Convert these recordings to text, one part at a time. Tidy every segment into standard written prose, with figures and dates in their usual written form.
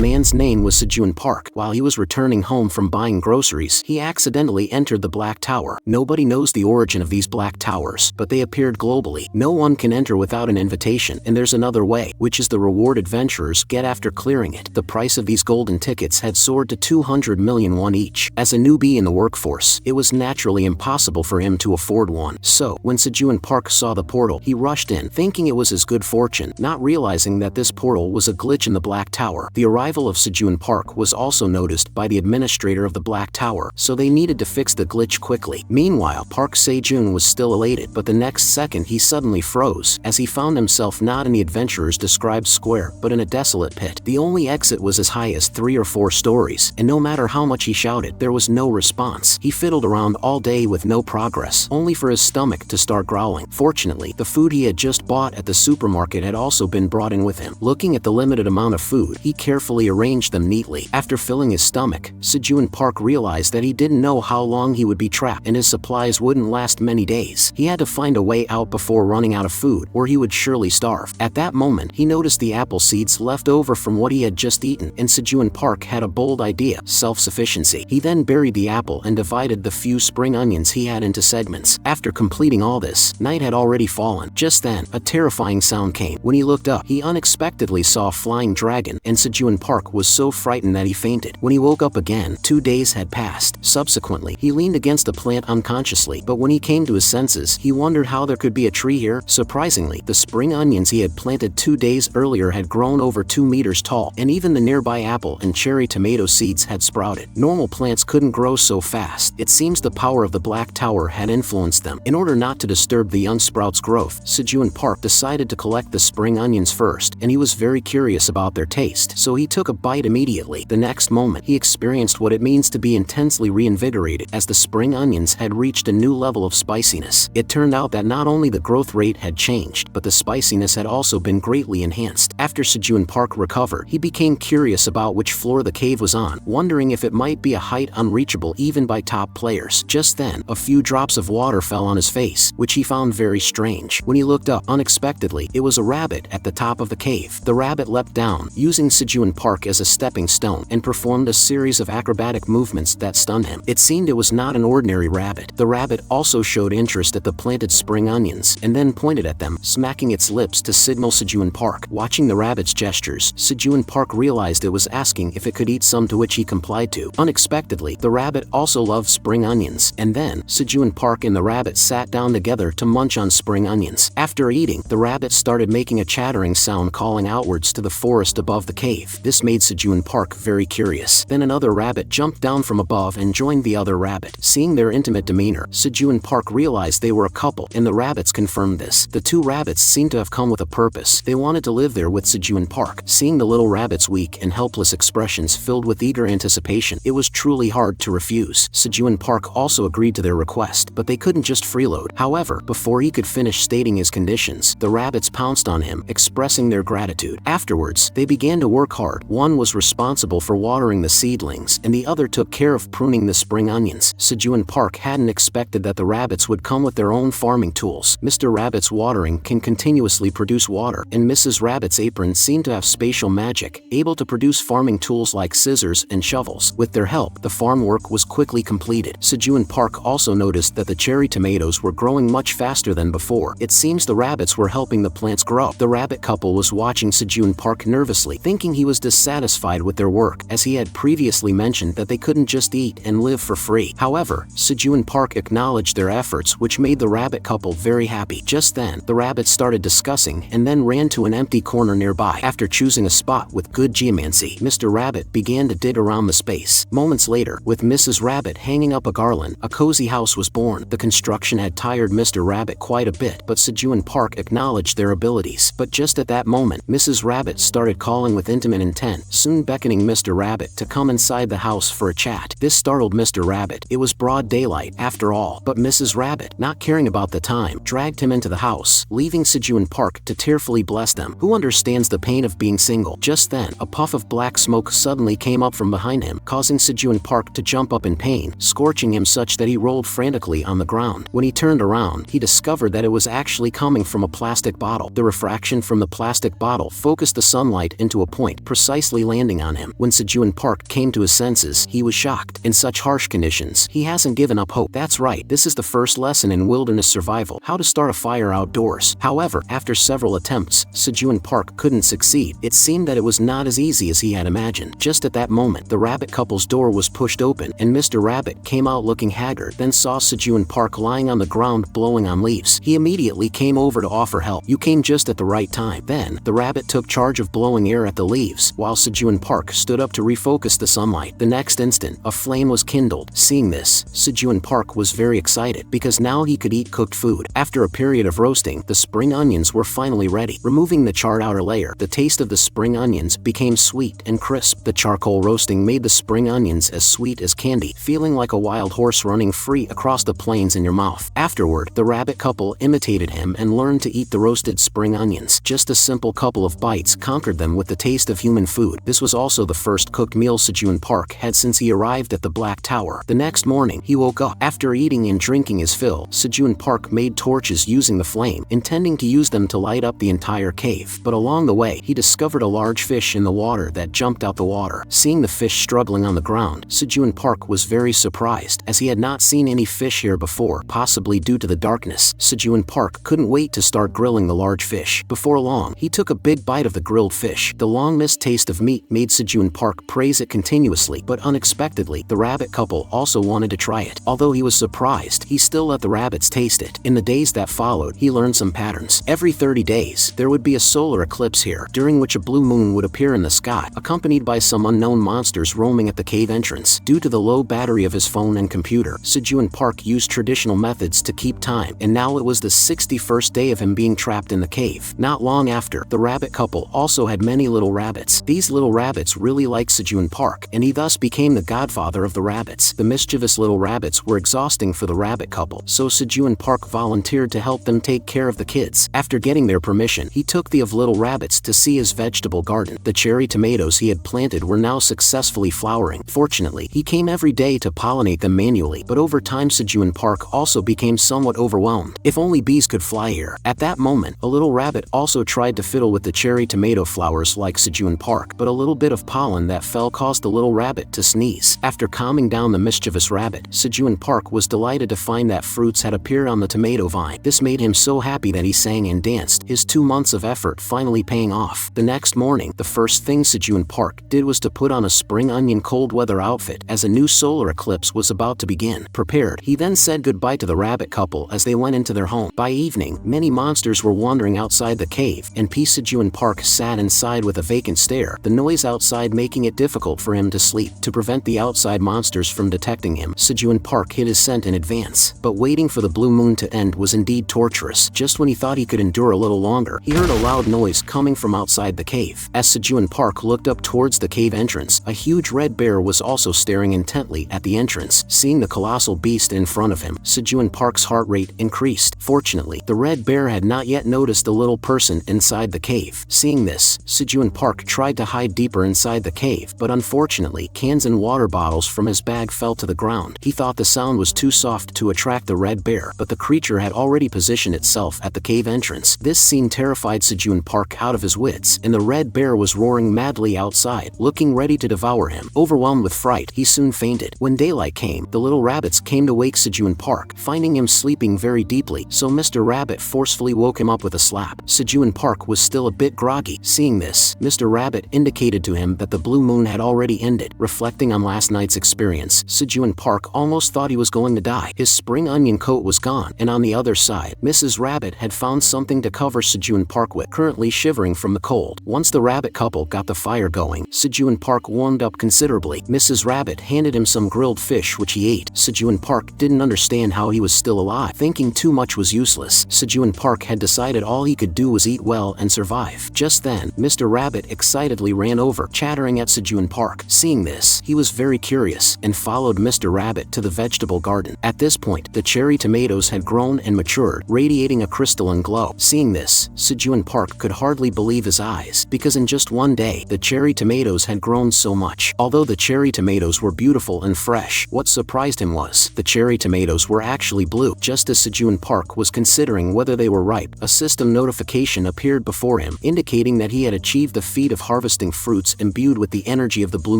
man's name was Sejun Park. While he was returning home from buying groceries, he accidentally entered the Black Tower. Nobody knows the origin of these Black Towers, but they appeared globally. No one can enter without an invitation, and there's another way, which is the reward adventurers get after clearing it. The price of these golden tickets had soared to 200 million won each. As a newbie in the workforce, it was naturally impossible for him to afford one. So, when Sejun Park saw the portal, he rushed in, thinking it was his good fortune, not realizing that this portal was a glitch in the Black Tower. The arrival of Sejun Park was also noticed by the administrator of the Black Tower, so they needed to fix the glitch quickly. Meanwhile, Park Sejun was still elated, but the next second he suddenly froze, as he found himself not in the adventurer's described square, but in a desolate pit. The only exit was as high as 3 or 4 stories, and no matter how much he shouted, there was no response. He fiddled around all day with no progress, only for his stomach to start growling. Fortunately, the food he had just bought at the supermarket had also been brought in with him. Looking at the limited amount of food, he carefully arranged them neatly. After filling his stomach, Sejun Park realized that he didn't know how long he would be trapped, and his supplies wouldn't last many days. He had to find a way out before running out of food, or he would surely starve. At that moment, he noticed the apple seeds left over from what he had just eaten, and Sejun Park had a bold idea: self-sufficiency. He then buried the apple and divided the few spring onions he had into segments. After completing all this, night had already fallen. Just then, a terrifying sound came. When he looked up, he unexpectedly saw a flying dragon, and Sejun Park was so frightened that he fainted. When he woke up again, 2 days had passed. Subsequently, he leaned against a plant unconsciously, but when he came to his senses, he wondered how there could be a tree here. Surprisingly, the spring onions he had planted 2 days earlier had grown over 2 meters tall, and even the nearby apple and cherry tomato seeds had sprouted. Normal plants couldn't grow so fast. It seems the power of the Black Tower had influenced them. In order not to disturb the young sprouts' growth, Sejun Park decided to collect the spring onions first, and he was very curious about their taste, so he took a bite immediately. The next moment, he experienced what it means to be intensely reinvigorated, as the spring onions had reached a new level of spiciness. It turned out that not only the growth rate had changed, but the spiciness had also been greatly enhanced. After Sejun Park recovered, he became curious about which floor the cave was on, wondering if it might be a height unreachable even by top players. Just then, a few drops of water fell on his face, which he found very strange. When he looked up, unexpectedly, it was a rabbit at the top of the cave. The rabbit leapt down, using Sejun Park as a stepping stone, and performed a series of acrobatic movements that stunned him. It seemed it was not an ordinary rabbit. The rabbit also showed interest at the planted spring onions, and then pointed at them, smacking its lips to signal Sejun Park. Watching the rabbit's gestures, Sejun Park realized it was asking if it could eat some, to which he complied to. Unexpectedly, the rabbit also loved spring onions, and then, Sejun Park and the rabbit sat down together to munch on spring onions. After eating, the rabbit started making a chattering sound, calling outwards to the forest above the cave. This made Sejun Park very curious. Then another rabbit jumped down from above and joined the other rabbit. Seeing their intimate demeanor, Sejun Park realized they were a couple, and the rabbits confirmed this. The 2 rabbits seemed to have come with a purpose. They wanted to live there with Sejun Park. Seeing the little rabbit's weak and helpless expressions filled with eager anticipation, it was truly hard to refuse. Sejun Park also agreed to their request, but they couldn't just freeload. However, before he could finish stating his conditions, the rabbits pounced on him, expressing their gratitude. Afterwards, they began to work hard. One was responsible for watering the seedlings, and the other took care of pruning the spring onions. Sejun Park hadn't expected that the rabbits would come with their own farming tools. Mr. Rabbit's watering can continuously produce water, and Mrs. Rabbit's apron seemed to have spatial magic, able to produce farming tools like scissors and shovels. With their help, the farm work was quickly completed. Sejun Park also noticed that the cherry tomatoes were growing much faster than before. It seems the rabbits were helping the plants grow. The rabbit couple was watching Sejun Park nervously, thinking he was dissatisfied with their work, as he had previously mentioned that they couldn't just eat and live for free. However, Sejun Park acknowledged their efforts, which made the rabbit couple very happy. Just then, the rabbits started discussing and then ran to an empty corner nearby. After choosing a spot with good geomancy, Mr. Rabbit began to dig around the space. Moments later, with Mrs. Rabbit hanging up a garland, a cozy house was born. The construction had tired Mr. Rabbit quite a bit, but Sejun Park acknowledged their abilities. But just at that moment, Mrs. Rabbit started calling with intimate intent, soon beckoning Mr. Rabbit to come inside the house for a chat. This startled Mr. Rabbit. It was broad daylight, after all, but Mrs. Rabbit, not caring about the time, dragged him into the house, leaving Sejun Park to tearfully bless them. Who understands the pain of being single? Just then, a puff of black smoke suddenly came up from behind him, causing Sejun Park to jump up in pain, scorching him such that he rolled frantically on the ground. When he turned around, he discovered that it was actually coming from a plastic bottle. The refraction from the plastic bottle focused the sunlight into a point precisely precisely landing on him. When Sejun Park came to his senses, he was shocked. In such harsh conditions, he hasn't given up hope. That's right, this is the first lesson in wilderness survival, how to start a fire outdoors. However, after several attempts, Sejun Park couldn't succeed. It seemed that it was not as easy as he had imagined. Just at that moment, the rabbit couple's door was pushed open, and Mr. Rabbit came out looking haggard, then saw Sejun Park lying on the ground blowing on leaves. He immediately came over to offer help. You came just at the right time. Then, the rabbit took charge of blowing air at the leaves, while Sejun Park stood up to refocus the sunlight. The next instant, a flame was kindled. Seeing this, Sejun Park was very excited, because now he could eat cooked food. After a period of roasting, the spring onions were finally ready. Removing the charred outer layer, the taste of the spring onions became sweet and crisp. The charcoal roasting made the spring onions as sweet as candy, feeling like a wild horse running free across the plains in your mouth. Afterward, the rabbit couple imitated him and learned to eat the roasted spring onions. Just a simple couple of bites conquered them with the taste of human food. This was also the first cooked meal Sejun Park had since he arrived at the Black Tower. The next morning, he woke up. After eating and drinking his fill, Sejun Park made torches using the flame, intending to use them to light up the entire cave. But along the way, he discovered a large fish in the water that jumped out the water. Seeing the fish struggling on the ground, Sejun Park was very surprised, as he had not seen any fish here before, possibly due to the darkness. Sejun Park couldn't wait to start grilling the large fish. Before long, he took a big bite of the grilled fish. The long-missed taste of meat made Sejun Park praise it continuously, but unexpectedly, the rabbit couple also wanted to try it. Although he was surprised, he still let the rabbits taste it. In the days that followed, he learned some patterns. Every 30 days, there would be a solar eclipse here, during which a blue moon would appear in the sky, accompanied by some unknown monsters roaming at the cave entrance. Due to the low battery of his phone and computer, Sejun Park used traditional methods to keep time, and now it was the 61st day of him being trapped in the cave. Not long after, the rabbit couple also had many little rabbits. These little rabbits really liked Sejun Park, and he thus became the godfather of the rabbits. The mischievous little rabbits were exhausting for the rabbit couple, so Sejun Park volunteered to help them take care of the kids. After getting their permission, he took the of little rabbits to see his vegetable garden. The cherry tomatoes he had planted were now successfully flowering. Fortunately, he came every day to pollinate them manually, but over time Sejun Park also became somewhat overwhelmed. If only bees could fly here. At that moment, a little rabbit also tried to fiddle with the cherry tomato flowers like Sejun Park, but a little bit of pollen that fell caused the little rabbit to sneeze. After calming down the mischievous rabbit, Sejun Park was delighted to find that fruits had appeared on the tomato vine. This made him so happy that he sang and danced, his 2 months of effort finally paying off. The next morning, the first thing Sejun Park did was to put on a spring onion cold weather outfit, as a new solar eclipse was about to begin. Prepared, he then said goodbye to the rabbit couple as they went into their home. By evening, many monsters were wandering outside the cave, and Sejun Park sat inside with a vacant stare, the noise outside making it difficult for him to sleep. To prevent the outside monsters from detecting him, Sejun Park hid his scent in advance. But waiting for the blue moon to end was indeed torturous. Just when he thought he could endure a little longer, he heard a loud noise coming from outside the cave. As Sejun Park looked up towards the cave entrance, a huge red bear was also staring intently at the entrance. Seeing the colossal beast in front of him, Sejun Park's heart rate increased. Fortunately, the red bear had not yet noticed the little person inside the cave. Seeing this, Sejun Park tried to hide deeper inside the cave, but unfortunately, cans and water bottles from his bag fell to the ground. He thought the sound was too soft to attract the red bear, but the creature had already positioned itself at the cave entrance. This scene terrified Sejun Park out of his wits, and the red bear was roaring madly outside, looking ready to devour him. Overwhelmed with fright, he soon fainted. When daylight came, the little rabbits came to wake Sejun Park, finding him sleeping very deeply, so Mr. Rabbit forcefully woke him up with a slap. Sejun Park was still a bit groggy. Seeing this, Mr. Rabbit indicated to him that the blue moon had already ended. Reflecting on last night's experience, Sejun Park almost thought he was going to die. His spring onion coat was gone, and on the other side, Mrs. Rabbit had found something to cover Sejun Park with, currently shivering from the cold. Once the rabbit couple got the fire going, Sejun Park warmed up considerably. Mrs. Rabbit handed him some grilled fish which he ate. Sejun Park didn't understand how he was still alive. Thinking too much was useless, Sejun Park had decided all he could do was eat well and survive. Just then, Mr. Rabbit excitedly ran over, chattering at Sejun Park. Seeing this, he was very curious, and followed Mr. Rabbit to the vegetable garden. At this point, the cherry tomatoes had grown and matured, radiating a crystalline glow. Seeing this, Sejun Park could hardly believe his eyes, because in just one day, the cherry tomatoes had grown so much. Although the cherry tomatoes were beautiful and fresh, what surprised him was, the cherry tomatoes were actually blue. Just as Sejun Park was considering whether they were ripe, a system notification appeared before him, indicating that he had achieved the feat of harvesting harvesting fruits imbued with the energy of the blue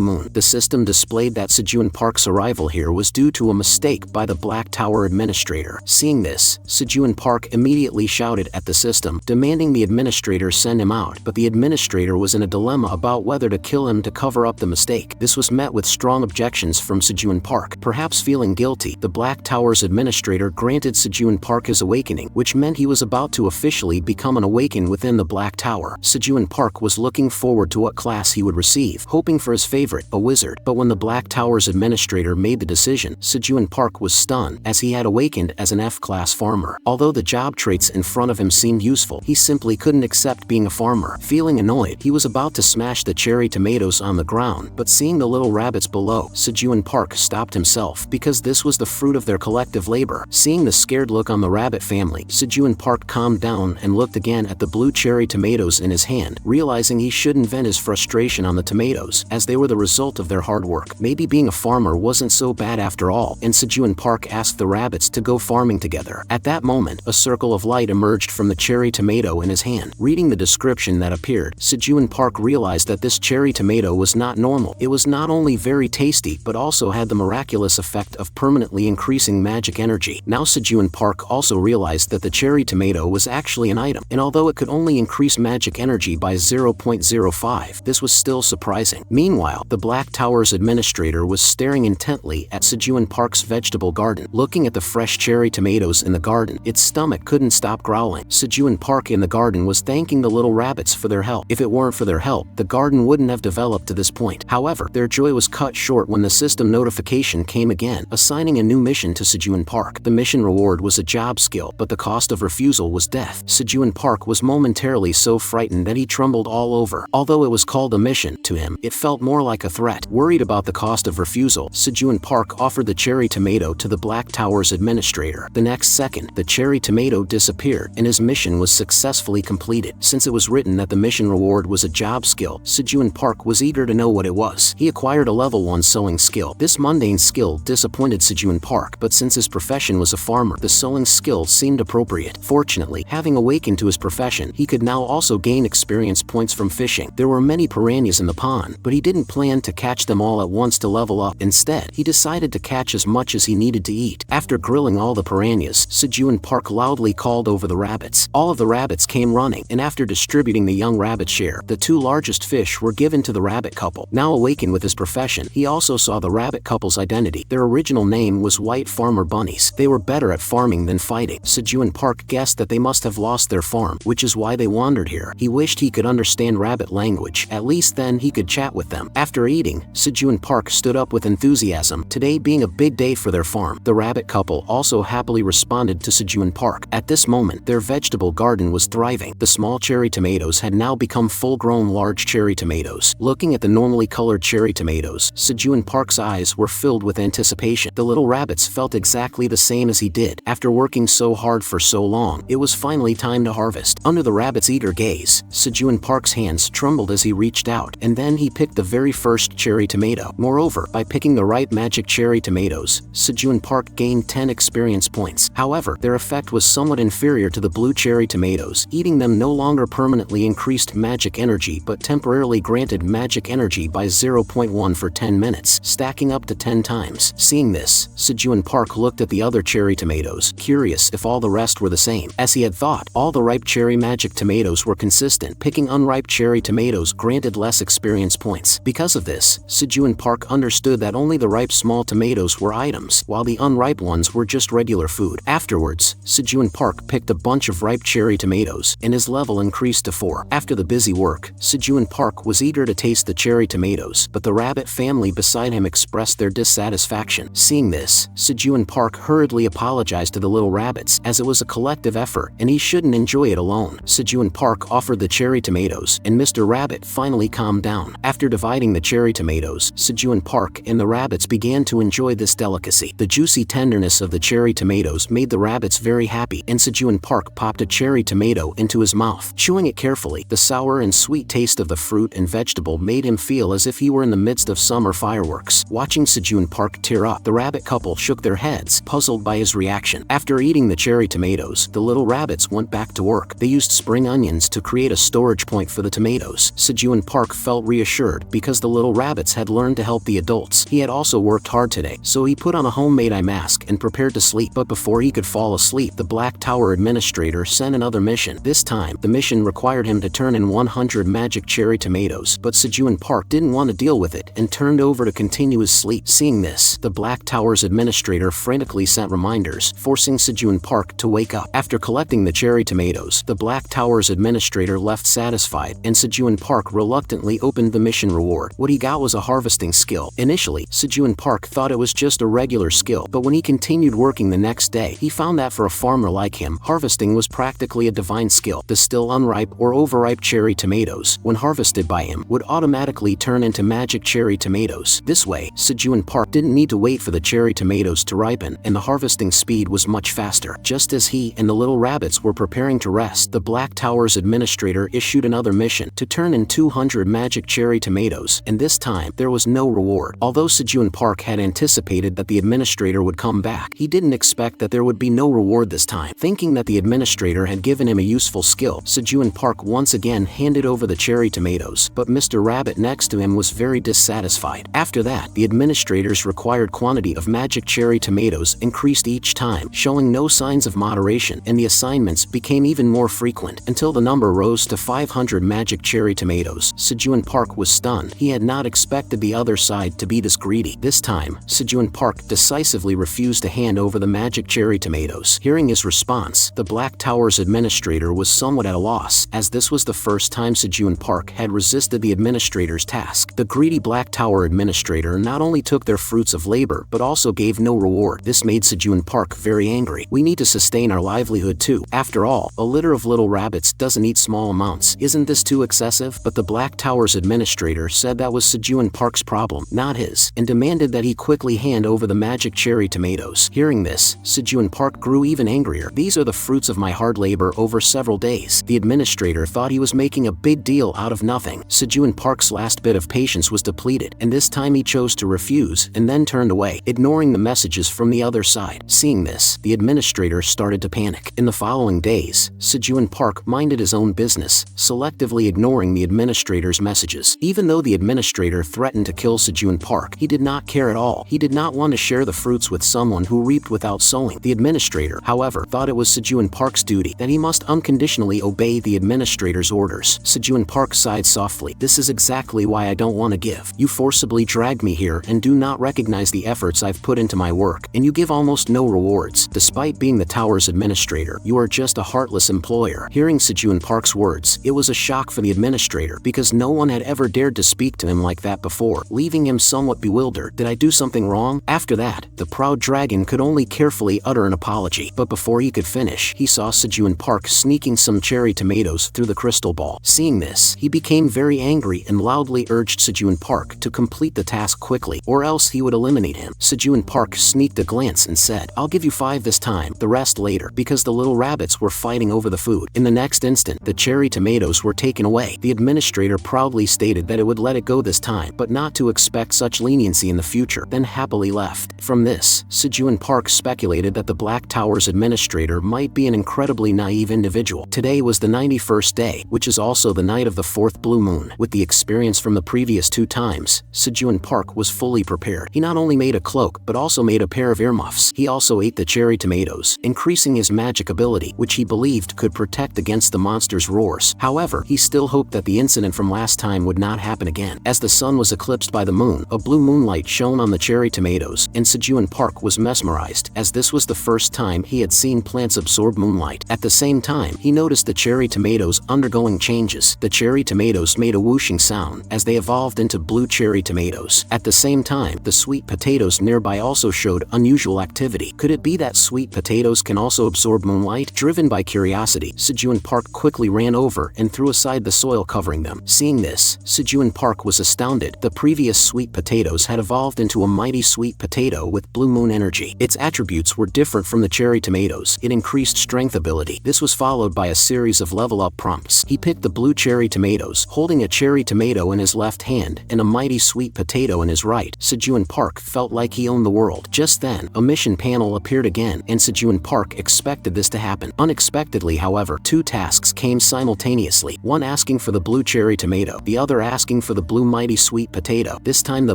moon. The system displayed that Sejun Park's arrival here was due to a mistake by the Black Tower administrator. Seeing this, Sejun Park immediately shouted at the system, demanding the administrator send him out, but the administrator was in a dilemma about whether to kill him to cover up the mistake. This was met with strong objections from Sejun Park. Perhaps feeling guilty, the Black Tower's administrator granted Sejun Park his awakening, which meant he was about to officially become an awakened within the Black Tower. Sejun Park was looking forward to what class he would receive, hoping for his favorite, a wizard. But when the Black Tower's administrator made the decision, Sejun Park was stunned, as he had awakened as an F-class farmer. Although the job traits in front of him seemed useful, he simply couldn't accept being a farmer. Feeling annoyed, he was about to smash the cherry tomatoes on the ground, but seeing the little rabbits below, Sejun Park stopped himself, because this was the fruit of their collective labor. Seeing the scared look on the rabbit family, Sejun Park calmed down and looked again at the blue cherry tomatoes in his hand, realizing he shouldn't vent his frustration on the tomatoes, as they were the result of their hard work. Maybe being a farmer wasn't so bad after all, and Sejun Park asked the rabbits to go farming together. At that moment, a circle of light emerged from the cherry tomato in his hand. Reading the description that appeared, Sejun Park realized that this cherry tomato was not normal. It was not only very tasty, but also had the miraculous effect of permanently increasing magic energy. Now Sejun Park also realized that the cherry tomato was actually an item, and although it could only increase magic energy by 0.05, this was still surprising. Meanwhile, the Black Tower's administrator was staring intently at Sejun Park's vegetable garden. Looking at the fresh cherry tomatoes in the garden, its stomach couldn't stop growling. Sejun Park in the garden was thanking the little rabbits for their help. If it weren't for their help, the garden wouldn't have developed to this point. However, their joy was cut short when the system notification came again, assigning a new mission to Sejun Park. The mission reward was a job skill, but the cost of refusal was death. Sejun Park was momentarily so frightened that he trembled all over. Although it was called a mission, to him, it felt more like a threat. Worried about the cost of refusal, Sejun Park offered the cherry tomato to the Black Tower's administrator. The next second, the cherry tomato disappeared, and his mission was successfully completed. Since it was written that the mission reward was a job skill, Sejun Park was eager to know what it was. He acquired a level 1 sewing skill. This mundane skill disappointed Sejun Park, but since his profession was a farmer, the sewing skill seemed appropriate. Fortunately, having awakened to his profession, he could now also gain experience points from fishing. There were many piranhas in the pond, but he didn't plan to catch them all at once to level up. Instead, he decided to catch as much as he needed to eat. After grilling all the piranhas, Sejun Park loudly called over the rabbits. All of the rabbits came running, and after distributing the young rabbit share, the 2 largest fish were given to the rabbit couple. Now awakened with his profession, he also saw the rabbit couple's identity. Their original name was White Farmer Bunnies. They were better at farming than fighting. Sejun Park guessed that they must have lost their farm, which is why they wandered here. He wished he could understand rabbit language. At least then he could chat with them. After eating, Sejun Park stood up with enthusiasm, today being a big day for their farm. The rabbit couple also happily responded to Sejun Park. At this moment, their vegetable garden was thriving. The small cherry tomatoes had now become full-grown large cherry tomatoes. Looking at the normally colored cherry tomatoes, Sejun Park's eyes were filled with anticipation. The little rabbits felt exactly the same as he did. After working so hard for so long, it was finally time to harvest. Under the rabbit's eager gaze, Sejun Park's hands trembled as he reached out, and then he picked the very first cherry tomato. Moreover, by picking the right magic cherry tomatoes, Sejun Park gained 10 experience points. However, their effect was somewhat inferior to the blue cherry tomatoes. Eating them no longer permanently increased magic energy, but temporarily granted magic energy by 0.1 for 10 minutes, stacking up to 10 times. Seeing this, Sejun Park looked at the other cherry tomatoes, curious if all the rest were the same. As he had thought, all the ripe cherry magic tomatoes were consistent. Picking unripe cherry tomatoes granted less experience points. Because of this, Sejun Park understood that only the ripe small tomatoes were items, while the unripe ones were just regular food. Afterwards, Sejun Park picked a bunch of ripe cherry tomatoes, and his level increased to 4. After the busy work, Sejun Park was eager to taste the cherry tomatoes, but the rabbit family beside him expressed their dissatisfaction. Seeing this, Sejun Park hurriedly apologized to the little rabbits, as it was a collective effort, and he shouldn't enjoy it alone. Sejun Park offered the cherry tomatoes, and Mr. Rabbit finally calmed down. After dividing the cherry tomatoes, Sejun Park and the rabbits began to enjoy this delicacy. The juicy tenderness of the cherry tomatoes made the rabbits very happy, and Sejun Park popped a cherry tomato into his mouth. Chewing it carefully, the sour and sweet taste of the fruit and vegetable made him feel as if he were in the midst of summer fireworks. Watching Sejun Park tear up, the rabbit couple shook their heads, puzzled by his reaction. After eating the cherry tomatoes, the little rabbits went back to work. They used spring onions to create a storage point for the tomatoes. Sejun Park felt reassured because the little rabbits had learned to help the adults. He had also worked hard today, so he put on a homemade eye mask and prepared to sleep. But before he could fall asleep, the Black Tower administrator sent another mission. This time, the mission required him to turn in 100 magic cherry tomatoes, but Sejun Park didn't want to deal with it and turned over to continue his sleep. Seeing this, the Black Tower's administrator frantically sent reminders, forcing Sejun Park to wake up. After collecting the cherry tomatoes, the Black Tower's administrator left satisfied, and Sejun Park reluctantly opened the mission reward. What he got was a harvesting skill. Initially, Sejun Park thought it was just a regular skill, but when he continued working the next day, he found that for a farmer like him, harvesting was practically a divine skill. The still unripe or overripe cherry tomatoes, when harvested by him, would automatically turn into magic cherry tomatoes. This way, Sejun Park didn't need to wait for the cherry tomatoes to ripen, and the harvesting speed was much faster. Just as he and the little rabbits were preparing to rest, the Black Tower's administrator issued another mission to turn in 200 magic cherry tomatoes, and this time, there was no reward. Although Sejun Park had anticipated that the administrator would come back, he didn't expect that there would be no reward this time. Thinking that the administrator had given him a useful skill, Sejun Park once again handed over the cherry tomatoes, but Mr. Rabbit next to him was very dissatisfied. After that, the administrator's required quantity of magic cherry tomatoes increased each time, showing no signs of moderation, and the assignments became even more frequent, until the number rose to 500 magic cherry tomatoes. Sejun Park was stunned. He had not expected the other side to be this greedy. This time, Sejun Park decisively refused to hand over the magic cherry tomatoes. Hearing his response, the Black Tower's administrator was somewhat at a loss, as this was the first time Sejun Park had resisted the administrator's task. The greedy Black Tower administrator not only took their fruits of labor but also gave no reward. This made Sejun Park very angry. We need to sustain our livelihood too. After all, a litter of little rabbits doesn't eat small amounts. Isn't this too excessive? But the Black Tower's administrator said that was Sejun Park's problem, not his, and demanded that he quickly hand over the magic cherry tomatoes. Hearing this, Sejun Park grew even angrier. These are the fruits of my hard labor over several days. The administrator thought he was making a big deal out of nothing. Sejun Park's last bit of patience was depleted, and this time he chose to refuse and then turned away, ignoring the messages from the other side. Seeing this, the administrator started to panic. In the following days, Sejun Park minded his own business, selectively ignoring the administrator's messages. Even though the administrator threatened to kill Sejun Park, he did not care at all. He did not want to share the fruits with someone who reaped without sowing. The administrator, however, thought it was Sejun Park's duty, that he must unconditionally obey the administrator's orders. Sejun Park sighed softly. This is exactly why I don't want to give. You forcibly dragged me here and do not recognize the efforts I've put into my work, and you give almost no rewards. Despite being the tower's administrator, you are just a heartless employer. Hearing Sejun Park's words, it was a shock for the administrator because no one had ever dared to speak to him like that before, leaving him somewhat bewildered. Did I do something wrong? After that, the proud dragon could only carefully utter an apology, but before he could finish, he saw Sejun Park sneaking some cherry tomatoes through the crystal ball. Seeing this, he became very angry and loudly urged Sejun Park to complete the task quickly, or else he would eliminate him. Sejun Park sneaked a glance and said, I'll give you 5 this time, the rest later, because the little rabbits were fighting over the food. In the next instant, the cherry tomatoes were taken away. The administrator proudly stated that it would let it go this time, but not to expect such leniency in the future, then happily left. From this, Sejun Park speculated that the Black Tower's administrator might be an incredibly naive individual. Today was the 91st day, which is also the night of the 4th blue moon. With the experience from the previous 2 times, Sejun Park was fully prepared. He not only made a cloak, but also made a pair of earmuffs. He also ate the cherry tomatoes, increasing his magic ability, which he believed could protect against the monster's roars. However, he still hoped that the incident from last time would not happen again. As the sun was eclipsed by the moon, a blue moonlight shone on the cherry tomatoes, and Sejun Park was mesmerized, as this was the first time he had seen plants absorb moonlight. At the same time, he noticed the cherry tomatoes undergoing changes. The cherry tomatoes made a whooshing sound as they evolved into blue cherry tomatoes. At the same time, the sweet potatoes nearby also showed unusual activity. Could it be that sweet potatoes can also absorb moonlight? Driven by curiosity, Sejun Park quickly ran over and threw aside the soil covering them. Seeing this, Sejun Park was astounded. The previous sweet potatoes had evolved into a mighty sweet potato with blue moon energy. Its attributes were different from the cherry tomatoes. It increased strength ability. This was followed by a series of level-up prompts. He picked the blue cherry tomatoes, holding a cherry tomato in his left hand and a mighty sweet potato in his right. Sejun Park felt like he owned the world. Just then, a mission panel appeared again, and Sejun Park expected this to happen. Unexpectedly, however, 2 tasks came simultaneously, one asking for for the blue cherry tomato, the other asking for the blue mighty sweet potato. This time the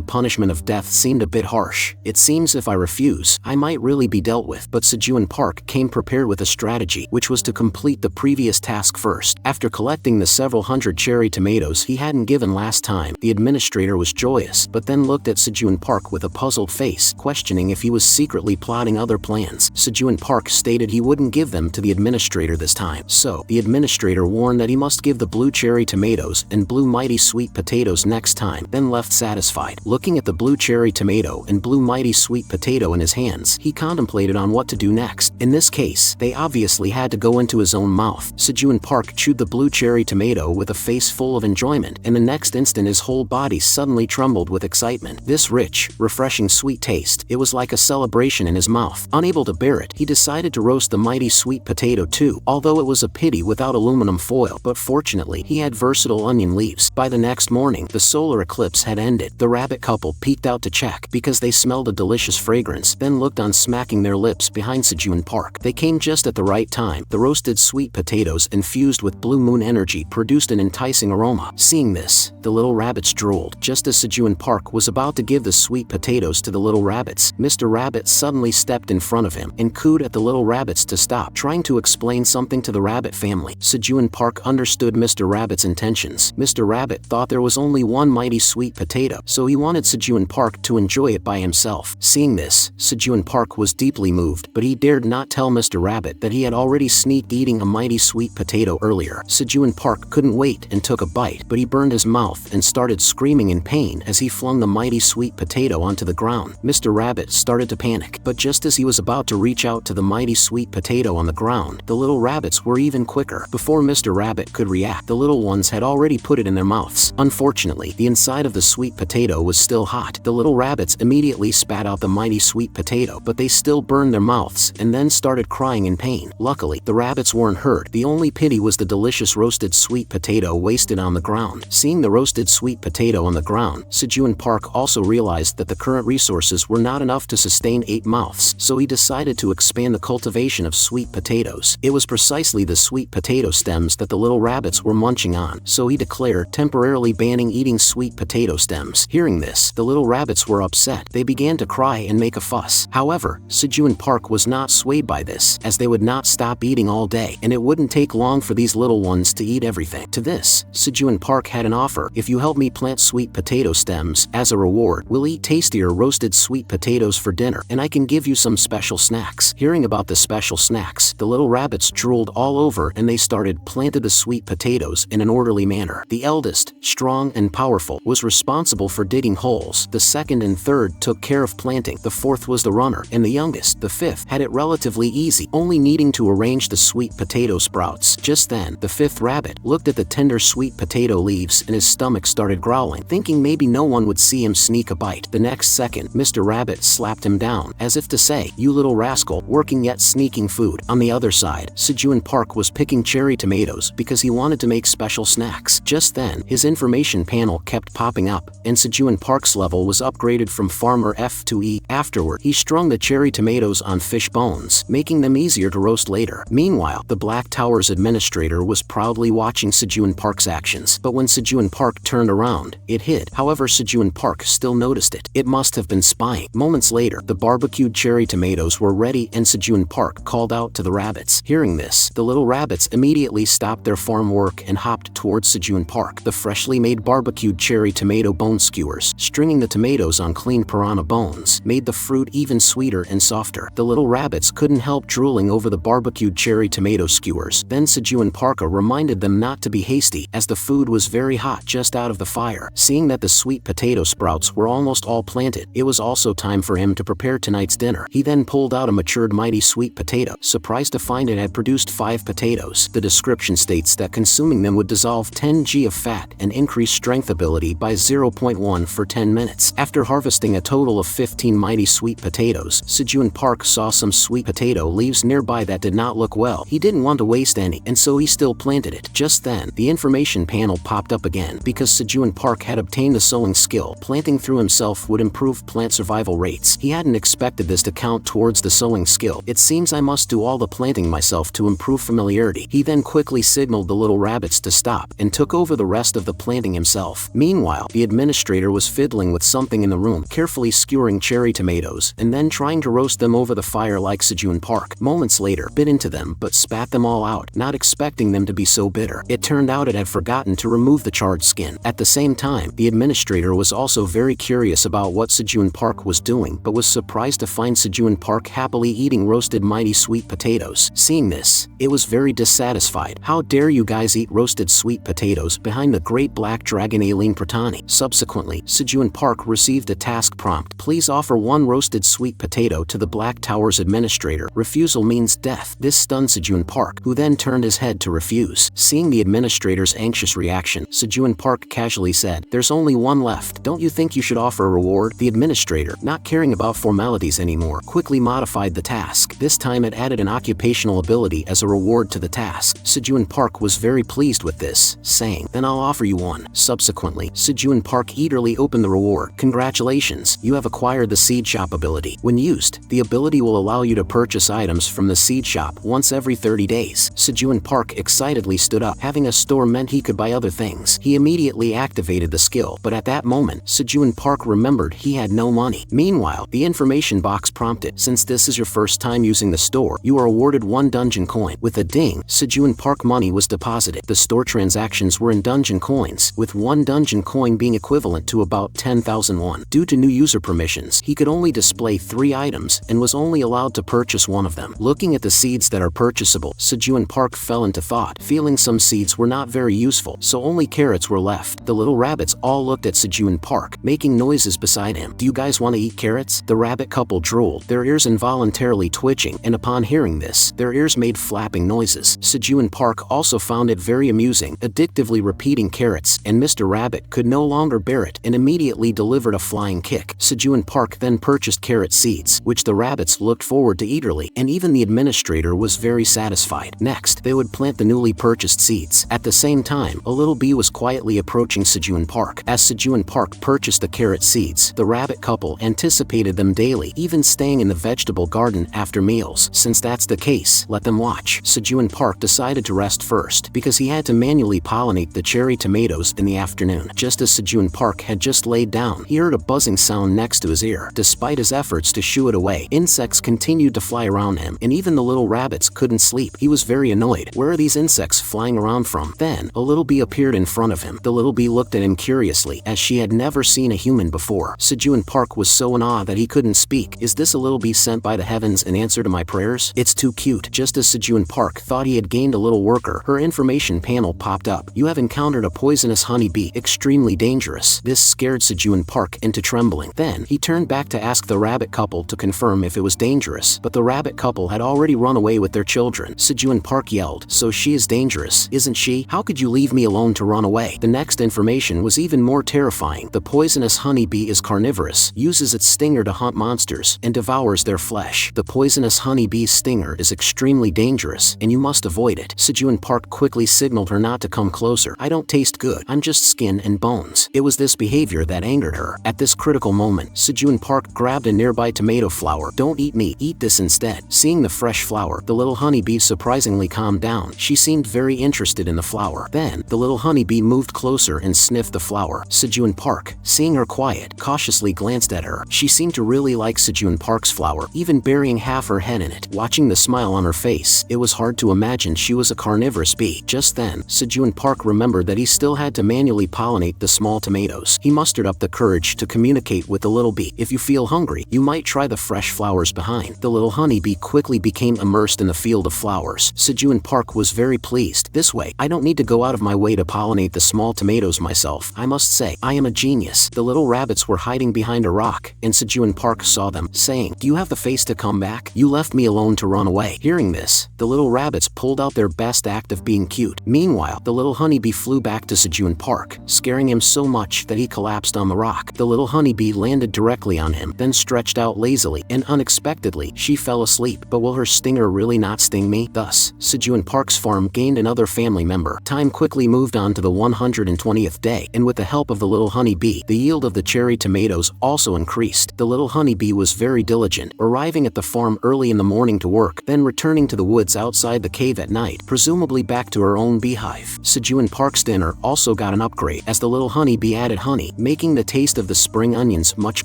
punishment of death seemed a bit harsh. It seems if I refuse, I might really be dealt with. But Sejun Park came prepared with a strategy, which was to complete the previous task first. After collecting the several hundred cherry tomatoes he hadn't given last time, the administrator was joyous, but then looked at Sejun Park with a puzzled face, questioning if he was secretly plotting other plans. Sejun Park stated he wouldn't give them to the administrator this time, so the administrator warned that he must give the blue cherry tomatoes and blue mighty sweet potatoes next time, then left satisfied. Looking at the blue cherry tomato and blue mighty sweet potato in his hands, he contemplated on what to do next. In this case, they obviously had to go into his own mouth. Sejun Park chewed the blue cherry tomato with a face full of enjoyment, and the next instant his whole body suddenly trembled with excitement. This rich, refreshing sweet taste, it was like a celebration in his mouth. Unable to bear it, he decided to roast the mighty sweet potato too, although it was a pity without aluminum foil, but fortunately he had versatile onion leaves. By the next morning, the solar eclipse had ended. The rabbit couple peeked out to check because they smelled a delicious fragrance, then looked on smacking their lips behind Sejun Park. They came just at the right time. The roasted sweet potatoes infused with blue moon energy produced an enticing aroma. Seeing this, the little rabbits drooled. Just as Sejun Park was about to give the sweet potatoes to the little rabbits, Mr. Rabbit suddenly stepped in front of him and cooed at the little rabbits to stop, trying to explain something to the rabbit family. Sejun Park understood Mr. Rabbit's intentions. Mr. Rabbit thought there was only one mighty sweet potato, so he wanted Sejun Park to enjoy it by himself. Seeing this, Sejun Park was deeply moved, but he dared not tell Mr. Rabbit that he had already sneaked eating a mighty sweet potato earlier. Sejun Park couldn't wait and took a bite, but he burned his mouth and started screaming in pain as he flung the mighty sweet potato onto the ground. Mr. Rabbit started to panic, but just as he was about to reach out to the mighty sweet potato on the ground, the little rabbits were even quicker. Before Mr. Rabbit could react, the little ones had already put it in their mouths. Unfortunately, the inside of the sweet potato was still hot. The little rabbits immediately spat out the mighty sweet potato, but they still burned their mouths and then started crying in pain. Luckily, the rabbits weren't hurt. The only pity was the delicious roasted sweet potato wasted on the ground. Seeing the roasted sweet potato on the ground, Sejun Park also realized that the current resources were not enough to sustain 8 mouths, so he decided to expand the cultivation of sweet potatoes. It was precisely the sweet potato stems that the little rabbits were munching on, so he declared temporarily banning eating sweet potato stems. Hearing this, the little rabbits were upset. They began to cry and make a fuss. However, Sejun Park was not swayed by this, as they would not stop eating all day, and it wouldn't take long for these little ones to eat everything. To this, Sejun Park had an offer. If you help me plant sweet potato stems, as a reward, we'll eat tastier roasted sweet potatoes for dinner, and I can give you some special snacks. Hearing about the special snacks, the little rabbits drooled all over and they planted the sweet potatoes in an orderly manner. The eldest, strong and powerful, was responsible for digging holes. The second and third took care of planting. The fourth was the runner, and the youngest, the fifth, had it relatively easy, only needing to arrange the sweet potato sprouts. Just then, the fifth rabbit looked at the tender sweet potato leaves and his stomach started growling, thinking maybe no one would see him sneak a bite. The next second, Mr. Rabbit slapped him down, as if to say, "You little rascal, working yet sneaking food." On the other side, Sejun Park was picking cherry tomatoes because he wanted to make special snacks. Just then, his information panel kept popping up, and Sejun Park's level was upgraded from Farmer F to E. Afterward, he strung the cherry tomatoes on fish bones, making them easier to roast later. Meanwhile, the Black Tower's administrator was proudly watching Sejun Park's actions, but when Sejun Park turned around, it hid. However, Sejun Park still noticed it. It must have been spying. Moments later, the barbecued cherry tomatoes were ready and Sejun Park called out to the rabbits. Hearing this, the little rabbits immediately stopped their farm work and hopped towards Sejun Park. The freshly made barbecued cherry tomato bone skewers, stringing the tomatoes on clean piranha bones, made the fruit even sweeter and softer. The little rabbits couldn't help drooling over the barbecued cherry tomato skewers. Then Sejun Park reminded them not to be hasty, as the food was very hot just out of the fire. Seeing that the sweet potato sprouts were almost all planted, it was also time for him to prepare tonight's dinner. He then pulled out a matured mighty sweet potato, surprised to find it had produced 5 potatoes. The description states that consuming them would dissolve 10 g of fat and increase strength ability by 0.1 for 10 minutes. After harvesting a total of 15 mighty sweet potatoes, Sejun Park saw some sweet potato leaves nearby that did not look well. He didn't want to waste any, and so he still planted it. Just then, the information panel popped up again. Because Sejun Park had obtained the sowing skill, planting through himself would improve plant survival rates. He hadn't expected this to count towards the sowing skill. It seems I must do all the planting myself to improve familiarity. He then quickly signaled the little rabbits to stop stop and took over the rest of the planting himself. Meanwhile, the administrator was fiddling with something in the room, carefully skewering cherry tomatoes and then trying to roast them over the fire like Sejun Park. Moments later, bit into them but spat them all out, not expecting them to be so bitter. It turned out it had forgotten to remove the charred skin. At the same time, the administrator was also very curious about what Sejun Park was doing, but was surprised to find Sejun Park happily eating roasted mighty sweet potatoes. Seeing this, it was very dissatisfied. How dare you guys eat roasted sweet potatoes behind the great black dragon Ailen Pratani. Subsequently, Sejun Park received a task prompt. Please offer one roasted sweet potato to the Black Tower's administrator. Refusal means death. This stunned Sejun Park, who then turned his head to refuse. Seeing the administrator's anxious reaction, Sejun Park casually said, "There's only one left. Don't you think you should offer a reward?" The administrator, not caring about formalities anymore, quickly modified the task. This time it added an occupational ability as a reward to the task. Sejun Park was very pleased with this, saying, "Then I'll offer you one." Subsequently, Sejun Park eagerly opened the reward. "Congratulations, you have acquired the seed shop ability. When used, the ability will allow you to purchase items from the seed shop once every 30 days. Sejun Park excitedly stood up. Having a store meant he could buy other things. He immediately activated the skill, but at that moment, Sejun Park remembered he had no money. Meanwhile, the information box prompted, "Since this is your first time using the store, you are awarded one dungeon coin." With a ding, Sejun Park money was deposited. The store transactions were in dungeon coins, with one dungeon coin being equivalent to about 10,000 won. Due to new user permissions, he could only display 3 items and was only allowed to purchase one of them. Looking at the seeds that are purchasable, Sejun Park fell into thought, feeling some seeds were not very useful, so only carrots were left. The little rabbits all looked at Sejun Park, making noises beside him. "Do you guys want to eat carrots?" The rabbit couple drooled, their ears involuntarily twitching, and upon hearing this, their ears made flapping noises. Sejun Park also found it very amusing, addictively repeating carrots, and Mr. Rabbit could no longer bear it and immediately delivered a flying kick. Sejun Park then purchased carrot seeds, which the rabbits looked forward to eagerly, and even the administrator was very satisfied. Next, they would plant the newly purchased seeds. At the same time, a little bee was quietly approaching Sejun Park. As Sejun Park purchased the carrot seeds, the rabbit couple anticipated them daily, even staying in the vegetable garden after meals. Since that's the case, let them watch. Sejun Park decided to rest first, because he had to manually pollinate the cherry tomatoes in the afternoon. Just as Sejun Park had just laid down, he heard a buzzing sound next to his ear. Despite his efforts to shoo it away, insects continued to fly around him, and even the little rabbits couldn't sleep. He was very annoyed. Where are these insects flying around from? Then, a little bee appeared in front of him. The little bee looked at him curiously, as she had never seen a human before. Sejun Park was so in awe that he couldn't speak. "Is this a little bee sent by the heavens in answer to my prayers? It's too cute." Just as Sejun Park thought he had gained a little worker, her information panel popped up. "You have encountered a poisonous honeybee, extremely dangerous." This scared Sejun Park into trembling. Then, he turned back to ask the rabbit couple to confirm if it was dangerous, but the rabbit couple had already run away with their children. Sejun Park yelled, "So she is dangerous, isn't she? How could you leave me alone to run away?" The next information was even more terrifying. The poisonous honeybee is carnivorous, uses its stinger to hunt monsters, and devours their flesh. The poisonous honeybee's stinger is extremely dangerous, and you must avoid it. Sejun Park quickly signaled her not to come closer. "I don't taste good. I'm just skin and bones." It was this behavior that angered her. At this critical moment, Sejun Park grabbed a nearby tomato flower. "Don't eat me, eat this instead." Seeing the fresh flower, the little honeybee surprisingly calmed down. She seemed very interested in the flower. Then, the little honeybee moved closer and sniffed the flower. Sejun Park, seeing her quiet, cautiously glanced at her. She seemed to really like Sejun Park's flower, even burying half her head in it. Watching the smile on her face, it was hard to imagine she was a carnivorous bee. Just then, Sejun Park remembered that he still had to manually pollinate the small tomatoes. He mustered up the courage to communicate with the little bee. "If you feel hungry, you might try the fresh flowers behind." The little honeybee quickly became immersed in the field of flowers. Sejun Park was very pleased. "This way, I don't need to go out of my way to pollinate the small tomatoes myself. I must say, I am a genius." The little rabbits were hiding behind a rock, and Sejun Park saw them, saying, "Do you have the face to come back? You left me alone to run away." Hearing this, the little rabbits pulled out their best act of being cute. Meanwhile, the little honeybee flew back to Sejun Park, scaring him so much that he collapsed on the rock. The little honeybee landed directly on him, then stretched out lazily, and unexpectedly, she fell asleep. But will her stinger really not sting me? Thus, Sejun Park's farm gained another family member. Time quickly moved on to the 120th day, and with the help of the little honeybee, the yield of the cherry tomatoes also increased. The little honeybee was very diligent, arriving at the farm early in the morning to work, then returning to the woods outside the cave at night, presumably back to her own beehive. life. Sejun Park's dinner also got an upgrade as the little honeybee added honey, making the taste of the spring onions much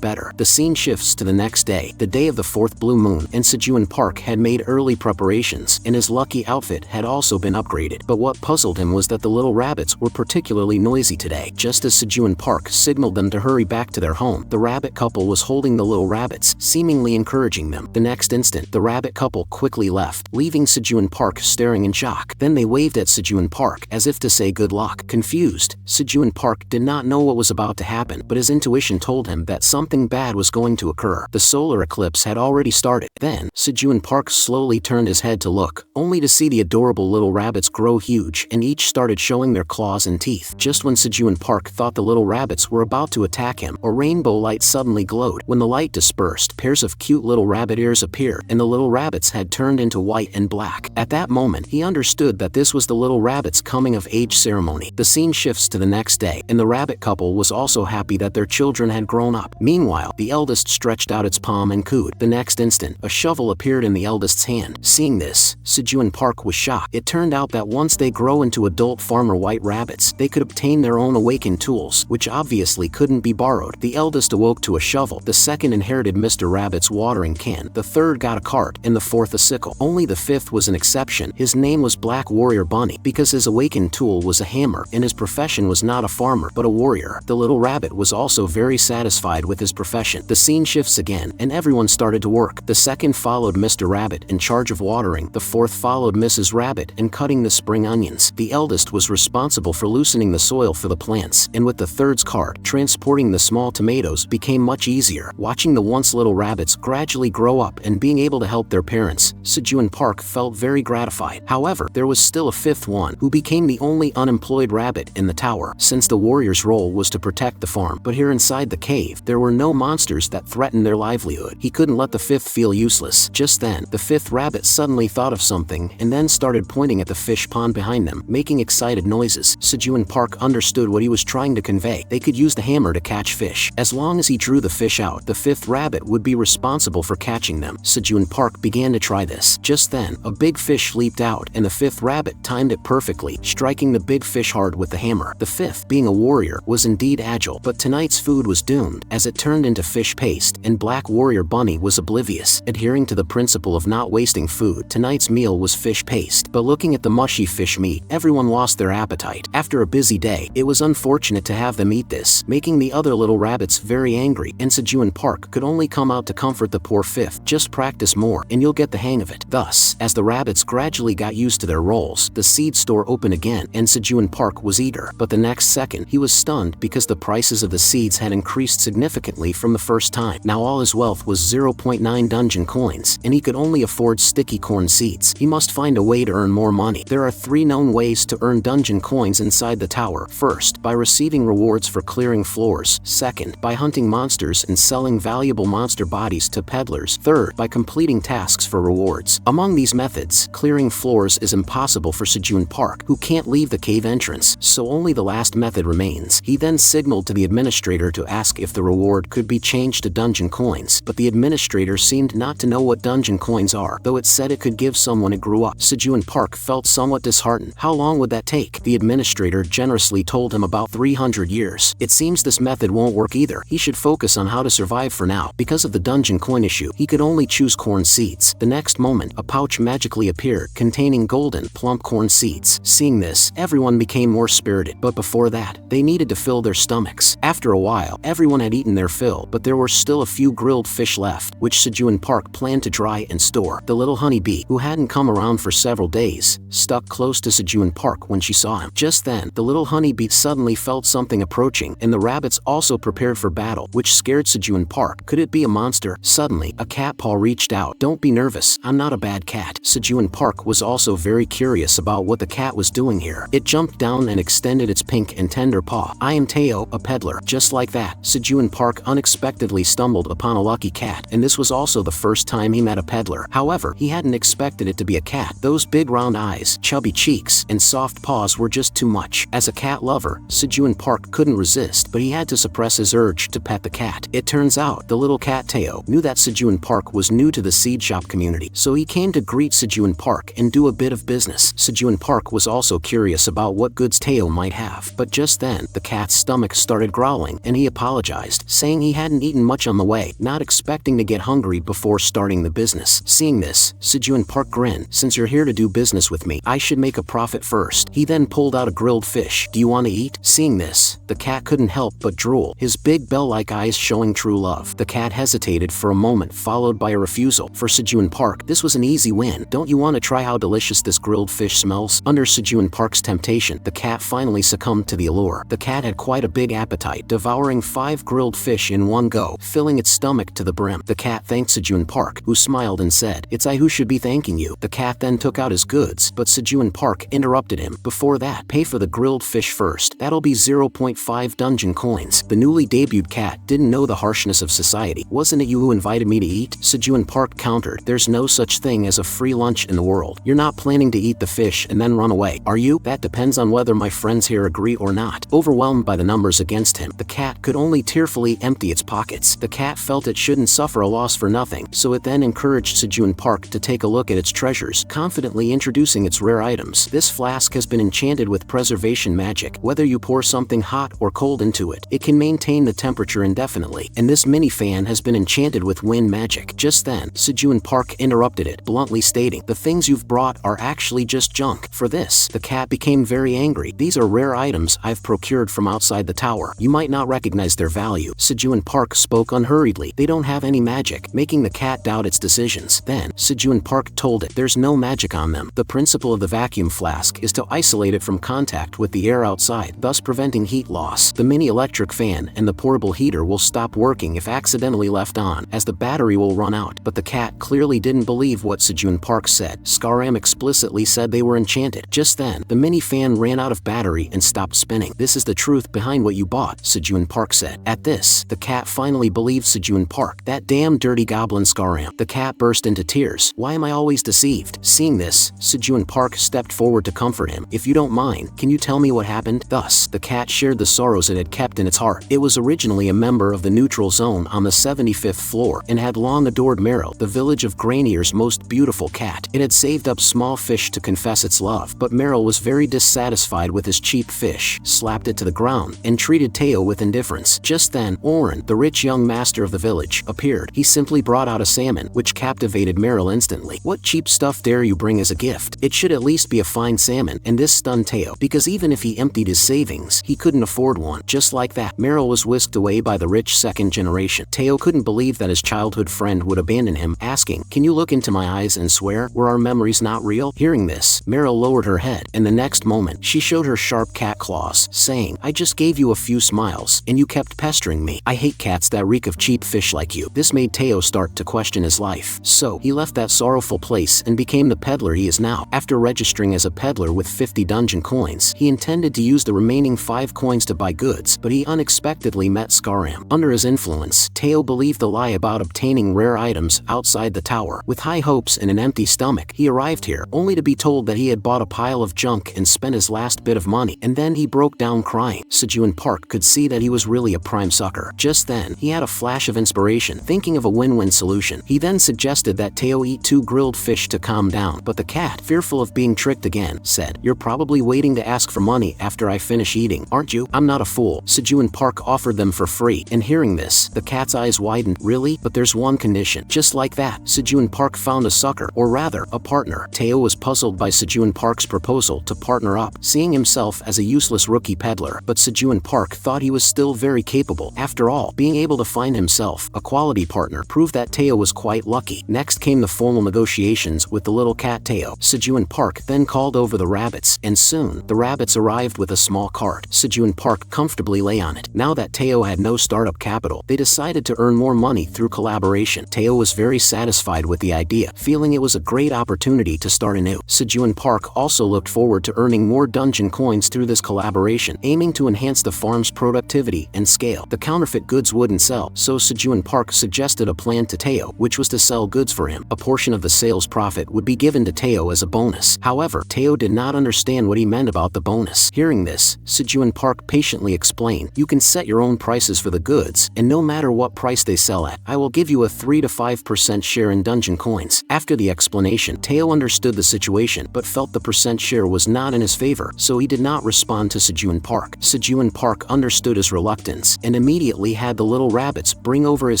better. The scene shifts to the next day, the day of the 4th blue moon, and Sejun Park had made early preparations, and his lucky outfit had also been upgraded. But what puzzled him was that the little rabbits were particularly noisy today. Just as Sejun Park signaled them to hurry back to their home, the rabbit couple was holding the little rabbits, seemingly encouraging them. The next instant, the rabbit couple quickly left, leaving Sejun Park staring in shock. Then they waved at Sejun Park as if to say good luck. Confused, Sejun Park did not know what was about to happen, but his intuition told him that something bad was going to occur. The solar eclipse had already started. Then, Sejun Park slowly turned his head to look, only to see the adorable little rabbits grow huge and each started showing their claws and teeth. Just when Sejun Park thought the little rabbits were about to attack him, a rainbow light suddenly glowed. When the light dispersed, pairs of cute little rabbit ears appeared, and the little rabbits had turned into white and black. At that moment, he understood that this was the little rabbit's coming of age ceremony. The scene shifts to the next day, and the rabbit couple was also happy that their children had grown up. Meanwhile, the eldest stretched out its palm and cooed. The next instant, a shovel appeared in the eldest's hand. Seeing this, Sejun Park was shocked. It turned out that once they grow into adult farmer white rabbits, they could obtain their own awakened tools, which obviously couldn't be borrowed. The eldest awoke to a shovel, the second inherited Mr. Rabbit's watering can, the third got a cart, and the fourth a sickle. Only the fifth was an exception. His name was Black Warrior Bunny, because his awakened tool was a hammer, and his profession was not a farmer, but a warrior. The little rabbit was also very satisfied with his profession. The scene shifts again, and everyone started to work. The second followed Mr. Rabbit in charge of watering, the fourth followed Mrs. Rabbit in cutting the spring onions. The eldest was responsible for loosening the soil for the plants, and with the third's cart, transporting the small tomatoes became much easier. Watching the once little rabbits gradually grow up and being able to help their parents, Sejun Park felt very gratified. However, there was still a fifth one, who became the only unemployed rabbit in the tower, since the warrior's role was to protect the farm. But here inside the cave, there were no monsters that threatened their livelihood. He couldn't let the fifth feel useless. Just then, the fifth rabbit suddenly thought of something and then started pointing at the fish pond behind them, making excited noises. Sejun Park understood what he was trying to convey. They could use the hammer to catch fish. As long as he drew the fish out, the fifth rabbit would be responsible for catching them. Sejun Park began to try this. Just then, a big fish leaped out, and the fifth rabbit timed it perfectly, striking the big fish hard with the hammer. The fifth, being a warrior, was indeed agile, but tonight's food was doomed, as it turned into fish paste, and Black Warrior Bunny was oblivious. Adhering to the principle of not wasting food, tonight's meal was fish paste, but looking at the mushy fish meat, everyone lost their appetite. After a busy day, it was unfortunate to have them eat this, making the other little rabbits very angry, and Sejun Park could only come out to comfort the poor fifth. Just practice more, and you'll get the hang of it. Thus, as the rabbits gradually got used to their roles, the seed store opened again, and Sejun Park was eager. But the next second, he was stunned because the prices of the seeds had increased significantly from the first time. Now all his wealth was 0.9 dungeon coins, and he could only afford sticky corn seeds. He must find a way to earn more money. There are 3 known ways to earn dungeon coins inside the tower. First, by receiving rewards for clearing floors. Second, by hunting monsters and selling valuable monster bodies to peddlers. Third, by completing tasks for rewards. Among these methods, clearing floors is impossible for Sejun Park, who can't leave the cave entrance, so only the last method remains. He then signaled to the administrator to ask if the reward could be changed to dungeon coins, but the administrator seemed not to know what dungeon coins are, though it said it could give someone it grew up. Sejun Park felt somewhat disheartened. How long would that take? The administrator generously told him about 300 years. It seems this method won't work either. He should focus on how to survive for now. Because of the dungeon coin issue, he could only choose corn seeds. The next moment, a pouch magically appeared containing golden, plump corn seeds. Seeing this, everyone became more spirited, but before that, they needed to fill their stomachs. After a while, everyone had eaten their fill, but there were still a few grilled fish left, which Sejun Park planned to dry and store. The little honeybee, who hadn't come around for several days, stuck close to Sejun Park when she saw him. Just then, the little honeybee suddenly felt something approaching, and the rabbits also prepared for battle, which scared Sejun Park. Could it be a monster? Suddenly, a cat paw reached out. Don't be nervous, I'm not a bad cat. Sejun Park was also very curious about what the cat was doing here. It jumped down and extended its pink and tender paw. I am Teao, a peddler. Just like that, Sejun Park unexpectedly stumbled upon a lucky cat, and this was also the first time he met a peddler. However, he hadn't expected it to be a cat. Those big round eyes, chubby cheeks, and soft paws were just too much. As a cat lover, Sejun Park couldn't resist, but he had to suppress his urge to pet the cat. It turns out, the little cat Teao knew that Sejun Park was new to the seed shop community, so he came to greet Sejun Park and do a bit of business. Sejun Park was also also curious about what goods Teao might have. But just then, the cat's stomach started growling, and he apologized, saying he hadn't eaten much on the way, not expecting to get hungry before starting the business. Seeing this, Sejun Park grinned. Since you're here to do business with me, I should make a profit first. He then pulled out a grilled fish. Do you want to eat? Seeing this, the cat couldn't help but drool, his big bell-like eyes showing true love. The cat hesitated for a moment, followed by a refusal. For Sejun Park, this was an easy win. Don't you want to try how delicious this grilled fish smells? Under Sejun Park's temptation, the cat finally succumbed to the allure. The cat had quite a big appetite, devouring 5 grilled fish in one go, filling its stomach to the brim. The cat thanked Sejun Park, who smiled and said, "It's I who should be thanking you." The cat then took out his goods, but Sejun Park interrupted him. "Before that, pay for the grilled fish first. That'll be 0.5 dungeon coins." The newly debuted cat didn't know the harshness of society. "Wasn't it you who invited me to eat?" Sejun Park countered. "There's no such thing as a free lunch in the world. You're not planning to eat the fish and then run away, are you? That depends on whether my friends here agree or not." Overwhelmed by the numbers against him, the cat could only tearfully empty its pockets. The cat felt it shouldn't suffer a loss for nothing, so it then encouraged Sejun Park to take a look at its treasures, confidently introducing its rare items. "This flask has been enchanted with preservation magic. Whether you pour something hot or cold into it, it can maintain the temperature indefinitely. And this mini fan has been enchanted with wind magic." Just then, Sejun Park interrupted it, bluntly stating, "The things you've brought are actually just junk." For this, the cat became very angry. "These are rare items I've procured from outside the tower. You might not recognize their value." Sejun Park spoke unhurriedly. "They don't have any magic," making the cat doubt its decisions. Then, Sejun Park told it, "There's no magic on them. The principle of the vacuum flask is to isolate it from contact with the air outside, thus preventing heat loss. The mini electric fan and the portable heater will stop working if accidentally left on, as the battery will run out." But the cat clearly didn't believe what Sejun Park said. Scaram explicitly said they were enchanted. Just then, the mini fan ran out of battery and stopped spinning. "This is the truth behind what you bought," Sejun Park said. At this, the cat finally believed Sejun Park. "That damn dirty goblin Scaram." The cat burst into tears. "Why am I always deceived?" Seeing this, Sejun Park stepped forward to comfort him. "If you don't mind, can you tell me what happened?" Thus, the cat shared the sorrows it had kept in its heart. It was originally a member of the neutral zone on the 75th floor and had long adored Meryl, the village of Grainier's most beautiful cat. It had saved up small fish to confess its love, but Meryl was very dissatisfied with his cheap fish, slapped it to the ground, and treated Teao with indifference. Just then, Oren, the rich young master of the village, appeared. He simply brought out a salmon, which captivated Meryl instantly. "What cheap stuff dare you bring as a gift? It should at least be a fine salmon." And this stunned Teao, because even if he emptied his savings, he couldn't afford one. Just like that, Meryl was whisked away by the rich second generation. Teao couldn't believe that his childhood friend would abandon him, asking, "Can you look into my eyes and swear? Were our memories not real?" Hearing this, Meryl lowered her head, and the next moment, she showed her sharp cat claws, saying, "I just gave you a few smiles, and you kept pestering me. I hate cats that reek of cheap fish like you." This made Teao start to question his life. So, he left that sorrowful place and became the peddler he is now. After registering as a peddler with 50 dungeon coins, he intended to use the remaining 5 coins to buy goods, but he unexpectedly met Scaram. Under his influence, Teao believed the lie about obtaining rare items outside the tower. With high hopes and an empty stomach, he arrived here, only to be told that he had bought a pile of junk and spent his last bit of money, and then he broke down crying. Sejun Park could see that he was really a prime sucker. Just then, he had a flash of inspiration, thinking of a win-win solution. He then suggested that Teao eat 2 grilled fish to calm down, but the cat, fearful of being tricked again, said, "You're probably waiting to ask for money after I finish eating, aren't you?" "I'm not a fool." Sejun Park offered them for free, and hearing this, the cat's eyes widened. "Really? But there's one condition." Just like that, Sejun Park found a sucker, or rather, a partner. Teao was puzzled by Sejun Park's proposal to partner up, seeing himself as a useless rookie peddler, but Sejun Park thought he was still very capable. After all, being able to find himself a quality partner proved that Teao was quite lucky. Next came the formal negotiations with the little cat Teao. Sejun Park then called over the rabbits, and soon, the rabbits arrived with a small cart. Sejun Park comfortably lay on it. Now that Teao had no startup capital, they decided to earn more money through collaboration. Teao was very satisfied with the idea, feeling it was a great opportunity to start anew. Sejun Park also looked forward to earning more dungeon coins through this collaboration, aiming to enhance the farm's productivity and scale. The counterfeit goods wouldn't sell, so Sejun Park suggested a plan to Teao, which was to sell goods for him. A portion of the sales profit would be given to Teao as a bonus. However, Teao did not understand what he meant about the bonus. Hearing this, Sejun Park patiently explained, "You can set your own prices for the goods, and no matter what price they sell at, I will give you a 3 to 5% share in dungeon coins." After the explanation, Teao understood the situation, but felt the percent share share was not in his favor, so he did not respond to Sejun Park. Sejun Park understood his reluctance, and immediately had the little rabbits bring over his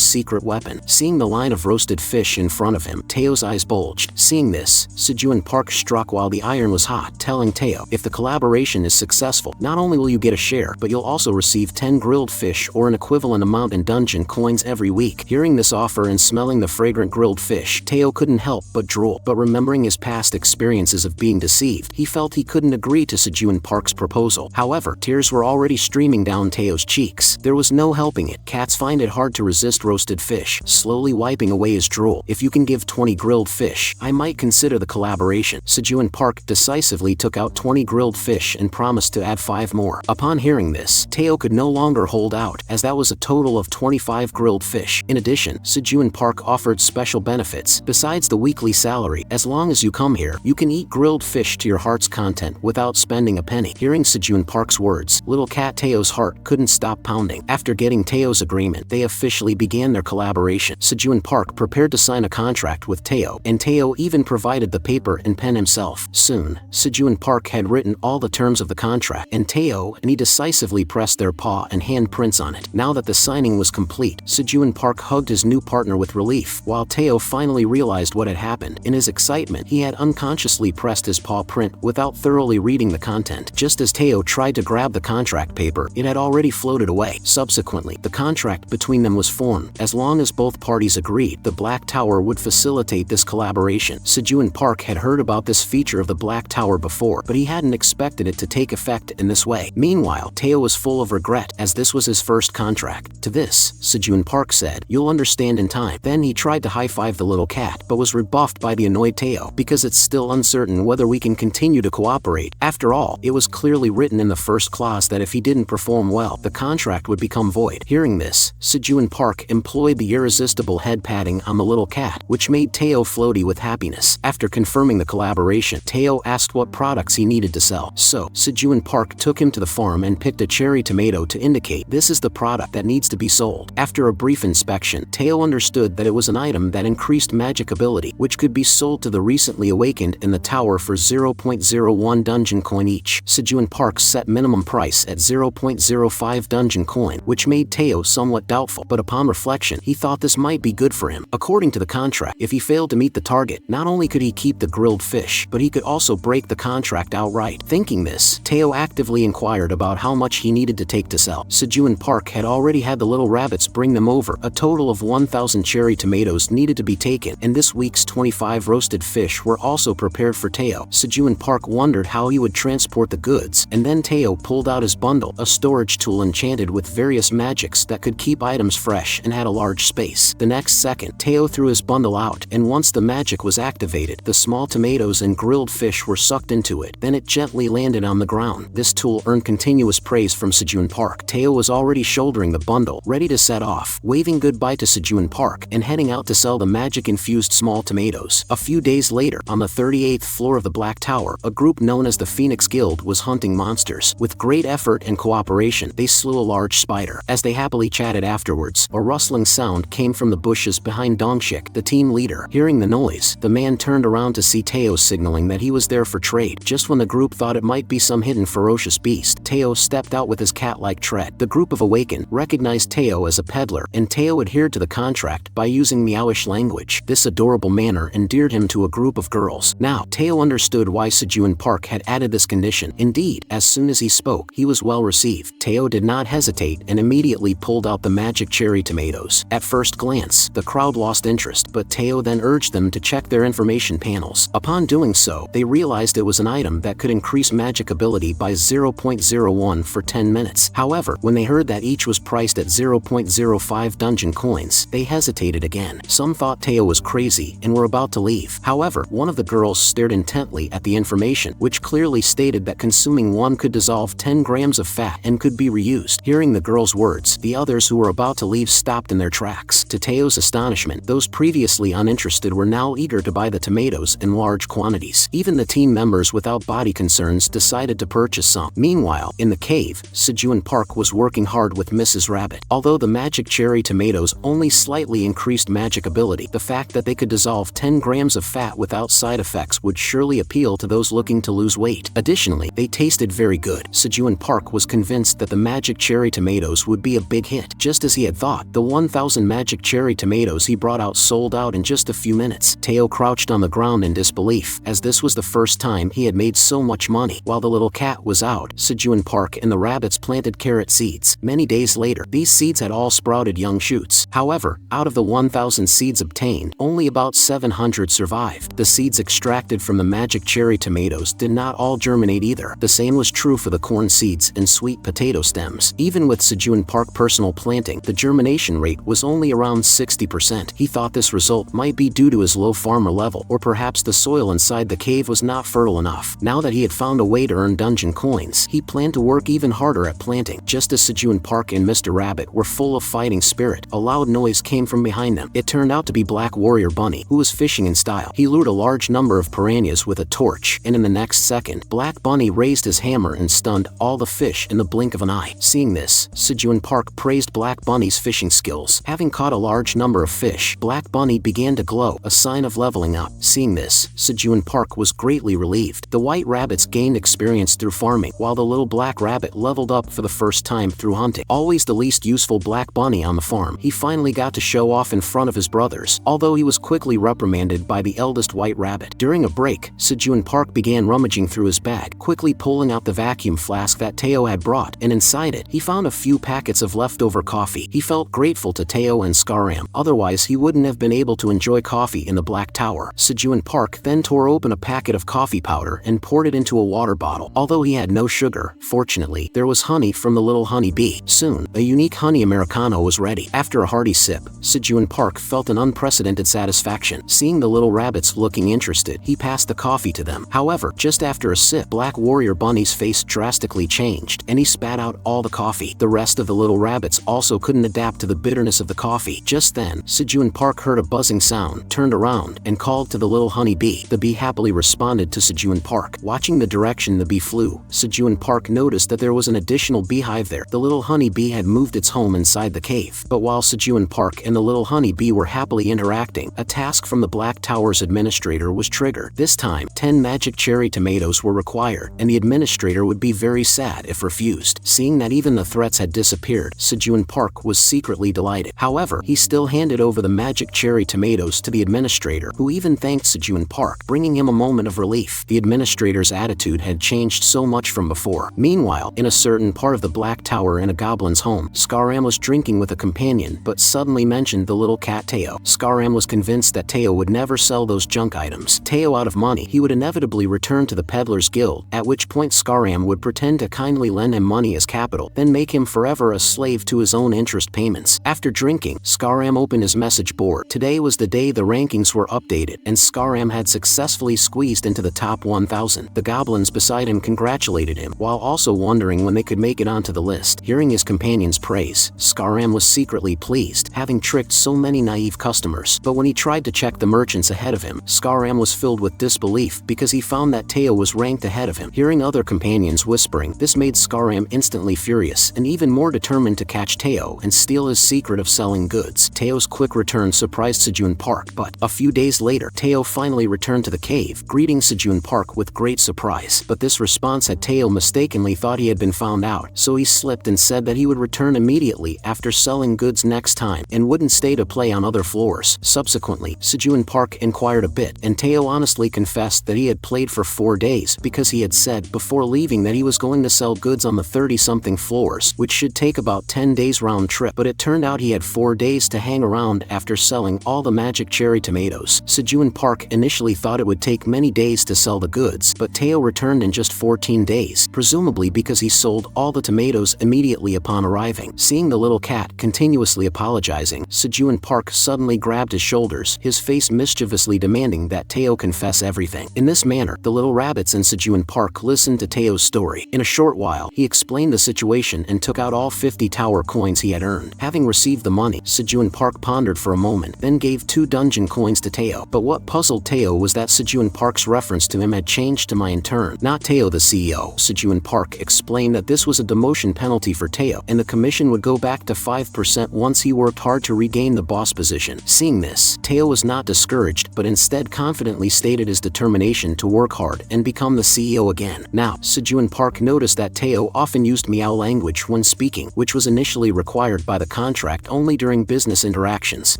secret weapon. Seeing the line of roasted fish in front of him, Teo's eyes bulged. Seeing this, Sejun Park struck while the iron was hot, telling Teao, if the collaboration is successful, not only will you get a share, but you'll also receive 10 grilled fish or an equivalent amount in dungeon coins every week. Hearing this offer and smelling the fragrant grilled fish, Teao couldn't help but drool. But remembering his past experiences of being deceived, he felt he couldn't agree to Sejun Park's proposal. However, tears were already streaming down Teo's cheeks. There was no helping it. Cats find it hard to resist roasted fish. Slowly wiping away his drool. If you can give 20 grilled fish, I might consider the collaboration. Sejun Park decisively took out 20 grilled fish and promised to add 5 more. Upon hearing this, Teao could no longer hold out, as that was a total of 25 grilled fish. In addition, Sejun Park offered special benefits. Besides the weekly salary, as long as you come here, you can eat grilled fish to your heart's content without spending a penny. Hearing Sejun Park's words, little cat Teo's heart couldn't stop pounding. After getting Teo's agreement, they officially began their collaboration. Sejun Park prepared to sign a contract with Teao, and Teao even provided the paper and pen himself. Soon, Sejun Park had written all the terms of the contract, and Teao and he decisively pressed their paw and handprints on it. Now that the signing was complete, Sejun Park hugged his new partner with relief, while Teao finally realized what had happened. In his excitement, he had unconsciously pressed his paw print without thoroughly reading the content. Just as Teao tried to grab the contract paper, it had already floated away. Subsequently, the contract between them was formed. As long as both parties agreed, the Black Tower would facilitate this collaboration. Sejun Park had heard about this feature of the Black Tower before, but he hadn't expected it to take effect in this way. Meanwhile, Teao was full of regret, as this was his first contract. To this, Sejun Park said, "You'll understand in time." Then he tried to high-five the little cat, but was rebuffed by the annoyed Teao, because it's still uncertain whether we can continue to cooperate. After all, it was clearly written in the first clause that if he didn't perform well, the contract would become void. Hearing this, Sejun Park employed the irresistible head patting on the little cat, which made Teao floaty with happiness. After confirming the collaboration, Teao asked what products he needed to sell. So, Sejun Park took him to the farm and picked a cherry tomato to indicate this is the product that needs to be sold. After a brief inspection, Teao understood that it was an item that increased magic ability, which could be sold to the recently awakened in the tower for 0.01 dungeon coin each. Sejun Park set minimum price at 0.05 dungeon coin, which made Teao somewhat doubtful, but upon reflection, he thought this might be good for him. According to the contract, if he failed to meet the target, not only could he keep the grilled fish, but he could also break the contract outright. Thinking this, Teao actively inquired about how much he needed to take to sell. Sejun Park had already had the little rabbits bring them over. A total of 1,000 cherry tomatoes needed to be taken, and this week's 25 roasted fish were also prepared for Teao. Sejun Park wondered how he would transport the goods, and then Teao pulled out his bundle, a storage tool enchanted with various magics that could keep items fresh and had a large space. The next second, Teao threw his bundle out, and once the magic was activated, the small tomatoes and grilled fish were sucked into it. Then it gently landed on the ground. This tool earned continuous praise from Sejun Park. Teao was already shouldering the bundle, ready to set off, waving goodbye to Sejun Park and heading out to sell the magic-infused small tomatoes. A few days later, on the 38th floor of the Black Tower, a group known as the Phoenix Guild was hunting monsters. With great effort and cooperation, they slew a large spider. As they happily chatted afterwards, a rustling sound came from the bushes behind Dongshik, the team leader. Hearing the noise, the man turned around to see Teao signaling that he was there for trade. Just when the group thought it might be some hidden ferocious beast, Teao stepped out with his cat-like tread. The group of Awakened recognized Teao as a peddler, and Teao adhered to the contract by using Meowish language. This adorable manner endeared him to a group of girls. Now, Teao understood why Sejun Park had added this condition. Indeed, as soon as he spoke, he was well received. Teao did not hesitate and immediately pulled out the magic cherry tomatoes. At first glance, the crowd lost interest, but Teao then urged them to check their information panels. Upon doing so, they realized it was an item that could increase magic ability by 0.01 for 10 minutes. However, when they heard that each was priced at 0.05 dungeon coins, they hesitated again. Some thought Teao was crazy and were about to leave. However, one of the girls stared intently at the information, which clearly stated that consuming one could dissolve 10 grams of fat and could be reused. Hearing the girl's words, the others who were about to leave stopped in their tracks. To Teo's astonishment, those previously uninterested were now eager to buy the tomatoes in large quantities. Even the team members without body concerns decided to purchase some. Meanwhile, in the cave, Sejun Park was working hard with Mrs. Rabbit. Although the magic cherry tomatoes only slightly increased magic ability, the fact that they could dissolve 10 grams of fat without side effects would surely appeal to the those looking to lose weight. Additionally, they tasted very good. Sejun Park was convinced that the magic cherry tomatoes would be a big hit. Just as he had thought, the 1,000 magic cherry tomatoes he brought out sold out in just a few minutes. Teao crouched on the ground in disbelief, as this was the first time he had made so much money. While the little cat was out, Sejun Park and the rabbits planted carrot seeds. Many days later, these seeds had all sprouted young shoots. However, out of the 1,000 seeds obtained, only about 700 survived. The seeds extracted from the magic cherry tomatoes did not all germinate either. The same was true for the corn seeds and sweet potato stems. Even with Sejun Park personal planting, the germination rate was only around 60%. He thought this result might be due to his low farmer level, or perhaps the soil inside the cave was not fertile enough. Now that he had found a way to earn dungeon coins, he planned to work even harder at planting. Just as Sejun Park and Mr. Rabbit were full of fighting spirit, a loud noise came from behind them. It turned out to be Black Warrior Bunny, who was fishing in style. He lured a large number of piranhas with a torch, and in the next second, Black Bunny raised his hammer and stunned all the fish in the blink of an eye. Seeing this, Sejun Park praised Black Bunny's fishing skills. Having caught a large number of fish, Black Bunny began to glow, a sign of leveling up. Seeing this, Sejun Park was greatly relieved. The white rabbits gained experience through farming, while the little black rabbit leveled up for the first time through hunting. Always the least useful Black Bunny on the farm, he finally got to show off in front of his brothers, although he was quickly reprimanded by the eldest white rabbit. During a break, Sejun Park began rummaging through his bag, quickly pulling out the vacuum flask that Teao had brought, and inside it, he found a few packets of leftover coffee. He felt grateful to Teao and Skaram, otherwise he wouldn't have been able to enjoy coffee in the Black Tower. Sejun Park then tore open a packet of coffee powder and poured it into a water bottle. Although he had no sugar, fortunately, there was honey from the little honeybee. Soon, a unique honey Americano was ready. After a hearty sip, Sejun Park felt an unprecedented satisfaction. Seeing the little rabbits looking interested, he passed the coffee to them. However, just after a sip, Black Warrior Bunny's face drastically changed, and he spat out all the coffee. The rest of the little rabbits also couldn't adapt to the bitterness of the coffee. Just then, Sejun Park heard a buzzing sound, turned around, and called to the little honeybee. The bee happily responded to Sejun Park. Watching the direction the bee flew, Sejun Park noticed that there was an additional beehive there. The little honeybee had moved its home inside the cave. But while Sejun Park and the little honeybee were happily interacting, a task from the Black Tower's administrator was triggered. This time, 10 magic cherry tomatoes were required, and the administrator would be very sad if refused. Seeing that even the threats had disappeared, Sejun Park was secretly delighted. However, he still handed over the magic cherry tomatoes to the administrator, who even thanked Sejun Park, bringing him a moment of relief. The administrator's attitude had changed so much from before. Meanwhile, in a certain part of the Black Tower in a goblin's home, Skaram was drinking with a companion, but suddenly mentioned the little cat Teao. Skaram was convinced that Teao would never sell those junk items. Teao out of money, he would inevitably return to the Peddler's Guild, at which point Skaram would pretend to kindly lend him money as capital, then make him forever a slave to his own interest payments. After drinking, Skaram opened his message board. Today was the day the rankings were updated, and Skaram had successfully squeezed into the top 1,000. The goblins beside him congratulated him, while also wondering when they could make it onto the list. Hearing his companion's praise, Skaram was secretly pleased, having tricked so many naive customers. But when he tried to check the merchants ahead of him, Skaram was filled with disbelief because he found that Teao was ranked ahead of him. Hearing other companions whispering, this made Skaram instantly furious and even more determined to catch Teao and steal his secret of selling goods. Teo's quick return surprised Sejun Park, but a few days later, Teao finally returned to the cave, greeting Sejun Park with great surprise. But this response had Teao mistakenly thought he had been found out, so he slipped and said that he would return immediately after selling goods next time and wouldn't stay to play on other floors. Subsequently, Sejun Park inquired a bit, and Teao honestly confessed that he had played for 4 days because he had said before leaving that he was going to sell goods on the 30-something floors, which should take about 10 days round trip, but it turned out he had 4 days to hang around after selling all the magic cherry tomatoes. Sejun Park initially thought it would take many days to sell the goods, but Teao returned in just 14 days, presumably because he sold all the tomatoes immediately upon arriving. Seeing the little cat continuously apologizing, Sejun Park suddenly grabbed his shoulders, his face mischievously demanding that Teao confess everything. In this manner, the little rabbits and Sejun Park listened to Teo's story. In a short while, he explained the situation and took out all 50 tower coins he had earned. Having received the money, Sejun Park pondered for a moment, then gave 2 dungeon coins to Teao. But what puzzled Teao was that Sejun Park's reference to him had changed to my intern, not Teao the CEO. Sejun Park explained that this was a demotion penalty for Teao, and the commission would go back to 5% once he worked hard to regain the boss position. Seeing this, Teao was not discouraged, but instead confidently stated his determination to to work hard and become the CEO again. Now, Sejun Park noticed that Teao often used meow language when speaking, which was initially required by the contract only during business interactions.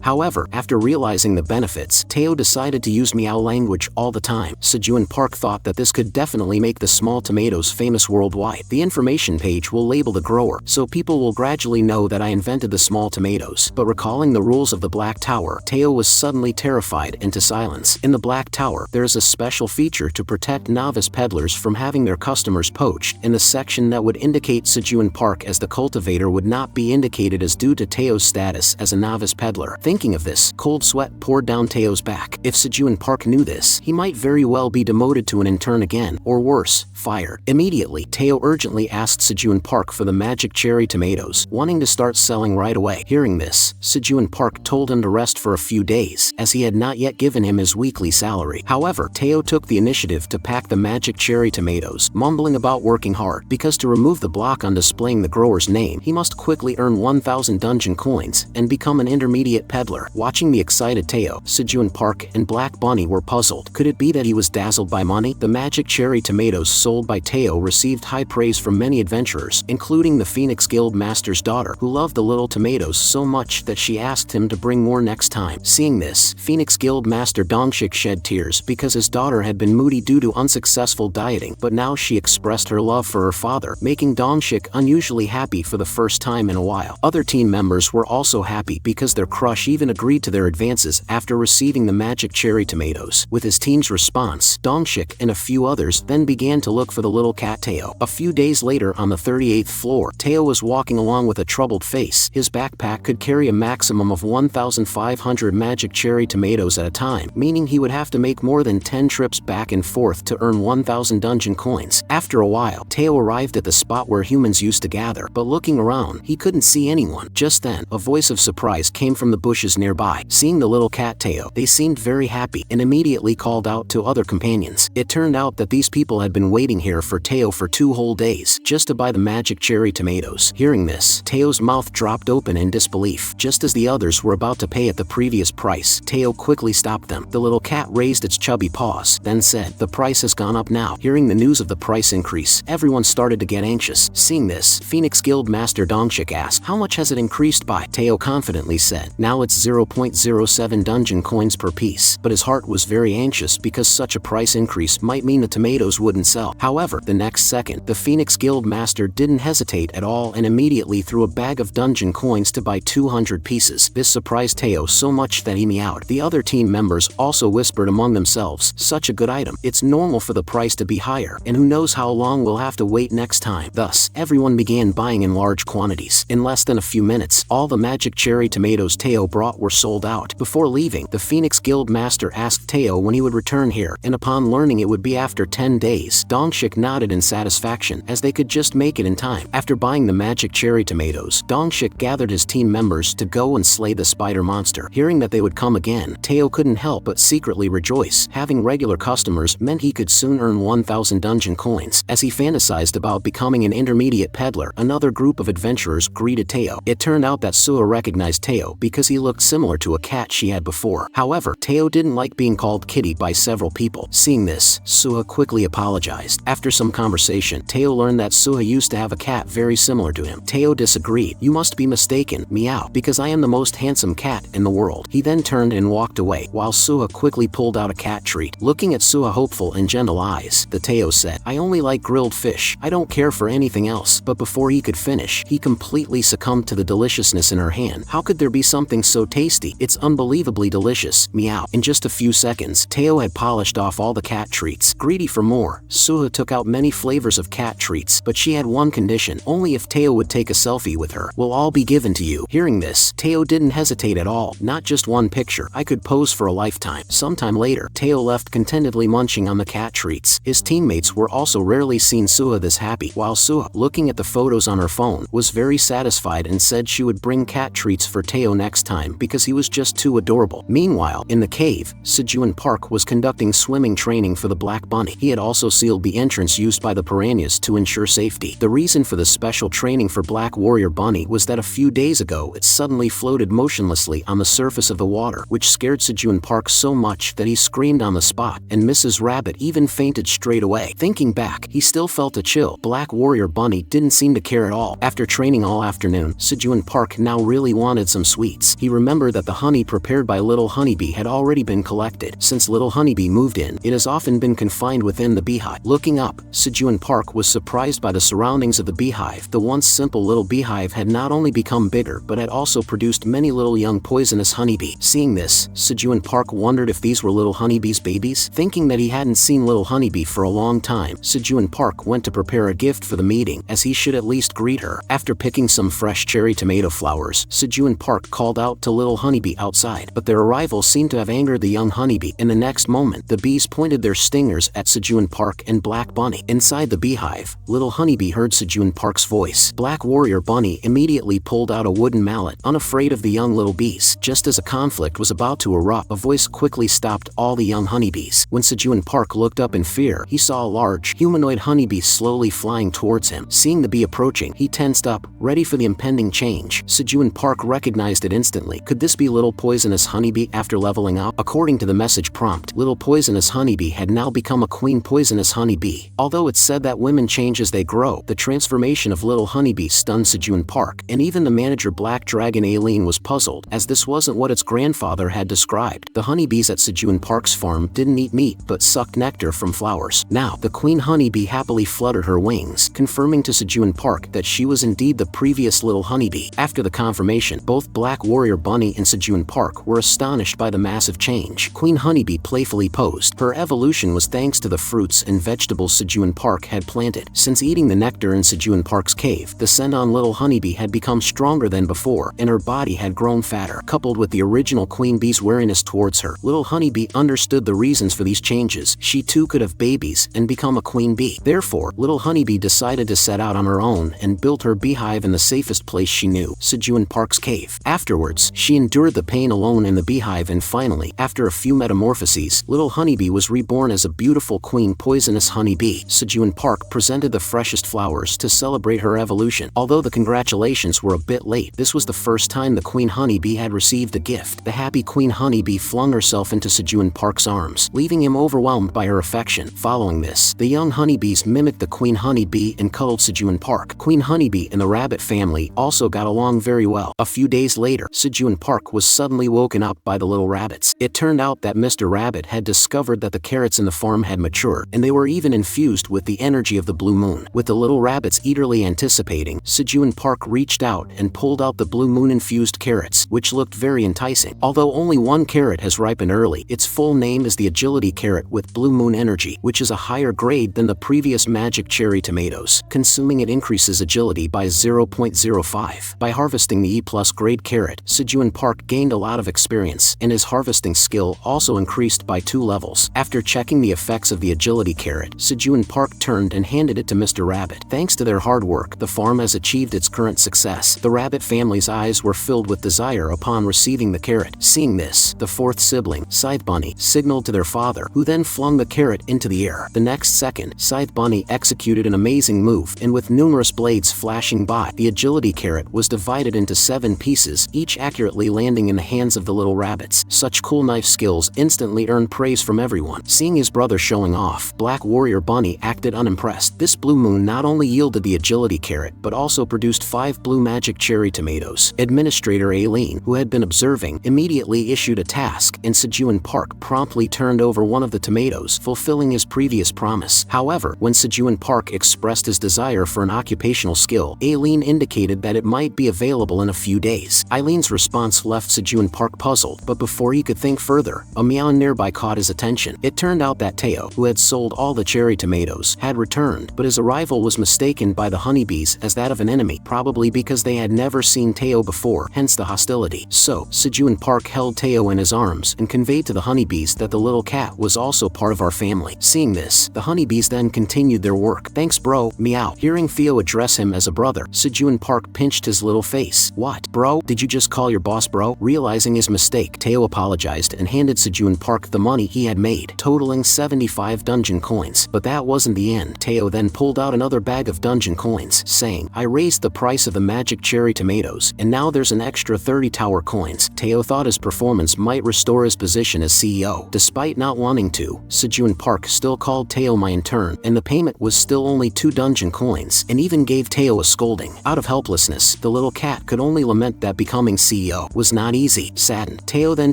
However, after realizing the benefits, Teao decided to use meow language all the time. Sejun Park thought that this could definitely make the small tomatoes famous worldwide. The information page will label the grower, so people will gradually know that I invented the small tomatoes. But recalling the rules of the Black Tower, Teao was suddenly terrified into silence. In the Black Tower, there is a special feature to protect novice peddlers from having their customers poached, and the section that would indicate Sejun Park as the cultivator would not be indicated as due to Teo's status as a novice peddler. Thinking of this, cold sweat poured down Teo's back. If Sejun Park knew this, he might very well be demoted to an intern again, or worse, fired. Immediately, Teao urgently asked Sejun Park for the magic cherry tomatoes, wanting to start selling right away. Hearing this, Sejun Park told him to rest for a few days, as he had not yet given him his weekly salary. However, Teao took the initiative to pack the magic cherry tomatoes, mumbling about working hard, because to remove the block on displaying the grower's name, he must quickly earn 1,000 dungeon coins and become an intermediate peddler. Watching the excited Teao, Sejun Park and Black Bunny were puzzled. Could it be that he was dazzled by money? The magic cherry tomatoes sold by Teao received high praise from many adventurers, including the Phoenix Guild Master's daughter, who loved the little tomatoes so much that she asked him to bring more next time. Seeing this, Phoenix Guild Master Dongshik shed tears because his daughter had been moody due to unsuccessful dieting, but now she expressed her love for her father, making Dongshik unusually happy for the first time in a while. Other team members were also happy because their crush even agreed to their advances after receiving the magic cherry tomatoes. With his team's response, Dongshik and a few others then began to look for the little cat Teao. A few days later, on the 38th floor, Teao was walking along with a troubled face. His backpack could carry a maximum of 1,500 magic cherry tomatoes at a time, meaning he would have to make more than 10 trips back and forth to earn 1,000 dungeon coins. After a while, Teao arrived at the spot where humans used to gather, but looking around, he couldn't see anyone. Just then, a voice of surprise came from the bushes nearby. Seeing the little cat Teao, they seemed very happy and immediately called out to other companions. It turned out that these people had been waiting here for Teao for 2 whole days, just to buy the magic cherry tomatoes. Hearing this, Teo's mouth dropped open in disbelief. Just as the others were about to pay at the previous price, Teao quickly stopped them. The little cat raised its chubby paws, then said, "The price has gone up now." Hearing the news of the price increase, everyone started to get anxious. Seeing this, Phoenix Guild Master Dongshik asked, "How much has it increased by?" Teao confidently said, "Now it's 0.07 dungeon coins per piece." But his heart was very anxious because such a price increase might mean the tomatoes wouldn't sell. However, the next second, the Phoenix Guild Master didn't hesitate at all and immediately threw a bag of dungeon coins to buy 200 pieces. This surprised Teao so much that he meowed. The other team members also whispered among themselves, "Such a good item. It's normal for the price to be higher, and who knows how long we'll have to wait next time." Thus, everyone began buying in large quantities. In less than a few minutes, all the magic cherry tomatoes Teao brought were sold out. Before leaving, the Phoenix Guild Master asked Teao when he would return here, and upon learning it would be after 10 days, Dongshik nodded in satisfaction, as they could just make it in time. After buying the magic cherry tomatoes, Dongshik gathered his team members to go and slay the spider monster. Hearing that they would come again, Teao couldn't help but secretly rejoice. Having regular customers meant he could soon earn 1,000 dungeon coins. As he fantasized about becoming an intermediate peddler, another group of adventurers greeted Teao. It turned out that Suha recognized Teao because he looked similar to a cat she had before. However, Teao didn't like being called kitty by several people. Seeing this, Suha quickly apologized. After some conversation, Teao learned that Suha used to have a cat very similar to him. Teao disagreed. "You must be mistaken, meow, because I am the most handsome cat in the world." He then turned and walked away, while Suha quickly pulled out a cat treat. Looking at Suha hopeful and gentle eyes, the Teao said, "I only like grilled fish. I don't care for anything else." But before he could finish, he completely succumbed to the deliciousness in her hand. How could there be something so tasty? It's unbelievably delicious, meow. In just a few seconds, Teao had polished off all the cat treats. Greedy for more, Suha took out many flavors of cat treats, but she had one condition: only if Teao would take a selfie with her will all be given to you. Hearing this, Teao didn't hesitate at all. "Not just one picture. I could pose for a lifetime." Sometime later, Teao left contentedly munching on the cat treats. His teammates were also rarely seen Suha this happy, while Suha, looking at the photos on her phone, was very satisfied and said she would bring cat treats for Teao next time because he was just too adorable. Meanwhile, in the cave, Sejun Park was conducting swimming training for the Black Bunny. He had also sealed the entrance used by the piranhas to ensure safety. The reason for the special training for Black Warrior Bunny was that a few days ago it suddenly floated motionlessly on the surface of the water, which scared Sejun Park so much that he screamed on the spot and Mrs. Rabbit even fainted straight away. Thinking back, he still felt a chill. Black Warrior Bunny didn't seem to care at all. After training all afternoon, Sejun Park now really wanted some sweets. He remembered that the honey prepared by Little Honeybee had already been collected. Since Little Honeybee moved in, it has often been confined within the beehive. Looking up, Sejun Park was surprised by the surroundings of the beehive. The once simple little beehive had not only become bigger but had also produced many little young poisonous honeybee. Seeing this, Sejun Park wondered if these were Little Honeybee's babies. Thinking that he hadn't seen Little Honeybee for a long time, Sejun Park went to prepare a gift for the meeting, as he should at least greet her. After picking some fresh cherry tomato flowers, Sejun Park called out to Little Honeybee outside, but their arrival seemed to have angered the young honeybee. In the next moment, the bees pointed their stingers at Sejun Park and Black Bunny. Inside the beehive, Little Honeybee heard Sejun Park's voice. Black Warrior Bunny immediately pulled out a wooden mallet, unafraid of the young little bees. Just as a conflict was about to erupt, a voice quickly stopped all the young honeybees. When Sejun Park looked up in fear, he saw a large, humanoid honeybee slowly flying towards him. Seeing the bee approaching, he tensed up, ready for the impending change. Sejun Park recognized it instantly. Could this be Little Poisonous Honeybee after leveling up? According to the message prompt, Little Poisonous Honeybee had now become a Queen Poisonous Honeybee. Although it's said that women change as they grow, the transformation of Little Honeybee stunned Sejun Park, and even the manager Black Dragon Ailen was puzzled, as this wasn't what its grandfather had described. The honeybees at Sejun Park's farm didn't eat meat but sucked nectar from flowers. Now, the Queen Honeybee happily fluttered her wings, confirming to Sejun Park that she was indeed the previous Little Honeybee. After the confirmation, both Black Warrior Bunny and Sejun Park were astonished by the massive change. Queen Honeybee playfully posed. Her evolution was thanks to the fruits and vegetables Sejun Park had planted. Since eating the nectar in Sejun Park's cave, the scent on Little Honeybee had become stronger than before, and her body had grown fatter. Coupled with the original Queen Bee's wariness towards her, Little Honeybee understood the reasons for these changes. She too could have babies and become a Queen Bee. Therefore, Little Honeybee decided to set out on her own and built her beehive in the safest place she knew, Sejun Park's cave. Afterwards, she endured the pain alone in the beehive, and finally, after a few metamorphoses, Little Honeybee was reborn as a beautiful Queen Poisonous Honeybee. Sejun Park presented the freshest flowers to celebrate her evolution. Although the congratulations were a bit late, this was the first time the Queen Honeybee had received a gift. The happy Queen Honeybee flung herself into Sejun Park's arms, leaving him overwhelmed by her affection. Following this, the young honeybees mimicked the Queen Honeybee and cuddled Sejun Park. Queen Honeybee and the rabbit family also got along very well. A few days later, Sejun Park was suddenly woken up by the little rabbits. It turned out that Mr. Rabbit had discovered that the carrots in the farm had matured, and they were even infused with the energy of the blue moon. With the little rabbits eagerly anticipating, Sejun Park reached out and pulled out the blue moon infused carrots, which looked very enticing. Although only one carrot has ripened early, its full name is the Agility Carrot with Blue Moon Energy, which is a higher grade than the previous Magic Cherry Tomatoes. Consuming it increases agility by 0.05. By harvesting the E+ grade carrot, Sejun Park gained a lot of experience, and his harvesting skill also increased by 2 levels. After checking the effects of the Agility Carrot, Sejun Park turned and handed it to Mr. Rabbit. Thanks to their hard work, the farm has achieved its current success. The rabbit family's eyes were filled with desire upon receiving the carrot. Seeing this, the fourth sibling, Scythe Bunny, signaled to their father, who then flung the carrot into the air. The next second, Scythe Bunny executed an amazing move, and with numerous blades flashing by, the Agility Carrot was divided into 7 pieces, each accurately landing in the hands of the little rabbits. Such cool knife skills instantly earned praise from everyone. Seeing his brother showing off, Black Warrior Bunny acted unimpressed. This blue moon not only yielded the Agility Carrot, but also produced 5 blue Magic Cherry Tomatoes. Administrator Ailen, who had been observing, immediately issued a task, and Sejun Park promptly turned over one of the tomatoes, fulfilling his previous promise. However, when Sejun Park expressed his desire for an occupational skill, Ailen indicated that it might be available in a few days. Ailen's response left Sejun Park puzzled, but before he could think further, a meow nearby caught his attention. It turned out that Teao, who had sold all the cherry tomatoes, had returned, but his arrival was mistaken by the honeybees as that of an enemy, probably because they had never seen Teao before, hence the hostility. So, Sejun Park held Teao in his arms and conveyed to the honeybees that the little cat was also part of our family. Seeing this, the honeybees then continued their work. Thanks bro, meow. Hearing Theo address him as a brother, Sejun Park pinched his little face. What, bro? Did you just call your boss bro? Realizing his mistake, Teao apologized and handed Sejun Park the money he had made, totaling 75 dungeon coins. But that wasn't the end. Teao then pulled out another bag of dungeon coins, saying, I raised the price of the Magic Cherry Tomatoes, and now there's an extra 30 tower coins. Teao thought his performance might restore his position as CEO. Despite not wanting going to. Sejun Park still called Teao my intern, and the payment was still only 2 dungeon coins, and even gave Teao a scolding. Out of helplessness, the little cat could only lament that becoming CEO was not easy. Saddened, Teao then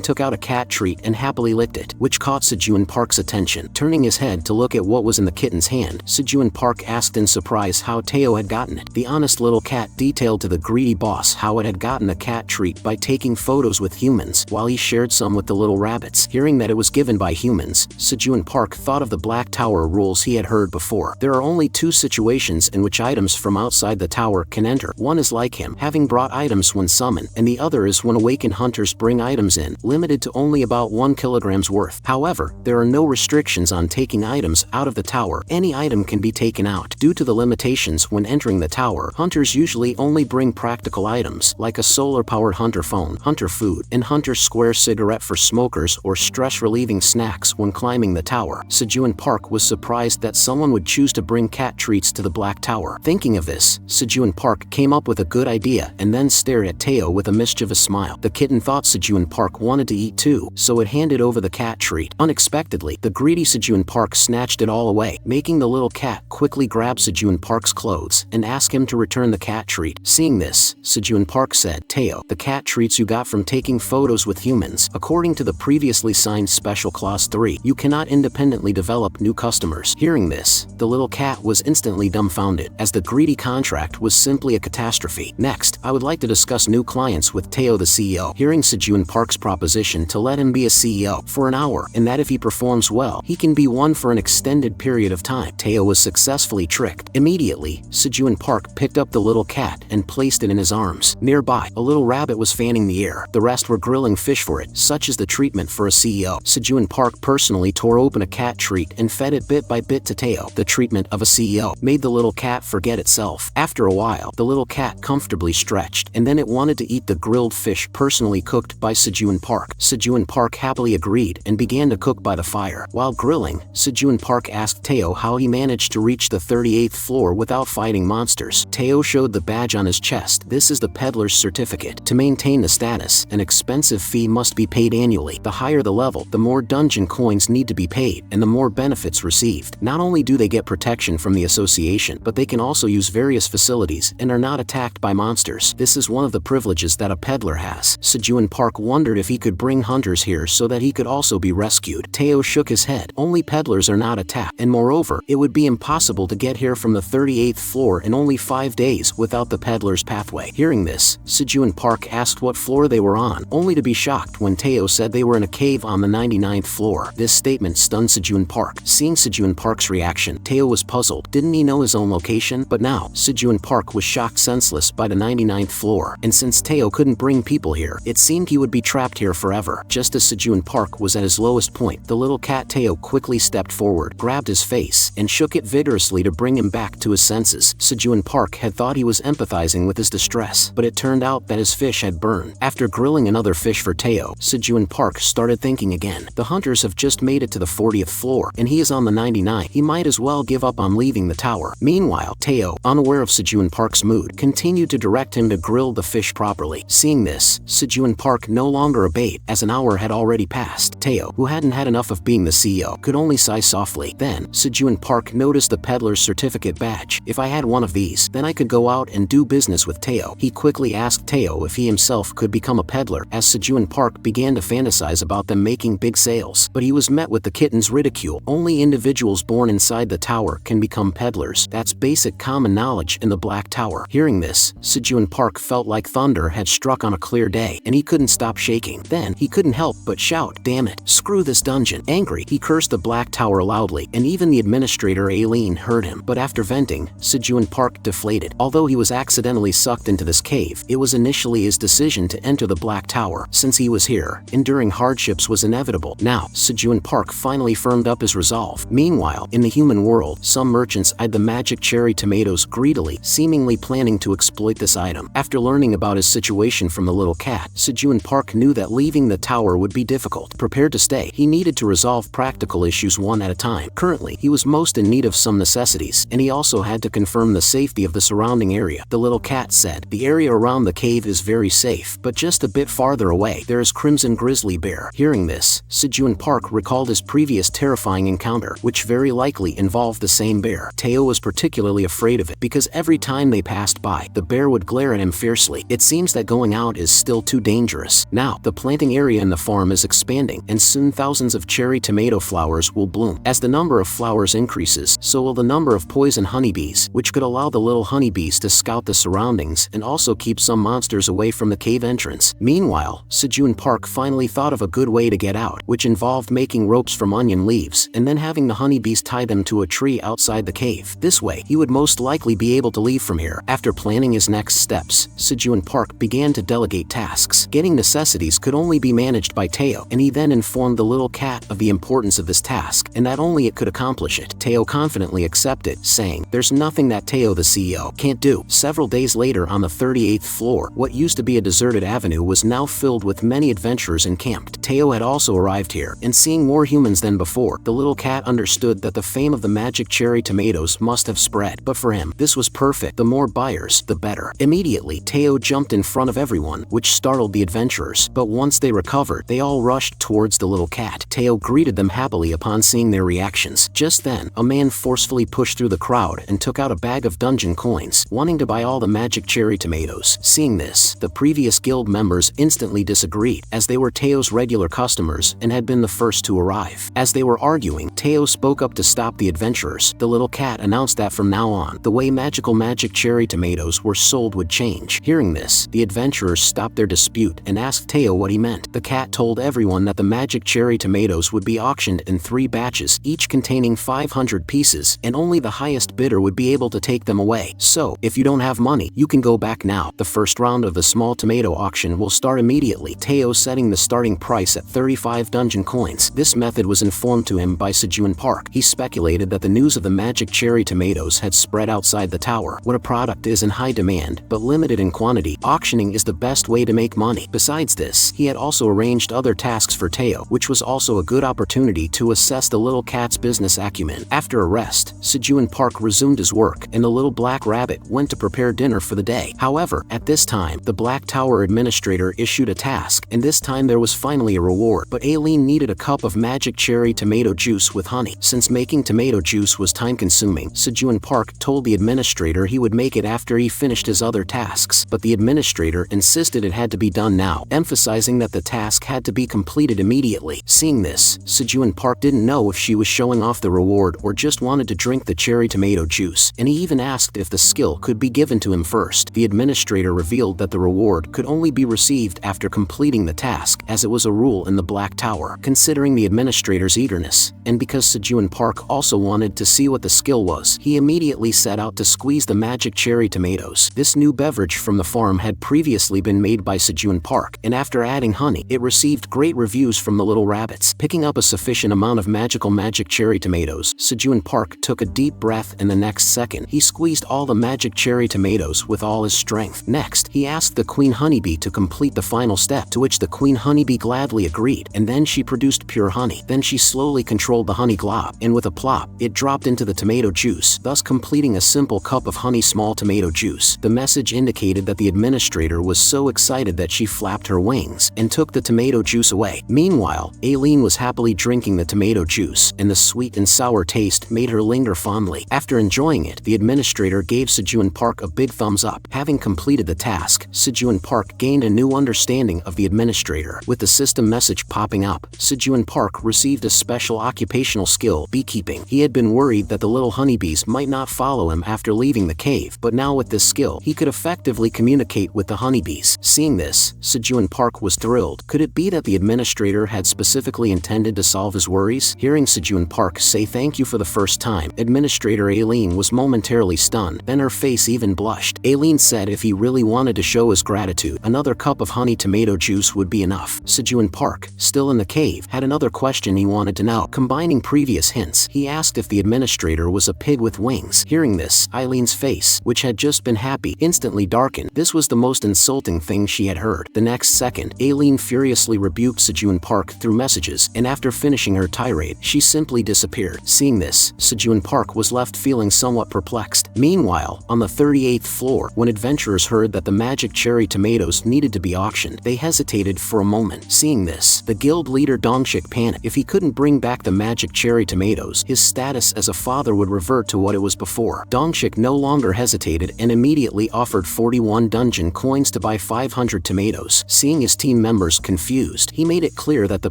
took out a cat treat and happily licked it, which caught Sejun Park's attention. Turning his head to look at what was in the kitten's hand, Sejun Park asked in surprise how Teao had gotten it. The honest little cat detailed to the greedy boss how it had gotten a cat treat by taking photos with humans, while he shared some with the little rabbits. Hearing that it was given by humans, Sejun Park thought of the Black Tower rules he had heard before. There are only 2 situations in which items from outside the tower can enter. One is like him, having brought items when summoned, and the other is when awakened hunters bring items in, limited to only about 1 kilogram's worth. However, there are no restrictions on taking items out of the tower. Any item can be taken out. Due to the limitations when entering the tower, hunters usually only bring practical items, like a solar-powered hunter phone, hunter food, and hunter square cigarette for smokers or stress-relieving snacks when climbing the tower. Sejun Park was surprised that someone would choose to bring cat treats to the Black Tower. Thinking of this, Sejun Park came up with a good idea and then stared at Teao with a mischievous smile. The kitten thought Sejun Park wanted to eat too, so it handed over the cat treat. Unexpectedly, the greedy Sejun Park snatched it all away, making the little cat quickly grab Sejun Park's clothes and ask him to return the cat treat. Seeing this, Sejun Park said, "Teao, the cat treats you got from taking photos with humans. According to the previously signed Special Clause 3, you cannot independently develop new customers." Hearing this, the little cat was instantly dumbfounded, as the greedy contract was simply a catastrophe. Next, I would like to discuss new clients with Teao the CEO. Hearing Sejun Park's proposition to let him be a CEO for an hour, and that if he performs well, he can be one for an extended period of time, Teao was successfully tricked. Immediately, Sejun Park picked up the little cat and placed it in his arms. Nearby, a little rabbit was fanning the air. The rest were grilling fish for it. Such is the treatment for a CEO. Sejun Park personally tore open a cat treat and fed it bit by bit to Teao. The treatment of a CEO made the little cat forget itself. After a while, the little cat comfortably stretched, and then it wanted to eat the grilled fish personally cooked by Sejun Park. Sejun Park happily agreed and began to cook by the fire. While grilling, Sejun Park asked Teao how he managed to reach the 38th floor without fighting monsters. Teao showed the badge on his chest. This is the peddler's certificate. To maintain the status, an expensive fee must be paid annually. The higher the level, the more dungeon coins need to be paid, and the more benefits received. Not only do they get protection from the association, but they can also use various facilities and are not attacked by monsters. This is one of the privileges that a peddler has. Sejun Park wondered if he could bring hunters here so that he could also be rescued. Teao shook his head. Only peddlers are not attacked, and moreover, it would be impossible to get here from the 38th floor in only 5 days without the peddler's pathway. Hearing this, Sejun Park asked what floor they were on, only to be shocked when Teao said they were in a cave on the 99th floor. This statement stunned Sejun Park. Seeing Sejun Park's reaction, Teao was puzzled. Didn't he know his own location? But now, Sejun Park was shocked senseless by the 99th floor, and since Teao couldn't bring people here, it seemed he would be trapped here forever. Just as Sejun Park was at his lowest point, the little cat Teao quickly stepped forward, grabbed his face, and shook it vigorously to bring him back to his senses. Sejun Park had thought he was empathizing with his distress, but it turned out that his fish had burned. After grilling another fish for Teao, Sejun Park started thinking again. The hunters have just made it to the 40th floor, and he is on the 99th. He might as well give up on leaving the tower. Meanwhile, Teao, unaware of Sejun Park's mood, continued to direct him to grill the fish properly. Seeing this, Sejun Park no longer obeyed, as an hour had already passed. Teao, who hadn't had enough of being the CEO, could only sigh softly. Then, Sejun Park noticed the peddler's certificate badge. If I had one of these, then I could go out and do business with Teao. He quickly asked Teao if he himself could become a peddler, as Sejun Park began to fantasize about them making big sales. But he was met with the kitten's ridicule. Only individuals born inside the tower can become peddlers. That's basic common knowledge in the Black Tower. Hearing this, Sejun Park felt like thunder had struck on a clear day, and he couldn't stop shaking. Then, he couldn't help but shout, "Damn it, screw this dungeon." Angry, he cursed the Black Tower loudly, and even the administrator Ailen heard him. But after venting, Sejun Park deflated. Although he was accidentally sucked into this cave, it was initially his decision to enter the Black Tower. Since he was here, enduring hardships was inevitable. Now, Sejun Park finally firmed up his resolve. Meanwhile, in the human world, some merchants eyed the magic cherry tomatoes greedily, seemingly planning to exploit this item. After learning about his situation from the little cat, Sejun Park knew that leaving the tower would be difficult. Prepared to stay, he needed to resolve practical issues one at a time. Currently, he was most in need of some necessities, and he also had to confirm the safety of the surrounding area. The little cat said, "The area around the cave is very safe, but just a bit farther away, there is Crimson Grizzly Bear." Hearing this, Sejun Park recalled his previous terrifying encounter, which very likely involved the same bear. Teao was particularly afraid of it because every time they passed by, the bear would glare at him fiercely. It seems that going out is still too dangerous. Now, the planting area in the farm is expanding, and soon thousands of cherry tomato flowers will bloom. As the number of flowers increases, so will the number of poison honeybees, which could allow the little honeybees to scout the surroundings and also keep some monsters away from the cave entrance. Meanwhile, Sejun Park finally thought of a good way to get out, which involved making ropes from onion leaves and then having the honeybees tie them to a tree outside the cave. This way, he would most likely be able to leave from here. After planning his next steps, Sejun Park began to delegate tasks. Getting necessities could only be managed by Teao, and he then informed the little cat of the importance of this task and that only it could accomplish it. Teao confidently accepted, saying, "There's nothing that Teao the CEO can't do." Several days later on the 38th floor, what used to be a deserted avenue was now filled with many adventurers encamped. Teao had also arrived here, and seeing more humans than before, the little cat understood that the fame of the magic cherry tomatoes must have spread. But for him, this was perfect. The more buyers, the better. Immediately, Teao jumped in front of everyone, which startled the adventurers. But once they recovered, they all rushed towards the little cat. Teao greeted them happily upon seeing their reactions. Just then, a man forcefully pushed through the crowd and took out a bag of dungeon coins, wanting to buy all the magic cherry tomatoes. Seeing this, the previous guild members instantly disagreed, as they were Teo's regular customers and had been the first to arrive. As they were arguing, Teao spoke up to stop the adventurers. The little cat announced that from now on, the way magic cherry tomatoes were sold would change. Hearing this, the adventurers stopped their dispute and asked Teao what he meant. The cat told everyone that the magic cherry tomatoes would be auctioned in 3 batches, each containing 500 pieces, and only the highest bidder would be able to take them away. So, if you don't have money, you can go back now. The first round of the small tomato auction will start immediately. Teao setting the starting price at 35 dungeon coins. This method was informed to him by Sejun Park. He speculated that the news of the magic cherry tomatoes had spread outside the tower. When a product is in high demand, but limited in quantity, auctioning is the best way to make money. Besides this, he had also arranged other tasks for Teao, which was also a good opportunity to assess the little cat's business acumen. After a rest, Sejun Park resumed his work, and the little black rabbit went to prepare dinner for the day. However, at this time, the Black Tower administrator issued a task, and this time there was finally a reward. But Ailen needed a cup of magic cherry tomato juice with honey. Since making tomato juice was time-consuming, Sejun Park told the administrator he would make it after he finished his other tasks. But the administrator insisted it had to be done now, emphasizing that the task had to be completed immediately. Seeing this, Sejun Park didn't know if she was showing off the reward or just wanted to drink the cherry tomato juice, and he even asked if the skill could be given to him first. The administrator revealed that the reward could only be received after completing the task, as it was a rule in the Black Tower. Considering the administrator's eagerness, and because Sejun Park also wanted to see what the skill was, he immediately set out to squeeze the magic cherry tomatoes. This new beverage from the farm had previously been made by Sejun Park, and after adding honey, it received great reviews from the little rabbits. Picking up a sufficient amount of magic cherry tomatoes, Sejun Park took a deep breath, and the next second, he squeezed all the magic cherry tomatoes with all his strength. Next, he asked the queen honeybee to complete the final step, to which the queen honeybee gladly agreed, and then she produced pure honey. Then she slowly controlled the honey glob, and with a plop, it dropped into the tomato juice, thus completing a simple cup of honey small tomato juice. The message indicated that the administrator was so excited that she flapped her wings and took the tomato juice away. Meanwhile, Ailen was happily drinking the tomato juice, and the sweet and sour taste made her linger fondly. After enjoying it, the administrator gave Sejun Park a big thumbs up. Having completed the task, Sejun Park gained a new understanding of the administrator. With the system message popping up, Sejun Park received a special occupational skill, beekeeping. He had been worried that the little honeybees might not follow him after leaving the cave, but now with this skill, he could effectively communicate with the honeybees. Seeing this, Sejun Park was thrilled. Could it be that the administrator had specifically intended to solve his worries? Hearing Sejun Park say thank you for the first time, Administrator Ailen was momentarily stunned, then her face even blushed. Ailen said if he really wanted to show his gratitude, another cup of honey tomato juice would be enough. Sejun Park, still in the cave, had another question he wanted to know. Combining previous hints, he asked if the administrator was a pig with wings. Hearing this, Ailen's face, which had just been happy, instantly darkened. This was the most insulting thing she had heard. The next second, Ailen furiously rebuked Sejun Park through messages, and after finishing her tirade, she simply disappeared. Seeing this, Sejun Park was left feeling somewhat perplexed. Meanwhile, on the 38th floor, when adventurers heard that the magic cherry tomatoes needed to be auctioned, they hesitated for a moment. Seeing this, the guild leader Dongshik Dongshik panicked. If he couldn't bring back the magic cherry tomatoes, his status as a father would revert to what it was before. Dongshik no longer hesitated and immediately offered 41 dungeon coins to buy 500 tomatoes. Seeing his team members confused, he made it clear that the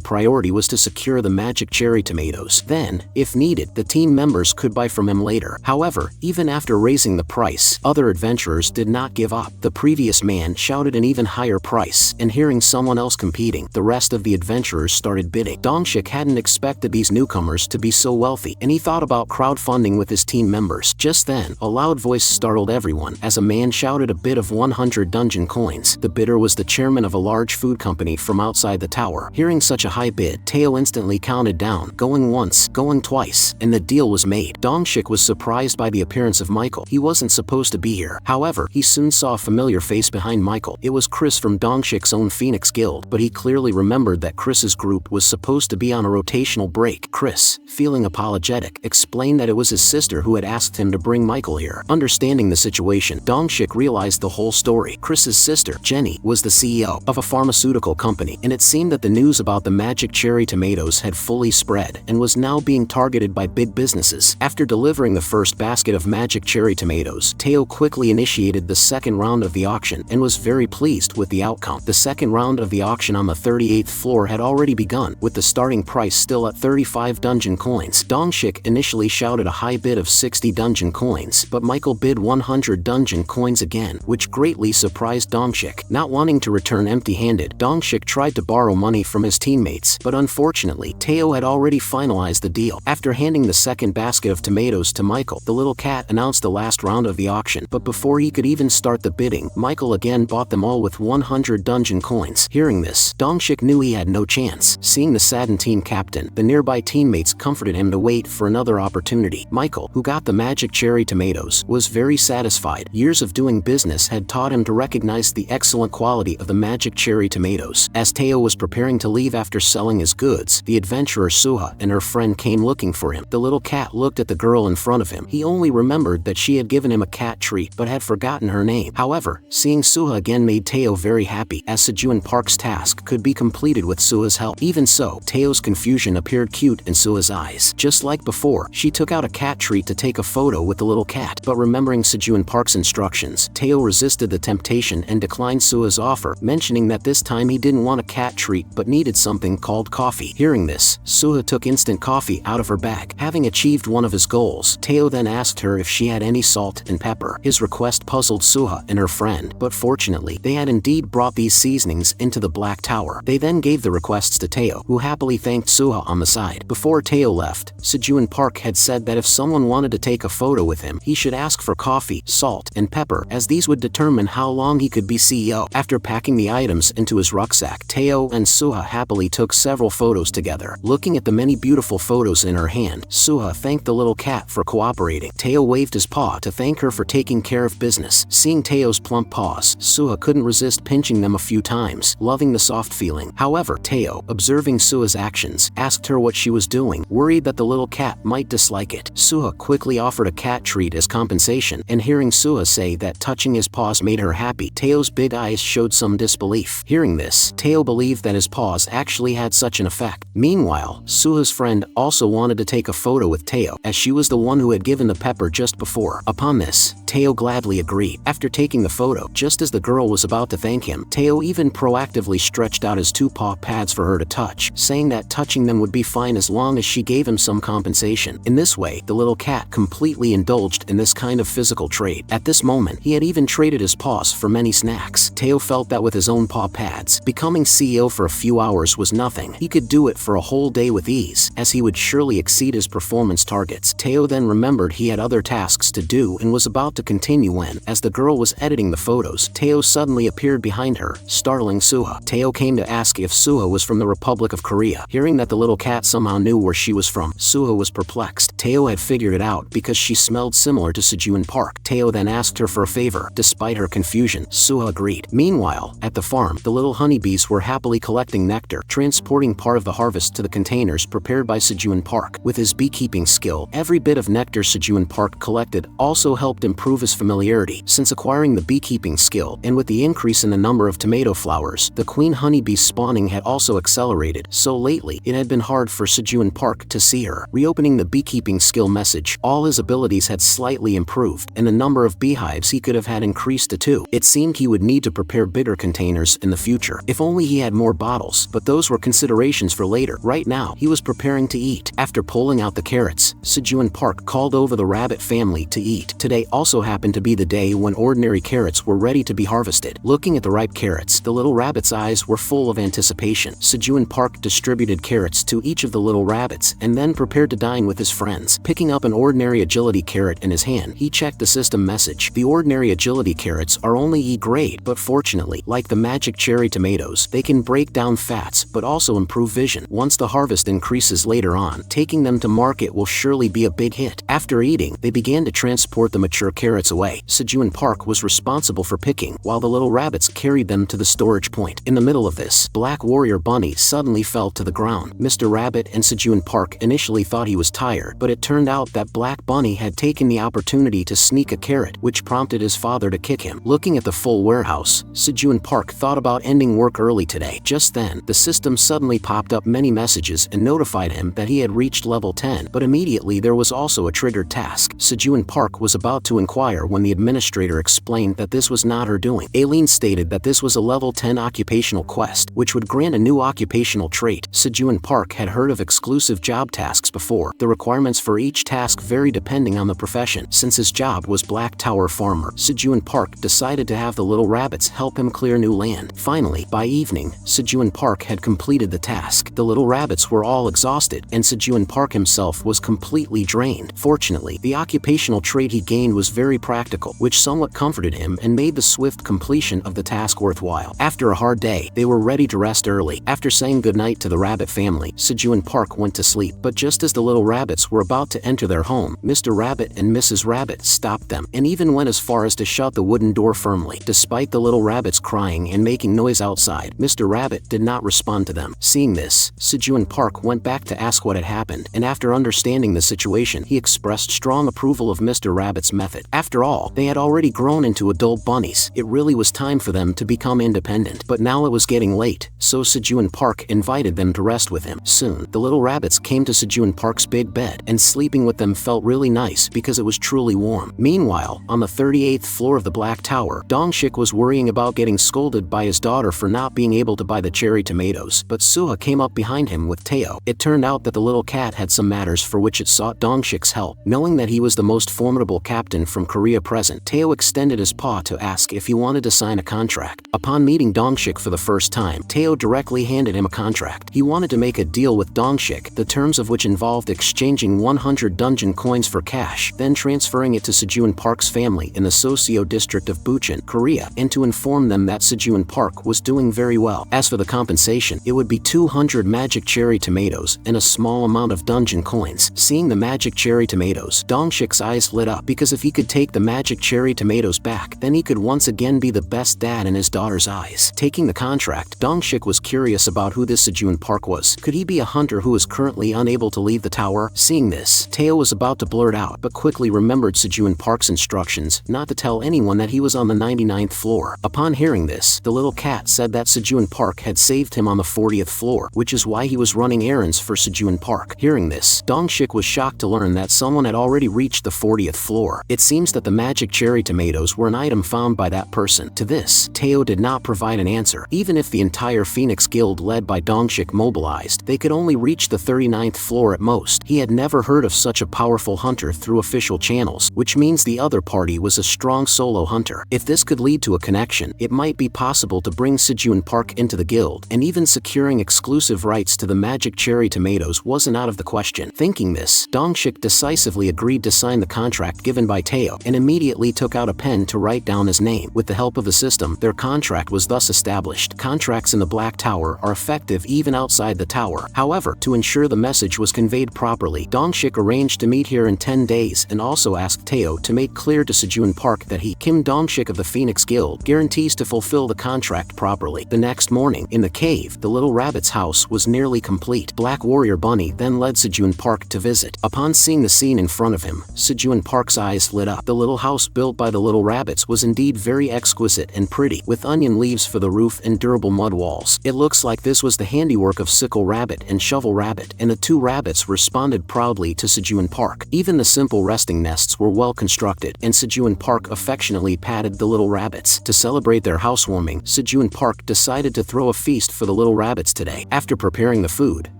priority was to secure the magic cherry tomatoes. Then, if needed, the team members could buy from him later. However, even after raising the price, other adventurers did not give up. The previous man shouted an even higher price, and hearing someone else competing, the rest of the adventurers started bidding. Dongshik hadn't expected these newcomers to be so wealthy, and he thought about crowdfunding with his team members. Just then, a loud voice startled everyone as a man shouted a bid of 100 dungeon coins. The bidder was the chairman of a large food company from outside the tower. Hearing such a high bid, Teao instantly counted down, going once, going twice, and the deal was made. Dongshik was surprised by the appearance of Michael. He wasn't supposed to be here. However, he soon saw a familiar face behind Michael. It was Chris from Dongshik's own Phoenix Guild, but he clearly remembered that Chris's group was supposed to be on a rotational break. Chris, feeling apologetic, explained that it was his sister who had asked him to bring Michael here. Understanding the situation, Dongshik realized the whole story. Chris's sister, Jenny, was the CEO of a pharmaceutical company, and it seemed that the news about the magic cherry tomatoes had fully spread and was now being targeted by big businesses. After delivering the first basket of magic cherry tomatoes, Teao quickly initiated the second round of the auction and was very pleased with the outcome. The second round of the auction on the 38th floor had already begun, with the starting price still at 35 dungeon coins. Dongshik initially shouted a high bid of 60 dungeon coins, but Michael bid 100 dungeon coins again, which greatly surprised Dongshik. Not wanting to return empty-handed, Dongshik tried to borrow money from his teammates, but unfortunately, Teao had already finalized the deal. After handing the second basket of tomatoes to Michael, the little cat announced the last round of the auction, but before he could even start the bidding, Michael again bought them all with 100 dungeon coins. Hearing this, Dongshik knew he had no chance. Seeing the saddened team captain, the nearby teammates comforted him to wait for another opportunity. Michael, who got the magic cherry tomatoes, was very satisfied. Years of doing business had taught him to recognize the excellent quality of the magic cherry tomatoes. As Teao was preparing to leave after selling his goods, the adventurer Suha and her friend came looking for him. The little cat looked at the girl in front of him. He only remembered that she had given him a cat treat but had forgotten her name. However, seeing Suha again made Teao very happy, as Sejuan Park's task could be completed with Suha's help. Even so, Teo's confusion appeared cute in Suha's eyes. Just like before, she took out a cat treat to take a photo with the little cat, but remembering Sejuan Park's instructions, Teao resisted the temptation and declined Suha's offer, mentioning that this time he didn't want a cat treat but needed something called coffee. Hearing this, Suha took instant coffee out of her bag. Having achieved one of his goals, Teao then asked her if she had any salt and pepper. His request puzzled Suha and her friend, but fortunately, they had indeed brought these seasonings into the Black Tower. They then gave the requests to Teao, who happily thanked Suha on the side. Before Teao left, Sejuan Park had said that if someone wanted to take a photo with him, he should ask for coffee, salt, and pepper, as these would determine how long he could be CEO. After packing the items into his rucksack, Teao and Suha happily took several photos together. Looking at the many beautiful photos in her hand, Suha thanked the little cat for cooperating. Teao waved his paw to thank her for taking care of business. Seeing Teo's plump paws, Suha couldn't resist pinching them a few times, loving the soft feeling. However, Teao, observing Suha's actions, asked her what she was doing, worried that the little cat might dislike it. Suha quickly offered a cat treat as compensation, and hearing Suha say that touching his paws made her happy, Teo's big eyes showed some disbelief. Hearing this, Teao believed that his paws actually had such an effect. Meanwhile, Suha's friend also wanted to take a photo with Teao, as she was the one who had given the pepper just before. Upon this, Teao gladly agreed. After taking the photo, just as the girl was about to thank him, Teao even proactively stretched out his two paw pads for her to touch, saying that touching them would be fine as long as she gave him some compensation. In this way, the little cat completely indulged in this kind of physical trade. At this moment, he had even traded his paws for many snacks. Teao felt that with his own paw pads, becoming CEO for a few hours was nothing. He could do it for a whole day with ease, as he would surely exceed his performance targets. Teao then remembered he had other tasks to do and was about to continue when, as the girl was editing the photos, Teao suddenly appeared behind her, startling Suha. Teao came to ask if Suha was from the Republic of Korea. Hearing that the little cat somehow knew where she was from, Suha was perplexed. Teao had figured it out because she smelled similar to Sejuan Park. Teao then asked her for a favor. Despite her confusion, Suha agreed. Meanwhile, at the farm, the little honeybees were happily collecting nectar, transporting part of the harvest to the containers prepared by Sejuan Park. With his beekeeping skill, every bit of nectar Sejuan Park collected also helped improve his familiarity. Since acquiring the beekeeping skill, and with the increase in the number of tomato flowers, the queen honeybee's spawning had also accelerated. so lately it had been hard for Sejun Park to see her. Reopening the beekeeping skill message, all his abilities had slightly improved, and the number of beehives he could have had increased to 2. It seemed he would need to prepare bigger containers in the future. If only he had more bottles, but those were considerations for later. Right now, he was preparing to eat. After pulling out the carrots, Sejun Park called over the rabbit family to eat. Today also happened to be the day when ordinary carrots were ready to be harvested. Looking at the ripe carrots, the little rabbit's eyes were full of anticipation. Sejun Park distributed carrots to each of the little rabbits and then prepared to dine with his friends. Picking up an ordinary agility carrot in his hand, he checked the system message. The ordinary agility carrots are only E grade, but fortunately, like the magic cherry tomatoes, they can break down fats but also improve vision. Once the harvest increases later on, taking them to market will surely be a big hit. After eating, they began to transport the mature carrots away. Sejun Park was responsible for picking, while the little rabbits carried them to the storage point. In the middle of this, Black Warrior Bunny suddenly fell to the ground. Mr. Rabbit and Sejun Park initially thought he was tired, but it turned out that Black Bunny had taken the opportunity to sneak a carrot, which prompted his father to kick him. Looking at the full warehouse, Sejun Park thought about ending work early today. Just then, the system suddenly popped up many messages and notified him that he had reached level 10, but immediately there was also a triggered task. Sejun Park was about to inquire when the administrator explained that this was not her doing. Ailen stated that this was a level 10 occupational quest, which would grant a new occupational trait. Sejun Park had heard of exclusive job tasks before. The requirements for each task vary depending on the profession. Since his job was Black Tower Farmer, Sejun Park decided to have the little rabbits help him clear new land. Finally, by evening, Sejun Park had completed the task. The little rabbits were all exhausted, and Sejun Park himself was completely drained. Fortunately, the occupational trait he gained was very practical, which somewhat comforted him and made the swift completion of the task worthwhile. After a hard day, they were ready to rest early. After saying goodnight to the rabbit family, Sejun Park went to sleep, but just as the little rabbits were about to enter their home, Mr. Rabbit and Mrs. Rabbit stopped them, and even went as far as to shut the wooden door firmly. Despite the little rabbits crying and making noise outside, Mr. Rabbit did not respond to them. Seeing this, Sejun Park went back to ask what had happened, and after understanding the situation, he expressed strong approval of Mr. Rabbit's method. After all, they had already grown into adult bunnies. It really was time for them to become independent. But now it was getting late, so Sejun Park invited them to rest with him. Soon, the little rabbits came to Sejun Park's big bed, and sleeping with them felt really nice because it was truly warm. Meanwhile, on the 38th floor of the Black Tower, Dongshik was worrying about getting scolded by his daughter for not being able to buy the cherry tomatoes, but Suha came up behind him with Teao. It turned out that the little cat had some matters for which it sought Dongshik's help. Knowing that he was the most formidable captain from Korea present, Teao extended his paw to ask if he wanted to sign a contract. Upon meeting Dongshik for the first time, Teao directly handed him a contract. He wanted to make a deal with Dongshik, the terms of which involved exchanging 100 dungeon coins for cash, then transferring it to Sejun Park's family in the socio-district of Bucheon, Korea, and to inform them that Sejun Park was doing very well. As for the compensation, it would be 200 magic cherry tomatoes and a small amount of dungeon coins. Seeing the magic cherry tomatoes, Dongshik's eyes lit up, because if he could take the magic cherry tomatoes back, then he could once again be the best dad in his daughter's eyes. Taking the contract, Dongshik was curious about who this Sejun Park was. Could he be a hunter who is currently unable to leave the tower? Seeing this, Teao was about to blurt out, but quickly remembered Sejun Park's instructions not to tell anyone that he was on the 99th floor. Upon hearing this, the little cat said that Sejun Park had saved him on the 40th floor, which is why he was running errands for Sejun Park. Hearing this, Dongshik was shocked to learn that someone had already reached the 40th floor. It seems that the magic cherry tomatoes were an item found by that person. To this, Teao did not provide an answer. Even if the entire Phoenix Guild led by Dongshik mobilized, they could only reach the 39th floor at most. He had never heard of such a powerful hunter through official channels, which means the other party was a strong solo hunter. If this could lead to a connection, it might be possible to bring Sejun Park into the guild, and even securing exclusive rights to the magic cherry tomatoes wasn't out of the question. Thinking this, Dongshik decisively agreed to sign the contract given by Teao, and immediately took out a pen to write down his name. With the help of the system, their contract was thus established. Contracts in the Black Tower are effective even outside the tower. However, to ensure the message was conveyed properly, Dongshik arranged to meet here in 10 days and also asked Teao to make clear to Sejun Park that he, Kim Dongshik of the Phoenix Guild, guarantees to fulfill the contract properly. The next morning, in the cave, the little rabbit's house was nearly complete. Black Warrior Bunny then led Sejun Park to visit. Upon seeing the scene in front of him, Sejun Park's eyes lit up. The little house built by the little rabbits was indeed very exquisite and pretty, with onion leaves for the roof and durable mud walls. It looks like this was the handiwork handiwork of Sickle Rabbit and Shovel Rabbit, and the two rabbits responded proudly to Sejun Park. Even the simple resting nests were well constructed, and Sejun Park affectionately patted the little rabbits. To celebrate their housewarming, Sejun Park decided to throw a feast for the little rabbits today. After preparing the food,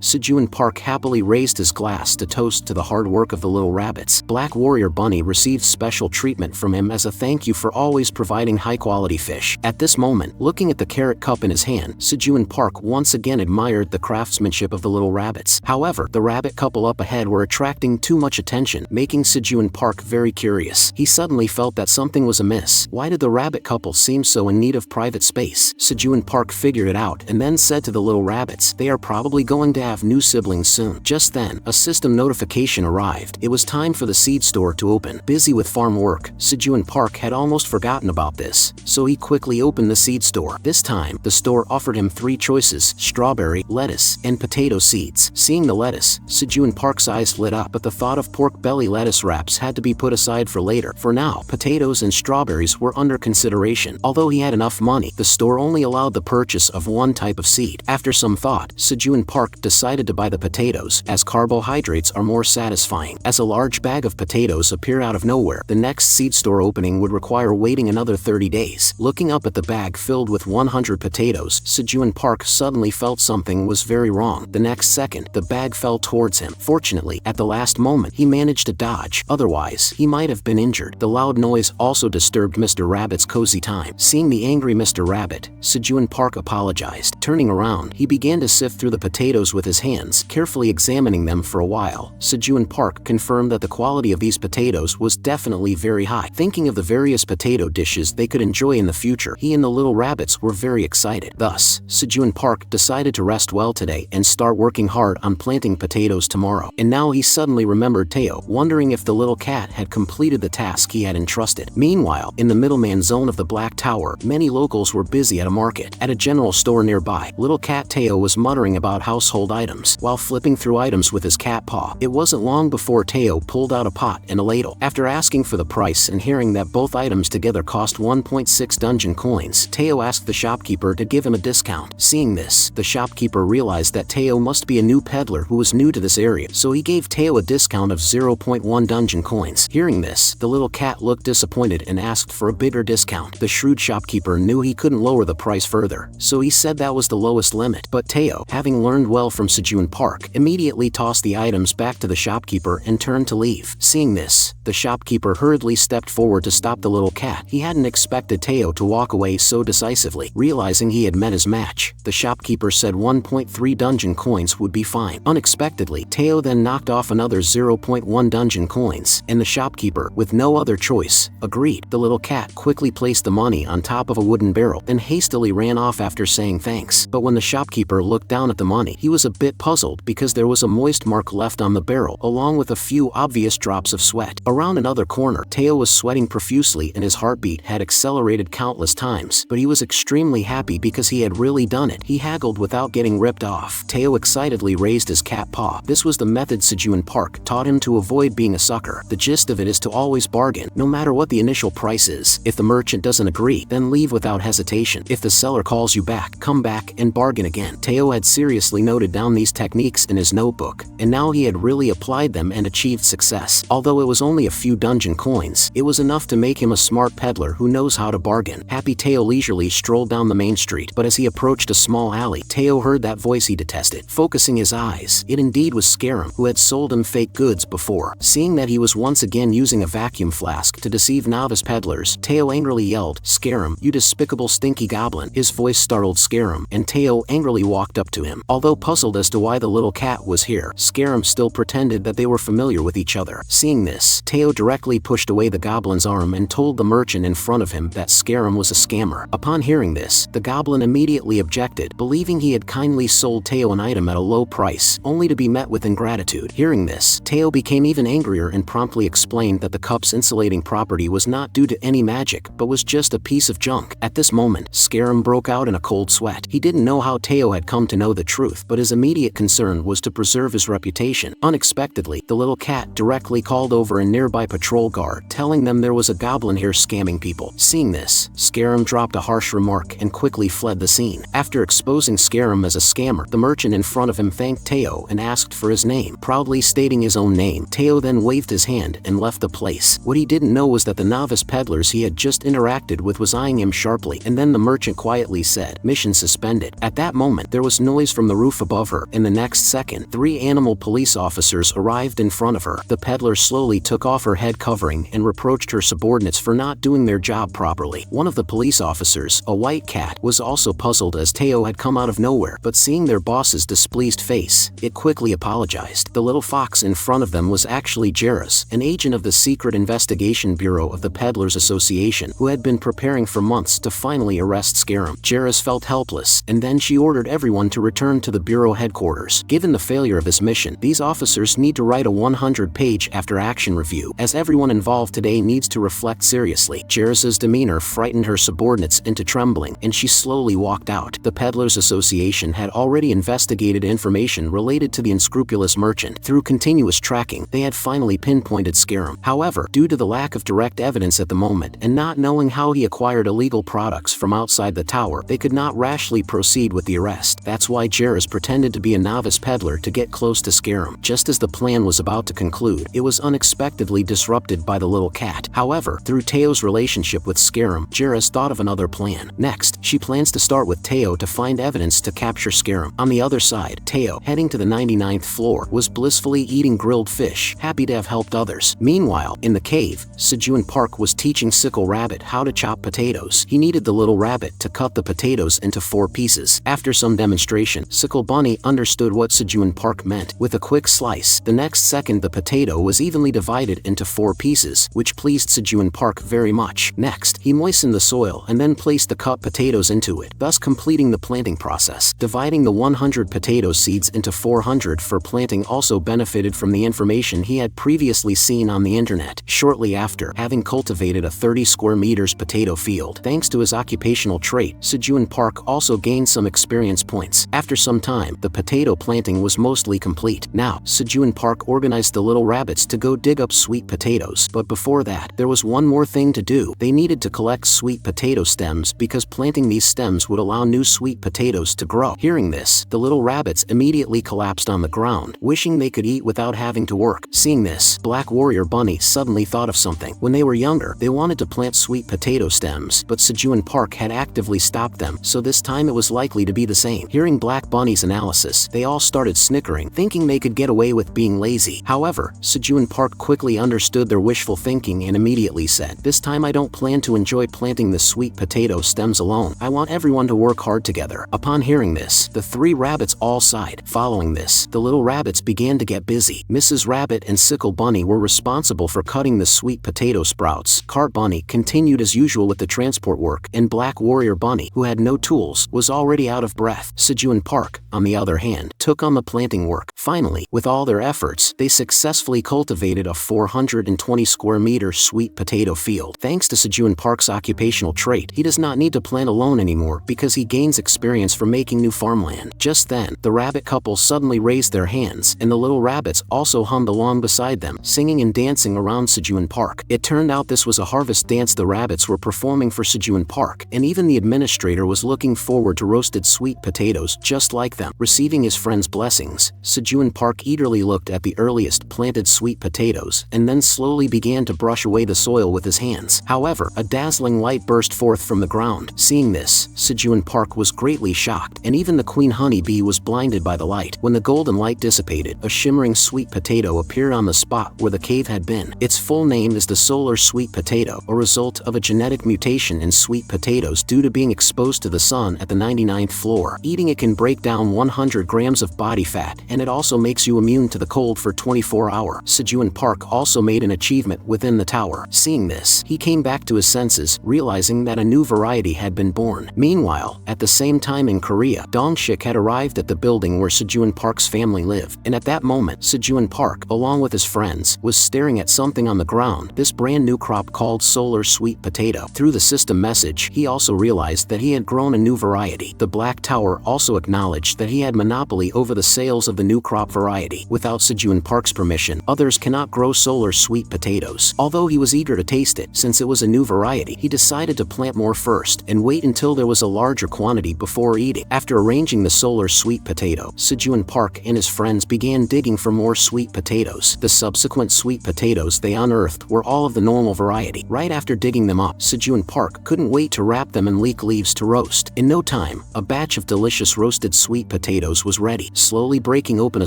Sejun Park happily raised his glass to toast to the hard work of the little rabbits. Black Warrior Bunny received special treatment from him as a thank you for always providing high-quality fish. At this moment, looking at the carrot cup in his hand, Sejun Park once again admired the craftsmanship of the little rabbits. However, the rabbit couple up ahead were attracting too much attention, making Sejun Park very curious. He suddenly felt that something was amiss. Why did the rabbit couple seem so in need of private space? Sejun Park figured it out and then said to the little rabbits, they are probably going to have new siblings soon. Just then, a system notification arrived. It was time for the seed store to open. Busy with farm work, Sejun Park had almost forgotten about this, so he quickly opened the seed store. This time, the store offered him 3 choices: strawberry, lettuce, and potato seeds. Seeing the lettuce, Sejun Park's eyes lit up, but the thought of pork belly lettuce wraps had to be put aside for later. For now, potatoes and strawberries were under consideration. Although he had enough money, the store only allowed the purchase of one type of seed. After some thought, Sejun Park decided to buy the potatoes, as carbohydrates are more satisfying. As a large bag of potatoes appeared out of nowhere, the next seed store opening would require waiting another 30 days. Looking up at the bag filled with 100 potatoes, Sejun Park suddenly felt something was very wrong. The next second, the bag fell towards him. Fortunately, at the last moment, he managed to dodge. Otherwise, he might have been injured. The loud noise also disturbed Mr. Rabbit's cozy time. Seeing the angry Mr. Rabbit, Sejun Park apologized. Turning around, he began to sift through the potatoes with his hands, carefully examining them for a while. Sejun Park confirmed that the quality of these potatoes was definitely very high. Thinking of the various potato dishes they could enjoy in the future, he and the little rabbits were very excited. Thus, Sejun Park decided to rest well today and start working hard on planting potatoes tomorrow. And now he suddenly remembered Teao, wondering if the little cat had completed the task he had entrusted. Meanwhile, in the middleman zone of the Black Tower, many locals were busy at a market. At a general store nearby, little cat Teao was muttering about household items while flipping through items with his cat paw. It wasn't long before Teao pulled out a pot and a ladle. After asking for the price and hearing that both items together cost 1.6 dungeon coins, Teao asked the shopkeeper to give him a discount. Seeing this, the shopkeeper realized that Teao must be a new peddler who was new to this area, so he gave Teao a discount of 0.1 dungeon coins. Hearing this, the little cat looked disappointed and asked for a bigger discount. The shrewd shopkeeper knew he couldn't lower the price further, so he said that was the lowest limit. But Teao, having learned well from Sejun Park, immediately tossed the items back to the shopkeeper and turned to leave. Seeing this, the shopkeeper hurriedly stepped forward to stop the little cat. He hadn't expected Teao to walk away so decisively. Realizing he had met his match, the shopkeeper said 1.3 dungeon coins would be fine. Unexpectedly, Teao then knocked off another 0.1 dungeon coins, and the shopkeeper, with no other choice, agreed. The little cat quickly placed the money on top of a wooden barrel, then hastily ran off after saying thanks. But when the shopkeeper looked down at the money, he was a bit puzzled because there was a moist mark left on the barrel, along with a few obvious drops of sweat. Around another corner, Teao was sweating profusely and his heartbeat had accelerated countless times, but he was extremely happy because he had really done it. He haggled without getting ripped off. Teao excitedly raised his cat paw. This was the method Sejun Park taught him to avoid being a sucker. The gist of it is to always bargain, no matter what the initial price is. If the merchant doesn't agree, then leave without hesitation. If the seller calls you back, come back and bargain again. Teao had seriously noted down these techniques in his notebook, and now he had really applied them and achieved success. Although it was only a few dungeon coins, it was enough to make him a smart peddler who knows how to bargain. Happy Teao leisurely strolled down the main street, but as he approached a small alley, Teao heard that voice he detested. Focusing his eyes, it indeed was Scarum, who had sold him fake goods before. Seeing that he was once again using a vacuum flask to deceive novice peddlers, Teao angrily yelled, "Scarum, you despicable stinky goblin." His voice startled Scarum, and Teao angrily walked up to him. Although puzzled as to why the little cat was here, Scarum still pretended that they were familiar with each other. Seeing this, Teao directly pushed away the goblin's arm and told the merchant in front of him that Scarum was a scammer. Upon hearing this, the goblin immediately objected, believing he had kindly sold Teao an item at a low price, only to be met with ingratitude. Hearing this, Teao became even angrier and promptly explained that the cup's insulating property was not due to any magic, but was just a piece of junk. At this moment, Scarum broke out in a cold sweat. He didn't know how Teao had come to know the truth, but his immediate concern was to preserve his reputation. Unexpectedly, the little cat directly called over a nearby patrol guard, telling them there was a goblin here scamming people. Seeing this, Scarum dropped a harsh remark and quickly fled the scene. After exposing Scarum him as a scammer. The merchant in front of him thanked Teao and asked for his name, proudly stating his own name. Teao then waved his hand and left the place. What he didn't know was that the novice peddlers he had just interacted with was eyeing him sharply, and then the merchant quietly said, "Mission suspended." At that moment, there was noise from the roof above her. In the next second, 3 animal police officers arrived in front of her. The peddler slowly took off her head covering and reproached her subordinates for not doing their job properly. One of the police officers, a white cat, was also puzzled as Teao had come out of nowhere, but seeing their boss's displeased face, it quickly apologized. The little fox in front of them was actually Jairus, an agent of the Secret Investigation Bureau of the Peddlers Association, who had been preparing for months to finally arrest Scarum. Jairus felt helpless, and then she ordered everyone to return to the Bureau headquarters. Given the failure of this mission, these officers need to write a 100-page after-action review, as everyone involved today needs to reflect seriously. Jairus's demeanor frightened her subordinates into trembling, and she slowly walked out. The Peddlers Association had already investigated information related to the unscrupulous merchant. Through continuous tracking, they had finally pinpointed Scarum. However, due to the lack of direct evidence at the moment, and not knowing how he acquired illegal products from outside the tower, they could not rashly proceed with the arrest. That's why Jairus pretended to be a novice peddler to get close to Scarum. Just as the plan was about to conclude, it was unexpectedly disrupted by the little cat. However, through Teo's relationship with Scarum, Jairus thought of another plan. Next, she plans to start with Teao to find evidence to capture Scarum. On the other side, Teao, heading to the 99th floor, was blissfully eating grilled fish, happy to have helped others. Meanwhile, in the cave, Sejun Park was teaching Sickle Rabbit how to chop potatoes. He needed the little rabbit to cut the potatoes into 4 pieces. After some demonstration, Sickle Bunny understood what Sejun Park meant. With a quick slice, the next second the potato was evenly divided into 4 pieces, which pleased Sejun Park very much. Next, he moistened the soil and then placed the cut potatoes into it, thus completing the planting process. Dividing the 100 potato seeds into 400 for planting also benefited from the information he had previously seen on the internet. Shortly after, having cultivated a 30 square meters potato field, thanks to his occupational trait, Sejun Park also gained some experience points. After some time, the potato planting was mostly complete. Now, Sejun Park organized the little rabbits to go dig up sweet potatoes, but before that, there was one more thing to do. They needed to collect sweet potato stems because planting these stems would allow new sweet potatoes to grow. Hearing this, the little rabbits immediately collapsed on the ground, wishing they could eat without having to work. Seeing this, Black Warrior Bunny suddenly thought of something. When they were younger, they wanted to plant sweet potato stems, but Sejun Park had actively stopped them, so this time it was likely to be the same. Hearing Black Bunny's analysis, they all started snickering, thinking they could get away with being lazy. However, Sejun Park quickly understood their wishful thinking and immediately said, "This time I don't plan to enjoy planting the sweet potato stems alone. I want everyone to work hard together." Upon hearing this, the 3 rabbits all sighed. Following this, the little rabbits began to get busy. Mrs. Rabbit and Sickle Bunny were responsible for cutting the sweet potato sprouts. Cart Bunny continued as usual with the transport work, and Black Warrior Bunny, who had no tools, was already out of breath. Sejun Park, on the other hand, took on the planting work. Finally, with all their efforts, they successfully cultivated a 420 square meter sweet potato field. Thanks to Sejun Park's occupational trait, he does not need to plant alone anymore because he gains experience from making new farmland. Just then, the rabbit couple suddenly raised their hands, and the little rabbits also hummed along beside them, singing and dancing around Sejun Park. It turned out this was a harvest dance the rabbits were performing for Sejun Park, and even the administrator was looking forward to roasted sweet potatoes just like them. Receiving his friend's blessings, Sejun Park eagerly looked at the earliest planted sweet potatoes and then slowly began to brush away the soil with his hands. However, a dazzling light burst forth from the ground. Seeing this, Sejun Park was greatly shocked, and even the queen honeybee was blinded by the light. When the golden light dissipated, a shimmering sweet potato appeared on the spot where the cave had been. Its full name is the solar sweet potato, a result of a genetic mutation in sweet potatoes due to being exposed to the sun at the 99th floor. Eating it can break down 100 grams of body fat, and it also makes you immune to the cold for 24 hours. Sejun Park also made an achievement within the tower. Seeing this, he came back to his senses, realizing that a new variety had been born. Meanwhile, at the same time in Korea, Dongshik had arrived at the building where Sejun Park's family lived, and at that moment, Sejun Park, along with his friends, was staring at something on the ground, this brand new crop called solar sweet potato. Through the system message, he also realized that he had grown a new variety. The Black Tower also acknowledged that he had monopoly over the sales of the new crop variety. Without Sejun Park's permission, others cannot grow solar sweet potatoes. Although he was eager to taste it, since it was a new variety, he decided to plant more first and wait until there was a larger quantity before eating. After After arranging the solar sweet potato, Sejun Park and his friends began digging for more sweet potatoes. The subsequent sweet potatoes they unearthed were all of the normal variety. Right after digging them up, Sejun Park couldn't wait to wrap them in leek leaves to roast. In no time, a batch of delicious roasted sweet potatoes was ready. Slowly breaking open a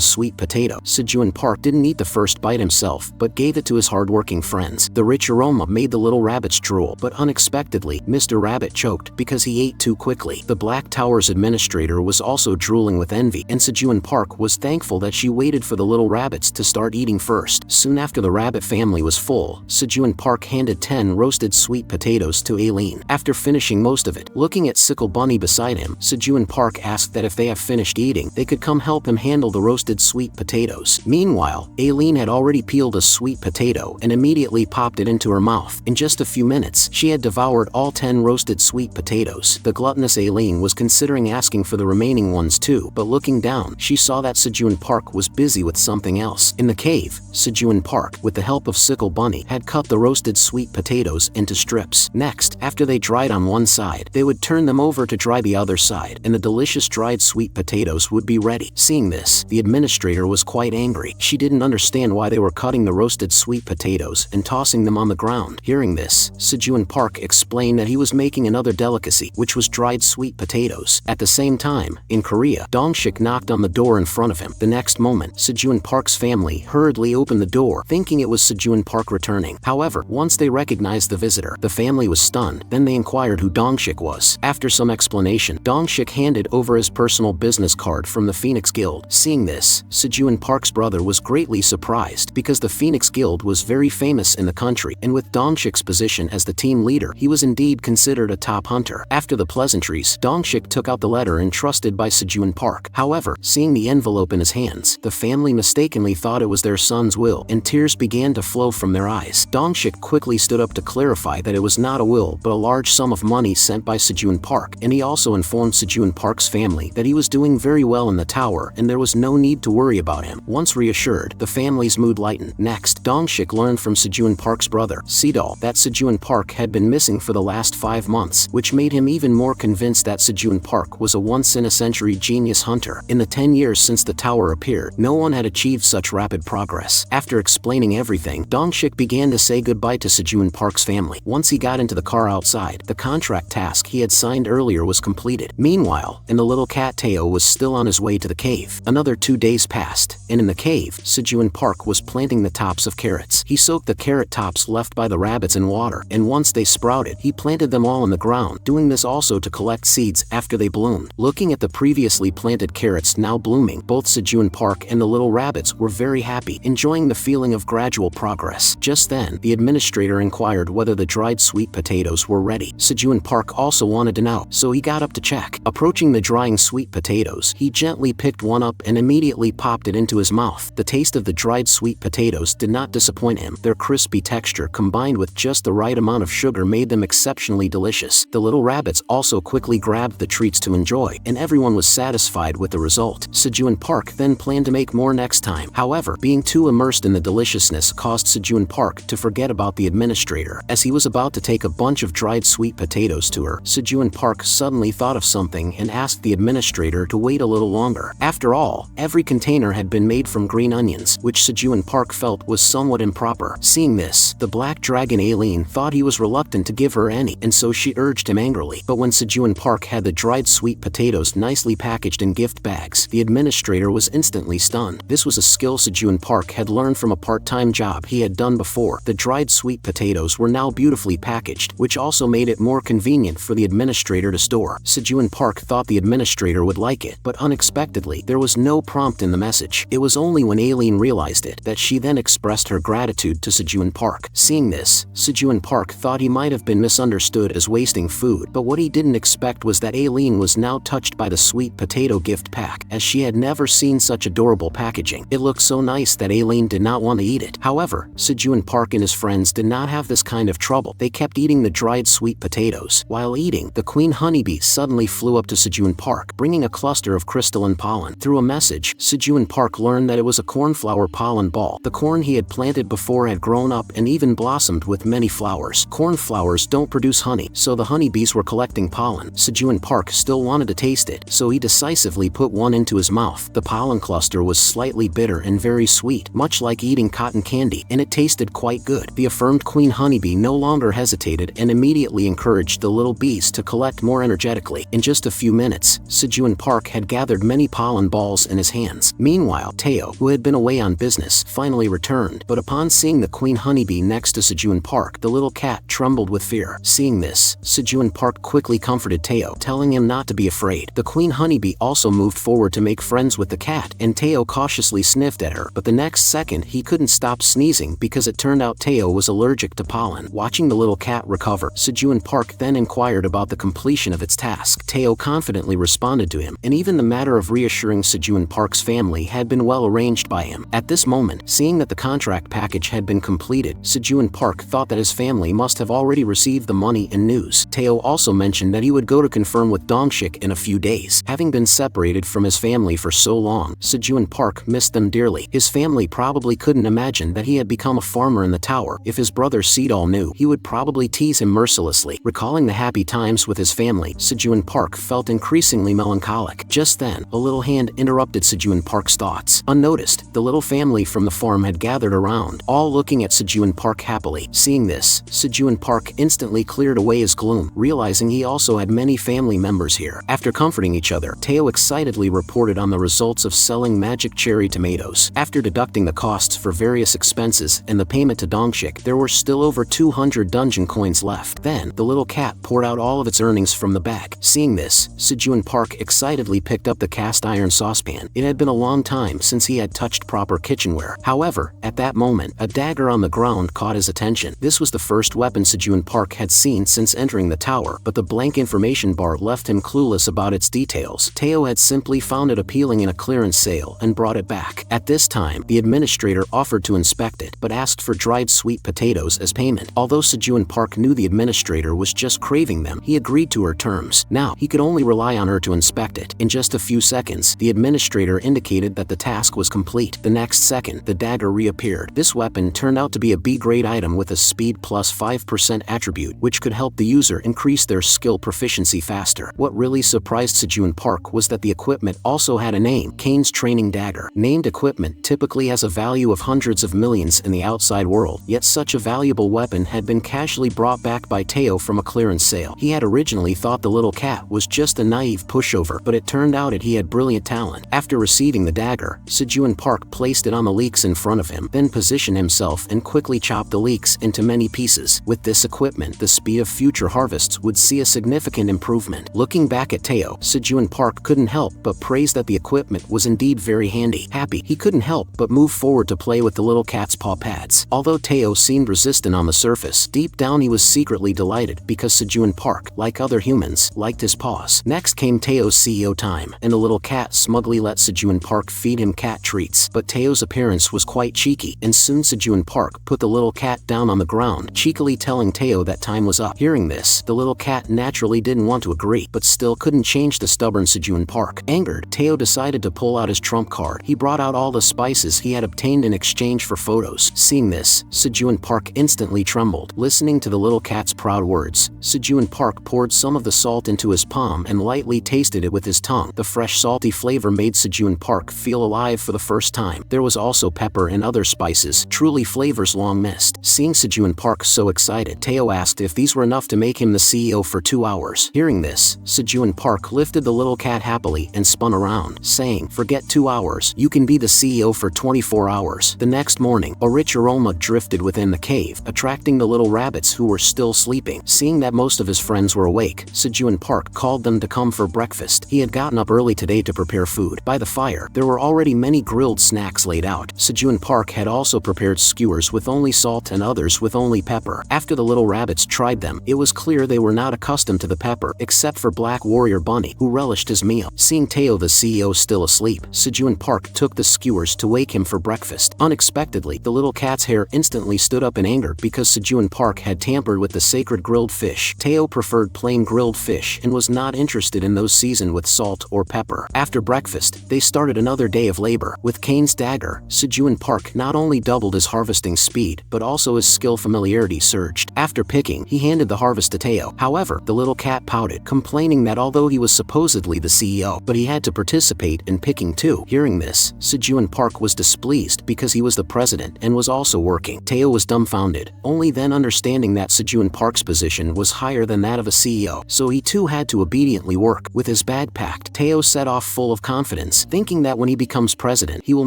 sweet potato, Sejun Park didn't eat the first bite himself, but gave it to his hardworking friends. The rich aroma made the little rabbits drool, but unexpectedly, Mr. Rabbit choked because he ate too quickly. The Black Tower's administrator was also drooling with envy, and Sejun Park was thankful that she waited for the little rabbits to start eating first. Soon after the rabbit family was full, Sejun Park handed 10 roasted sweet potatoes to Ailen. After finishing most of it, looking at Sickle Bunny beside him, Sejun Park asked that if they have finished eating, they could come help him handle the roasted sweet potatoes. Meanwhile, Ailen had already peeled a sweet potato and immediately popped it into her mouth. In just a few minutes, she had devoured all 10 roasted sweet potatoes. The gluttonous Ailen was considering asking for the remaining ones too, but looking down, she saw that Sejun Park was busy with something else. In the cave, Sejun Park, with the help of Sickle Bunny, had cut the roasted sweet potatoes into strips. Next, after they dried on one side, they would turn them over to dry the other side, and the delicious dried sweet potatoes would be ready. Seeing this, the administrator was quite angry. She didn't understand why they were cutting the roasted sweet potatoes and tossing them on the ground. Hearing this, Sejun Park explained that he was making another delicacy, which was dried sweet potatoes. At the same time, in Korea, Dongshik knocked on the door in front of him. The next moment, Sejun Park's family hurriedly opened the door, thinking it was Sejun Park returning. However, once they recognized the visitor, the family was stunned. Then they inquired who Dongshik was. After some explanation, Dongshik handed over his personal business card from the Phoenix Guild. Seeing this, Sejun Park's brother was greatly surprised because the Phoenix Guild was very famous in the country, and with Dongshik's position as the team leader, he was indeed considered a top hunter. After the pleasantries, Dongshik took out the letter entrusted by Sejun Park. However, seeing the envelope in his hands, the family mistakenly thought it was their son's will, and tears began to flow from their eyes. Dongshik quickly stood up to clarify that it was not a will but a large sum of money sent by Sejun Park, and he also informed Sejun Park's family that he was doing very well in the tower and there was no need to worry about him. Once reassured, the family's mood lightened. Next, Dongshik learned from Sejun Park's brother, Sidol, that Sejun Park had been missing for the last 5 months, which made him even more convinced that Sejun Park was a once-in-a-century genius hunter. In the 10 years since the tower appeared, no one had achieved such rapid progress. After explaining everything, Dongshik began to say goodbye to Sejun Park's family. Once he got into the car outside, the contract task he had signed earlier was completed. Meanwhile, and the little cat Teao was still on his way to the cave. Another 2 days passed, and in the cave, Sejun Park was planting the tops of carrots. He soaked the carrot tops left by the rabbits in water, and once they sprouted, he planted them all in the ground, doing this also to collect seeds after they bloomed. Looking at the previously planted carrots now blooming, both Sejun Park and the little rabbits were very happy, enjoying the feeling of gradual progress. Just then, the administrator inquired whether the dried sweet potatoes were ready. Sejun Park also wanted to know, so he got up to check. Approaching the drying sweet potatoes, he gently picked one up and immediately popped it into his mouth. The taste of the dried sweet potatoes did not disappoint him. Their crispy texture combined with just the right amount of sugar made them exceptionally delicious. The little rabbits also quickly grabbed the treats to enjoy, and everyone was satisfied with the result. Sejun Park then planned to make more next time. However, being too immersed in the deliciousness caused Sejun Park to forget about the administrator. As he was about to take a bunch of dried sweet potatoes to her, Sejun Park suddenly thought of something and asked the administrator to wait a little longer. After all, every container had been made from green onions, which Sejun Park felt was somewhat improper. Seeing this, the black dragon Ailen thought he was reluctant to give her any, and so she urged him angrily. But when Sejun Park had the dried sweet potatoes nicely packaged in gift bags, the administrator was instantly stunned. This was a skill Sejun Park had learned from a part-time job he had done before. The dried sweet potatoes were now beautifully packaged, which also made it more convenient for the administrator to store. Sejun Park thought the administrator would like it, but unexpectedly, there was no prompt in the message. It was only when Ailen realized it that she then expressed her gratitude to Sejun Park. Seeing this, Sejun Park thought he might have been misunderstood as wasting food, but what he didn't expect was that Ailen was now touched by the sweet potato gift pack, as she had never seen such adorable packaging. It looked so nice that Ailen did not want to eat it. However, Sejun Park and his friends did not have this kind of trouble. They kept eating the dried sweet potatoes. While eating, the queen honeybee suddenly flew up to Sejun Park, bringing a cluster of crystalline pollen. Through a message, Sejun Park learned that it was a cornflower pollen ball. The corn he had planted before had grown up and even blossomed with many flowers. Cornflowers don't produce honey, so the honeybees were collecting pollen. Sejun Park still wanted wanted to taste it, so he decisively put one into his mouth. The pollen cluster was slightly bitter and very sweet, much like eating cotton candy, and it tasted quite good. The affirmed queen honeybee no longer hesitated and immediately encouraged the little bees to collect more energetically. In just a few minutes, Sejun Park had gathered many pollen balls in his hands. Meanwhile, Teao, who had been away on business, finally returned, but upon seeing the queen honeybee next to Sejun Park, the little cat trembled with fear. Seeing this, Sejun Park quickly comforted Teao, telling him not to be afraid. The queen honeybee also moved forward to make friends with the cat, and Teao cautiously sniffed at her, but the next second he couldn't stop sneezing because it turned out Teao was allergic to pollen. Watching the little cat recover, Sejun Park then inquired about the completion of its task. Teao confidently responded to him, and even the matter of reassuring Sejun Park's family had been well arranged by him. At this moment, seeing that the contract package had been completed, Sejun Park thought that his family must have already received the money and news. Teao also mentioned that he would go to confirm with Dongshik in a few days. Having been separated from his family for so long, Sejun Park missed them dearly. His family probably couldn't imagine that he had become a farmer in the tower. If his brother Seedal knew, he would probably tease him mercilessly. Recalling the happy times with his family, Sejun Park felt increasingly melancholic. Just then, a little hand interrupted Sejun Park's thoughts. Unnoticed, the little family from the farm had gathered around, all looking at Sejun Park happily. Seeing this, Sejun Park instantly cleared away his gloom, realizing he also had many family members here. After comforting each other, Teao excitedly reported on the results of selling magic cherry tomatoes. After deducting the costs for various expenses and the payment to Dongshik, there were still over 200 dungeon coins left. Then, the little cat poured out all of its earnings from the bag. Seeing this, Sejun Park excitedly picked up the cast iron saucepan. It had been a long time since he had touched proper kitchenware. However, at that moment, a dagger on the ground caught his attention. This was the first weapon Sejun Park had seen since entering the tower, but the blank information bar left him clueless about its details. Teao had simply found it appealing in a clearance sale and brought it back. At this time, the administrator offered to inspect it, but asked for dried sweet potatoes as payment. Although Sejun Park knew the administrator was just craving them, he agreed to her terms. Now, he could only rely on her to inspect it. In just a few seconds, the administrator indicated that the task was complete. The next second, the dagger reappeared. This weapon turned out to be a B-grade item with a speed plus 5% attribute, which could help the user increase their skill proficiency faster. What really surprised Sejun Park was that the equipment also had a name, Kane's Training Dagger. Named equipment typically has a value of hundreds of millions in the outside world, yet such a valuable weapon had been casually brought back by Teao from a clearance sale. He had originally thought the little cat was just a naive pushover, but it turned out that he had brilliant talent. After receiving the dagger, Sejun Park placed it on the leeks in front of him, then positioned himself and quickly chopped the leeks into many pieces. With this equipment, the speed of future harvests would see a significant improvement. Looking back at Teao, Sejun Park couldn't help but praise that the equipment was indeed very handy. Happy, he couldn't help but move forward to play with the little cat's paw pads. Although Teao seemed resistant on the surface, deep down he was secretly delighted because Sejun Park, like other humans, liked his paws. Next came Teao's CEO time, and the little cat smugly let Sejun Park feed him cat treats. But Teao's appearance was quite cheeky, and soon Sejun Park put the little cat down on the ground, cheekily telling Teao that time was up. Hearing this, the little cat naturally didn't want to agree, but still couldn't change the stubborn Sejun Park. Angered, Teao decided to pull out his trump card. He brought out all the spices he had obtained in exchange for photos. Seeing this, Sejun Park instantly trembled. Listening to the little cat's proud words, Sejun Park poured some of the salt into his palm and lightly tasted it with his tongue. The fresh salty flavor made Sejun Park feel alive for the first time. There was also pepper and other spices, truly flavors long missed. Seeing Sejun Park so excited, Teao asked if these were enough to make him the CEO for 2 hours. Hearing this, Sejun Park lifted the little cat happily and spun around, saying, "Forget 2 hours, you can be the CEO for 24 hours. The next morning, a rich aroma drifted within the cave, attracting the little rabbits who were still sleeping. Seeing that most of his friends were awake, Sejun Park called them to come for breakfast. He had gotten up early today to prepare food. By the fire, there were already many grilled snacks laid out. Sejun Park had also prepared skewers with only salt and others with only pepper. After the little rabbits tried them, it was clear they were not accustomed to the pepper, except for Black Warrior Bunny, who relished his meal. Seeing Teao the CEO still asleep, Sejun Park took the skewers to wake him for breakfast. Unexpectedly, the little cat's hair instantly stood up in anger because Sejun Park had tampered with the sacred grilled fish. Teao preferred plain grilled fish and was not interested in those seasoned with salt or pepper. After breakfast, they started another day of labor. With Kane's dagger, Sejun Park not only doubled his harvesting speed, but also his skill familiarity surged. After picking, he handed the harvest to Teao. However, the little cat pouted, complaining that although although he was supposedly the CEO, but he had to participate in picking too. Hearing this, Sejun Park was displeased because he was the president and was also working. Teao was dumbfounded, only then understanding that Sejun Park's position was higher than that of a CEO, so he too had to obediently work. With his bag packed, Teao set off full of confidence, thinking that when he becomes president, he will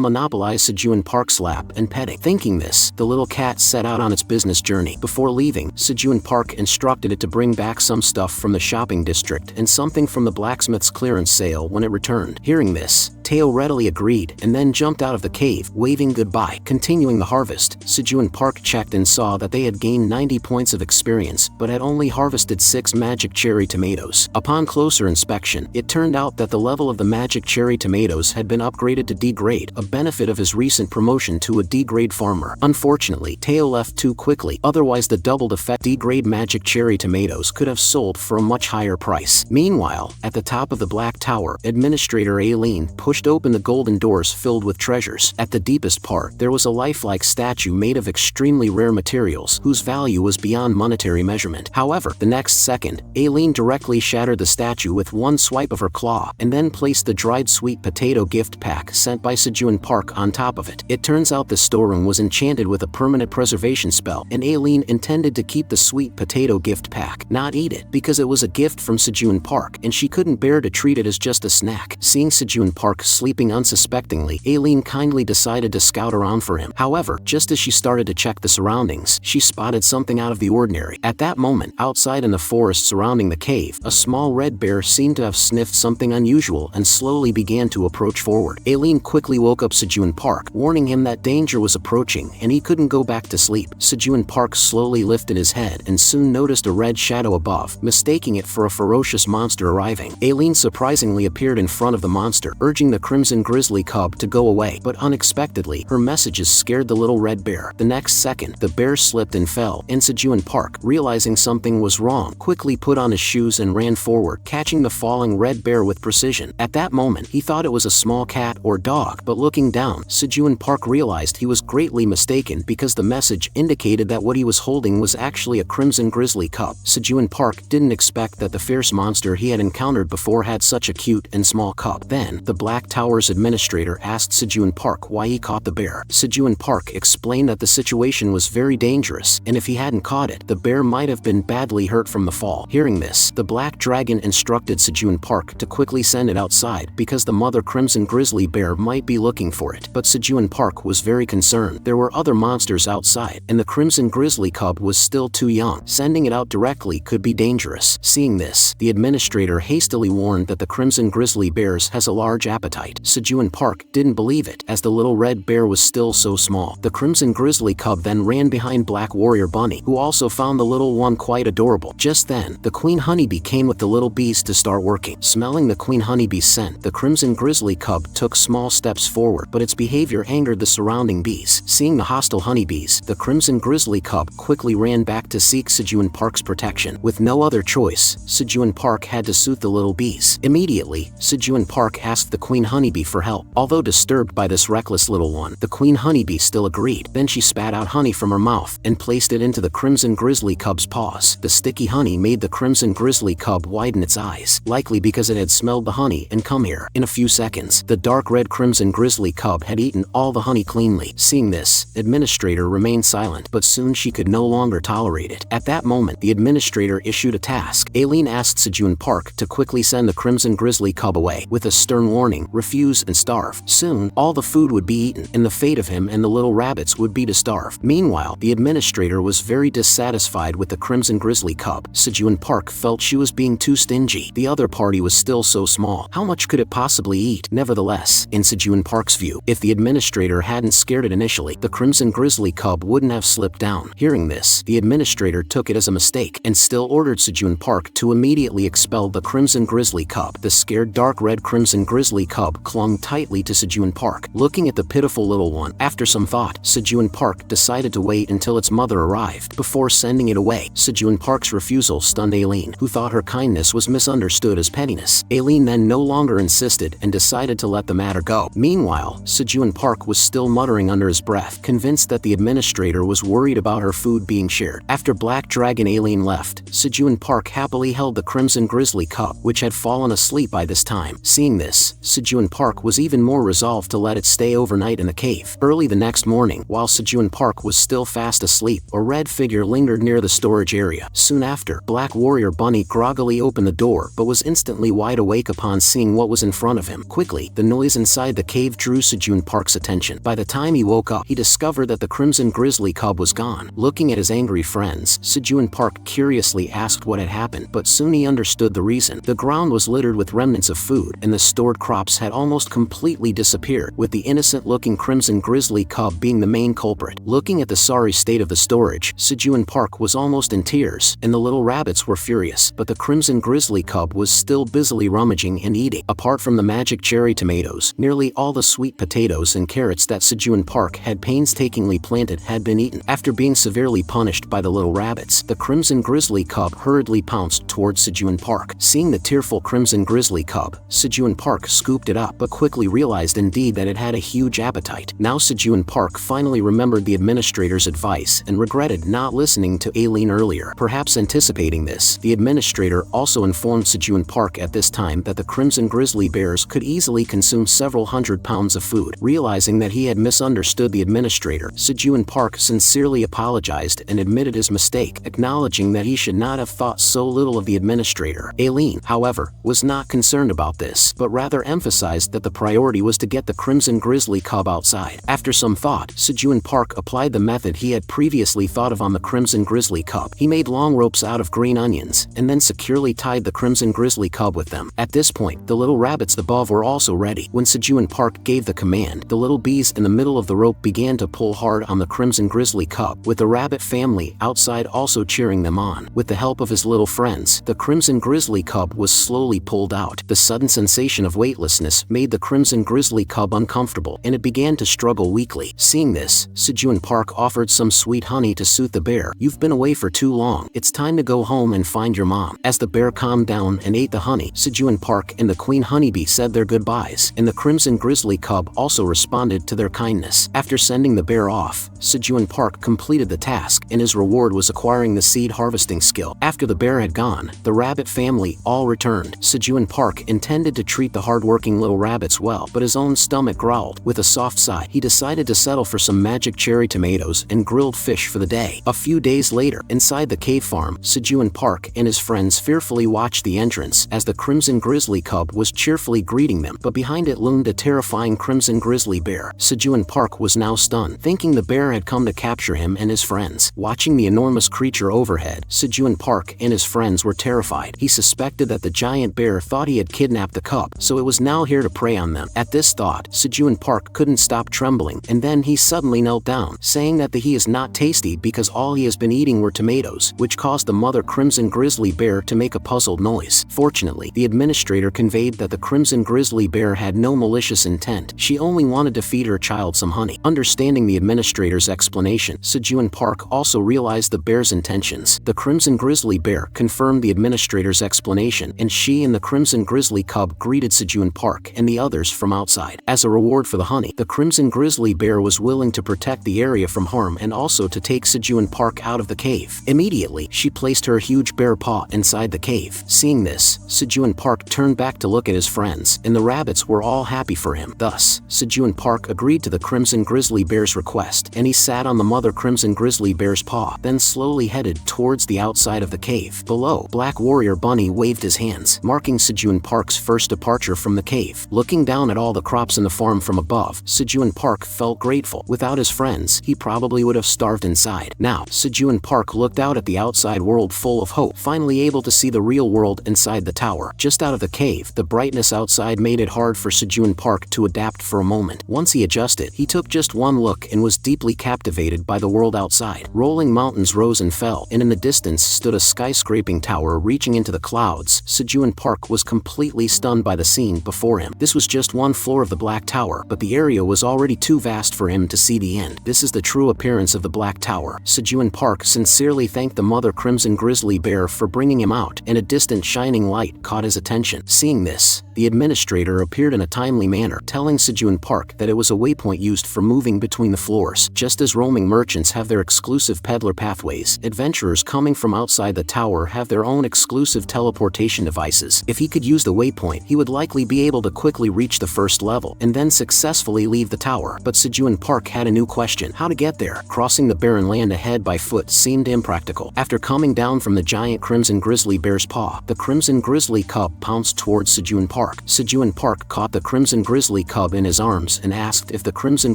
monopolize Sejun Park's lap and petting. Thinking this, the little cat set out on its business journey. Before leaving, Sejun Park instructed it to bring back some stuff from the shopping district and something from the blacksmith's clearance sale when it returned. Hearing this, Teao readily agreed and then jumped out of the cave, waving goodbye. Continuing the harvest, Sejun Park checked and saw that they had gained 90 points of experience but had only harvested 6 magic cherry tomatoes. Upon closer inspection, it turned out that the level of the magic cherry tomatoes had been upgraded to D grade, a benefit of his recent promotion to a D grade farmer. Unfortunately, Teao left too quickly, otherwise the doubled effect D grade magic cherry tomatoes could have sold for a much higher price. Meanwhile, at the top of the Black Tower, Administrator Ailen pushed open the golden doors filled with treasures. At the deepest part, there was a lifelike statue made of extremely rare materials, whose value was beyond monetary measurement. However, the next second, Ailen directly shattered the statue with one swipe of her claw, and then placed the dried sweet potato gift pack sent by Sejun Park on top of it. It turns out the storeroom was enchanted with a permanent preservation spell, and Ailen intended to keep the sweet potato gift pack, not eat it, because it was a gift from Sejun Park, and she couldn't bear to treat it as just a snack. Seeing Sejun Park sleeping unsuspectingly, Ailen kindly decided to scout around for him. However, just as she started to check the surroundings, she spotted something out of the ordinary. At that moment, outside in the forest surrounding the cave, a small red bear seemed to have sniffed something unusual and slowly began to approach forward. Ailen quickly woke up Sejun Park, warning him that danger was approaching and he couldn't go back to sleep. Sejun Park slowly lifted his head and soon noticed a red shadow above, mistaking it for a ferocious monster arriving. Ailen surprisingly appeared in front of the monster, urging the crimson grizzly cub to go away, but unexpectedly, her messages scared the little red bear. The next second, the bear slipped and fell, and Sejun Park, realizing something was wrong, quickly put on his shoes and ran forward, catching the falling red bear with precision. At that moment, he thought it was a small cat or dog, but looking down, Sejun Park realized he was greatly mistaken because the message indicated that what he was holding was actually a crimson grizzly cub. Sejun Park didn't expect that the fierce monster he had encountered before had such a cute and small cub. Then, the Black Tower's administrator asked Sejun Park why he caught the bear. Sejun Park explained that the situation was very dangerous, and if he hadn't caught it, the bear might have been badly hurt from the fall. Hearing this, the Black Dragon instructed Sejun Park to quickly send it outside because the mother crimson grizzly bear might be looking for it. But Sejun Park was very concerned. There were other monsters outside, and the crimson grizzly cub was still too young. Sending it out directly could be dangerous. Seeing this, the administrator hastily warned that the crimson grizzly bears has a large appetite. Sejun Park didn't believe it, as the little red bear was still so small. The crimson grizzly cub then ran behind Black Warrior Bunny, who also found the little one quite adorable. Just then, the queen honeybee came with the little bees to start working. Smelling the queen honeybee's scent, the crimson grizzly cub took small steps forward, but its behavior angered the surrounding bees. Seeing the hostile honeybees, the crimson grizzly cub quickly ran back to seek Sejun Park's protection. With no other choice, Sejun Park had to soothe the little bees. Immediately, Sejun Park asked the queen honeybee for help. Although disturbed by this reckless little one, the queen honeybee still agreed. Then she spat out honey from her mouth and placed it into the crimson grizzly cub's paws. The sticky honey made the crimson grizzly cub widen its eyes, likely because it had smelled the honey and come here. In a few seconds, the dark red crimson grizzly cub had eaten all the honey cleanly. Seeing this, administrator remained silent, but soon she could no longer tolerate it. At that moment, the administrator issued a task. Ailen asked Sejun Park to quickly send the crimson grizzly cub away, with a stern warning: refuse and starve. Soon, all the food would be eaten, and the fate of him and the little rabbits would be to starve. Meanwhile, the administrator was very dissatisfied with the crimson grizzly cub. Sejun Park felt she was being too stingy. The other party was still so small. How much could it possibly eat? Nevertheless, in Sejun Park's view, if the administrator hadn't scared it initially, the crimson grizzly cub wouldn't have slipped down. Hearing this, the administrator took it as a mistake and still ordered Sejun Park to immediately expel the crimson grizzly cub. The scared dark red crimson grizzly cub cub clung tightly to Sejun Park, looking at the pitiful little one. After some thought, Sejun Park decided to wait until its mother arrived before sending it away. Sejun Park's refusal stunned Ailen, who thought her kindness was misunderstood as pettiness. Ailen then no longer insisted and decided to let the matter go. Meanwhile, Sejun Park was still muttering under his breath, convinced that the administrator was worried about her food being shared. After Black Dragon Ailen left, Sejun Park happily held the Crimson Grizzly cub, which had fallen asleep by this time. Seeing this, Sejun Park was even more resolved to let it stay overnight in the cave. Early the next morning, while Sejun Park was still fast asleep, a red figure lingered near the storage area. Soon after, Black Warrior Bunny groggily opened the door but was instantly wide awake upon seeing what was in front of him. Quickly, the noise inside the cave drew Sejun Park's attention. By the time he woke up, he discovered that the Crimson Grizzly cub was gone. Looking at his angry friends, Sejun Park curiously asked what had happened, but soon he understood the reason. The ground was littered with remnants of food, and the stored crops had almost completely disappeared, with the innocent-looking Crimson Grizzly cub being the main culprit. Looking at the sorry state of the storage, Sejun Park was almost in tears, and the little rabbits were furious, but the Crimson Grizzly cub was still busily rummaging and eating. Apart from the magic cherry tomatoes, nearly all the sweet potatoes and carrots that Sejun Park had painstakingly planted had been eaten. After being severely punished by the little rabbits, the Crimson Grizzly cub hurriedly pounced towards Sejun Park. Seeing the tearful Crimson Grizzly cub, Sejun Park scooped it up but quickly realized indeed that it had a huge appetite. Now Sejun Park finally remembered the administrator's advice and regretted not listening to Ailen earlier. Perhaps anticipating this, the administrator also informed Sejun Park at this time that the Crimson Grizzly bears could easily consume several hundred pounds of food. Realizing that he had misunderstood the administrator, Sejun Park sincerely apologized and admitted his mistake, acknowledging that he should not have thought so little of the administrator. Ailen, however, was not concerned about this, but rather emphasized that the priority was to get the Crimson Grizzly cub outside. After some thought, Sejun Park applied the method he had previously thought of on the Crimson Grizzly cub. He made long ropes out of green onions, and then securely tied the Crimson Grizzly cub with them. At this point, the little rabbits above were also ready. When Sejun Park gave the command, the little bees in the middle of the rope began to pull hard on the Crimson Grizzly cub, with the rabbit family outside also cheering them on. With the help of his little friends, the Crimson Grizzly cub was slowly pulled out. The sudden sensation of weightlessness made the Crimson Grizzly cub uncomfortable, and it began to struggle weakly. Seeing this, Sejun Park offered some sweet honey to soothe the bear. "You've been away for too long. It's time to go home and find your mom." As the bear calmed down and ate the honey, Sejun Park and the queen honeybee said their goodbyes, and the Crimson Grizzly cub also responded to their kindness. After sending the bear off, Sejun Park completed the task, and his reward was acquiring the seed harvesting skill. After the bear had gone, the rabbit family all returned. Sejun Park intended to treat the hardworking little rabbits well, but his own stomach growled. With a soft sigh, he decided to settle for some magic cherry tomatoes and grilled fish for the day. A few days later, inside the cave farm, Sejun Park and his friends fearfully watched the entrance as the Crimson Grizzly cub was cheerfully greeting them, but behind it loomed a terrifying Crimson Grizzly bear. Sejun Park was now stunned, thinking the bear had come to capture him and his friends. Watching the enormous creature overhead, Sejun Park and his friends were terrified. He suspected that the giant bear thought he had kidnapped the cub, so it was now here to prey on them. At this thought, Sejun Park couldn't stop trembling, and then he suddenly knelt down, saying that he is not tasty because all he has been eating were tomatoes, which caused the mother Crimson Grizzly bear to make a puzzled noise. Fortunately, the administrator conveyed that the Crimson Grizzly bear had no malicious intent. She only wanted to feed her child some honey. Understanding the administrator's explanation, Sejun Park also realized the bear's intentions. The Crimson Grizzly bear confirmed the administrator's explanation, and she and the Crimson Grizzly cub greeted Sejun Park and the others from outside. As a reward for the honey, the Crimson Grizzly bear was willing to protect the area from harm and also to take Sejun Park out of the cave. Immediately, she placed her huge bear paw inside the cave. Seeing this, Sejun Park turned back to look at his friends, and the rabbits were all happy for him. Thus, Sejun Park agreed to the Crimson Grizzly bear's request, and he sat on the mother Crimson Grizzly bear's paw, then slowly headed towards the outside of the cave. Below, Black Warrior Bunny waved his hands, marking Sejun Park's first departure from the cave. Looking down at all the crops in the farm from above, Sejun Park felt grateful. Without his friends, he probably would have starved inside. Now, Sejun Park looked out at the outside world full of hope, finally able to see the real world inside the tower. Just out of the cave, the brightness outside made it hard for Sejun Park to adapt for a moment. Once he adjusted, he took just one look and was deeply captivated by the world outside. Rolling mountains rose and fell, and in the distance stood a skyscraping tower reaching into the clouds. Sejun Park was completely stunned by the scene before before him. This was just one floor of the Black Tower, but the area was already too vast for him to see the end. This is the true appearance of the Black Tower. Sejun Park sincerely thanked the mother crimson grizzly bear for bringing him out, and a distant shining light caught his attention. Seeing this, the administrator appeared in a timely manner, telling Sejun Park that it was a waypoint used for moving between the floors. Just as roaming merchants have their exclusive peddler pathways, adventurers coming from outside the tower have their own exclusive teleportation devices. If he could use the waypoint, he would likely be able to quickly reach the first level, and then successfully leave the tower. But Sejun Park had a new question: how to get there? Crossing the barren land ahead by foot seemed impractical. After coming down from the giant crimson grizzly bear's paw, the crimson grizzly cub pounced towards Sejun Park. Sejun Park caught the crimson grizzly cub in his arms and asked if the crimson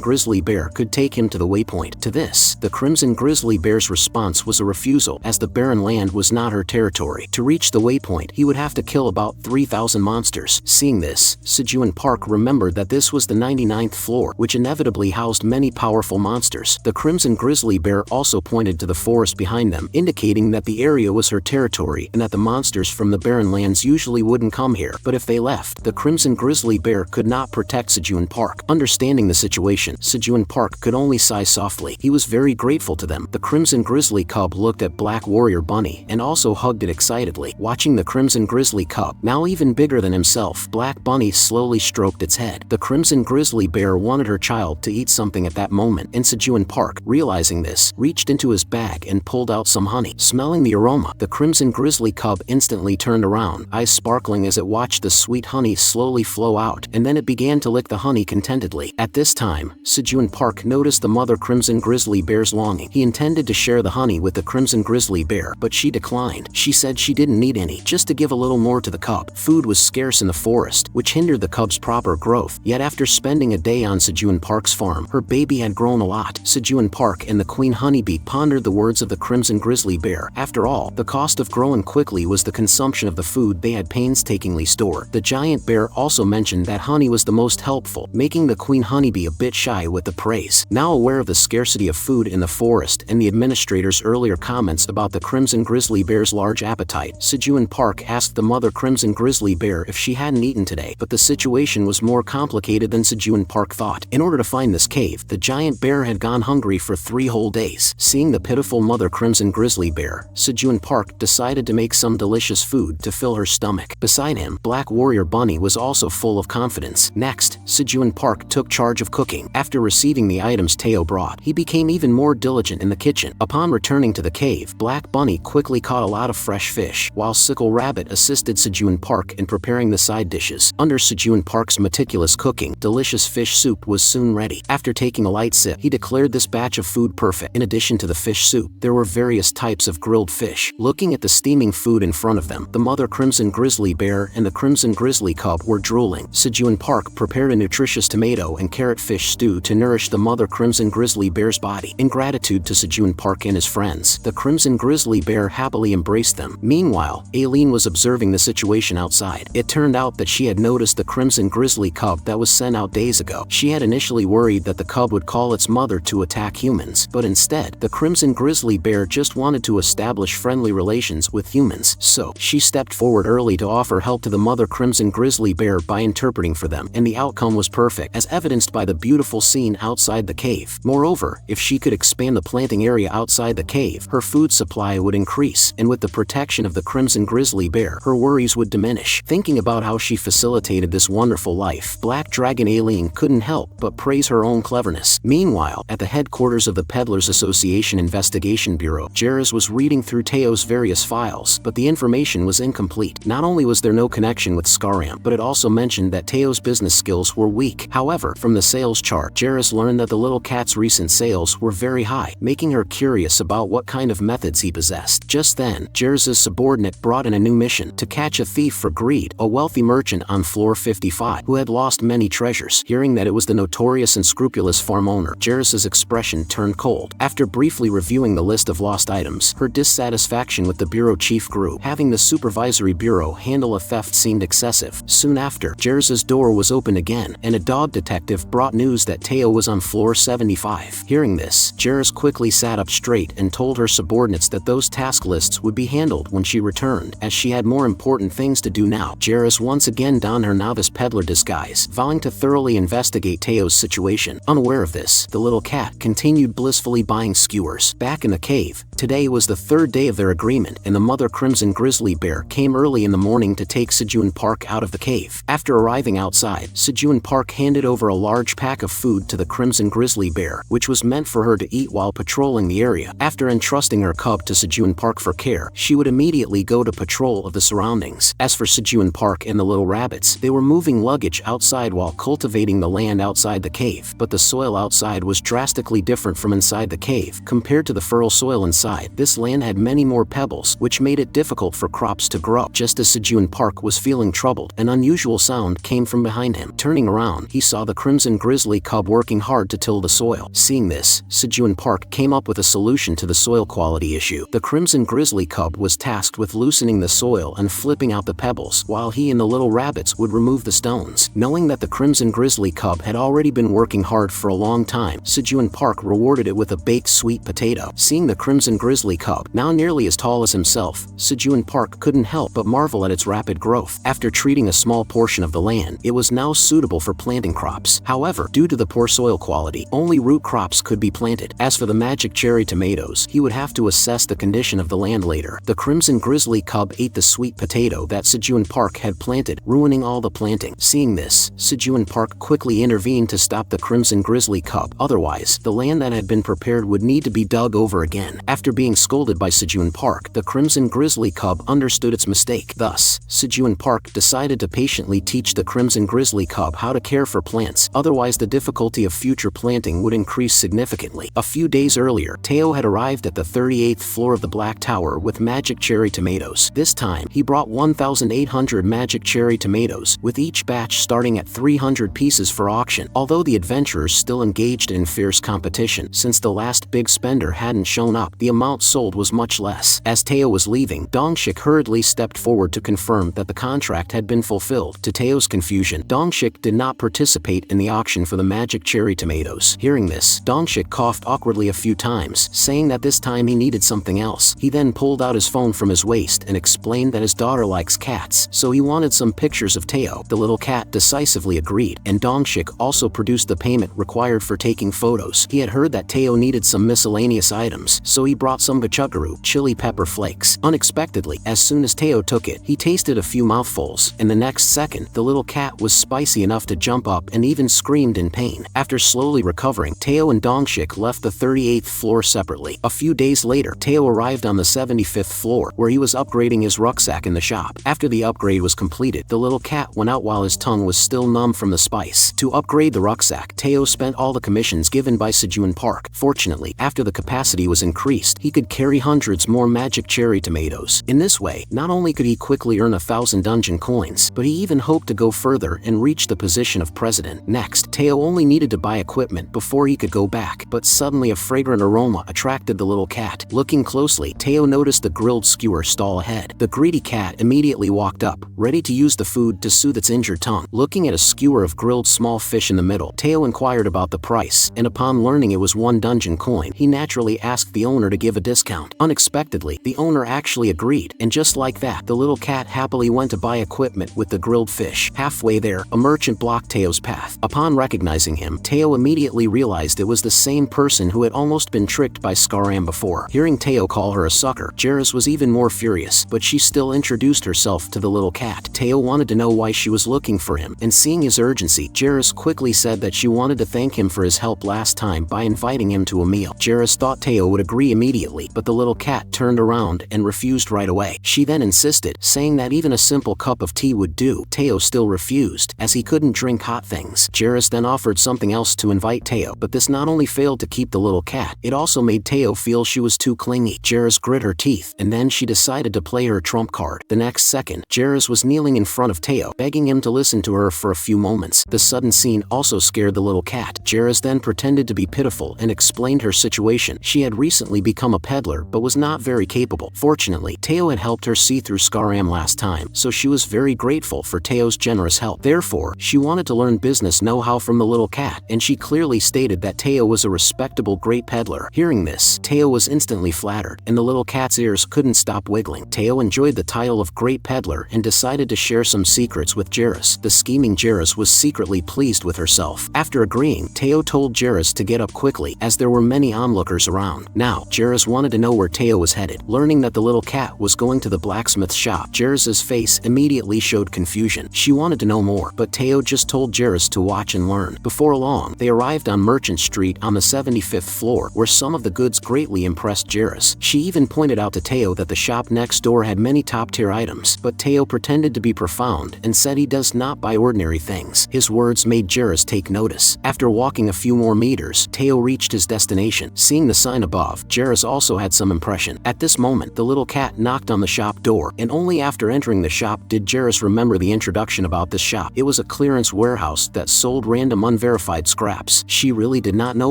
grizzly bear could take him to the waypoint. To this, the crimson grizzly bear's response was a refusal, as the barren land was not her territory. To reach the waypoint, he would have to kill about 3,000 monsters. Seeing this, Sejun Park remembered that this was the 99th floor, which inevitably housed many powerful monsters. The crimson grizzly bear also pointed to the forest behind them, indicating that the area was her territory and that the monsters from the barren lands usually wouldn't come here. But if they left, the crimson grizzly bear could not protect Sejun Park. Understanding the situation, Sejun Park could only sigh softly. He was very grateful to them. The crimson grizzly cub looked at Black Warrior Bunny and also hugged it excitedly. Watching the crimson grizzly cub, now even bigger than himself, Black Bunny slowly stroked its head. The crimson grizzly bear wanted her child to eat something at that moment, and Sejun Park, realizing this, reached into his bag and pulled out some honey. Smelling the aroma, the crimson grizzly cub instantly turned around, eyes sparkling as it watched the sweet honey slowly flow out, and then it began to lick the honey contentedly. At this time, Sejun Park noticed the mother crimson grizzly bear's longing. He intended to share the honey with the crimson grizzly bear, but she declined. She said she didn't need any, just to give a little more to the cub. Food was scarce in the forest, which hindered the cub's proper growth. Yet after spending a day on Sejun Park's farm, her baby had grown a lot. Sejun Park and the queen honeybee pondered the words of the crimson grizzly bear. After all, the cost of growing quickly was the consumption of the food they had painstakingly stored. The giant bear also mentioned that honey was the most helpful, making the queen honeybee a bit shy with the praise. Now aware of the scarcity of food in the forest and the administrator's earlier comments about the crimson grizzly bear's large appetite, Sejun Park asked the mother crimson grizzly bear if she hadn't eaten today. But the situation was more complicated than Sejun Park thought. In order to find this cave, the giant bear had gone hungry for 3 whole days. Seeing the pitiful mother crimson grizzly bear, Sejun Park decided to make some delicious food to fill her stomach. Beside him, Black Warrior Bunny was also full of confidence. Next, Sejun Park took charge of cooking. After receiving the items Teao brought, he became even more diligent in the kitchen. Upon returning to the cave, Black Bunny quickly caught a lot of fresh fish, while Sickle Rabbit assisted Sejun Park in preparing the side dishes. Under Sejun Park's meticulous cooking, delicious fish soup was soon ready. After taking a light sip, he declared this batch of food perfect. In addition to the fish soup, there were various types of grilled fish. Looking at the steaming food in front of them, the mother crimson grizzly bear and the crimson grizzly cub were drooling. Sejun Park prepared a nutritious tomato and carrot fish stew to nourish the mother crimson grizzly bear's body. In gratitude to Sejun Park and his friends, the crimson grizzly bear happily embraced them. Meanwhile, Ailen was observing the situation outside. It turned out that she had noticed the crimson grizzly cub that was sent out days ago. She had initially worried that the cub would call its mother to attack humans, but instead, the crimson grizzly bear just wanted to establish friendly relations with humans. So, she stepped forward early to offer help to the mother crimson grizzly bear by interpreting for them, and the outcome was perfect, as evidenced by the beautiful scene outside the cave. Moreover, if she could expand the planting area outside the cave, her food supply would increase, and with the protection of the crimson grizzly bear, her worries would diminish. Thinking about how she facilitated this wonderful life, Black Dragon Ailen couldn't help but praise her own cleverness. Meanwhile, at the headquarters of the Peddlers Association Investigation Bureau, Jairus was reading through Teo's various files, but the information was incomplete. Not only was there no connection with Scaram, but it also mentioned that Teo's business skills were weak. However, from the sales chart, Jairus learned that the little cat's recent sales were very high, making her curious about what kind of methods he possessed. Just then, Jairus' subordinate brought in a new mission: to catch a thief for greed, a wealthy merchant on floor 55 who had lost many treasures. Hearing that it was the notorious and scrupulous farm owner, Jairus' expression turned cold. After briefly reviewing the list of lost items, her dissatisfaction with the bureau chief grew. Having the supervisory bureau handle a theft seemed excessive. Soon after, Jairus' door was opened again, and a dog detective brought news that Teao was on floor 75. Hearing this, Jairus quickly sat up straight and told her subordinates that those task lists would be handled when she returned, as she had more important things to do now. Jairus once again donned on her novice peddler disguise, vowing to thoroughly investigate Teao's situation. Unaware of this, the little cat continued blissfully buying skewers. Back in the cave, today was the third day of their agreement, and the mother crimson grizzly bear came early in the morning to take Sejun Park out of the cave. After arriving outside, Sejun Park handed over a large pack of food to the crimson grizzly bear, which was meant for her to eat while patrolling the area. After entrusting her cub to Sejun Park for care, she would immediately go to patrol of the surroundings. As for Sejun Park and the little rabbits, they were moving luggage outside while cultivating the land outside the cave, but the soil outside was drastically different from inside the cave. Compared to the fertile soil inside, this land had many more pebbles, which made it difficult for crops to grow. Just as Sejun Park was feeling troubled, an unusual sound came from behind him. Turning around, he saw the crimson grizzly cub working hard to till the soil. Seeing this, Sejun Park came up with a solution to the soil quality issue. The crimson grizzly cub was tasked with loosening the soil and flipping out the pebbles, while he and the little rabbits would remove the stones. Knowing that the crimson grizzly cub had already been working hard for a long time, Sejun Park rewarded it with a baked sweet potato. Seeing the crimson grizzly cub, now nearly as tall as himself, Sejun Park couldn't help but marvel at its rapid growth. After treating a small portion of the land, it was now suitable for planting crops. However, due to the poor soil quality, only root crops could be planted. As for the magic cherry tomatoes, he would have to assess the condition of the land later. The crimson grizzly cub ate the sweet potato that Sejun Park had planted, ruining all the planting. Seeing this, Sejun Park quickly intervened to stop the crimson grizzly cub. Otherwise, the land that had been prepared would need to be dug over again. After being scolded by Sejun Park, the crimson grizzly cub understood its mistake. Thus, Sejun Park decided to patiently teach the crimson grizzly cub how to care for plants, otherwise the difficulty of future planting would increase significantly. A few days earlier, Teao had arrived at the 38th floor of the Black Tower with magic cherry tomatoes. This time, he brought 1,800 magic cherry tomatoes, with each batch starting at 300 pieces for auction. Although the adventurers still engaged in fierce competition, since the last big spender hadn't shown up, the amount sold was much less. As Teao was leaving, Dongshik hurriedly stepped forward to confirm that the contract had been fulfilled. To Teo's confusion, Dongshik did not participate in the auction for the magic cherry tomatoes. Hearing this, Dongshik coughed awkwardly a few times, saying that this time he needed something else. He then pulled out his phone from his waist and explained that his daughter likes cats, so he wanted some pictures of Teao. The little cat decisively agreed, and Dongshik also produced the payment required for taking photos. He had heard that Teao needed some miscellaneous items, so he brought some gochugaru, chili pepper flakes. Unexpectedly, as soon as Teao took it, he tasted a few mouthfuls, and the next second, the little cat was spicy enough to jump up and even screamed in pain. After slowly recovering, Teao and Dongshik left the 38th floor separately. A few days later, Teao arrived on the 75th floor, where he was upgrading his rucksack in the shop. After the upgrade was completed, the little cat went out while his tongue was still numb from the spice. To upgrade the rucksack, Teao spent all the commissions given by Sejun Park. Fortunately, after the capacity was increased, he could carry hundreds more magic cherry tomatoes. In this way, not only could he quickly earn 1,000 dungeon coins, but he even hoped to go further and reach the position of president. Next, Teao only needed to buy equipment before he could go back, but suddenly a fragrant aroma attracted the little cat. Looking closely, Teao noticed the grilled skewer stall ahead. The greedy cat immediately walked up, ready to use the food to soothe its injured tongue. Looking at a skewer of grilled small fish in the middle, Teao inquired about the price, and upon learning it was 1 dungeon coin, he naturally asked the owner to give a discount. Unexpectedly, the owner actually agreed, and just like that, the little cat happily went to buy equipment with the grilled fish. Halfway there, a merchant blocked Teo's path. Upon recognizing him, Teao immediately realized it was the same person who had almost been tricked by Scaram before. Hearing Teao call her a sucker, Jairus was even more furious, but she still introduced herself to the little cat. Teao wanted to know why she was looking for him, and seeing his urgency, Jairus quickly said that she wanted to thank him for his help last time by inviting him to a meal. Jairus thought Teao would agree immediately, but the little cat turned around and refused right away. She then insisted, saying that even a simple cup of tea would do. Teao still refused, as he couldn't drink hot things. Jairus then offered something else to invite Teao, but this not only failed to keep the little cat, it also made Teao feel she was too clingy. Jairus grit her teeth, and then she decided to play her trump card. The next second, Jairus was kneeling in front of Teao, begging him to listen to her for a few moments. The sudden scene also scared the little cat. Jairus then pretended to be pitiful and explained her situation. She had recently become become a peddler but was not very capable. Fortunately, Teao had helped her see through Scaram last time, so she was very grateful for Teo's generous help. Therefore, she wanted to learn business know-how from the little cat, and she clearly stated that Teao was a respectable great peddler. Hearing this, Teao was instantly flattered, and the little cat's ears couldn't stop wiggling. Teao enjoyed the title of great peddler and decided to share some secrets with Jairus. The scheming Jairus was secretly pleased with herself. After agreeing, Teao told Jairus to get up quickly, as there were many onlookers around. Now, Jairus wanted to know where Teao was headed. Learning that the little cat was going to the blacksmith shop, Jairus's face immediately showed confusion. She wanted to know more, but Teao just told Jairus to watch and learn. Before long, they arrived on Merchant Street on the 75th floor, where some of the goods greatly impressed Jairus. She even pointed out to Teao that the shop next door had many top-tier items, but Teao pretended to be profound and said he does not buy ordinary things. His words made Jairus take notice. After walking a few more meters, Teao reached his destination. Seeing the sign above, Jairus also had some impression. At this moment, the little cat knocked on the shop door, and only after entering the shop did Jairus remember the introduction about this shop. It was a clearance warehouse that sold random unverified scraps. She really did not know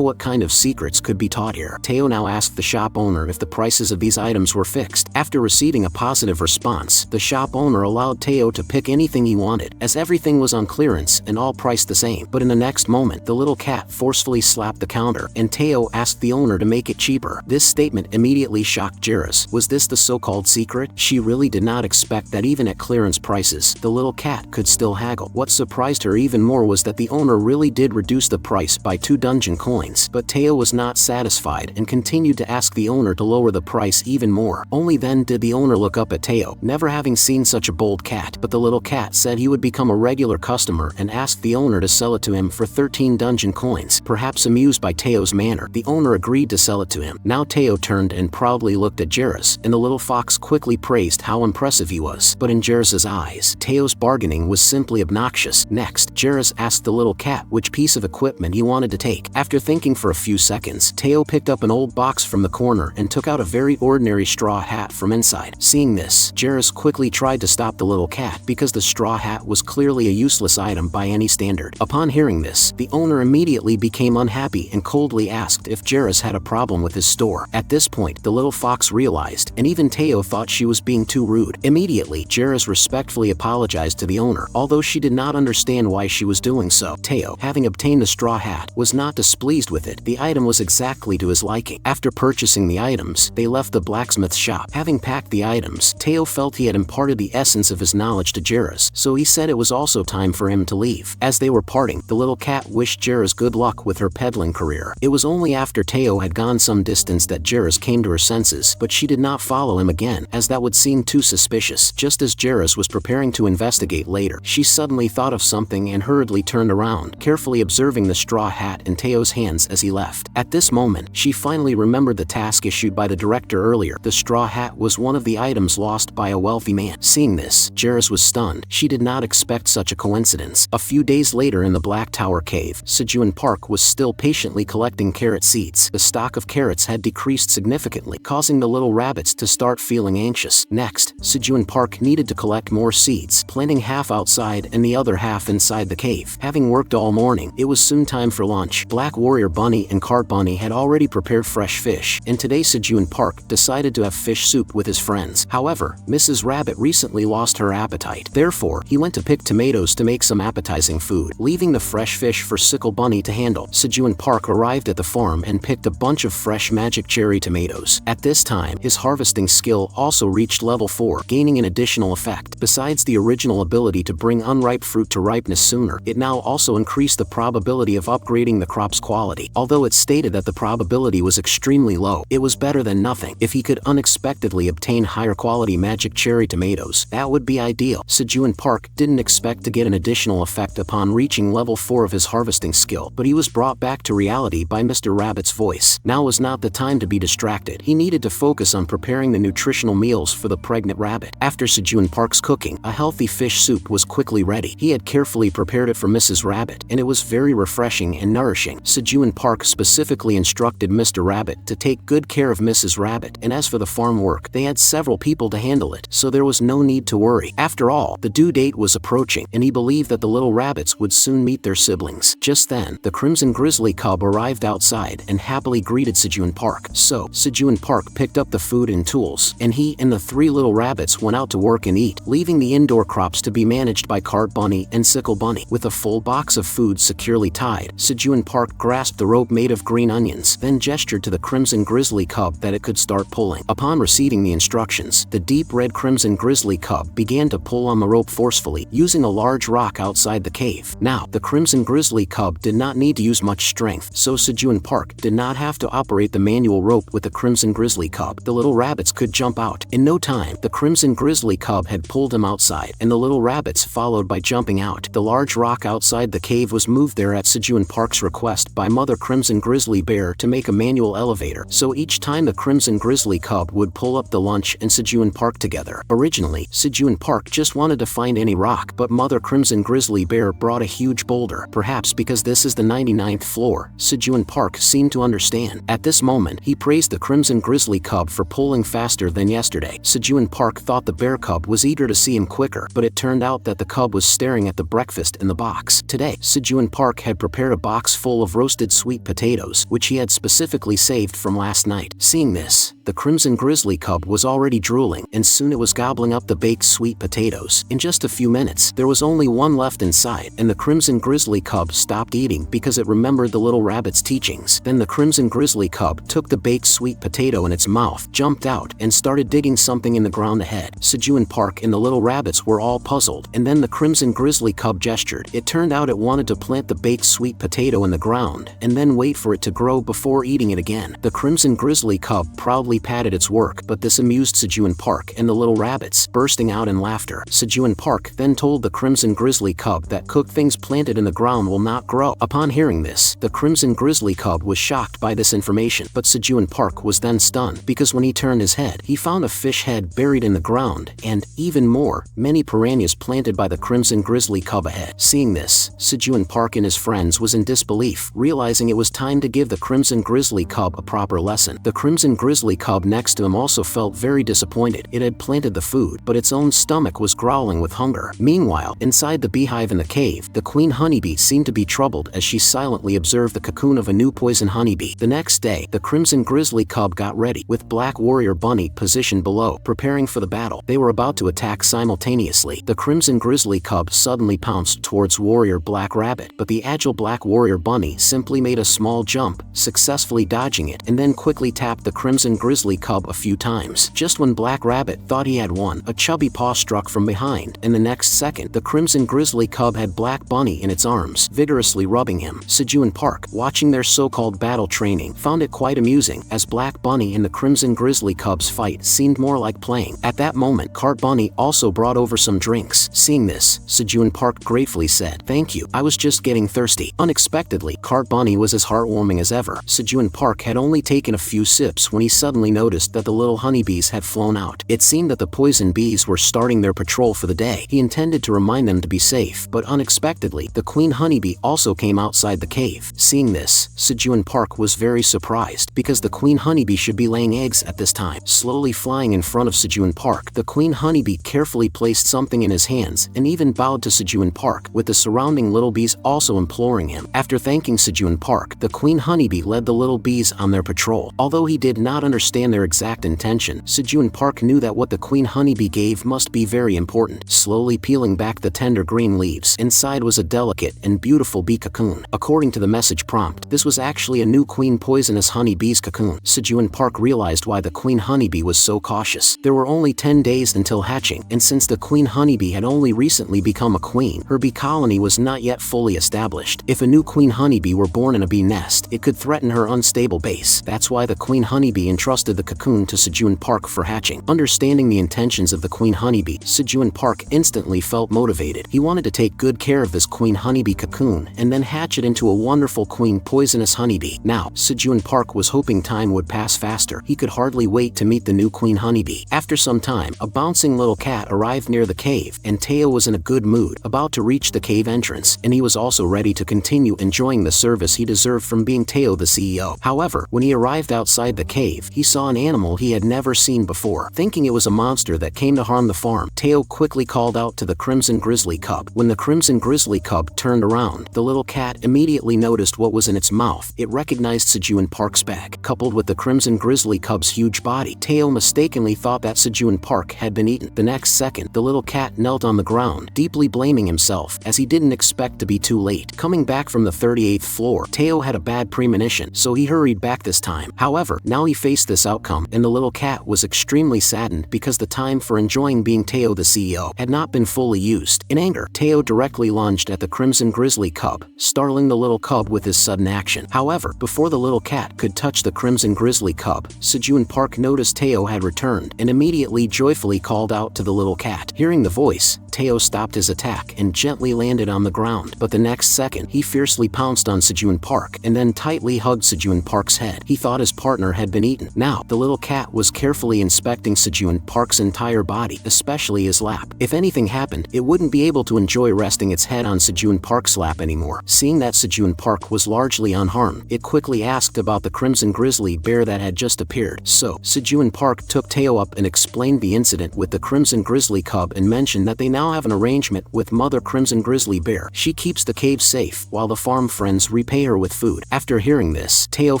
what kind of secrets could be taught here. Teao now asked the shop owner if the prices of these items were fixed. After receiving a positive response, the shop owner allowed Teao to pick anything he wanted, as everything was on clearance and all priced the same. But in the next moment, the little cat forcefully slapped the counter, and Teao asked the owner to make it cheaper. This statement immediately shocked Jairus. Was this the so-called secret? She really did not expect that even at clearance prices, the little cat could still haggle. What surprised her even more was that the owner really did reduce the price by 2 dungeon coins. But Teao was not satisfied and continued to ask the owner to lower the price even more. Only then did the owner look up at Teao, never having seen such a bold cat. But the little cat said he would become a regular customer and asked the owner to sell it to him for 13 dungeon coins. Perhaps amused by Teo's manner, the owner agreed to sell it to him. Now Teao turned and proudly looked at Jairus, and the little fox quickly praised how impressive he was. But in Jairus's eyes, Teo's bargaining was simply obnoxious. Next, Jairus asked the little cat which piece of equipment he wanted to take. After thinking for a few seconds, Teao picked up an old box from the corner and took out a very ordinary straw hat from inside. Seeing this, Jairus quickly tried to stop the little cat because the straw hat was clearly a useless item by any standard. Upon hearing this, the owner immediately became unhappy and coldly asked if Jairus had a problem with his store. At this point, the little fox realized, and even Teao thought she was being too rude. Immediately, Jairus respectfully apologized to the owner, although she did not understand why she was doing so. Teao, having obtained the straw hat, was not displeased with it. The item was exactly to his liking. After purchasing the items, they left the blacksmith shop. Having packed the items, Teao felt he had imparted the essence of his knowledge to Jairus, so he said it was also time for him to leave. As they were parting, the little cat wished Jairus good luck with her peddling career. It was only after Teao had gone some distance that Jairus came to her senses, but she did not follow him again, as that would seem too suspicious. Just as Jairus was preparing to investigate later, she suddenly thought of something and hurriedly turned around, carefully observing the straw hat in Teo's hands as he left. At this moment, she finally remembered the task issued by the director earlier. The straw hat was one of the items lost by a wealthy man. Seeing this, Jairus was stunned. She did not expect such a coincidence. A few days later in the Black Tower Cave, Sejun Park was still patiently collecting carrot seeds. The stock of carrots had decreased significantly, causing the little rabbits to start feeling anxious. Next, Sejun Park needed to collect more seeds, planting half outside and the other half inside the cave. Having worked all morning, it was soon time for lunch. Black Warrior Bunny and Cart Bunny had already prepared fresh fish, and today Sejun Park decided to have fish soup with his friends. However, Mrs. Rabbit recently lost her appetite. Therefore, he went to pick tomatoes to make some appetizing food, leaving the fresh fish for Sickle Bunny to handle. Sejun Park arrived at the farm and picked a bunch of fresh magic cherry tomatoes. At this time, his harvesting skill also reached level 4, gaining an additional effect. Besides the original ability to bring unripe fruit to ripeness sooner, it now also increased the probability of upgrading the crop's quality. Although it stated that the probability was extremely low, it was better than nothing. If he could unexpectedly obtain higher quality magic cherry tomatoes, that would be ideal. Sejun Park didn't expect to get an additional effect upon reaching level 4 of his harvesting skill, but he was brought back to reality by Mr. Rabbit's voice. Now was not the time to be distracted. He needed to focus on preparing the nutritional meals for the pregnant rabbit. After Sejun Park's cooking, a healthy fish soup was quickly ready. He had carefully prepared it for Mrs. Rabbit, and it was very refreshing and nourishing. Sejun Park specifically instructed Mr. Rabbit to take good care of Mrs. Rabbit, and as for the farm work, they had several people to handle it, so there was no need to worry. After all, the due date was approaching, and he believed that the little rabbits would soon meet their siblings. Just then, the Crimson Grizzly Cub arrived outside and happily greeted Sejun Park. So, Sejun Park picked up the food and tools, and he and the 3 little rabbits went out to work and eat, leaving the indoor crops to be managed by Cart Bunny and Sickle Bunny. With a full box of food securely tied, Sejun Park grasped the rope made of green onions, then gestured to the Crimson Grizzly Cub that it could start pulling. Upon receiving the instructions, the deep red Crimson Grizzly Cub began to pull on the rope forcefully, using a large rock outside the cave. Now, the Crimson Grizzly Cub did not need to use much strength, so Sejun Park did not have to operate the manual rope with the Crimson Grizzly Cub. The little rabbits could jump out. In no time, the Crimson Grizzly Cub had pulled him outside, and the little rabbits followed by jumping out. The large rock outside the cave was moved there at Sejun Park's request by Mother Crimson Grizzly Bear to make a manual elevator, so each time the Crimson Grizzly Cub would pull up the lunch and Sejun Park together. Originally, Sejun Park just wanted to find any rock, but Mother Crimson Grizzly Bear brought a huge boulder. Perhaps because this is the 99th floor, Sejun Park seemed to understand. At this moment, he praised the Crimson Grizzly Cub for pulling faster than yesterday. Sejun Park thought the bear cub was eager to see him quicker, but it turned out that the cub was staring at the breakfast in the box. Today, Sejun Park had prepared a box full of roasted sweet potatoes, which he had specifically saved from last night. Seeing this, the Crimson Grizzly Cub was already drooling, and soon it was gobbling up the baked sweet potatoes. In just a few minutes, there was only one left inside, and the Crimson Grizzly Cub stopped eating because it remembered the little rabbit's teachings. Then the Crimson Grizzly Cub took the baked sweet potato in its mouth, jumped out, and started digging something in the ground ahead. Sejun Park and the little rabbits were all puzzled, and then the Crimson Grizzly Cub gestured. It turned out it wanted to plant the baked sweet potato in the ground, and then wait for it to grow before eating it again. The Crimson Grizzly Cub proudly patted its work, but this amused Sejun Park and the little rabbits, bursting out in laughter. Sejun Park then told the Crimson Grizzly Cub that cooked things planted in the ground will not grow. Upon hearing this, the Crimson Grizzly Cub was shocked by this information, but Sejun Park was then stunned, because when he turned his head, he found a fish head buried in the ground, and, even more, many piranhas planted by the Crimson Grizzly Cub ahead. Seeing this, Sejun Park and his friends was in disbelief, realizing it was time to give the Crimson Grizzly Cub a proper lesson. The Crimson Grizzly Cub next to him also felt very disappointed. It had planted the food, but its own stomach was growling with hunger. Meanwhile, inside the beehive in the cave, the queen honeybee seemed to be troubled as she silently observed the cocoon of a new poison honeybee. The next day, the Crimson Grizzly Cub got ready, with Black Warrior Bunny positioned below, preparing for the battle. They were about to attack simultaneously. The Crimson Grizzly Cub suddenly pounced towards Warrior Black Rabbit, but the agile Black Warrior Bunny simply made a small jump, successfully dodging it, and then quickly tapped the Crimson Grizzly Cub a few times. Just when Black Rabbit thought he had won, a chubby paw struck from behind, and the next second, the Crimson Grizzly Cub had Black Bunny in its arms, vigorously rubbing him. Sejun Park, watching their so-called battle training, found it quite amusing, as Black Bunny and the Crimson Grizzly Cub's fight seemed more like playing. At that moment, Cart Bunny also brought over some drinks. Seeing this, Sejun Park gratefully said, "Thank you, I was just getting thirsty." Unexpectedly, Cart Bunny was as heartwarming as ever. Sejun Park had only taken a few sips when he suddenly noticed that the little honeybees had flown out. It seemed that the poison bees were starting their patrol for the day. He intended to remind them to be safe, but unexpectedly, the queen honeybee also came outside the cave. Seeing this, Sejun Park was very surprised, because the queen honeybee should be laying eggs at this time. Slowly flying in front of Sejun Park, the queen honeybee carefully placed something in his hands, and even bowed to Sejun Park, with the surrounding little bees also imploring him. After thanking Sejun Park, the queen honeybee led the little bees on their patrol. Although he did not understand their exact intention, Sejun Park knew that what the queen honeybee gave must be very important. Slowly peeling back the tender green leaves, inside was a delicate and beautiful bee cocoon. According to the message prompt, this was actually a new queen poisonous honeybee's cocoon. Sejun Park realized why the queen honeybee was so cautious. There were only 10 days until hatching, and since the queen honeybee had only recently become a queen, her bee colony was not yet fully established. If a new queen honeybee were born in a bee nest, it could threaten her unstable base. That's why the queen honeybee entrusted the cocoon to Sejun Park for hatching. Understanding the intentions of the queen honeybee, Sejun Park instantly felt motivated. He wanted to take good care of this queen honeybee cocoon and then hatch it into a wonderful queen poisonous honeybee. Now, Sejun Park was hoping time would pass faster. He could hardly wait to meet the new queen honeybee. After some time, a bouncing little cat arrived near the cave, and Teao was in a good mood, about to reach the cave entrance, and he was also ready to continue enjoying the service he deserved from being Teao the CEO. However, when he arrived outside the cave, he saw an animal he had never seen before. Thinking it was a monster that came to harm the farm, Teao quickly called out to the Crimson Grizzly Cub. When the Crimson Grizzly Cub turned around, the little cat immediately noticed what was in its mouth. It recognized Sejun Park's bag. coupled with the crimson grizzly cub's huge body, Teao mistakenly thought that Sejun Park had been eaten. The next second, the little cat knelt on the ground, deeply blaming himself, as he didn't expect to be too late. Coming back from the 38th floor, Teao had a bad premonition, so he hurried back this time. However, now he faced this outcome, and the little cat was extremely saddened because the time for enjoying being Teao the CEO had not been fully used. In anger, Teao directly lunged at the crimson grizzly cub, startling the little cub with his sudden action. However, before the little cat could touch the crimson grizzly cub, Sejun Park noticed Teao had returned and immediately joyfully called out to the little cat. Hearing the voice, Teao stopped his attack and gently landed on the ground, but the next second he fiercely pounced on Sejun Park and then tightly hugged Sejun Park's head. He thought his partner had been eaten. Now, the little cat was carefully inspecting Sejun Park's entire body, especially his lap. If anything happened, it wouldn't be able to enjoy resting its head on Sejun Park's lap anymore. Seeing that Sejun Park was largely unharmed, it quickly asked about the crimson grizzly bear that had just appeared. So, Sejun Park took Teao up and explained the incident with the crimson grizzly cub and mentioned that they now have an arrangement with Mother Crimson Grizzly Bear. She keeps the cave safe while the farm friends repay her with food. After hearing this, Teao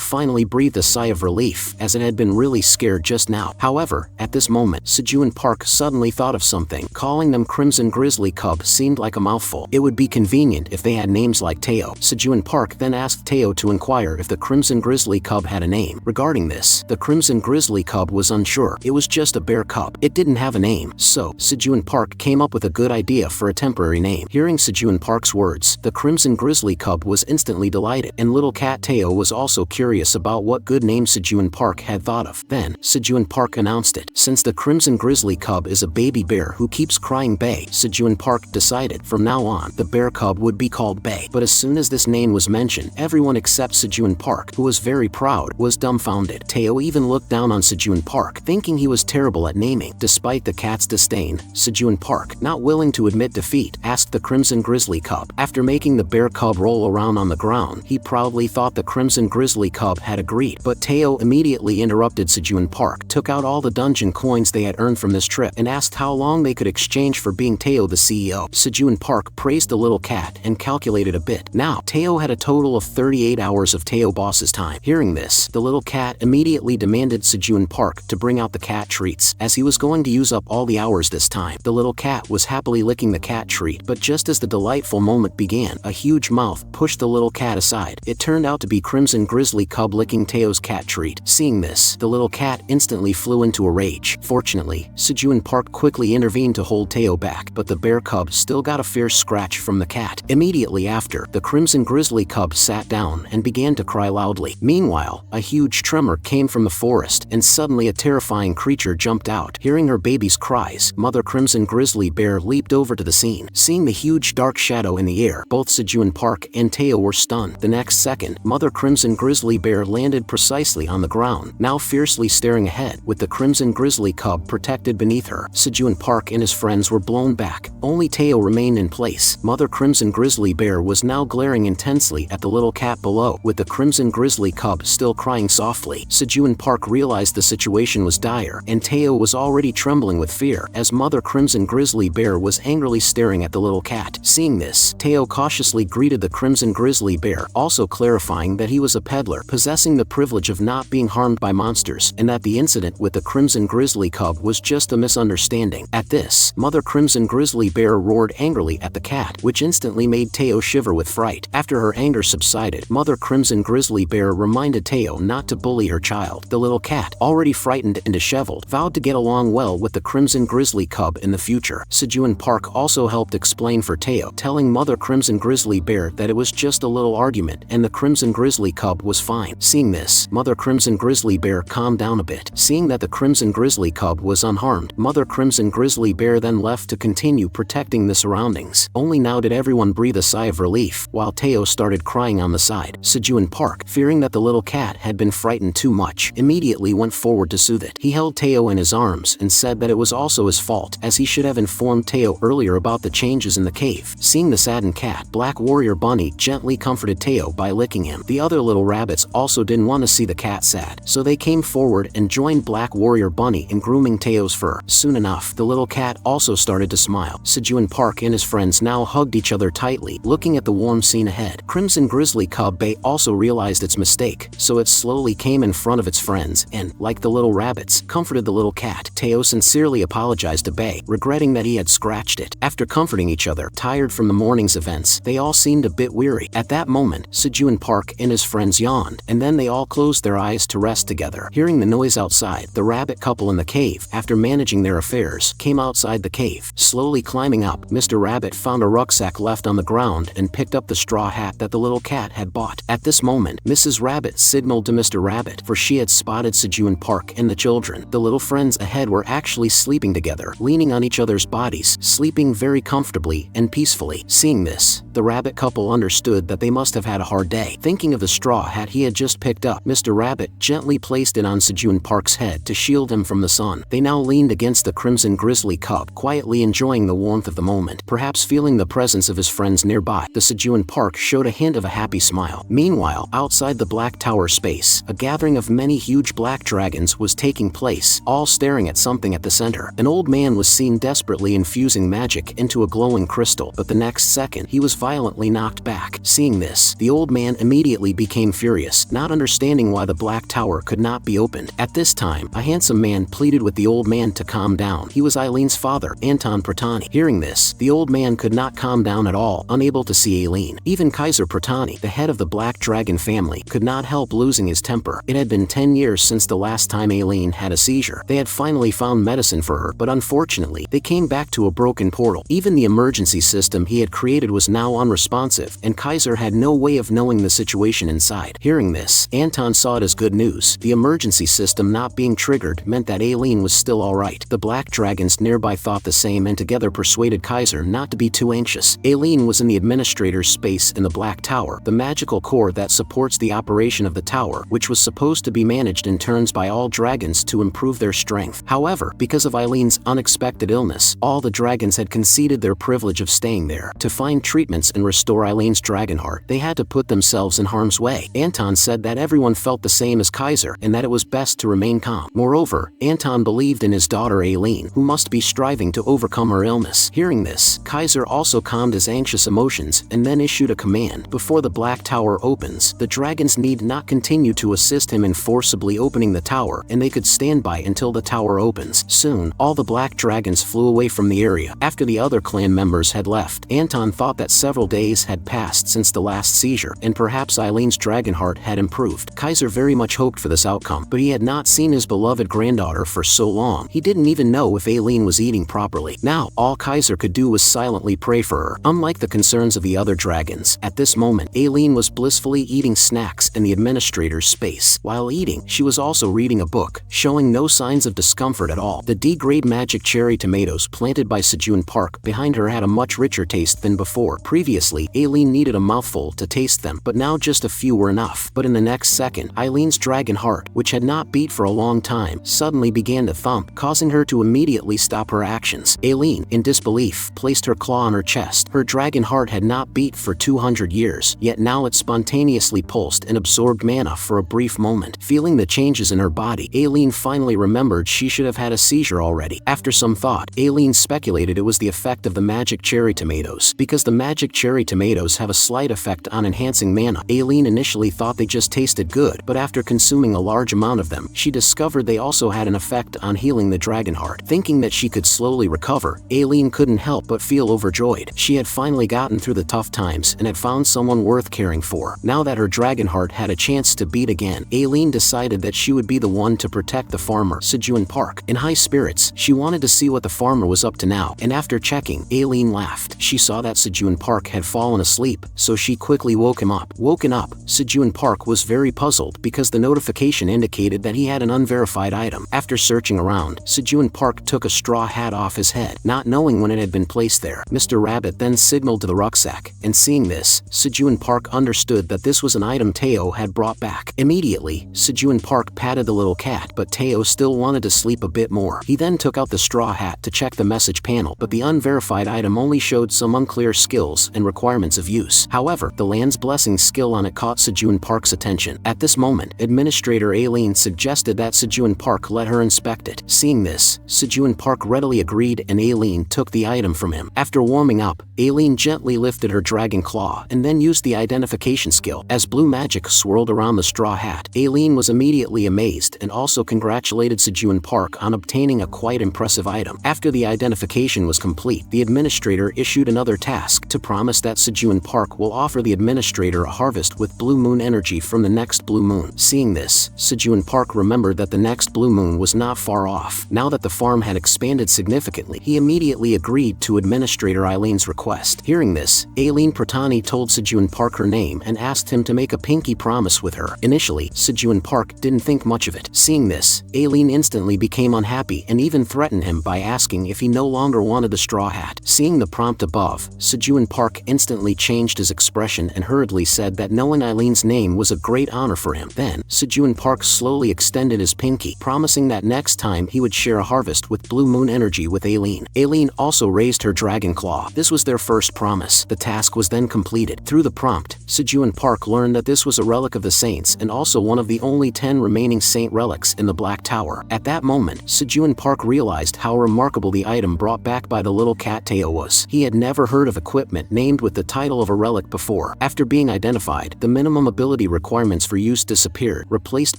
finally breathed a sigh of relief, as it had been really scared just now. However, at this moment, Sejun Park suddenly thought of something. Calling them Crimson Grizzly Cub seemed like a mouthful. It would be convenient if they had names like Teao. Sejun Park then asked Teao to inquire if the Crimson Grizzly Cub had a name. Regarding this, the Crimson Grizzly Cub was unsure. It was just a bear cub. It didn't have a name. So, Sejun Park came up with a good idea for a temporary name. Hearing Sejun Park's words, the Crimson Grizzly Cub was instantly delighted, and little cat Teao was also curious about what good name Sejun Park had thought of. Then, Sejun Park announced it. Since the Crimson Grizzly Cub is a baby bear who keeps crying Bae, Sejun Park decided from now on, the bear cub would be called Bae. But as soon as this name was mentioned, everyone except Sejun Park, who was very proud, was dumbfounded. Teao even looked down on Sejun Park, thinking he was terrible at naming. Despite the cat's disdain, Sejun Park, not willing to admit defeat, asked the Crimson Grizzly Cub. After making the bear cub roll around on the ground, he proudly thought the Crimson Grizzly Cub had agreed. But Teao immediately interrupted Sejun Park, took out all the dungeon coins they had earned from this trip, and asked how long they could exchange for being Teao the CEO. Sejun Park praised the little cat and calculated a bit. Now, Teao had a total of 38 hours of Teao boss's time. Hearing this, the little cat immediately demanded Sejun Park to bring out the cat treats, as he was going to use up all the hours this time. The little cat was happily licking the cat treat, but just as the delightful moment began, a huge mouth pushed the little cat aside. It turned out to be Crimson Grizzly Cub licking Teo's cat treat. Seeing this, the little cat instantly flew into a rage. Fortunately, Sejun Park quickly intervened to hold Teao back, but the bear cub still got a fierce scratch from the cat. Immediately after, the Crimson Grizzly Cub sat down and began to cry loudly. Meanwhile, a huge tremor came from the forest, and suddenly a terrifying creature jumped out. Hearing her baby's cries, Mother Crimson Grizzly Bear leaped over to the scene. Seeing the huge dark shadow in the air, both Sejun Park and Teao were stunned. The next second, Mother Crimson Grizzly Bear landed precisely on the ground, now fiercely staring ahead, with the Crimson Grizzly Cub protected beneath her. Sejun Park and his friends were blown back. Only Teao remained in place. Mother Crimson Grizzly Bear was now glaring intensely at the little cat below, with the Crimson Grizzly Cub still crying softly. Sejun Park realized the situation was dire, and Teao was already trembling with fear, as Mother Crimson Grizzly Bear was angrily staring at the little cat. Seeing this, Teao cautiously greeted the Crimson Grizzly Bear, also clarifying that he was a peddler, possessing the privilege of not being harmed by monsters, and that the incident with the Crimson Grizzly Cub was just a misunderstanding. At this, Mother Crimson Grizzly Bear roared angrily at the cat, which instantly made Teao shiver with fright. After her anger subsided, Mother Crimson Grizzly Bear reminded Teao not to bully her child. The little cat, already frightened and disheveled, vowed to get along well with the Crimson Grizzly Cub in the future. Sejun Park also helped explain for Teao, telling Mother Crimson Grizzly Bear that it was just a little argument and the Crimson Grizzly Cub was fine. Seeing this, Mother Crimson Grizzly Bear calmed down a bit. Seeing that the Crimson Grizzly Cub was unharmed, Mother Crimson Grizzly Bear then left to continue protecting the surroundings. Only now did everyone breathe a sigh of relief, while Teao started crying on the side. Sejun Park, fearing that the little cat had been frightened too much, immediately went forward to soothe it. He held Teao in his arms and said that it was also his fault, as he should have informed Teao earlier about the changes in the cave. Seeing the saddened cat, Black Warrior Bunny gently comforted Teao by licking him. The other little rabbits also didn't want to see the cat sad, so they came forward and joined Black Warrior Bunny in grooming Teo's fur. Soon enough, the little cat also started to smile. Sejun Park and his friends now hugged each other tightly, looking at the warm scene ahead. Crimson Grizzly Cub Bae also realized its mistake, so it slowly came in front of its friends and, like the little rabbits, comforted the little cat. Teao sincerely apologized to Bei, regretting that he had scratched it. After comforting each other, tired from the morning's events, they all seemed a bit weary. At that moment, Sejun Park and his friends yawned, and then they all closed their eyes to rest together. Hearing the noise outside, the rabbit couple in the cave, after managing their affairs, came outside the cave. Slowly climbing up, Mr. Rabbit found a rucksack left on the ground and picked up the straw hat that the little cat had bought. At this moment, Mrs. Rabbit signaled to Mr. Rabbit, for she had spotted Sejun Park and the children. The little friends ahead were actually sleeping together, leaning on each other's bodies, sleeping very comfortably and peacefully. Seeing this, the rabbit couple understood that they must have had a hard day. Thinking of the straw hat he had just picked up, Mr. Rabbit gently placed it on Sejun Park's head to shield him from the sun. They now leaned against the crimson grizzly cub, quietly enjoying the warmth of the moment. Perhaps feeling the presence of his friends nearby, the Sejun Park showed a hint of a happy smile. Meanwhile, outside the Black Tower space, a gathering of many huge black dragons was taking place, all staring at something at the center. An old man was seen desperately infusing magic into a glowing crystal, but the next second, he was violently knocked back. Seeing this, the old man immediately became furious, not understanding why the Black Tower could not be opened. At this time, a handsome man pleaded with the old man to calm down. He was Ailen's father, Anton Pratani. Hearing this, the old man could not calm down at all, unable to see Ailen. Even Kaiser Pratani, the head of the Black Dragon family, could not help losing his temper. It had been 10 years since the last time Ailen had a seizure. They had finally found medicine for her, but unfortunately, they came back to a broken portal. Even the emergency system he had created was now unresponsive, and Kaiser had no way of knowing the situation inside. Hearing this, Anton saw it as good news. The emergency system not being triggered meant that Ailen was still alright. The black dragons nearby thought the same and together persuaded Kaiser not to be too anxious. Ailen was in the administrator's space in the Black Tower, the magical core that supports the operation of the tower, which was supposed to be managed in turns by all dragons to improve their strength. However, because of Ailen's unexpected illness, all the dragons had conceded their privilege of staying there. To find treatments and restore Ailen's dragon heart, they had to put themselves in harm's way. Anton said that everyone felt the same as Kaiser and that it was best to remain calm. Moreover, Anton believed in his daughter Ailen, who must be striving to overcome her illness. Hearing this, Kaiser also calmed his anxious emotions and then issued a command. Before the Black Tower opens, the dragons need not continue to assist him in forcibly opening the tower, and they could stand by until the tower opens. Soon, all the black dragons flew away from the area. After the other clan members had left, Anton thought that several days had passed since the last seizure, and perhaps Ailen's dragon heart had improved. Kaiser very much hoped for this outcome, but he had not seen his beloved granddaughter for so long. He didn't even know if Ailen was eating properly. Now, all Kaiser could do was silently pray for her. Unlike the concerns of the other dragons, at this moment, Ailen was blissfully eating snacks in the administrator's space. While eating, she was also reading a book, showing no signs of discomfort at all. The D-grade magic cherry tomatoes planted by Sejun Park behind her had a much richer taste than before. Previously, Ailen needed a mouthful to taste them, but now just a few were enough. But in the next second, Ailen's dragon heart, which had not beat for a long time, suddenly began to thump, causing her to immediately stop her actions. Ailen, in disbelief, placed her claw on her chest. Her dragon heart had not beat for 200 years, yet now it spontaneously pulsed and absorbed mana for a brief moment. Feeling the changes in her body, Ailen finally remembered she should have had a seizure already. After some thought, Ailen speculated it was the effect of the magic cherry tomatoes. Because the magic cherry tomatoes have a slight effect on enhancing mana, Ailen initially thought they just tasted good, but after consuming a large amount of them, she discovered they also had an effect on healing the dragon heart. Thinking that she could slowly recover, Ailen couldn't help but feel overjoyed. She had finally gotten through the tough times and had found someone worth caring for. Now that her dragon heart had a chance to beat again, Ailen decided that she would be the one to protect the farmer, Sejun Park. In high spirits, she wanted to see what the farmer was up to now, and after checking, Ailen laughed. She saw that Sejun Park had fallen asleep, so she quickly woke him up. Woken up, Sejun Park was very puzzled because the notification indicated that he had an unverified item. After searching around, Sejun Park took a straw hat off his head, not knowing when it had been placed there. Mr. Rabbit then signaled to the rucksack, and seeing this, Sejun Park understood that this was an item Teao had brought back. Immediately, Sejun Park patted the little cat, but Teao still wanted to sleep a bit more. He then took out the straw hat to check the message panel, but the unverified item only showed some unclear skills and requirements of use. However, the land's blessing skill on it caught Sejun Park's attention. At this moment, Administrator Ailen suggested that Sejun Park let her inspect it. Seeing this, Sejun Park readily agreed and Ailen took the item from him. After warming up, Ailen gently lifted her dragon claw and then used the identification skill. As blue magic swirled around found the straw hat. Ailen was immediately amazed and also congratulated Sejun Park on obtaining a quite impressive item. After the identification was complete, the administrator issued another task to promise that Sejun Park will offer the administrator a harvest with blue moon energy from the next blue moon. Seeing this, Sejun Park remembered that the next blue moon was not far off. Now that the farm had expanded significantly, he immediately agreed to Administrator Ailen's request. Hearing this, Ailen Pratani told Sejun Park her name and asked him to make a pinky promise with her. Initially, Sejun Park didn't think much of it. Seeing this, Ailen instantly became unhappy and even threatened him by asking if he no longer wanted the straw hat. Seeing the prompt above, Sejun Park instantly changed his expression and hurriedly said that knowing Ailen's name was a great honor for him. Then, Sejun Park slowly extended his pinky, promising that next time he would share a harvest with blue moon energy with Ailen. Ailen also raised her dragon claw. This was their first promise. The task was then completed. Through the prompt, Sejun Park learned that this was a relic of the saints and also one of the only 10 remaining saint relics in the Black Tower. At that moment, Sejun Park realized how remarkable the item brought back by the little cat Teao was. He had never heard of equipment named with the title of a relic before. After being identified, the minimum ability requirements for use disappeared, replaced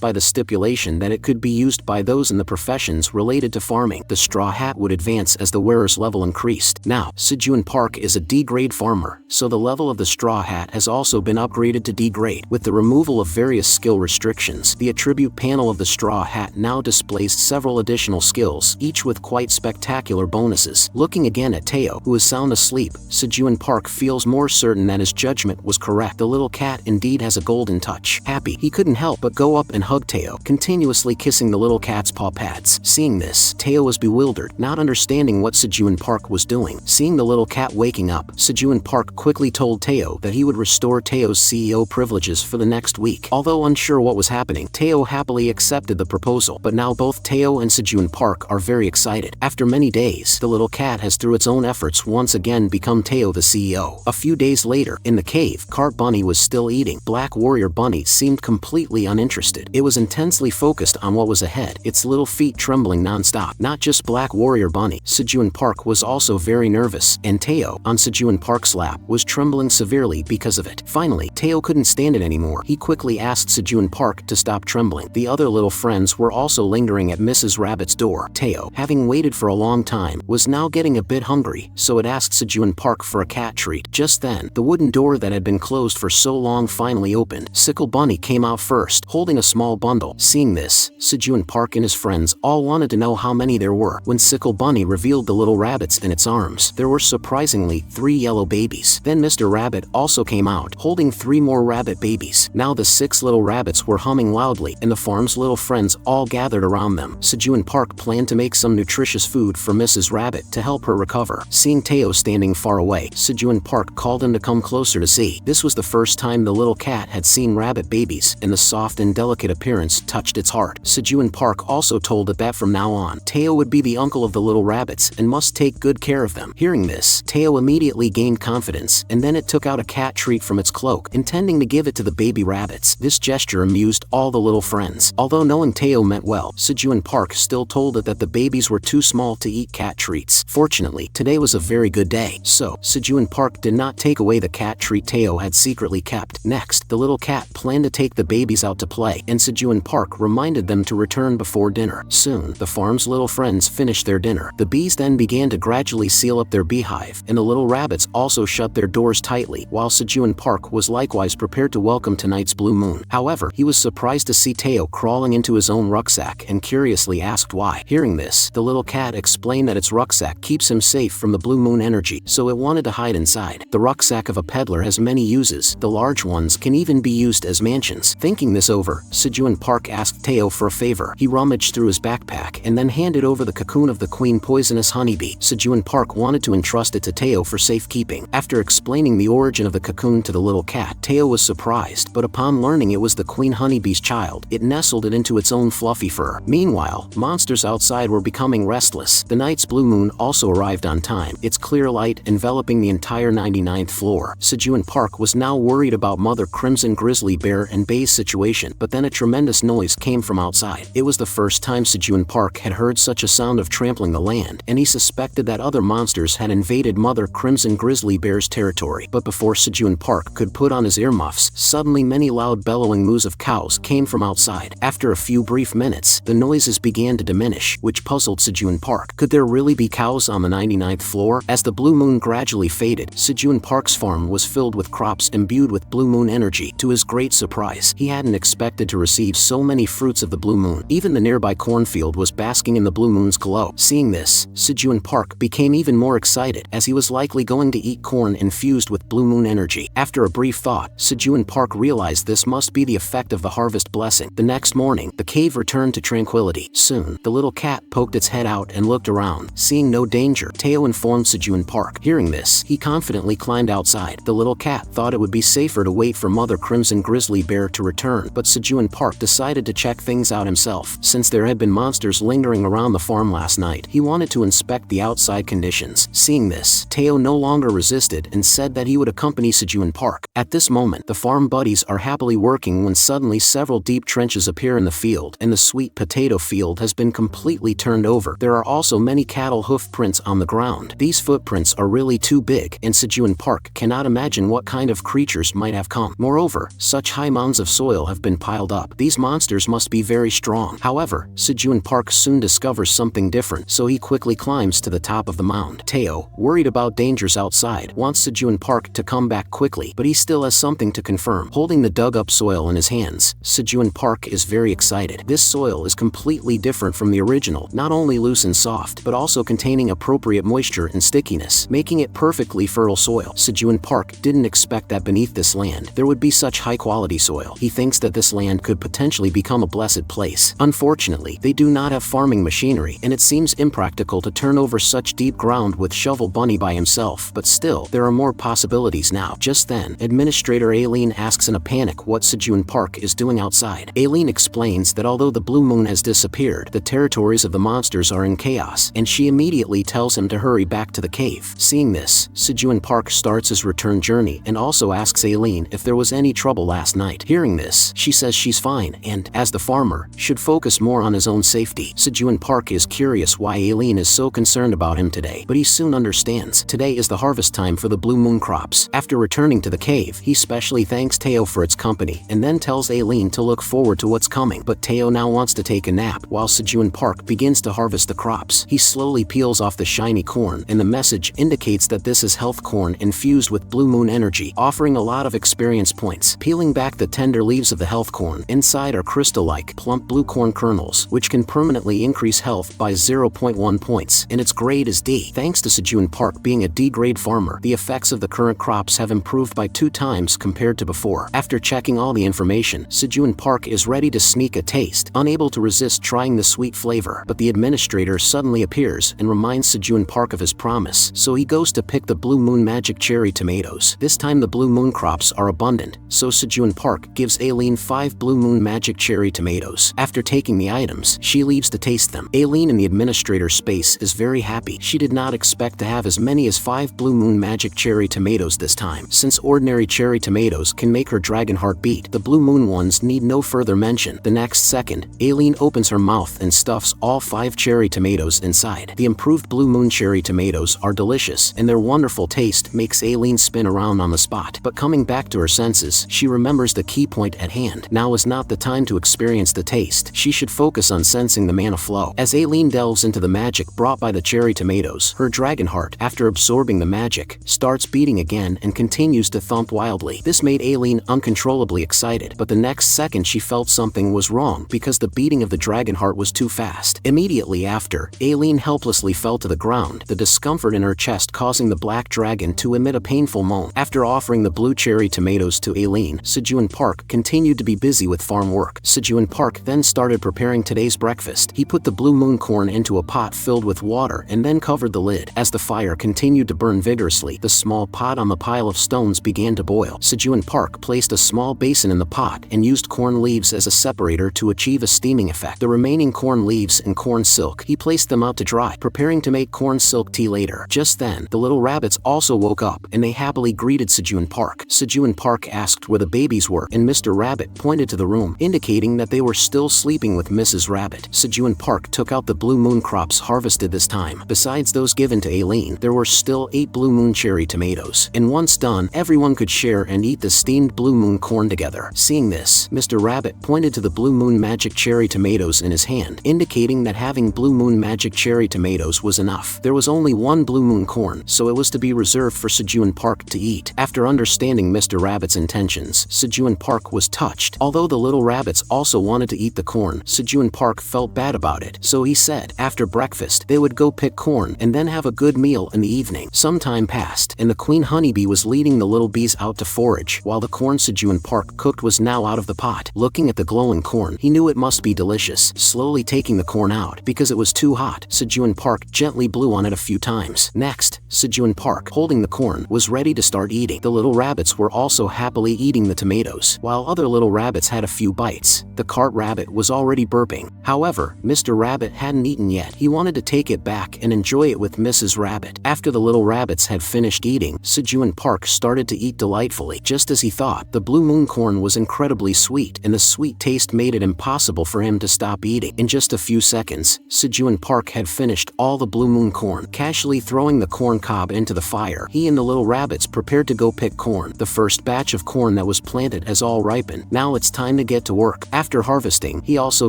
by the stipulation that it could be used by those in the professions related to farming. The straw hat would advance as the wearer's level increased. Now, Sejun Park is a D-grade farmer, so the level of the straw hat has also been upgraded to D-grade. With the removal of various skill restrictions, the attribute panel of the straw hat now displays several additional skills, each with quite spectacular bonuses. Looking again at Teao, who is sound asleep, Sejun Park feels more certain that his judgment was correct. The little cat indeed has a golden touch. Happy, he couldn't help but go up and hug Teao, continuously kissing the little cat's paw pads. Seeing this, Teao was bewildered, not understanding what Sejun Park was doing. Seeing the little cat waking up, Sejun Park quickly told Teao that he would restore Teo's CEO privileges for the next week. Although unsure what was happening, Teao happily accepted the proposal, but now both Teao and Sejun Park are very excited. After many days, the little cat has through its own efforts once again become Teao the CEO. A few days later, in the cave, Cart Bunny was still eating. Black Warrior Bunny seemed completely uninterested. It was intensely focused on what was ahead, its little feet trembling non-stop. Not just Black Warrior Bunny, Sejun Park was also very nervous, and Teao, on Sejun Park's lap, was trembling severely because of it. Finally, Teao couldn't stand it anymore. He quickly asked Sejun Park to stop trembling. The other little friends were also lingering at Mrs. Rabbit's door. Teao, having waited for a long time, was now getting a bit hungry, so it asked Sejun Park for a cat treat. Just then, the wooden door that had been closed for so long finally opened. Sickle Bunny came out first, holding a small bundle. Seeing this, Sejun Park and his friends all wanted to know how many there were. When Sickle Bunny revealed the little rabbits in its arms, there were surprisingly 3 yellow babies. Then Mr. Rabbit also came out, holding 3 more rabbit babies. Now the 6 little rabbits were humming loudly, and the farm's little friends all gathered around them. Sejun Park planned to make some nutritious food for Mrs. Rabbit to help her recover. Seeing Teao standing far away, Sejun Park called him to come closer to see. This was the first time the little cat had seen rabbit babies, and the soft and delicate appearance touched its heart. Sejun Park also told it that from now on, Teao would be the uncle of the little rabbits and must take good care of them. Hearing this, Teao immediately gained confidence, and then it took out a cat treat from its cloak, intending to give it to the baby rabbits. This gesture amused all the little friends. Although knowing Teao meant well, Sejun Park still told it that the babies were too small to eat cat treats. Fortunately, today was a very good day, so Sejun Park did not take away the cat treat Teao had secretly kept. Next, the little cat planned to take the babies out to play, and Sejun Park reminded them to return before dinner. Soon, the farm's little friends finished their dinner. The bees then began to gradually seal up their beehive, and the little rabbits also shut their doors tightly, while Sejun Park was likewise prepared to welcome tonight's blue moon. However, he was surprised to see Teao crawling into his own rucksack and curiously asked why. Hearing this, the little cat explained that its rucksack keeps him safe from the blue moon energy, so it wanted to hide inside. The rucksack of a peddler has many uses. The large ones can even be used as mansions. Thinking this over, Sejun Park asked Teao for a favor. He rummaged through his backpack and then handed over the cocoon of the queen poisonous honeybee. Sejun Park wanted to entrust it to Teao for safekeeping. After explaining the origin of the cocoon to the little cat, Teao was surprised, but upon learning it was the queen honeybee's child, it nestled it into its own fluffy fur. Meanwhile, monsters outside were becoming restless. The night's blue moon also arrived on time, its clear light enveloping the entire 99th floor. Sejun Park was now worried about Mother Crimson Grizzly Bear and Bay's situation, but then a tremendous noise came from outside. It was the first time Sejun Park had heard such a sound of trampling the land, and he suspected that other monsters had invaded Mother Crimson Grizzly Bear's territory. But before Sejun Park could put on his earmuffs, suddenly many loud bellowing moos of cows came from outside. After a few brief minutes, the noises began to diminish, which puzzled Sejun Park. Could there really be cows on the 99th floor? As the blue moon gradually faded, Sejun Park's farm was filled with crops imbued with blue moon energy. To his great surprise, he hadn't expected to receive so many fruits of the blue moon. Even the nearby cornfield was basking in the blue moon's glow. Seeing this, Sejun Park became even more excited, as he was likely going to eat corn infused with blue moon energy. After a brief thought, Sejun Park realized this must be the effect of the harvest blessing. The next morning, the cave returned to tranquility. Soon, the little cat poked its head out and looked around. Seeing no danger, Teao informed Sejun Park. Hearing this, he confidently climbed outside. The little cat thought it would be safer to wait for Mother Crimson Grizzly Bear to return, but Sejun Park decided to check things out himself. Since there had been monsters lingering around the farm last night, he wanted to inspect the outside conditions. Seeing this, Teao no longer resisted and said that he would accompany Sejun Park. At this moment, the farm buddies are happily working when suddenly several deep trenches appear in the field, and the sweet potato field has been completely turned over. There are also many cattle hoof prints on the ground. These footprints are really too big, and Sejun Park cannot imagine what kind of creatures might have come. Moreover, such high mounds of soil have been piled up. These monsters must be very strong. However, Sejun Park soon discovers something different, so he quickly climbs to the top of the mound. Teao, worried about dangers outside, wants Sejun Park to come back quickly, but he still has something to confirm. Holding the dug-up soil in his hands, Sejun Park is very excited. This soil is completely different from the original, not only loose and soft, but also containing appropriate moisture and stickiness, making it perfectly fertile soil. Sejun Park didn't expect that beneath this land, there would be such high-quality soil. He thinks that this land could potentially become a blessed place. Unfortunately, they do not have farming machinery, and it seems impractical to turn over such deep ground with Shovel Bunny by himself, but still, there are more possibilities now. Just then, Administrator Ailen asks in a panic what Sejun Park is doing outside. Ailen explains that although the blue moon has disappeared, the territories of the monsters are in chaos, and she immediately tells him to hurry back to the cave. Seeing this, Sejun Park starts his return journey and also asks Ailen if there was any trouble last night. Hearing this, she says she's fine and, as the farmer, should focus more on his own safety. Sejun Park is curious why Ailen is so concerned about him today, but he soon understands. Today is the harvest time for the blue moon crops. After returning to the cave, he specially thanks Teao for its company and then tells Ailen to look forward to what's coming. But Teao now wants to take a nap while Sejun Park begins to harvest the crops. He slowly peels off the shiny corn, and the message indicates that this is health corn infused with blue moon energy, offering a lot of experience points. Peeling back the tender leaves of the health corn, inside are crystal-like, plump blue corn kernels, which can permanently increase health by 0.1 points, and its grade is D. Thanks to Sejun Park being a D-grade farmer, the effects of the current crops have improved by 2 times compared to before. After checking all the information, Sejun Park is ready to sneak a taste, unable to resist trying the sweet flavor. But the administrator suddenly appears and reminds Sejun Park of his promise, so he goes to pick the blue moon magic cherry tomatoes. This time the blue moon crops are abundant, so Sejun Park gives Ailen 5 blue moon magic cherry tomatoes. After taking the items, she leaves to taste them. Ailen in the administrator's space is very happy. She did not expect to have as many as 5 blue moon magic cherry tomatoes this time. Since ordinary cherry tomatoes can make her dragon heart beat, the blue moon ones need no further mention. The next second, Ailen opens her mouth and stuffs all 5 cherry tomatoes inside. The improved blue moon cherry tomatoes are delicious, and their wonderful taste makes Ailen spin around on the spot. But coming back to her senses, she remembers the key point at hand. Now is not the time to experience the taste. She should focus on sensing the mana flow. As Ailen delves into the magic brought by the cherry tomatoes, her dragon heart, after absorbing the magic, starts beating again and continues to thump wildly. This made Ailen uncontrollably excited, but the next second she felt something was wrong because the beating of the dragon heart was too fast. Immediately after, Ailen helplessly fell to the ground, the discomfort in her chest causing the black dragon to emit a painful moan. After offering the blue cherry tomatoes to Ailen, Sejun Park continued to be busy with farm work. Sejun Park then started preparing today's breakfast. He put the blue moon corn into a pot filled with water and then covered the lid. As the fire continued to burn vigorously, the small pot on the pile of stones began to boil. Sejun Park placed a small basin in the pot and used corn leaves as a separator to achieve a steaming effect. The remaining corn leaves and corn silk, he placed them out to dry, preparing to make corn silk tea later. Just then, the little rabbits also woke up, and they happily greeted Sejun Park. Sejun Park asked where the babies were, and Mr. Rabbit pointed to the room, indicating that they were still sleeping with Mrs. Rabbit. Sejun Park took out the blue moon crops harvested this time. Besides those given to Ailen, there were still 8 blue moon cherry tomatoes, and once done, everyone could could share and eat the steamed blue moon corn together. Seeing this, Mr. Rabbit pointed to the blue moon magic cherry tomatoes in his hand, indicating that having blue moon magic cherry tomatoes was enough. There was only one blue moon corn, so it was to be reserved for Sejun Park to eat. After understanding Mr. Rabbit's intentions, Sejun Park was touched. Although the little rabbits also wanted to eat the corn, Sejun Park felt bad about it, so he said after breakfast they would go pick corn and then have a good meal in the evening. Some time passed, and the queen honeybee was leading the little bees out to forage, while the corn Sejun Park cooked was now out of the pot. Looking at the glowing corn, he knew it must be delicious. Slowly taking the corn out, because it was too hot, Sejun Park gently blew on it a few times. Next, Sejun Park, holding the corn, was ready to start eating. The little rabbits were also happily eating the tomatoes, while other little rabbits had a few bites. The cart rabbit was already burping. However, Mr. Rabbit hadn't eaten yet. He wanted to take it back and enjoy it with Mrs. Rabbit. After the little rabbits had finished eating, Sejun Park started to eat delightfully. Just as he thought, the blue moon corn was incredibly sweet, and the sweet taste made it impossible for him to stop eating. In just a few seconds, Sejun Park had finished all the blue moon corn. Casually throwing the corn cob into the fire, he and the little rabbits prepared to go pick corn. The first batch of corn that was planted has all ripened. Now it's time to get to work. After harvesting, he also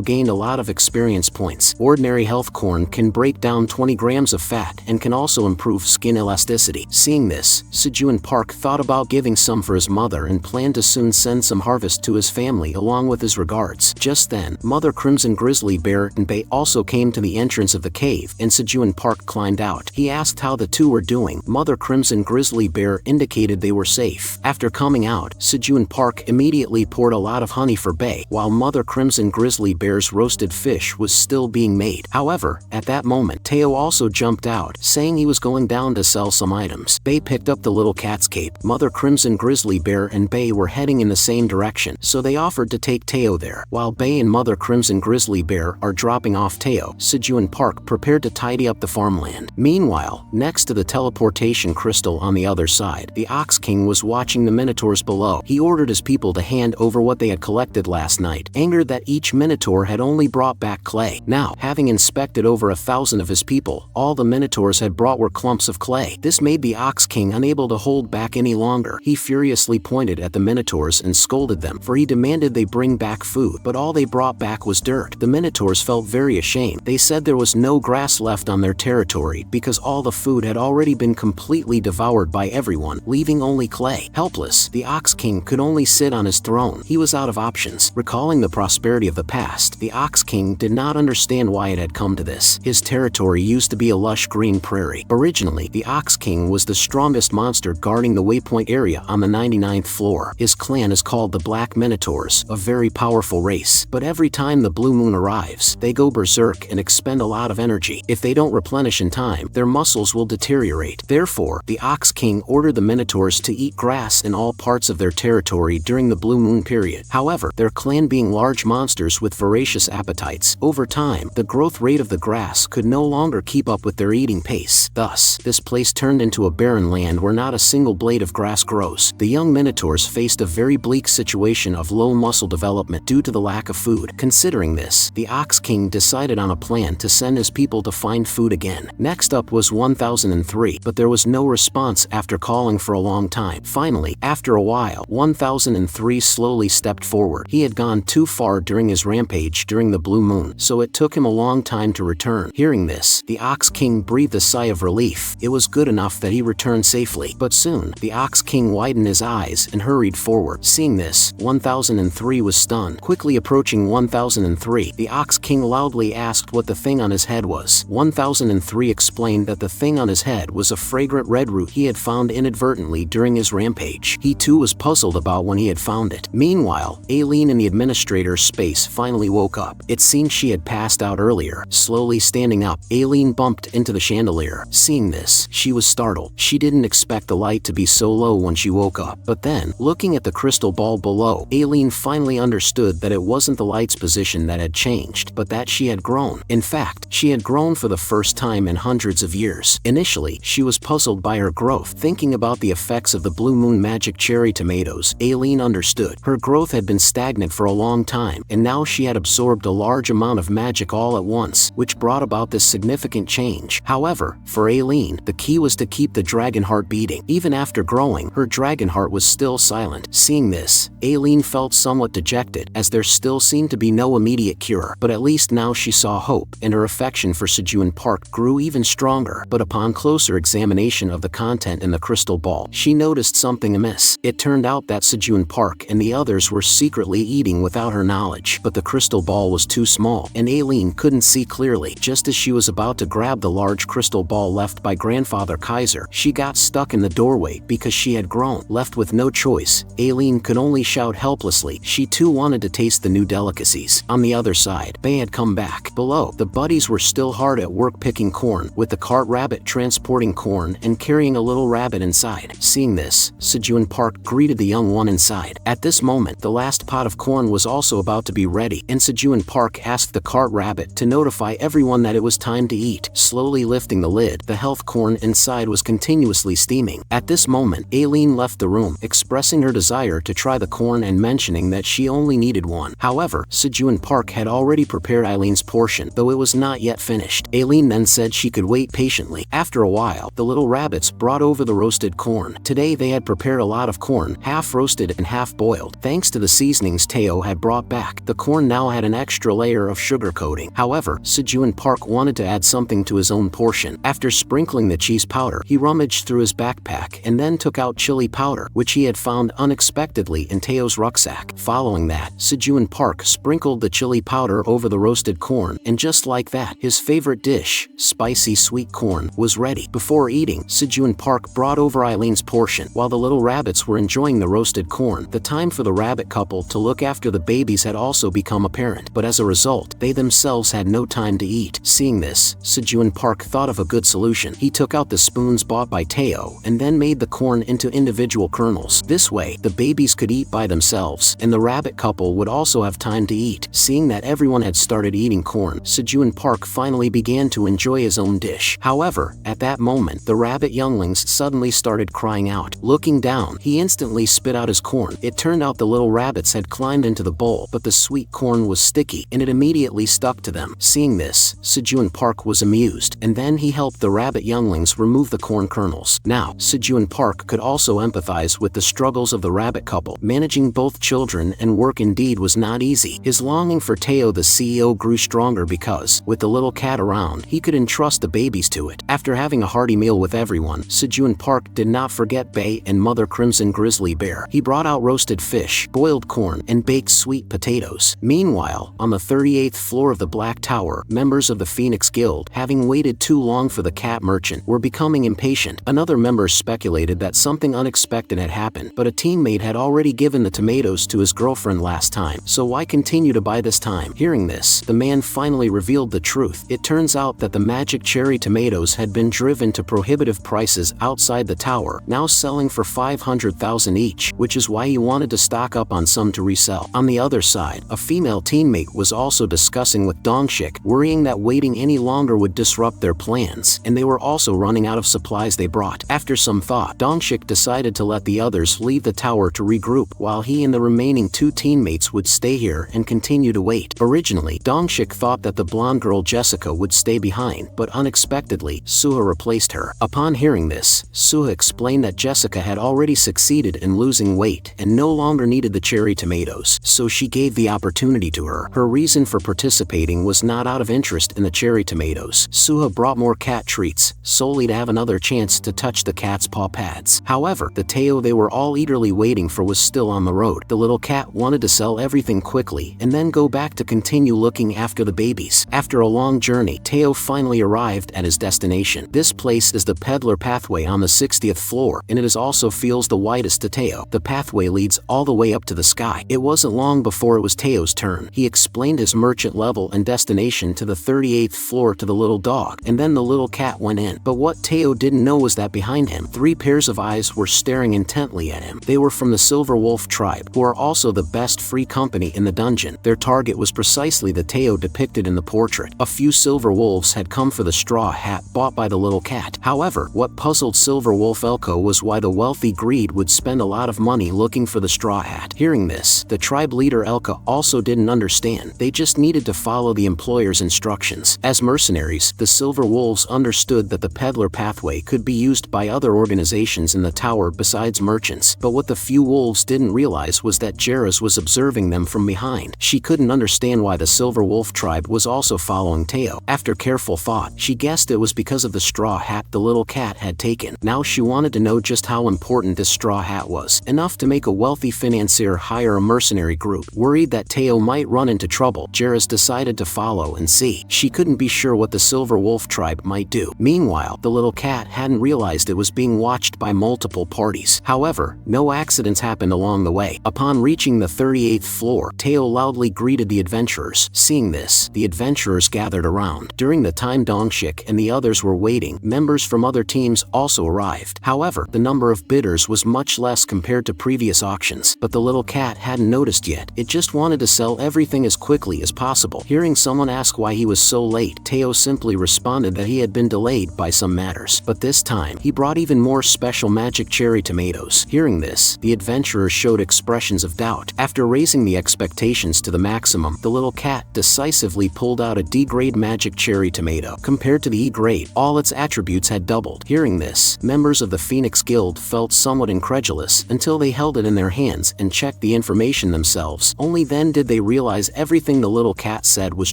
gained a lot of experience points. Ordinary health corn can break down 20 grams of fat and can also improve skin elasticity. Seeing this, Sejun Park thought about giving some for his mother and planned to soon send some harvest to his family along with his regards. Just then, Mother Crimson Grizzly Bear and Bay also came to the entrance of the cave, and Sejun Park climbed out. He asked how the two were doing. Mother Crimson Grizzly Bear indicated they were safe. After coming out, Sejun Park immediately poured a lot of honey for Bay, while Mother Crimson Grizzly Bear's roasted fish was still being made. However, at that moment, Teao also jumped out, saying he was going down to sell some items. Bay picked up the little cat's cape. Mother Crimson Grizzly Bear and Bay were heading in the same direction, so they offered to take Teao there. While Bay and Mother Crimson Grizzly Bear are dropping off Teao, Sejun Park prepared to tidy up the farmland. Meanwhile, next to the teleportation crystal on the other side, the Ox King was watching the minotaurs below. He ordered his people to hand over what they had collected last night, angered that each minotaur had only brought back clay. Now, having inspected over 1,000 of his people, all the minotaurs had brought were clumps of clay. This made the Ox King unable to hold back any longer. He furiously pointed at the minotaurs and scolded them, for he demanded they bring back food, but all they brought back was dirt. The minotaurs felt very ashamed. They said there was no grass left on their territory because all the food had already been completely devoured by everyone, leaving only clay. Helpless, the Ox King could only sit on his throne. He was out of options. Recalling the prosperity of the past, the Ox King did not understand why it had come to this. His territory used to be a lush green prairie. Originally, the Ox King was the strongest monster guarding the waypoint area on the 99th floor. His clan is called the Black Minotaurs, a very powerful race. But every time the blue moon arrives, they go berserk and expend a lot of energy. If they don't replenish in time, their muscles will deteriorate. Therefore, the Ox King ordered the minotaurs to eat grass in all parts of their territory during the blue moon period. However, their clan being large monsters with voracious appetites, over time, the growth rate of the grass could no longer keep up with their eating pace. Thus, this place turned into a barren land where not a single blade of grass grows. The young minotaurs faced a very bleak situation of low muscle development due to the lack of food. Considering this, the Ox King decided on a plan to send his people to find food again. Next up was 1003, but there was no response after calling for a long time. Finally, after a while, 1003 slowly stepped forward. He had gone too far during his rampage during the blue moon, so it took him a long time to return. Hearing this, the Ox King breathed a sigh of relief. It was good enough that he returned safely. But soon, the Ox King widened his eyes and hurried forward. Seeing this, 1003 was stunned. Quickly approaching 1003, the Ox King loudly asked what the thing on his head was. 1003 explained that the thing on his head was a fragrant red root he had found inadvertently during his rampage. He too was puzzled about when he had found it. Meanwhile, Ailen in the administrator's space finally woke up. It seemed she had passed out earlier. Slowly standing up, Ailen bumped into the chandelier. Seeing this, she was startled. She didn't expect the light to be so low when she woke up. But then, looking at the crystal ball below, Ailen finally understood that it wasn't the light's position that had changed, but that she had grown. In fact, she had grown for the first time in hundreds of years. Initially, she was puzzled by her growth. Thinking about the effects of the blue moon magic cherry tomatoes, Ailen understood. Her growth had been stagnant for a long time, and now she had absorbed a large amount of magic all at once, which brought about this significant change. However, for Ailen, the key was to keep the dragon heart beating. Even after growing, her dragon heart was still silent. Seeing this, Ailen felt somewhat dejected, as there still seemed to be no immediate cure, but at least now she saw hope, and her affection for Sejun Park grew even stronger. But upon closer examination of the content in the crystal ball, she noticed something amiss. It turned out that Sejun Park and the others were secretly eating without her knowledge, but the crystal ball was too small, and Ailen couldn't see clearly. Just as she was about to grab the large crystal ball left by Grandfather Kaiser, she got stuck in the doorway because she had grown. Left with no choice, Ailen could only shout helplessly. She too wanted to taste the new delicacies. On the other side, Bei had come back. Below, the buddies were still hard at work picking corn, with the cart rabbit transporting corn and carrying a little rabbit inside. Seeing this, Sejun Park greeted the young one inside. At this moment, the last pot of corn was also about to be ready, and Sejun Park asked the cart rabbit to notify everyone that it was time to eat. Slowly lifting the lid, the health corn inside was continuously steaming. At this moment, Ailen left the room, expressing her desire to try the corn and mentioning that she only needed one. However, Sejun Park had already prepared Ailen's portion, though it was not yet finished. Ailen then said she could wait patiently. After a while, the little rabbits brought over the roasted corn. Today they had prepared a lot of corn, half roasted and half boiled. Thanks to the seasonings Teao had brought back, the corn now had an extra layer of sugar coating. However, Sejun Park wanted to add something to his own portion. After sprinkling the cheese powder, he rummaged through his backpack and then took out chili powder, which he had found unexpectedly in Teo's rucksack. Following that, Sejun Park sprinkled the chili powder over the roasted corn, and just like that, his favorite dish, spicy sweet corn, was ready. Before eating, Sejun Park brought over Ailen's portion. While the little rabbits were enjoying the roasted corn, the time for the rabbit couple to look after the babies had also become apparent, but as a result, they themselves had no time to eat. Seeing this, Sejun Park thought of a good solution. He took out the spoons bought by Teao and then made the corn into individual kernels. This way, the babies could eat by themselves, and the rabbit couple would also have time to eat. Seeing that everyone had started eating corn, Sejun Park finally began to enjoy his own dish. However, at that moment, the rabbit younglings suddenly started crying out. Looking down, he instantly spit out his corn. It turned out the little rabbits had climbed into the bowl, but the sweet corn was sticky, and it immediately stuck to them. Seeing this, Sejun Park was amused, and then he helped the rabbit younglings remove the corn kernels. Now, Sejun Park could also empathize with the struggles of the rabbit couple. Managing both children and work indeed was not easy. His longing for Teao the CEO grew stronger because, with the little cat around, he could entrust the babies to it. After having a hearty meal with everyone, Sejun Park did not forget Bei and Mother Crimson Grizzly Bear. He brought out roasted fish, boiled corn, and baked sweet potatoes. Meanwhile, on the 38th floor of the Black Tower, members of the Phoenix Guild, having waited too long for the cat merchant, were becoming impatient. Another member speculated that something unexpected had happened, but a teammate had already given the tomatoes to his girlfriend last time, so why continue to buy this time? Hearing this, the man finally revealed the truth. It turns out that the magic cherry tomatoes had been driven to prohibitive prices outside the tower, now selling for 500,000 each, which is why he wanted to stock up on some to resell. On the other side, a female teammate was also discussing with Dongshik, worrying that waiting any longer would disrupt their plans, and they were also running out of supplies they brought. After some thought, Dongshik decided to let the others leave the tower to regroup, while he and the remaining two teammates would stay here and continue to wait. Originally, Dongshik thought that the blonde girl Jessica would stay behind, but unexpectedly, Suha replaced her. Upon hearing this, Suha explained that Jessica had already succeeded in losing weight and no longer needed the cherry tomatoes, so she gave the opportunity to her. Her reason for participating was not out of interest in the cherry tomatoes. Suha brought more cat treats, solely to have another chance to touch the cat's paw pads. However, the Teao they were all eagerly waiting for was still on the road. The little cat wanted to sell everything quickly and then go back to continue looking after the babies. After a long journey, Teao finally arrived at his destination. This place is the peddler pathway on the 60th floor, and it is also feels the widest to Teao. The pathway leads all the way up to the sky. It wasn't long before it was Teo's turn. He explained his merchant level and destination to the 38th floor to the little dog, and then the little cat went in. But what Teao didn't know was that behind him, 3 pairs of eyes were staring intently at him. They were from the Silver Wolf tribe, who are also the best free company in the dungeon. Their target was precisely the Teao depicted in the portrait. A few silver wolves had come for the straw hat bought by the little cat. However, what puzzled Silver Wolf Elko was why the wealthy greed would spend a lot of money looking for the straw hat. Hearing this, the tribe leader Elka also didn't understand. They just needed to follow the employer's instructions. As mercenaries, the Silver Wolves understood that the peddler pathway could be used by other organizations in the tower tower besides merchants, but what the few wolves didn't realize was that Jairus was observing them from behind. She couldn't understand why the Silver Wolf tribe was also following Teao. After careful thought, she guessed it was because of the straw hat the little cat had taken. Now she wanted to know just how important this straw hat was, enough to make a wealthy financier hire a mercenary group. Worried that Teao might run into trouble, Jairus decided to follow and see. She couldn't be sure what the Silver Wolf tribe might do. Meanwhile, the little cat hadn't realized it was being watched by multiple parties. However, no accidents happened along the way. Upon reaching the 38th floor, Teao loudly greeted the adventurers. Seeing this, the adventurers gathered around. During the time Dongshik and the others were waiting, members from other teams also arrived. However, the number of bidders was much less compared to previous auctions, but the little cat hadn't noticed yet. It just wanted to sell everything as quickly as possible. Hearing someone ask why he was so late, Teao simply responded that he had been delayed by some matters. But this time, he brought even more special magic cherry tomatoes. Hearing this, the adventurers showed expressions of doubt. After raising the expectations to the maximum, the little cat decisively pulled out a D-grade magic cherry tomato. Compared to the E-grade, all its attributes had doubled. Hearing this, members of the Phoenix Guild felt somewhat incredulous until they held it in their hands and checked the information themselves. Only then did they realize everything the little cat said was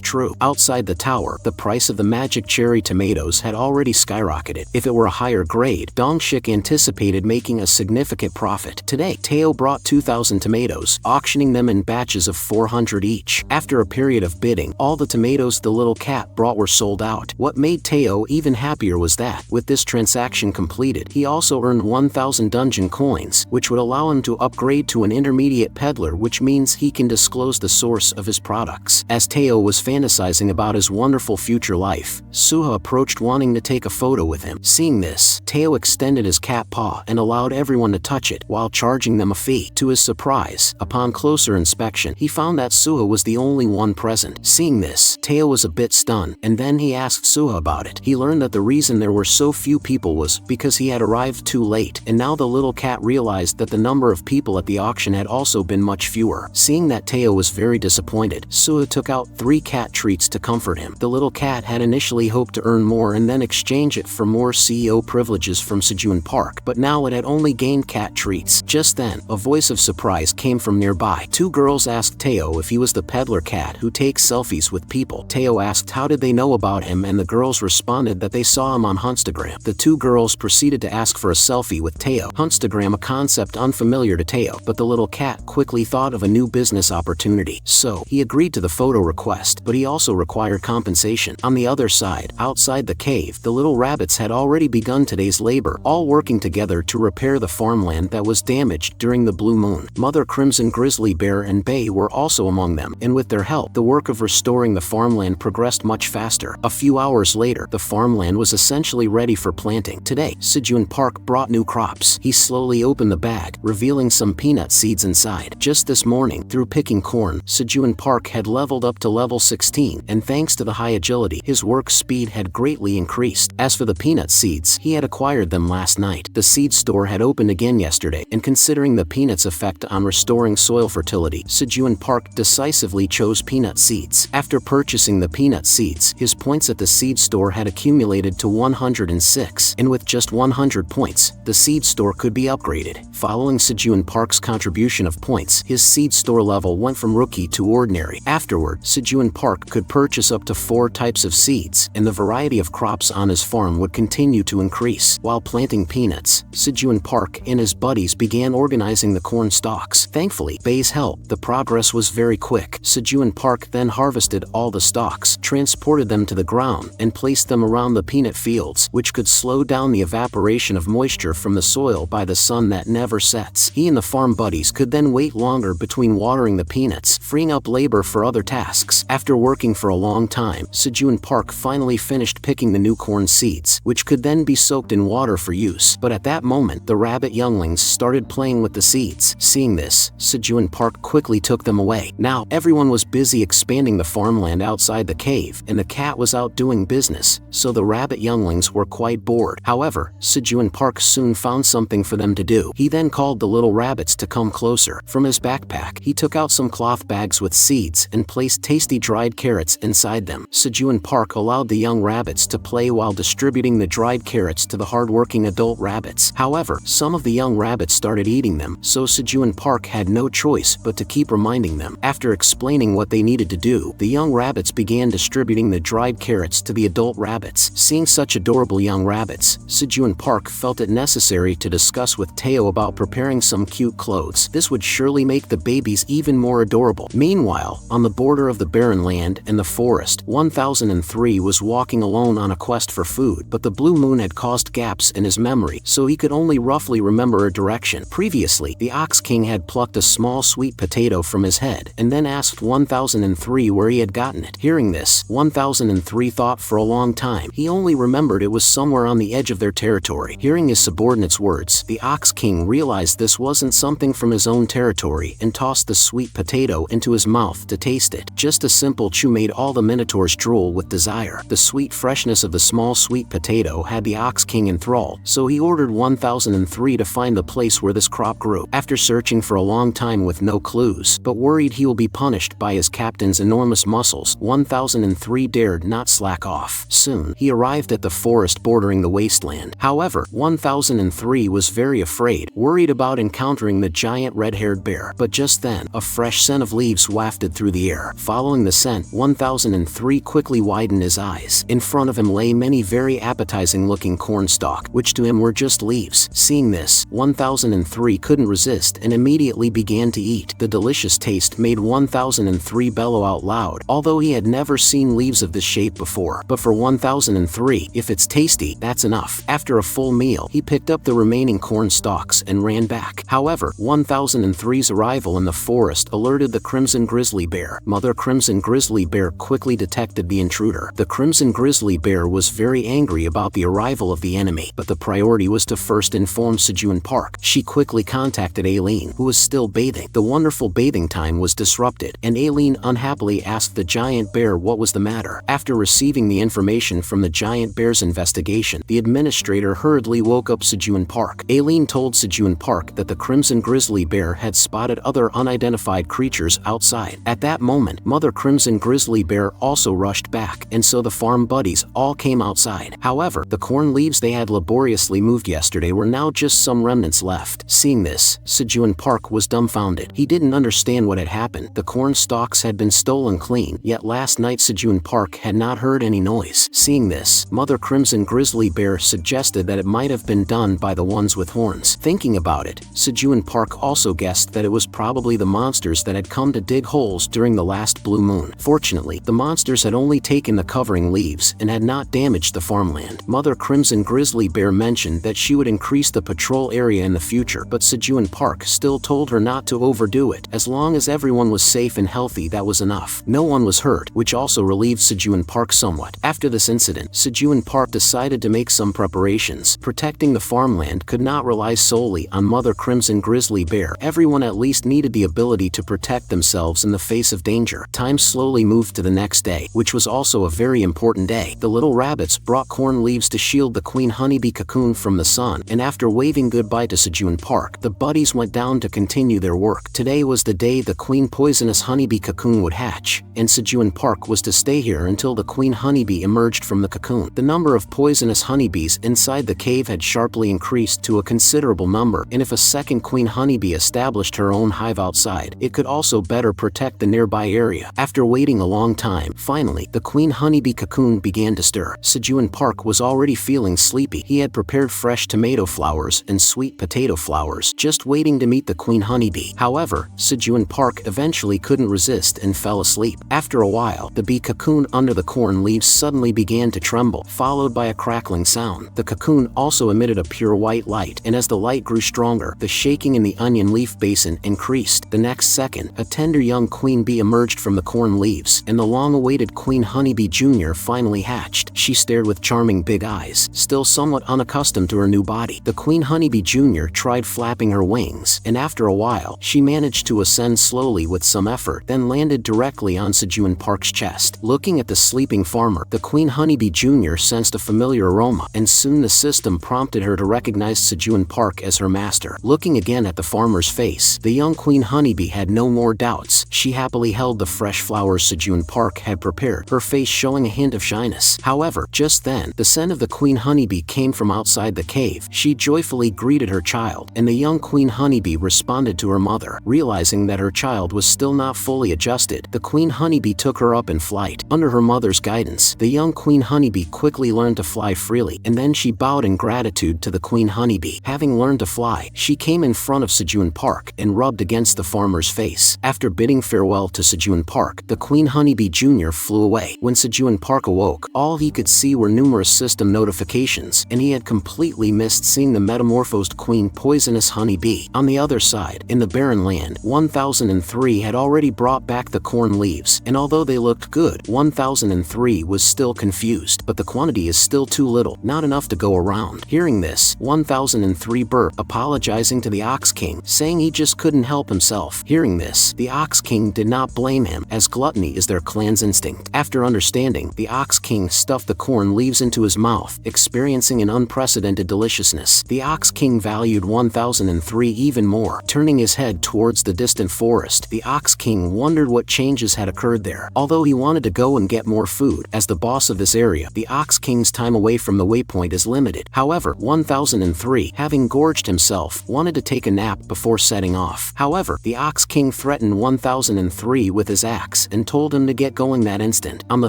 true. Outside the tower, the price of the magic cherry tomatoes had already skyrocketed. If it were a higher grade, Dongshik anticipated making a significant profit. Today, Teao brought 2,000 tomatoes, auctioning them in batches of 400 each. After a period of bidding, all the tomatoes the little cat brought were sold out. What made Teao even happier was that, with this transaction completed, he also earned 1,000 dungeon coins, which would allow him to upgrade to an intermediate peddler, which means he can disclose the source of his products. As Teao was fantasizing about his wonderful future life, Suha approached wanting to take a photo with him. Seeing this, Teao extended his cat paw and allowed everyone to touch it while charging them a fee. To his surprise, upon closer inspection, he found that Suha was the only one present. Seeing this, Teao was a bit stunned, and then he asked Suha about it. He learned that the reason there were so few people was because he had arrived too late, and now the little cat realized that the number of people at the auction had also been much fewer. Seeing that Teao was very disappointed, Suha took out 3 cat treats to comfort him. The little cat had initially hoped to earn more and then exchange it for more CEO privileges from Sejun Park, but now it had only gained cat treats. Just then, a voice of surprise came from nearby. 2 girls asked Teao if he was the peddler cat who takes selfies with people. Teao asked how did they know about him, and the girls responded that they saw him on Hunstagram. The 2 girls proceeded to ask for a selfie with Teao. Hunstagram, a concept unfamiliar to Teao, but the little cat quickly thought of a new business opportunity. So, he agreed to the photo request, but he also required compensation. On the other side, outside the cave, the little rabbits had already begun today's labor, all working together to repair the farmland that was damaged during the blue moon. Mother Crimson Grizzly Bear and Bay were also among them, and with their help, the work of restoring the farmland progressed much faster. A few hours later, the farmland was essentially ready for planting. Today, Sejun Park brought new crops. He slowly opened the bag, revealing some peanut seeds inside. Just this morning, through picking corn, Sejun Park had leveled up to level 16, and thanks to the high agility, his work speed had greatly increased. As for the peanut seeds, he had acquired them last night. The seed store had opened again yesterday, and considering the peanuts' effect on restoring soil fertility, Sejun Park decisively chose peanut seeds. After purchasing the peanut seeds, his points at the seed store had accumulated to 106, and with just 100 points, the seed store could be upgraded. Following Sejun Park's contribution of points, his seed store level went from rookie to ordinary. Afterward, Sejun Park could purchase up to 4 types of seeds, and the variety of crops on his farm would continue to increase. While planting peanuts, Sejun Park and his buddies began organizing the corn stalks. Thankfully, Bay's help, the progress was very quick. Sejun Park then harvested all the stalks, transported them to the ground, and placed them around the peanut fields, which could slow down the evaporation of moisture from the soil by the sun that never sets. He and the farm buddies could then wait longer between watering the peanuts, freeing up labor for other tasks. After working for a long time, Sejun Park finally finished picking the new corn seeds, which could then be soaked in water for use. But at that moment, the rabbit younglings started playing with the seeds. Seeing this, Sejun Park quickly took them away. Now, everyone was busy expanding the farmland outside the cave, and the cat was out doing business, so the rabbit younglings were quite bored. However, Sejun Park soon found something for them to do. He then called the little rabbits to come closer. From his backpack, he took out some cloth bags with seeds and placed tasty dried carrots inside them. Sejun Park allowed the young rabbits to play while distributing the dried carrots to the hardworking adult rabbits. However, However, some of the young rabbits started eating them, so Sejun Park had no choice but to keep reminding them. After explaining what they needed to do, the young rabbits began distributing the dried carrots to the adult rabbits. Seeing such adorable young rabbits, Sejun Park felt it necessary to discuss with Teao about preparing some cute clothes. This would surely make the babies even more adorable. Meanwhile, on the border of the barren land and the forest, 1003 was walking alone on a quest for food, but the blue moon had caused gaps in his memory, so he could only roughly remember a direction. Previously, the Ox King had plucked a small sweet potato from his head, and then asked 1003 where he had gotten it. Hearing this, 1003 thought for a long time. He only remembered it was somewhere on the edge of their territory. Hearing his subordinate's words, the Ox King realized this wasn't something from his own territory and tossed the sweet potato into his mouth to taste it. Just a simple chew made all the minotaurs drool with desire. The sweet freshness of the small sweet potato had the Ox King enthralled, so he ordered 1003 to find the place where this crop grew. After searching for a long time with no clues, but worried he will be punished by his captain's enormous muscles, 1003 dared not slack off. Soon, he arrived at the forest bordering the wasteland. However, 1003 was very afraid, worried about encountering the giant red-haired bear. But just then, a fresh scent of leaves wafted through the air. Following the scent, 1003 quickly widened his eyes. In front of him lay many very appetizing-looking cornstalk, which to him were just leaves. Seeing this, 1003 couldn't resist and immediately began to eat. The delicious taste made 1003 bellow out loud, although he had never seen leaves of this shape before. But for 1003, if it's tasty, that's enough. After a full meal, he picked up the remaining corn stalks and ran back. However, 1003's arrival in the forest alerted the Crimson Grizzly Bear. Mother Crimson Grizzly Bear quickly detected the intruder. The Crimson Grizzly Bear was very angry about the arrival of the enemy, but the priority was to first inform Sejun Park. She quickly contacted Ailen, who was still bathing. The wonderful bathing time was disrupted, and Ailen unhappily asked the giant bear what was the matter. After receiving the information from the giant bear's investigation, the administrator hurriedly woke up Sejun Park. Ailen told Sejun Park that the Crimson Grizzly Bear had spotted other unidentified creatures outside. At that moment, Mother Crimson Grizzly Bear also rushed back, and so the farm buddies all came outside. However, the corn leaves they had laboriously moved yesterday were now just some remnants left. Seeing this, Sejun Park was dumbfounded. He didn't understand what had happened. The corn stalks had been stolen clean, yet last night Sejun Park had not heard any noise. Seeing this, Mother Crimson Grizzly Bear suggested that it might have been done by the ones with horns. Thinking about it, Sejun Park also guessed that it was probably the monsters that had come to dig holes during the last blue moon. Fortunately, the monsters had only taken the covering leaves and had not damaged the farmland. Mother Crimson Grizzly Bear mentioned that she would increase the patrol area in the future, but Sejun Park still told her not to overdo it. As long as everyone was safe and healthy, that was enough. No one was hurt, which also relieved Sejun Park somewhat. After this incident, Sejun Park decided to make some preparations. Protecting the farmland could not rely solely on Mother Crimson Grizzly Bear. Everyone at least needed the ability to protect themselves in the face of danger. Time slowly moved to the next day, which was also a very important day. The little rabbits brought corn leaves to shield the queen honeybee cocoon from the sun, and after waving goodbye to Sejun Park, the buddies went down to continue their work. Today was the day the queen poisonous honeybee cocoon would hatch, and Sejun Park was to stay here until the queen honeybee emerged from the cocoon. The number of poisonous honeybees inside the cave had sharply increased to a considerable number, and if a second queen honeybee established her own hive outside, it could also better protect the nearby area. After waiting a long time, finally, the queen honeybee cocoon began to stir. Sejun Park was already feeling sleepy. He had prepared fresh tomato flowers and sweet potato flowers, just waiting to meet the queen honeybee. However, Sejun Park eventually couldn't resist and fell asleep. After a while, the bee cocoon under the corn leaves suddenly began to tremble, followed by a crackling sound. The cocoon also emitted a pure white light, and as the light grew stronger, the shaking in the onion leaf basin increased. The next second, a tender young queen bee emerged from the corn leaves, and the long-awaited queen honeybee junior finally hatched. She stared with charming big eyes, still somewhat unaccustomed to her new body. The queen honeybee junior tried flapping her wings, and after a while, she managed to ascend slowly with some effort, then landed directly on Sejun Park's chest. Looking at the sleeping farmer, the queen honeybee junior sensed a familiar aroma, and soon the system prompted her to recognize Sejun Park as her master. Looking again at the farmer's face, the young queen honeybee had no more doubts. She happily held the fresh flowers Sejun Park had prepared, her face showing a hint of shyness. However, just then, the scent of the queen honeybee came from outside the cave. She joyfully greeted her child, and the young queen honeybee responded to her mother. Realizing that her child was still not fully adjusted, the queen honeybee took her up in flight. Under her mother's guidance, the young queen honeybee quickly learned to fly freely, and then she bowed in gratitude to the queen honeybee. Having learned to fly, she came in front of Sejun Park and rubbed against the farmer's face. After bidding farewell to Sejun Park, the queen honeybee Jr. flew away. When Sejun Park awoke, all he could see were numerous system notifications, and he had completely missed seeing the metamorphosed queen poisonous honeybee. On the other side, in the barren land, 1003 had already brought back the corn leaves, and although they looked good, 1003 was still confused. But the quantity is still too little, not enough to go around. Hearing this, 1003 burped, apologizing to the Ox King, saying he just couldn't help himself. Hearing this, the Ox King did not blame him, as gluttony is their clan's instinct. After understanding, the Ox King stuffed the corn leaves into his mouth, experiencing an unprecedented deliciousness. The Ox King valued 1003 even more. Turning his head towards the distant forest, the Ox King wondered what changes had occurred there. Although he wanted to go and get more food, as the boss of this area, the Ox King's time away from the waypoint is limited. However, 1003, having gorged himself, wanted to take a nap before setting off. However, the Ox King threatened 1003 with his axe and told him to get going that instant. On the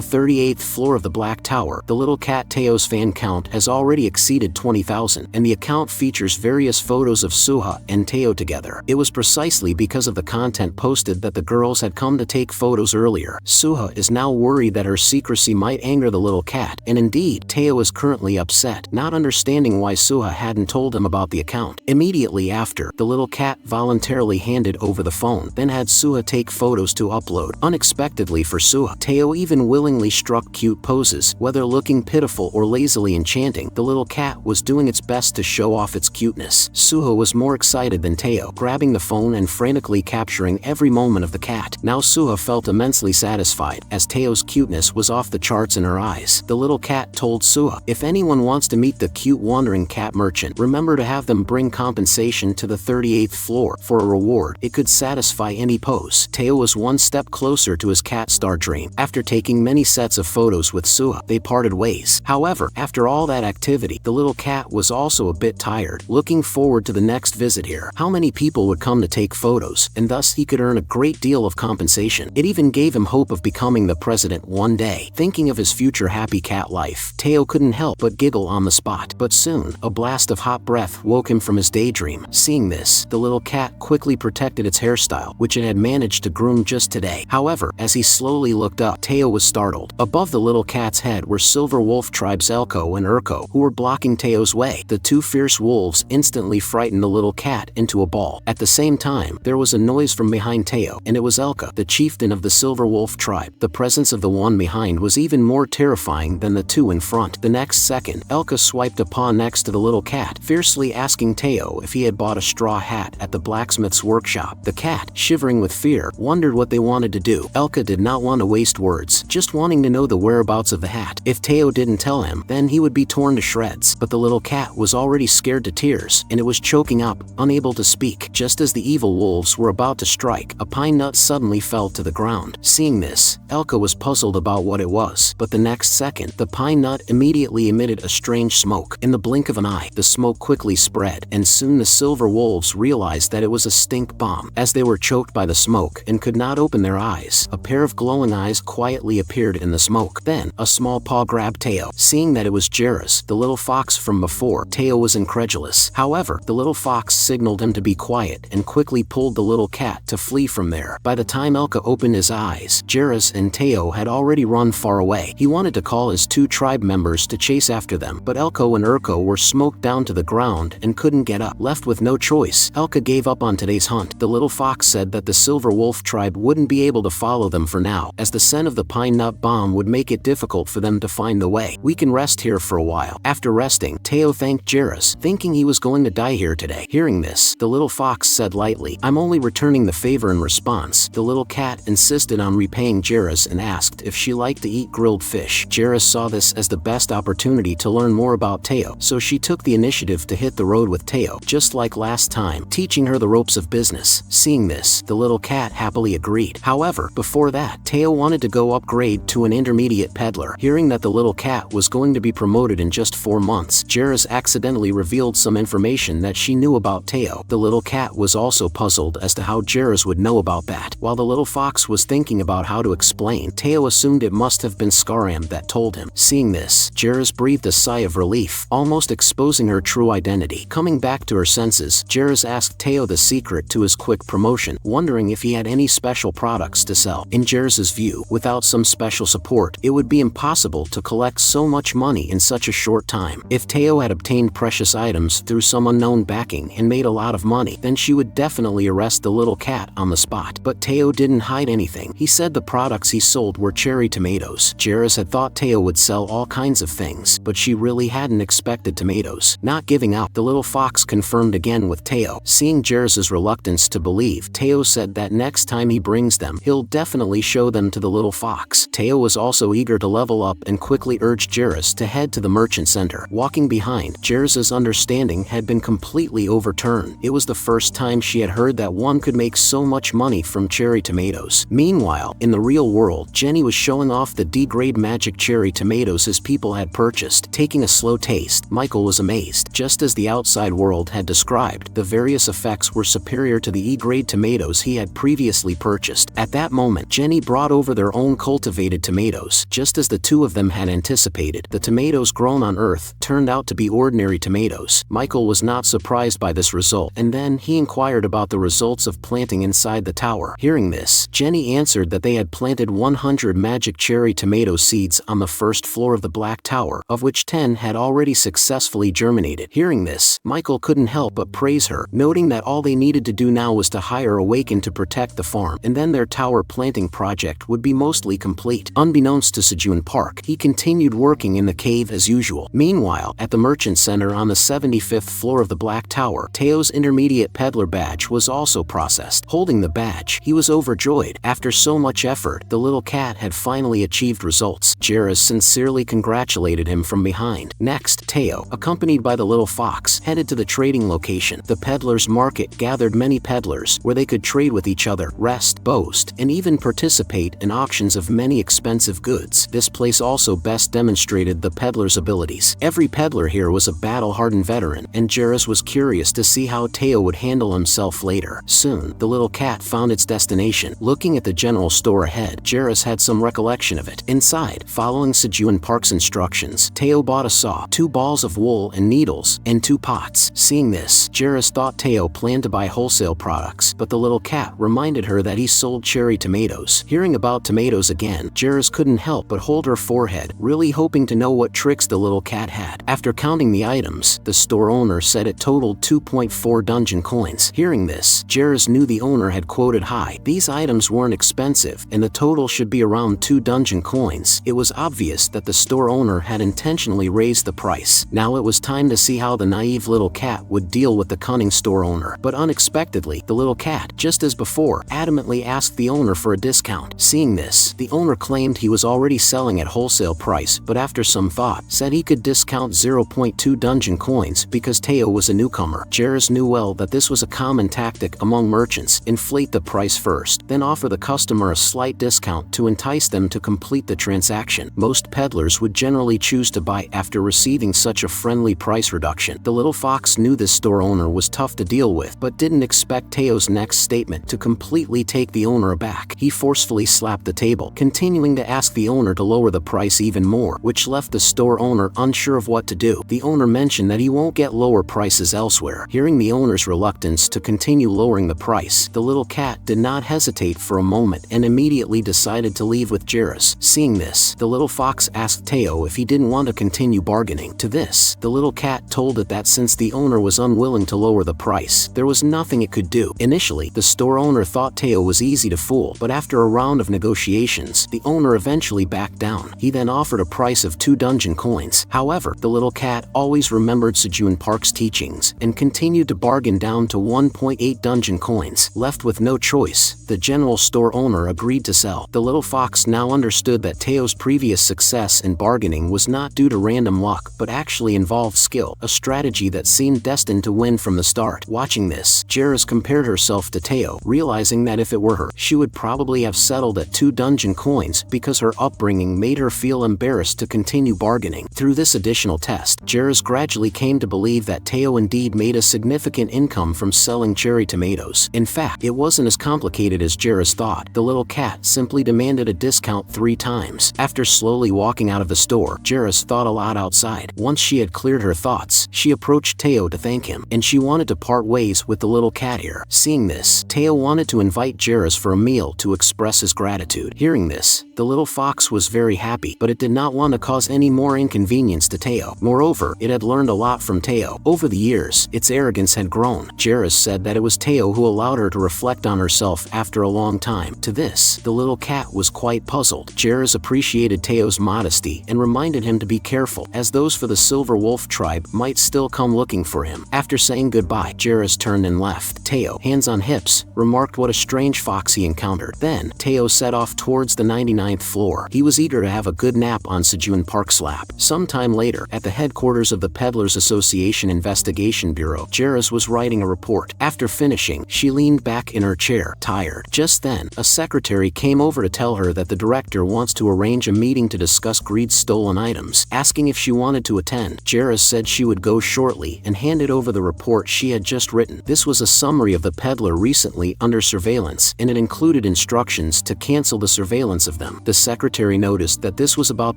38th floor of the Black Tower, the little cat Teao's fan count has already exceeded 20,000, and the account features various photos of Suha and Teao together. It was precisely because of the content posted that the girls had come to take photos earlier. Suha is now worried that her secrecy might anger the little cat, and indeed, Teao is currently upset, not understanding why Suha hadn't told him about the account. Immediately after, the little cat voluntarily handed over the phone, then had Suha take photos to upload. Unexpectedly for Suha, Teao even willingly struck cute poses. Whether looking pitiful or lazily enchanting, the little cat was doing its best to show off its cuteness. Suha was more excited than Teao, grabbing the phone and frantically capturing every moment of the cat. Now Suha felt immensely satisfied, as Teao's cuteness was off the charts in her eyes. The little cat told Suha, if anyone wants to meet the cute wandering cat merchant, remember to have them bring compensation to the 38th floor. For a reward, it could satisfy any pose. Teao was one step closer to his cat star dream. After taking many sets of photos with Suha, they parted ways. However, after all that activity, the little cat was also a bit tired, looking forward to the next visit here. How many people would come to take photos, and thus he could earn a great deal of compensation. It even gave him hope of becoming the president one day. Thinking of his future happy cat life, Teao couldn't help but giggle on the spot. But soon, a blast of hot breath woke him from his daydream. Seeing this, the little cat quickly protected its hairstyle, which it had managed to groom just today. However, as he slowly looked up, Teao was startled. Above the little cat's head were Silver Wolf tribes Elko and Urko, who were blocking Teao's way. The two fierce wolves instantly frightened the little cat into a ball. At the same time, there was a noise from behind Teao, and it was Elka, the chieftain of the Silver Wolf tribe. The presence of the one behind was even more terrifying than the two in front. The next second, Elka swiped a paw next to the little cat, fiercely asking Teao if he had bought a straw hat at the blacksmith's workshop. The cat, shivering with fear, wondered what they wanted to do. Elka did not want to waste words, just wanting to know the whereabouts of the hat. If Teao didn't tell him, then he would be torn to shreds. But the little cat was already scared to tears, and it was choking up, unable to speak. Just as the evil wolves were about to strike, a pine nut suddenly fell to the ground. Seeing this, Elka was puzzled about what it was, but the next second, the pine nut immediately emitted a strange smoke. In the blink of an eye, the smoke quickly spread, and soon the silver wolves realized that it was a stink bomb. As they were choked by the smoke and could not open their eyes, a pair of glowing eyes quietly appeared in the smoke. Then, a small paw grabbed Teao. Seeing that it was Jairus, the little fox from before, Teao was incredulous. However, the little fox signaled him to be quiet and quickly pulled the little cat to flee from there. By the time Elka opened his eyes, Jairus and Teao had already run far away. He wanted to call his two tribe members to chase after them, but Elko and Urko were smoked down to the ground and couldn't get up. Left with no choice, Elka gave up on today's hunt. The little fox said that the Silver Wolf tribe wouldn't be able to follow them for now, as the scent of the pine nut bomb would make it difficult for them to find the way. We can rest here for a while. After resting, Teao thanked Jairus, thinking he was going to die here today. Hearing this, the little fox said lightly, I'm only returning the favor in response. The little cat insisted on repaying Jairus and asked if she liked to eat grilled fish. Jairus saw this as the best opportunity to learn more about Teao, so she took the initiative to hit the road with Teao, just like last time, teaching her the ropes of business. Seeing this, the little cat happily agreed. However, before that, Teao wanted to go upgrade to an intermediate peddler. Hearing that the little cat was going to be promoted in just 4 months, Jairus accidentally accidentally revealed some information that she knew about Teao. The little cat was also puzzled as to how Jairus would know about that. While the little fox was thinking about how to explain, Teao assumed it must have been Scaram that told him. Seeing this, Jairus breathed a sigh of relief, almost exposing her true identity. Coming back to her senses, Jairus asked Teao the secret to his quick promotion, wondering if he had any special products to sell. In Jairus's view, without some special support, it would be impossible to collect so much money in such a short time. If Teao had obtained precious items through some unknown backing and made a lot of money, then she would definitely arrest the little cat on the spot. But Teao didn't hide anything. He said the products he sold were cherry tomatoes. Jairus had thought Teao would sell all kinds of things, but she really hadn't expected tomatoes. Not giving up, the little fox confirmed again with Teao. Seeing Jairus's reluctance to believe, Teao said that next time he brings them, he'll definitely show them to the little fox. Teao was also eager to level up and quickly urged Jairus to head to the merchant center. Walking behind, Jairus's understanding had been completely overturned. It was the first time she had heard that one could make so much money from cherry tomatoes. Meanwhile, in the real world, Jenny was showing off the D-grade magic cherry tomatoes his people had purchased. Taking a slow taste, Michael was amazed. Just as the outside world had described, the various effects were superior to the E-grade tomatoes he had previously purchased. At that moment, Jenny brought over their own cultivated tomatoes. Just as the two of them had anticipated, the tomatoes grown on Earth turned out to be ordinary tomatoes. Michael was not surprised by this result, and then he inquired about the results of planting inside the tower. Hearing this, Jenny answered that they had planted 100 magic cherry tomato seeds on the first floor of the Black Tower, of which 10 had already successfully germinated. Hearing this, Michael couldn't help but praise her, noting that all they needed to do now was to hire a Waken to protect the farm, and then their tower planting project would be mostly complete. Unbeknownst to Sejun Park, he continued working in the cave as usual. Meanwhile, at the merchant center on the 75th floor of the Black Tower, Teo's intermediate peddler badge was also processed. Holding the badge, he was overjoyed. After so much effort, the little cat had finally achieved results. Jairus sincerely congratulated him from behind. Next, Teao, accompanied by the little fox, headed to the trading location. The peddler's market gathered many peddlers, where they could trade with each other, rest, boast, and even participate in auctions of many expensive goods. This place also best demonstrated the peddler's abilities. Every peddler here was a battle-hardened veteran, and Jairus was curious to see how Teao would handle himself later. Soon, the little cat found its destination. Looking at the general store ahead, Jairus had some recollection of it. Inside, following Sejun Park's instructions, Teao bought a saw, 2 balls of wool and needles, and 2 pots. Seeing this, Jairus thought Teao planned to buy wholesale products, but the little cat reminded her that he sold cherry tomatoes. Hearing about tomatoes again, Jairus couldn't help but hold her forehead, really hoping to know what tricks the little cat had. After counting the items, the store owner said it totaled 2.4 dungeon coins. Hearing this, Jairus knew the owner had quoted high. These items weren't expensive, and the total should be around 2 dungeon coins. It was obvious that the store owner had intentionally raised the price. Now it was time to see how the naive little cat would deal with the cunning store owner. But unexpectedly, the little cat, just as before, adamantly asked the owner for a discount. Seeing this, the owner claimed he was already selling at wholesale price, but after some thought, said he could discount 0.2 dungeon coins because Teao was a newcomer. Jairus knew well that this was a common tactic among merchants: inflate the price first, then offer the customer a slight discount to entice them to complete the transaction. Most peddlers would generally choose to buy after receiving such a friendly price reduction. The little fox knew this store owner was tough to deal with, but didn't expect Teo's next statement to completely take the owner aback. He forcefully slapped the table, continuing to ask the owner to lower the price even more, which left the store owner unsure of what to do. The owner mentioned that he won't get lower prices elsewhere. Hearing the owner's reluctance to continue lowering the price, the little cat did not hesitate for a moment and immediately decided to leave with Jairus. Seeing this, the little fox asked Teao if he didn't want to continue bargaining. To this, the little cat told it that since the owner was unwilling to lower the price, there was nothing it could do. Initially, the store owner thought Teao was easy to fool, but after a round of negotiations, the owner eventually backed down. He then offered a price of 2 dungeon coins. However, the little cat always remembered Sejun Park's teachings and continued to bargain down to 1.8 dungeon coins. Left with no choice, the general store owner agreed to sell. The little fox now understood that Teo's previous success in bargaining was not due to random luck, but actually involved skill, a strategy that seemed destined to win from the start. Watching this, Jairus compared herself to Teao, realizing that if it were her, she would probably have settled at 2 dungeon coins because her upbringing made her feel embarrassed to continue bargaining. Through this additional test, Jairus gradually came to believe that Teao indeed made a significant income from selling cherry tomatoes. In fact, it wasn't as complicated as Jairus thought. The little cat simply demanded a discount 3 times. After slowly walking out of the store, Jairus thought aloud outside. Once she had cleared her thoughts, she approached Teao to thank him, and she wanted to part ways with the little cat ear. Seeing this, Teao wanted to invite Jairus for a meal to express his gratitude. Hearing this, the little fox was very happy, but it did not want to cause any more inconvenience to Teao. Moreover, it had learned a lot from Teao. Over the years, its arrogance had grown. Jairus said that it was Teao who allowed her to reflect on herself after a long time. To this, the little cat was quite puzzled. Jairus appreciated Teao's modesty and reminded him to be careful, as those for the Silver Wolf tribe might still come looking for him. After saying goodbye, Jairus turned and left. Teao, hands on hips, remarked what a strange fox he encountered. Then, Teao set off towards the 99th floor. He was eager to have a good nap on Sejun Park's lap. Sometime later, at the headquarters of the Peddlers Association Investigation Bureau, Jairus was writing a report. After finishing, she leaned back in her chair, tired. Just then, a secretary came over to tell her that the director wants to arrange a meeting to discuss Greed's stolen items. Asking if she wanted to attend, Jairus said she would go shortly and handed over the report she had just written. This was a summary of the peddler recently under surveillance, and it included instructions to cancel the surveillance of them. The secretary noticed that this was about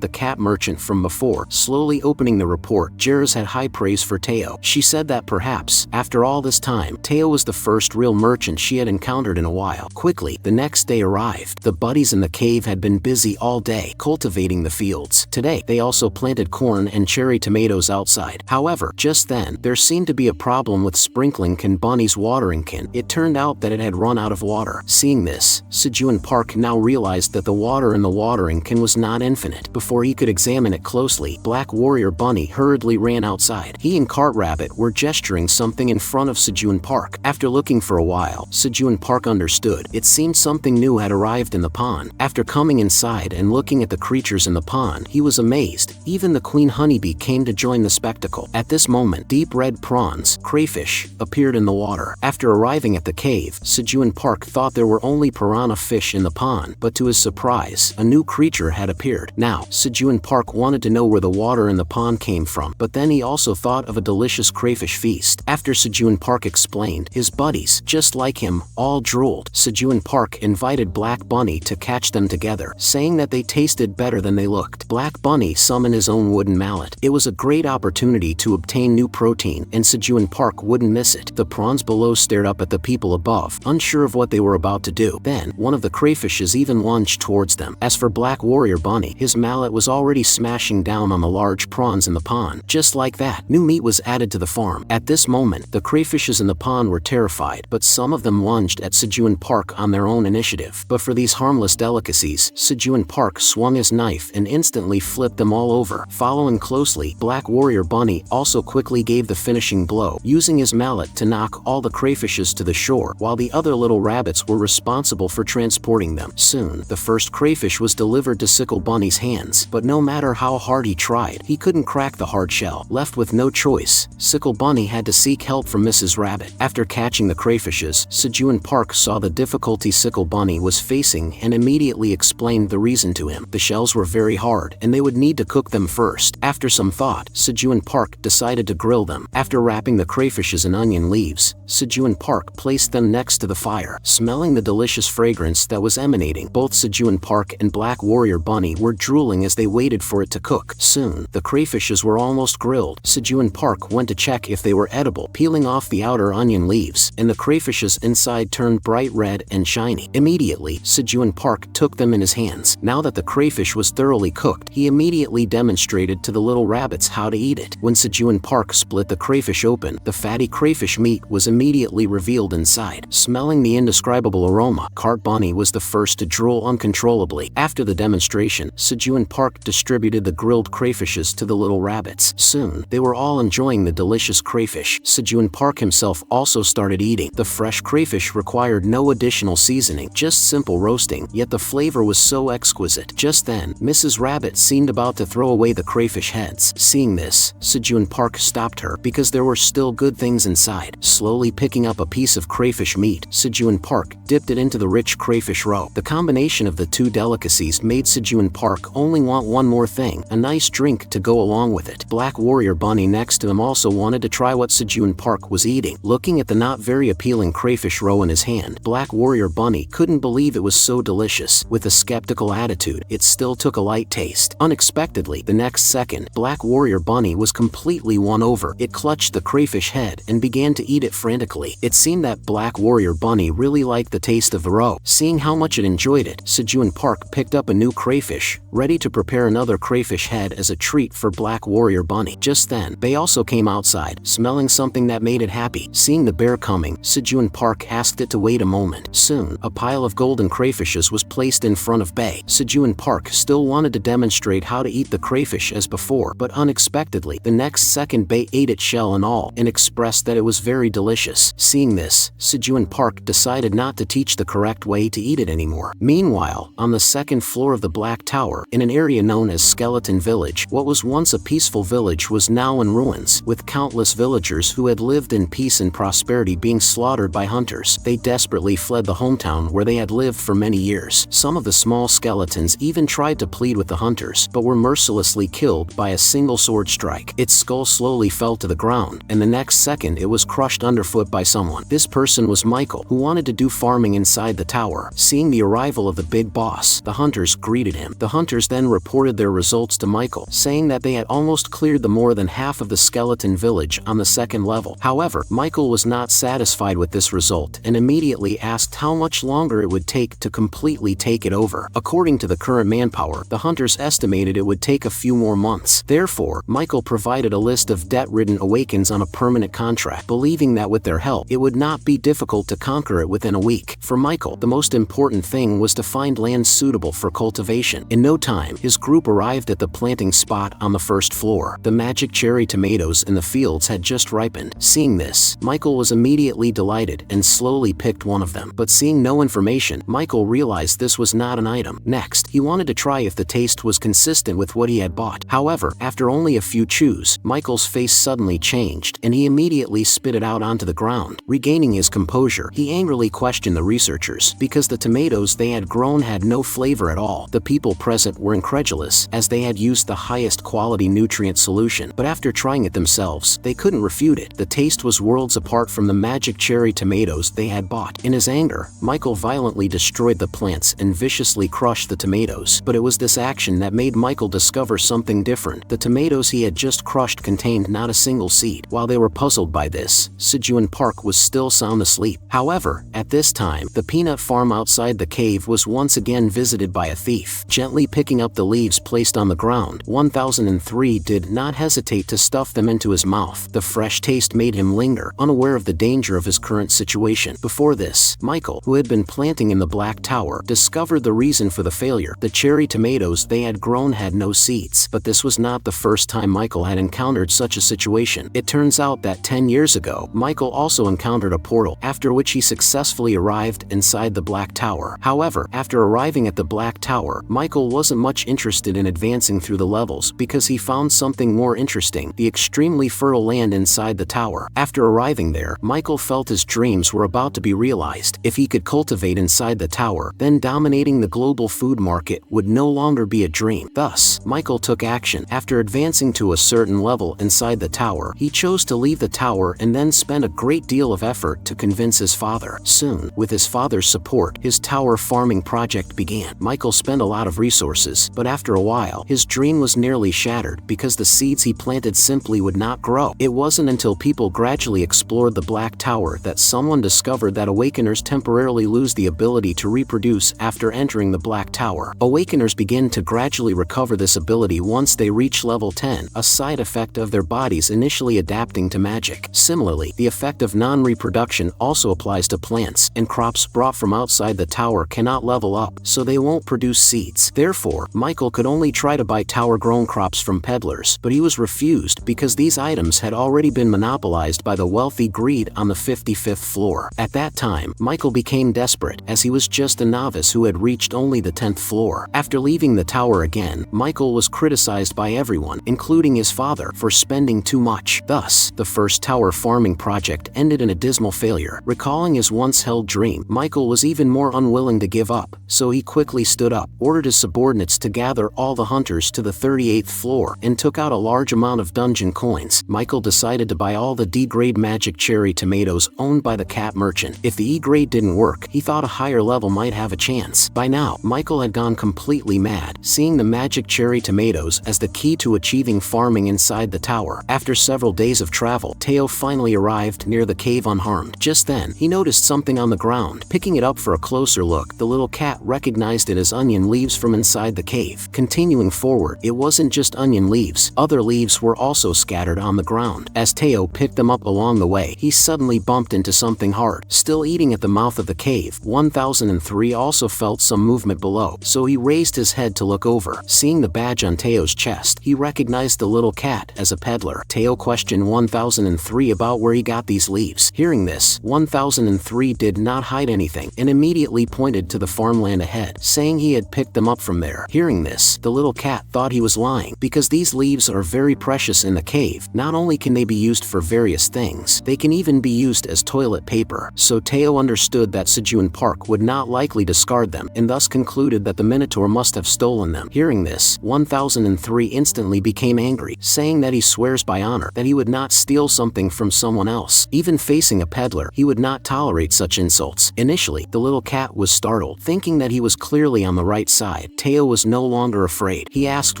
the cat merchant from before. Slowly opening the report, Jairus had high praise for Teao. She said that perhaps, after all this time, Teao was the first real merchant she had encountered in a while. Quickly, the next day arrived. The buddies in the cave had been busy all day, cultivating the fields. Today, they also planted corn and cherry tomatoes outside. However, just then, there seemed to be a problem with sprinkling Bunny's watering can. It turned out that it had run out of water. Seeing this, Sejun Park now realized that the water in the watering can was not infinite. Before he could examine it closely, Black Warrior Bunny hurriedly ran outside. He and Cart Rabbit were gesturing something in front of Sejun Park. After looking for a while, Sejun Park understood. It seemed something new had arrived in the pond. After coming inside and looking at the creatures in the pond, he was amazed. Even the queen honeybee came to join the spectacle. At this moment, deep red prawns, crayfish, appeared in the water. After arriving at the cave, Sejun Park thought there were only piranha fish in the pond, but to his surprise, a new creature had appeared. Now, Sejun Park wanted to know where the water in the pond came from, but then he also thought of a delicious crayfish feast. After Sejun Park explained, his buddies, just like him, all drooled. Sejun Park invited Black Bunny to catch them together, saying that they tasted better than they looked. Black Bunny summoned his own wooden mallet. It was a great opportunity to obtain new protein, and Sejun Park wouldn't miss it. The prawns below stared up at the people above, unsure of what they were about to do. Then, one of the crayfishes even lunged towards them. As for Black Warrior Bunny, his mallet was already smashing down on the large prawns in the pond. Just like that, new meat was added to the farm. At this moment, the crayfishes in the pond were terrified, but some of them lunged at Sejun Park on their own initiative. But for these harmless delicacies, Sejun Park swung his knife and instantly flipped them all over. Following closely, Black Warrior Bunny also quickly gave the finishing blow, using his mallet to knock all the crayfishes to the shore, while the other little rabbits were responsible for transporting them. Soon, the first crayfish was delivered to Sickle Bunny's hands, but no matter how hard he tried, he couldn't crack the hard shell. Left with no choice, Sickle Bunny had to seek help from Mrs. Rabbit. After catching the crayfishes, Sejun Park saw the difficulty Sickle Bunny was facing and immediately explained the reason to him. The shells were very hard, and they would need to cook them first. After some thought, Sejun Park decided to grill them. After wrapping the crayfishes in onion leaves, Sejun Park placed them next to the fire. Smelling the delicious fragrance that was emanating, both Sejun Park and Black Warrior Bunny were drooling as they waited for it to cook. Soon, the crayfishes were almost grilled. Sejun Park went to check if they were edible, peeling off the outer onion leaves, and the crayfishes inside turned bright red and shiny. Immediately, Sejun Park took them in his hands. Now that the crayfish was thoroughly cooked, he immediately demonstrated to the little rabbits how to eat it. When Sejun Park split the crayfish open, the fatty crayfish meat was immediately revealed inside. Smelling the indescribable aroma, Cart Bunny was the first to drool uncontrollably. After the demonstration, Sejun Park distributed the grilled crayfishes to the little rabbits. Soon, they were all enjoying the delicious crayfish. Sejun Park himself also started eating. The fresh crayfish required no additional seasoning, just simple roasting, yet the flavor was so exquisite. Just then, Mrs. Rabbit seemed about to throw away the crayfish heads. Seeing this, Sejun Park stopped her because there were still good things inside. Slowly picking up a piece of crayfish meat, Sejun Park dipped it into the rich crayfish roe. The combination of the two delicacies made Sejun Park only want one more thing, a nice drink to go along with it. Black warrior bunny next to him also wanted to try what Sejun Park was eating. Looking at the not very appealing crayfish roe in his hand, Black Warrior Bunny couldn't believe it was so delicious. With a skeptical attitude, it still took a light taste. Unexpectedly, the next second, Black Warrior Bunny was completely won over. It clutched the crayfish head and began to eat it frantically. It seemed that Black Warrior Bunny really liked the taste of the roe. Seeing how much it enjoyed it, Sejun Park picked up a new crayfish, ready to prepare another crayfish head as a treat for Black Warrior Bunny. Just then, Bae also came outside, smelling something that made it happy. Seeing the bear coming, Sejun Park asked it to wait a moment. Soon, a pile of golden crayfishes was placed in front of Bae. Sejun Park still wanted to demonstrate how to eat the crayfish as before, but unexpectedly, the next second Bae ate it shell and all, and expressed that it was very delicious. Seeing this, Sejun Park decided not to teach the correct way to eat it anymore. Meanwhile, on the second floor of the Black Tower, in an area known as Skeleton Village, what was once a peaceful village was now in ruins, with countless villagers who had lived in peace and prosperity being slaughtered by hunters. They desperately fled the hometown where they had lived for many years. Some of the small skeletons even tried to plead with the hunters, but were mercilessly killed by a single sword strike. Its skull slowly fell to the ground, and the next second it was crushed underfoot by someone. This person was Michael, who wanted to do farming inside the tower. Seeing the arrival of the big boss, the hunters greeted him. The hunters then reported their results to Michael, saying that they had almost cleared the more than half of the skeleton village on the second level. However, Michael was not satisfied with this result and immediately asked how much longer it would take to completely take it over. According to the current manpower, the hunters estimated it would take a few more months. Therefore, Michael provided a list of debt-ridden awakens on a permanent contract, believing that with their help, it would not be difficult to conquer it within a week. For Michael, the most important thing was to find land suitable for cultivation. In no time, his group arrived at the planting spot on the first floor. The magic cherry tomatoes in the fields had just ripened. Seeing this, Michael was immediately delighted and slowly picked one of them. But seeing no information, Michael realized this was not an item. Next, he wanted to try if the taste was consistent with what he had bought. However, after only a few chews, Michael's face suddenly changed, and he immediately spit it out onto the ground. Regaining his composure, he angrily questioned the researchers, because the tomatoes they had grown had no flavor at all. The people present were incredulous, as they had used the highest quality nutrient solution, but after trying it themselves, they couldn't refute it. The taste was worlds apart from the magic cherry tomatoes they had bought. In his anger, Michael violently destroyed the plants and viciously crushed the tomatoes. But it was this action that made Michael discover something different. The tomatoes he had just crushed contained not a single seed. While they were puzzled by this, Sejun Park was still sound asleep. However, at this time, the peanut farm outside the cave was once again visited by a thief. Gently picking up the leaves placed on the ground, 1003 did not hesitate to stuff them into his mouth. The fresh taste made him linger, unaware of the danger of his current situation. Before this, Michael, who had been planting in the Black Tower, discovered the reason for the failure. The cherry tomatoes they had grown had no seeds. But this was not the first time Michael had encountered such a situation. It turns out that 10 years ago, Michael also encountered a portal, after which he successfully arrived inside the Black Tower. However, after arriving at the Black Tower, Michael wasn't much interested in advancing through the levels because he found something more interesting: the extremely fertile land inside the tower. After arriving there, Michael felt his dreams were about to be realized. If he could cultivate inside the tower, then dominating the global food market would no longer be a dream. Thus, Michael took action. After advancing to a certain level inside the tower, he chose to leave the tower and then spend a great deal of effort to convince his father. Soon, with his father's support, his tower farming project began. Michael spent a lot of resources, but after a while, his dream was nearly shattered because the seeds he planted simply would not grow. It wasn't until people gradually explored the Black Tower that someone discovered that awakeners temporarily lose the ability to reproduce after entering the Black Tower. Awakeners begin to gradually recover this ability once they reach level 10, a side effect of their bodies initially adapting to magic. Similarly, the effect of non-reproduction also applies to plants, and crops brought from outside the tower cannot level up, so they won't produce seeds. Therefore, Michael could only try to buy tower-grown crops from peddlers, but he was refused because these items had already been monopolized by the wealthy greed on the 55th floor. At that time, Michael became desperate, as he was just a novice who had reached only the 10th floor. After leaving the tower again, Michael was criticized by everyone, including his father, for spending too much. Thus, the first tower farming project ended in a dismal failure. Recalling his once-held dream, Michael was even more unwilling to give up, so he quickly stood up, ordered his subordinates to gather all the hunters to the 38th floor, and took out a large amount of dungeon coins, Michael decided to buy all the D-grade magic cherry tomatoes owned by the cat merchant. If the E-grade didn't work, he thought a higher level might have a chance. By now, Michael had gone completely mad, seeing the magic cherry tomatoes as the key to achieving farming inside the tower. After several days of travel, Teao finally arrived near the cave unharmed. Just then, he noticed something on the ground. Picking it up for a closer look, the little cat recognized it as onion leaves from inside the cave. Continuing forward, it wasn't just onion leaves. Other leaves were also scattered on the ground. As Teao picked them up along the way, he suddenly bumped into something hard. Still eating at the mouth of the cave, 1003 also felt some movement below, so he raised his head to look over. Seeing the badge on Teo's chest, he recognized the little cat as a peddler. Teao questioned 1003 about where he got these leaves. Hearing this, 1003 did not hide anything and immediately pointed to the farmland ahead, saying he had picked them up from there. Hearing this, the little cat thought he was lying, because these leaves are very precious in the cave. Not only can they be used for various things, they can even be used as toilet paper. So Teao understood that Sejun Park would not likely discard them, and thus concluded that the Minotaur must have stolen them. Hearing this, 1003 instantly became angry, saying that he swears by honor that he would not steal something from someone else. Even facing a peddler, he would not tolerate such insults. Initially, the little cat was startled, thinking that he was clearly on the right side. Teao was no longer afraid. He asked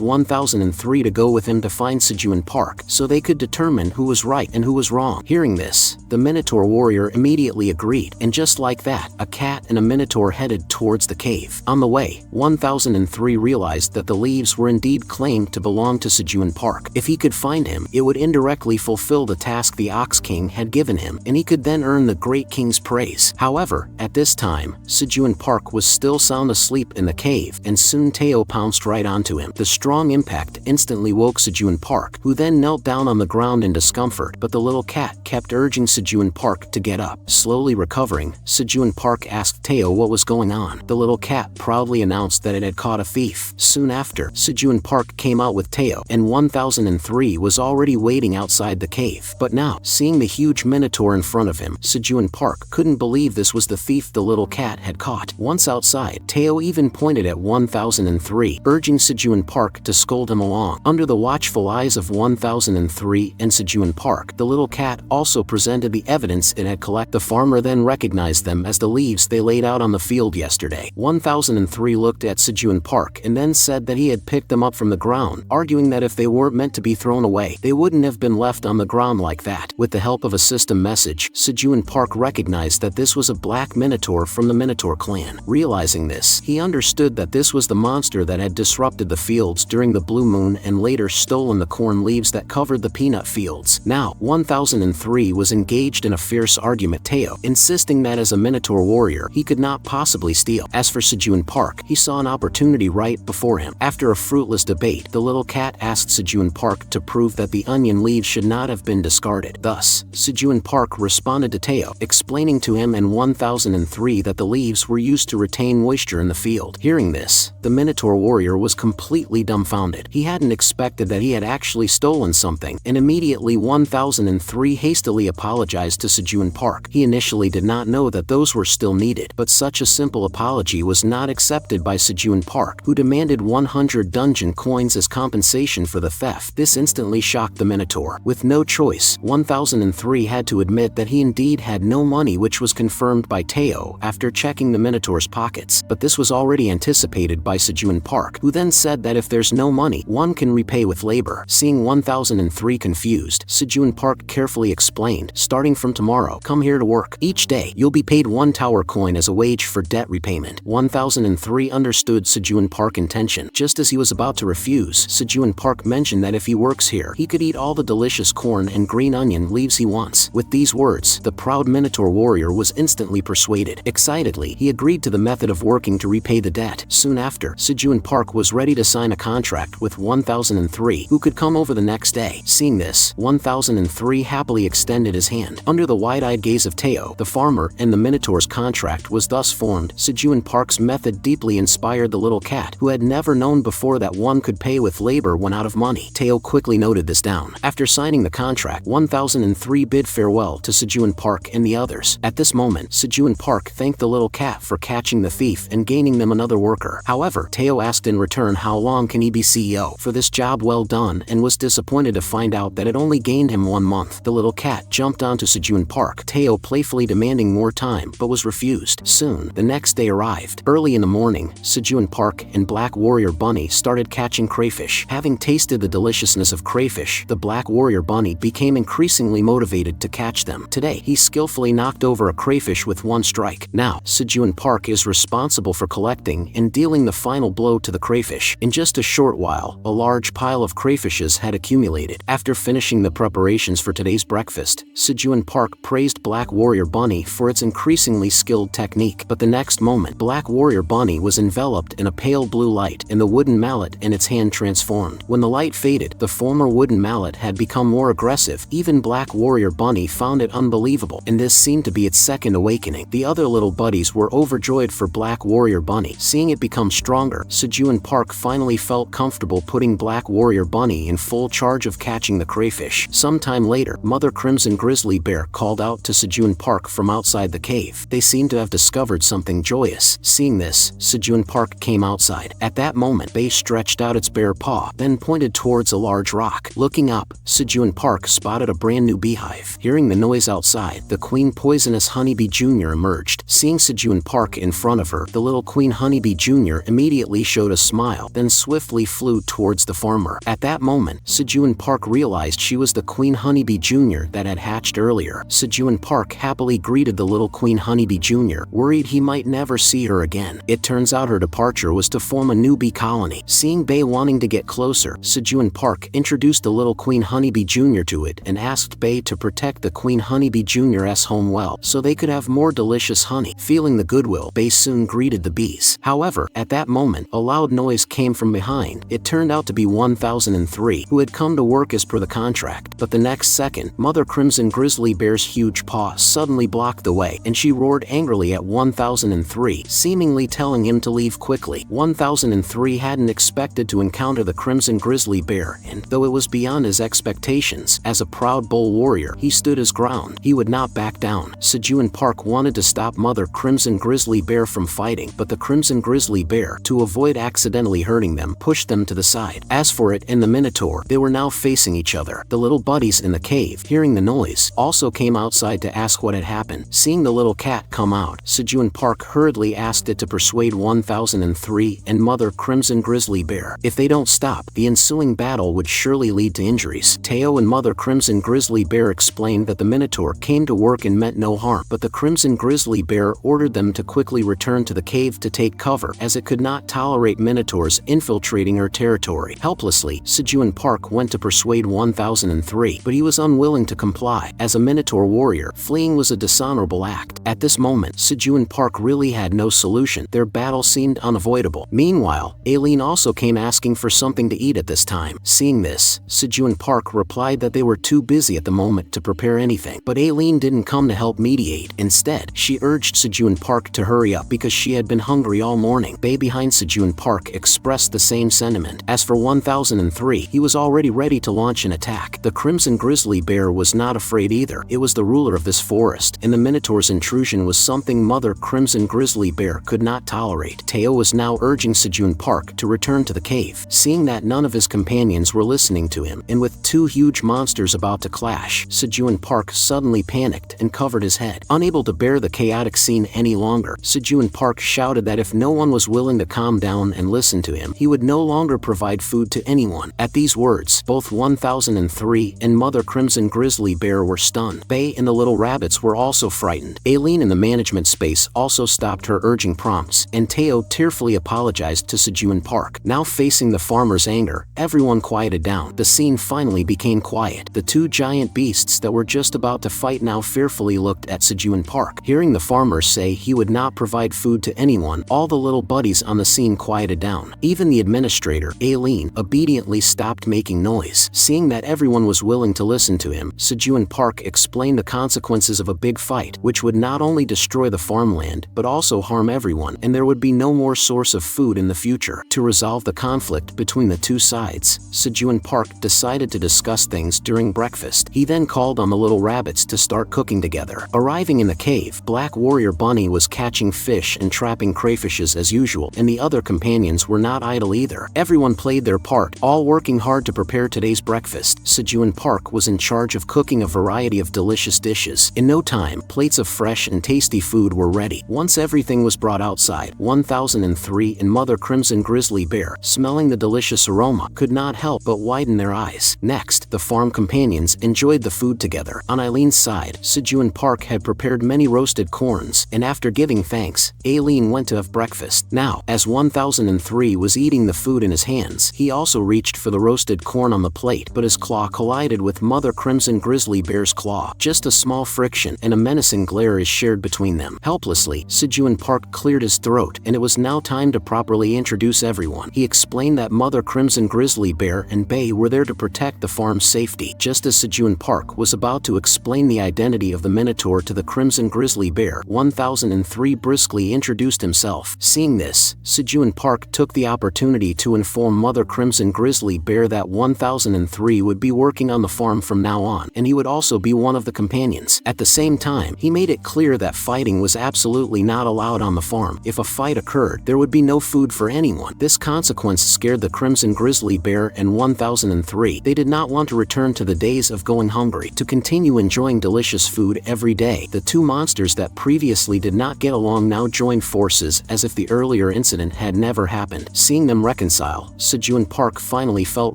1003 to go with him to find Sejun Park, so they could determine who was right and who was wrong. Hearing this, the Minotaur warrior immediately agreed, and just like that, a cat and a Minotaur headed towards the cave. On the way, 1003 realized that the leaves were indeed claimed to belong to Sejun Park. If he could find him, it would indirectly fulfill the task the Ox King had given him, and he could then earn the Great King's praise. However, at this time, Sejun Park was still sound asleep in the cave, and soon Teao pounced right onto him. The strong impact instantly woke Sejun Park, who then knelt down on the ground in discomfort, but the little cat kept urging Sejun Park to get up. Slowly recovering, Sejun Park asked Teao what was going on. The little cat proudly announced that it had caught a thief. Soon after, Sejun Park came out with Teao, and 1003 was already waiting outside the cave. But now, seeing the huge Minotaur in front of him, Sejun Park couldn't believe this was the thief the little cat had caught. Once outside, Teao even pointed at 1003, urging Sejun Park to scold him along. Under the watchful eyes of 1003 and Sejun Park, the little cat also presented the evidence it had collected. The farmer then recognized them as the leaves they laid out on the field yesterday. 1003 looked at Sejun Park and then said that he had picked them up from the ground, arguing that if they weren't meant to be thrown away, they wouldn't have been left on the ground like that. With the help of a system message, Sejun Park recognized that this was a black Minotaur from the Minotaur clan. Realizing this, he understood that this was the monster that had disrupted the fields during the blue moon and later stolen the corn leaves that covered the peanut fields. Now, 1003 was engaged in a fierce argument with Teao, insisting that as a Minotaur warrior, he could not possibly steal. As for Sejun Park, he saw an opportunity right before him. After a fruitless debate, the little cat asked Sejun Park to prove that the onion leaves should not have been discarded. Thus, Sejun Park responded to Teao, explaining to him and 1003 that the leaves were used to retain moisture in the field. Hearing this, the Minotaur warrior was completely dumbfounded. He hadn't expected that he had actually stolen something, and immediately 1003 hastily apologized to Sejun Park. He initially did not know that those were still needed, but such a simple apology was not accepted by Sejun Park, who demanded 100 dungeon coins as compensation for the theft. This instantly shocked the Minotaur. With no choice, 1003 had to admit that he indeed had no money, which was confirmed by Teao after checking the Minotaur's pockets. But this was already anticipated by Sejun Park, who then said that if there's no money, one can repay with labor. Seeing 1003 confused, Sejun Park carefully explained, starting from tomorrow, come here to work. Each day, you'll be paid 1 tower coin as a wage for debt repayment. 1003 understood Sejun Park's intention. Just as he was about to refuse, Sejun Park mentioned that if he works here, he could eat all the delicious corn and green onion leaves he wants. With these words, the proud Minotaur warrior was instantly persuaded. Excitedly, he agreed to the method of working to repay the debt. Soon after, Sejun Park was ready to sign a contract with 1003, who could come over the next day. Seeing this, 1003 happily extended his hand. Under the wide-eyed gaze of Teao, the farmer, and the Minotaur's contract was thus formed. Sejun Park's method deeply inspired the little cat, who had never known before that one could pay with labor when out of money. Teao quickly noted this down. After signing the contract, 1003 bid farewell to Sejun Park and the others. At this moment, Sejun Park thanked the little cat for catching the thief and gaining them another worker. However, Teao asked in return how long can he be CEO. For this job well done and was disappointed to find out that it only gained him 1 month. The little cat jumped onto Sejun Park, Teao playfully demanding more time but was refused. Soon, the next day arrived. Early in the morning, Sejun Park and Black Warrior Bunny started catching crayfish. Having tasted the deliciousness of crayfish, the Black Warrior Bunny became increasingly motivated to catch them. Today, he skillfully knocked over a crayfish with 1 strike. Now, Sejun Park is responsible for collecting and dealing the final blow to the crayfish. In just a short while, a large pile of crayfishes had accumulated. After finishing the preparations for today's breakfast, Sejun Park praised Black Warrior Bunny for its increasingly skilled technique. But the next moment, Black Warrior Bunny was enveloped in a pale blue light, and the wooden mallet in its hand transformed. When the light faded, the former wooden mallet had become more aggressive. Even Black Warrior Bunny found it unbelievable, and this seemed to be its second awakening. The other little buddies were overjoyed for Black Warrior Bunny. Seeing it become stronger, Sejun Park finally felt comfortable putting Black Warrior Bunny in full charge of catching the crayfish. Sometime later, Mother Crimson Grizzly Bear called out to Sejun Park from outside the cave. They seemed to have discovered something joyous. Seeing this, Sejun Park came outside. At that moment, Bay stretched out its bare paw, then pointed towards a large rock. Looking up, Sejun Park spotted a brand new beehive. Hearing the noise outside, the Queen Poisonous Honeybee Jr. emerged. Seeing Sejun Park in front of her, the little Queen Honeybee Jr. immediately showed a smile, then swiftly flew towards the farmer. At that moment, Sejun Park realized she was the Queen Honeybee Jr. that had hatched earlier. Sejun Park happily greeted the little Queen Honeybee Jr., worried he might never see her again. It turns out her departure was to form a new bee colony. Seeing Bay wanting to get closer, Sejun Park introduced the little Queen Honeybee Jr. to it and asked Bay to protect the Queen Honeybee Jr.'s home well so they could have more delicious honey. Feeling the goodwill, Bay soon greeted the bees. However, at that moment, a loud noise came from behind. It turned out to be 1003, who had come to work as per the contract. But the next second, Mother Crimson Grizzly Bear's huge paw suddenly blocked the way, and she roared angrily at 1003, seemingly telling him to leave quickly. 1003 hadn't expected to encounter the Crimson Grizzly Bear, and though it was beyond his expectations, as a proud bull warrior, he stood his ground. He would not back down. Sejun Park wanted to stop Mother Crimson Grizzly Bear from fighting, but the Crimson Grizzly Bear, to avoid accidentally hurting them, pushed them to the side. As for it and the Minotaur, they were now facing each other. The little buddies in the cave, hearing the noise, also came outside to ask what had happened. Seeing the little cat come out, Sejun Park hurriedly asked it to persuade 1003 and Mother Crimson Grizzly Bear. If they don't stop, the ensuing battle would surely lead to injuries. Teao and Mother Crimson Grizzly Bear explained that the Minotaur came to work and meant no harm, but the Crimson Grizzly Bear ordered them to quickly return to the cave to take cover, as it could not tolerate Minotaurs infiltrating her territory. Helplessly, Sejun Park went to persuade 1003, but he was unwilling to comply. As a Minotaur warrior, fleeing was a dishonorable act. At this moment, Sejun Park really had no solution. Their battle seemed unavoidable. Meanwhile, Ailen also came asking for something to eat at this time. Seeing this, Sejun Park replied that they were too busy at the moment to prepare anything. But Ailen didn't come to help mediate. Instead, she urged Sejun Park to hurry up because she had been hungry all morning. Bay behind Sejun Park expressed the same sentiment. As for 1003, he was already ready to launch an attack. The Crimson Grizzly Bear was not afraid either. It was the ruler of this forest, and the Minotaur's intrusion was something Mother Crimson Grizzly Bear could not tolerate. Teao was now urging Sejun Park to return to the cave. Seeing that none of his companions were listening to him, and with 2 huge monsters about to clash, Sejun Park suddenly panicked and covered his head. Unable to bear the chaotic scene any longer, Sejun Park shouted that if no one was willing to calm down and listen to him, he would no longer provide food to anyone. At these words, both 1003 and Mother Crimson Grizzly Bear were stunned. Bay and the little rabbits were also frightened. Ailen in the management space also stopped her urging prompts, and Teao tearfully apologized to Sejun Park. Now facing the farmer's anger, everyone quieted down. The scene finally became quiet. The 2 giant beasts that were just about to fight now fearfully looked at Sejun Park. Hearing the farmer say he would not provide food to anyone, all the little buddies on the scene quieted down. Even the administrator, Ailen, obediently stopped making noise. Seeing that everyone was willing to listen to him, Sejun Park explained the consequences of a big fight, which would not only destroy the farmland, but also harm everyone, and there would be no more source of food in the future. To resolve the conflict between the 2 sides, Sejun Park decided to discuss things during breakfast. He then called on the little rabbits to start cooking together. Arriving in the cave, Black Warrior Bunny was catching fish and trapping crayfishes as usual, and the other companions were not idle either. Everyone played their part, all While working hard to prepare today's breakfast, Sejun Park was in charge of cooking a variety of delicious dishes. In no time, plates of fresh and tasty food were ready. Once everything was brought outside, 1003 and Mother Crimson Grizzly Bear, smelling the delicious aroma, could not help but widen their eyes. Next, the farm companions enjoyed the food together. On Ailen's side, Sejun Park had prepared many roasted corns, and after giving thanks, Ailen went to have breakfast. Now, as 1003 was eating the food in his hands, he also reached for the roasted corn on the plate, but his claw collided with Mother Crimson Grizzly Bear's claw. Just a small friction, and a menacing glare is shared between them. Helplessly, Sejun Park cleared his throat, and it was now time to properly introduce everyone. He explained that Mother Crimson Grizzly Bear and Bay were there to protect the farm's safety. Just as Sejun Park was about to explain the identity of the Minotaur to the Crimson Grizzly Bear, 1003 briskly introduced himself. Seeing this, Sejun Park took the opportunity to inform Mother Crimson Grizzly Bear that 1003 would be working on the farm from now on, and he would also be one of the companions. At the same time, he made it clear that fighting was absolutely not allowed on the farm. If a fight occurred, there would be no food for anyone. This consequence scared the Crimson Grizzly Bear and 1003. They did not want to return to the days of going hungry, to continue enjoying delicious food every day. The two monsters that previously did not get along now joined forces as if the earlier incident had never happened. Seeing them reconcile, Sejun Park finally felt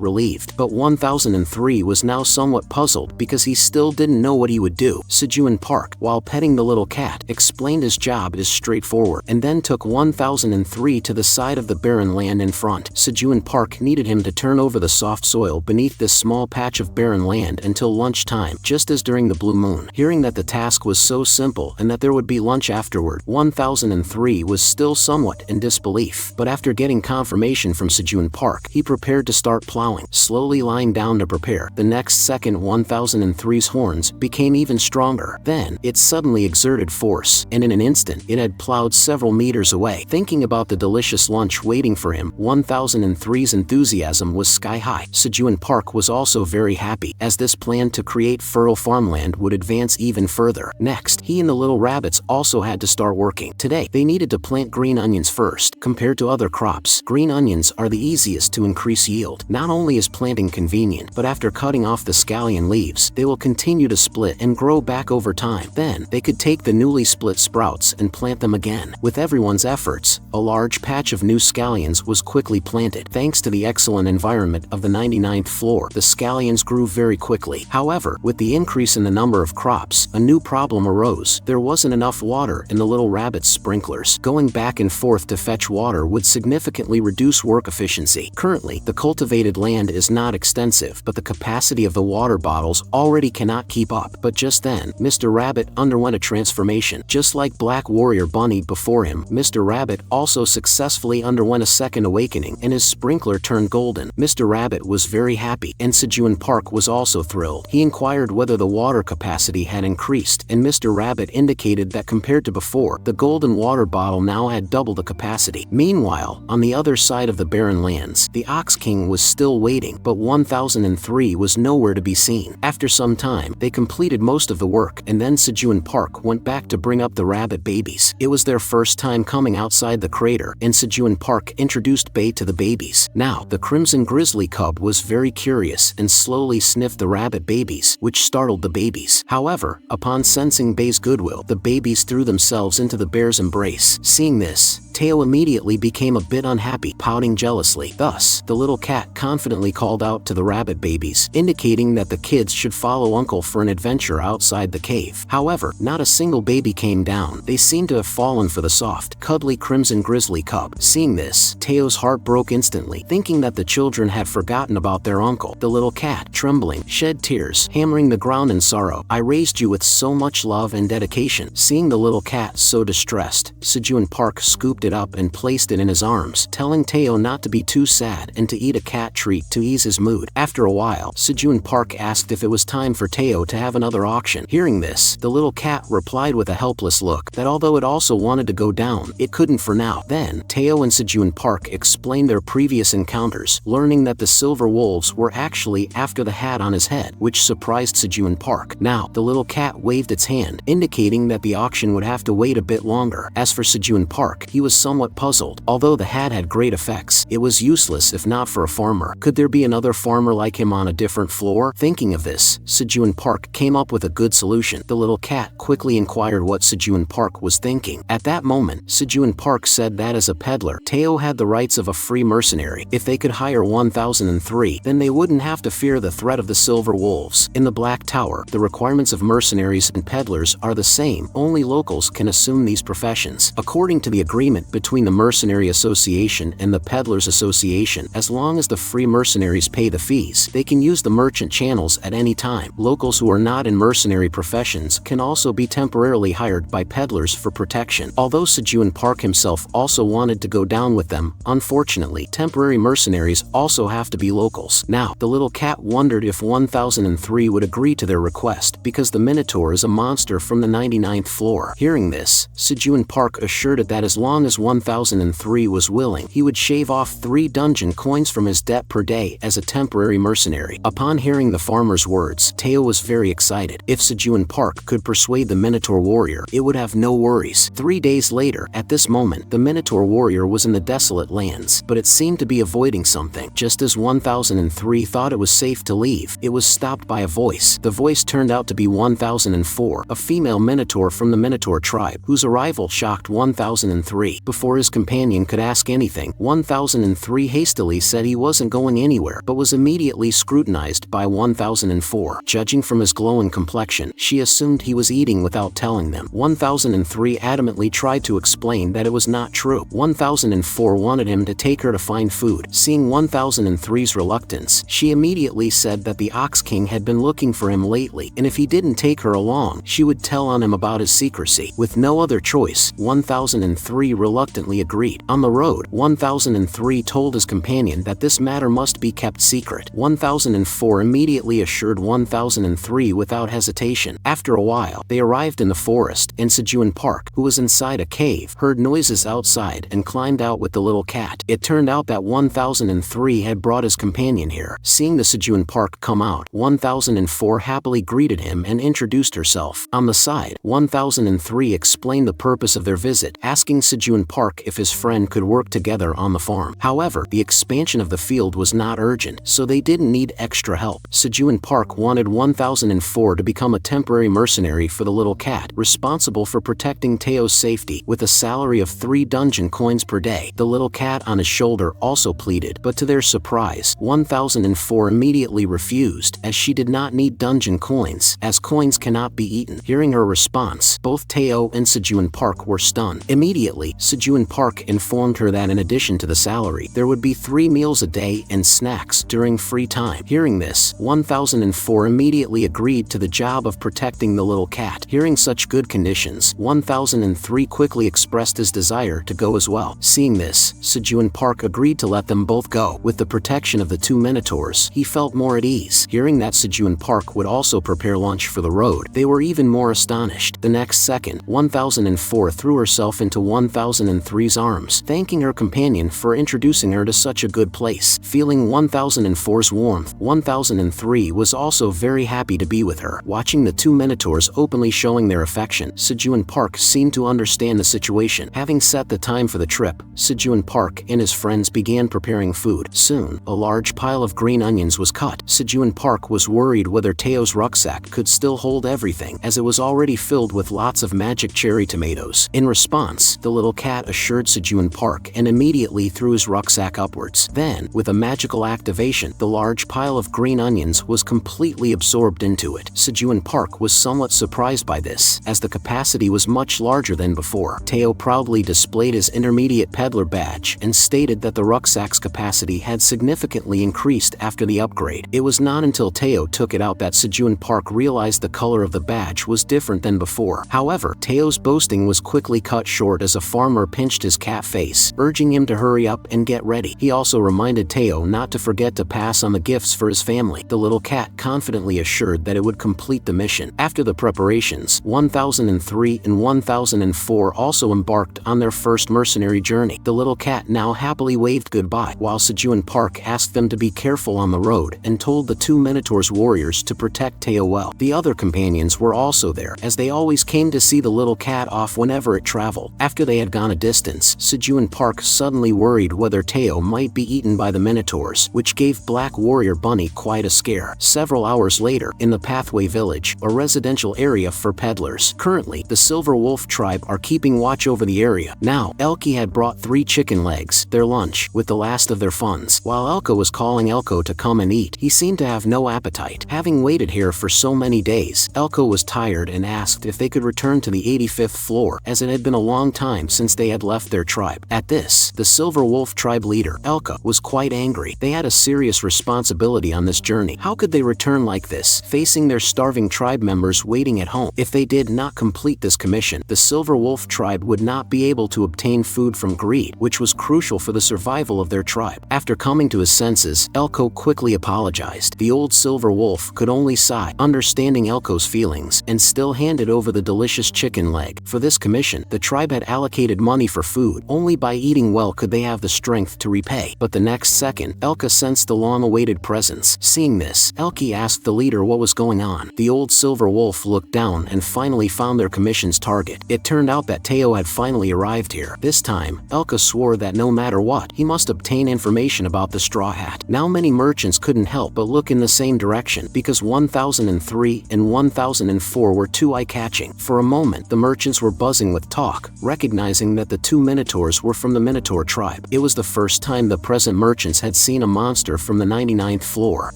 relieved, but 1003 was now somewhat puzzled because he still didn't know what he would do. Sejun Park, while petting the little cat, explained his job is straightforward, and then took 1003 to the side of the barren land in front. Sejun Park needed him to turn over the soft soil beneath this small patch of barren land until lunchtime, just as during the blue moon. Hearing that the task was so simple and that there would be lunch afterward, 1003 was still somewhat in disbelief, but after getting confirmation from Sejun Park, he prepared to start plowing, slowly lying down to prepare. The next second, 1003's horns became even stronger. Then, it suddenly exerted force, and in an instant, it had plowed several meters away. Thinking about the delicious lunch waiting for him, 1003's enthusiasm was sky high. Sejun Park was also very happy, as this plan to create fertile farmland would advance even further. Next, he and the little rabbits also had to start working. Today, they needed to plant green onions first. Compared to other crops, green onions are the easiest to increase yield. Not only is planting convenient, but after cutting off the scallion leaves, they will continue to split and grow back over time. Then, they could take the newly split sprouts and plant them again. With everyone's efforts, a large patch of new scallions was quickly planted. Thanks to the excellent environment of the 99th floor, the scallions grew very quickly. However, with the increase in the number of crops, a new problem arose. There wasn't enough water in the little rabbit's sprinklers. Going back and forth to fetch water would significantly reduce work efficiency. Currently, the cultivated land is not extensive, but the capacity of the water bottles already cannot keep up. But just then, Mr. Rabbit underwent a transformation. Just like Black Warrior Bunny before him, Mr. Rabbit also successfully underwent a second awakening, and his sprinkler turned golden. Mr. Rabbit was very happy, and Sejun Park was also thrilled. He inquired whether the water capacity had increased, and Mr. Rabbit indicated that compared to before, the golden water bottle now had double the capacity. Meanwhile, on the other side of the barren lands, the Ox King was still waiting, but 1003 was nowhere to be seen. After some time, they completed most of the work, and then Sejun Park went back to bring up the rabbit babies. It was their first time coming outside the crater, and Sejun Park introduced Bay to the babies. Now, the Crimson Grizzly Cub was very curious and slowly sniffed the rabbit babies, which startled the babies. However, upon sensing Bay's goodwill, the babies threw themselves into the bear's embrace. Seeing this, Teao immediately became a bit unhappy, pouting jealously. Thus, the little cat confidently called out to the rabbit babies, indicating that the kids should follow Uncle for an adventure outside the cave. However, not a single baby came down. They seemed to have fallen for the soft, cuddly Crimson Grizzly Cub. Seeing this, Teo's heart broke instantly, thinking that the children had forgotten about their uncle. The little cat, trembling, shed tears, hammering the ground in sorrow. "I raised you with so much love and dedication." Seeing the little cat so distressed, Sejun Park scooped it up and placed it in his arms, telling Teao not to be too sad and to eat a cat treat to ease his mood. After a while, Sejun Park asked if it was time for Teao to have another auction. Hearing this, the little cat replied with a helpless look that although it also wanted to go down, it couldn't for now. Then, Teao and Sejun Park explained their previous encounters, learning that the silver wolves were actually after the hat on his head, which surprised Sejun Park. Now, the little cat waved its hand, indicating that the auction would have to wait a bit longer. As for Sejun Park, he was was somewhat puzzled. Although the hat had great effects, it was useless if not for a farmer. Could there be another farmer like him on a different floor? Thinking of this, Sejun Park came up with a good solution. The little cat quickly inquired what Sejun Park was thinking. At that moment, Sejun Park said that as a peddler, Teao had the rights of a free mercenary. If they could hire 1003, then they wouldn't have to fear the threat of the silver wolves. In the Black Tower, the requirements of mercenaries and peddlers are the same, only locals can assume these professions. According to the agreement between the Mercenary Association and the Peddlers Association, as long as the free mercenaries pay the fees, they can use the merchant channels at any time. Locals who are not in mercenary professions can also be temporarily hired by peddlers for protection. Although Sejun Park himself also wanted to go down with them, unfortunately, temporary mercenaries also have to be locals. Now, the little cat wondered if 1003 would agree to their request, because the Minotaur is a monster from the 99th floor. Hearing this, Sejun Park assured it that as long as 1003 was willing, he would shave off 3 dungeon coins from his debt per day as a temporary mercenary. Upon hearing the farmer's words, Teao was very excited. If Sejun Park could persuade the Minotaur warrior, it would have no worries. 3 days later, at this moment, the Minotaur warrior was in the desolate lands, but it seemed to be avoiding something. Just as 1003 thought it was safe to leave, it was stopped by a voice. The voice turned out to be 1004, a female Minotaur from the Minotaur tribe, whose arrival shocked 1003. Before his companion could ask anything, 1003 hastily said he wasn't going anywhere, but was immediately scrutinized by 1004. Judging from his glowing complexion, she assumed he was eating without telling them. 1003 adamantly tried to explain that it was not true. 1004 wanted him to take her to find food. Seeing 1003's reluctance, she immediately said that the Ox King had been looking for him lately, and if he didn't take her along, she would tell on him about his secrecy. With no other choice, 1003 reluctantly agreed. On the road, 1003 told his companion that this matter must be kept secret. 1004 immediately assured 1003 without hesitation. After a while, they arrived in the forest, and Sejun Park, who was inside a cave, heard noises outside and climbed out with the little cat. It turned out that 1003 had brought his companion here. Seeing the Sejun Park come out, 1004 happily greeted him and introduced herself. On the side, 1003 explained the purpose of their visit, asking Sejun Park if his friend could work together on the farm. However, the expansion of the field was not urgent, so they didn't need extra help. Sejun Park wanted 1004 to become a temporary mercenary for the little cat, responsible for protecting Teo's safety, with a salary of 3 dungeon coins per day. The little cat on his shoulder also pleaded, but to their surprise, 1004 immediately refused, as she did not need dungeon coins, as coins cannot be eaten. Hearing her response, both Teao and Sejun Park were stunned. Immediately, Sejun Park informed her that in addition to the salary, there would be 3 meals a day and snacks during free time. Hearing this, 1004 immediately agreed to the job of protecting the little cat. Hearing such good conditions, 1003 quickly expressed his desire to go as well. Seeing this, Sejun Park agreed to let them both go. With the protection of the 2 Minotaurs, he felt more at ease. Hearing that Sejun Park would also prepare lunch for the road, they were even more astonished. The next second, 1004 threw herself into 1003's arms, thanking her companion for introducing her to such a good place. Feeling 1004's warmth, 1003 was also very happy to be with her. Watching the 2 Minotaurs openly showing their affection, Sejun Park seemed to understand the situation. Having set the time for the trip, Sejun Park and his friends began preparing food. Soon, a large pile of green onions was cut. Sejun Park was worried whether Teo's rucksack could still hold everything, as it was already filled with lots of magic cherry tomatoes. In response, the little cat assured Sejun Park and immediately threw his rucksack upwards. Then, with a magical activation, the large pile of green onions was completely absorbed into it. Sejun Park was somewhat surprised by this, as the capacity was much larger than before. Teao proudly displayed his intermediate peddler badge and stated that the rucksack's capacity had significantly increased after the upgrade. It was not until Teao took it out that Sejun Park realized the color of the badge was different than before. However, Teo's boasting was quickly cut short as a farmer pinched his cat face, urging him to hurry up and get ready. He also reminded Teao not to forget to pass on the gifts for his family. The little cat confidently assured that it would complete the mission. After the preparations, 1003 and 1004 also embarked on their first mercenary journey. The little cat now happily waved goodbye, while Sejun Park asked them to be careful on the road and told the 2 Minotaurs warriors to protect Teao well. The other companions were also there, as they always came to see the little cat off whenever it traveled. After they had gone a distance, Sejuan Park suddenly worried whether Teao might be eaten by the minotaurs, which gave Black Warrior Bunny quite a scare. Several hours later, in the Pathway Village, a residential area for peddlers. Currently, the Silver Wolf tribe are keeping watch over the area. Now, Ecchi had brought 3 chicken legs, their lunch, with the last of their funds. While Elko was calling Elko to come and eat, he seemed to have no appetite. Having waited here for so many days, Elko was tired and asked if they could return to the 85th floor, as it had been a long time since they had left their tribe. At this, the Silver Wolf tribe leader, Elko, was quite angry. They had a serious responsibility on this journey. How could they return like this, facing their starving tribe members waiting at home? If they did not complete this commission, the Silver Wolf tribe would not be able to obtain food from greed, which was crucial for the survival of their tribe. After coming to his senses, Elko quickly apologized. The old Silver Wolf could only sigh, understanding Elko's feelings, and still handed over the delicious chicken leg. For this commission, the tribe had allocated money for food. Only by eating well could they have the strength to repay. But the next second, Elka sensed the long-awaited presence. Seeing this, Ecchi asked the leader what was going on. The old Silver Wolf looked down and finally found their commission's target. It turned out that Teao had finally arrived here. This time, Elka swore that no matter what, he must obtain information about the Straw Hat. Now many merchants couldn't help but look in the same direction, because 1003 and 1004 were too eye-catching. For a moment, the merchants were buzzing with talk, recognizing that the 2 minotaurs were from the Minotaur tribe. It was the first time the present merchants had seen a monster from the 99th floor.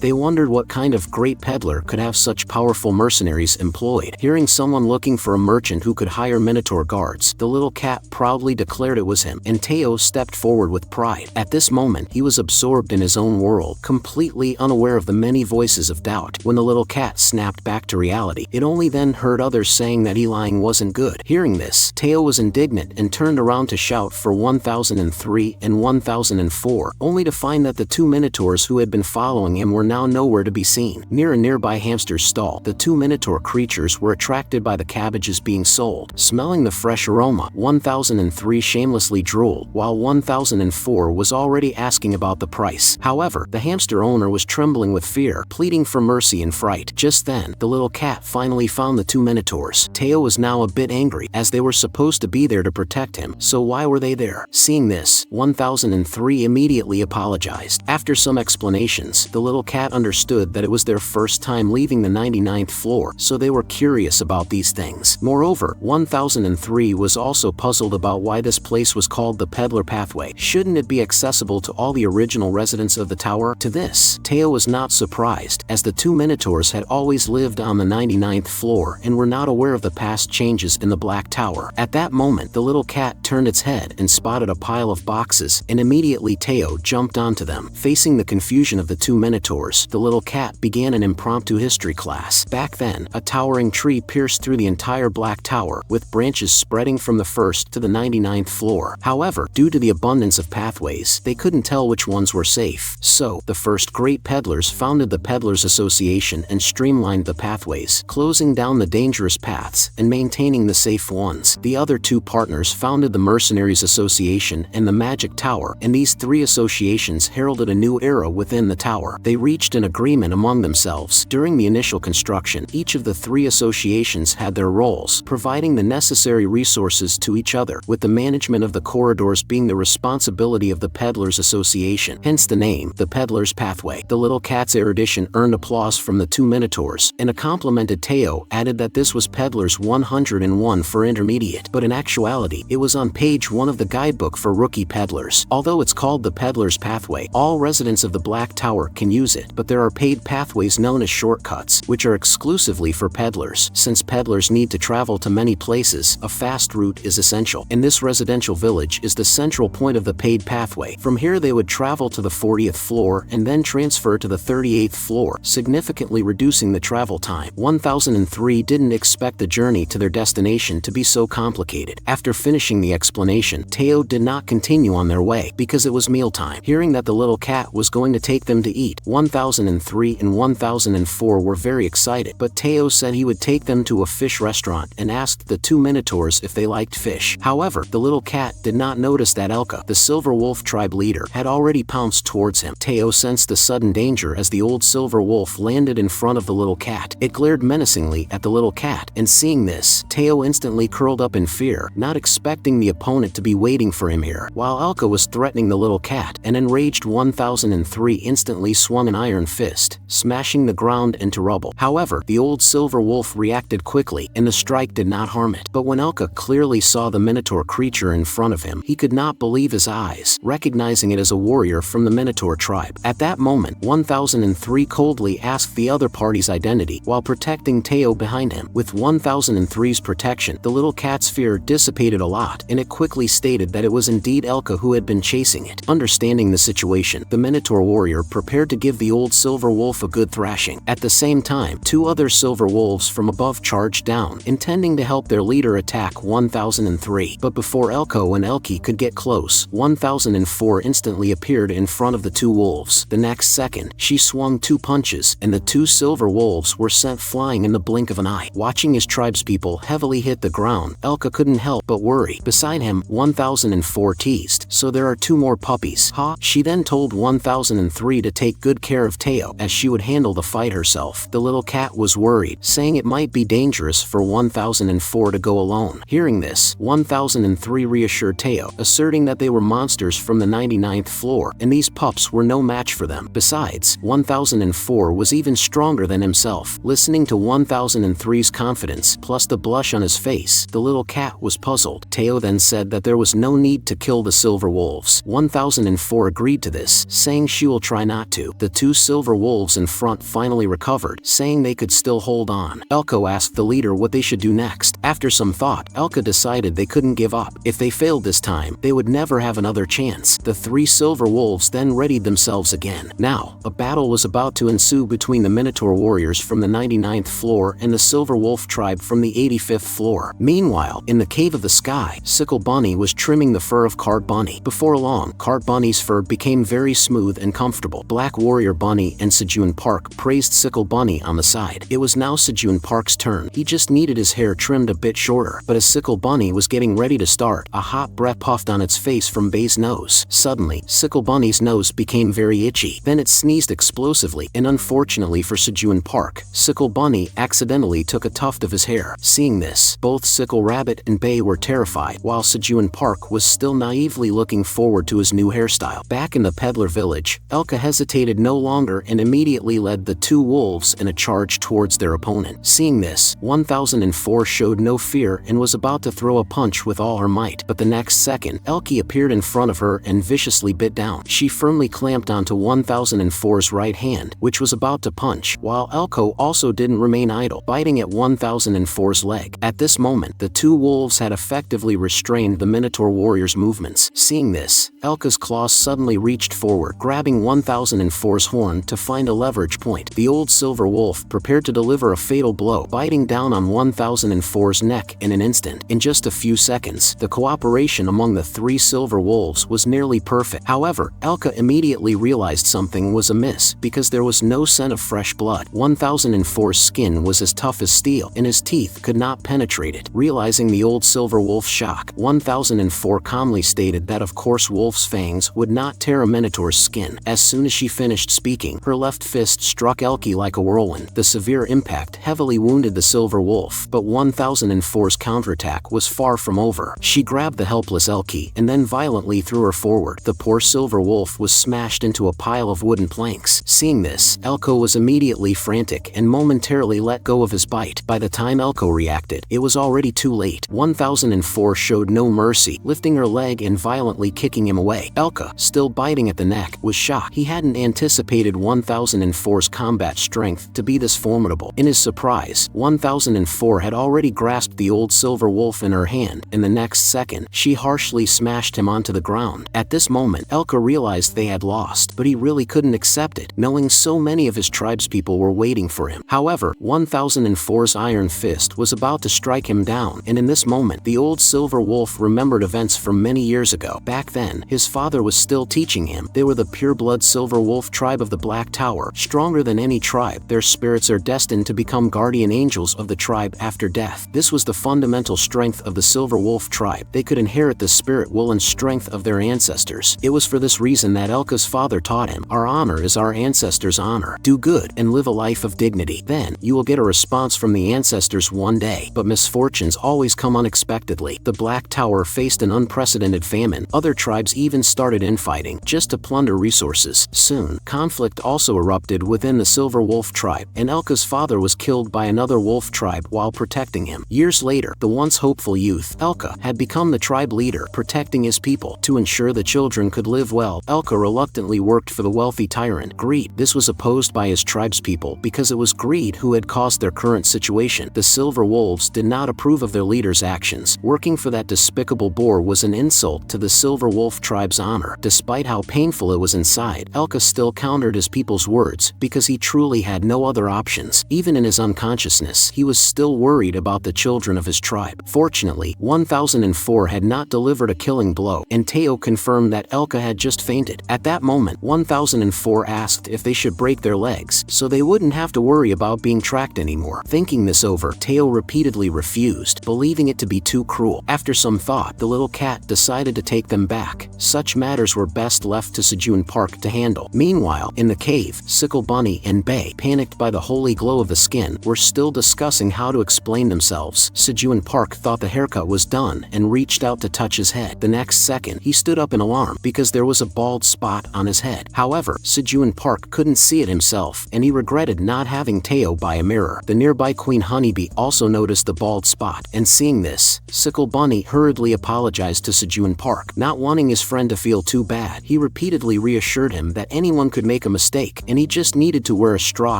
They wondered what kind of great peddler could have such powerful mercenaries employed. Hearing someone looking for a merchant who could hire Minotaur guards, the little cat proudly declared it was him, and Teao stepped forward with pride. At this moment, he was absorbed in his own world, completely unaware of the many voices of doubt. When the little cat snapped back to reality, it only then heard others saying that he lying wasn't good. Hearing this, Teao was indignant and turned around to shout for 1003 and 1004, only to find that the 2 minotaurs who had been following him were now nowhere to be seen. Near a nearby hamster's stall, the 2 minotaur creatures were attracted by the cabbages being sold. Smelling the fresh aroma, 1003 shamelessly drooled, while 1004 was already asking about the price. However, the hamster owner was trembling with fear, pleading for mercy in fright. Just then, the little cat finally found the 2 minotaurs. Teao was now a bit angry, as they were supposed to be there to protect him, so why were they there? Seeing this, 1003 immediately apologized. After some explanations, the little cat understood that it was their first time leaving the 99th floor, so they were curious about these things. Moreover, 1003 was also puzzled about why this place was called the Peddler Pathway. Shouldn't it be accessible to all the original residents of the tower? To this, Teao was not surprised, as the 2 minotaurs had always lived on the 99th floor and were not aware of the past changes in the Black Tower. At that moment, the little cat turned its head and spotted a pile of boxes, and immediately Teao jumped onto them. Facing the confusion of the 2 minotaurs, the little cat began an impromptu history class. Back then, a towering tree pierced through the entire Black Tower, with branches spreading from the 1st to the 99th floor. However, due to the abundance of pathways, they couldn't tell which ones were safe. So, the first great peddlers founded the Peddlers Association and streamlined the pathways, closing down the dangerous paths and maintaining the safe ones. The other 2 partners founded the Mercenaries Association and the Magic Tower, and these 3 associations heralded a new era within the tower. They reached an agreement among themselves. During the initial construction, each of the 3 associations had their roles, providing the necessary resources to each other, with the management of the corridors being the responsibility of the Peddlers Association, hence the name, the Peddler's Pathway. The little cat's erudition earned applause from the 2 minotaurs, and a complimented Teao added that this was Peddler's 101 for intermediate, but in actuality, it was on page 1 of the guidebook for rookie peddlers. Although it's called the Peddler's Pathway, all residents of the Black Tower can use it, but there are paid pathways known as shortcuts, which are exclusively for peddlers. Since peddlers need to travel to many places, a fast route is essential. And this residential village is the central point of the paid pathway. From here they would travel to the 40th floor and then transfer to the 38th floor, significantly reducing the travel time. 1003 didn't expect the journey to their destination to be so complicated. After finishing the explanation, Teao did not continue on their way, because it was mealtime. Hearing that the little cat was going to take them to eat, 1003 and 1004 were very excited, but Teao said he would take them to a fish restaurant and asked the 2 minotaurs if they liked fish. However, the little cat did not notice that Elka, the Silver Wolf tribe leader, had already pounced towards him. Teao sensed the sudden danger as the old Silver Wolf landed in front of the little cat. It glared menacingly at the little cat, and seeing this, Teao instantly curled up in fear, not expecting expecting the opponent to be waiting for him here. While Elka was threatening the little cat, an enraged 1003 instantly swung an iron fist, smashing the ground into rubble. However, the old silver wolf reacted quickly, and the strike did not harm it. But when Elka clearly saw the minotaur creature in front of him, he could not believe his eyes, recognizing it as a warrior from the minotaur tribe. At that moment, 1003 coldly asked the other party's identity, while protecting Teao behind him. With 1003's protection, the little cat's fear dissipated a lot, and it quickly stated that it was indeed Elka who had been chasing it. Understanding the situation, the minotaur warrior prepared to give the old silver wolf a good thrashing. At the same time, two other silver wolves from above charged down, intending to help their leader attack 1003. But before Elko and Elki could get close, 1004 instantly appeared in front of the two wolves. The next second, she swung two punches, and the two silver wolves were sent flying in the blink of an eye. Watching his tribespeople heavily hit the ground, Elka couldn't help but worry. Beside him, 1004 teased, "So there are two more puppies, huh?" She then told 1003 to take good care of Teao, as she would handle the fight herself. The little cat was worried, saying it might be dangerous for 1004 to go alone. Hearing this, 1003 reassured Teao, asserting that they were monsters from the 99th floor, and these pups were no match for them. Besides, 1004 was even stronger than himself. Listening to 1003's confidence, plus the blush on his face, the little cat was puzzled. Teao then said that there was no need to kill the silver wolves. 1004 agreed to this, saying she will try not to. The two silver wolves in front finally recovered, saying they could still hold on. Elko asked the leader what they should do next. After some thought, Elka decided they couldn't give up. If they failed this time, they would never have another chance. The three silver wolves then readied themselves again. Now, a battle was about to ensue between the minotaur warriors from the 99th floor and the silver wolf tribe from the 85th floor. Meanwhile, in the cave of the sky, Sickle Bunny was trimming the fur of Card Bunny. Before long, Card Bunny's fur became very smooth and comfortable. Black Warrior Bunny and Sejun Park praised Sickle Bunny on the side. It was now Sejun Park's turn. He just needed his hair trimmed a bit shorter. But as Sickle Bunny was getting ready to start, a hot breath puffed on its face from Bay's nose. Suddenly, Sickle Bunny's nose became very itchy. Then it sneezed explosively, and unfortunately for Sejun Park, Sickle Bunny accidentally took a tuft of his hair. Seeing this, both Sickle Rabbit and Bay were terrified, while Sejun Park was still naively looking forward to his new hairstyle. Back in the peddler village, Elka hesitated no longer and immediately led the two wolves in a charge towards their opponent. Seeing this, 1004 showed no fear and was about to throw a punch with all her might. But the next second, Elki appeared in front of her and viciously bit down. She firmly clamped onto 1004's right hand, which was about to punch, while Elko also didn't remain idle, biting at 1004's leg. At this moment, the two wolves had effectively restrained the Minotaur warrior's movements. Seeing this, Elka's claws suddenly reached forward, grabbing 1004's horn to find a leverage point. The old silver wolf prepared to deliver a fatal blow, biting down on 1004's neck in an instant. In just a few seconds, the cooperation among the three silver wolves was nearly perfect. However, Elka immediately realized something was amiss, because there was no scent of fresh blood. 1004's skin was as tough as steel, and his teeth could not penetrate it. Realizing the old silver wolf's shock, 1004 calmly stated that of course wolf's fangs would not tear a minotaur's skin. As soon as she finished speaking, her left fist struck Elki like a whirlwind. The severe impact heavily wounded the silver wolf, but 1004's counterattack was far from over. She grabbed the helpless Elki and then violently threw her forward. The poor silver wolf was smashed into a pile of wooden planks. Seeing this, Elko was immediately frantic and momentarily let go of his bite. By the time Elko reacted, it was already too late. 1004 showed no mercy, lifting her leg and violently kicking him away. Elka, still biting at the neck, was shocked. He hadn't anticipated 1004's combat strength to be this formidable. In his surprise, 1004 had already grasped the old silver wolf in her hand, and the next second, she harshly smashed him onto the ground. At this moment, Elka realized they had lost, but he really couldn't accept it, knowing so many of his tribespeople were waiting for him. However, 1004's iron fist was about to strike him down, and in this moment, the old silver wolf remembered events from many years ago. Back then, his father was still teaching him. They were the pure-blood silver wolf tribe of the Black Tower, stronger than any tribe. Their spirits are destined to become guardian angels of the tribe after death. This This was the fundamental strength of the Silver Wolf tribe. They could inherit the spirit, will, and strength of their ancestors. It was for this reason that Elka's father taught him, "Our honor is our ancestors' honor. Do good and live a life of dignity. Then, you will get a response from the ancestors one day." But misfortunes always come unexpectedly. The Black Tower faced an unprecedented famine. Other tribes even started infighting, just to plunder resources. Soon, conflict also erupted within the Silver Wolf tribe, and Elka's father was killed by another wolf tribe while protecting him. Years later, the once hopeful youth, Elka, had become the tribe leader, protecting his people. To ensure the children could live well, Elka reluctantly worked for the wealthy tyrant, Greed. This was opposed by his tribespeople because it was Greed who had caused their current situation. The Silver Wolves did not approve of their leader's actions. Working for that despicable boar was an insult to the Silver Wolf tribe's honor. Despite how painful it was inside, Elka still countered his people's words because he truly had no other options. Even in his unconsciousness, he was still worried about the children of his tribe. Fortunately, 1004 had not delivered a killing blow, and Teao confirmed that Elka had just fainted. At that moment, 1004 asked if they should break their legs so they wouldn't have to worry about being tracked anymore. Thinking this over, Teao repeatedly refused, believing it to be too cruel. After some thought, the little cat decided to take them back. Such matters were best left to Sejun Park to handle. Meanwhile, in the cave, Sickle Bunny and Bay, panicked by the holy glow of the skin, were still discussing how to explain themselves. Sejun Park thought the haircut was done and reached out to touch his head. The next second, he stood up in alarm because there was a bald spot on his head. However, Sejun Park couldn't see it himself, and he regretted not having Teao by a mirror. The nearby Queen Honeybee also noticed the bald spot, and seeing this, Sickle Bunny hurriedly apologized to Sejun Park. Not wanting his friend to feel too bad, he repeatedly reassured him that anyone could make a mistake, and he just needed to wear a straw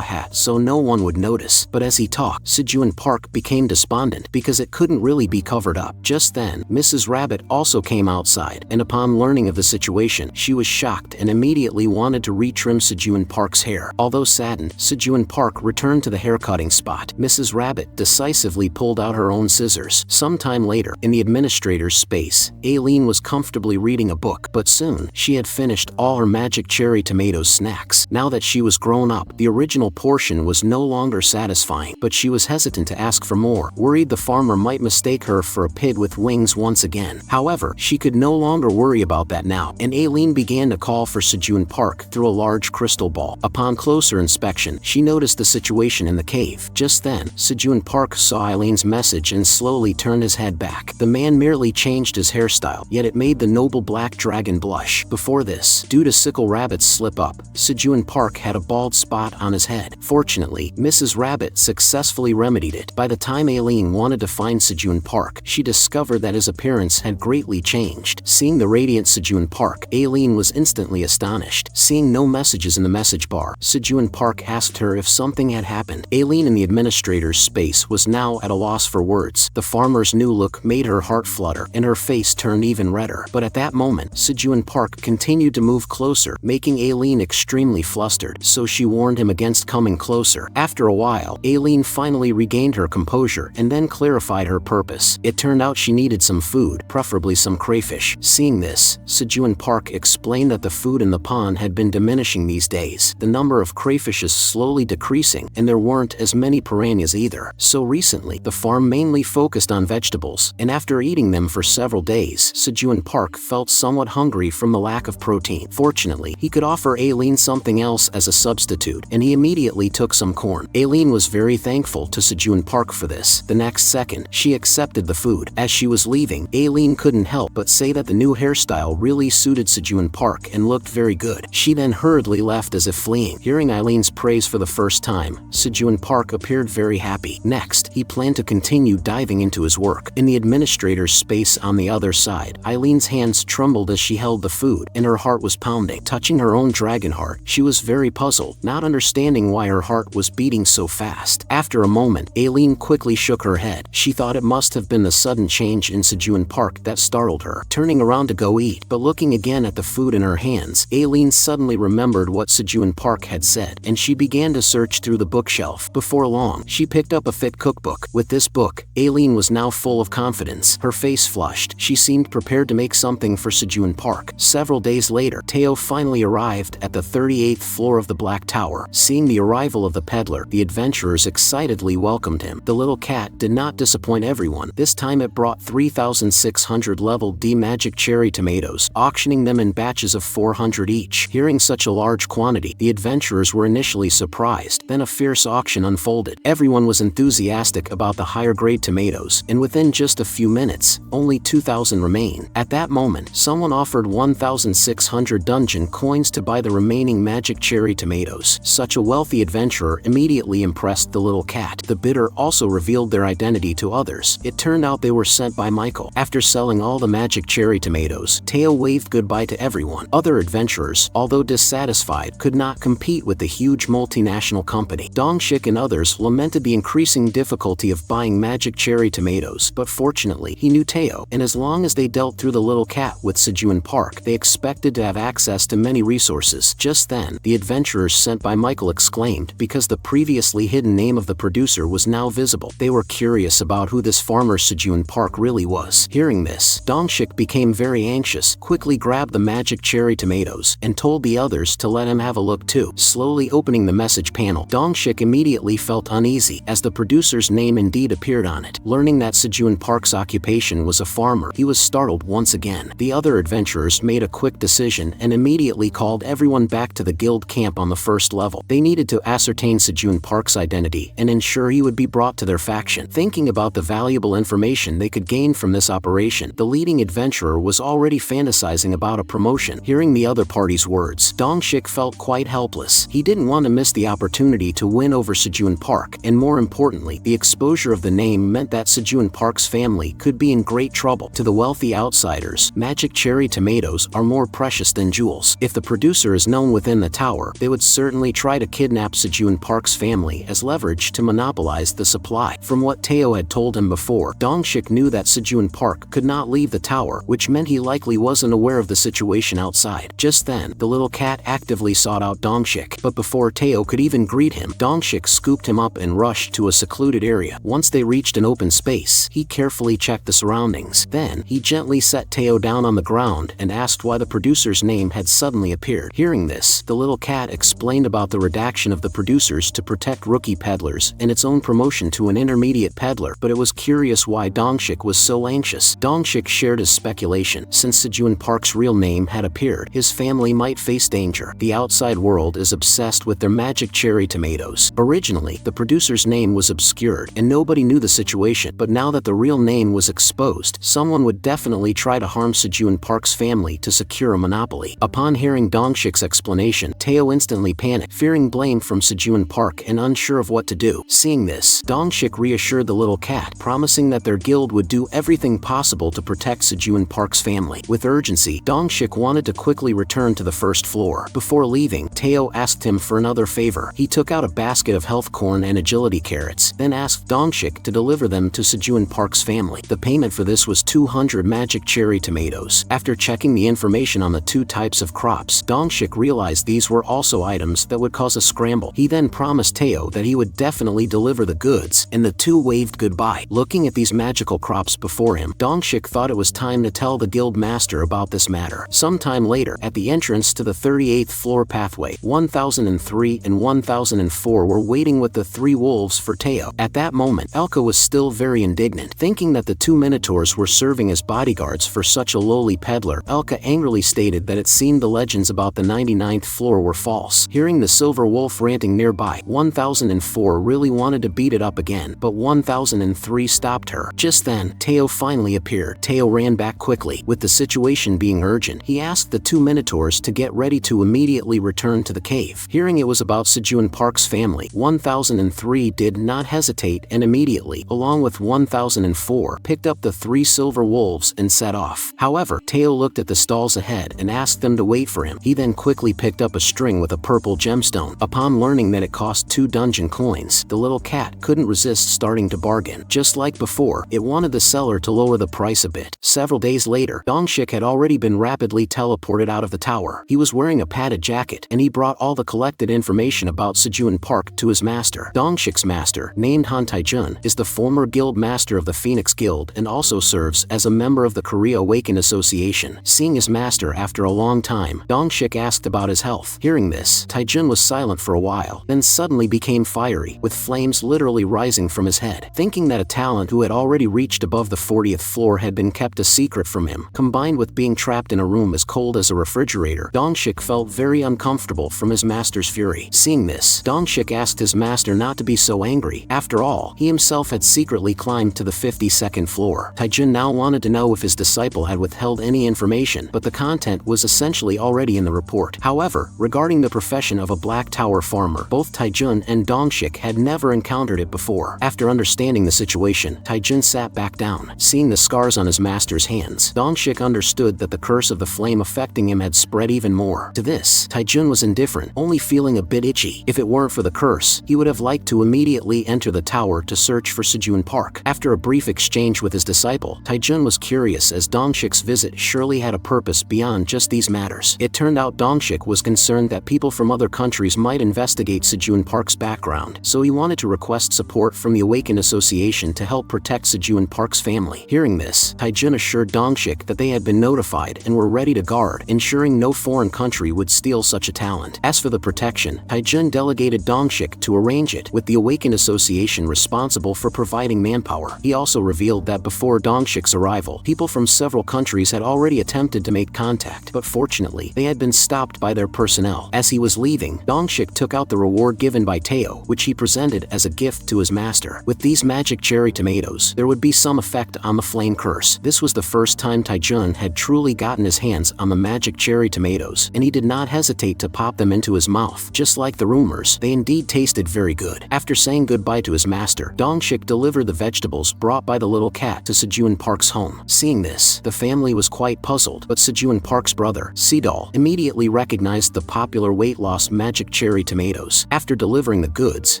hat so no one would notice. But as he talked, Sejun Park became despondent because it couldn't really be covered up. Just then, Mrs. Rabbit also came outside, and upon learning of the situation, she was shocked and immediately wanted to retrim Sejun Park's hair. Although saddened, Sejun Park returned to the haircutting spot. Mrs. Rabbit decisively pulled out her own scissors. Sometime later, in the administrator's space, Ailen was comfortably reading a book, but soon, she had finished all her magic cherry tomatoes snacks. Now that she was grown up, the original portion was no longer satisfying, but she was hesitant to ask for more, worried the farmer might mistake her for a pig with wings once again. However, she could no longer worry about that now, and Ailen began to call for Sejun Park through a large crystal ball. Upon closer inspection, she noticed the situation in the cave. Just then, Sejun Park saw Ailen's message and slowly turned his head back. The man merely changed his hairstyle, yet it made the noble black dragon blush. Before this, due to Sickle Rabbit's slip-up, Sejun Park had a bald spot on his head. Fortunately, Mrs. Rabbit successfully remedied it. By the time Ailen wanted to find Sejun Park, she discovered that his appearance had greatly changed. Seeing the radiant Sejun Park, Ailen was instantly astonished. Seeing no messages in the message bar, Sejun Park asked her if something had happened. Ailen in the administrator's space was now at a loss for words. The farmer's new look made her heart flutter, and her face turned even redder. But at that moment, Sejun Park continued to move closer, making Ailen extremely flustered, so she warned him against coming closer. After a while, Ailen finally regained her composure and then clarified her purpose. It turned out she needed some food, preferably some crayfish. Seeing this, Sejun Park explained that the food in the pond had been diminishing these days. The number of crayfishes slowly decreasing, and there weren't as many piranhas either. So recently, the farm mainly focused on vegetables, and after eating them for several days, Sejun Park felt somewhat hungry from the lack of protein. Fortunately, he could offer Ailen something else as a substitute, and he immediately took some corn. Ailen was very thankful to Sejun Park for this. The next second, she accepted the food. As she was leaving, Ailen couldn't help but say that the new hairstyle really suited Sejun Park and looked very good. She then hurriedly left as if fleeing. Hearing Ailen's praise for the first time, Sejun Park appeared very happy. Next, he planned to continue diving into his work. In the administrator's space on the other side, Ailen's hands trembled as she held the food, and her heart was pounding. Touching her own dragon heart, she was very puzzled, not understanding why her heart was beating so fast. After a moment, Ailen quickly shook her head. She thought it must have been the sudden change in Sejun Park that startled her. Turning around to go eat, but looking again at the food in her hands, Ailen suddenly remembered what Sejun Park had said, and she began to search through the bookshelf. Before long, she picked up a fit cookbook. With this book, Ailen was now full of confidence. Her face flushed. She seemed prepared to make something for Sejun Park. Several days later, Teao finally arrived at the 38th floor of the Black Tower. Seeing the arrival of the peddler, the adventurers excitedly welcomed him. The little cat did not disappoint everyone. This time it brought 3,600 level D magic cherry tomatoes, auctioning them in batches of 400 each. Hearing such a large quantity, the adventurers were initially surprised. Then a fierce auction unfolded. Everyone was enthusiastic about the higher grade tomatoes, and within just a few minutes, only 2,000 remain. At that moment, someone offered 1,600 dungeon coins to buy the remaining magic cherry tomatoes. Such a wealthy adventurer immediately impressed the little cat. The bidder also revealed their identity to others. It turned out they were sent by Michael. After selling all the magic cherry tomatoes, Teao waved goodbye to everyone. Other adventurers, although dissatisfied, could not compete with the huge multinational company. Dongshik and others lamented the increasing difficulty of buying magic cherry tomatoes, but fortunately, he knew Teao, and as long as they dealt through the little cat with Sejuan Park, they expected to have access to many resources. Just then, the adventurers sent by Michael exclaimed because the previously hidden name of the producer was now visible. They were curious about who this farmer Sejuan Park really was. Hearing this, Dongshik became very anxious, quickly grabbed the magic cherry tomatoes, and told the others to let him have a look too. Slowly opening the message panel, Dongshik immediately felt uneasy, as the producer's name indeed appeared on it. Learning that Sejuan Park's occupation was a farmer, he was startled once again. The other adventurers made a quick decision and immediately called everyone back to the guild camp on the first level. They needed to ascertain Sejuan Park's identity and ensure he would be brought to their faction. Thinking about the valuable information they could gain from this operation, the leading adventurer was already fantasizing about a promotion. Hearing the other party's words, Dongshik felt quite helpless. He didn't want to miss the opportunity to win over Sejuan Park, and more importantly, the exposure of the name meant that Sejuan Park's family could be in great trouble. To the wealthy outsiders, magic cherry tomatoes are more precious than jewels. If the producer is known within the tower, they would certainly try to kidnap Sejuan Park's family as leverage to monopolize the supply. From what Teao had told him before, Dongshik knew that Sejuan Park could not leave the tower, which meant he likely wasn't aware of the situation outside. Just then, the little cat actively sought out Dongshik, but before Teao could even greet him, Dongshik scooped him up and rushed to a secluded area. Once they reached an open space, he carefully checked the surroundings. Then, he gently set Teao down on the ground and asked why the producer's name had suddenly appeared. Hearing this, the little cat explained about the redaction of the producers to protect rookie peddlers and its own promotion to an intermediate peddler, but it was curious why Dongshik was so anxious. Dongshik shared his speculation. Since Sejuan Park's real name had appeared, his family might face danger. The outside world is obsessed with their magic cherry tomatoes. Originally, the producer's name was obscured and nobody knew the situation, but now that the real name was exposed, someone would definitely try to harm Sejuan Park's family to secure a monopoly. Upon hearing Dongshik's explanation, Teao instantly panicked, fearing blame from Sejuan Park and unsure of what to do. Seeing this, Dongshik reassured the little cat, promising that their guild would do everything possible to protect Sejuan Park's family. With urgency, Dongshik wanted to quickly return to the first floor. Before leaving, Teao asked him for another favor. He took out a basket of health corn and agility carrots, then asked Dongshik to deliver them to Sejuan Park's family. The payment for this was 200 magic cherry tomatoes. After checking the information on the two types of crops, Dongshik realized these were also items that would cause a scramble. He then promised Teao that he would definitely deliver the goods, and the two waved goodbye. Looking at these magical crops before him, Dongshik thought it was time to tell the guild master about this matter. Sometime later, at the entrance to the 38th floor pathway, 1003 and 1004 were waiting with the three wolves for Teao. At that moment, Elka was still very indignant. Thinking that the two minotaurs were serving as bodyguards for such a lowly peddler, Elka angrily stated that it seemed the legends about the 99th floor were false. Hearing the silver wolf ranting nearby, 1004 really wanted to beat it up again, but 1003 stopped her. Just then, Teao finally appeared. Teao ran back quickly. With the situation being urgent, he asked the two minotaurs to get ready to immediately return to the cave. Hearing it was about Sejuan Park's family, 1003 did not hesitate and immediately, along with 1004, picked up the three silver wolves and set off. However, Teao looked at the stalls ahead and asked them to wait for him. He then quickly picked up a string with a purple gemstone. Upon learning that it cost 2 dungeon coins, the little cat couldn't resist starting to bargain. Just like before, it wanted the seller to lower the price a bit. Several days later, Dongshik had already been rapidly teleported out of the tower. He was wearing a padded jacket, and he brought all the collected information about Sejuan Park to his master. Dongshik's master, named Han Taijun, is the former guild master of the Phoenix Guild and also serves as a member of the Korea Awakened Association. Seeing his master after a long time, Dongshik asked about his health. Hearing this, Taijun was silent for a while, then suddenly became fiery, with flames literally rising from his head. head. Thinking that a talent who had already reached above the 40th floor had been kept a secret from him, combined with being trapped in a room as cold as a refrigerator, Dongshik felt very uncomfortable from his master's fury. Seeing this, Dongshik asked his master not to be so angry. After all, he himself had secretly climbed to the 52nd floor. Taijun now wanted to know if his disciple had withheld any information, but the content was essentially already in the report. However, regarding the profession of a Black Tower farmer, both Taijun and Dongshik had never encountered it before. After understanding the situation, Taijun sat back down. Seeing the scars on his master's hands, Dongshik understood that the curse of the flame affecting him had spread even more. To this, Taijun was indifferent, only feeling a bit itchy. If it weren't for the curse, he would have liked to immediately enter the tower to search for Sejun Park. After a brief exchange with his disciple, Taijun was curious as Dongshik's visit surely had a purpose beyond just these matters. It turned out Dongshik was concerned that people from other countries might investigate Sejun Park's background, so he wanted to request support from the Awakened Association to help protect Sejun Park's family. Hearing this, Taijun assured Dongshik that they had been notified and were ready to guard, ensuring no foreign country would steal such a talent. As for the protection, Taijun delegated Dongshik to arrange it, with the Awakened Association responsible for providing manpower. He also revealed that before Dongshik's arrival, people from several countries had already attempted to make contact, but fortunately, they had been stopped by their personnel. As he was leaving, Dongshik took out the reward given by Teao, which he presented as a gift to his master. With these magic cherry tomatoes, there would be some effect on the flame curse. This was the first time Taijun had truly gotten his hands on the magic cherry tomatoes, and he did not hesitate to pop them into his mouth. Just like the rumors, they indeed tasted very good. After saying goodbye to his master, Dongshik delivered the vegetables brought by the little cat to Sejun Park's home. Seeing this, the family was quite puzzled, but Sejun Park's brother, Sidal, immediately recognized the popular weight loss magic cherry tomatoes. After delivering the goods,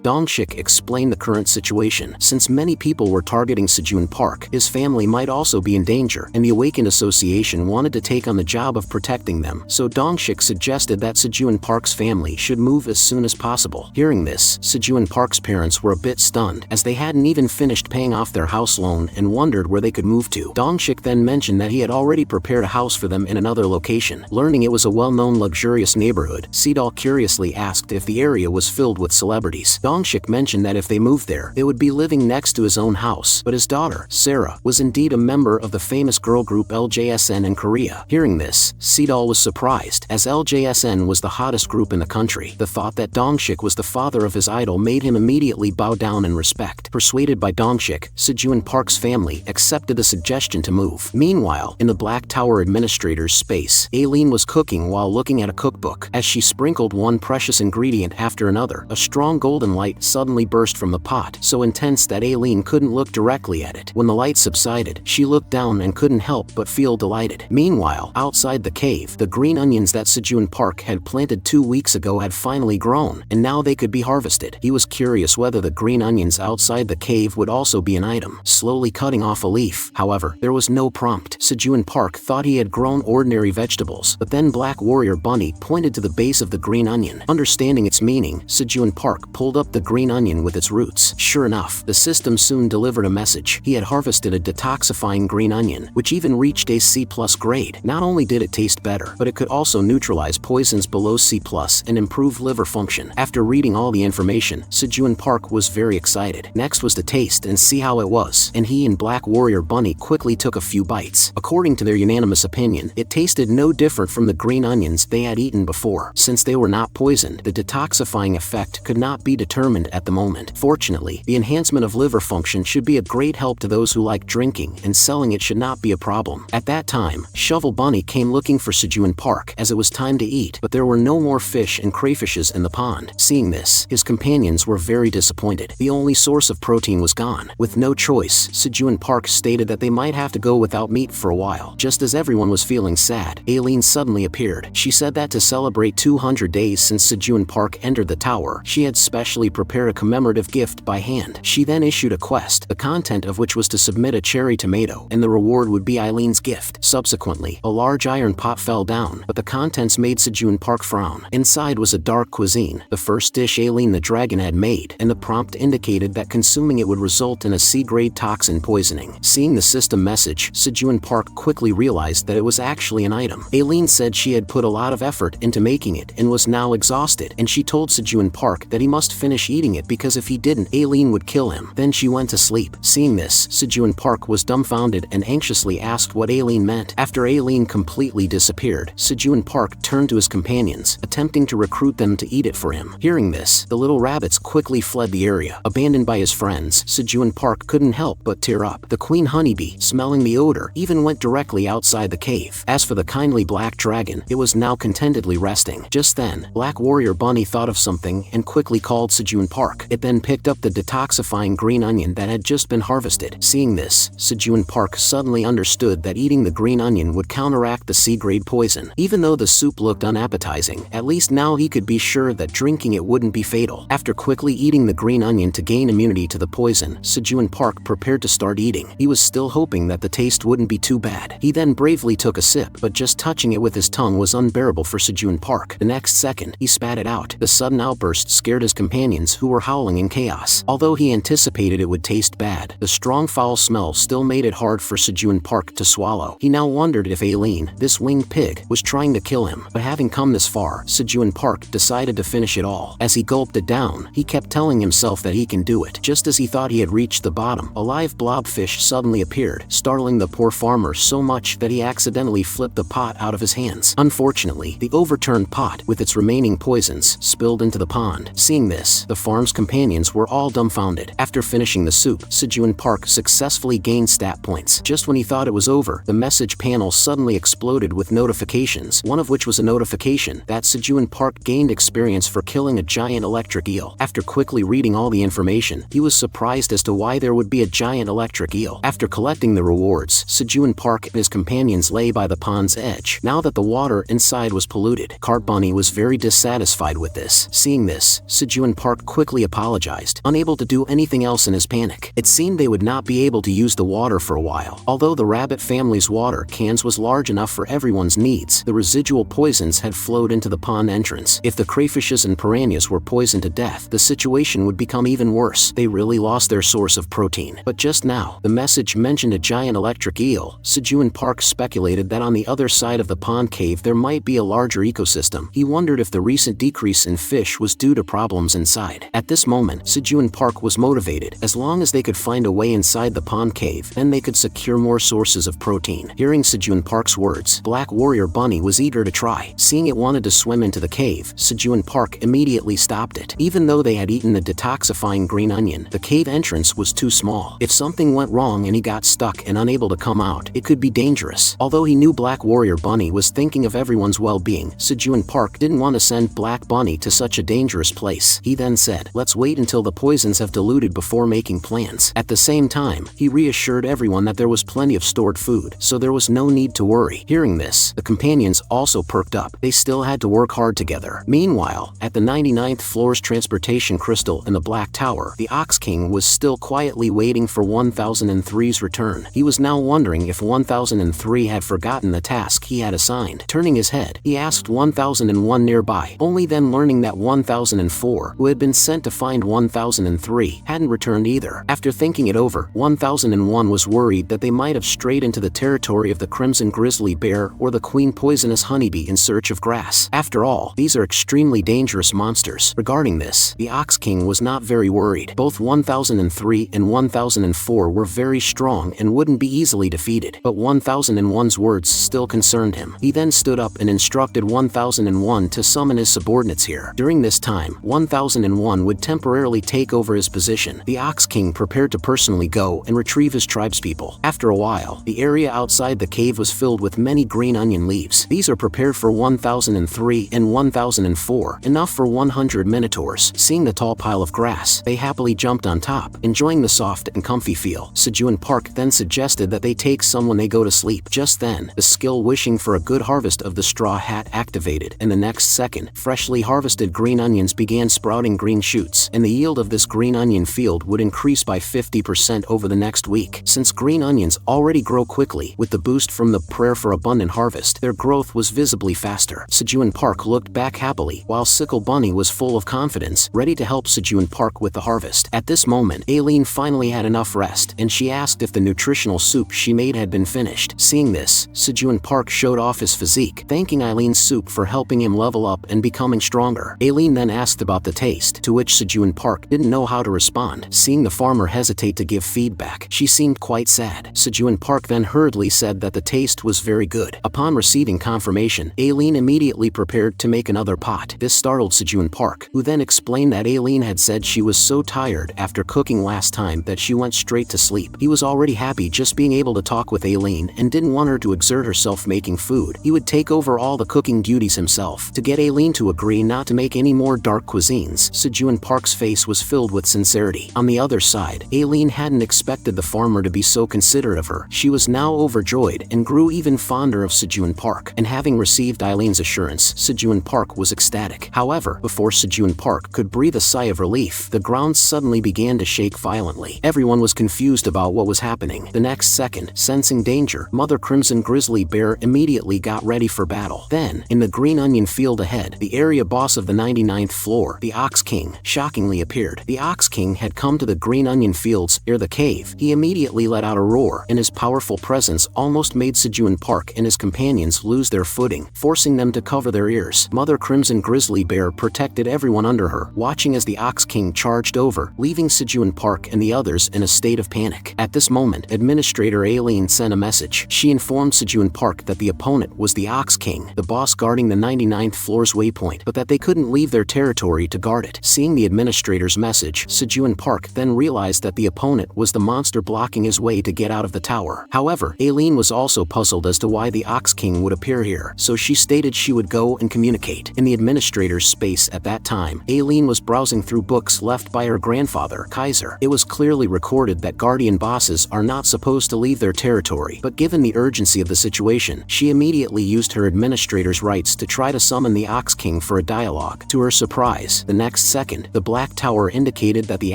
Dongshik explained the current situation. Since many people were targeting Sejun Park, his family might also be in danger, and the Awakened Association wanted to take on the job of protecting them, so Dongshik suggested that Sejun Park's family should move as soon as possible. Hearing this, Sejun Park's parents were a bit stunned, as they hadn't even finished paying off their house loan and wondered where they could move to. Dongshik then mentioned that he had already prepared a house for them in another location. Learning it was a well-known luxurious neighborhood, Sidal curiously asked if the area was filled with celebrities. Dongshik mentioned that if they moved there, they would be living next to his own house, but his daughter, Sarah, was indeed a member of the famous girl group LJSN in Korea. Hearing this, Sidal was surprised, as LJSN was the hottest group in the country. The thought that Dongshik was the father of his idol made him immediately bow down in respect. Persuaded by Dongshik, Sejun Park's family accepted the suggestion to move. Meanwhile, in the Black Tower administrator's space, Ailen was cooking while looking at a cookbook. As she sprinkled one precious ingredient after another, a strong golden light suddenly burst from the pot, so intense that Ailen couldn't look directly at it. When the light subsided, she looked down and couldn't help but feel delighted. Meanwhile, outside the cave, the green onions that Sejun Park had planted 2 weeks ago had finally grown, and now they could be harvested. He was curious whether the green onions outside the cave would also be an item. Slowly cutting off a leaf, however, there was no prompt. Sejun Park thought he had grown ordinary vegetables, but then Black Warrior Bunny pointed to the base of the green onion. Understanding its meaning, Sejun Park pulled up the green onion with its roots. Sure enough, the system soon delivered a message. He had harvested a detoxifying green onion, which even reached a C+ grade. Not only did it taste better, but it could also neutralize poisons below C+ and improve liver function. After reading all the information, Sejun Park was very excited. Next was to taste and see how it was, and he and Black Warrior Bunny quickly took a few bites. According to their unanimous opinion, it tasted no different from the green onions they had eaten before. Since they were not poisoned, the detoxifying effect could not be determined at the moment. Fortunately, the enhancement of liver function should be a great help to those who like drinking, and selling it should not be a problem. At that time, Shovel Bunny came looking for Sejun Park, as it was time to eat, but there were no more fish and crayfishes in the pond. Seeing this, his companions were very disappointed. The only source of protein was gone. With no choice, Sejun Park stated that they might have to go without meat for a while. Just as everyone was feeling sad, Ailen suddenly appeared. She said that to celebrate 200 days since Sejun Park entered the tower, she had specially prepared a commemorative gift by hand. She then issued a quest, the content of which was to submit a cherry tomato, and the reward would be Ailen's gift. Subsequently, a large iron pot fell down, but the contents made Sejun Park frown. Inside was a dark cuisine, the first dish Ailen the dragon had made, and the prompt indicated that consuming it would result in a C-grade toxin poisoning. Seeing the system message, Sejun Park quickly realized that it was actually an item. Ailen said she had put a lot of effort into making it and was now exhausted, and she told Sejun Park that he must finish eating it because if he didn't, Ailen would kill him. Then she went to sleep. Seeing this, Sejun Park was dumbfounded and anxiously asked what Ailen meant. After Ailen completely disappeared, Sejun Park turned to his companions, attempting to recruit them to eat it for him. Hearing this, the little rabbits quickly fled the area. Abandoned by his friends, Sejun Park couldn't help but tear up. The queen honeybee, smelling the odor, even went directly outside the cave. As for the kindly black dragon, it was now contentedly resting. Just then, Black Warrior Bunny thought of something and quickly called Sejun Park. It then picked up the detoxifying green onion that had just been harvested. Seeing this, Sejun Park suddenly understood that eating the green onion would counteract the C-grade poison. Even though the soup looked unappetizing, at least now he could be sure that drinking it wouldn't be fatal. After quickly eating the green onion to gain immunity to the poison, Sejun Park prepared to start eating. He was still hoping that the taste wouldn't be too bad. He then bravely took a sip, but just touching it with his tongue was unbearable for Sejun Park. The next second, he spat it out. The sudden outburst scared his companions, who were howling in chaos. Although he anticipated it would taste bad, the strong foul smell still made it hard for Sejun Park to swallow. He now wondered if Ailen, this winged pig, was trying to kill him. But having come this far, Sejun Park decided to finish it all. As he gulped it down, he kept telling himself that he can do it. Just as he thought he had reached the bottom, a live blobfish suddenly appeared, startling the poor farmer so much that he accidentally flipped the pot out of his hands. Unfortunately, the overturned pot, with its remaining poisons, spilled into the pond. Seeing this, the farm's companions were all dumbfounded. After finishing the soup, Sejun Park successfully gained stat points. Just when he thought it was over, the message panel suddenly exploded with notifications, one of which was a notification that Sejun Park gained experience for killing a giant electric eel. After quickly reading all the information, he was surprised as to why there would be a giant electric eel. After collecting the rewards, Sejun Park and his companions lay by the pond's edge. Now that the water inside was polluted, Cart Bunny was very dissatisfied with this. Seeing this, Sejun Park quickly apologized, unable to do anything else in his panic. It seemed they would not be able to use the water for a while. Although the rabbit family's water cans was large enough for everyone's needs, the residual poisons had flowed into the pond entrance. If the crayfishes and piranhas were poisoned to death, the situation would become even worse. They really lost their source of protein. But just now, the message mentioned a giant electric eel. Sejun Park speculated that on the other side of the pond cave there might be a larger ecosystem. He wondered if the recent decrease in fish was due to problems inside. At this moment, Sejun Park was motivated. As long as they could find a way inside the pond cave, then they could secure more sources of protein. Hearing Sejun Park's words, Black Warrior Bunny was eager to try. Seeing it wanted to swim into the cave, Sejun Park immediately stopped it. Even though they had eaten the detoxifying green onion, the cave entrance was too small. If something went wrong and he got stuck and unable to come out, it could be dangerous. Although he knew Black Warrior Bunny was thinking of everyone's well-being, Sejun Park didn't want to send Black Bunny to such a dangerous place. He then said, "Let's wait until the poisons have diluted before making plans." At the same time, he reassured everyone that there was plenty of stored food, so there was no need to worry. Hearing this, the companions also perked up. They still had to work hard together. Meanwhile, at the 99th floor's transportation crystal in the Black Tower, the Ox King was still quietly waiting for 1003's return. He was now wondering if 1003 had forgotten the task he had assigned. Turning his head, he asked 1001 nearby, only then learning that 1004, who had been sent to find 1003, hadn't returned either. After thinking it over, 1001 was worried that they might have strayed into the territory of the Crimson Grizzly Bear or the Queen Poisonous Honeybee in search of grass. After all, these are extremely dangerous monsters. Regarding this, the Ox King was not very worried. Both 1003 and 1004 were very strong and wouldn't be easily defeated, but 1001's words still concerned him. He then stood up and instructed 1001 to summon his subordinates here. During this time, 1001 would temporarily take over his position. The Ox King prepared to personally go and retrieve his tribespeople. After a while, the area outside the cave was filled with many green onion leaves. These are prepared for 1003 and 1004, enough for 100 minotaurs. Seeing the tall pile of grass, they happily jumped on top, enjoying the soft and comfy feel. Sejun Park then suggested that they take some when they go to sleep. Just then, the skill wishing for a good harvest of the straw hat activated, and the next second, freshly harvested green onions began sprouting green shoots, and the yield of this green onion field would increase by 50% over the next week. Since green onions already grow quickly, with the boost from the prayer for abundant harvest, their growth was visibly faster. Sejun Park looked back happily, while Sickle Bunny was full of confidence, ready to help Sejun Park with the harvest. At this moment, Ailen finally had enough rest, and she asked if the nutritional soup she made had been finished. Seeing this, Sejun Park showed off his physique, thanking Ailen's soup for helping him level up and becoming stronger. Ailen then asked about the taste, to which Sejun Park didn't know how to respond. Seeing the farmer hesitate to give feedback, she seemed quite sad. Sejun Park then hurriedly said that the taste was very good. Upon receiving confirmation, Ailen immediately prepared to make another pot. This startled Sejun Park, who then explained that Ailen had said she was so tired after cooking last time that she went straight to sleep. He was already happy just being able to talk with Ailen and didn't want her to exert herself making food. He would take over all the cooking duties himself. To get Ailen to agree not to make any more dark cuisines, Sejun Park's face was filled with sincerity. On the other side, Ailen hadn't expected the farmer to be so considerate of her. She was now overjoyed and grew even fonder of Sejun Park, and having received Ailen's assurance, Sejun Park was ecstatic. However, before Sejun Park could breathe a sigh of relief, the ground suddenly began to shake violently. Everyone was confused about what was happening. The next second, sensing danger, Mother Crimson Grizzly Bear immediately got ready for battle. Then, in the green onion field ahead, the area boss of the 99th floor, the Ox King, shockingly appeared. The Ox King had come to the green onion fields near the cave. He immediately let out a roar, and his powerful presence almost made Sejun Park and his companions lose their footing, forcing them to cover their ears. Mother Crimson Grizzly Bear protected everyone under her, watching as the Ox King charged over, leaving Sejun Park and the others in a state of panic. At this moment, Administrator Ailen sent a message. She informed Sejun Park that the opponent was the Ox King, the boss guarding the 99th floor's waypoint, but that they couldn't leave their territory to guard it. Seeing the administrator's message, Sejun Park then realized that the opponent was the monster blocking his way to get out of the tower. However, Ailen was also puzzled as to why the Ox King would appear here, so she stated she would go and communicate. In the administrator's space at that time, Ailen was browsing through books left by her grandfather, Kaiser. It was clearly recorded that guardian bosses are not supposed to leave their territory, but given the urgency of the situation, she immediately used her administrator's rights to try to summon the Ox King for a dialogue. To her surprise, the next second, the Black Tower indicated that the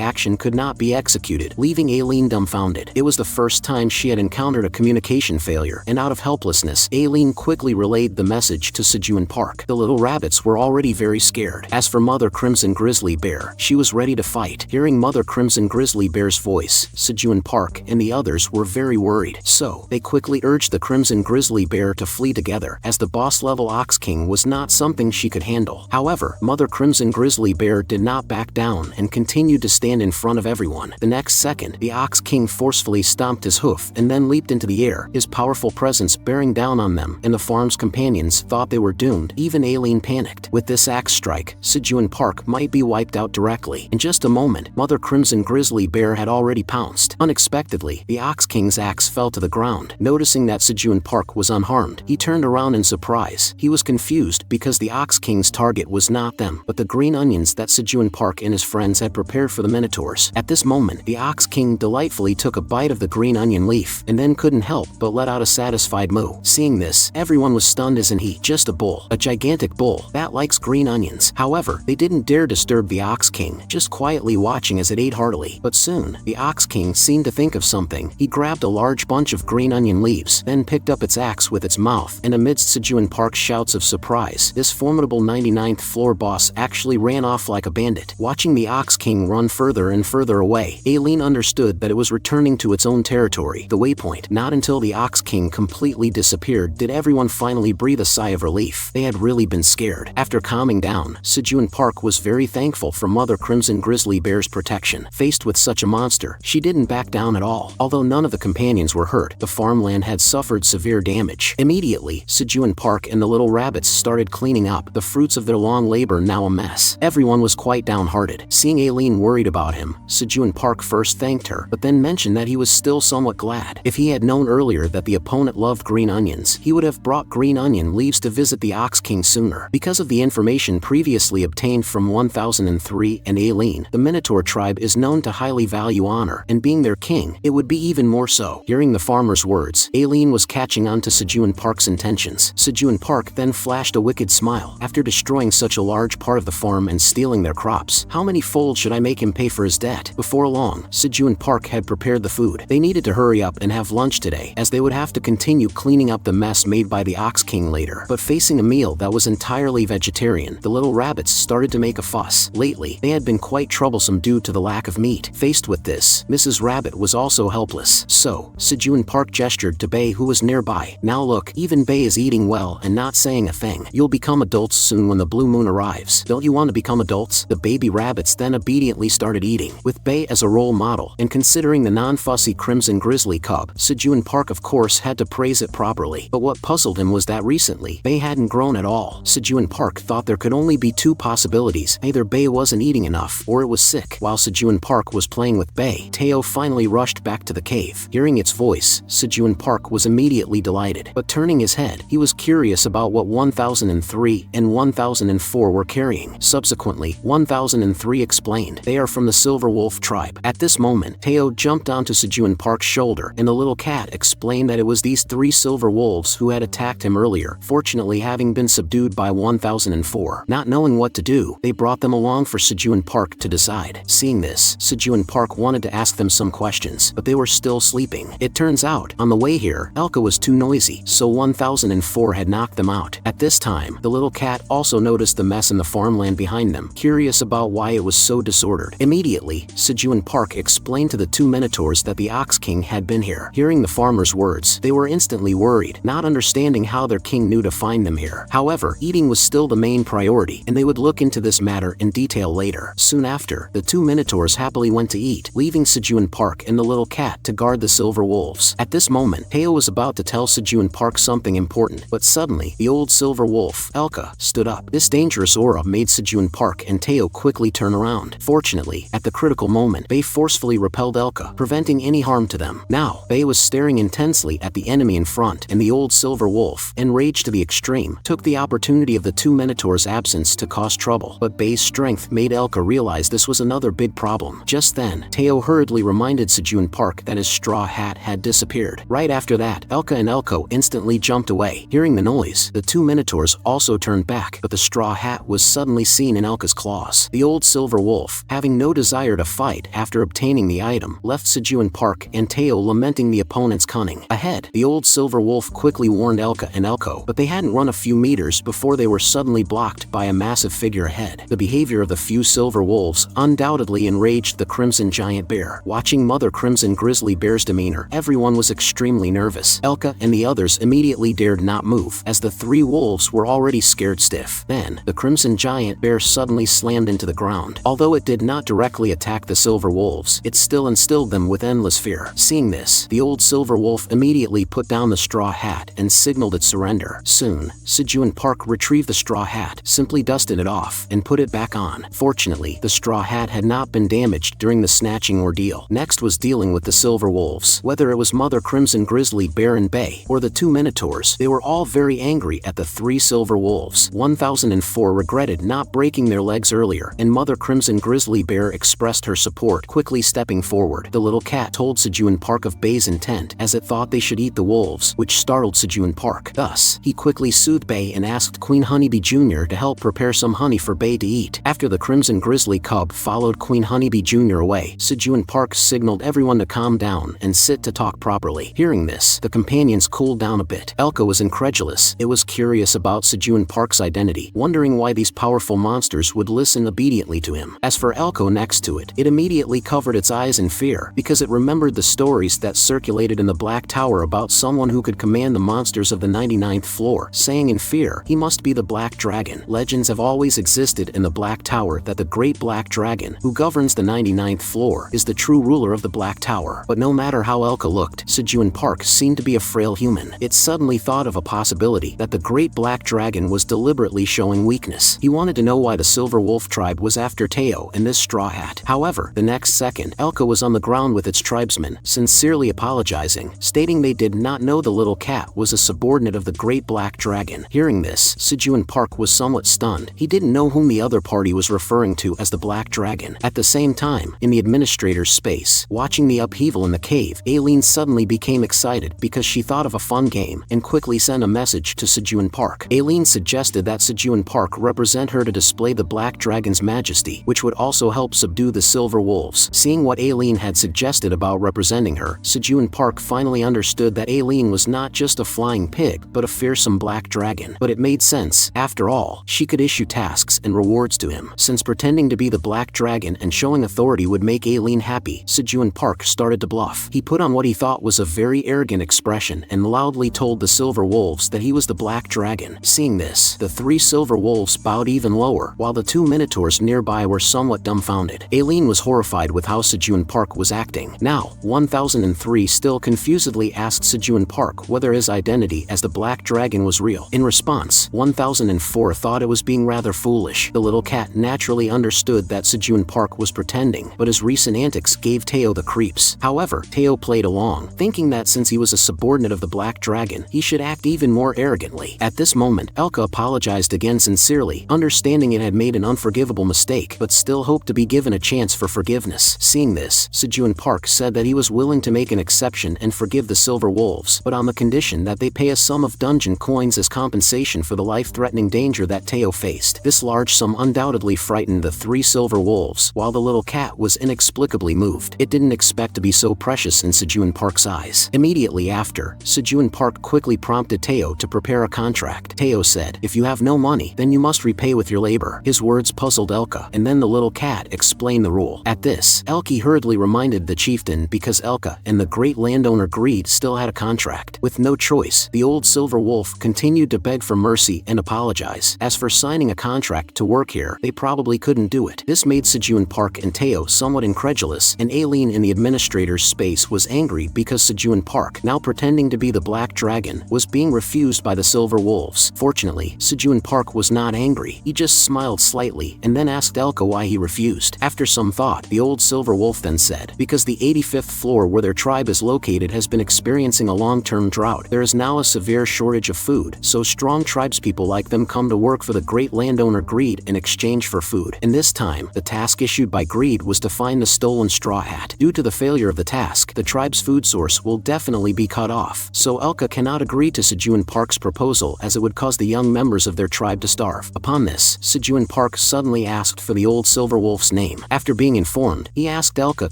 action could not be executed, leaving Ailen dumbfounded. It was the first time she had encountered a communication failure, and out of helplessness, Ailen quickly relayed the message to Sejun Park. The little rabbits were already very scared. As for Mother Crimson Grizzly Bear, she was ready to fight. Hearing Mother Crimson Grizzly Bear's voice, Sejun Park and the others were very worried, so they quickly urged the Crimson Grizzly Bear to flee together, as the boss-level Ox King was not something she could handle. However, Mother Crimson Grizzly Bear did not back down and continued to stand in front of everyone. The next second, the Ox King forcefully stomped his hoof and then leaped into the air, his powerful presence bearing down on them, and the farm's companions thought they were doomed. Even Ailen panicked. With this axe strike, Sejun Park might be wiped out directly. In just a moment, Mother Crimson Grizzly Bear had already pounced. Unexpectedly, the Ox King's axe fell to the ground. Noticing that Sejun Park was unharmed, he turned around in surprise. He was confused because the Ox King's target was not them, but the green onions that Sejun Park and his friends had prepared for the minotaurs. At this moment, the Ox King delightfully took a bite of the green onion leaf, and then couldn't help but let out a satisfied moo. Seeing this, everyone was stunned as in he, just a bull, a gigantic bull, that likes green onions. However, they didn't dare disturb the Ox King, just quietly watching as it ate heartily. But soon, the Ox King seemed to think of something. He grabbed a large bunch of green onion leaves, then picked up its axe with its mouth, and amidst Sejun Park's shouts of surprise, this formidable 99th floor boss actually ran off like a bandit. Watching the Ox King run further and further away, Ailen understood that it was returning to its own territory, the waypoint. Not until the Ox King completely disappeared did everyone finally breathe a sigh of relief. They had really been scared. After calming down, Sejun Park was very thankful for Mother Crimson Grizzly Bear's protection. Faced with such a monster, she didn't back down at all. Although none of the companions were hurt, the farmland had suffered severe damage. Immediately, Sejun Park and the little rabbits started cleaning up, the fruits of their long labor now a mess. Everyone was quite downhearted. Seeing Ailen worried about him, Sejun Park first thanked her, but then mentioned that he was still somewhat glad. If he had known earlier that the opponent loved green onions, he would have brought green onion leaves to visit the Ox King sooner. Because of the information previously obtained from 1003 and Ailen, the Minotaur tribe is known to highly value honor, and being their king, it would be even more so. Hearing the farmer's words, Ailen was catching on to Sejun Park's intentions. Sejun Park then flashed a wicked smile. After destroying such a large part of the farm and stealing their crops, how many fold should I make him pay for his debt? Before long, Sejun Park had prepared the food. They needed to hurry up and have lunch today, as they would have to continue cleaning up the mess made by the Ox King later. But facing a meal that was entirely vegetarian, the little rabbits started to make a fuss. Lately, they had been quite troublesome due to the lack of meat. Faced with this, Mrs. Rabbit was also helpless. So, Sejun Park gestured to Bae, who was nearby. Now look, even Bae is eating well and not saying a thing. You'll become adults soon when the blue moon arrives. Don't you want to become adults? The baby rabbits then obediently started eating. With Bae as a role model, and considering the non-fussy crimson grizzly cub, Sejun Park of course had to praise it properly. But what puzzled him was that recently, Bae hadn't grown at all. Sejun Park thought there could only be two possibilities: either Bae wasn't eating enough, or it was sick. While Sejun Park was playing with Bae, Teao finally rushed back to the cave. Hearing its voice, Sejun Park was immediately delighted. But turning his head, he was curious about what 1003 and 1004 were carrying. Subsequently, 1003 explained, "They are from the Silver Wolf tribe." At this moment, Teao jumped onto Sejun Park's shoulder, and the little cat explained that it was these three silver wolves who had attacked him earlier, fortunately having been subdued by 1004. Not knowing what to do, they brought them along for Sejun Park to decide. Seeing this, Sejun Park wanted to ask them some questions, but they were still sleeping. It turns out, on the way here, Elka was too noisy, so 1004 had knocked them out. At this time, the little cat also noticed the mess in the farmland behind them, curious about why it was so disordered. Immediately, Sejun Park explained to the two minotaurs that the Ox King had been here. Hearing the farmer's words, they were instantly worried, not understanding how their king knew to find them here. However, eating was still the main priority, and they would look into this matter in detail later. Soon after, the two minotaurs happily went to eat, leaving Sejun Park and the little cat to guard the silver wolves. At this moment, Teao was about to tell Sejun Park something important, but suddenly, the old silver wolf, Elka, stood up. This dangerous aura made Sejun Park and Teao quickly turn around. Fortunately, at the critical moment, Bae forcefully repelled Elka, preventing any harm to them. Now, Bae was staring intensely at the enemy in front, and the old silver wolf, enraged to the extreme, took the opportunity of the two minotaurs' absence to cause trouble. But Bae's strength made Elka realize this was another big problem. Just then, Teao hurriedly reminded Sejun Park that his straw hat had disappeared. Right after that, Elka and Elko instantly jumped away. Hearing the noise, the two minotaurs also turned back, but the straw hat was suddenly seen in Elka's claws. The old silver wolf, having no desire to fight after obtaining the item, left Sejun Park and Teao lamenting the opponent's cunning. Ahead, the old silver wolf quickly warned Elka and Elko, but they hadn't run a few meters before they were suddenly blocked by a massive figure ahead. The behavior of the few silver wolves undoubtedly enraged the Crimson Giant Bear. Watching Mother Crimson Grizzly Bear's demeanor, everyone was extremely nervous. Elka and the others immediately dared not move, as the three wolves were already scared stiff. Then, the Crimson Giant Bear suddenly slammed into the ground. Although it did not directly attack the silver wolves, it still instilled them with endless fear. Seeing this, the old silver wolf immediately put down the straw hat and signaled its surrender. Soon, Sejun Park retrieved the straw hat, simply dusted it off, and put it back on. Fortunately, the straw hat had not been damaged during the snatching ordeal. Next was dealing with the silver wolves. Whether it was Mother Crimson Grizzly Bear and Bae, or the two minotaurs, they were all very angry at the three silver wolves. 1004 regretted not breaking their legs earlier, and Mother Crimson Grizzly Bear expressed her support, quickly stepping forward. The little cat told Sejun Park of Bae's intent, as it thought they should eat the wolves, which startled Sejun Park. Thus, he quickly soothed Bae and asked Queen Honeybee Jr. to help prepare some honey for Bae to eat. After the Crimson Grizzly Cub followed Queen Honeybee Jr. away, Sejun Park signaled everyone to calm down and sit to talk properly. Hearing this, the companions cooled down a bit. Elka was incredulous. It was curious about Sejun Park's identity, wondering why these powerful monsters would listen obediently to him. As for Elko next to it, it immediately covered its eyes in fear, because it remembered the stories that circulated in the Black Tower about someone who could command the monsters of the 99th floor, saying in fear, he must be the Black Dragon. Legends have always existed in the Black Tower that the Great Black Dragon, who governs the 99th floor, is the true ruler of the Black Tower. But no matter how Elka looked, Sejun Park seemed to be a frail human. It suddenly thought of a possibility that the Great Black Dragon was deliberately showing weakness. He wanted to know why the Silver Wolf tribe was after Teao and this straw hat. However, the next second, Elka was on the ground with its tribesmen, sincerely apologizing, stating they did not know the little cat was a subordinate of the Great Black Dragon. Hearing this, Sejun Park was somewhat stunned. He didn't know whom the other party was referring to as the Black Dragon. At the same time, in the administrator's space, watching the upheaval in the cave, Ailen suddenly became excited because she thought of a fun game and quickly sent a message to Sejun Park. Ailen suggested that Sejun Park represent her to display the Black Dragon's majesty, which would also help subdue the Silver Wolves. Seeing what Ailen had suggested about representing her, Sejun Park finally understood that Ailen was not just a flying pig, but a fearsome black dragon. But it made sense. After all, she could issue tasks and rewards to him. Since pretending to be the Black Dragon and showing authority would make Ailen happy, Sejun Park started to bluff. He put on what he thought was a very arrogant expression and loudly told the Silver Wolves that he was the Black Dragon. Seeing this, the three Silver Wolves bowed even lower, while the two Minotaurs nearby were somewhat dumbfounded. dumbfounded. Ailen was horrified with how Sejun Park was acting. Now, 1003 still confusedly asked Sejun Park whether his identity as the Black Dragon was real. In response, 1004 thought it was being rather foolish. The little cat naturally understood that Sejun Park was pretending, but his recent antics gave Teao the creeps. However, Teao played along, thinking that since he was a subordinate of the Black Dragon, he should act even more arrogantly. At this moment, Elka apologized again sincerely, understanding it had made an unforgivable mistake, but still hoped to be given a chance for forgiveness. Seeing this, Sejun Park said that he was willing to make an exception and forgive the Silver Wolves, but on the condition that they pay a sum of dungeon coins as compensation for the life-threatening danger that Teao faced. This large sum undoubtedly frightened the 3 Silver Wolves, while the little cat was inexplicably moved. It didn't expect to be so precious in Sejun Park's eyes. Immediately after, Sejun Park quickly prompted Teao to prepare a contract. Teao said, "If you have no money, then you must repay with your labor." His words puzzled Elka, and then the little cat explained the rule. At this, Elki hurriedly reminded the chieftain because Elka and the great landowner Greed still had a contract. With no choice, the old Silver Wolf continued to beg for mercy and apologize. As for signing a contract to work here, they probably couldn't do it. This made Sejun Park and Teao somewhat incredulous, and Ailen in the administrator's space was angry because Sejun Park, now pretending to be the Black Dragon, was being refused by the Silver Wolves. Fortunately, Sejun Park was not angry. He just smiled slightly and then asked Elka why he refused. After some thought, the old Silver Wolf then said, "Because the 85th floor where their tribe is located has been experiencing a long-term drought. There is now a severe shortage of food, so strong tribespeople like them come to work for the great landowner Greed in exchange for food. And this time, the task issued by Greed was to find the stolen straw hat. Due to the failure of the task, the tribe's food source will definitely be cut off. So Elka cannot agree to Sejun Park's proposal as it would cause the young members of their tribe to starve." Upon this, Sejun Park suddenly asked for the old Silver Wolf's name. After being informed, he asked Elka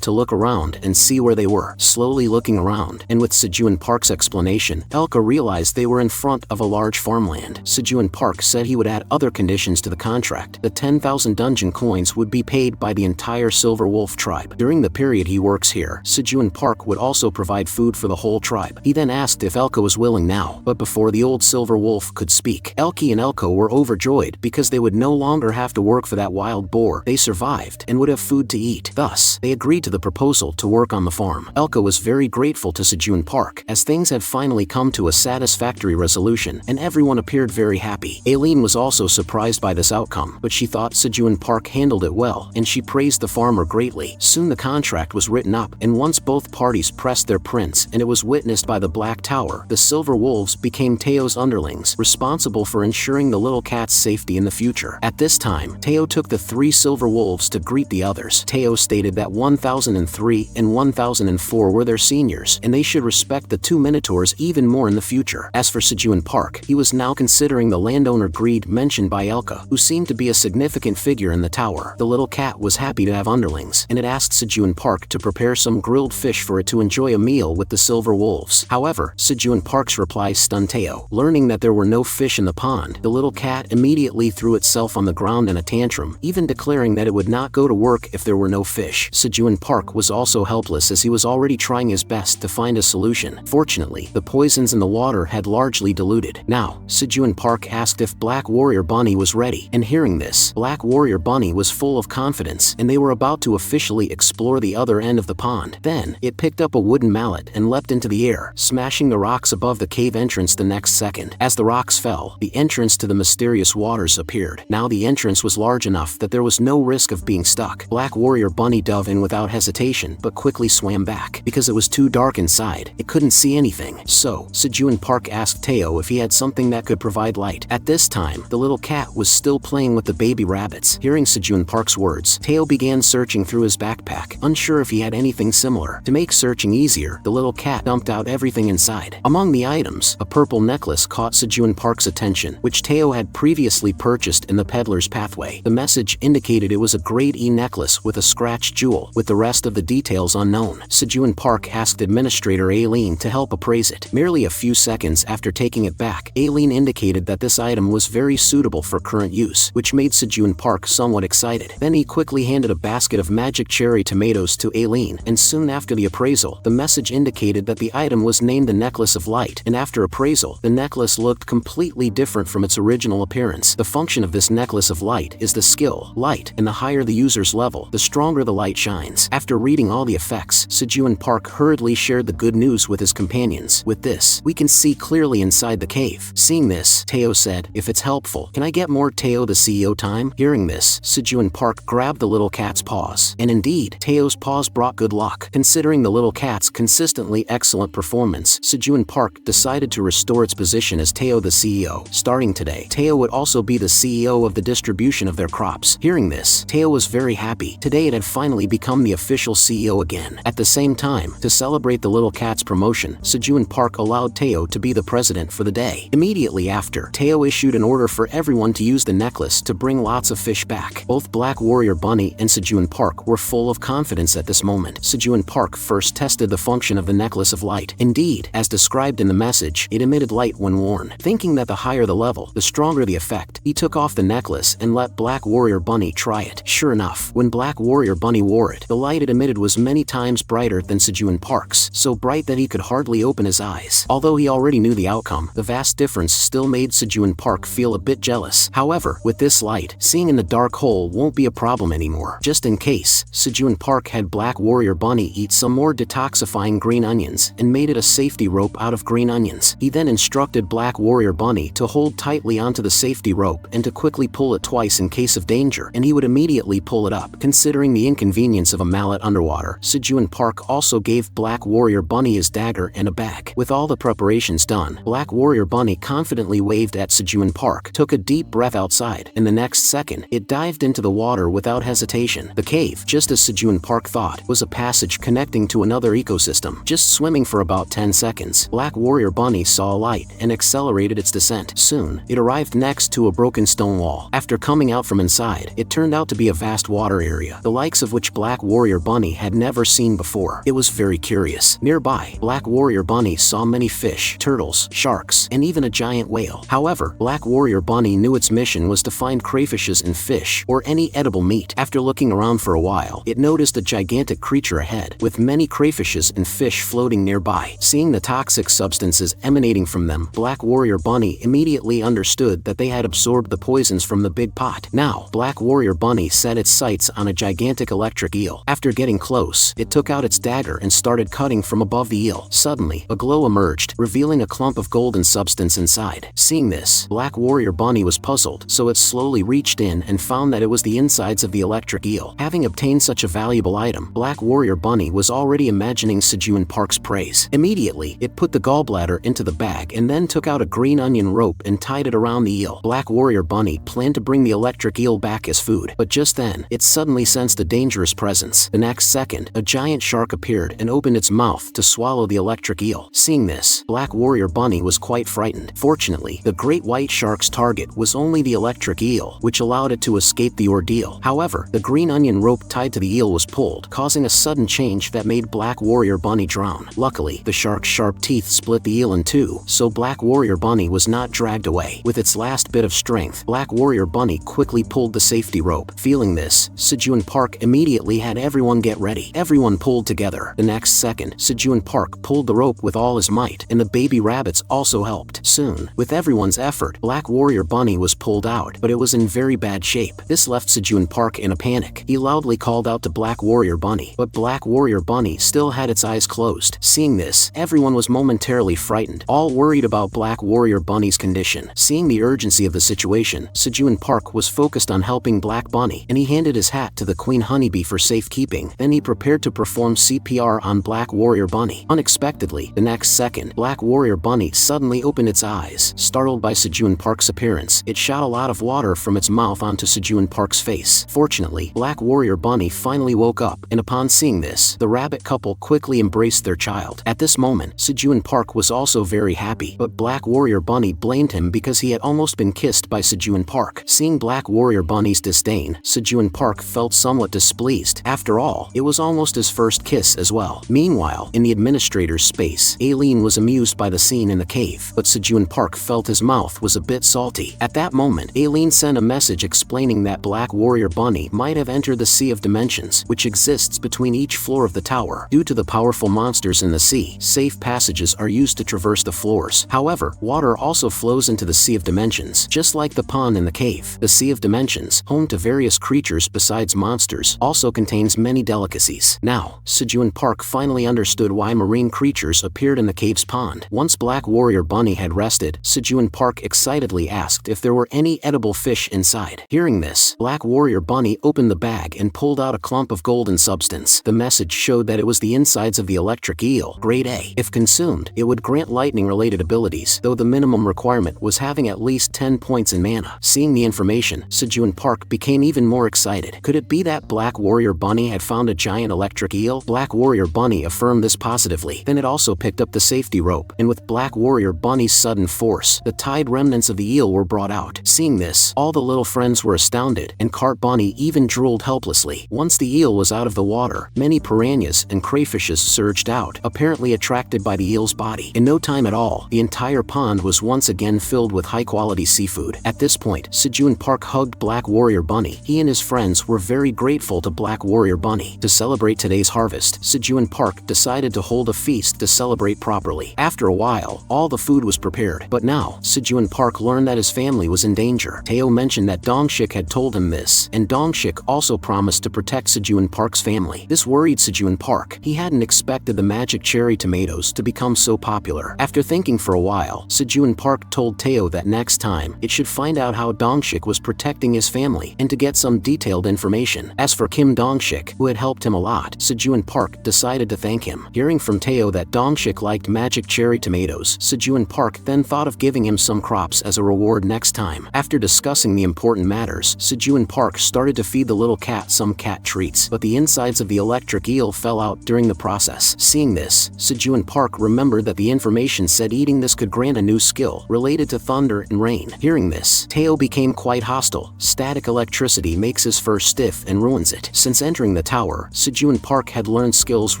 to look around and see where they were. Slowly looking around, and with Sejun Park's explanation, Elka realized they were in front of a large farmland. Sejun Park said he would add other conditions to the contract. The 10,000 dungeon coins would be paid by the entire Silver Wolf tribe. During the period he works here, Sejun Park would also provide food for the whole tribe. He then asked if Elka was willing now, but before the old Silver Wolf could speak, Elki and Elko were overjoyed because they would no longer have to work for that wild boar. They survived and would have food to eat. Thus, they agreed to the proposal to work on the farm. Elka was very grateful to Sejun Park, as things had finally come to a satisfactory resolution, and everyone appeared very happy. Ailen was also surprised by this outcome, but she thought Sejun Park handled it well, and she praised the farmer greatly. Soon the contract was written up, and once both parties pressed their prints and it was witnessed by the Black Tower, the Silver Wolves became Teo's underlings, responsible for ensuring the little cat's safety in the future. At this time, Teao took the 3 Silver Wolves to greet the others. Teao stated that 1003 and 1004 were their seniors, and they should respect the 2 minotaurs even more in the future. As for Sejun Park, he was now considering the landowner Greed mentioned by Elka, who seemed to be a significant figure in the tower. The little cat was happy to have underlings, and it asked Sejun Park to prepare some grilled fish for it to enjoy a meal with the Silver Wolves. However, Sejun Park's reply stunned Teao. Learning that there were no fish in the pond, the little cat immediately threw itself on the ground in a tantrum, even declaring that it would not go to work if there were no fish. Sejun Park was also helpless as he was already trying his best to find a solution. Fortunately, the poisons in the water had largely diluted. Now, Sejun Park asked if Black Warrior Bunny was ready, and hearing this, Black Warrior Bunny was full of confidence, and they were about to officially explore the other end of the pond. Then, it picked up a wooden mallet and leapt into the air, smashing the rocks above the cave entrance the next second. As the rocks fell, the entrance to the mysterious waters appeared. Now the entrance was large enough that there was no risk of being stuck. Black Warrior Bunny dove in without hesitation, but quickly swam back. Because it was too dark inside, it couldn't see anything. So, Sejun Park asked Teao if he had something that could provide light. At this time, the little cat was still playing with the baby rabbits. Hearing Sejun Park's words, Teao began searching through his backpack, unsure if he had anything similar. To make searching easier, the little cat dumped out everything inside. Among the items, a purple necklace caught Sejun Park's attention, which Teao had previously purchased in the peddler's pathway. The message indicated it was a grade E necklace with a scratched jewel, with the rest of the details unknown. Sejun Park asked Administrator Ailen to help appraise it. Merely a few seconds after taking it back, Ailen indicated that this item was very suitable for current use, which made Sejun Park somewhat excited. Then he quickly handed a basket of magic cherry tomatoes to Ailen, and soon after the appraisal, the message indicated that the item was named the Necklace of Light, and after appraisal, the necklace looked completely different from its original appearance. The function of this Necklace of Light is the skill, light, and the higher higher the user's level, the stronger the light shines. After reading all the effects, Sejun Park hurriedly shared the good news with his companions. With this, we can see clearly inside the cave. Seeing this, Teao said, "If it's helpful, can I get more Teao the CEO time?" Hearing this, Sejun Park grabbed the little cat's paws. And indeed, Teo's paws brought good luck. Considering the little cat's consistently excellent performance, Sejun Park decided to restore its position as Teao the CEO. Starting today, Teao would also be the CEO of the distribution of their crops. Hearing this, Teao was very happy. Today it had finally become the official CEO again. At the same time, to celebrate the little cat's promotion, Sejun Park allowed Teao to be the president for the day. Immediately after, Teao issued an order for everyone to use the necklace to bring lots of fish back. Both Black Warrior Bunny and Sejun Park were full of confidence at this moment. Sejun Park first tested the function of the necklace of light. Indeed, as described in the message, it emitted light when worn. Thinking that the higher the level, the stronger the effect, he took off the necklace and let Black Warrior Bunny try it. Sure enough, when Black Warrior Bunny wore it, the light it emitted was many times brighter than Sejun Park's, so bright that he could hardly open his eyes. Although he already knew the outcome, the vast difference still made Sejun Park feel a bit jealous. However, with this light, seeing in the dark hole won't be a problem anymore. Just in case, Sejun Park had Black Warrior Bunny eat some more detoxifying green onions and made it a safety rope out of green onions. He then instructed Black Warrior Bunny to hold tightly onto the safety rope and to quickly pull it twice in case of danger, and he would immediately pull it up. Considering the inconvenience of a mallet underwater, Sejun Park also gave Black Warrior Bunny his dagger and a bag. With all the preparations done, Black Warrior Bunny confidently waved at Sejun Park, took a deep breath outside, and the next second, it dived into the water without hesitation. The cave, just as Sejun Park thought, was a passage connecting to another ecosystem. Just swimming for about 10 seconds, Black Warrior Bunny saw a light and accelerated its descent. Soon, it arrived next to a broken stone wall. After coming out from inside, it turned out to be a vast water area, the likes of which Black Warrior Bunny had never seen before. It was very curious. Nearby, Black Warrior Bunny saw many fish, turtles, sharks, and even a giant whale. However, Black Warrior Bunny knew its mission was to find crayfishes and fish, or any edible meat. After looking around for a while, it noticed a gigantic creature ahead, with many crayfishes and fish floating nearby. Seeing the toxic substances emanating from them, Black Warrior Bunny immediately understood that they had absorbed the poisons from the big pot. Now, Black Warrior Bunny set its sights on a gigantic electric eel. After getting close, it took out its dagger and started cutting from above the eel. Suddenly, a glow emerged, revealing a clump of golden substance inside. Seeing this, Black Warrior Bunny was puzzled, so it slowly reached in and found that it was the insides of the electric eel. Having obtained such a valuable item, Black Warrior Bunny was already imagining Sejun Park's praise. Immediately, it put the gallbladder into the bag and then took out a green onion rope and tied it around the eel. Black Warrior Bunny planned to bring the electric eel back as food, but just then, it suddenly sensed a dangerous presence. The next second, a giant shark appeared and opened its mouth to swallow the electric eel. Seeing this, Black Warrior Bunny was quite frightened. Fortunately, the great white shark's target was only the electric eel, which allowed it to escape the ordeal. However, the green onion rope tied to the eel was pulled, causing a sudden change that made Black Warrior Bunny drown. Luckily, the shark's sharp teeth split the eel in two, so Black Warrior Bunny was not dragged away. With its last bit of strength, Black Warrior Bunny quickly pulled the safety rope. Feeling this, Sejun Park immediately had everyone get ready. Everyone pulled together. The next second, Sejun Park pulled the rope with all his might, and the baby rabbits also helped. Soon, with everyone's effort, Black Warrior Bunny was pulled out, but it was in very bad shape. This left Sejun Park in a panic. He loudly called out to Black Warrior Bunny, but Black Warrior Bunny still had its eyes closed. Seeing this, everyone was momentarily frightened, all worried about Black Warrior Bunny's condition. Seeing the urgency of the situation, Sejun Park was focused on helping Black Bunny, and he handed his hat to the Queen Honeybee for safekeeping. Then he prepared to perform CPR on Black Warrior Bunny. Unexpectedly, the next second, Black Warrior Bunny suddenly opened its eyes. Startled by Sejun Park's appearance, it shot a lot of water from its mouth onto Sejun Park's face. Fortunately, Black Warrior Bunny finally woke up, and upon seeing this, the rabbit couple quickly embraced their child. At this moment, Sejun Park was also very happy, but Black Warrior Bunny blamed him because he had almost been kissed by Sejun Park. Seeing Black Warrior Bunny's disdain, Sejun Park felt somewhat displeased. After all, it was almost his first kiss as well. Meanwhile, in the administrator's space, Ailen was amused by the scene in the cave, but Sejun Park felt his mouth was a bit salty. At that moment, Ailen sent a message explaining that Black Warrior Bunny might have entered the Sea of Dimensions, which exists between each floor of the tower. Due to the powerful monsters in the sea, safe passages are used to traverse the floors. However, water also flows into the Sea of Dimensions, just like the pond in the cave. The Sea of Dimensions, home to various creatures besides monsters, also contains many delicacies. Now, Sejun Park finally understood why marine creatures appeared in the cave's pond. Once Black Warrior Bunny had rested, Sejun Park excitedly asked if there were any edible fish inside. Hearing this, Black Warrior Bunny opened the bag and pulled out a clump of golden substance. The message showed that it was the insides of the electric eel, grade A. If consumed, it would grant lightning-related abilities, though the minimum requirement was having at least 10 points in mana. Seeing the information, Sejun Park became even more excited. Could it be that Black Warrior Bunny had found a giant electric eel? Black Warrior Bunny affirmed this positively. Then it also picked up the safety rope, and with Black Warrior Bunny's sudden force, the tied remnants of the eel were brought out. Seeing this, all the little friends were astounded, and Cart Bunny even drooled helplessly. Once the eel was out of the water, many piranhas and crayfishes surged out, apparently attracted by the eel's body. In no time at all, the entire pond was once again filled with high-quality seafood. At this point, Sejun Park hugged Black Warrior Bunny. He and his friends were very grateful to Black Warrior Bunny. To celebrate today's harvest, Sejun Park decided to hold a feast to celebrate properly. After a while, all the food was prepared, but now, Sejun Park learned that his family was in danger. Teao mentioned that Dongshik had told him this, and Dongshik also promised to protect Sejun Park's family. This worried Sejun Park. He hadn't expected the magic cherry tomatoes to become so popular. After thinking for a while, Sejun Park told Teao that next time, it should find out how Dongshik was protecting his family, and to get some detailed information. As for Kim Dongshik, who had helped him a lot, Sejun Park decided to thank him. Hearing from Teao that Dongshik liked magic cherry tomatoes, Sejun Park then thought of giving him some crops as a reward next time. After discussing the important matters, Sejun Park started to feed the little cat some cat treats, but the insides of the electric eel fell out during the process. Seeing this, Sejun Park remembered that the information said eating this could grant a new skill related to thunder and rain. Hearing this, Teao became quite hostile. Static electricity makes his fur stiff and ruins it. Since entering the tower, Sejun Park had learned skills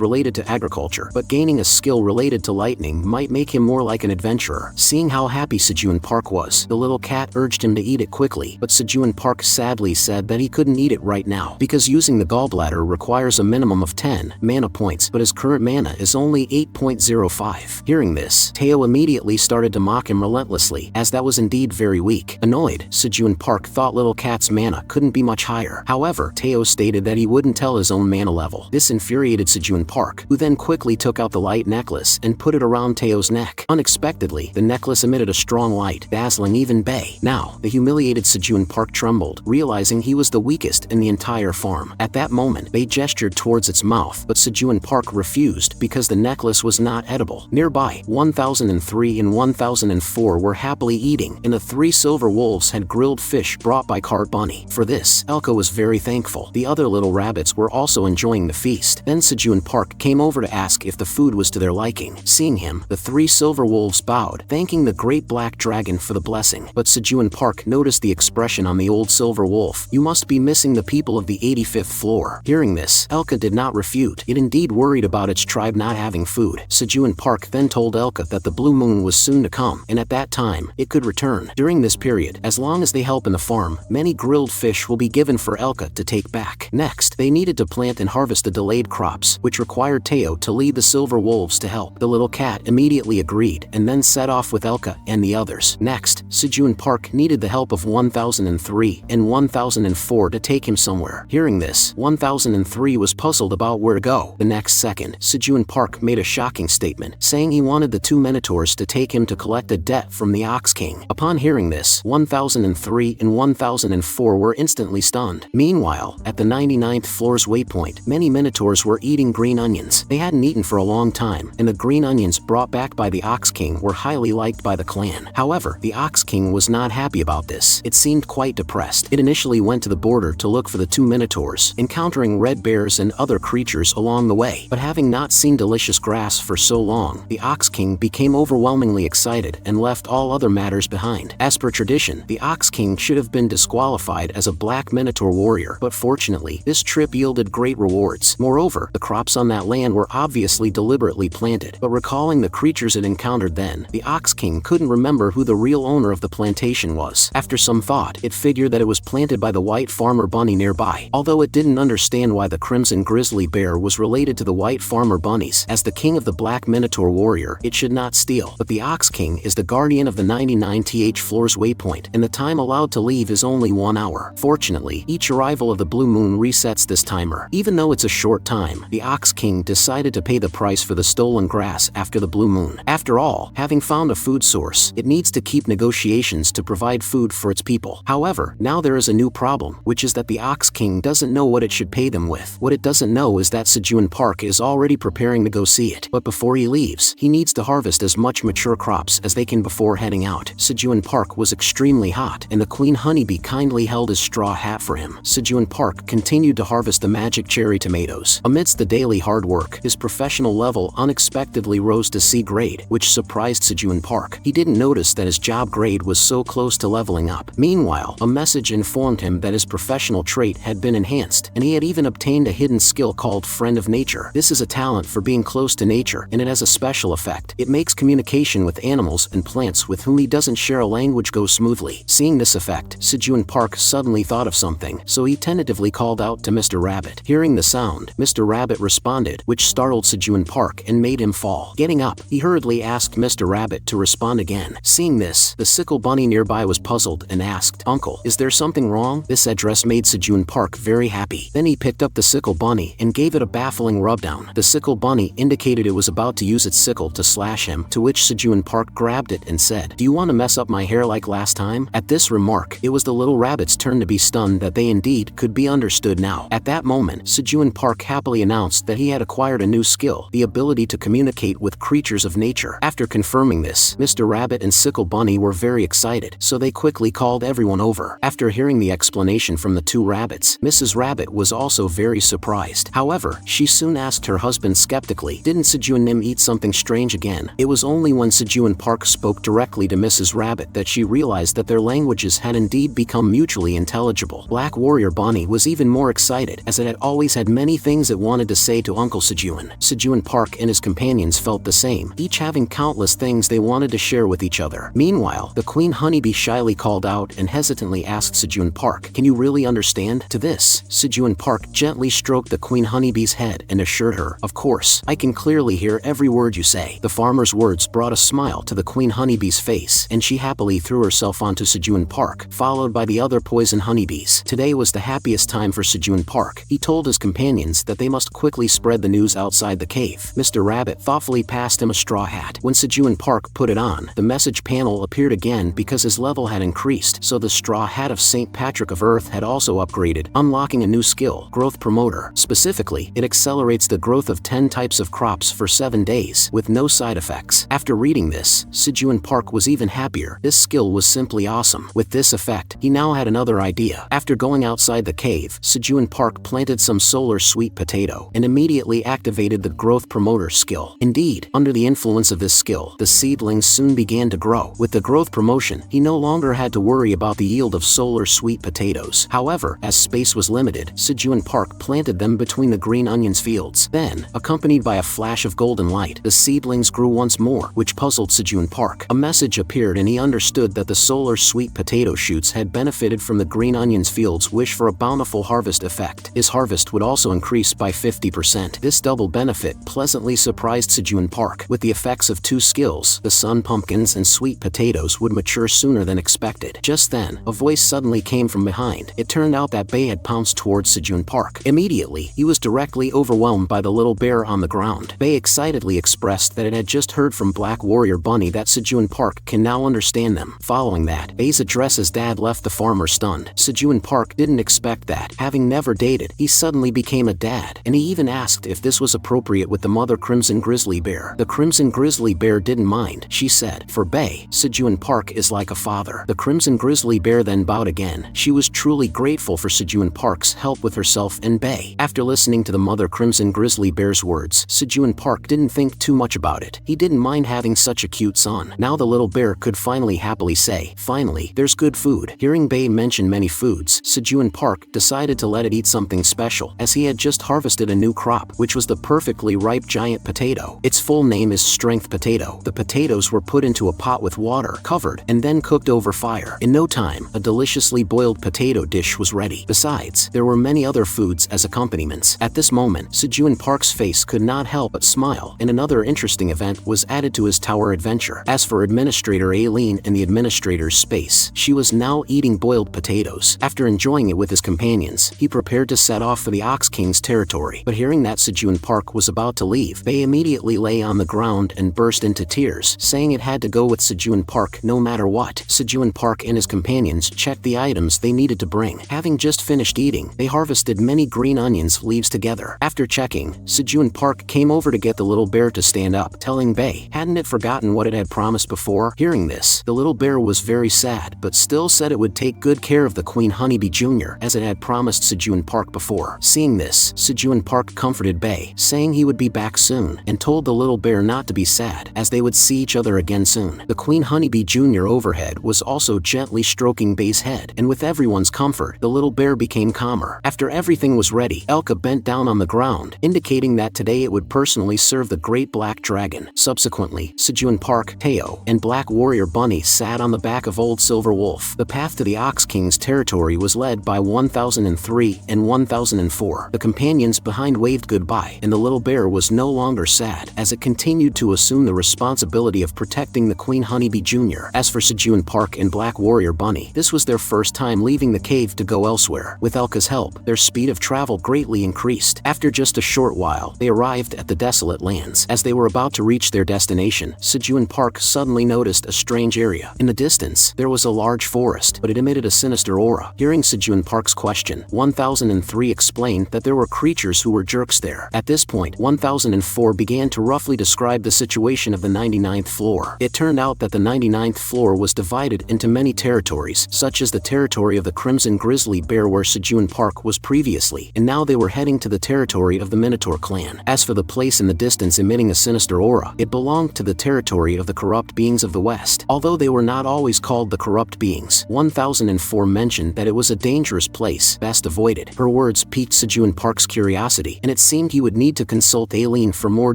related to agriculture, but gaining a skill related to lightning might make him more like an adventurer. Seeing how happy Sejun Park was, the little cat urged him to eat it quickly, but Sejun Park sadly said that he couldn't eat it right now, because using the gallbladder requires a minimum of 10 mana points, but his current mana is only 8.05. Hearing this, Teao immediately started to mock him relentlessly, as that was indeed very weak. Annoyed, Sejun Park thought little cat's mana couldn't be much higher. However, Teao stated that he wouldn't tell his own mana level. This infuriated Sejun Park, who then quickly took out the light necklace and put it around Teo's neck. Unexpectedly, the necklace emitted a strong light, dazzling even Bay. Now, the humiliated Sejun Park trembled, realizing he was the weakest in the entire farm. At that moment, Bay gestured towards its mouth, but Sejun Park refused because the necklace was not edible. Nearby, 1003 and 1004 were happily eating, and the 3 silver wolves had grilled fish brought by Cart Bunny. For this, Elka was very thankful. The other little rabbits were also enjoying the feast. Then Sejun Park came over to ask if the food was to their liking. Seeing him, the 3 silver wolves bowed, thanking the great black dragon for the blessing. But Sejun Park noticed the expression on the old silver wolf. "You must be missing the people of the 85th floor." Hearing this, Elka did not refute. It indeed worried about its tribe not having food. Sejun Park then told Elka that the blue moon was soon to come, and at that time, it could return. During this period, as long as they help in the farm, many grilled fish will be given for Elka to take back. Next, they needed to plant and harvest the delayed crops, which required Teao to lead the silver wolves to help. The little cat immediately agreed, and then set off with Elka and the others. Next, Sejun Park needed the help of 1003 and 1004 to take him somewhere. Hearing this, 1003 was puzzled about where to go. The next second, Sejun Park made a shocking statement, saying he wanted the 2 minotaurs to take him to collect a debt from the Ox King. Upon hearing this, 1003 and 1004 were instantly stunned. Meanwhile, at the 99th floor's waypoint, many minotaurs were eating green onions. They hadn't eaten for a long time, and the green onions brought back by the Ox King were highly liked by the clan. However, the Ox King was not happy about this. It seemed quite depressed. It initially went to the border to look for the 2 minotaurs, encountering red bears and other creatures along the way. But having not seen delicious grass for so long, the Ox King became overwhelmingly excited and left all other matters behind. As per tradition, the Ox King should have been disqualified as a black minotaur warrior, but fortunately, this trip yielded great rewards. Moreover, the crops on that land were obviously deliberately planted. But recalling the creatures it encountered then, the Ox King couldn't remember who the real owner of the plantation was. After some thought, it figured that it was planted by the white farmer bunny nearby. Although it didn't understand why the crimson grizzly bear was related to the white farmer bunnies, as the king of the black minotaur warrior, it should not steal. But the Ox King is the guardian of the 99th floor's waypoint, and the time allowed to leave is only 1 hour. Fortunately, Unfortunately, each arrival of the blue moon resets this timer. Even though it's a short time, the Ox King decided to pay the price for the stolen grass after the blue moon. After all, having found a food source, it needs to keep negotiations to provide food for its people. However, now there is a new problem, which is that the Ox King doesn't know what it should pay them with. What it doesn't know is that Sejun Park is already preparing to go see it. But before he leaves, he needs to harvest as much mature crops as they can before heading out. Sejun Park was extremely hot, and the queen honeybee kindly held his straw hat for him. Sejun Park continued to harvest the magic cherry tomatoes. Amidst the daily hard work, his professional level unexpectedly rose to C grade, which surprised Sejun Park. He didn't notice that his job grade was so close to leveling up. Meanwhile, a message informed him that his professional trait had been enhanced, and he had even obtained a hidden skill called Friend of Nature. This is a talent for being close to nature, and it has a special effect. It makes communication with animals and plants with whom he doesn't share a language go smoothly. Seeing this effect, Sejun Park suddenly thought of something, so he tentatively called out to Mr. Rabbit. Hearing the sound, Mr. Rabbit responded, which startled Sejun Park and made him fall. Getting up, he hurriedly asked Mr. Rabbit to respond again. Seeing this, the sickle bunny nearby was puzzled and asked, "Uncle, is there something wrong?" This address made Sejun Park very happy. Then he picked up the sickle bunny and gave it a baffling rubdown. The sickle bunny indicated it was about to use its sickle to slash him, to which Sejun Park grabbed it and said, "Do you want to mess up my hair like last time?" At this remark, it was the little rabbit's turn to be stunned that they indeed could be understood now. At that moment, Sejun Park happily announced that he had acquired a new skill, the ability to communicate with creatures of nature. After confirming this, Mr. Rabbit and Sickle Bunny were very excited, so they quickly called everyone over. After hearing the explanation from the two rabbits, Mrs. Rabbit was also very surprised. However, she soon asked her husband skeptically, "Didn't Sejun Nim eat something strange again?" It was only when Sejun Park spoke directly to Mrs. Rabbit that she realized that their languages had indeed become mutually intelligible. Black Warrior Bunny was even more excited, as it had always had many things it wanted to say to Uncle Sejun. Sejun Park and his companions felt the same, each having countless things they wanted to share with each other. Meanwhile, the queen honeybee shyly called out and hesitantly asked Sejun Park, "Can you really understand?" To this, Sejun Park gently stroked the queen honeybee's head and assured her, "Of course, I can clearly hear every word you say." The farmer's words brought a smile to the queen honeybee's face, and she happily threw herself onto Sejun Park, followed by the other poison honeybees. Today was the happiest time for Sejun Park. He told his companions that they must quickly spread the news outside the cave. Mr. Rabbit thoughtfully passed him a straw hat. When Sejun Park put it on, the message panel appeared again because his level had increased, so the straw hat of St. Patrick of Earth had also upgraded, unlocking a new skill, Growth Promoter. Specifically, it accelerates the growth of 10 types of crops for 7 days, with no side effects. After reading this, Sejun Park was even happier. This skill was simply awesome. With this effect, he now had another idea. After going outside the cave, Sejun Park planted some solar sweet potato and immediately activated the Growth Promoter skill. Indeed, under the influence of this skill, the seedlings soon began to grow. With the growth promotion, he no longer had to worry about the yield of solar sweet potatoes. However, as space was limited, Sejun Park planted them between the green onions fields. Then, accompanied by a flash of golden light, the seedlings grew once more, which puzzled Sejun Park. A message appeared and he understood that the solar sweet potato shoots had benefited from the green onions fields' wish for a bountiful harvest effect. His harvest would also increase by 50%. This double benefit pleasantly surprised Sejun Park. With the effects of two skills, the sun pumpkins and sweet potatoes would mature sooner than expected. Just then, a voice suddenly came from behind. It turned out that Bay had pounced towards Sejun Park. Immediately, he was directly overwhelmed by the little bear on the ground. Bay excitedly expressed that it had just heard from Black Warrior Bunny that Sejun Park can now understand them. Following that, Bay's address as dad left the farmer stunned. Sejun Park didn't expect that. Having never dated, he suddenly became a dad, and he even asked if this was appropriate with the mother Crimson Grizzly Bear. The Crimson Grizzly Bear didn't mind. She said, "For Bay, Sejun Park is like a father." The Crimson Grizzly Bear then bowed again. She was truly grateful for Sejun Park's help with herself and Bay. After listening to the mother Crimson Grizzly Bear's words, Sejun Park didn't think too much about it. He didn't mind having such a cute son. Now the little bear could finally happily say, "Finally, there's good food." Hearing Bay mention many foods, Sejun Park decided to let it eat something special, as he had just harvested a new crop, which was the perfectly ripe giant potato. Its full name is Strength Potato. The potatoes were put into a pot with water, covered, and then cooked over fire. In no time, a deliciously boiled potato dish was ready. Besides, there were many other foods as accompaniments. At this moment, Sejun Park's face could not help but smile, and another interesting event was added to his tower adventure. As for Administrator Ailen and the Administrator's space, she was now eating boiled potatoes. After enjoying it with his companions, he prepared to set off for the Ox King's territory. But hearing that Sejun Park was about to leave, Bei immediately lay on the ground and burst into tears, saying it had to go with Sejun Park no matter what. Sejun Park and his companions checked the items they needed to bring. Having just finished eating, they harvested many green onions leaves together. After checking, Sejun Park came over to get the little bear to stand up, telling Bei hadn't it forgotten what it had promised before. Hearing this, the little bear was very sad, but still said it would take good care of the Queen Honeybee Jr. as it had promised Sejun Park before. Seeing this, Sejun Park comforted Bei, saying he would be back soon, and told the little bear not to be sad, as they would see each other again soon. The Queen Honeybee Jr. overhead was also gently stroking Bei's head, and with everyone's comfort, the little bear became calmer. After everything was ready, Elka bent down on the ground, indicating that today it would personally serve the Great Black Dragon. Subsequently, Sejun Park, Teao, and Black Warrior Bunny sat on the back of Old Silver Wolf. The path to the Ox King's territory was led by 1003 and 1004. The companions behind waved goodbye, and the little bear was no longer sad, as it continued to assume the responsibility of protecting the Queen Honeybee Jr. As for Sejun Park and Black Warrior Bunny, this was their first time leaving the cave to go elsewhere. With Elka's help, their speed of travel greatly increased. After just a short while, they arrived at the desolate lands. As they were about to reach their destination, Sejun Park suddenly noticed a strange area. In the distance, there was a large forest, but it emitted a sinister aura. Hearing Sejun Park's question, 1003 explained that there were creatures who were jerks there. At this point, 1004 began to roughly describe the situation of the 99th floor. It turned out that the 99th floor was divided into many territories, such as the territory of the Crimson Grizzly Bear where Sejun Park was previously, and now they were heading to the territory of the Minotaur clan. As for the place in the distance emitting a sinister aura, it belonged to the territory of the corrupt beings of the West. Although they were not always called the corrupt beings, 1004 mentioned that it was a dangerous place, best avoided. Her words piqued Sejun Park's curiosity, and it seemed he would need to consult Ailen for more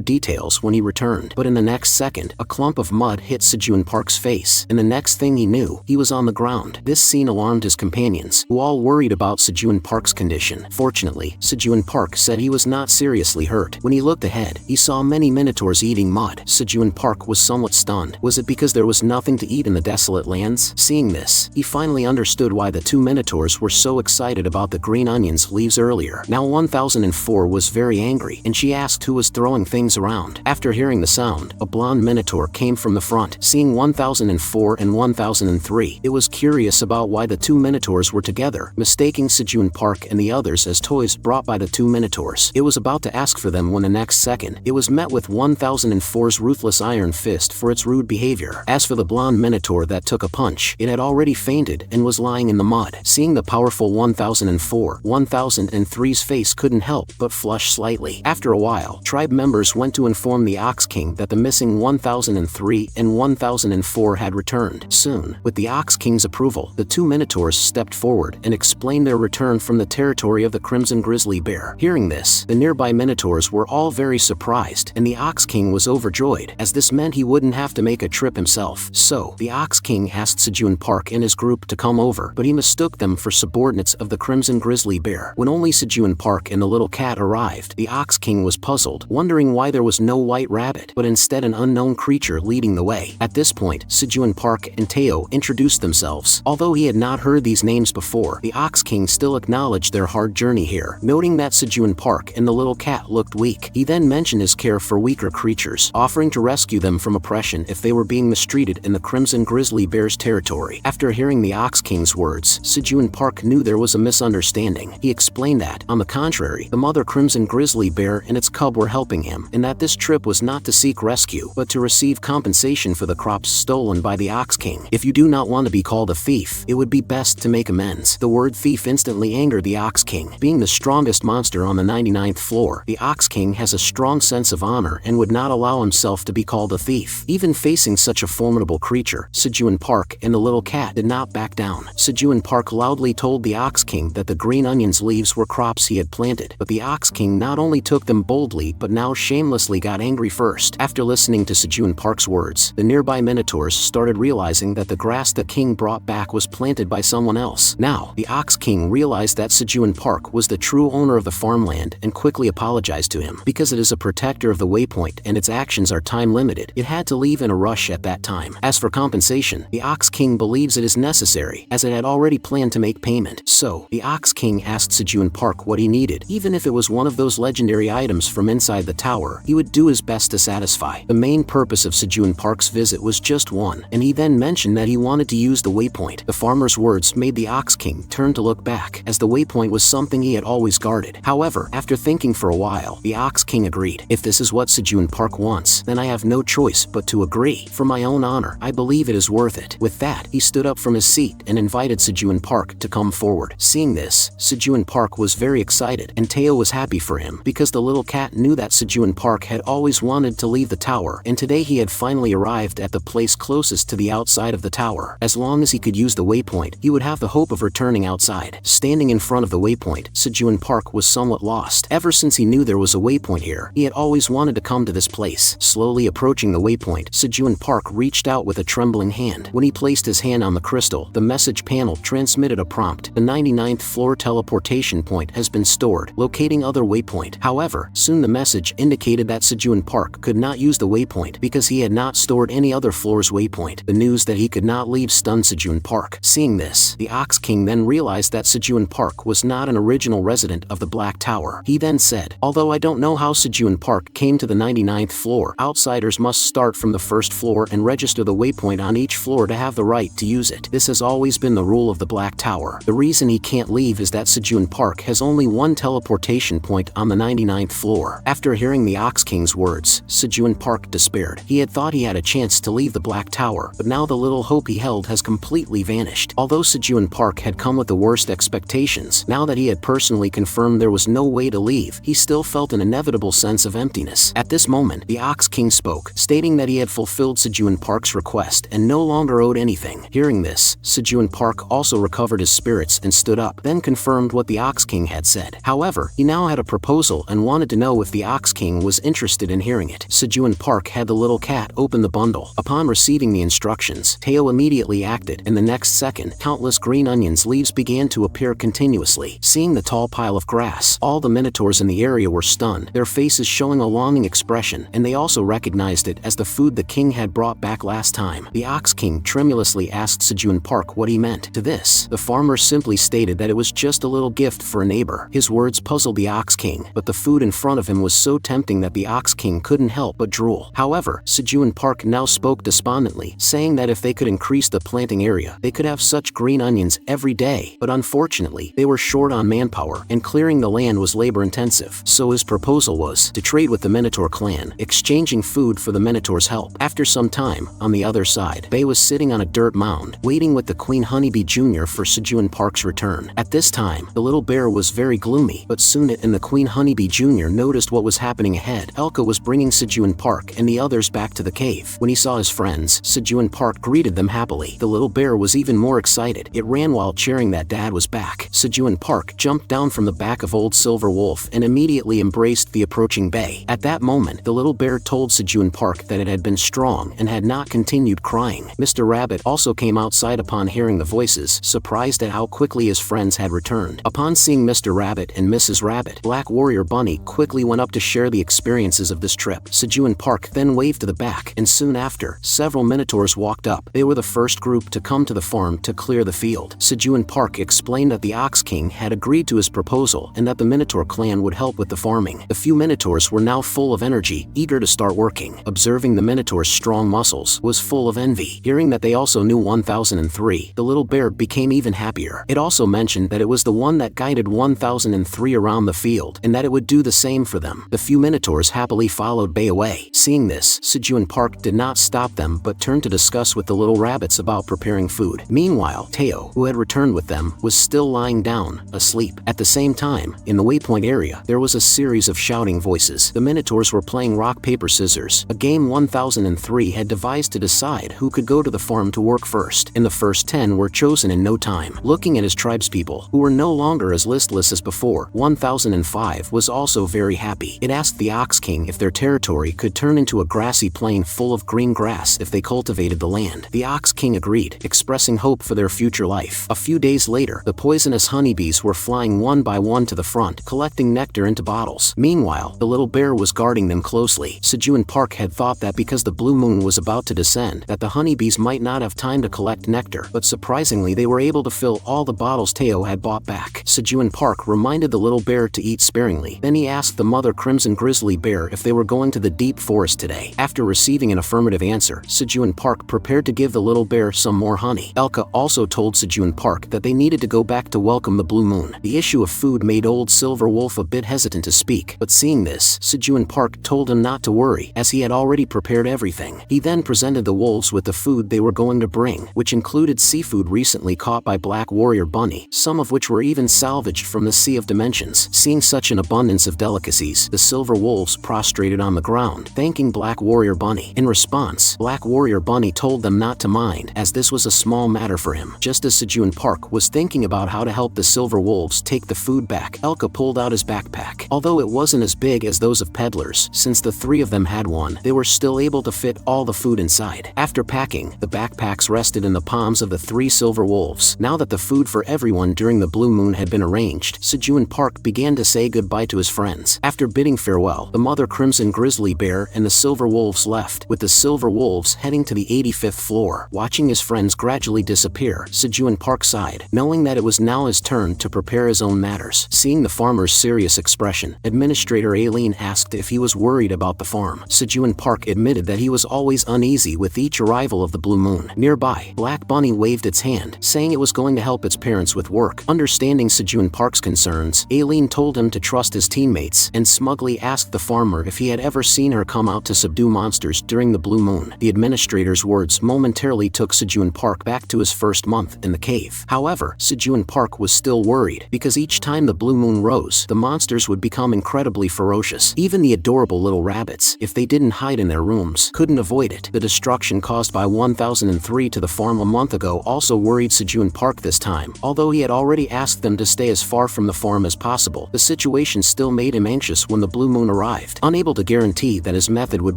details when he returned. But in the next second, a clump of mud hit Sejun Park's face, and the next thing he knew, he was on the ground. This scene alarmed his companions, who all worried about Sejun Park's condition. Fortunately, Sejun Park said he was not seriously hurt. When he looked ahead, he saw many minotaurs eating mud. Sejun Park was somewhat stunned. Was it because there was nothing to eat in the desolate lands? Seeing this, he finally understood why the two minotaurs were so excited about the green onions leaves earlier. Now 1004 was very angry, and she asked who was throwing things around. After hearing the sound, a blonde minotaur came from the front. Seeing 1004 and 1003, it was curious about why the two minotaurs were together, mistaking Sejun Park and the others as toys brought by the two minotaurs. It was about to ask for them when the next second, it was met with 1004's ruthless iron fist for its rude behavior. As for the blonde minotaur that took a punch, it had already fainted and was lying in the mud. Seeing the powerful 1004, 1003's face couldn't help but flush slightly. After a while, tribe members went to inform the Ox King that the missing 1003 and 1004 had returned. Soon, with the Ox King's approval, the two minotaurs stepped forward and explained their return from the territory of the Crimson Grizzly Bear. Hearing this, the nearby minotaurs were all very surprised, and the Ox King was overjoyed, as this meant he wouldn't have to make a trip himself. So, the Ox King asked Sejun Park and his group to come over, but he mistook them for subordinates of the Crimson Grizzly Bear. When only Sejun Park and the little cat arrived, the Ox King was puzzled, wondering why there was no white rabbit, but instead an unknown creature leading the way. At this point, Sejun Park and Teao introduced themselves. Although he had not heard these names before, the Ox King still acknowledged their hard journey here, noting that Sejun Park and the little cat looked weak. He then mentioned his care for weaker creatures, offering to rescue them from oppression if they were being mistreated in the Crimson Grizzly Bear's territory. After hearing the Ox King's words, Sejun Park knew there was a misunderstanding. He explained that, on the contrary, the mother Crimson Grizzly Bear and its cub were helping him, and that this trip was not to seek rescue, but to receive compensation for the crops stolen by the Ox King. If you do not want to be called a thief, it would be best to make amends. The word thief instantly angered the Ox King. Being the strongest monster on the 99th floor, the Ox King has a strong sense of honor and would not allow himself to be called a thief. Even facing such a formidable creature, Sejun Park and the little cat did not back down. Sejun Park loudly told the Ox King that the green onions leaves were crops he had planted, but the Ox King not only took them boldly but now shamelessly got angry first. After listening to Sejun Park's words, the nearby minotaurs started realizing that the grass the king brought back was planted by someone else. Now, the Ox King realized that Sejun Park was the true owner of the farmland and quickly apologized to him. Because it is a protector of the waypoint and its actions are time limited, it had to leave in a rush at that time. As for compensation, the Ox King believes it is necessary, as it had already planned planned to make payment. So, the Ox King asked Sejun Park what he needed. Even if it was one of those legendary items from inside the tower, he would do his best to satisfy. The main purpose of Sejun Park's visit was just one, and he then mentioned that he wanted to use the waypoint. The farmer's words made the Ox King turn to look back, as the waypoint was something he had always guarded. However, after thinking for a while, the Ox King agreed. If this is what Sejun Park wants, then I have no choice but to agree. For my own honor, I believe it is worth it. With that, he stood up from his seat and invited Sejun Park to come forward. Seeing this, Sejun Park was very excited, and Teao was happy for him because the little cat knew that Sejun Park had always wanted to leave the tower, and today he had finally arrived at the place closest to the outside of the tower. As long as he could use the waypoint, he would have the hope of returning outside. Standing in front of the waypoint, Sejun Park was somewhat lost. Ever since he knew there was a waypoint here, he had always wanted to come to this place. Slowly approaching the waypoint, Sejun Park reached out with a trembling hand. When he placed his hand on the crystal, the message panel transmitted a prompt. The 99th floor teleportation point has been stored. Locating other waypoint. However, soon the message indicated that Sejun Park could not use the waypoint because he had not stored any other floor's waypoint. The news that he could not leave stunned Sejun Park. Seeing this, the Ox King then realized that Sejun Park was not an original resident of the Black Tower. He then said, "Although I don't know how Sejun Park came to the 99th floor, outsiders must start from the first floor and register the waypoint on each floor to have the right to use it. This has always been the rule of the Black Tower. The reason he can't leave is that Sejun Park has only one teleportation point on the 99th floor." After hearing the Ox King's words, Sejun Park despaired. He had thought he had a chance to leave the Black Tower, but now the little hope he held has completely vanished. Although Sejun Park had come with the worst expectations, now that he had personally confirmed there was no way to leave, he still felt an inevitable sense of emptiness. At this moment, the Ox King spoke, stating that he had fulfilled Sejun Park's request and no longer owed anything. Hearing this, Sejun Park also recovered his spirits and stood up, then confirmed what the Ox King had said. However, he now had a proposal and wanted to know if the Ox King was interested in hearing it. Sejun Park had the little cat open the bundle. Upon receiving the instructions, Teao immediately acted, and the next second, countless green onions leaves began to appear continuously. Seeing the tall pile of grass, all the minotaurs in the area were stunned, their faces showing a longing expression, and they also recognized it as the food the king had brought back last time. The Ox King tremulously asked Sejun Park what he meant. To this, the farmer simply stated that it was just a little gift for a neighbor. His words puzzled the Ox King, but the food in front of him was so tempting that the Ox King couldn't help but drool. However, Sejun Park now spoke despondently, saying that if they could increase the planting area, they could have such green onions every day, but unfortunately, they were short on manpower, and clearing the land was labor-intensive. So his proposal was to trade with the Minotaur clan, exchanging food for the Minotaur's help. After some time, on the other side, Bae was sitting on a dirt mound, waiting with the Queen Honeybee Jr. for Sejun Park's return. At this time, the little bear was very gloomy, but soon it and the Queen Honeybee Jr. noticed what was happening ahead. Elka was bringing Sejun Park and the others back to the cave. When he saw his friends, Sejun Park greeted them happily. The little bear was even more excited. It ran while cheering that Dad was back. Sejun Park jumped down from the back of Old Silver Wolf and immediately embraced the approaching Bae. At that moment, the little bear told Sejun Park that it had been strong and had not continued crying. Mr. Rabbit also came outside upon hearing the voices, surprised at how quickly his friends had returned. Upon seeing Mr. Rabbit and Mrs. Rabbit, Black Warrior Bunny quickly went up to share the experiences of this trip. Sejun Park then waved to the back, and soon after, several Minotaurs walked up. They were the first group to come to the farm to clear the field. Sejun Park explained that the Ox King had agreed to his proposal and that the Minotaur clan would help with the farming. The few Minotaurs were now full of energy, eager to start working. Observing the Minotaur's strong muscles was full of envy. Hearing that they also knew 1003, the little bear became even happier. It also mentioned that it was the one that guided 1003 around the field, and that it would do the same for them. The few Minotaurs happily followed Bae away. Seeing this, Sejun Park did not stop them but turned to discuss with the little rabbits about preparing food. Meanwhile, Teao, who had returned with them, was still lying down, asleep. At the same time, in the waypoint area, there was a series of shouting voices. The Minotaurs were playing rock, paper, scissors, a game 1003 had devised to decide who could go to the farm to work first, and the first 10 were chosen in no time. Looking at his tribespeople, who were no longer as listless as before, 1005 was also very happy. It asked the Ox King if their territory could turn into a grassy plain full of green grass if they cultivated the land. The Ox King agreed, expressing hope for their future life. A few days later, the poisonous honeybees were flying one by one to the front, collecting nectar into bottles. Meanwhile, the little bear was guarding them closely. Sejun Park had thought that because the blue moon was about to descend, that the honeybees might not have time to collect nectar, but surprisingly they were able to fill all the bottles Teao had bought back. Sejun Park reminded the little bear to eat sparingly. Then he asked the mother Crimson Grizzly Bear if they were going to the deep forest today. After receiving an affirmative answer, Sejun Park prepared to give the little bear some more honey. Elka also told Sejun Park that they needed to go back to welcome the blue moon. The issue of food made old Silver Wolf a bit hesitant to speak, but seeing this, Sejun Park told him not to worry, as he had already prepared everything. He then presented the wolves with the food they were going to bring, which included seafood recently caught by Black Warrior Bunny, some of which were even salvaged from the Sea of Dimensions. Seeing such an abundance of delicacies, the Silver Wolves prostrated on the ground, thanking Black Warrior Bunny. In response, Black Warrior Bunny told them not to mind, as this was a small matter for him. Just as Sejun Park was thinking about how to help the Silver Wolves take the food back, Elka pulled out his backpack. Although it wasn't as big as those of peddlers, since the three of them had one, they were still able to fit all the food inside. After packing, the backpacks rested in the palms of the three Silver Wolves. Now that the food for everyone during the blue moon had been arranged, Sejun Park began to say goodbye to his friends. After bidding farewell, the mother Crimson Grizzly Bear and the Silver Wolves left, with the Silver Wolves heading to the 85th floor. Watching his friends gradually disappear, Sejun Park sighed, knowing that it was now his turn to prepare his own matters. Seeing the farmer's serious expression, Administrator Ailen asked if he was worried about the farm. Sejun Park admitted that he was always uneasy with each arrival of the blue moon. Nearby, Black Bunny waved its hand, saying it was going to help its parents with work. Understanding Sejun Park's concerns, Ailen told him to trust his teammates, and smugly asked the farmer if he had ever seen her come out to subdue monsters during the blue moon. The administrator's words momentarily took Sejun Park back to his first month in the cave. However, Sejun Park was still worried, because each time the blue moon rose, the monsters would become incredibly ferocious. Even the adorable little rabbits, if they didn't hide in their rooms, couldn't avoid it. The destruction caused by 1003 to the farm a month ago also worried Sejun Park this time. Although he had already asked them to stay as far from the farm as possible, the situation still made him anxious when the blue moon arrived. Unable to guarantee that his method would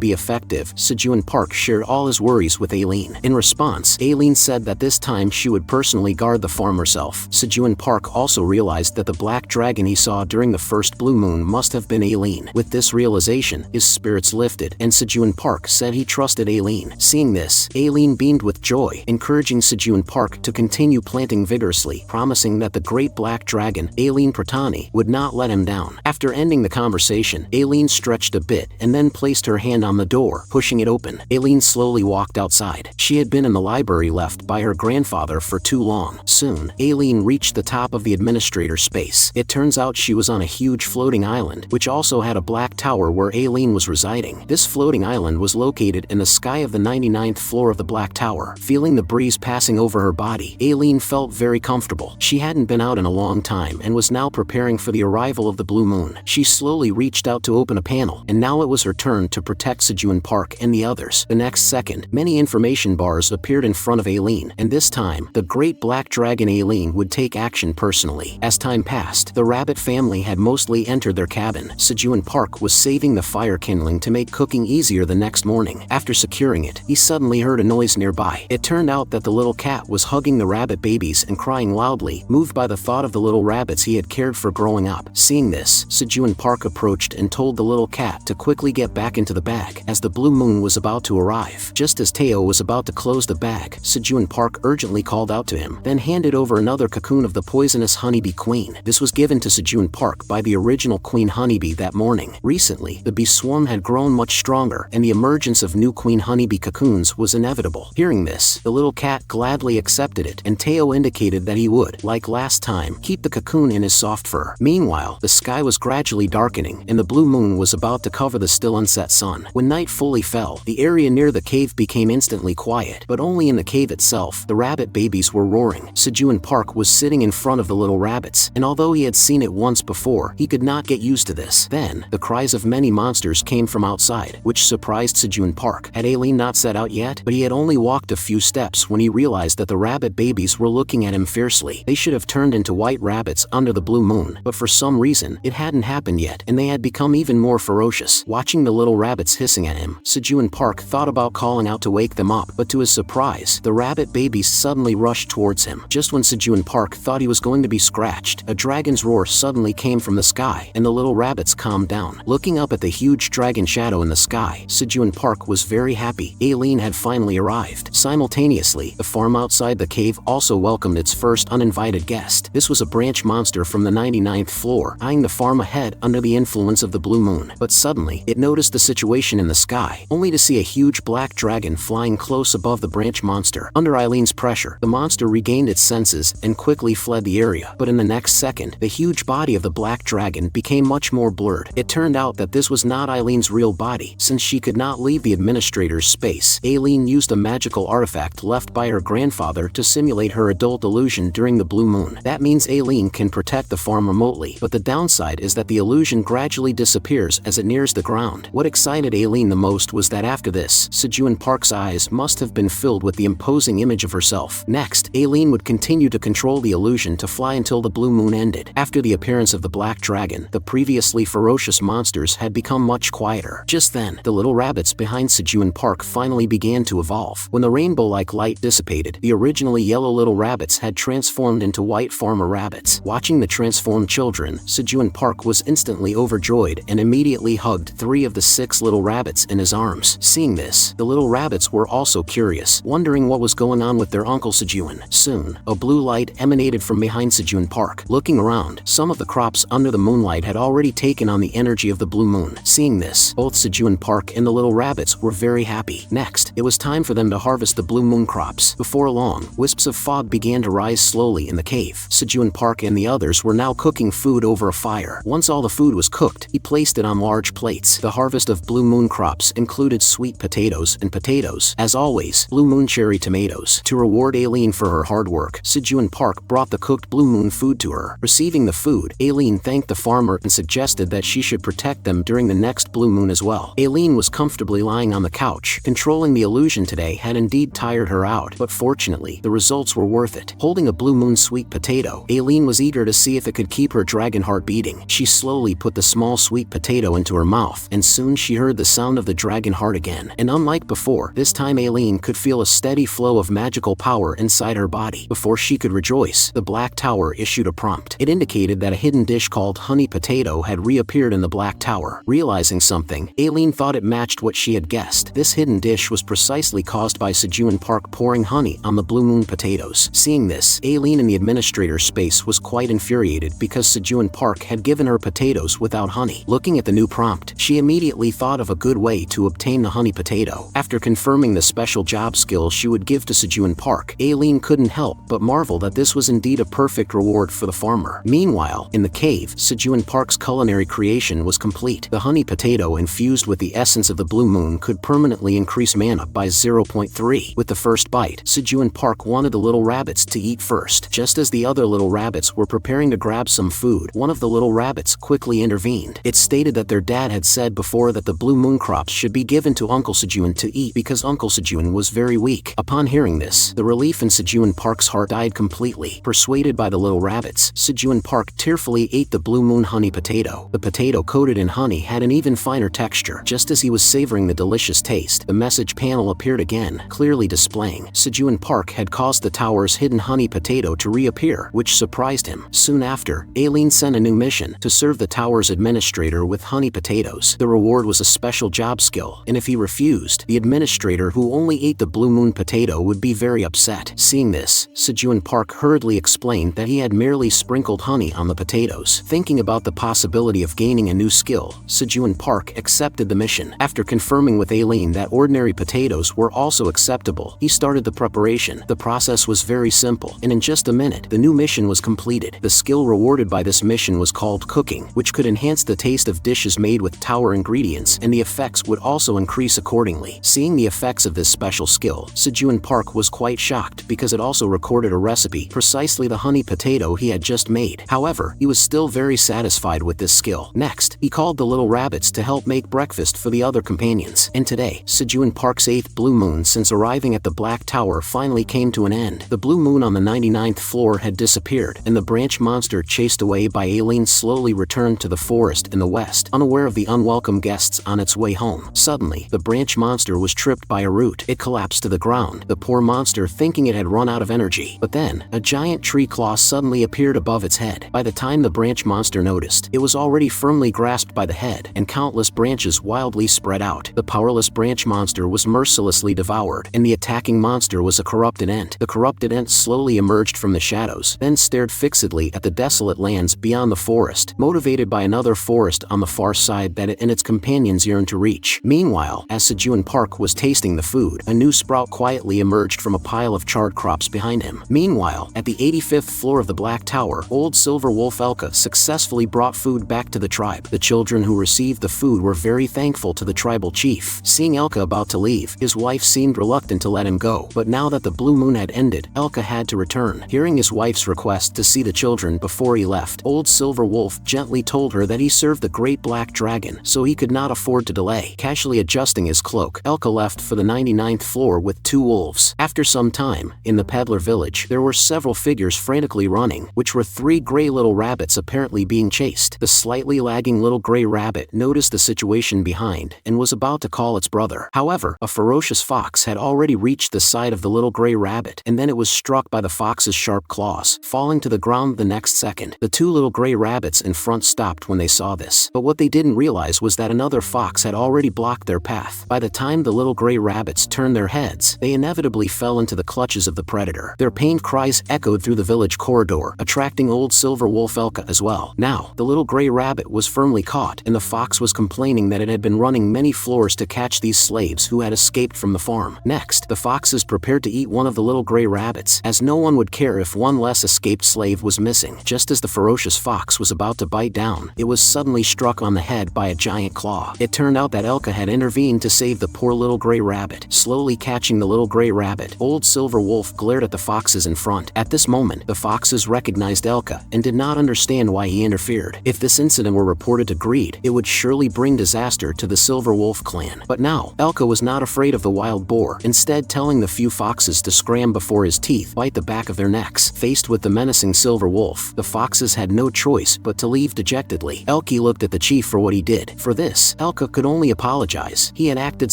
be effective, Sejun Park shared all his worries with Ailen. In response, Ailen said that this time she would personally guard the farm herself. Sejun Park also realized that the black dragon he saw during the first blue moon must have been Ailen. With this realization, his spirits lifted, and Sejun Park said he trusted Ailen. Seeing this, Ailen beamed with joy, encouraging Sejun Park to continue planting vigorously, promising that the great black dragon, Ailen Pratani, would not let him down. After ending the conversation, Ailen stretched a bit and then placed her hand on the door, pushing it open. Ailen slowly walked outside. She had been in the library left by her grandfather for too long. Soon, Ailen reached the top of the administrator's space. It turns out she was on a huge floating island, which also had a black tower where Ailen was residing. This floating island was located in the sky of the 99th floor of the black tower. Feeling the breeze passing over her body, Ailen felt very comfortable. She hadn't been out in a long time and was now preparing for the arrival of the blue moon. She slowly reached out to open a panel, and now it was her turn to protect Sejun Park and the others. The next second, many information bars appeared in front of Ailen, and this time, the great black dragon Ailen would take action personally. As time passed, the rabbit family had mostly entered their cabin. Sejun Park was saving the fire kindling to make cooking easier the next morning. After securing it, he suddenly heard a noise nearby. It turned out that the little cat was hugging the rabbit babies and crying loudly, moved by the thought of the little rabbits he had cared for growing up. Seeing this, Sejun Park approached and told the little cat to quickly get back into the bag, as the blue moon was about to arrive. Just as Teao was about to close the bag, Sejun Park urgently called out to him, then handed over another cocoon of the poisonous honeybee queen. This was given to Sejun Park by the original queen honeybee that morning. Recently, the bee swarm had grown much stronger, and the emergence of new queen honeybee cocoons was inevitable. Hearing this, the little cat gladly accepted it, and Teao indicated that he would, like last time, keep the cocoon in his soft fur. Meanwhile, the sky was gradually darkening, and the blue moon was about to cover the still unset sun. When night fully fell, the area near the cave became instantly quiet, but only in the cave itself. The rabbit babies were roaring. Sejun Park was sitting in front of the little rabbits, and although he had seen it once before, he could not get used to this. Then, the cries of many monsters came from outside, which surprised Sejun Park. Had Ailen not set out yet? But he had only walked a few steps when he realized that the rabbit babies were looking at him fiercely. They should have turned into white rabbits under the blue moon, but for some reason, it hadn't happened yet, and they had become even more ferocious. Watching the little rabbits hissing at him, Sejun Park thought about calling out to wake them up, but to his surprise, the rabbit babies suddenly rushed towards him. Just when Sejun Park thought he was going to be scratched, a dragon's roar suddenly came from the sky, and the little rabbits calmed down. Looking up at the huge dragon shadow in the sky, Sejun Park was very happy. Ailen had finally arrived. Simultaneously, the farm outside the cave also welcomed its first uninvited guest. This was a branch monster from the 99th floor, eyeing the farm ahead under the influence of the blue moon. But suddenly, it noticed the situation in the sky, only to see a huge black dragon flying close above the branch monster. Under Ailen's pressure, the monster regained its senses and quickly fled the area. But in the next second, the huge body of the black dragon became much more blurred. It turned out that this was not Ailen's real body, since she could not leave the administrator's space. Ailen used a magical artifact left by her grandfather to simulate her adult illusion during the blue moon. That means Ailen can protect the farm remotely, but the downside is that the illusion gradually disappears as it nears the ground. What excited Ailen the most was that after this, Sejun Park's eyes must have been filled with the imposing image of herself. Next, Ailen would continue to control the illusion to fly until the blue moon ended. After the appearance of the black dragon, the previously ferocious monsters had become much quieter. Just then, the little rabbits behind Sejun Park finally began to evolve. When the rainbow-like light dissipated, the originally yellow little rabbits had transformed into white farmer rabbits. Watching the transformed children, Sejun Park was instantly overjoyed and immediately hugged 3 of the 6 little rabbits in his arms. Seeing this, the little rabbits were also curious, wondering what was going on with their uncle Sejun. Soon, a blue light emanated from behind Sejun Park. Looking around, some of the crops under the moonlight had already taken on the energy of the blue moon. Seeing this, both Sejun Park and the little rabbits were very happy. Next, it was time for them to harvest the blue moon crops. Before long, wisps of fog began to rise slowly in the cave. Sejun Park and the others were now cooking food over a fire. Once all the food was cooked, he placed it on large plates. The harvest of blue moon crops included sweet potatoes and potatoes. As always, blue moon cherry tomatoes. To reward Ailen for her hard work, Sejun Park brought the cooked blue moon food to her. Receiving the food, Ailen thanked the farmer and suggested that she should protect them during the next blue moon as well. Ailen was comfortably lying on the couch. Controlling the illusion today had indeed tired her out, but fortunately, the results were worth it. Holding a blue moon sweet potato, Ailen was eager to see if it could keep her dragon heart beating. She slowly put the small sweet potato into her mouth, and soon she heard the sound of the dragon heart again. And unlike before, this time Ailen could feel a steady flow of magical power inside her body. Before she could rejoice, the black tower issued a prompt. It indicated that a hidden dish called honey potato had reappeared in the black tower. Realizing something, Ailen thought it matched what she had guessed. This hidden dish was precisely caused by Sejun Park pouring honey on the blue moon potatoes. Seeing this, Ailen in the administrator's space was quite infuriated because Sejun Park had given her potatoes without honey. Looking at the new prompt, she immediately thought of a good way to obtain the honey potato. After confirming the special job skill she would give to Sejun Park, Ailen couldn't help but marvel that this was indeed a perfect reward for the farmer. Meanwhile, in the cave, Sejun Park's culinary creation was complete. The honey potato infused with the essence of the blue moon could permanently increase mana by 0.3. With the first bite, Sejun Park wanted the little rabbits to eat first. Just as the other little rabbits were preparing to grab some food, one of the little rabbits quickly intervened. It stated that their dad had said before that the blue moon crops should be given to Uncle Sejun to eat because Uncle Sejun was very weak. Upon hearing this, the relief in Sejun Park's heart died completely. Persuaded by the little rabbits, Sejun Park tearfully ate the blue moon honey potato. The potato coated in honey had an even finer texture. Just as he was savoring the delicious taste, the message panel appeared again, clearly displaying Sejun Park had caused the tower's hidden honey potato to reappear, which surprised him. Soon after, Ailen sent a new mission to serve the tower's administrator with honey potatoes. The reward was a special job skill, and if he refused, the administrator who only ate the blue moon potato would be very upset. Seeing this, Sejun Park hurriedly explained that he had merely sprinkled honey on the potatoes. Thinking about the possibility of gaining a new skill, Sejun Park accepted the mission. After confirming with Ailen that ordinary potatoes were also acceptable, he started the preparation. The process was very simple, and in just a minute, the new mission was completed. The skill rewarded by this mission was called cooking, which could enhance the taste of dishes made with tower ingredients, and the effects would also increase accordingly. Seeing the effects of this special skill, Sejun Park was quite shocked because it also recorded a recipe, precisely the honey potato he had just made. However, he was still very satisfied with this skill. Next, he called the little rabbits to help make breakfast for the other companions. And today, Sejun Park's 8th blue moon since arriving at the Black Tower finally came to an end. The blue moon on the 99th floor had disappeared, and the branch monster chased away by Ailen slowly returned to the forest in the west, unaware of the unwelcome guests on its way home. Suddenly, the branch monster was tripped by a root. It collapsed to the ground, the poor monster thinking it had run out of energy. But then, a giant tree claw suddenly appeared above its head. By the time the branch monster noticed, it was already firmly grasped by the head, and countless branches wildly spread out. The powerless branch monster was mercilessly devoured, and the attacking monster was a corrupted ent. The corrupted ants slowly emerged from the shadows, then stared fixedly at the desolate lands beyond the forest, motivated by another forest on the far side that it and its companions yearned to reach. Meanwhile, as Sejun Park was tasting the food, a new sprout quietly emerged from a pile of charred crops behind him. Meanwhile, at the 85th floor of the Black Tower, old Silver Wolf Elka successfully brought food back to the tribe. The children who received the food were very thankful to the tribal chief. Seeing Elka about to leave, his wife seemed reluctant to let him go, but now that the blue moon had ended, Elka had to return. Hearing his wife's request to see the children before he left, old Silver Wolf gently told her that he served the great black dragon, so he could not afford to delay. Casually adjusting his cloak, Elka left for the 99th floor with 2 wolves. After some time, in the peddler village, there were several figures frantically running, which were 3 gray little rabbits apparently being chased. The slightly lagging little gray rabbit noticed the situation behind and was about to call its brother. However, a ferocious fox had already reached the side of the little gray rabbit, and then it was struck by the fox's sharp claws, falling to the ground the next second. The 2 little gray rabbits in front stopped when they saw this, but what they didn't realize was that another fox had already blocked their path. By the time the little gray rabbits turned their heads, they inevitably fell into the clutches of the predator. Their pained cries echoed through the village corridor, attracting old Silver Wolf Elka as well. Now, the little gray rabbit was firmly caught, and the fox was complaining that it had been running many floors to catch these slaves who had escaped from the farm. Next, the foxes prepared to eat one of the little gray rabbits, as no one would care if one less escaped slave was missing. Just as the ferocious fox was about to bite down, it was suddenly struck on the head by a giant claw. It turned out that Elka had intervened to save the poor little gray rabbit. Slowly catching the little gray rabbit, old Silver Wolf glared at the foxes in front. At this moment, the foxes recognized Elka and did not understand why he interfered. If this incident were reported to Greed, it would surely bring disaster to the Silver Wolf clan. But now, Elka was not afraid of the wild boar, instead telling the few foxes to scram before his teeth bite the back of their necks. Faced with the menacing Silver Wolf, the foxes had no choice but to leave dejectedly. Elki looked at the chief for what he did. For this, Elka could only apologize. He had acted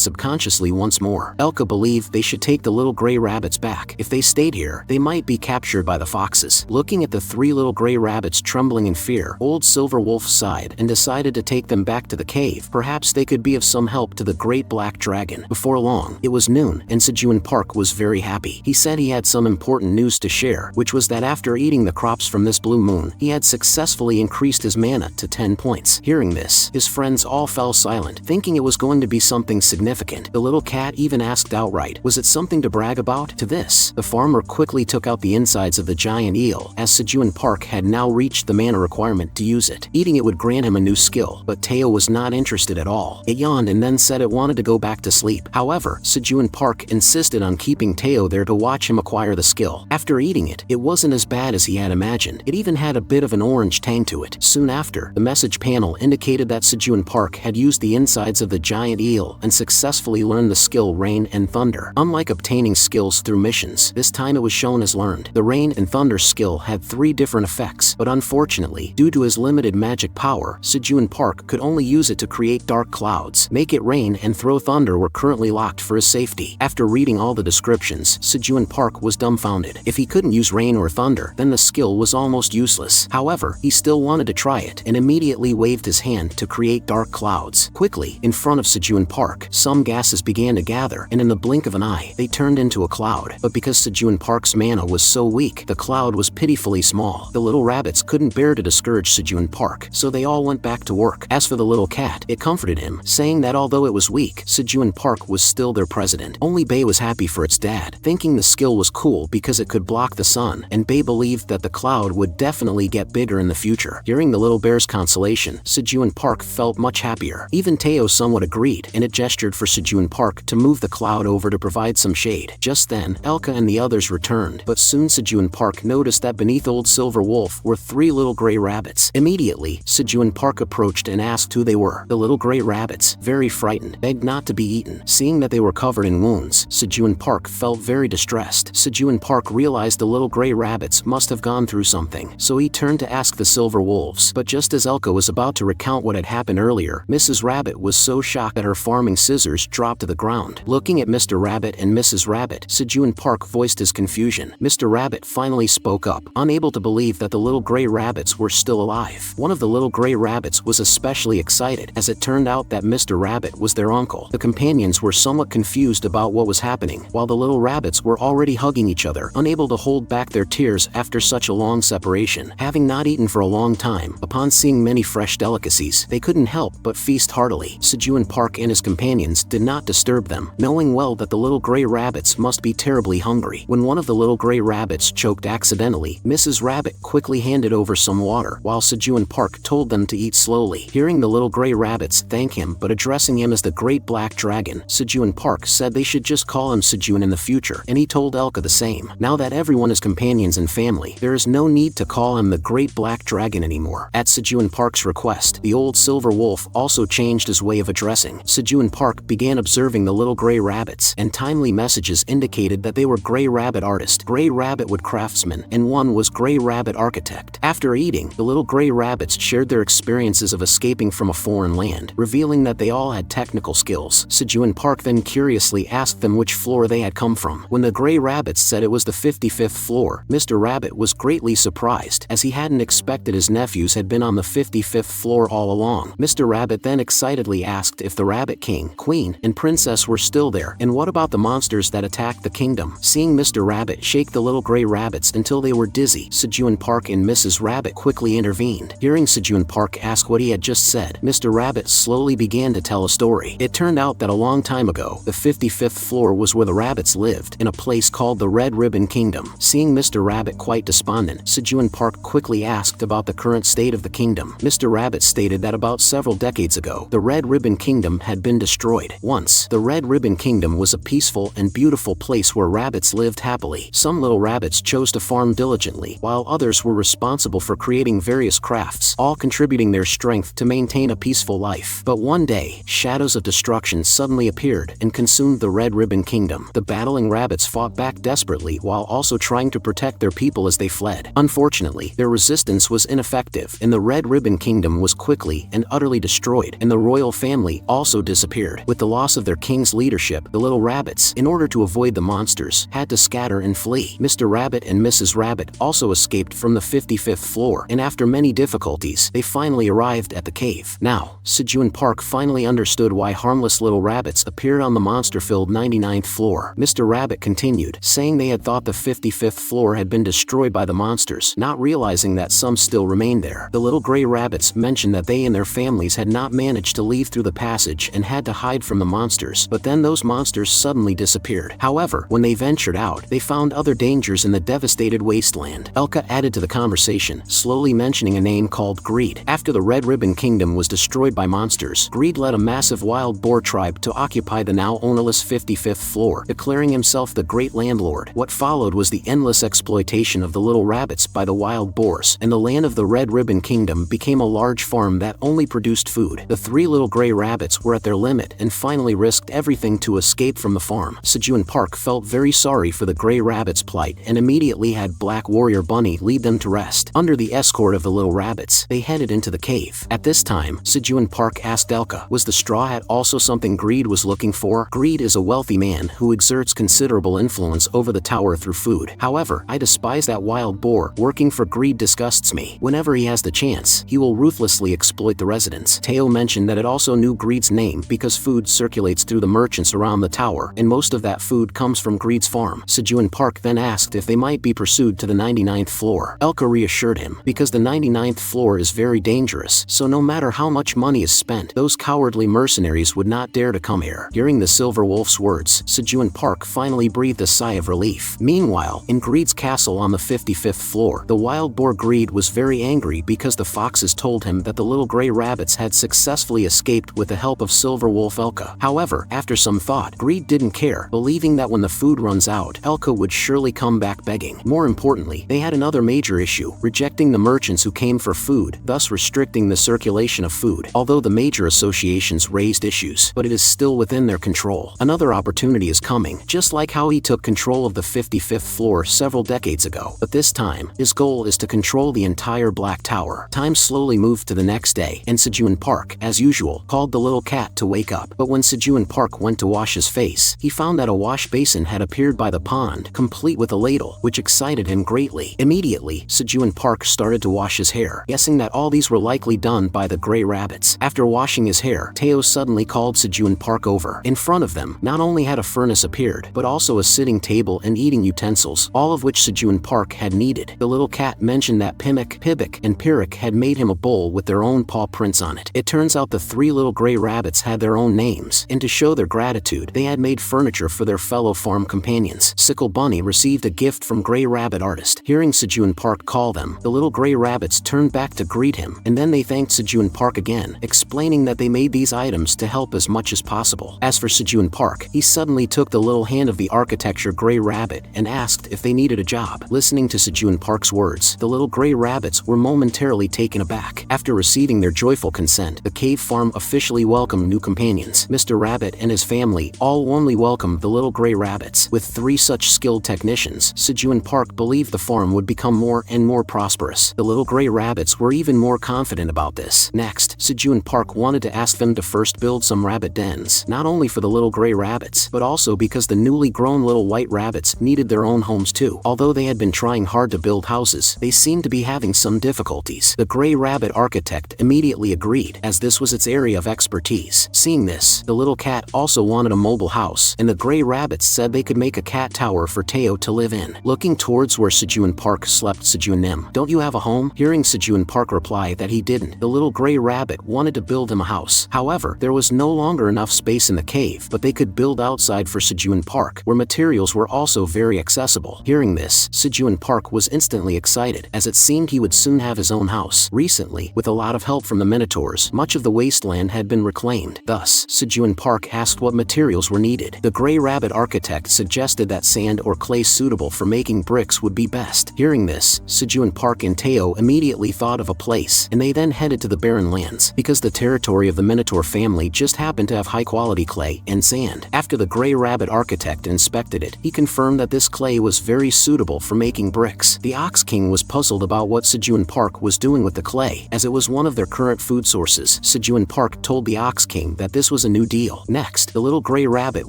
subconsciously once more. Elka believed they should take the little gray rabbits back. If they stayed here, they might be captured by the foxes. Looking at the 3 little gray rabbits trembling in fear, old Silver Wolf sighed and decided to take them back to the cave. Perhaps they could be of some help to the great black dragon. Before long, it was noon, and Sejun Park was very happy. He said he had some important news to share, which was that after eating the crops from this blue moon, he had successfully increased his mana to 10 points. Hearing this, his friends all fell silent, thinking it was going to be something significant. The little cat even asked outright, was it something to brag about? To this, the farmer quickly took out the insides of the giant eel, as Sejun Park had now reached the mana requirement to use it. Eating it would grant him a new skill, but Teao was not interested at all. It yawned and then said it wanted to go back to sleep. However, Sejun Park insisted on keeping Teao there to watch him acquire the skill. After eating it, it wasn't as bad as he had imagined. It even had a bit of an orange tang to it. Soon after, the message panel indicated that Sejun Park had used the insides of the giant eel and successfully learned the skill Rain and Thunder. Unlike obtaining skills through missions, this time it was shown as learned. The Rain and Thunder skill had 3 different effects, but unfortunately, due to his limited magic power, Sejun Park could only use it to create dark clouds. Make it rain and throw thunder were currently locked for his safety. After reading all the descriptions, Sejun Park was dumbfounded. If he couldn't use rain or thunder, then the skill was almost useless. However, he still wanted to try it and immediately waved his hand to create dark clouds. Quickly, in front of Sejun Park, some gases began to gather, and in the blink of an eye, they turned into a cloud. But because Sejun Park's mana was so weak, the cloud was pitifully small. The little rabbits couldn't bear to discourage Sejun Park, so they all went back to work. As for the little cat, it comforted him, saying that although it was weak, Sejun Park was still their president. Only Bei was happy for its dad, thinking the skill was cool because it could block the sun, and Bei believed that the cloud would definitely get bigger in the future. Hearing the little bear's consolation, Sejun Park felt much happier. Even Teao somewhat agreed, and it gestured for Sejun Park to move the cloud over to provide some shade. Just then, Elka and the others returned, but soon Sejun Park noticed that beneath old Silver Wolf were 3 little gray rabbits. Immediately, Sejun Park approached and asked who they were. The little gray rabbits, very frightened, begged not to be eaten. Seeing that they were covered in wounds, Sejun Park felt very distressed. Sejun Park realized the little gray rabbits must have gone through something, so he turned to ask the Silver Wolves. But just as Elka was about to recount what had happened earlier, Mrs. Rabbit was so shocked that her farming scissors dropped to the ground. Looking at Mr. Rabbit and Mrs. Rabbit, Sejun Park voiced his confusion. Mr. Rabbit finally spoke up, unable to believe that the little gray rabbits were still alive. One of the little gray rabbits was especially excited, as it turned out that Mr. Rabbit was their uncle. The companions were somewhat confused about what was happening, while the little rabbits were already hugging each other, unable to hold back their tears after such a long separation. Having not eaten for a long time, upon seeing many fresh delicacies, they couldn't help but feast heartily. Sejun Park and his companions did not disturb them, knowing well that the little gray rabbits must be terribly hungry. When one of the little gray rabbits choked accidentally, Mrs. Rabbit quickly handed over some water, while Sejun Park told them to eat slowly. Hearing the little gray rabbits thank him but addressing him as the Great Black Dragon, Sejun Park said they should just call him Sejun in the future, and he told Elka the same. Now that everyone is companions and family, there is no need to call him the Great Black Dragon anymore. At Sejun Park's request, the old silver wolf also changed his way of addressing. Sejun Park began observing the little gray rabbits, and timely messages indicated that they were Gray Rabbit Artist, Gray Rabbit Wood Craftsman, and one was Gray Rabbit Architect. After eating, the little gray rabbits shared their experiences of escaping from a foreign land, revealing that they all had technical skills. Sejun Park then curiously asked them which floor they had come from. When the gray rabbits said it was the 55th floor, Mr. Rabbit was greatly surprised, as he hadn't expected his nephews had been on the 55th floor all along. Mr. Rabbit then excitedly asked if the Rabbit King, Queen, and Princess were still there, and what about the monsters that attacked the kingdom. Seeing Mr. Rabbit shake the little gray rabbits until they were dizzy, Sejun Park and Mrs. Rabbit quickly intervened. Hearing Sejun Park ask what he had just said, Mr. Rabbit slowly began to tell a story. It turned out that a long time ago, the 55th floor was where the rabbits lived, in a place called the Red Ribbon Kingdom. Seeing Mr. Rabbit quite despondent, Sejun Park quickly asked about the current state of the kingdom. Mr. Rabbit stated that about several decades ago, the Red Ribbon Kingdom had been destroyed. Once, the Red Ribbon Kingdom was a peaceful and beautiful place where rabbits lived happily. Some little rabbits chose to farm diligently, while others were responsible for creating various crafts, all contributing their strength to maintain a peaceful life. But one day, shadows of destruction suddenly appeared and consumed the Red Ribbon Kingdom. The battling rabbits fought back desperately while also trying to protect their people as they fled. Unfortunately, their resistance was ineffective, and the Red Ribbon Kingdom was quickly and utterly destroyed, and the royal family also disappeared. With the loss of their king's leadership, the little rabbits, in order to avoid the monsters, had to scatter and flee. Mr. Rabbit and Mrs. Rabbit also escaped from the 55th floor, and after many difficulties, they finally arrived at the cave. Now, Sejun Park finally understood why harmless little rabbits appeared on the monster-filled 99th floor. Mr. Rabbit continued, saying they had thought the 55th floor had been destroyed by the monsters, not realizing that some still remained there. The little gray rabbits mentioned that they and their families had not managed to leave through the passage and had to hide from the monsters, but then those monsters suddenly disappeared. However, when they ventured out, they found other dangers in the devastated wasteland. Elka added to the conversation, slowly mentioning a name called Greed. After the Red Ribbon Kingdom was destroyed by monsters, Greed led a massive wild boar tribe to occupy the now ownerless 55th floor, declaring himself the great landlord. What followed was the endless exploitation of the little rabbits by the wild boars, and the land of the Red Ribbon Kingdom became a large farm that only produced food. The three little gray rabbits were at their limit and finally risked everything to escape from the farm. Sejun Park felt very sorry for the gray rabbits' plight and immediately had Black Warrior Bunny lead them to rest. Under the escort of the little rabbits, they headed into the cave. At this time, Sejun Park asked Elka, was the straw hat also something Greed was looking for? Greed is a wealthy man who exerts considerable influence over the tower through food. However, I despise that wild boar. Working for Greed disgusts me. Whenever he has the chance, he will ruthlessly exploit the residents. Teao mentioned that it also knew Greed's name because food circulates through the merchants around the tower, and most of that food comes from Greed's farm. Sejun Park then asked if they might be pursued to the 99th floor. Elka reassured him, because the 99th floor is very dangerous, so no matter how much money is spent, those cowardly mercenaries would not dare to come here. Hearing the Silver Wolf's words, Sejun Park finally breathed a sigh of relief. Meanwhile, in Greed's castle on the 55th floor, the wild boar Greed was very angry because the foxes told him that the little gray rabbits had successfully escaped with the help of Silver Wolf Elka. However, after some thought, Greed didn't care, believing that when the food runs out, Elka would surely come back begging. More importantly, they had another major issue, rejecting the merchants who came for food, thus restricting the circulation of food. Although the major associations raised issues, but it is still within their control. Another opportunity is coming, just like how he took control of the 55th floor several decades ago. But this time, his goal is to control the entire Black Tower. Time slowly moved to the next day, and Sejun Park, as usual, called the little cat to wake up. But when Sejun Park went to wash his face, he found that a wash basin had appeared by the pond, complete with a ladle, which excited him greatly. Immediately, Sejun Park started to wash his hair, guessing that all these were likely done by the gray rabbits. After washing his hair, Teao suddenly called Sejun Park over. In front of them, not only had a furnace appeared, but also a sitting table and eating utensils, all of which Sejun Park had needed. The little cat mentioned that Pimik, Pibik, and Pirik had made him a bowl with their own paw prints on it. It turns out the 3 little gray rabbits had their own names, and to show their gratitude, they had made furniture for their fellow farm companions. Sickle Bunny received a gift from Gray Rabbit Artist. Hearing Sejun Park call them, the little gray rabbits turned back to greet him, and then they thanked Sejun Park again, explaining that they made these items to help as much as possible. As for Sejun Park, he suddenly took the little hand of the architecture Gray Rabbit and asked if they needed a job. Listening to Sejun Park's words, the little gray rabbits were momentarily taken aback. After receiving their joyful consent, the cave farm officially welcomed new companions. Mr. Rabbit and his family all warmly welcomed the little gray rabbits. With 3 such skilled technicians, Sejun Park believed the farm would become more and more prosperous. The little gray rabbits were even more confident about this. Next, Sejun Park wanted to ask them to first build some rabbit dens, not only for the little gray rabbits, but also because the newly grown little white rabbits needed their own homes too. Although they had been trying hard to build houses, they seemed to be having some difficulties. The gray rabbit architect immediately agreed, as this was its area of expertise. Seeing this, the little cat also wanted a mobile house, and the gray rabbits said they could make a cat tower for Teao to live in. Looking towards where Sejun Park slept, Sejun Nim, "Don't you have a home?" Hearing Sejun Park reply that he didn't, the little gray rabbit wanted to build him a house. However, there was no longer enough space in the cave, but they could build outside for Sejun Park, where materials were also very accessible. Hearing this, Sejun Park was instantly excited, as it seemed he would soon have his own house. Recently, with a lot of help from the minotaurs, much of the wasteland had been reclaimed. Thus, Sejun Park asked what materials were needed. The gray rabbit architect suggested that sand or clay suitable for making bricks would be best. Hearing this, Sejun Park and Teao immediately thought of a place, and they then headed to the barren lands, because the territory of the Minotaur family just happened to have high-quality clay and sand. After the gray rabbit architect inspected it, he confirmed that this clay was very suitable for making bricks. The Ox King was puzzled about what Sejun Park was doing with the clay, as it was one of their current food sources. Sejun Park told the Ox King that this was a new deal. Next, the little gray rabbit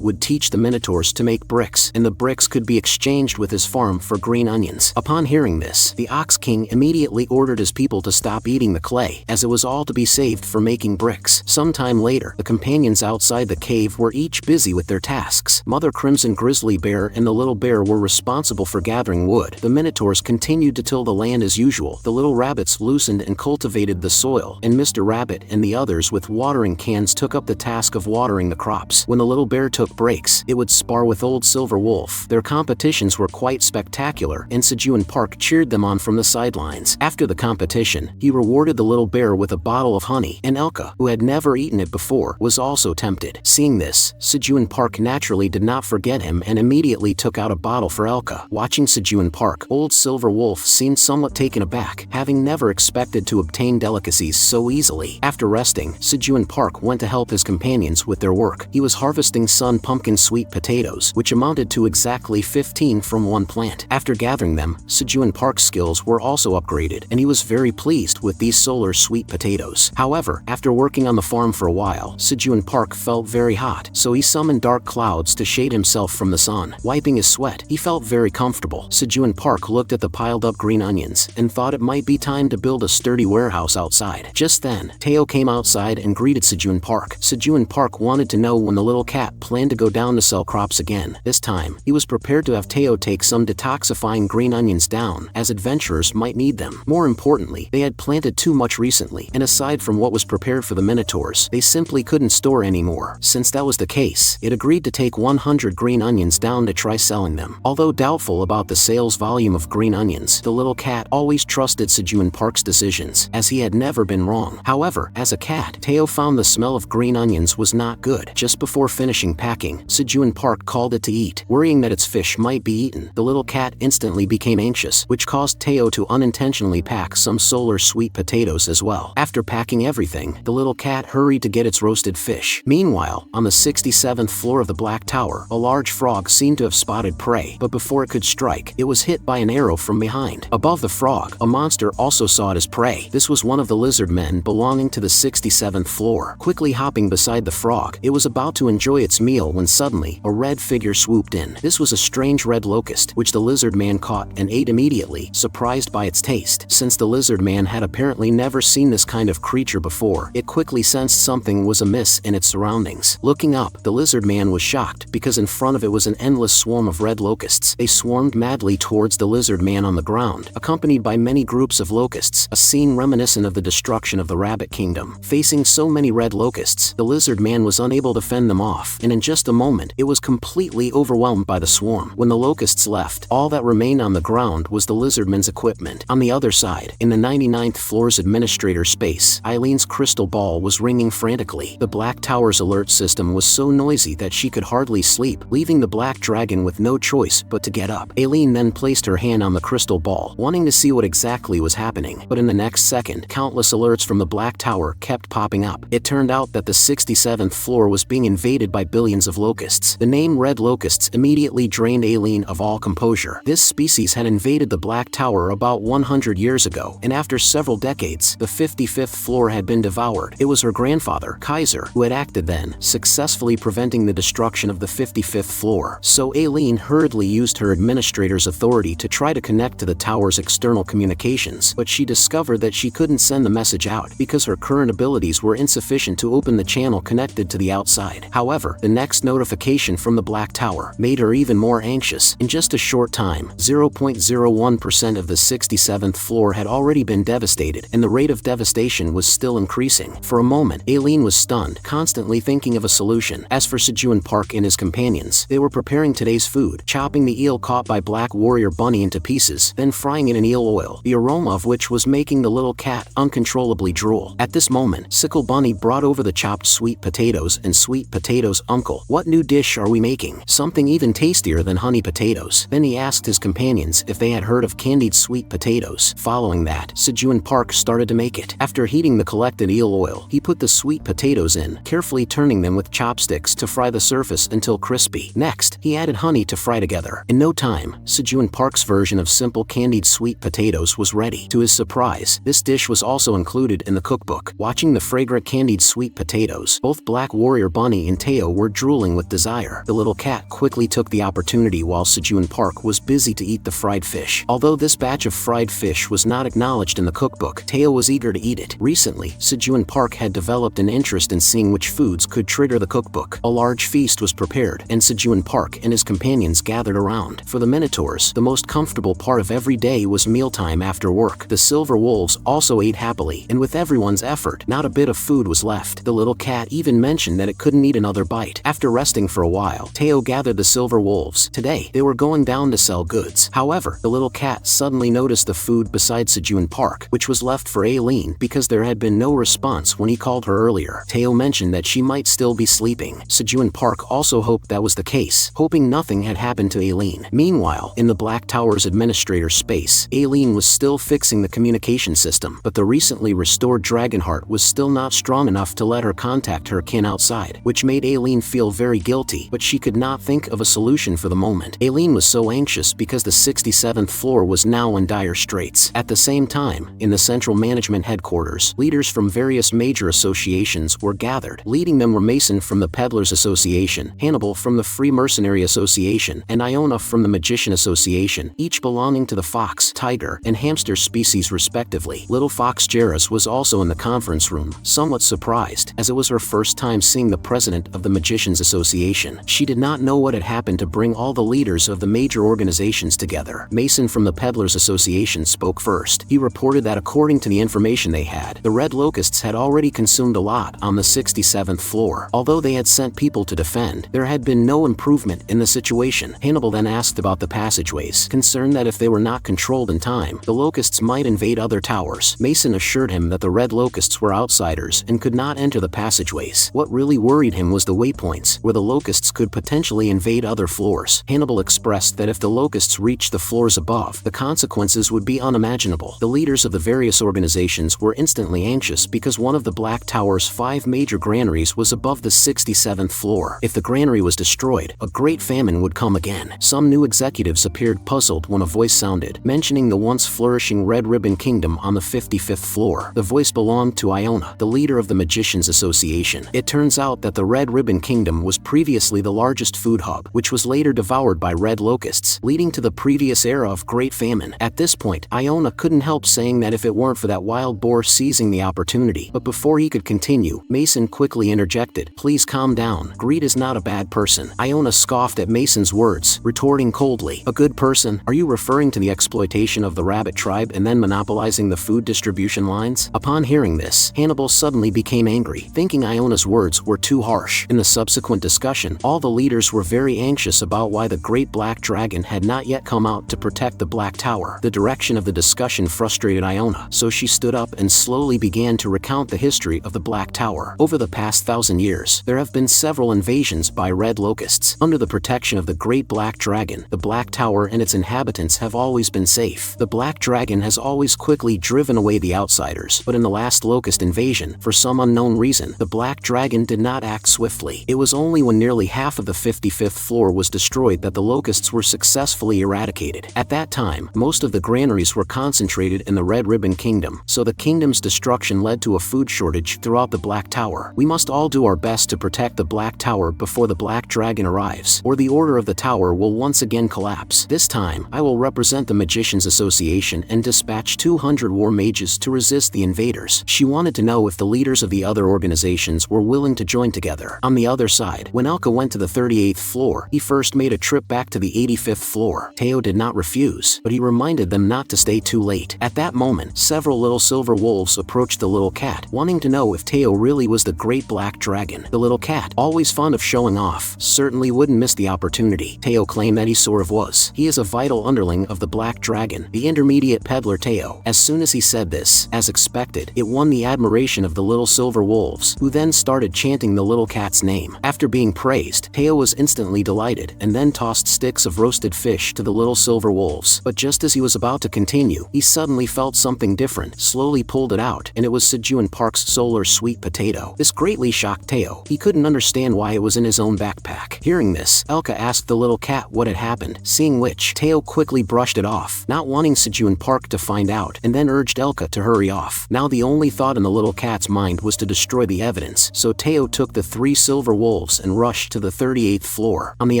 would teach the Minotaurs to make bricks, and the bricks could be exchanged with his farm for green onions. Upon hearing this, the Ox King immediately ordered his people to stop eating the clay, as it was all to be saved for making bricks. Sometime later, the companions outside the cave were each busy with their tasks. Mother Crimson Grizzly Bear and the little bear were responsible for gathering wood. The Minotaurs continued to till the land as usual. The little rabbits loosened and cultivated the soil, and Mr. Rabbit and the others with watering cans took up the task of watering the crops. When the little bear took breaks, it would spar with Old Silver Wolf. Their competitions were quite spectacular, and Sejun Park cheered them on from the sidelines. After the competition, he rewarded the little bear with a bottle of honey, and Elka, who had never eaten it before, was also tempted. Seeing this, Sejun Park naturally did not forget him and immediately took out a bottle for Elka. Watching Sejun Park, Old Silver Wolf seemed somewhat taken aback, having never expected to obtain delicacies so easily. After resting, Sejun Park went to help his companions with their work. He was harvesting sun pumpkin sweet potatoes, which amounted to exactly 15 from one plant. After gathering them, Sejun Park's skills were also upgraded, and he was very pleased with these solar sweet potatoes. However, after working on the farm for a while, Sejun Park felt very hot, so he summoned dark clouds to shade himself from the sun. Wiping his sweat, he felt very comfortable. Sejun Park looked at the piled up green onions and thought it might be time to build a sturdy warehouse outside. Just then, Teao came outside and greeted Sejun Park. Sejun Park wanted to know when the little cat planned to go down to sell crops again. This time, he was prepared to have Teao take some detoxifying green onions down, as adventurers might need them. More importantly, they had planted too much recently, and aside from what was prepared for the Minotaurs, they simply couldn't store anymore. Since that was the case, it agreed to take 100 green onions down to try selling them. Although doubtful about the sales volume of green onions, the little cat always trusted Sejun Park's decisions, as he had never been wrong. However, as a cat, Teao found the smell of green onions was not good. Just before finishing packing, Sejun Park called it to eat. Worrying that its fish might be eaten, the little cat instantly became anxious, which caused Teao to unintentionally pack some solar sweet potatoes as well. After packing everything, the little cat hurried to get its roasted fish. Meanwhile, on the 67th floor of the Black Tower, a large frog seemed to have spotted prey, but before it could strike, it was hit by an arrow from behind. Above the frog, a monster also saw it as prey. This was one of the lizard men belonging to the 67th floor. Quickly hopping beside the frog, it was about to enjoy its meal when suddenly, a red figure swooped in. This was a strange red locust, which the lizard man caught and ate immediately, surprised by its taste. Since the lizard man had apparently never seen this kind of creature before, it quickly sensed something was amiss in its surroundings. Looking up, the lizard man was shocked, because in front of it was an endless swarm of red locusts. They swarmed madly towards the lizard man on the ground, accompanied by many groups of locusts, a scene reminiscent of the destruction of the rabbit kingdom. Facing so many red locusts, the lizard man was unable to fend them off, and in just a moment, it was completely overwhelmed by the swarm. When the locusts left, all that remained on the ground was the lizardman's equipment. On the other side, in the 99th floor's administrator space, Ailen's crystal ball was ringing frantically. The Black Tower's alert system was so noisy that she could hardly sleep, leaving the black dragon with no choice but to get up. Ailen then placed her hand on the crystal ball, wanting to see what exactly was happening. But in the next second, countless alerts from the Black Tower kept popping up. It turned out that the 67th floor was being invaded by billions of locusts. The name red locusts immediately drained Ailen of all composure. This species had invaded the Black Tower about 100 years ago, and after several decades, the 55th floor had been devoured. It was her grandfather, Kaiser, who had acted then, successfully preventing the destruction of the 55th floor. So Ailen hurriedly used her administrator's authority to try to connect to the tower's external communications, but she discovered that she couldn't send the message out because her current abilities were insufficient to open the channel connected to the outside. However, the next notification from the Black Tower made her even more anxious. In just a short time, 0.01% of the 67th floor had already been devastated, and the rate of devastation was still increasing. For a moment, Ailen was stunned, constantly thinking of a solution. As for Sejun Park and his companions, they were preparing today's food, chopping the eel caught by Black Warrior Bunny into pieces, then frying it in eel oil, the aroma of which was making the little cat uncontrollably drool. At this moment, Sickle Bunny brought over the chopped sweet potatoes and Sweet Potato's uncle. "What new dish are we making? Something even tastier than honey potatoes." Then he asked his companions if they had heard of candied sweet potatoes. Following that, Sejun Park started to make it. After heating the collected eel oil, he put the sweet potatoes in, carefully turning them with chopsticks to fry the surface until crispy. Next, he added honey to fry together. In no time, Sejun Park's version of simple candied sweet potatoes was ready. To his surprise, this dish was also included in the cookbook. Watching the fragrant candied sweet potatoes, both Black Warrior Bunny and Teao were drooling with desire. The little cat quickly took the opportunity while Sejun Park was busy to eat the fried fish. Although this batch of fried fish was not acknowledged in the cookbook, Teao was eager to eat it. Recently, Sejun Park had developed an interest in seeing which foods could trigger the cookbook. A large feast was prepared, and Sejun Park and his companions gathered around. For the minotaurs, the most comfortable part of every day was mealtime after work. The silver wolves also ate happily, and with everyone's effort, not a bit of food was left. The little cat even mentioned that it couldn't eat another bite. After resting for a while, Teao gathered the silver wolves. Today, they were going down to sell goods. However, the little cat suddenly noticed the food beside Sejun Park, which was left for Ailen because there had been no response when he called her earlier. Teao mentioned that she might still be sleeping. Sejun Park also hoped that was the case, hoping nothing had happened to Ailen. Meanwhile, in the Black Tower's administrator space, Ailen was still fixing the communication system, but the recently restored Dragonheart was still not strong enough to let her contact her kin outside, which made Ailen feel very guilty, but she could not think of a solution for the moment. Ailen was so anxious because the 67th floor was now in dire straits. At the same time, in the central management headquarters, leaders from various major associations were gathered. Leading them were Mason from the Peddlers Association, Hannibal from the Free Mercenary Association, and Iona from the Magician Association, each belonging to the fox, tiger, and hamster species respectively. Little Fox Jairus was also in the conference room, somewhat surprised, as it was her first time seeing the president of the Magicians Association. She did not know what had happened to bring all the leaders of the major organizations together. Mason from the Peddlers Association spoke first. He reported that according to the information they had, the red locusts had already consumed a lot on the 67th floor. Although they had sent people to defend, there had been no improvement in the situation. Hannibal then asked about the passageways, concerned that if they were not controlled in time, the locusts might invade other towers. Mason assured him that the red locusts were outsiders and could not enter the passageways. What really worried him was the waypoints, where the locusts could potentially invade other floors. Hannibal expressed that if the locusts reached the floors above, the consequences would be unimaginable. The leaders of the various organizations were instantly anxious because one of the Black Tower's 5 major granaries was above the 67th floor. If the granary was destroyed, a great famine would come again. Some new executives appeared puzzled when a voice sounded, mentioning the once flourishing Red Ribbon Kingdom on the 55th floor. The voice belonged to Iona, the leader of the Magicians Association. It turns out that the Red Ribbon Kingdom was previously the largest food hub, which was later devoured by red locusts, leading to the previous era of Great Famine. At this point, Iona couldn't help saying that if it weren't for that wild boar seizing the opportunity. But before he could continue, Mason quickly interjected, "Please calm down. Greed is not a bad person." Iona scoffed scoffed at Mason's words, retorting coldly, "A good person? Are you referring to the exploitation of the rabbit tribe and then monopolizing the food distribution lines?" Upon hearing this, Hannibal suddenly became angry, thinking Iona's words were too harsh. In the subsequent discussion, all the leaders were very anxious about why the Great Black Dragon had not yet come out to protect the Black Tower. The direction of the discussion frustrated Iona, so she stood up and slowly began to recount the history of the Black Tower. Over the past 1,000 years, there have been several invasions by red locusts. Under the protection of the Great Black Dragon, the Black Tower and its inhabitants have always been safe. The Black Dragon has always quickly driven away the outsiders, but in the last locust invasion, for some unknown reason, the Black Dragon did not act swiftly. It was only when nearly half of the 55th floor was destroyed that the locusts were successfully eradicated. At that time, most of the granaries were concentrated in the Red Ribbon Kingdom, so the kingdom's destruction led to a food shortage throughout the Black Tower. We must all do our best to protect the Black Tower before the Black Dragon arrives, or the order of the tower will once again collapse. This time, I will represent the Magicians Association and dispatch 200 war mages to resist the invaders. She wanted to know if the leaders of the other organizations were willing to join together. On the other side, when Elka went to the 38th floor, he first made a trip back to the 85th floor. Teao did not refuse, but he reminded them not to stay too late. At that moment, several little silver wolves approached the little cat, wanting to know if Teao really was the Great Black Dragon. The little cat, always fond of showing off, certainly wouldn't miss the opportunity. Teao claimed that he sort of was. He is a vital underling of the Black Dragon, the intermediate peddler Teao. As soon as he said this, as expected, it won the admiration of the little silver wolves, who then started chanting the little cat's name. After being praised, Teao was instantly delighted and then tossed sticks of roasted fish to the little silver wolves. But just as he was about to continue, he suddenly felt something different, slowly pulled it out, and it was Sejun Park's solar sweet potato. This greatly shocked Teao. He couldn't understand why it was in his own backpack. Hearing this, Elka asked the little cat what had happened, seeing which, Teao quickly brushed it off, not wanting Sejun Park to find out, and then urged Elka to hurry off. Now the only thought in the little cat's mind was to destroy the evidence, so Teao took the 3 silver wolves and rushed to the 38th floor. On the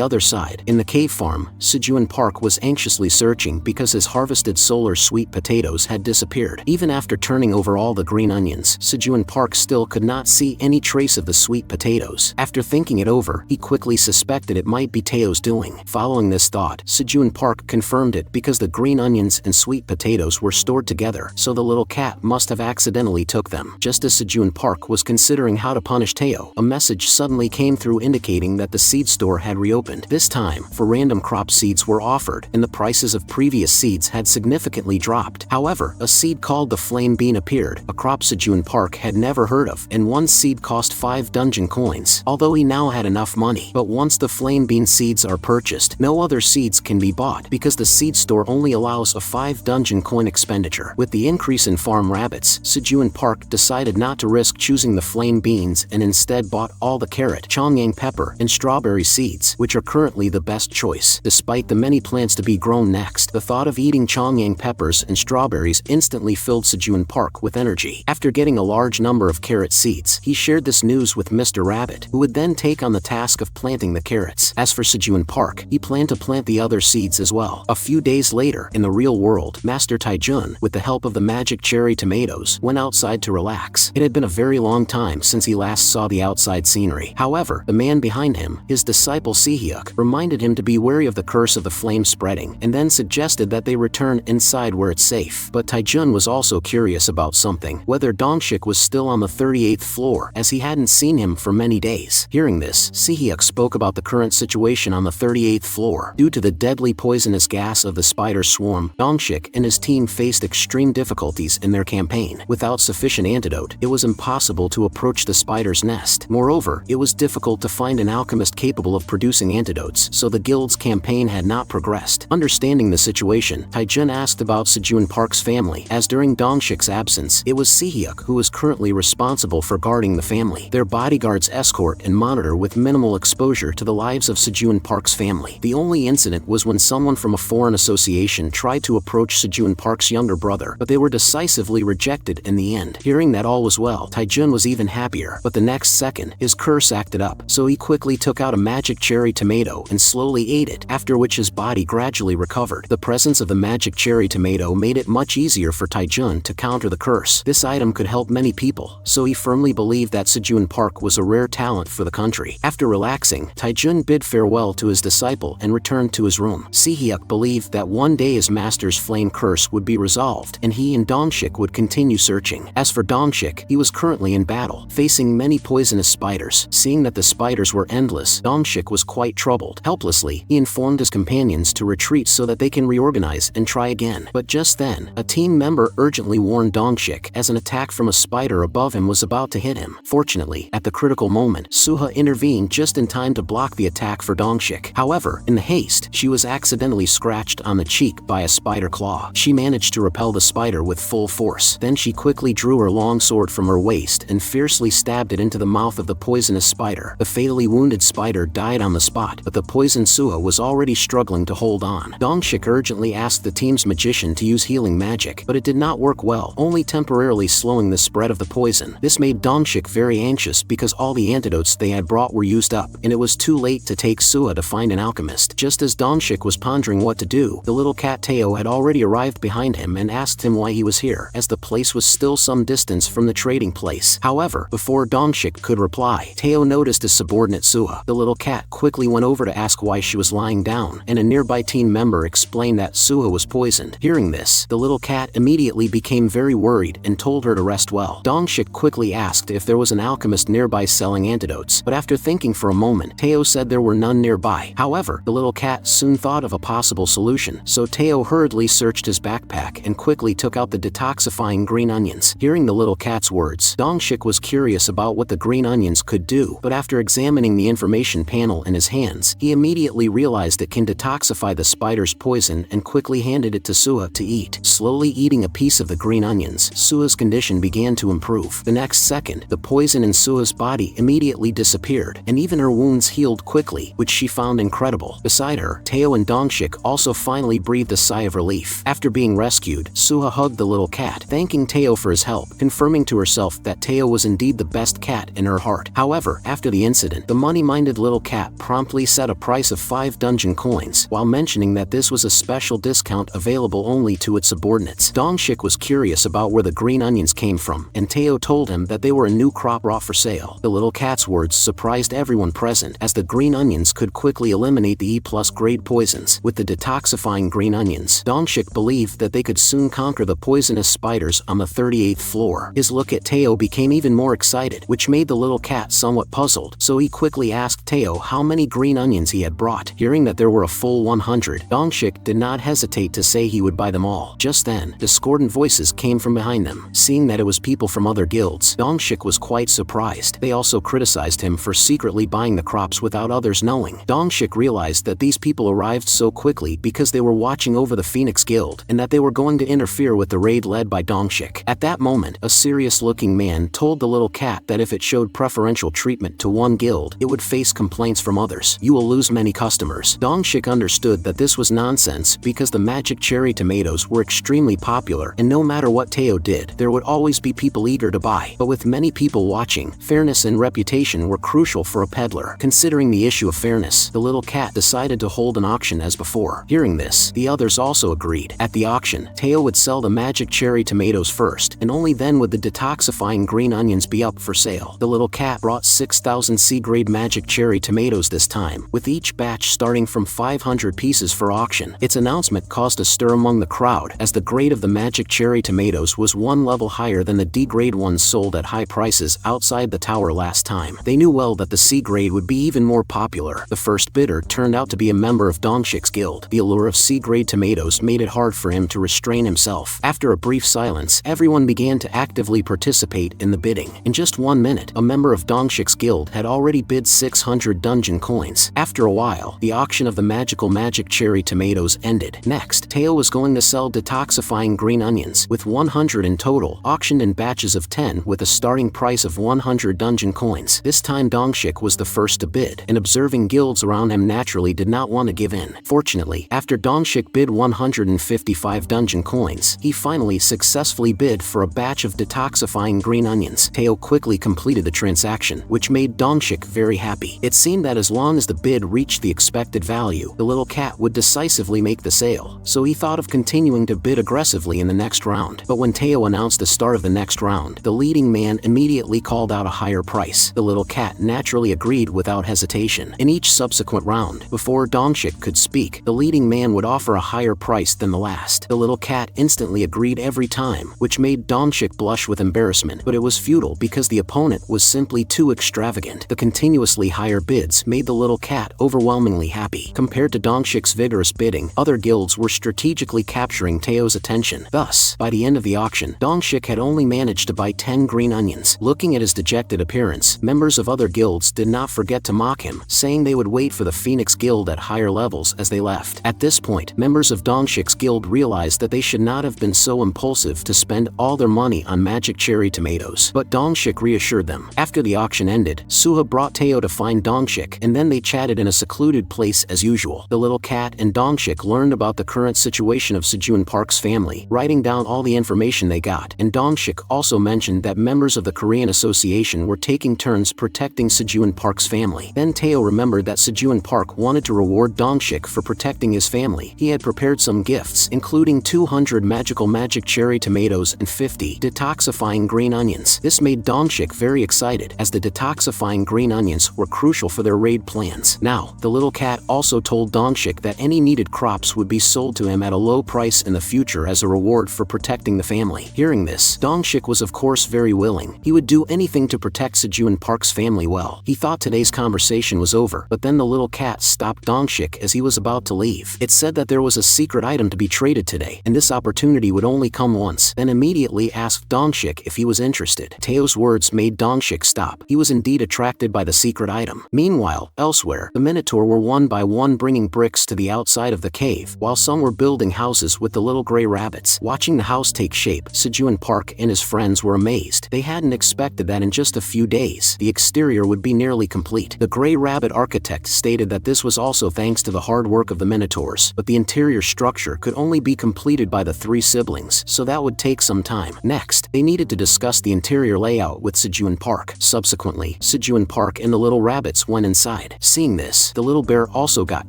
other side, in the cave farm, Sejun Park was anxiously searching because his harvested solar sweet potatoes had disappeared. Even after turning over all the green onions, Sejun Park still could not see any trace of the sweet potatoes. After thinking it over, he quickly suspected it might be Teo's doing. Following this thought, Sejun Park confirmed it because the green onions and sweet potatoes were stored together, so the little cat must have accidentally took them. Just as Sejun Park was considering how to punish Teao, a message suddenly came through indicating that the seed store had reopened. This time, for random crop seeds were offered, and the prices of previous seeds had significantly dropped. However, a seed called the flame bean appeared, a crop Sejun Park had never heard of, and one seed cost 5 dungeon coins, although he now had enough money. But once the flame bean seeds are purchased, no other seeds can be bought, because the seed store only allows a 5 dungeon coin expenditure. With the increase in farm rabbits, Sejun Park decided not to risk choosing the flame beans and instead bought all the carrot, chongyang pepper, and strawberry seeds, which are currently the best choice. Despite the many plants to be grown next, the thought of eating chongyang peppers and strawberries instantly filled Sejun Park with energy. After getting a large number of carrot seeds, he shared this news with Mr. Rabbit, who would then take on the task of planting the carrots. As for Sejun Park, he planned to plant the other seeds as well. A few days later, in the real world, Master Taijun, with the help of the magic cherry tomatoes, went outside to relax. It had been a very long time since he last saw the outside scenery. However, the man behind him, his disciple Sihyuk, reminded him to be wary of the curse of the flame spreading, and then suggested that they return inside where it's safe. But Taijun was also curious about something, whether Dongshik was still on the 38th floor, as he hadn't seen him for many days. Hearing this, Sihyuk spoke about the current situation on the 38th floor. Due to the deadly poisonous gas of the spider swarm, Dongshik and his team faced extreme difficulties in their campaign. Without sufficient antidote, it was impossible to approach the spider's nest. Moreover, it was difficult to find an alchemist capable of producing antidotes, so the guild's campaign had not progressed. Understanding the situation, Taijun asked about Sejun Park's family, as during Dongshik's absence, it was Sihyuk who was currently responsible for guarding the family. Their bodyguards escort and monitor with minimal exposure to the lives of Sejun Park's family. The only incident was when someone from a foreign association tried to approach Sejun Park's younger brother, but they were decisively rejected in the end. Hearing that all was well, Taijun was even happier, but the next second, his curse acted up, so he quickly took out a magic cherry tomato and slowly ate it, after which his body gradually recovered. The presence of the magic cherry tomato made it much easier for Taijun to counter the curse. This item could help many people, so he firmly believed that Sejun Park was a rare talent for the country. After relaxing, Taijun bid bid farewell to his disciple and returned to his room. Si-hyuk believed that one day his master's flame curse would be resolved, and he and Dongshik would continue searching. As for Dongshik, he was currently in battle, facing many poisonous spiders. Seeing that the spiders were endless, Dongshik was quite troubled. Helplessly, he informed his companions to retreat so that they can reorganize and try again. But just then, a team member urgently warned Dongshik as an attack from a spider above him was about to hit him. Fortunately, at the critical moment, Suha intervened just in time to block the attack for Dongshik. However, in the haste, she was accidentally scratched on the cheek by a spider claw. She managed to repel the spider with full force. Then she quickly drew her long sword from her waist and fiercely stabbed it into the mouth of the poisonous spider. The fatally wounded spider died on the spot, but the poisoned Suha was already struggling to hold on. Dongshik urgently asked the team's magician to use healing magic, but it did not work well, only temporarily slowing the spread of the poison. This made Dongshik very anxious because all the antidotes they had brought were used up, and it was too late to take Suha to find an alchemist. Just as Dongshik was pondering what to do, the little cat Teao had already arrived behind him and asked him why he was here, as the place was still some distance from the trading place. However, before Dongshik could reply, Teao noticed his subordinate Suha. The little cat quickly went over to ask why she was lying down, and a nearby team member explained that Suha was poisoned. Hearing this, the little cat immediately became very worried and told her to rest well. Dongshik quickly asked if there was an alchemist nearby selling antidotes, but after thinking for a moment, Teao said there were none nearby. However, the little cat soon thought of a possible solution, so Teao hurriedly searched his backpack and quickly took out the detoxifying green onions. Hearing the little cat's words, Dongshik was curious about what the green onions could do, but after examining the information panel in his hands, he immediately realized it can detoxify the spider's poison and quickly handed it to Suha to eat. Slowly eating a piece of the green onions, Suha's condition began to improve. The next second, the poison in Suha's body immediately disappeared, and even her wounds healed quickly, which she found incredible. Beside her, Teao and Dongshik also finally breathed a sigh of relief. After being rescued, Suha hugged the little cat, thanking Teao for his help, confirming to herself that Teao was indeed the best cat in her heart. However, after the incident, the money-minded little cat promptly set a price of 5 dungeon coins, while mentioning that this was a special discount available only to its subordinates. Dongshik was curious about where the green onions came from, and Teao told him that they were a new crop brought for sale. The little cat's words surprised everyone present, as the green onions could quickly eliminate the E+ grade poisons. With the detoxifying green onions, Dongshik believed that they could soon conquer the poisonous spiders on the 38th floor. His look at Teao became even more excited, which made the little cat somewhat puzzled, so he quickly asked Teao how many green onions he had brought. Hearing that there were a full 100, Dongshik did not hesitate to say he would buy them all. Just then, discordant voices came from behind them. Seeing that it was people from other guilds, Dongshik was quite surprised. They also criticized him for secretly buying the crops without others knowing. Dongshik realized that these people arrived so quickly because they were watching over the Phoenix Guild, and that they were going to interfere with the raid led by Dongshik. At that moment, a serious-looking man told the little cat that if it showed preferential treatment to one guild, it would face complaints from others. You will lose many customers. Dongshik understood that this was nonsense because the magic cherry tomatoes were extremely popular, and no matter what Teao did, there would always be people eager to buy. But with many people watching, fairness and reputation were crucial for a peddler. Considering the issue of fairness, the little cat decided to hold an auction as before. Hearing this, the others also agreed. At the auction, Teao would sell the magic cherry tomatoes first, and only then would the detoxifying green onions be up for sale. The little cat brought 6,000 C-grade magic cherry tomatoes this time, with each batch starting from 500 pieces for auction. Its announcement caused a stir among the crowd, as the grade of the magic cherry tomatoes was one level higher than the D-grade ones sold at high prices outside the tower last time. They knew well that the C-grade would be even more popular. The first bidder turned out to be a member of Dongshik's guild. The allure of C-grade tomatoes made it hard for him to restrain himself. After a brief silence, everyone began to actively participate in the bidding. In just 1 minute, a member of Dongshik's guild had already bid 600 dungeon coins. After a while, the auction of the magic cherry tomatoes ended. Next, Teao was going to sell detoxifying green onions, with 100 in total, auctioned in batches of 10 with a starting price of 100 dungeon coins. This time Dongshik was the first to bid, and observing guilds around him naturally did not want to give in. Fortunately, after Dongshik bid 155 dungeon coins, he finally successfully bid for a batch of detoxifying green onions. Teao quickly completed the transaction, which made Dongshik very happy. It seemed that as long as the bid reached the expected value, the little cat would decisively make the sale, so he thought of continuing to bid aggressively in the next round. But when Teao announced the start of the next round, the leading man immediately called out a higher price. The little cat naturally agreed without hesitation. auction. In each subsequent round, before Dongshik could speak, the leading man would offer a higher price than the last. The little cat instantly agreed every time, which made Dongshik blush with embarrassment, but it was futile because the opponent was simply too extravagant. The continuously higher bids made the little cat overwhelmingly happy. Compared to Dongshik's vigorous bidding, other guilds were strategically capturing Teo's attention. Thus, by the end of the auction, Dongshik had only managed to buy 10 green onions. Looking at his dejected appearance, members of other guilds did not forget to mock him, saying they would wait for the Phoenix Guild at higher levels as they left. At this point, members of Dongshik's guild realized that they should not have been so impulsive to spend all their money on magic cherry tomatoes. But Dongshik reassured them. After the auction ended, Suha brought Teao to find Dongshik, and then they chatted in a secluded place as usual. The little cat and Dongshik learned about the current situation of Sejun Park's family, writing down all the information they got, and Dongshik also mentioned that members of the Korean Association were taking turns protecting Sejun Park's family. Then Teao remembered that Sejun Park wanted to reward Dongshik for protecting his family. He had prepared some gifts, including 200 magic cherry tomatoes and 50 detoxifying green onions. This made Dongshik very excited, as the detoxifying green onions were crucial for their raid plans. Now, the little cat also told Dongshik that any needed crops would be sold to him at a low price in the future as a reward for protecting the family. Hearing this, Dongshik was of course very willing. He would do anything to protect Sejun Park's family well. He thought today's conversation was over, but then the little cat stopped Dongshik as he was about to leave. It said that there was a secret item to be traded today, and this opportunity would only come once, then immediately asked Dongshik if he was interested. Teo's words made Dongshik stop. He was indeed attracted by the secret item. Meanwhile, elsewhere, the Minotaur were one by one bringing bricks to the outside of the cave, while some were building houses with the little gray rabbits. Watching the house take shape, Sejun Park and his friends were amazed. They hadn't expected that in just a few days, the exterior would be nearly complete. The gray rabbit architect stated that this was also thanks to the hard work of the Minotaurs, but the interior structure could only be completed by the three siblings, so that would take some time. Next, they needed to discuss the interior layout with Sejun Park. Subsequently, Sejun Park and the little rabbits went inside. Seeing this, the little bear also got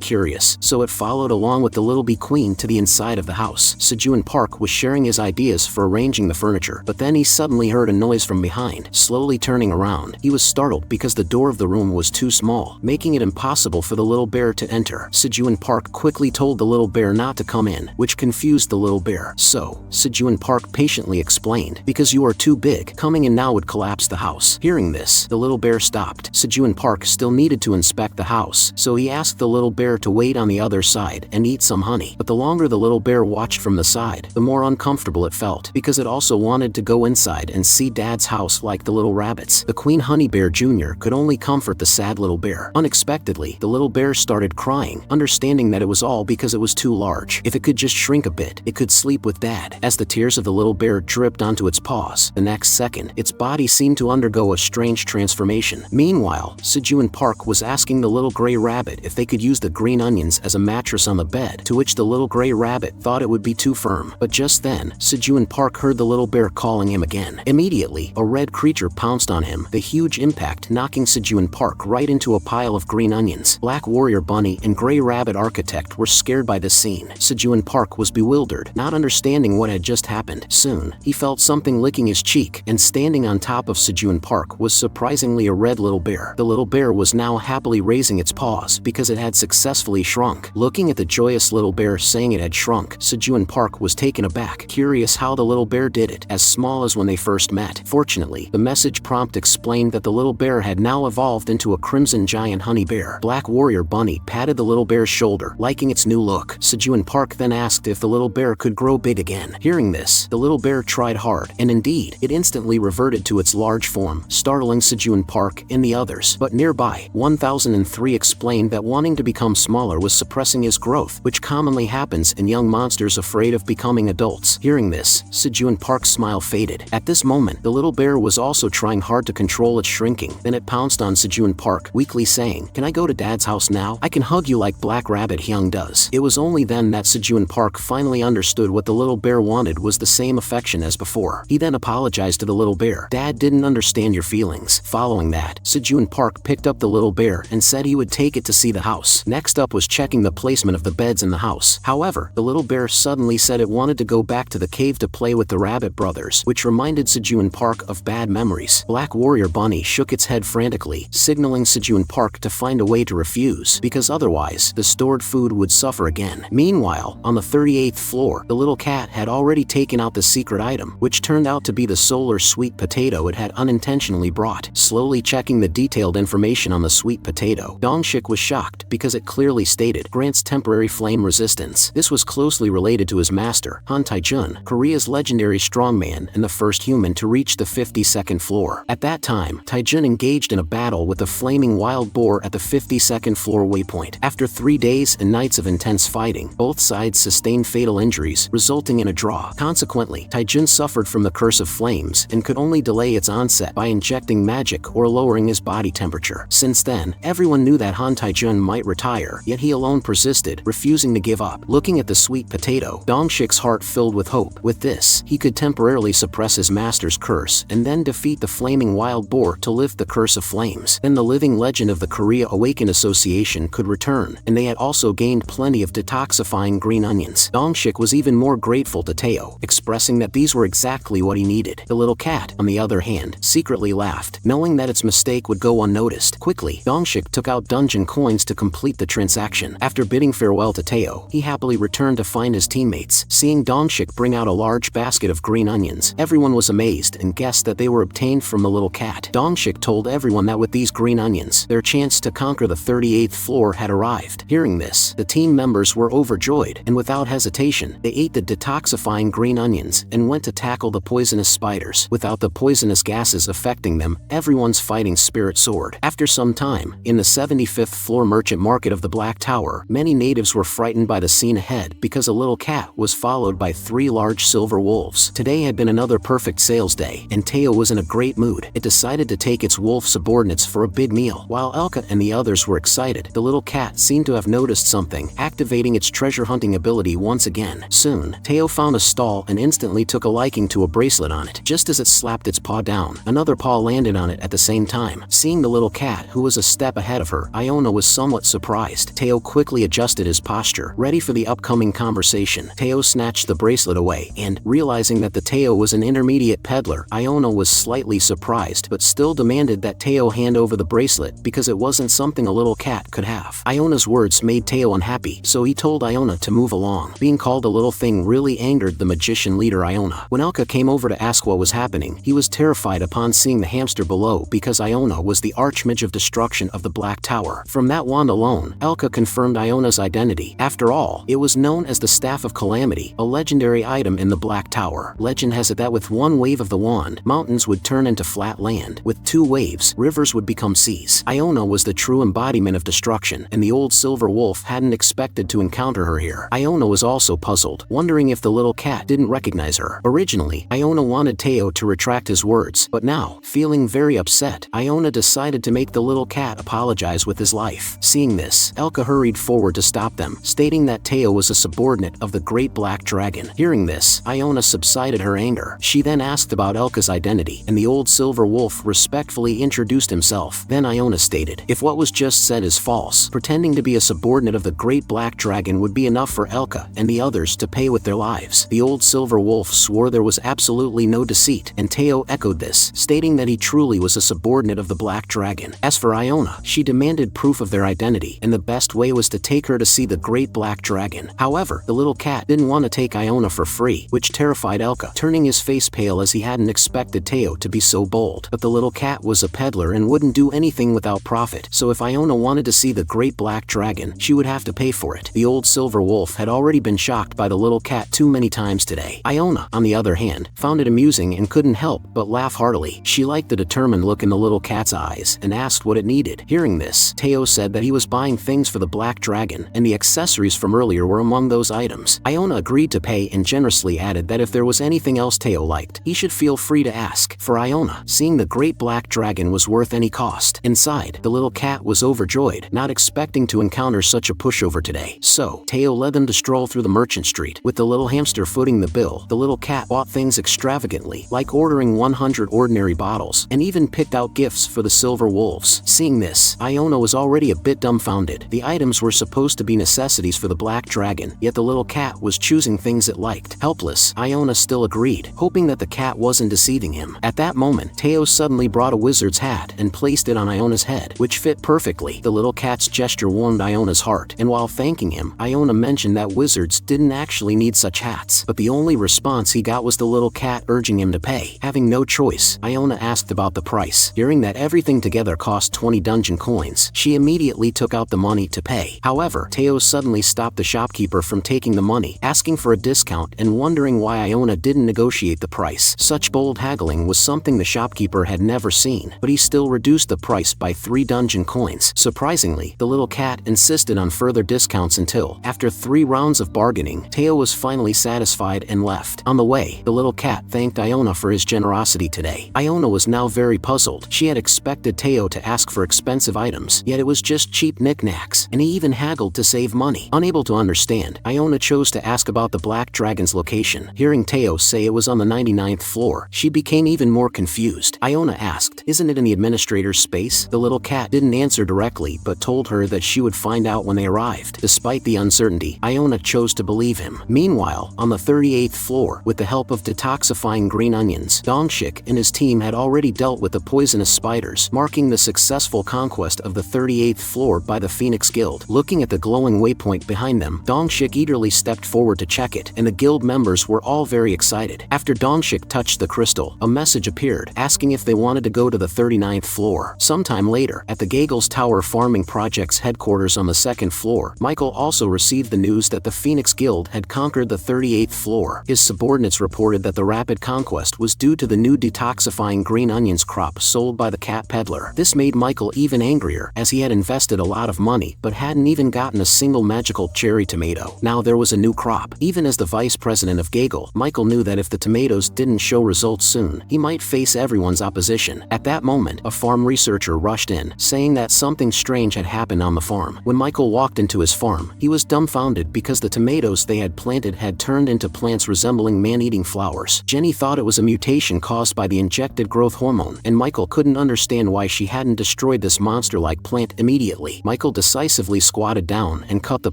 curious, so it followed along with the little bee queen to the inside of the house. Sejun Park was sharing his ideas for arranging the furniture, but then he suddenly heard a noise from behind. Slowly turning around, he was startled because the door of the room was too small, making it impossible for the little bear to enter. Sejun Park quickly told the little bear not to come in, which confused the little bear. So, Sejun Park patiently explained, "Because you are too big, coming in now would collapse the house." Hearing this, the little bear stopped. Sejun Park still needed to inspect the house, so he asked the little bear to wait on the other side and eat some honey. But the longer the little bear watched from the side, the more uncomfortable it felt, because it also wanted to go inside and see Dad's house like the little rabbits. The Queen Honey Bear Jr. could only comfort the sad little bear. Unexpectedly, the little bear started crying, understanding that it was all because it was too large. If it could just shrink a bit, it could sleep with Dad. As the tears of the little bear dripped onto its paws, the next second, its body seemed to undergo a strange transformation. Meanwhile, Sejun Park was asking the little gray rabbit if they could use the green onions as a mattress on the bed, to which the little gray rabbit thought it would be too firm. But just then, Sejun Park heard the little bear calling him again. Immediately, a red creature pounced on him, the huge impact knocking Sejun Park right into a pile of green onions. Black Warrior Bunny and Gray Rabbit Architect were scared by this scene. Sejun Park was bewildered, not understanding what had just happened. Soon, he felt something licking his cheek, and standing on top of Sejun Park was surprisingly a red little bear. The little bear was now happily raising its paws because it had successfully shrunk. Looking at the joyous little bear saying it had shrunk, Sejun Park was taken aback, curious how the little bear did it, as small as when they first met. Fortunately, the message prompt explained that the little bear had now evolved into a crimson giant honey bear. Black Warrior Bunny patted the little bear's shoulder, liking its new look. Sejun Park then asked if the little bear could grow big again. Hearing this, the little bear tried hard, and indeed, it instantly reverted to its large form, startling Sejun Park and the others. But nearby, 1003 explained that wanting to become smaller was suppressing his growth, which commonly happens in young monsters afraid of becoming adults. Hearing this, Sejun Park's smile faded. At this moment, the little bear was also trying hard to control its shrinking. Then it pounced on Sejun Park, weakly saying, "Can I go to Dad's house now? I can hug you like Black Rabbit Hyung does." It was only then that Sejun Park finally understood what the little bear wanted was the same affection as before. He then apologized to the little bear. "Dad didn't understand your feelings." Following that, Sejun Park picked up the little bear and said he would take it to see the house. Next up was checking the placement of the beds in the house. However, the little bear suddenly said it wanted to go back to the cave to play with the Rabbit brothers, which reminded Sejun Park of bad memories. Black Warrior Bunny shook its head frantically, signaling Sejun Park work to find a way to refuse, because otherwise, the stored food would suffer again. Meanwhile, on the 38th floor, the little cat had already taken out the secret item, which turned out to be the solar sweet potato it had unintentionally brought. Slowly checking the detailed information on the sweet potato, Dongshik was shocked because it clearly stated, grants temporary flame resistance. This was closely related to his master, Han Taijun, Korea's legendary strongman and the first human to reach the 52nd floor. At that time, Taijun engaged in a battle with a flaming wild boar at the 52nd floor waypoint. After 3 days and nights of intense fighting, both sides sustained fatal injuries, resulting in a draw. Consequently, Taijun suffered from the curse of flames and could only delay its onset by injecting magic or lowering his body temperature. Since then, everyone knew that Han Taijun might retire, yet he alone persisted, refusing to give up. Looking at the sweet potato, Dongshik's heart filled with hope. With this, he could temporarily suppress his master's curse and then defeat the flaming wild boar to lift the curse of flames. Then the living legend of the Korea Awakened Association could return, and they had also gained plenty of detoxifying green onions. Dongshik was even more grateful to Teao, expressing that these were exactly what he needed. The little cat, on the other hand, secretly laughed, knowing that its mistake would go unnoticed. Quickly, Dongshik took out dungeon coins to complete the transaction. After bidding farewell to Teao, he happily returned to find his teammates. Seeing Dongshik bring out a large basket of green onions, everyone was amazed and guessed that they were obtained from the little cat. Dongshik told everyone that with these green onions, their chance to conquer the 38th floor had arrived. Hearing this, the team members were overjoyed, and without hesitation, they ate the detoxifying green onions and went to tackle the poisonous spiders. Without the poisonous gases affecting them, everyone's fighting spirit soared. After some time, in the 75th floor merchant market of the Black Tower, many natives were frightened by the scene ahead because a little cat was followed by 3 large silver wolves. Today had been another perfect sales day, and Teao was in a great mood. It decided to take its wolf subordinates for a big meal. While Elka and the others were excited, the little cat seemed to have noticed something, activating its treasure hunting ability once again. Soon, Teao found a stall and instantly took a liking to a bracelet on it. Just as it slapped its paw down, another paw landed on it at the same time. Seeing the little cat, who was a step ahead of her, Iona was somewhat surprised. Teao quickly adjusted his posture, ready for the upcoming conversation. Teao snatched the bracelet away, and, realizing that the Teao was an intermediate peddler, Iona was slightly surprised but still demanded that Teao hand over the bracelet because it wasn't something a little cat could have. Iona's words made Teao unhappy, so he told Iona to move along. Being called a little thing really angered the magician leader Iona. When Elka came over to ask what was happening, he was terrified upon seeing the hamster below because Iona was the archmage of destruction of the Black Tower. From that wand alone, Elka confirmed Iona's identity. After all, it was known as the Staff of Calamity, a legendary item in the Black Tower. Legend has it that with one wave of the wand, mountains would turn into flat land. With 2 waves, rivers would become seas. Iona was the true embodiment of destruction, and the old silver wolf hadn't expected to encounter her here. Iona was also puzzled, wondering if the little cat didn't recognize her. Originally, Iona wanted Teao to retract his words, but now, feeling very upset, Iona decided to make the little cat apologize with his life. Seeing this, Elka hurried forward to stop them, stating that Teao was a subordinate of the Great Black Dragon. Hearing this, Iona subsided her anger. She then asked about Elka's identity, and the old silver wolf respectfully introduced himself. Then Iona stated, if what was just said is false, pretending to be a subordinate of the Great Black Dragon would be enough for Elka and the others to pay with their lives. The old silver wolf swore there was absolutely no deceit, and Teao echoed this, stating that he truly was a subordinate of the Black Dragon. As for Iona, she demanded proof of their identity, and the best way was to take her to see the Great Black Dragon. However, the little cat didn't want to take Iona for free, which terrified Elka, turning his face pale as he hadn't expected Teao to be so bold. But the little cat was a peddler and wouldn't do anything without profit, so if Iona wanted to see the Great Black Dragon, she would have to pay for it. The old silver wolf had already been shocked by the little cat too many times today. Iona, on the other hand, found it amusing and couldn't help but laugh heartily. She liked the determined look in the little cat's eyes and asked what it needed. Hearing this, Teao said that he was buying things for the Black Dragon, and the accessories from earlier were among those items. Iona agreed to pay and generously added that if there was anything else Teao liked, he should feel free to ask. For Iona, seeing the Great Black Dragon was worth any cost. Inside, the little cat was overjoyed, not expecting to encounter such a pushover today. So, Teao led them to stroll through the merchant street. With the little hamster footing the bill, the little cat bought things extravagantly, like ordering 100 ordinary bottles, and even picked out gifts for the silver wolves. Seeing this, Iona was already a bit dumbfounded. The items were supposed to be necessities for the Black Dragon, yet the little cat was choosing things it liked. Helpless, Iona still agreed, hoping that the cat wasn't deceiving him. At that moment, Teao suddenly brought a wizard's hat and placed it on Iona's head. which fit perfectly. The little cat's gesture warmed Iona's heart, and while thanking him, Iona mentioned that wizards didn't actually need such hats. But the only response he got was the little cat urging him to pay. Having no choice, Iona asked about the price. Hearing that everything together cost 20 dungeon coins, she immediately took out the money to pay. However, Teao suddenly stopped the shopkeeper from taking the money, asking for a discount and wondering why Iona didn't negotiate the price. Such bold haggling was something the shopkeeper had never seen, but he still reduced the price by 3 dungeon coins. Surprisingly, the little cat insisted on further discounts until, after 3 rounds of bargaining, Teao was finally satisfied and left. On the way, the little cat thanked Iona for his generosity today. Iona was now very puzzled. She had expected Teao to ask for expensive items, yet it was just cheap knickknacks, and he even haggled to save money. Unable to understand, Iona chose to ask about the Black Dragon's location. Hearing Teao say it was on the 99th floor, she became even more confused. Iona asked, "Isn't it in the administrator's space?" The little cat didn't answer directly, but told her that she would find out when they arrived. Despite the uncertainty, Iona chose to believe him. Meanwhile, on the 38th floor, with the help of detoxifying green onions, Dongshik and his team had already dealt with the poisonous spiders, marking the successful conquest of the 38th floor by the Phoenix Guild. Looking at the glowing waypoint behind them, Dongshik eagerly stepped forward to check it, and the guild members were all very excited. After Dongshik touched the crystal, a message appeared, asking if they wanted to go to the 39th floor. Sometime later, at the Gagel's Tower Farming Project's headquarters on the 2nd floor, Michael also received the news that the Phoenix Guild had conquered the 38th floor. His subordinates reported that the rapid conquest was due to the new detoxifying green onions crop sold by the cat peddler. This made Michael even angrier, as he had invested a lot of money but hadn't even gotten a single magical cherry tomato. Now there was a new crop. Even as the vice president of Gagel, Michael knew that if the tomatoes didn't show results soon, he might face everyone's opposition. At that moment, a farm researcher rushed in, saying that something strange had happened on the farm. When Michael walked into his farm, he was dumbfounded because the tomatoes they had planted had turned into plants resembling man-eating flowers. Jenny thought it was a mutation caused by the injected growth hormone, and Michael couldn't understand why she hadn't destroyed this monster-like plant immediately. Michael decisively squatted down and cut the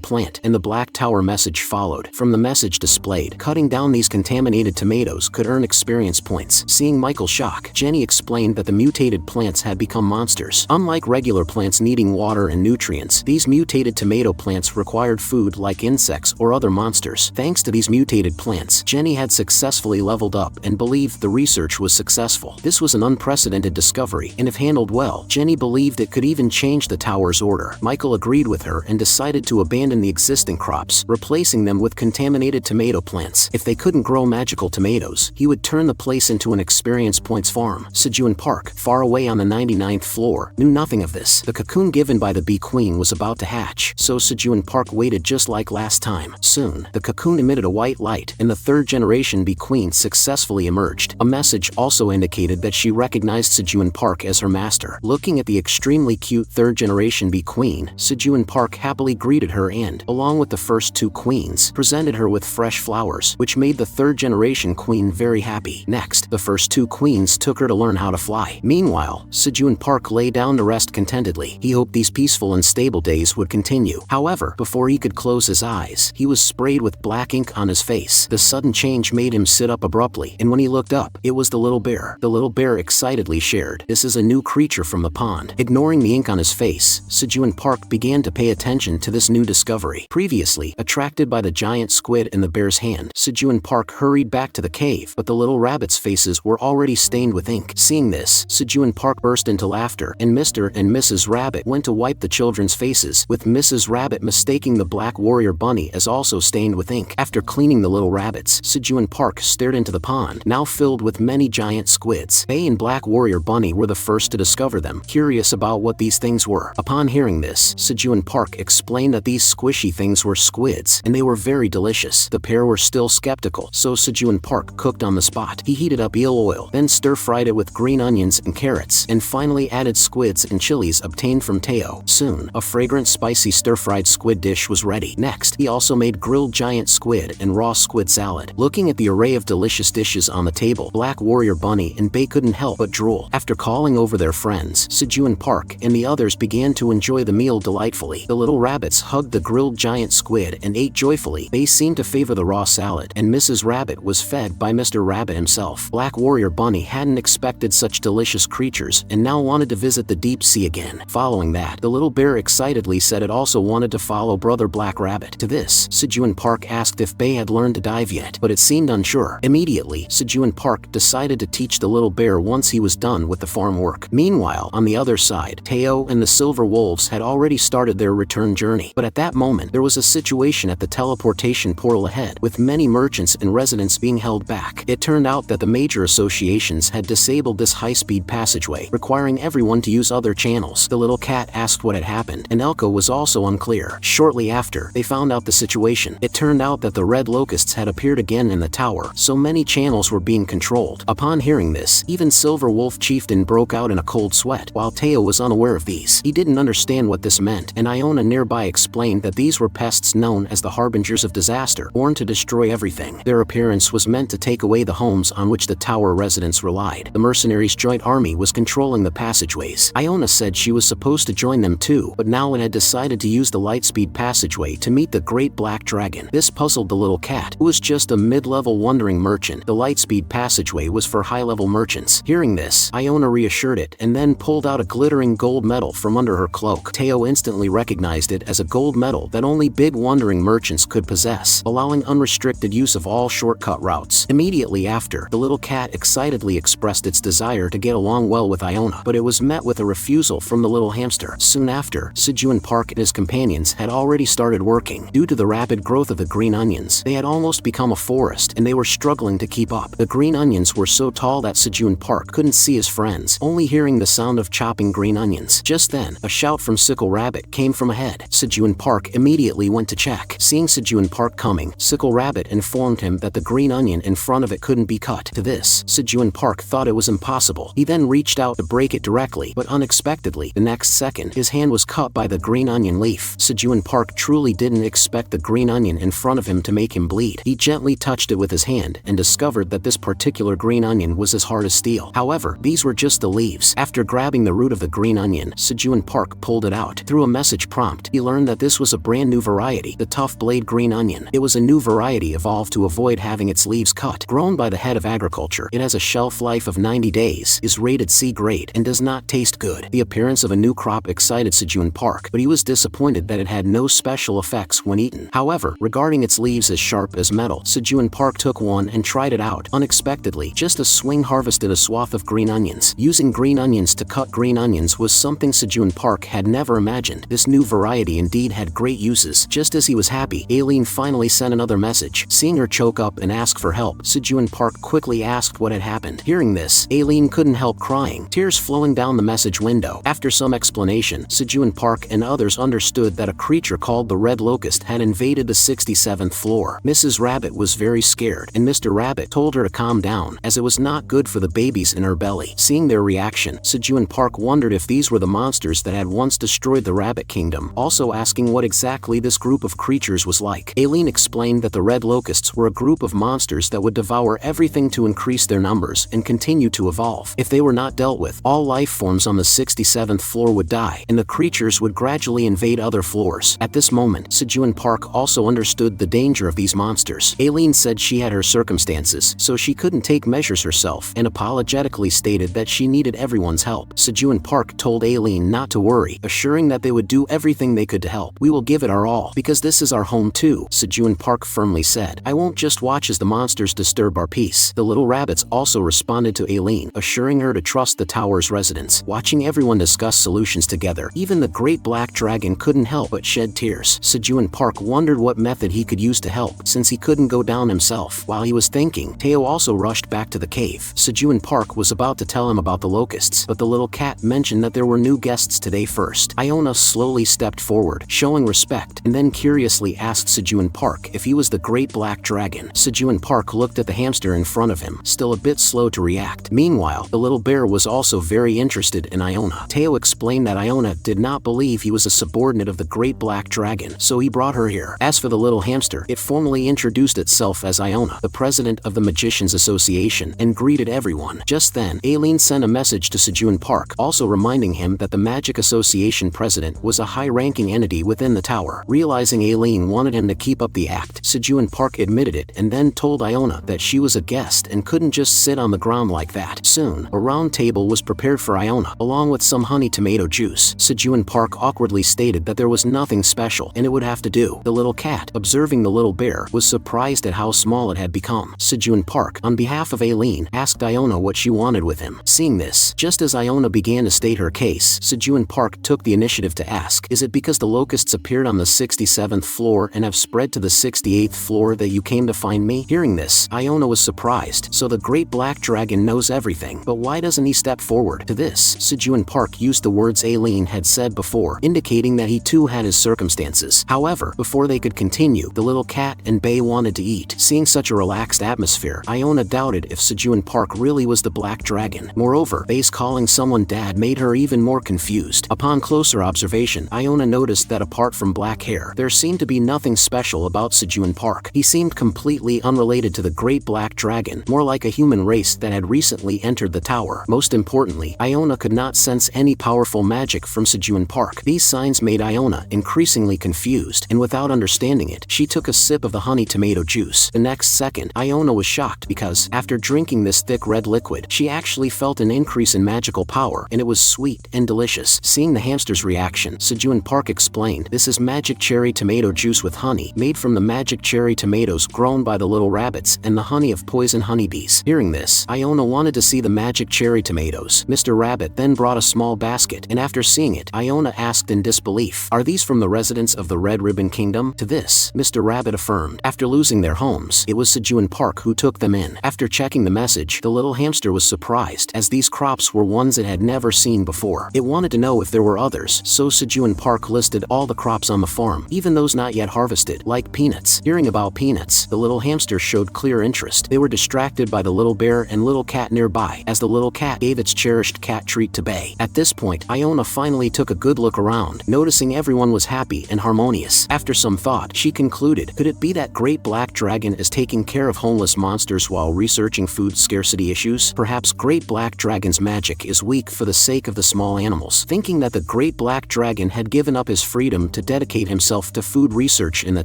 plant, and the Black Tower message followed. From the message displayed, cutting down these contaminated tomatoes could earn experience points. Seeing Michael's shock, Jenny explained that the mutated plants had become monsters. Unlike regular plants needing water and nutrients, these mutated tomato plants required food like insects or other monsters. Thanks to these mutated plants, Jenny had successfully leveled up and believed the research was successful. This was an unprecedented discovery, and if handled well, Jenny believed it could even change the tower's order. Michael agreed with her and decided to abandon the existing crops, replacing them with contaminated tomato plants. If they couldn't grow magical tomatoes, he would turn the place into an experience points farm. Sijuan Park, far away on the 99th floor, knew nothing of this. The cocoon given by the bee queen was about to hatch, so Sijuan Park waited just like last time. Soon, the cocoon emitted a white light, and the 3rd generation bee queen successfully emerged. A message also indicated that she recognized Sijuan Park as her master. Looking at the extremely cute 3rd generation bee queen, Sijuan Park happily greeted her and, along with the first 2 queens, presented her with fresh flowers, which made the 3rd generation queen very happy. Next, the first 2 queens took her to learn how to fly. Meanwhile, Sijuan Park lay down to rest contentedly. He hoped these peaceful and stable days would continue. However, before he could close his eyes, he was sprayed with black ink on his face. The sudden change made him sit up abruptly, and when he looked up, it was the little bear. The little bear excitedly shared, "This is a new creature from the pond." Ignoring the ink on his face, Sijuan Park began to pay attention to this new discovery. Previously, attracted by the giant squid in the bear's hand, Sijuan Park hurried back to the cave, but the little rabbits' faces were already stained with ink. Seeing this, Sijuan Park burst into laughter, and Mr. and Mrs. Rabbit went to wipe the children's faces, with Mrs. Rabbit mistaking the black warrior bunny as also stained with ink. After cleaning the little rabbits, Sijuan Park stared into the pond, now filled with many giant squids. Bay and Black Warrior Bunny were the first to discover them, curious about what these things were. Upon hearing this, Sijuan Park explained that these squishy things were squids, and they were very delicious. The pair were still skeptical, so Sijuan Park cooked on the spot. He heated up eel oil, then stir-fried it with green onions and carrots, and finally added squids and chilies obtained from Teao. Soon, a fragrant spicy stir-fried squid dish was ready. Next, he also made grilled giant squid and raw squid salad. Looking at the array of delicious dishes on the table, Black Warrior Bunny and Bay couldn't help but drool. After calling over their friends, Sijuan Park and the others began to enjoy the meal delightfully. The little rabbits hugged the grilled giant squid and ate joyfully. Bay seemed to favor the raw salad, and Mrs. Rabbit was fed by Mr. Rabbit himself. Black Warrior Bunny hadn't expected such delicious creatures and now wanted to visit the deep sea again. Following that, the little bear excitedly said it also wanted to follow brother Black Rabbit. To this, Sejun Park asked if Bae had learned to dive yet, but it seemed unsure. Immediately, Sejun Park decided to teach the little bear once he was done with the farm work. Meanwhile, on the other side, Teao and the Silver Wolves had already started their return journey. But at that moment, there was a situation at the teleportation portal ahead, with many merchants and residents being held back. It turned out that the major associations had disabled this high-speed passageway, requiring everyone to use other channels. The little cat asked what had happened, and Elko was also unclear. Shortly after, they found out the situation. It turned out that the red locusts had appeared again in the tower, so many channels were being controlled. Upon hearing this, even Silver Wolf Chieftain broke out in a cold sweat, while Teao was unaware of these. He didn't understand what this meant, and Iona nearby explained that these were pests known as the harbingers of disaster, born to destroy everything. Their appearance was meant to take away the homes on which the tower residents relied. The mercenaries' joint army was controlling the passageways. Iona said she was supposed to join them too, but now it had decided to use the lightspeed passageway to meet the Great Black Dragon. This puzzled the little cat, who was just a mid-level wandering merchant. The lightspeed passageway was for high-level merchants. Hearing this, Iona reassured it and then pulled out a glittering gold medal from under her cloak. Teao instantly recognized it as a gold medal that only big wandering merchants could possess, allowing unrestricted use of all shortcut routes. Immediately after, the little cat excitedly expressed its desire to get along well with Iona, but it was met with a refusal from the little hamster. Soon after, Sejun Park and his companions had already started working. Due to the rapid growth of the green onions, they had almost become a forest, and they were struggling to keep up. The green onions were so tall that Sejun Park couldn't see his friends, only hearing the sound of chopping green onions. Just then, a shout from Sickle Rabbit came from ahead. Sejun Park immediately went to check. Seeing Sejun Park coming, Sickle Rabbit informed him that the green onion in front of it couldn't be cut. To this, Sejun Park thought it was impossible. He then reached out to break it directly, but unexpectedly, the next second, his hand was cut by the green onion leaf. Sejun Park truly didn't expect the green onion in front of him to make him bleed. He gently touched it with his hand and discovered that this particular green onion was as hard as steel. However, these were just the leaves. After grabbing the root of the green onion, Sejun Park pulled it out. Through a message prompt, he learned that this was a brand new variety, the tough blade green onion. It was a new variety evolved to avoid having its leaves cut. Grown by the head of agriculture, it has a shelf life of 90 days, is rated C grade, and does not taste good. The appearance of a new crop excited Sejun Park, but he was disappointed that it had no special effects when eaten. However, regarding its leaves as sharp as metal, Sejun Park took one and tried it out. Unexpectedly, just a swing harvested a swath of green onions. Using green onions to cut green onions was something Sejun Park had never imagined. This new variety indeed had great uses. Just as he was happy, Ailen finally sent another message. Seeing her choke up and ask for help, Sejun Park quickly asked what had happened. Hearing this, Ailen couldn't help crying, tears flowing down the message window. After some explanation, Sejun Park and others understood that a creature called the Red Locust had invaded the 67th floor. Mrs. Rabbit was very scared, and Mr. Rabbit told her to calm down, as it was not good for the babies in her belly. Seeing their reaction, Sejun Park wondered if these were the monsters that had once destroyed the Rabbit Kingdom, also asking what exactly this group of creatures was like. Ailen explained that the Red Locusts were a group of monsters that would devour everything to increase their numbers and continue to evolve. If they were not dealt with, all life forms on the 67th floor would die, and the creatures would gradually invade other floors. At this moment, Sejun Park also understood the danger of these monsters. Ailen said she had her circumstances, so she couldn't take measures herself, and apologetically stated that she needed everyone's help. Sejun Park told Ailen not to worry, assuring that they would do everything they could to help. "We will give it our all, because this is our home too," Sejun Park firmly said. "I won't just watch as the monsters disturb our peace." The little rabbits also responded to Ailen, assuring her to trust the tower's residents. Watching everyone discuss solutions together, even the Great Black Dragon couldn't help but shed tears. Sejun Park wondered what method he could use to help, since he couldn't go down himself. While he was thinking, Teao also rushed back to the cave. Sejun Park was about to tell him about the locusts, but the little cat mentioned that there were new guests today first. Iona slowly stepped forward, showing respect, and then curiously asked Sejun Park if he was the Great Black Dragon. Sejun Park looked at the hamster in front of him, still a bit slow to react. Meanwhile, the little bear was also very interested in Iona. Teao explained that Iona did not believe he was a subordinate of the Great Black Dragon, so he brought her here. As for the little hamster, it formally introduced itself as Iona, the president of the Magicians Association, and greeted everyone. Just then, Ailen sent a message to Sejun Park, also reminding him that the Magic Association president was a high-ranking entity within the tower. Realizing Ailen wanted him to keep up the act, Sejun Park admitted it and then told Iona that she was a guest and couldn't just sit on the ground like that. Soon, a round table was prepared for Iona, along along with some honey tomato juice. Sejun Park awkwardly stated that there was nothing special and it would have to do. The little cat, observing the little bear, was surprised at how small it had become. Sejun Park, on behalf of Ailen, asked Iona what she wanted with him. Seeing this, just as Iona began to state her case, Sejun Park took the initiative to ask, "Is it because the locusts appeared on the 67th floor and have spread to the 68th floor that you came to find me?" Hearing this, Iona was surprised. So the great black dragon knows everything, but why doesn't he step forward? To this, Sejun Park used the words Ailen had said before, indicating that he too had his circumstances. However, before they could continue, the little cat and Bae wanted to eat. Seeing such a relaxed atmosphere, Iona doubted if Sejun Park really was the black dragon. Moreover, Bae's calling someone dad made her even more confused. Upon closer observation, Iona noticed that apart from black hair, there seemed to be nothing special about Sejun Park. He seemed completely unrelated to the great black dragon, more like a human race that had recently entered the tower. Most importantly, Iona could not sense any powerful magic from Sejun Park. These signs made Iona increasingly confused, and without understanding it, she took a sip of the honey tomato juice. The next second, Iona was shocked because, after drinking this thick red liquid, she actually felt an increase in magical power, and it was sweet and delicious. Seeing the hamster's reaction, Sejun Park explained, "This is magic cherry tomato juice with honey, made from the magic cherry tomatoes grown by the little rabbits and the honey of poison honeybees." Hearing this, Iona wanted to see the magic cherry tomatoes. Mr. Rabbit then brought a small basket, and after seeing it, Iona asked in disbelief, "Are these from the residents of the Red Ribbon Kingdom?" To this, Mr. Rabbit affirmed. After losing their homes, it was Sejun Park who took them in. After checking the message, the little hamster was surprised, as these crops were ones it had never seen before. It wanted to know if there were others, so Sejun Park listed all the crops on the farm, even those not yet harvested, like peanuts. Hearing about peanuts, the little hamster showed clear interest. They were distracted by the little bear and little cat nearby, as the little cat gave its cherished cat treat to Bae. At this point, Iona finally took a good look around, noticing everyone was happy and harmonious. After some thought, she concluded, could it be that great black dragon is taking care of homeless monsters while researching food scarcity issues? Perhaps great black dragon's magic is weak for the sake of the small animals. Thinking that the great black dragon had given up his freedom to dedicate himself to food research in the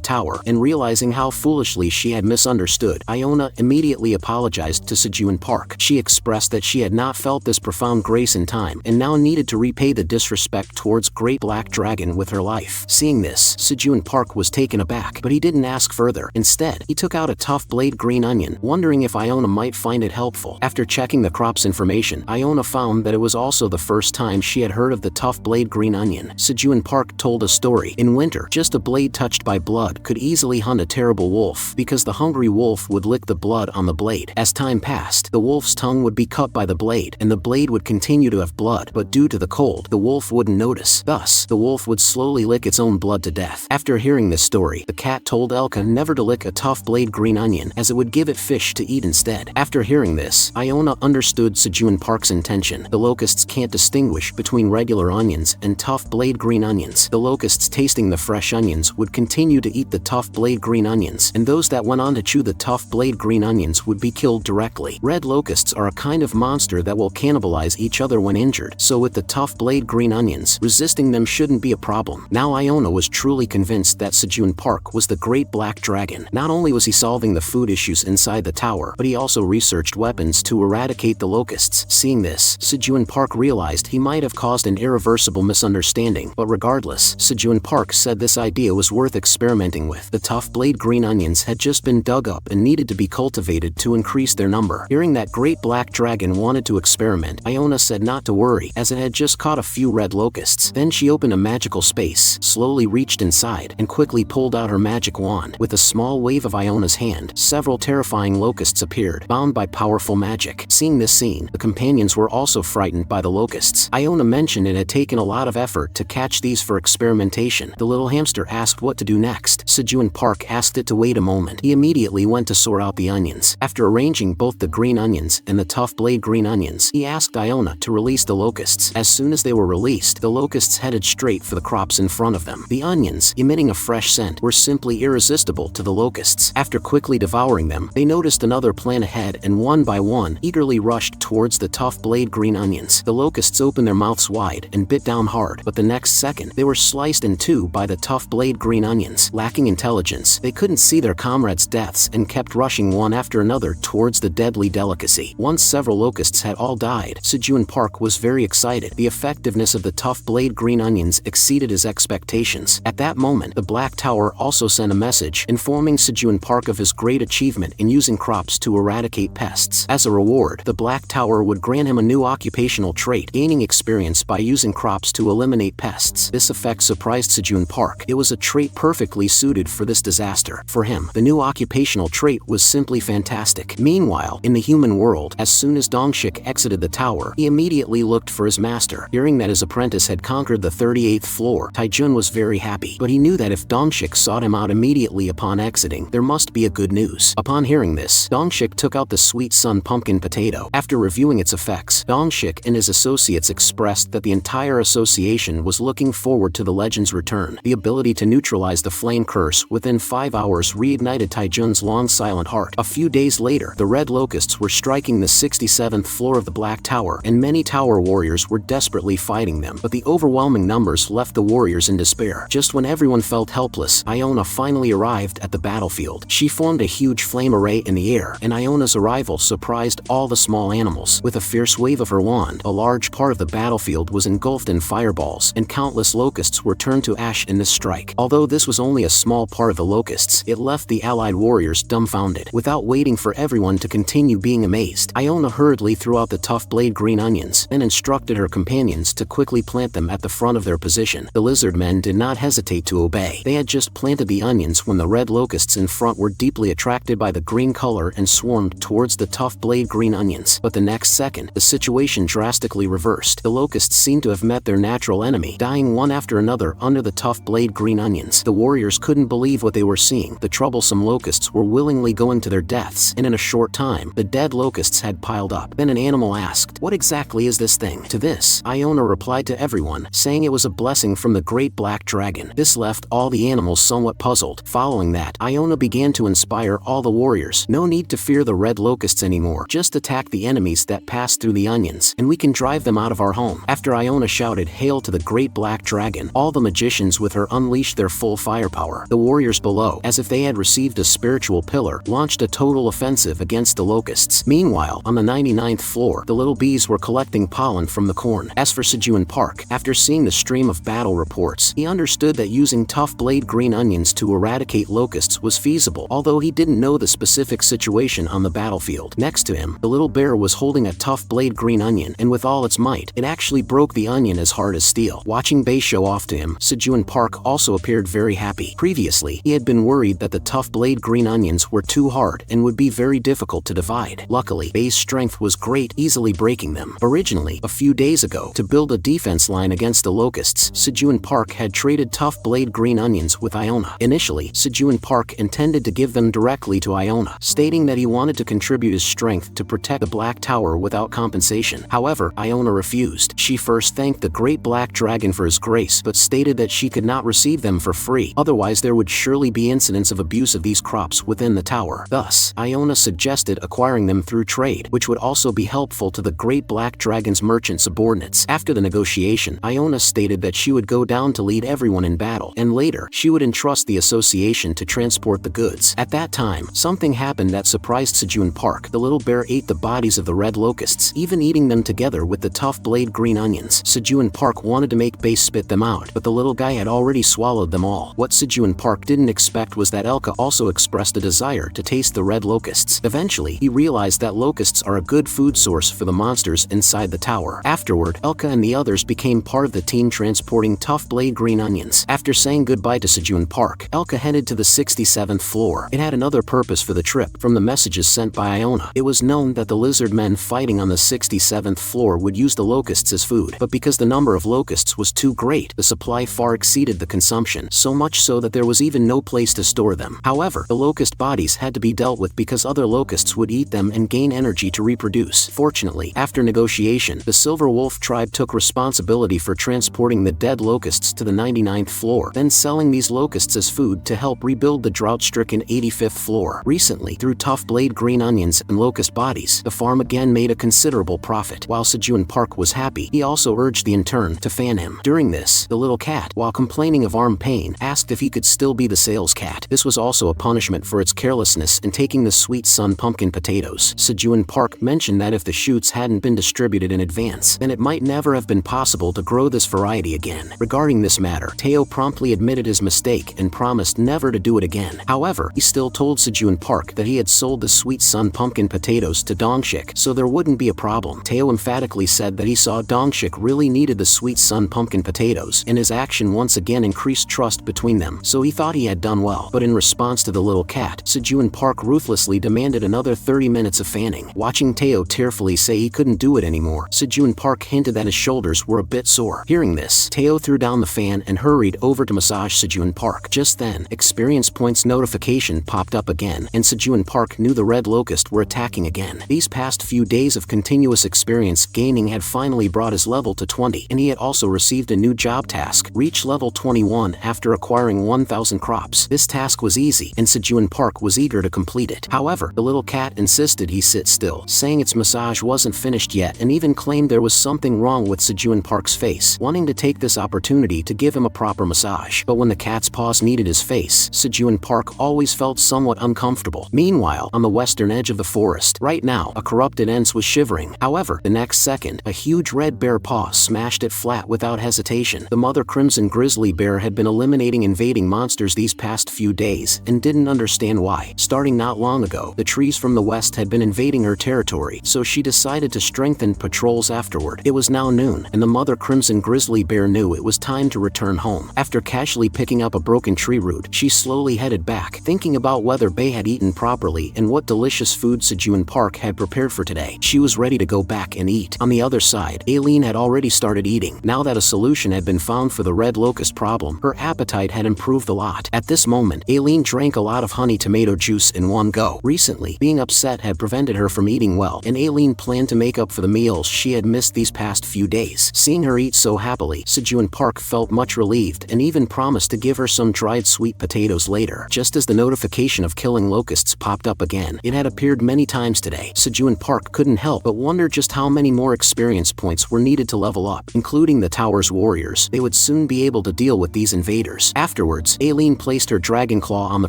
tower, and realizing how foolishly she had misunderstood, Iona immediately apologized to Sejun Park. She expressed that she had not felt this profound grace in time, and now needed to repay the disrespect towards great black dragon with her life. Seeing this, Sejun Park was taken aback, but he didn't ask further. Instead, he took out a tough blade green onion, wondering if Iona might find it helpful. After checking the crop's information, Iona found that it was also the first time she had heard of the tough blade green onion. Sejun Park told a story. In winter, just a blade touched by blood could easily hunt a terrible wolf, because the hungry wolf would lick the blood on the blade. As time passed, the wolf's tongue would be cut by the blade, and the blade would continue to have blood, but due to the cold, the wolf wouldn't notice. Thus, the wolf would slowly lick its own blood to death. After hearing this story, the cat told Elka never to lick a tough blade green onion, as it would give it fish to eat instead. After hearing this, Iona understood Sejun Park's intention. The locusts can't distinguish between regular onions and tough blade green onions. The locusts tasting the fresh onions would continue to eat the tough blade green onions, and those that went on to chew the tough blade green onions would be killed directly. Red locusts are a kind of monster that will cannibalize each other when injured, so with the tough blade green onions, resisting them shouldn't be a problem. Now Iona was truly convinced that Sejun Park was the great black dragon. Not only was he solving the food issues inside the tower, but he also researched weapons to eradicate the locusts. Seeing this, Sejun Park realized he might have caused an irreversible misunderstanding, but regardless, Sejun Park said this idea was worth experimenting with. The tough blade green onions had just been dug up and needed to be cultivated to increase their number. Hearing that great black dragon wanted to experiment, Iona said not to worry, as it had just caught a few red locusts. Then she opened a magical space, slowly reached inside, and quickly pulled out her magic wand. With a small wave of Iona's hand, several terrifying locusts appeared, bound by powerful magic. Seeing this scene, the companions were also frightened by the locusts. Iona mentioned it had taken a lot of effort to catch these for experimentation. The little hamster asked what to do next. Sejun Park asked it to wait a moment. He immediately went to sort out the onions. After arranging both the green onions and the tough blade green onions, he asked Iona to release the locusts. As soon as they were released, the locusts headed straight for the crops in front of them. The onions, emitting a fresh scent, were simply irresistible to the locusts. After quickly devouring them, they noticed another plan ahead and one by one, eagerly rushed towards the tough blade green onions. The locusts opened their mouths wide and bit down hard, but the next second, they were sliced in two by the tough blade green onions. Lacking intelligence, they couldn't see their comrades' deaths and kept rushing one after another towards the deadly delicacy. Once several locusts had all died, Sejun Park was very excited. The effectiveness of the tough blade green onions exceeded his expectations. At that moment, the Black Tower also sent a message informing Sejun Park of his great achievement in using crops to eradicate pests. As a reward, the Black Tower would grant him a new occupational trait, gaining experience by using crops to eliminate pests. This effect surprised Sejun Park. It was a trait perfectly suited for this disaster. For him, the new occupational trait was simply fantastic. Meanwhile, in the human world, as soon as Dongshik exited the tower, he immediately looked for his master. Hearing that his apprentice had conquered the 38th floor, Taijun was very happy, but he knew that if Dongshik sought him out immediately upon exiting, there must be a good news. Upon hearing this, Dongshik took out the Sweet Sun pumpkin potato. After reviewing its effects, Dongshik and his associates expressed that the entire association was looking forward to the legend's return. The ability to neutralize the flame curse within 5 hours reignited Taijun's long silent heart. A few days later, the red locusts were striking the 67th floor of the Black Tower, and many tower warriors were desperately fighting them, but the overwhelming numbers left the warriors in despair. Just when everyone felt helpless, Iona finally arrived at the battlefield. She formed a huge flame array in the air, and Iona's arrival surprised all the small animals. With a fierce wave of her wand, a large part of the battlefield was engulfed in fireballs, and countless locusts were turned to ash in this strike. Although this was only a small part of the locusts, it left the allied warriors dumbfounded. Without waiting for everyone to continue being amazed, Iona hurriedly threw out the tough blade green onions, and instructed her companions to quickly plant them at the front of their position. The lizard men did not hesitate to obey. They had just planted the onions when the red locusts in front were deeply attracted by the green color and swarmed towards the tough blade green onions. But the next second, the situation drastically reversed. The locusts seemed to have met their natural enemy, dying one after another under the tough blade green onions. The warriors couldn't believe what they were seeing. The troublesome locusts were willingly going to their deaths, and in a short time, the dead locusts had piled up. Then an animal asked, "What exactly is this thing?" To this, Iona replied to everyone, saying it was a blessing from the great black dragon. This left all the animals somewhat puzzled. Following that, Iona began to inspire all the warriors. No need to fear the red locusts anymore. Just attack the enemies that pass through the onions, and we can drive them out of our home. After Iona shouted hail to the great black dragon, all the magicians with her unleashed their full firepower. The warriors below, as if they had received a spiritual pillar, launched a total offensive against the locusts. Meanwhile, on the 99th floor, the little bees were collecting pollen from the corn. As for Sejun Park, after seeing the stream of battle reports, he understood that using tough blade green onions to eradicate locusts was feasible, although he didn't know the specific situation on the battlefield. Next to him, the little bear was holding a tough blade green onion, and with all its might, it actually broke the onion as hard as steel. Watching Bei show off to him, Sejun Park also appeared very happy. Previously, he had been worried that the tough blade green onions were too hard and would be very difficult to divide. Luckily, Bei's strength was great, easily breaking them. Originally, a few days ago, to build a defense line against the locusts, Sejun Park had traded tough blade green onions with Iona. Initially, Sejun Park intended to give them directly to Iona, stating that he wanted to contribute his strength to protect the Black Tower without compensation. However, Iona refused. She first thanked the great black dragon for his grace, but stated that she could not receive them for free, otherwise there would surely be incidents of abuse of these crops within the tower. Thus, Iona suggested acquiring them through trade, which would also be helpful to the great black dragon's merchant subordinates. After the negotiation, Iona stated that she would go down to lead everyone in battle, and later, she would entrust the association to transport the goods. At that time, something happened that surprised Sejun Park. The little bear ate the bodies of the red locusts, even eating them together with the tough blade green onions. Sejun Park wanted to make Bei spit them out, but the little guy had already swallowed them all. What Sejun Park didn't expect was that Elka also expressed a desire to taste the red locusts. Eventually, he realized that locusts are a good food source for the monsters inside the tower. Afterward, Elka and the others became part of the team transporting tough blade green onions. After saying goodbye to Sejun Park, Elka headed to the 67th floor. It had another purpose for the trip. From the messages sent by Iona, it was known that the lizard men fighting on the 67th floor would use the locusts as food, but because the number of locusts was too great, the supply far exceeded the consumption, so much so that there was even no place to store them. However, the locust bodies had to be dealt with because other locusts would eat them and gain energy to reproduce. Fortunately, after negotiation, the Silver Wolf tribe took responsibility for transporting the dead locusts to the 99th floor, then selling these locusts as food to help rebuild the drought-stricken 85th floor. Recently, through tough blade green onions and locust bodies, the farm again made a considerable profit. While Sejun Park was happy, he also urged the intern to fan him. During this, the little cat, while complaining of arm pain, asked if he could still be the sales cat. This was also a punishment for its carelessness in taking the Sweet Sun pumpkin potatoes. Sejun Park mentioned that if the shoots hadn't been distributed in advance, advance, then it might never have been possible to grow this variety again. Regarding this matter, Teao promptly admitted his mistake and promised never to do it again. However, he still told Sejun Park that he had sold the Sweet Sun pumpkin potatoes to Dongshik, so there wouldn't be a problem. Teao emphatically said that he saw Dongshik really needed the Sweet Sun pumpkin potatoes, and his action once again increased trust between them, so he thought he had done well. But in response to the little cat, Sejun Park ruthlessly demanded another 30 minutes of fanning. Watching Teao tearfully say he couldn't do it anymore, Sejun Park hinted that his shoulders were a bit sore. Hearing this, Teao threw down the fan and hurried over to massage Sejun Park. Just then, experience points notification popped up again, and Sejun Park knew the red locust were attacking again. These past few days of continuous experience gaining had finally brought his level to 20, and he had also received a new job task, reach level 21 after acquiring 1,000 crops. This task was easy, and Sejun Park was eager to complete it. However, the little cat insisted he sit still, saying its massage wasn't finished yet, and even claimed there was something wrong with Sejun Park's face, wanting to take this opportunity to give him a proper massage. But when the cat's paws needed his face, Sejun Park always felt somewhat uncomfortable. Meanwhile, on the western edge of the forest, right now, a corrupted ents was shivering. However, the next second, a huge red bear paw smashed it flat without hesitation. The mother crimson grizzly bear had been eliminating invading monsters these past few days, and didn't understand why. Starting not long ago, the trees from the west had been invading her territory, so she decided to strengthen patrols afterward. It was now noon, and the mother crimson grizzly bear knew it was time to return home. After casually picking up a broken tree root, she slowly headed back, thinking about whether Bae had eaten properly and what delicious food Sejun Park had prepared for today. She was ready to go back and eat. On the other side, Ailen had already started eating. Now that a solution had been found for the red locust problem, her appetite had improved a lot. At this moment, Ailen drank a lot of honey tomato juice in one go. Recently, being upset had prevented her from eating well, and Ailen planned to make up for the meals she had missed these past few days. Seeing her eat so happily, Sejun Park felt much relieved and even promised to give her some dried sweet potatoes later. Just as the notification of killing locusts popped up again, it had appeared many times today. Sejun Park couldn't help but wonder just how many more experience points were needed to level up, including the tower's warriors. They would soon be able to deal with these invaders. Afterwards, Ailen placed her dragon claw on the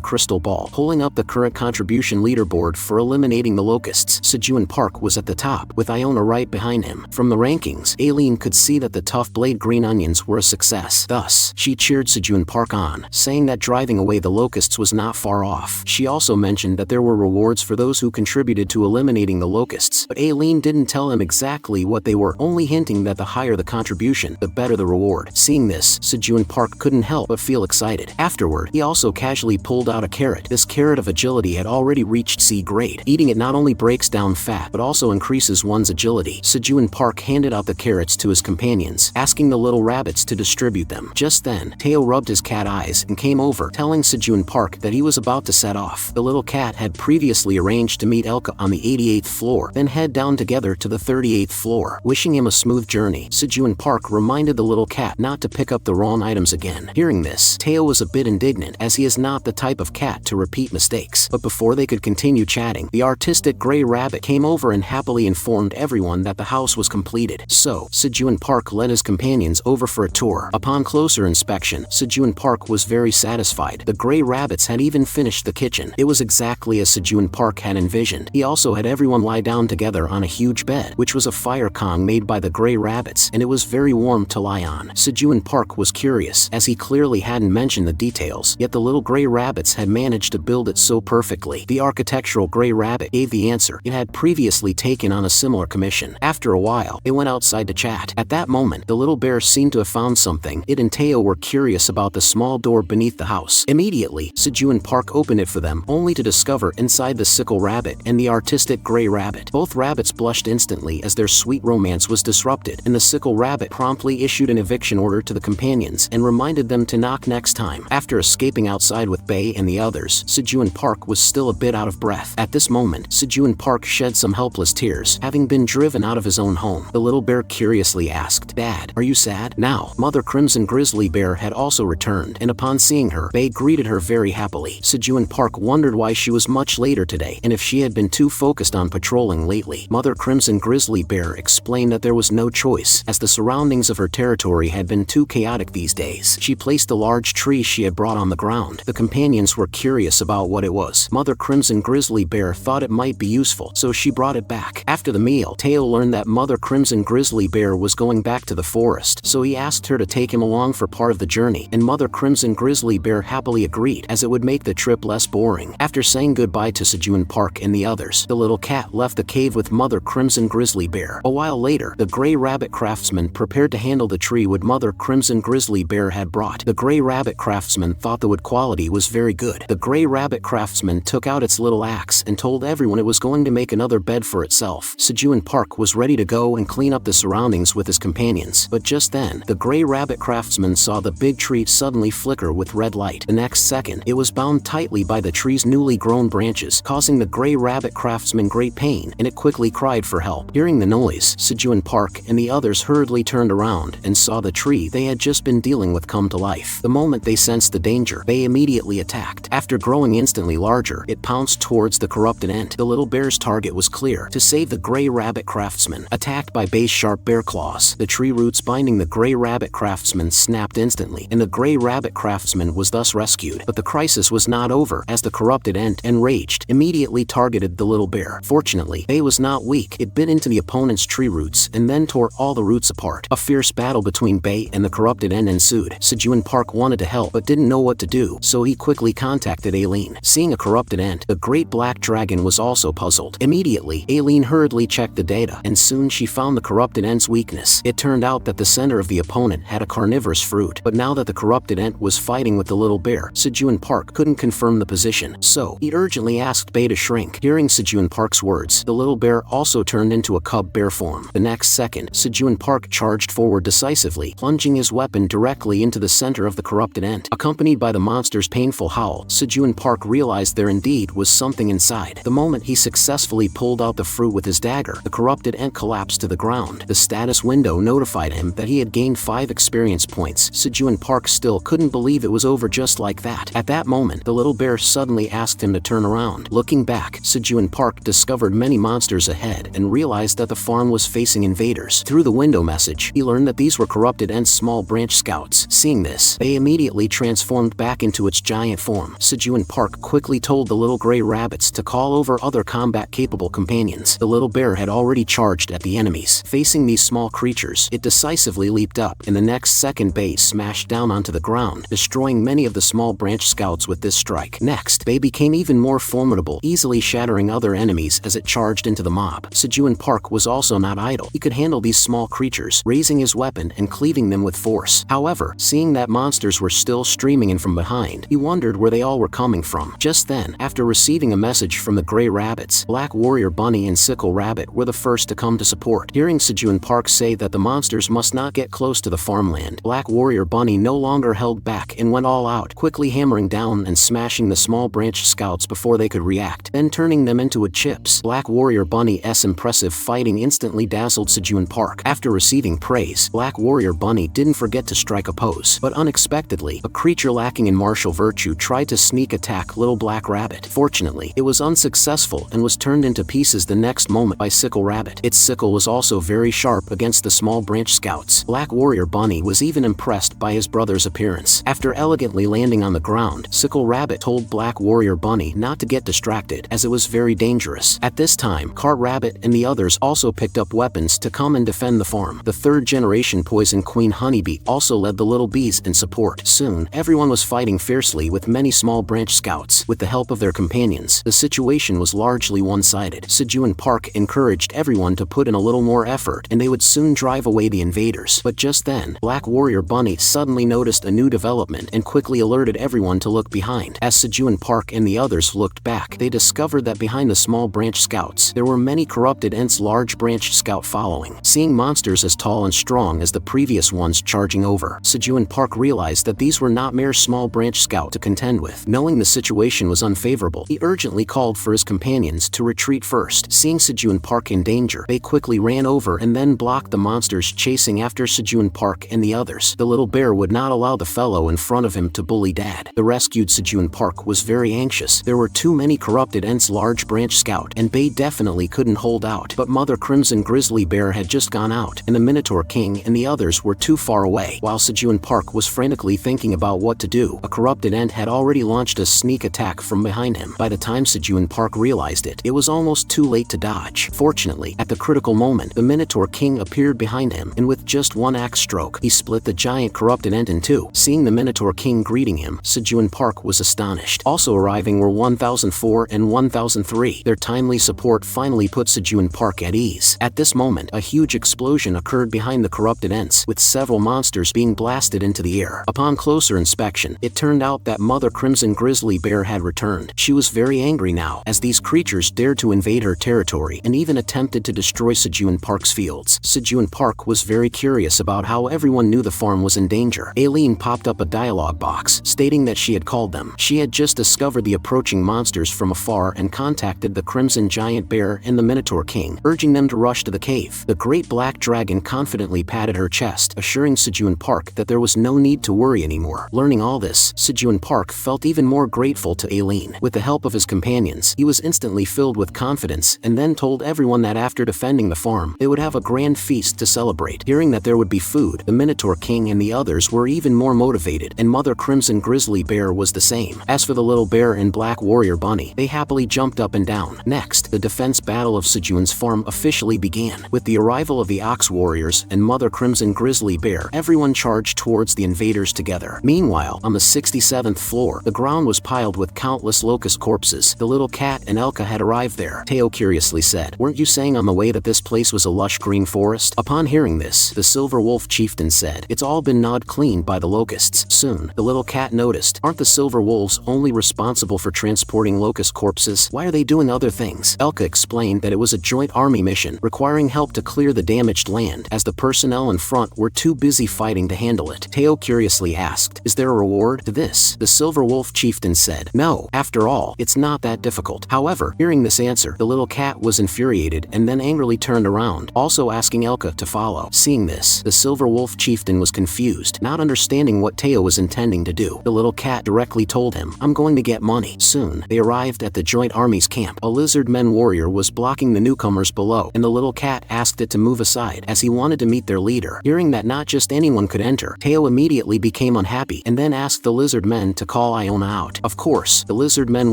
crystal ball, pulling up the current contribution leaderboard for eliminating the locusts. Sejun Park was at the top, with Iona right behind him. From the rankings, Ailen could see that the tough blade green onions were a success. Thus, she cheered Sejun Park on, saying that driving away the locusts was not far off. She also mentioned that there were rewards for those who contributed to eliminating the locusts, but Ailen didn't tell him exactly what they were, only hinting that the higher the contribution, the better the reward. Seeing this, Sejun Park couldn't help but feel excited. Afterward, he also casually pulled out a carrot. This carrot of agility had already reached C grade. Eating it not only breaks down fat, but also increases one's agility. Sejun Park handed out the carrots to his companions, asking the little rabbits to distribute them. Just then, Teao rubbed his cat eyes and came over, telling Sejun Park that he was about to set off. The little cat had previously arranged to meet Elka on the 88th floor, then head down together to the 38th floor. Wishing him a smooth journey, Sejun Park reminded the little cat not to pick up the wrong items again. Hearing this, Teao was a bit indignant, as he is not the type of cat to repeat mistakes. But before they could continue chatting, the artistic gray rabbit came over and happily informed everyone that the house was completed. So, Sejun Park led his companions over for a tour. Upon closer inspection, Sejun Park was very satisfied. The gray rabbits had even finished the kitchen. It was exactly as Sejun Park had envisioned. He also had everyone lie down together on a huge bed, which was a fire kong made by the gray rabbits, and it was very warm to lie on. Sejun Park was curious, as he clearly hadn't mentioned the details, yet the little gray rabbits had managed to build it so perfectly. The architectural gray rabbit gave the answer. It had previously taken on a similar commission. After a while, they went outside to chat. At that moment, the little bear seemed to have found something. It and Teao were curious about the small door beneath the house. Immediately, Sejun Park opened it for them, only to discover inside the sickle rabbit and the artistic gray rabbit. Both rabbits blushed instantly as their sweet romance was disrupted, and the sickle rabbit promptly issued an eviction order to the companions and reminded them to knock next time. After escaping outside with Bae and the others, Sejun Park was still a bit out of breath. At this moment, Sejun Park shed some helpless tears, having been driven out of his own home. The little bear curiously asked, "Dad, are you sad?" Now, Mother Crimson Grizzly Bear had also returned, and upon seeing her, Bae greeted her very happily. Sejun Park wondered why she was much later today, and if she had been too focused on patrolling lately. Mother Crimson Grizzly Bear explained that there was no choice, as the surroundings of her territory had been too chaotic these days. She placed a large tree she had brought on the ground. The companions were curious about what it was. Mother Crimson Grizzly Bear thought it might be useful, so she brought it back. After the meal, Teao learned that Mother Crimson Grizzly Bear was going back to the forest, so he asked her to take him along for part of the journey, and Mother Crimson Grizzly Bear happily agreed, as it would make the trip less boring. After saying goodbye to Sejun Park and the others, the little cat left the cave with Mother Crimson Grizzly Bear. A while later, the Gray Rabbit Craftsman prepared to handle the tree wood Mother Crimson Grizzly Bear had brought. The Gray Rabbit Craftsman thought the wood quality was very good. The Gray Rabbit Craftsman took out its little axe and told everyone it was going to make another bed for itself. Sejun Park was ready to go and clean up the surroundings with his companions, but just then, the Gray Rabbit Craftsman saw the big tree suddenly flicker with red light. The next second, it was bound tightly by the tree's newly grown branches, causing the Gray Rabbit Craftsman great pain, and it quickly cried for help. Hearing the noise, Sejun Park and the others hurriedly turned around and saw the tree they had just been dealing with come to life. The moment they sensed the danger, they immediately attacked. After growing instantly larger, it pounced towards the corrupted ant. The little bear's target was clear: to save the Gray Rabbit Craftsman. Attacked by Bay's sharp bear claws, the tree roots binding the Gray Rabbit Craftsman snapped instantly, and the Gray Rabbit Craftsman was thus rescued. But the crisis was not over, as the corrupted ant, enraged, immediately targeted the little bear. Fortunately, Bay was not weak. It bit into the opponent's tree roots and then tore all the roots apart. A fierce battle between Bay and the corrupted ant ensued. Sejun Park wanted to help but didn't know what to do, so he quickly contacted Ailen. Seeing a corrupted ant, the Great Black Dragon was also puzzled. Immediately, Ailen hurriedly checked the data, and soon she found the corrupted ant's weakness. It turned out that the center of the opponent had a carnivorous fruit, but now that the corrupted ant was fighting with the little bear, Sejun Park couldn't confirm the position, so he urgently asked Bay to shrink. Hearing Sejun Park's words, the little bear also turned into a cub bear form. The next second, Sejun Park charged forward decisively, plunging his weapon directly into the center of the corrupted ant. Accompanied by the monster's painful howl, Sejun Park realized there indeed was something inside. The moment he successfully pulled out the fruit with his dagger, the corrupted ant collapsed to the ground. The status window notified him that he had gained 5 experience points. Sejun Park still couldn't believe it was over just like that. At that moment, the little bear suddenly asked him to turn around. Looking back, Sejun Park discovered many monsters ahead and realized that the farm was facing invaders. Through the window message, he learned that these were corrupted Ant's small branch scouts. Seeing this, they immediately transformed back into its giant form. Sejun Park quickly told the little gray rabbits to call over other combat-capable companions. The little bear had already charged at the enemies. Facing these small creatures, it decisively leaped up. In the next second, Bay smashed down onto the ground, destroying many of the small branch scouts with this strike. Next, Bay became even more formidable, easily shattering other enemies as it charged into the mob. Sejun Park was also not idle. He could handle these small creatures, raising his weapon and cleaving them with force. However, seeing that monsters were still streaming in from behind, he wondered where they all were coming from. Just then, after receiving a message from the Gray Rabbits, Black Warrior Bunny and Sickle Rabbit were the first to come to support. Hearing Sejun Park say that the monsters must not get close to the farmland, Black Warrior Bunny no longer held back and went all out, quickly hammering down and smashing the small branch scouts before they could react, then turning them into wood chips. Black Warrior Bunny's impressive fighting instantly dazzled Sejun Park. After receiving praise, Black Warrior Bunny didn't forget to strike a pose, but unexpectedly, a creature lacking in martial virtue tried to sneak attack Little Black Rabbit. Fortunately, it was unsuccessful and was turned into pieces the next moment by Sickle Rabbit. Its sickle was also very sharp against the small branch scouts. Black Warrior Bunny was even impressed by his brother's appearance. After elegantly landing on the ground, Sickle Rabbit told Black Warrior Bunny not to get distracted, as it was very dangerous. At this time, Cart Rabbit and the others also picked up weapons to come and defend the farm. The third-generation Poison Queen Honeybee also led the little bees in support. Soon, everyone was fighting fiercely with many small branch scouts. With the help of their companions, the situation was largely one-sided. Sejun Park encouraged everyone to put in a little more effort, and they would soon drive away the invaders. But just then, Black Warrior Bunny suddenly noticed a new development and quickly alerted everyone to look behind. As Sejun Park and the others looked back, they discovered that behind the small branch scouts, there were many corrupted Ents' large branch scout following. Seeing monsters as tall and strong as the previous ones charging over, Sejun Park realized that these were not mere small branch scout to contend with. Knowing the situation was unfavorable, he urgently called for his companions to retreat first. Seeing Sejun Park in danger, they quickly ran over and then blocked the monsters chasing after Sejun Park and the others. The little bear would not allow the fellow in front of him to bully Dad. The rescued Sejun Park was very anxious. There were too many corrupted Ents' large branch scout, and Bay definitely couldn't hold out. But Mother Crimson Grizzly Bear had just gone out, and the Minotaur King and the others were too far away. While Sejun Park was frantically thinking about what to do, a corrupted Ent had already launched a sneak attack from behind him. By the time Sejun Park realized it, it was almost too late to dodge. Fortunately, at the critical critical moment, the Minotaur King appeared behind him, and with just one axe stroke, he split the giant corrupted ant in two. Seeing the Minotaur King greeting him, Sejun Park was astonished. Also arriving were 1004 and 1003. Their timely support finally put Sejun Park at ease. At this moment, a huge explosion occurred behind the corrupted ants, with several monsters being blasted into the air. Upon closer inspection, it turned out that Mother Crimson Grizzly Bear had returned. She was very angry now, as these creatures dared to invade her territory and even attempted to destroy Sejun Park's fields. Sejun Park was very curious about how everyone knew the farm was in danger. Ailen popped up a dialogue box, stating that she had called them. She had just discovered the approaching monsters from afar and contacted the Crimson Giant Bear and the Minotaur King, urging them to rush to the cave. The Great Black Dragon confidently patted her chest, assuring Sejun Park that there was no need to worry anymore. Learning all this, Sejun Park felt even more grateful to Ailen. With the help of his companions, he was instantly filled with confidence and then told everyone that after defending the farm, they would have a grand feast to celebrate. Hearing that there would be food, the Minotaur King and the others were even more motivated, and Mother Crimson Grizzly Bear was the same. As for the little bear and Black Warrior Bunny, they happily jumped up and down. Next, the defense battle of Sejun's farm officially began. With the arrival of the Ox Warriors and Mother Crimson Grizzly Bear, everyone charged towards the invaders together. Meanwhile, on the 67th floor, the ground was piled with countless locust corpses. The little cat and Elka had arrived there. Teao curiously said, "Weren't you saying on the way that this place was a lush green forest?" Upon hearing this, the Silver Wolf Chieftain said, "It's all been gnawed clean by the locusts." Soon, the little cat noticed, "Aren't the Silver Wolves only responsible for transporting locust corpses? Why are they doing other things?" Elka explained that it was a joint army mission, requiring help to clear the damaged land, as the personnel in front were too busy fighting to handle it. Teao curiously asked, "Is there a reward?" To this, the Silver Wolf Chieftain said, "No, after all, it's not that difficult." However, hearing this answer, the little cat was infuriated and then angrily turned around, also asking Elka to follow. Seeing this, the Silver Wolf Chieftain was confused, not understanding what Teao was intending to do. The little cat directly told him, "I'm going to get money." Soon, they arrived at the joint army's camp. A lizard men warrior was blocking the newcomers below, and the little cat asked it to move aside, as he wanted to meet their leader. Hearing that not just anyone could enter, Teao immediately became unhappy and then asked the lizard men to call Iona out. Of course, the lizard men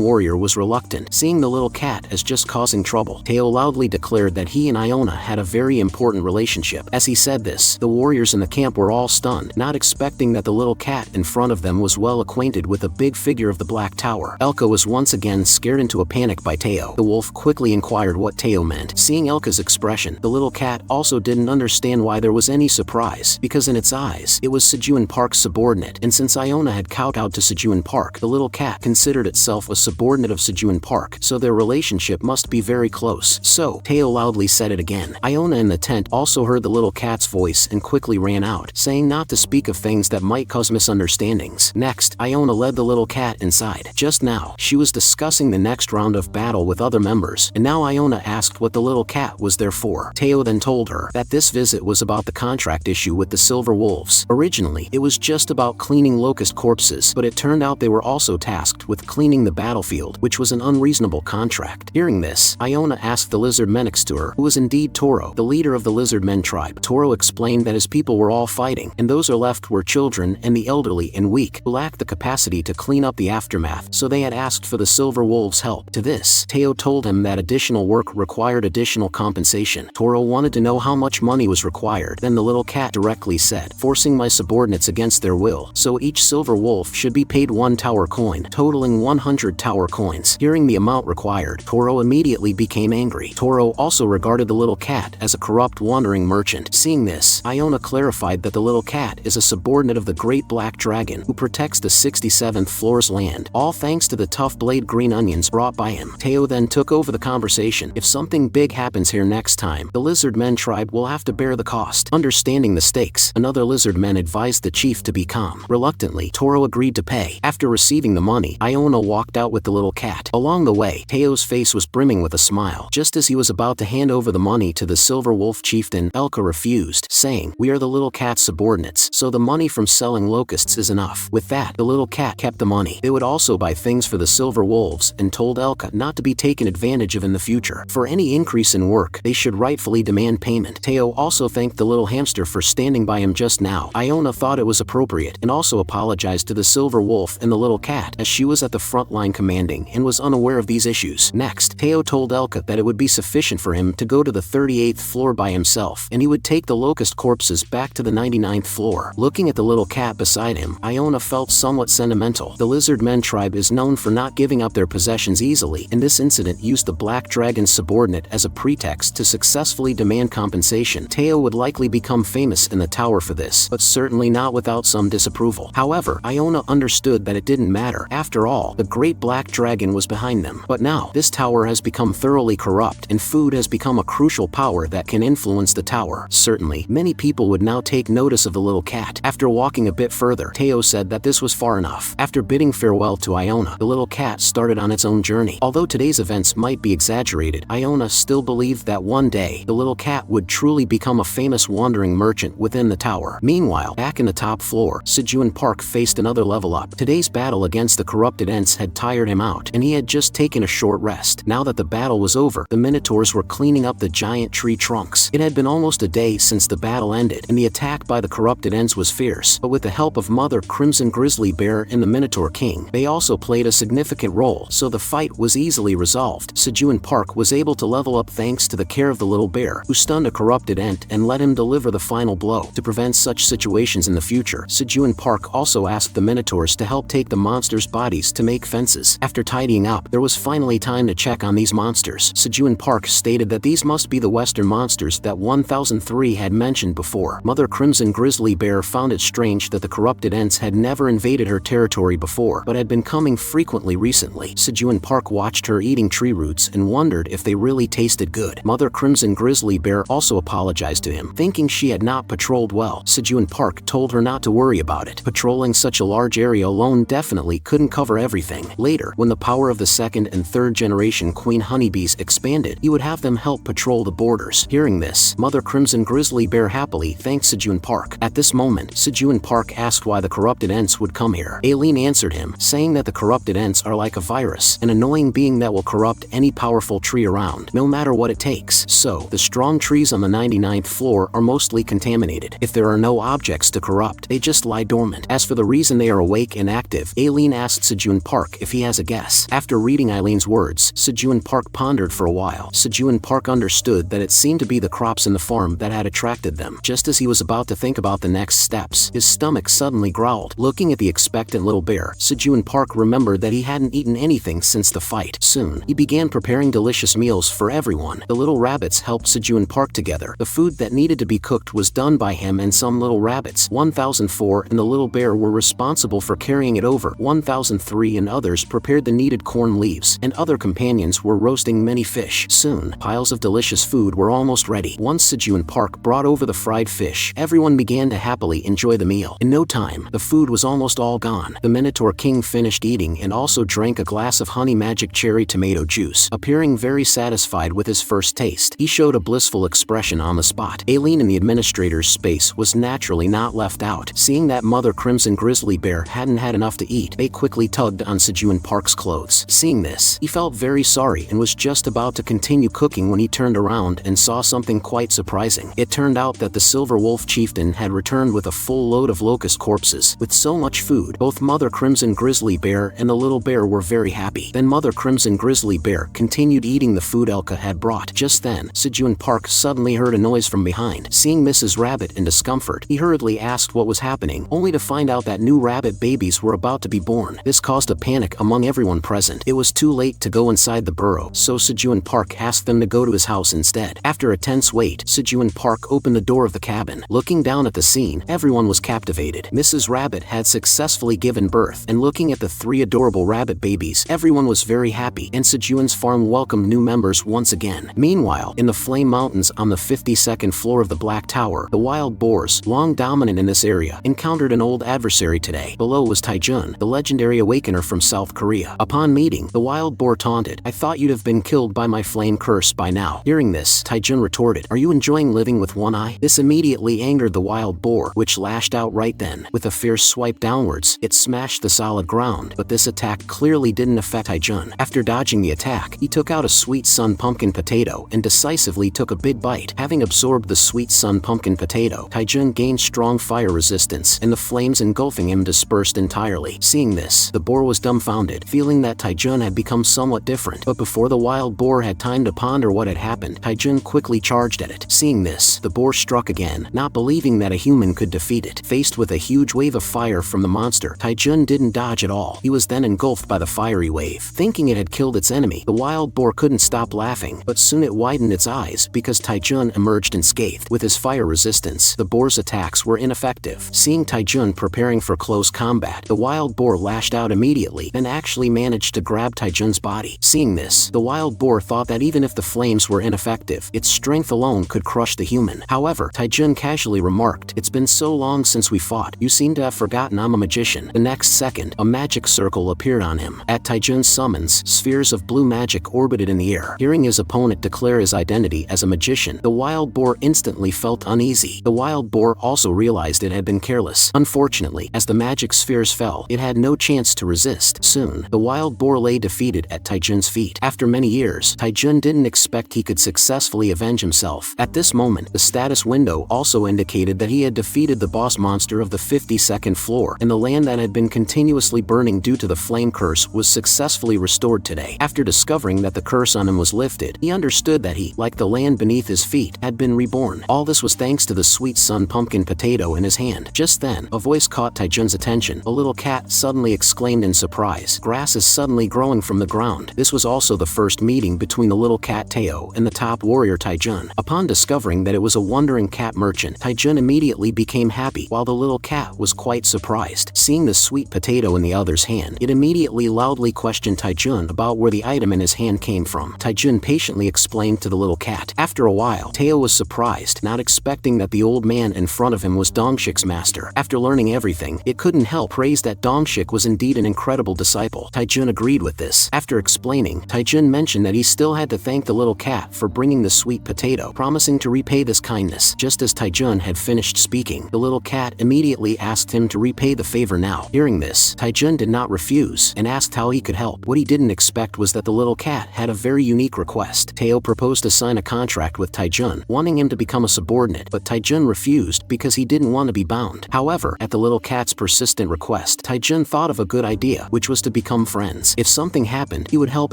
warrior was reluctant, seeing the little cat as just causing trouble. Teao loudly declared that he and Iona had a very important relationship. As he said this, the warriors in the camp were all stunned, not expecting that the little cat in front of them was well acquainted with the big figure of the Black Tower. Elka was once again scared into a panic by Teao. The wolf quickly inquired what Teao meant. Seeing Elka's expression, the little cat also didn't understand why there was any surprise, because in its eyes, it was Sejun Park's subordinate, and since Iona had kowtowed to Sejun Park, the little cat considered itself a subordinate of Sejun Park, so their relationship must be very close. So, Teao loudly said it again. Iona in the tent also heard the little cat's voice and quickly ran out, saying not to speak of things that might cause misunderstandings. Next, Iona led the little cat inside. Just now, she was discussing the next round of battle with other members, and now Iona asked what the little cat was there for. Teao then told her that this visit was about the contract issue with the Silver Wolves. Originally, it was just about cleaning locust corpses, but it turned out they were also tasked with cleaning the battlefield, which was an unreasonable contract. Hearing this, Iona asked the lizard men next to her, who was indeed Toro, the leader of the lizard men tribe. Toro explained that his people were all fighting, and those are left were children and the elderly and weak, who lacked the capacity to clean up the aftermath, so they had asked for the Silver Wolves' help. To this, Teao told him that additional work required additional compensation. Toro wanted to know how much money was required. Then the little cat directly said, "Forcing my subordinates against their will, so each Silver Wolf should be paid 1 tower coin, totaling 100 tower coins." Hearing the amount required, Toro immediately became angry. Toro also regarded the little cat as a corrupt wandering merchant. Seeing this, Iona clarified that the little cat is a subordinate of the Great Black Dragon, who protects the 67th floor's land, all thanks to the tough blade green onions brought by him. Teao then took over the conversation. "If something big happens here next time, the lizard men tribe will have to bear the cost." Understanding the stakes, another lizard man advised the chief to be calm. Reluctantly, Toro agreed to pay. After receiving the money, Iona walked out with the little cat. Along the way, Teo's face was brimming with a smile. Just as he was about to hand over the money to the Silver Wolf Chieftain, Elka refused, saying, "We are the little cat's subordinates, so the money from selling locusts is enough." With that, the little cat kept the money. They would also buy things for the Silver Wolves and told Elka not to be taken advantage of in the future. For any increase in work, they should rightfully demand payment. Teao also thanked the little hamster for standing by him just now. Iona thought it was appropriate and also apologized to the Silver Wolf and the little cat, as she was at the front line commanding and was unaware of these issues. Next, Teao told Elka that it would be sufficient for him to go to the 38th floor by himself, and he would take the locust corpses back to the 99th floor. Looking at the little cat beside him, Iona felt somewhat sentimental. The lizard men tribe is known for not giving up their possessions easily, and this incident used the black dragon's subordinate as a pretext to successfully demand compensation. Teao would likely become famous in the tower for this, but certainly not without some disapproval. However, Iona understood that it didn't matter. After all, the great black dragon was behind them. But now, this tower has become thoroughly corrupt, and food has become a crucial power that can influence the tower. Certainly, many people would now take notice of the little cat. After walking a bit further, Teao said that this was far enough. After bidding farewell to Iona, the little cat started on its own journey. Although today's events might be exaggerated, Iona still believed that one day, the little cat would truly become a famous wandering merchant within the tower. Meanwhile, back in the top floor, Sejun Park faced another level up. Today's battle against the corrupted Ents had tired him out, and he had just taken a short rest. Now that the battle was over, the minotaurs were cleaning up the giant tree trunks. It had been almost a day since the battle ended, and the attack by the corrupted Ents was fierce, but with the help of Mother Crimson Grizzly Bear and the Minotaur King, they also played a significant role, so the fight was easily resolved. Sejun Park was able to level up thanks to the care of the little bear, who stunned a corrupted Ent and let him deliver the final blow. To prevent such situations in the future, Sejun Park also asked the minotaurs to help take the monsters' bodies to make fences. After tidying up, there was finally time to check on these monsters. Sejun Park stated that these must be the western monsters that 1003 had mentioned before. Mother Crimson Grizzly Bear found it strange that the corrupted Ents had never invaded her territory before, but had been coming frequently recently. Sejun Park watched her eating tree roots and wondered if they really tasted good. Mother Crimson Grizzly Bear also apologized to him, thinking she had not patrolled well. Sejun Park told her not to worry about it. Patrolling such a large area alone definitely couldn't cover everything. Later, when the power of the second and third generation queen honeybees expanded, he would have them help patrol the borders. Hearing this, Mother Crimson Grizzly Bear happily thanked Sejun Park. At this moment, Sejun Park asked why the corrupted Ents would come here. Ailen answered him, saying that the corrupted Ents are like a virus, an annoying being that will corrupt any powerful tree around, no matter what it takes. So, the strong trees on the 99th floor are mostly contaminated. If there are no objects to corrupt, they just lie dormant. As for the reason they are awake and active, Ailen asked Sejun Park if he has a guess. After reading Ailen's words, Sejun Park pondered for a while. Sejun Park understood that it seemed to be the crops in the farm that had attracted them. Just as he was about to think about the next steps, his stomach suddenly growled. Looking at the expectant little bear, Sejun Park remembered that he hadn't eaten anything since the fight. Soon, he began preparing delicious meals for everyone. The little rabbits helped Sejun Park together. The food that needed to be cooked was done by him and some little rabbits. 1004 and the little bear were responsible for carrying it over. 1003 and others prepared the needed corn leaves, and other companions were roasting many fish. Soon, piles of delicious food were almost ready. Once Sejun Park brought over the fried fish, everyone began to happily enjoy the meal. In no time, the food was almost all gone. The Minotaur King finished eating and also drank a glass of honey magic cherry tomato juice. Appearing very satisfied with his first taste, he showed a blissful expression on the spot. Ailen in the administrator's space was naturally not left out. Seeing that Mother Crimson Grizzly Bear hadn't had enough to eat, they quickly tugged on Sejun Park's clothes. Seeing this, he felt very sorry and was just about to continue cooking when he turned around and saw something quite surprising. It turned out that the Silver Wolf Chieftain had returned with a full load of locust corpses. With so much food, both Mother Crimson Grizzly Bear and the little bear were very happy. Then Mother Crimson Grizzly Bear continued eating the food Elka had brought. Just then, Sejun Park suddenly heard a noise from behind. Seeing Mrs. Rabbit in discomfort, he hurriedly asked what was happening, only to find out that new rabbit babies were about to be born. This caused a panic among everyone present. It was too late to go inside the burrow, so Sejun Park asked them to go to his house instead. After a tense wait, Sejun Park opened the door of the cabin. Looking down at the scene, everyone was captivated. Mrs. Rabbit had successfully given birth, and looking at the three adorable rabbit babies, everyone was very happy, and Sejun's farm welcomed new members once again. Meanwhile, in the Flame Mountains on the 52nd floor of the Black Tower, the wild boars, long dominant in this area, encountered an old adversary today. Below was Taejun, the legendary awakener from South Korea. Upon meeting, the wild boar taunted, "I thought you'd have been killed by my flame curse by now." Hearing this, Taejun retorted, "Are you enjoying living with one eye?" This immediately angered the wild boar, which lashed out right then. With a fierce swipe downwards, it smashed the solid ground, but this attack clearly didn't affect Taejun. After dodging the attack, he took out a sweet sun pumpkin potato and decisively took a big bite. Having absorbed the sweet sun pumpkin potato, Taejun gained strong fire resistance, and the flames engulfing him dispersed entirely. Seeing this, the boar was dumbfounded, feeling that Taejun had become somewhat different. But before the wild boar had time to ponder what had happened, Taijun quickly charged at it. Seeing this, the boar struck again, not believing that a human could defeat it. Faced with a huge wave of fire from the monster, Taijun didn't dodge at all. He was then engulfed by the fiery wave. Thinking it had killed its enemy, the wild boar couldn't stop laughing, but soon it widened its eyes because Taijun emerged unscathed. With his fire resistance, the boar's attacks were ineffective. Seeing Taijun preparing for close combat, the wild boar lashed out immediately and actually managed to grab Taijun's body. Seeing this, the wild boar thought that even if the flames were ineffective, its strength alone could crush the human. However, Taijun casually remarked, "It's been so long since we fought. You seem to have forgotten I'm a magician." The next second, a magic circle appeared on him. At Taijun's summons, spheres of blue magic orbited in the air. Hearing his opponent declare his identity as a magician, the wild boar instantly felt uneasy. The wild boar also realized it had been careless. Unfortunately, as the magic spheres fell, it had no chance to resist. Soon, the wild boar lay defeated at Taijun's feet. After many years, Taijun didn't expect he could successfully avenge himself. At this moment, the status window also indicated that he had defeated the boss monster of the 52nd floor, and the land that had been continuously burning due to the flame curse was successfully restored today. After discovering that the curse on him was lifted, he understood that he, like the land beneath his feet, had been reborn. All this was thanks to the sweet sun pumpkin potato in his hand. Just then, a voice caught Taijun's attention. A little cat suddenly exclaimed in surprise. Grass is suddenly growing from the ground. This was also the first meeting between the little cat Teao and the top warrior Taijun. Upon discovering that it was a wandering cat merchant, Taijun immediately became happy, while the little cat was quite surprised. Seeing the sweet potato in the other's hand, it immediately loudly questioned Taijun about where the item in his hand came from. Taijun patiently explained to the little cat. After a while, Teao was surprised, not expecting that the old man in front of him was Dongshik's master. After learning everything, it couldn't help praise that Dongshik was indeed an incredible disciple. Taijun agreed with this. After explaining, Taijun mentioned that he still had to thank the little cat for bringing the sweet potato, promising to repay this kindness. Just as Taijun had finished speaking, the little cat immediately asked him to repay the favor now. Hearing this, Taijun did not refuse and asked how he could help. What he didn't expect was that the little cat had a very unique request. Teao proposed to sign a contract with Taijun, wanting him to become a subordinate, but Taijun refused because he didn't want to be bound. However, at the little cat's persistent request, Taijun thought of a good idea, which was to become friends. If something happened, he would help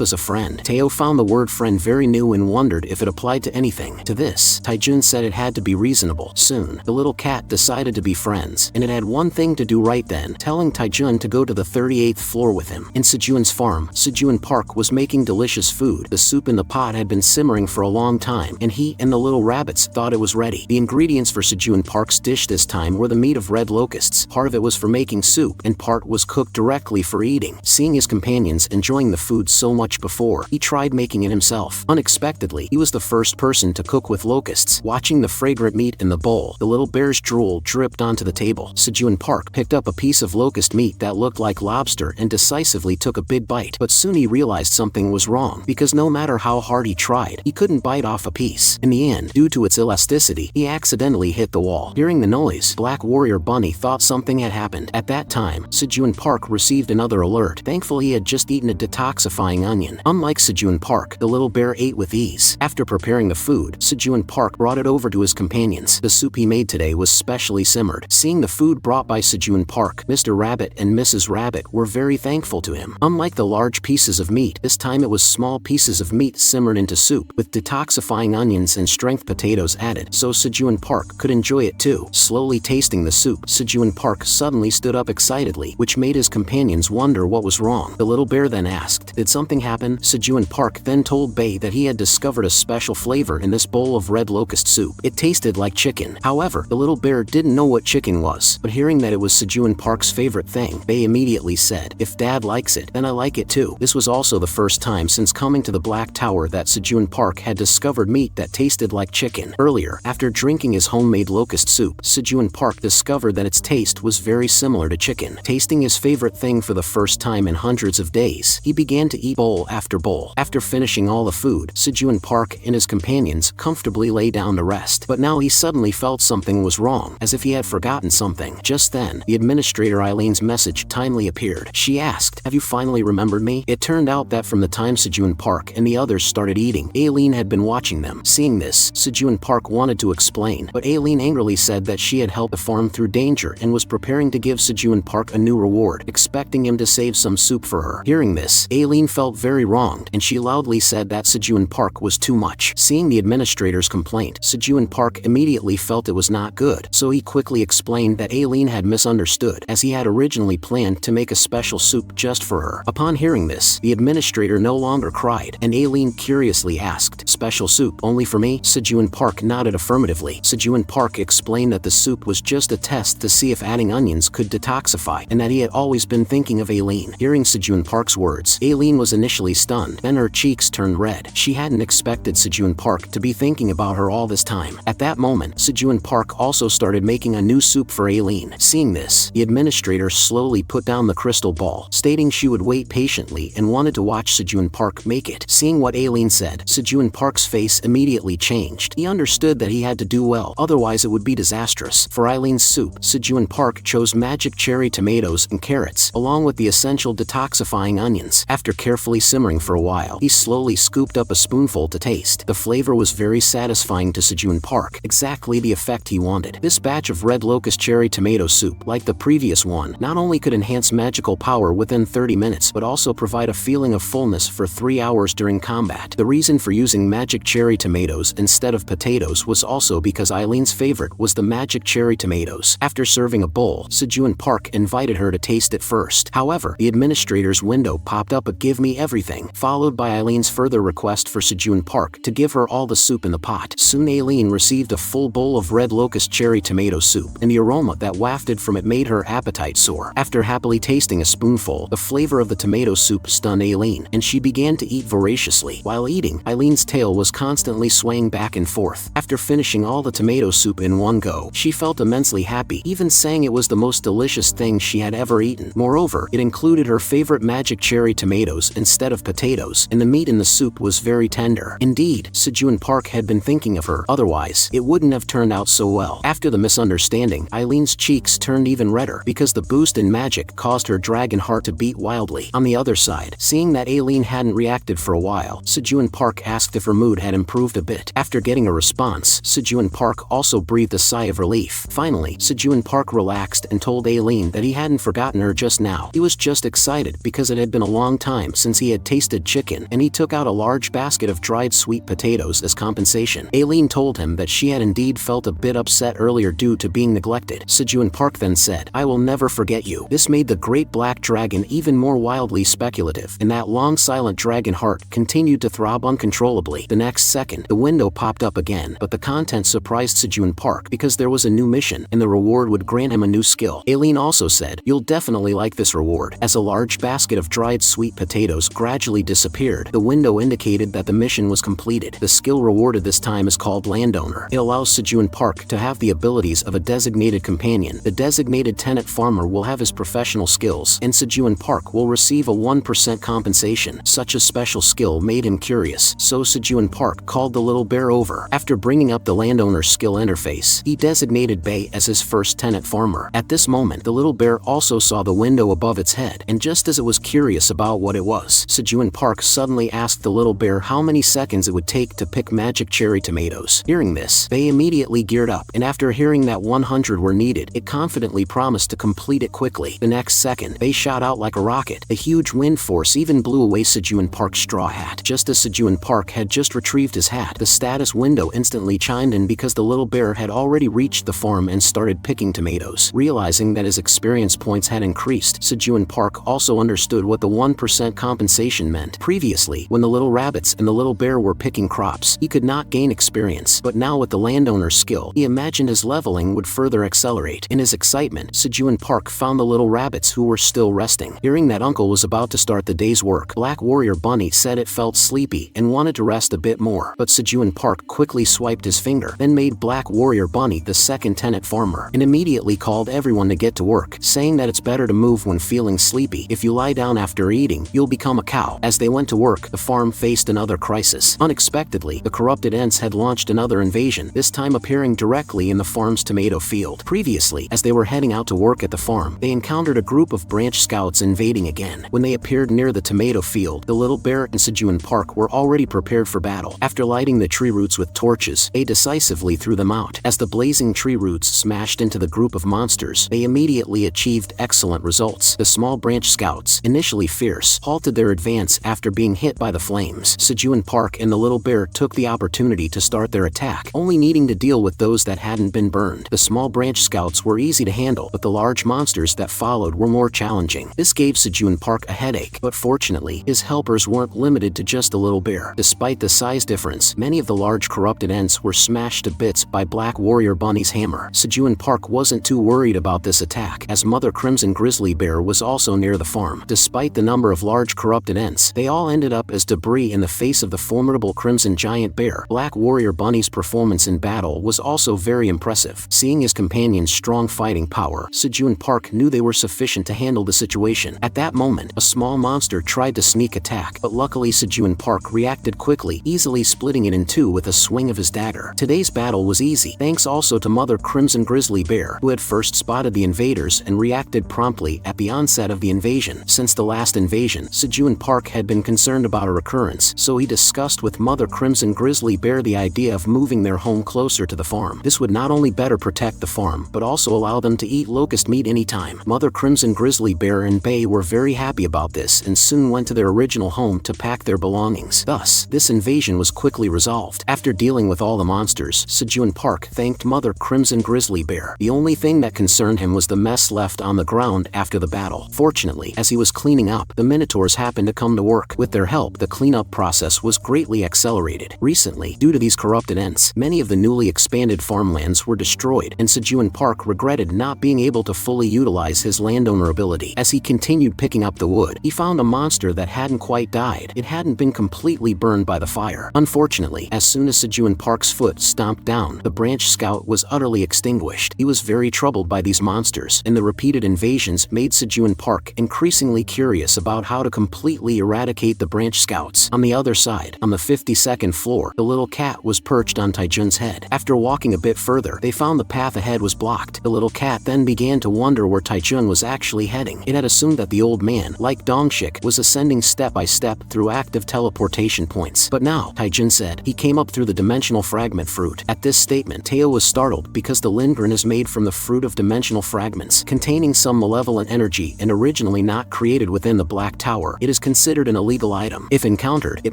as a friend. Teao found the word friend very new and wondered if it applied to anything. To this, Taijun said it had to be reasonable. Soon, the little cat decided to be friends, and it had one thing to do right then, telling Taijun to go to the 38th floor with him. In Sejun's farm, Sejun Park was making delicious food. The soup in the pot had been simmering for a long time, and he and the little rabbits thought it was ready. The ingredients for Sejun Park's dish this time were the meat of red locusts. Part of it was for making soup, and part was cooked directly for eating. Seeing his companions enjoying the food so much before, he tried making it himself. Unexpectedly, he was the first person to cook with locusts. Watching the fragrant meat in the bowl, the little bear's drool dripped onto the table. Sejun Park picked up a piece of locust meat that looked like lobster and decisively took a big bite. But soon he realized something was wrong, because no matter how hard he tried, he couldn't bite off a piece. In the end, due to its elasticity, he accidentally hit the wall. Hearing the noise, Black Warrior Bunny thought something had happened. At that time, Sejun Park received another alert. Thankful he had just eaten a detoxifying onion. Unlike Sejun Park, the little bear ate with ease. After preparing the food, Sejun Park brought it over to his companions. The soup he made today was specially simmered. Seeing the food brought by Sejun Park, Mr. Rabbit and Mrs. Rabbit were very thankful to him. Unlike the large pieces of meat, this time it was small pieces of meat simmered into soup, with detoxifying onions and strength potatoes added, so Sejun Park could enjoy it too. Slowly tasting the soup, Sejun Park suddenly stood up excitedly, which made his companions wonder what was wrong. The little bear then asked, "Did something happen?" Sejun Park then told Bei that he had discovered a special flavor in this bowl of red locust soup. It tasted like chicken. However, the little bear didn't know what chicken was, but hearing that it was Sejun Park's favorite thing, Bei immediately said, "If Dad likes it, then I like it too." This was also the first time since coming to the Black Tower that Sejun Park had discovered meat that tasted like chicken. Earlier, after drinking his homemade locust soup, Sejun Park discovered that its taste was very similar to chicken. Tasting his favorite thing for the first time in hundreds of days, he began to eat bowl after bowl. After finishing all the food, Sejun Park and his companions comfortably lay down to rest. But now he suddenly felt something was wrong, as if he had forgotten something. Just then, the administrator Ailen's message timely appeared. She asked, "Have you finally remembered me?" It turned out that from the time Sejun Park and the others started eating, Ailen had been watching them. Seeing this, Sejun Park wanted to explain, but Ailen angrily said that she had helped the farm through danger and was preparing to give Sejun Park a new reward, expecting him to save some soup for her. Hearing this, Ailen felt very wronged, and she loudly said that Sejun Park was too much. Seeing the administrator's complaint, Sejun Park immediately felt it was not good, so he quickly explained that Ailen had misunderstood, as he had originally planned to make a special soup just for her. Upon hearing this, the administrator no longer cried, and Ailen curiously asked, "Special soup only for me?" Sejun Park nodded affirmatively. Sejun Park explained that the soup was just a test to see if adding onions could detoxify, and that he had always been thinking of Ailen. Hearing Sejun Park's words, Ailen was initially stunned, then her cheeks turned red. She hadn't expected Sejun Park to be thinking about her all this time. At that moment, Sejun Park also started making a new soup for Ailen. Seeing this, the administrator slowly put down the crystal ball, stating she would wait patiently and wanted to watch Sejun Park make it. Seeing what Ailen said, Sejun Park's face immediately changed. He understood that he had to do well, otherwise it would be disastrous. For Ailen's soup, Sejun Park chose magic cherry tomatoes and carrots, along with the essential detoxifying onions. After carefully simmering for a while, he slowly scooped up a spoonful to taste. The flavor was very satisfying to Sejun Park, exactly the effect he wanted. This batch of red locust cherry tomato soup, like the previous one, not only could enhance magical power within 30 minutes, but also provide a feeling of fullness for 3 hours during combat. The reason for using magic cherry tomatoes instead of potatoes was also because Ailen's favorite was the magic cherry tomatoes. After serving a bowl, Sejun Park invited her to taste it first. However, the administrator's window popped up a "give me everything," followed by Ailen's further request for Sejun Park to give her all the soup in the pot. Soon Ailen received a full bowl of red locust cherry tomato soup, and the aroma that wafted from it made her appetite soar. After happily tasting a spoonful, the flavor of the tomato soup stunned Ailen, and she began to eat voraciously. While eating, Ailen's tail was constantly swaying back and forth. After finishing all the tomato soup in one go, she felt immensely happy, even saying it was the most delicious thing she had ever eaten. Moreover, it included her favorite magic cherry tomatoes instead of potatoes, and the meat in the soup was very tender. Indeed, Sejun Park had been thinking of her, otherwise, it wouldn't have turned out so well. After the misunderstanding, Ailen's cheeks turned even redder, because the boost in magic caused her dragon heart to beat wildly. On the other side, seeing that Ailen hadn't reacted for a while, Sejun Park asked if her mood had improved a bit. After getting a response, Sejun Park also breathed a sigh of relief. Finally, Sejun Park relaxed and told Ailen that he hadn't forgotten her just now. He was just excited because it had been a long time since he had tasted chicken, and he took out a large basket of dried sweet potatoes as compensation. Ailen told him that she had indeed felt a bit upset earlier due to being neglected. Sejun Park then said, "I will never forget you." This made the great black dragon even more wildly speculative, and that long silent dragon heart continued to throb uncontrollably. The next second, the window popped up again, but the content surprised Sejun Park because there was a new mission, and the reward would grant him a new skill. Ailen also said, "You'll definitely like this reward." As a large basket of dried sweet potatoes gradually disappeared, the window indicated that the mission was completed. The skill rewarded this time is called Landowner. It allows Sejun Park to have the abilities of a designated companion. The designated tenant farmer will have his professional skills, and Sejun Park will receive a 1% compensation. Such a special skill made him curious, so Sejun Park called the little bear over. After bringing up the landowner's skill interface, he designated Bay as his first tenant farmer. At this moment, the little bear also saw the window above its head, and just as it was curious about what it was, Sejun Park suddenly asked the little bear how many seconds it would take to pick magic cherry tomatoes. Hearing this, Bay immediately geared up, and after hearing that 100 were needed, it confidently promised to complete it quickly. The next second, Bay shot out like a rocket. A huge wind force even blew away Sejun Park's straw hat. Just as Sejun Park had just retrieved his hat, the status window instantly chimed in because the little bear had already reached the farm and started picking tomatoes. Realizing that his experience points had increased, Sejun Park also understood what the 1% compensation meant. Previously, when the little rabbits and the little bear were picking crops, he could not gain experience, but now with the landowner's skill, he imagined his leveling would further accelerate. In his excitement, Sejun Park found the little rabbits who were still resting. Hearing that Uncle was about to start the day's work, Black Warrior Bunny said it felt sleepy and wanted to rest a bit more, but Sejun Park quickly swiped his finger, then made Black Warrior Bunny the second tenant farmer, and immediately called everyone to get to work, saying that it's better to move when feeling sleepy. If you lie down after eating, you'll become a cow. As they went to work, the farm faced another crisis. Unexpectedly, the corrupted ants had launched another invasion, this time appearing directly in the farm's tomato field. Previously, as they were heading out to work at the farm, they encountered a group of branch scouts invading again. When they appeared near the tomato field, the little bear and Sejun Park were already prepared for battle. After lighting the tree roots with torches, they decisively threw them out. As the blazing tree roots smashed into the group of monsters, they immediately achieved excellent results. The small branch scouts, initially fierce, halted their advance after being hit by the flames. Sejun Park and the little bear took the opportunity to start their attack, only needing to deal with those that hadn't been burned. The small branch scouts were easy to handle, but the large monsters that followed were more challenging. This gave Sejun Park a headache, but fortunately, his helpers weren't limited to just the little bear. Despite the size difference, many of the large corrupted ents were smashed to bits by Black Warrior Bunny's hammer. Sejun Park wasn't too worried about this attack, as Mother Crimson Grizzly Bear was also near the farm. Despite the number of large corrupted ents, they all ended up as debris in the face of the formidable Crimson Giant Bear. Black Warrior Bunny's performance in battle was also very impressive. Seeing his companion's strong fighting power, Sejun Park knew they were sufficient to handle the situation. At that moment, a small monster tried to sneak attack, but luckily Sejun Park reacted quickly, easily splitting it in two with a swing of his dagger. Today's battle was easy, thanks also to Mother Crimson Grizzly Bear, who had first spotted the invaders and reacted promptly at the onset of the invasion. Since the last invasion, Sejun Park had been concerned about a recurrence, so he discussed with Mother Crimson Grizzly Bear the idea of moving their home closer to the farm. This would not only better protect the farm, but also allow them to eat locust meat anytime. Mother Crimson Grizzly Bear and Bay were very happy about this and soon went to their original home to pack their belongings. Thus, this invasion was quickly resolved. After dealing with all the monsters, Sejun Park thanked Mother Crimson Grizzly Bear. The only thing that concerned him was the mess left on the ground after the battle. Fortunately, as he was cleaning up, the minotaurs happened to come to work. With their help, the cleanup process was greatly accelerated. Recently, due to these corrupted ents, many of the newly expanded farmlands were destroyed, and Sejun Park regretted not being able to fully utilize his landowner ability. As he continued picking up the wood, he found a monster that hadn't quite died. It hadn't been completely burned by the fire. Unfortunately, as soon as Sejun Park's foot stomped down, the branch scout was utterly extinguished. He was very troubled by these monsters, and the repeated invasions made Sejun Park increasingly curious about how to completely eradicate the branch scouts. On the other side, on the 52nd floor, the little cat was perched on Taijun's head. After walking a bit further, they found the path ahead was blocked. The little cat then began to wonder where Taijun was actually heading. It had assumed that the old man, like Dongshik, was ascending step by step through active teleportation points. But now, Taijun said, he came up through the dimensional fragment fruit. At this statement, Teao was startled because the Lindgren is made from the fruit of dimensional fragments, containing some malevolent energy and originally not created within the Black Tower. It is considered an illegal item. If encountered, it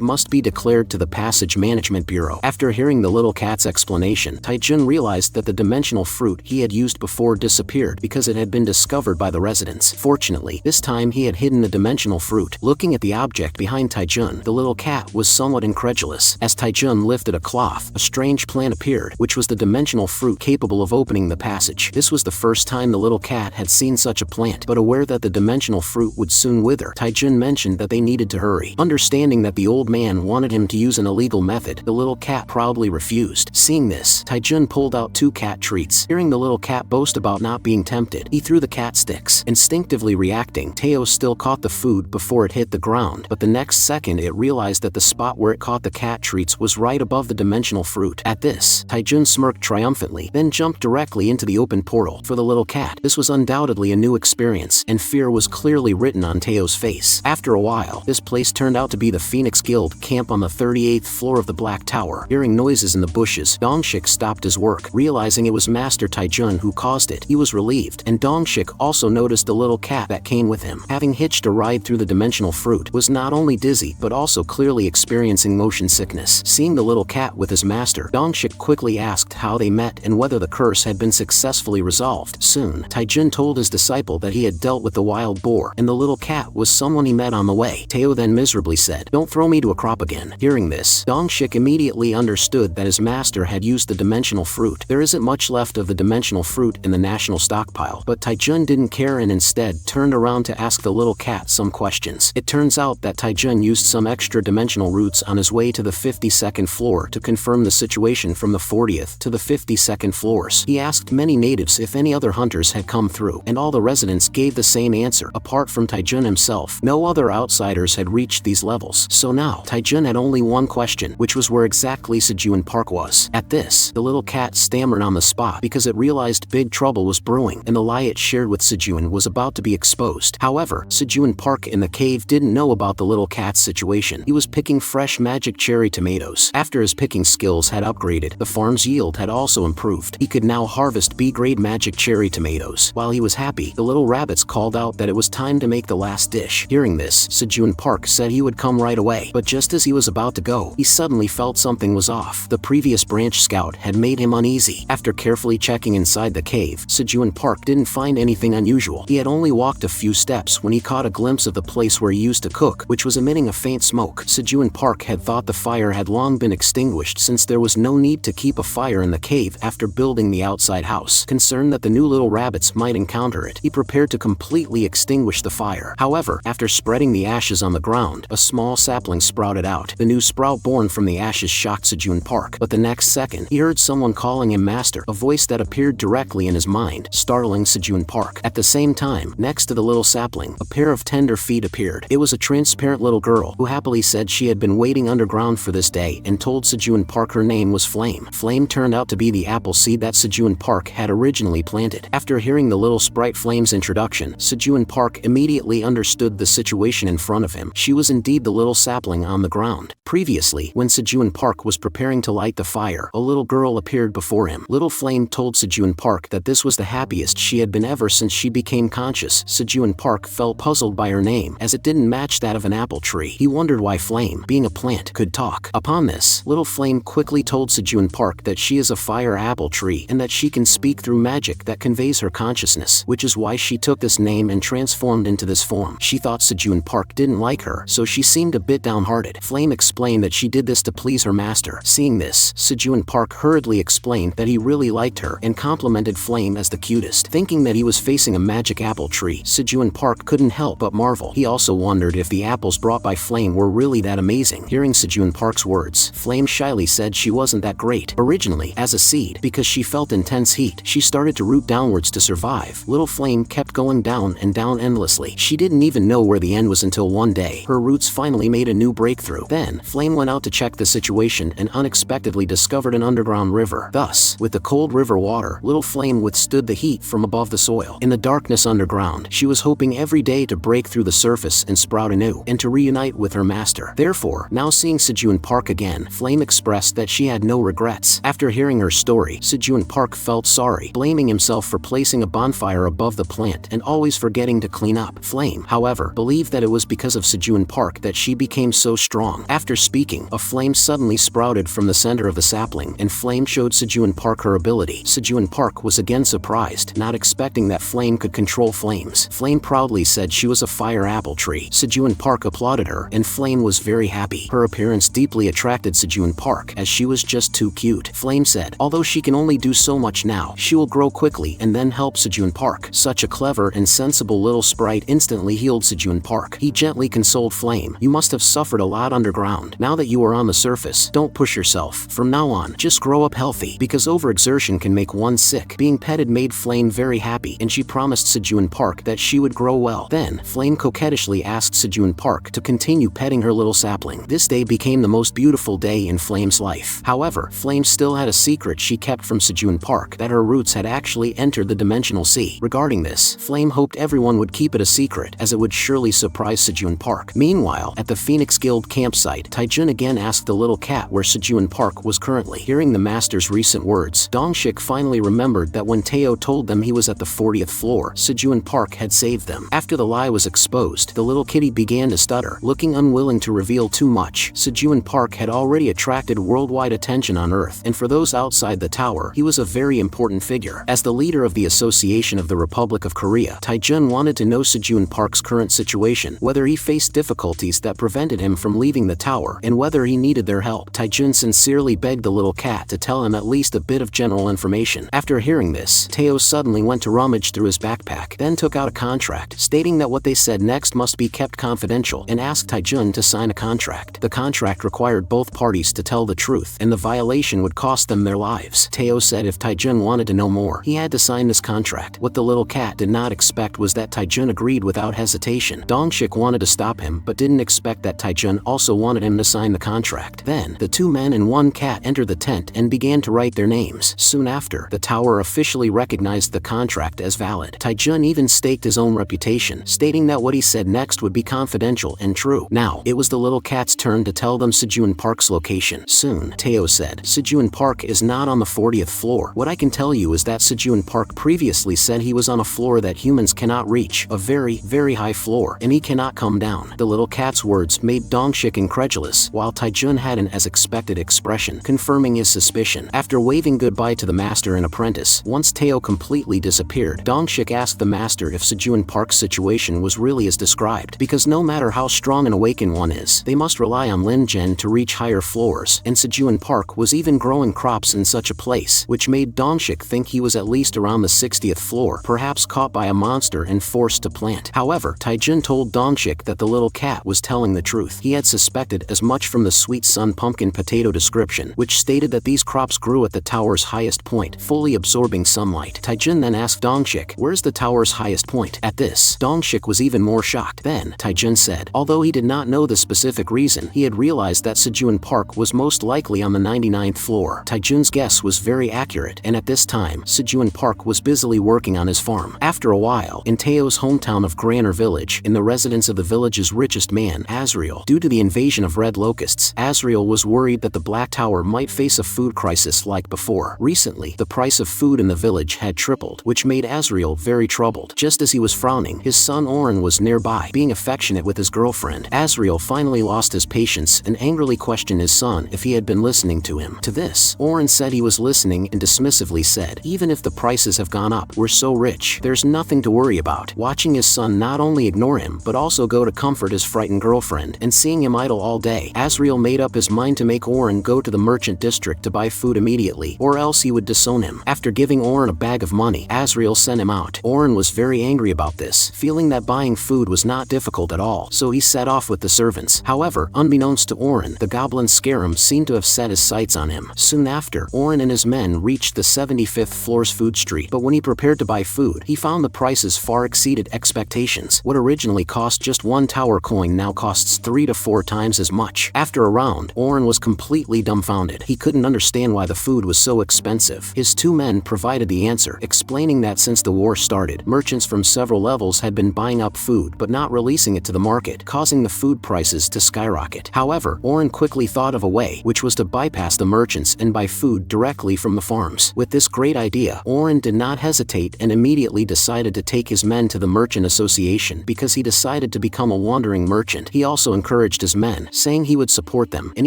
must be declared to the Passage Management Bureau. After hearing the little cat's explanation, Taijun realized that the dimensional fruit he had used before disappeared because it had been discovered by the residents. Fortunately, this time he had hidden the dimensional fruit. Looking at the object behind Taijun, the little cat was somewhat incredulous. As Taijun lifted a cloth, a strange plant appeared, which was the dimensional fruit capable of opening the passage. This was the first time the little cat had seen such a plant, but aware that the dimensional fruit would soon wither, Taijun mentioned that they needed to hurry. Understanding that the old man wanted him to use an illegal method, the little cat proudly refused. Seeing this, Taijun pulled out 2 cat treats. Hearing the little cat boast about not being tempted, he threw the cat sticks. Instinctively reacting, Teao still caught the food before it hit the ground, but the next second it realized that the spot where it caught the cat treats was right above the dimensional fruit. At this, Taijun smirked triumphantly, then jumped directly into the open portal. For the little cat, this was undoubtedly a new experience, and fear was clearly written on Teo's face. After a while, this place turned out to be the Phoenix Guild camp on the 38th floor of the Black Tower. Hearing noises in the bushes, Dongshik stopped his work. Realizing it was Master Taijun who caused it, he was relieved, and Dongshik also noticed the little cat that came with him. Having hitched a ride through the dimensional fruit, was not only dizzy but also clearly experiencing motion sickness. Seeing the little cat with his master, Dongshik quickly asked how they met and whether the curse had been successfully resolved. Soon, Taijun told his disciple that he had dealt with the wild boar, and the little cat was someone he met on the way. Teao then miserably said, "Don't throw me to a crop again." Hearing this, Dongshik immediately understood that his master had used the dimensional fruit. There isn't much left of the dimensional fruit in the national stockpile, but Taijun didn't care and instead turned around to ask the little cat some questions. It turns out that Taijun used some extra dimensional roots on his way to the 52nd floor to confirm the situation from the 40th to the 52nd floors. He asked many natives if any other hunters had come through, and all the residents gave the same answer. Apart from Taijun himself, no other outsiders had reached these levels. So now, Taijun had only one question, which was where exactly Sejun Park was. At this, the little cat stammered on the spot because it realized big trouble was brewing, and the lie it shared with Sejun was about to be exposed. However, Sejun Park in the cave didn't know about the little cat's situation. He was picking fresh magic cherry tomatoes. After his picking skills had upgraded, the farm's yield had also improved. He could now harvest B-grade magic cherry tomatoes. While he was happy, the little rabbits called out that it was time to make the last dish. Hearing this, Sejun Park said he would come right away, but just as as he was about to go, he suddenly felt something was off. The previous branch scout had made him uneasy. After carefully checking inside the cave, Sejun Park didn't find anything unusual. He had only walked a few steps when he caught a glimpse of the place where he used to cook, which was emitting a faint smoke. Sejun Park had thought the fire had long been extinguished since there was no need to keep a fire in the cave after building the outside house. Concerned that the new little rabbits might encounter it, he prepared to completely extinguish the fire. However, after spreading the ashes on the ground, a small sapling sprouted out. The new sprout born from the ashes shocked Sejun Park, but the next second, he heard someone calling him master, a voice that appeared directly in his mind, startling Sejun Park. At the same time, next to the little sapling, a pair of tender feet appeared. It was a transparent little girl who happily said she had been waiting underground for this day and told Sejun Park her name was Flame. Flame turned out to be the apple seed that Sejun Park had originally planted. After hearing the little sprite Flame's introduction, Sejun Park immediately understood the situation in front of him. She was indeed the little sapling on the ground. Previously, when Sejun Park was preparing to light the fire, a little girl appeared before him. Little Flame told Sejun Park that this was the happiest she had been ever since she became conscious. Sejun Park felt puzzled by her name, as it didn't match that of an apple tree. He wondered why Flame, being a plant, could talk. Upon this, Little Flame quickly told Sejun Park that she is a fire apple tree and that she can speak through magic that conveys her consciousness, which is why she took this name and transformed into this form. She thought Sejun Park didn't like her, so she seemed a bit downhearted. Flame explained that she did this to please her master. Seeing this, Sejun Park hurriedly explained that he really liked her and complimented Flame as the cutest. Thinking that he was facing a magic apple tree, Sejun Park couldn't help but marvel. He also wondered if the apples brought by Flame were really that amazing. Hearing Sejun Park's words, Flame shyly said she wasn't that great. Originally, as a seed, because she felt intense heat, she started to root downwards to survive. Little Flame kept going down and down endlessly. She didn't even know where the end was until one day, her roots finally made a new breakthrough. Then, Flame went out to check the situation and unexpectedly discovered an underground river. Thus, with the cold river water, Little Flame withstood the heat from above the soil. In the darkness underground, she was hoping every day to break through the surface and sprout anew, and to reunite with her master. Therefore, now seeing Sejun Park again, Flame expressed that she had no regrets. After hearing her story, Sejun Park felt sorry, blaming himself for placing a bonfire above the plant and always forgetting to clean up. Flame, however, believed that it was because of Sejun Park that she became so strong. After speaking, a flame suddenly sprouted from the center of the sapling, and Flame showed Sejun Park her ability. Sejun Park was again surprised, not expecting that Flame could control flames. Flame proudly said she was a fire apple tree. Sejun Park applauded her, and Flame was very happy. Her appearance deeply attracted Sejun Park, as she was just too cute. Flame said, although she can only do so much now, she will grow quickly and then help Sejun Park. Such a clever and sensible little sprite instantly healed Sejun Park. He gently consoled Flame. You must have suffered a lot underground. Now that you are on the surface, don't push yourself. From now on, just grow up healthy, because overexertion can make one sick. Being petted made Flame very happy, and she promised Sejun Park that she would grow well. Then, Flame coquettishly asked Sejun Park to continue petting her little sapling. This day became the most beautiful day in Flame's life. However, Flame still had a secret she kept from Sejun Park, that her roots had actually entered the dimensional sea. Regarding this, Flame hoped everyone would keep it a secret, as it would surely surprise Sejun Park. Meanwhile, at the Phoenix Guild campsite, Taijun again asked the little cat where Sejun Park was currently. Hearing the master's recent words, Dongshik finally remembered that when Teao told them he was at the 40th floor, Sejun Park had saved them. After the lie was exposed, the little kitty began to stutter, looking unwilling to reveal too much. Sejun Park had already attracted worldwide attention on Earth, and for those outside the tower, he was a very important figure. As the leader of the Association of the Republic of Korea, Taijun wanted to know Sejun Park's current situation, whether he faced difficulties that prevented him from leaving the tower, and whether he needed their help. Taijun sincerely begged the little cat to tell him at least a bit of general information. After hearing this, Teao suddenly went to rummage through his backpack, then took out a contract, stating that what they said next must be kept confidential, and asked Taijun to sign a contract. The contract required both parties to tell the truth, and the violation would cost them their lives. Teao said if Taijun wanted to know more, he had to sign this contract. What the little cat did not expect was that Taijun agreed without hesitation. Dongshik wanted to stop him, but didn't expect that Taijun also wanted him to sign the contract. Then, the two men and one cat entered the tent and began to write their names. Soon after, the tower officially recognized the contract as valid. Taijun even staked his own reputation, stating that what he said next would be confidential and true. Now, it was the little cat's turn to tell them Sejun Park's location. Soon, Teao said, Sejun Park is not on the 40th floor. What I can tell you is that Sejun Park previously said he was on a floor that humans cannot reach, a very, very high floor, and he cannot come down. The little cat's words made Dongshik Dongshik incredulous, while Taijun had an as-expected expression, confirming his suspicion. After waving goodbye to the master and apprentice, once Teao completely disappeared, Dongshik asked the master if Sejun Park's situation was really as described, because no matter how strong an awakened one is, they must rely on Lin Zhen to reach higher floors, and Sejun Park was even growing crops in such a place, which made Dongshik think he was at least around the 60th floor, perhaps caught by a monster and forced to plant. However, Taijun told Dongshik that the little cat was telling the truth. He had suspected as much from the sweet sun pumpkin potato description, which stated that these crops grew at the tower's highest point, fully absorbing sunlight. Taijun then asked Dongshik, "Where's the tower's highest point?" At this, Dongshik was even more shocked. Then, Taijun said, although he did not know the specific reason, he had realized that Sejun Park was most likely on the 99th floor. Taijun's guess was very accurate, and at this time, Sejun Park was busily working on his farm. After a while, in Teo's hometown of Graner Village, in the residence of the village's richest man, Azriel, due to the invasion of red locusts, Azriel was worried that the Black Tower might face a food crisis like before. Recently, the price of food in the village had tripled, which made Azriel very troubled. Just as he was frowning, his son Oren was nearby, being affectionate with his girlfriend. Azriel finally lost his patience and angrily questioned his son if he had been listening to him. To this, Oren said he was listening and dismissively said, "Even if the prices have gone up, we're so rich, there's nothing to worry about." Watching his son not only ignore him, but also go to comfort his frightened girlfriend, and seeing him idle all day, Azriel made up his mind to make Oren go to the merchant district to buy food immediately, or else he would disown him. After giving Oren a bag of money, Azriel sent him out. Oren was very angry about this, feeling that buying food was not difficult at all, so he set off with the servants. However, unbeknownst to Oren, the goblin Scarum seemed to have set his sights on him. Soon after, Oren and his men reached the 75th floor's food street, but when he prepared to buy food, he found the prices far exceeded expectations. What originally cost just 1 tower coin now costs 3 to 4 times as much. After a round, Oren was completely dumbfounded. He couldn't understand why the food was so expensive. His 2 men provided the answer, explaining that since the war started, merchants from several levels had been buying up food but not releasing it to the market, causing the food prices to skyrocket. However, Oren quickly thought of a way, which was to bypass the merchants and buy food directly from the farms. With this great idea, Oren did not hesitate and immediately decided to take his men to the merchant association because he decided to become a wandering merchant. He also encouraged his men, saying he would support them, and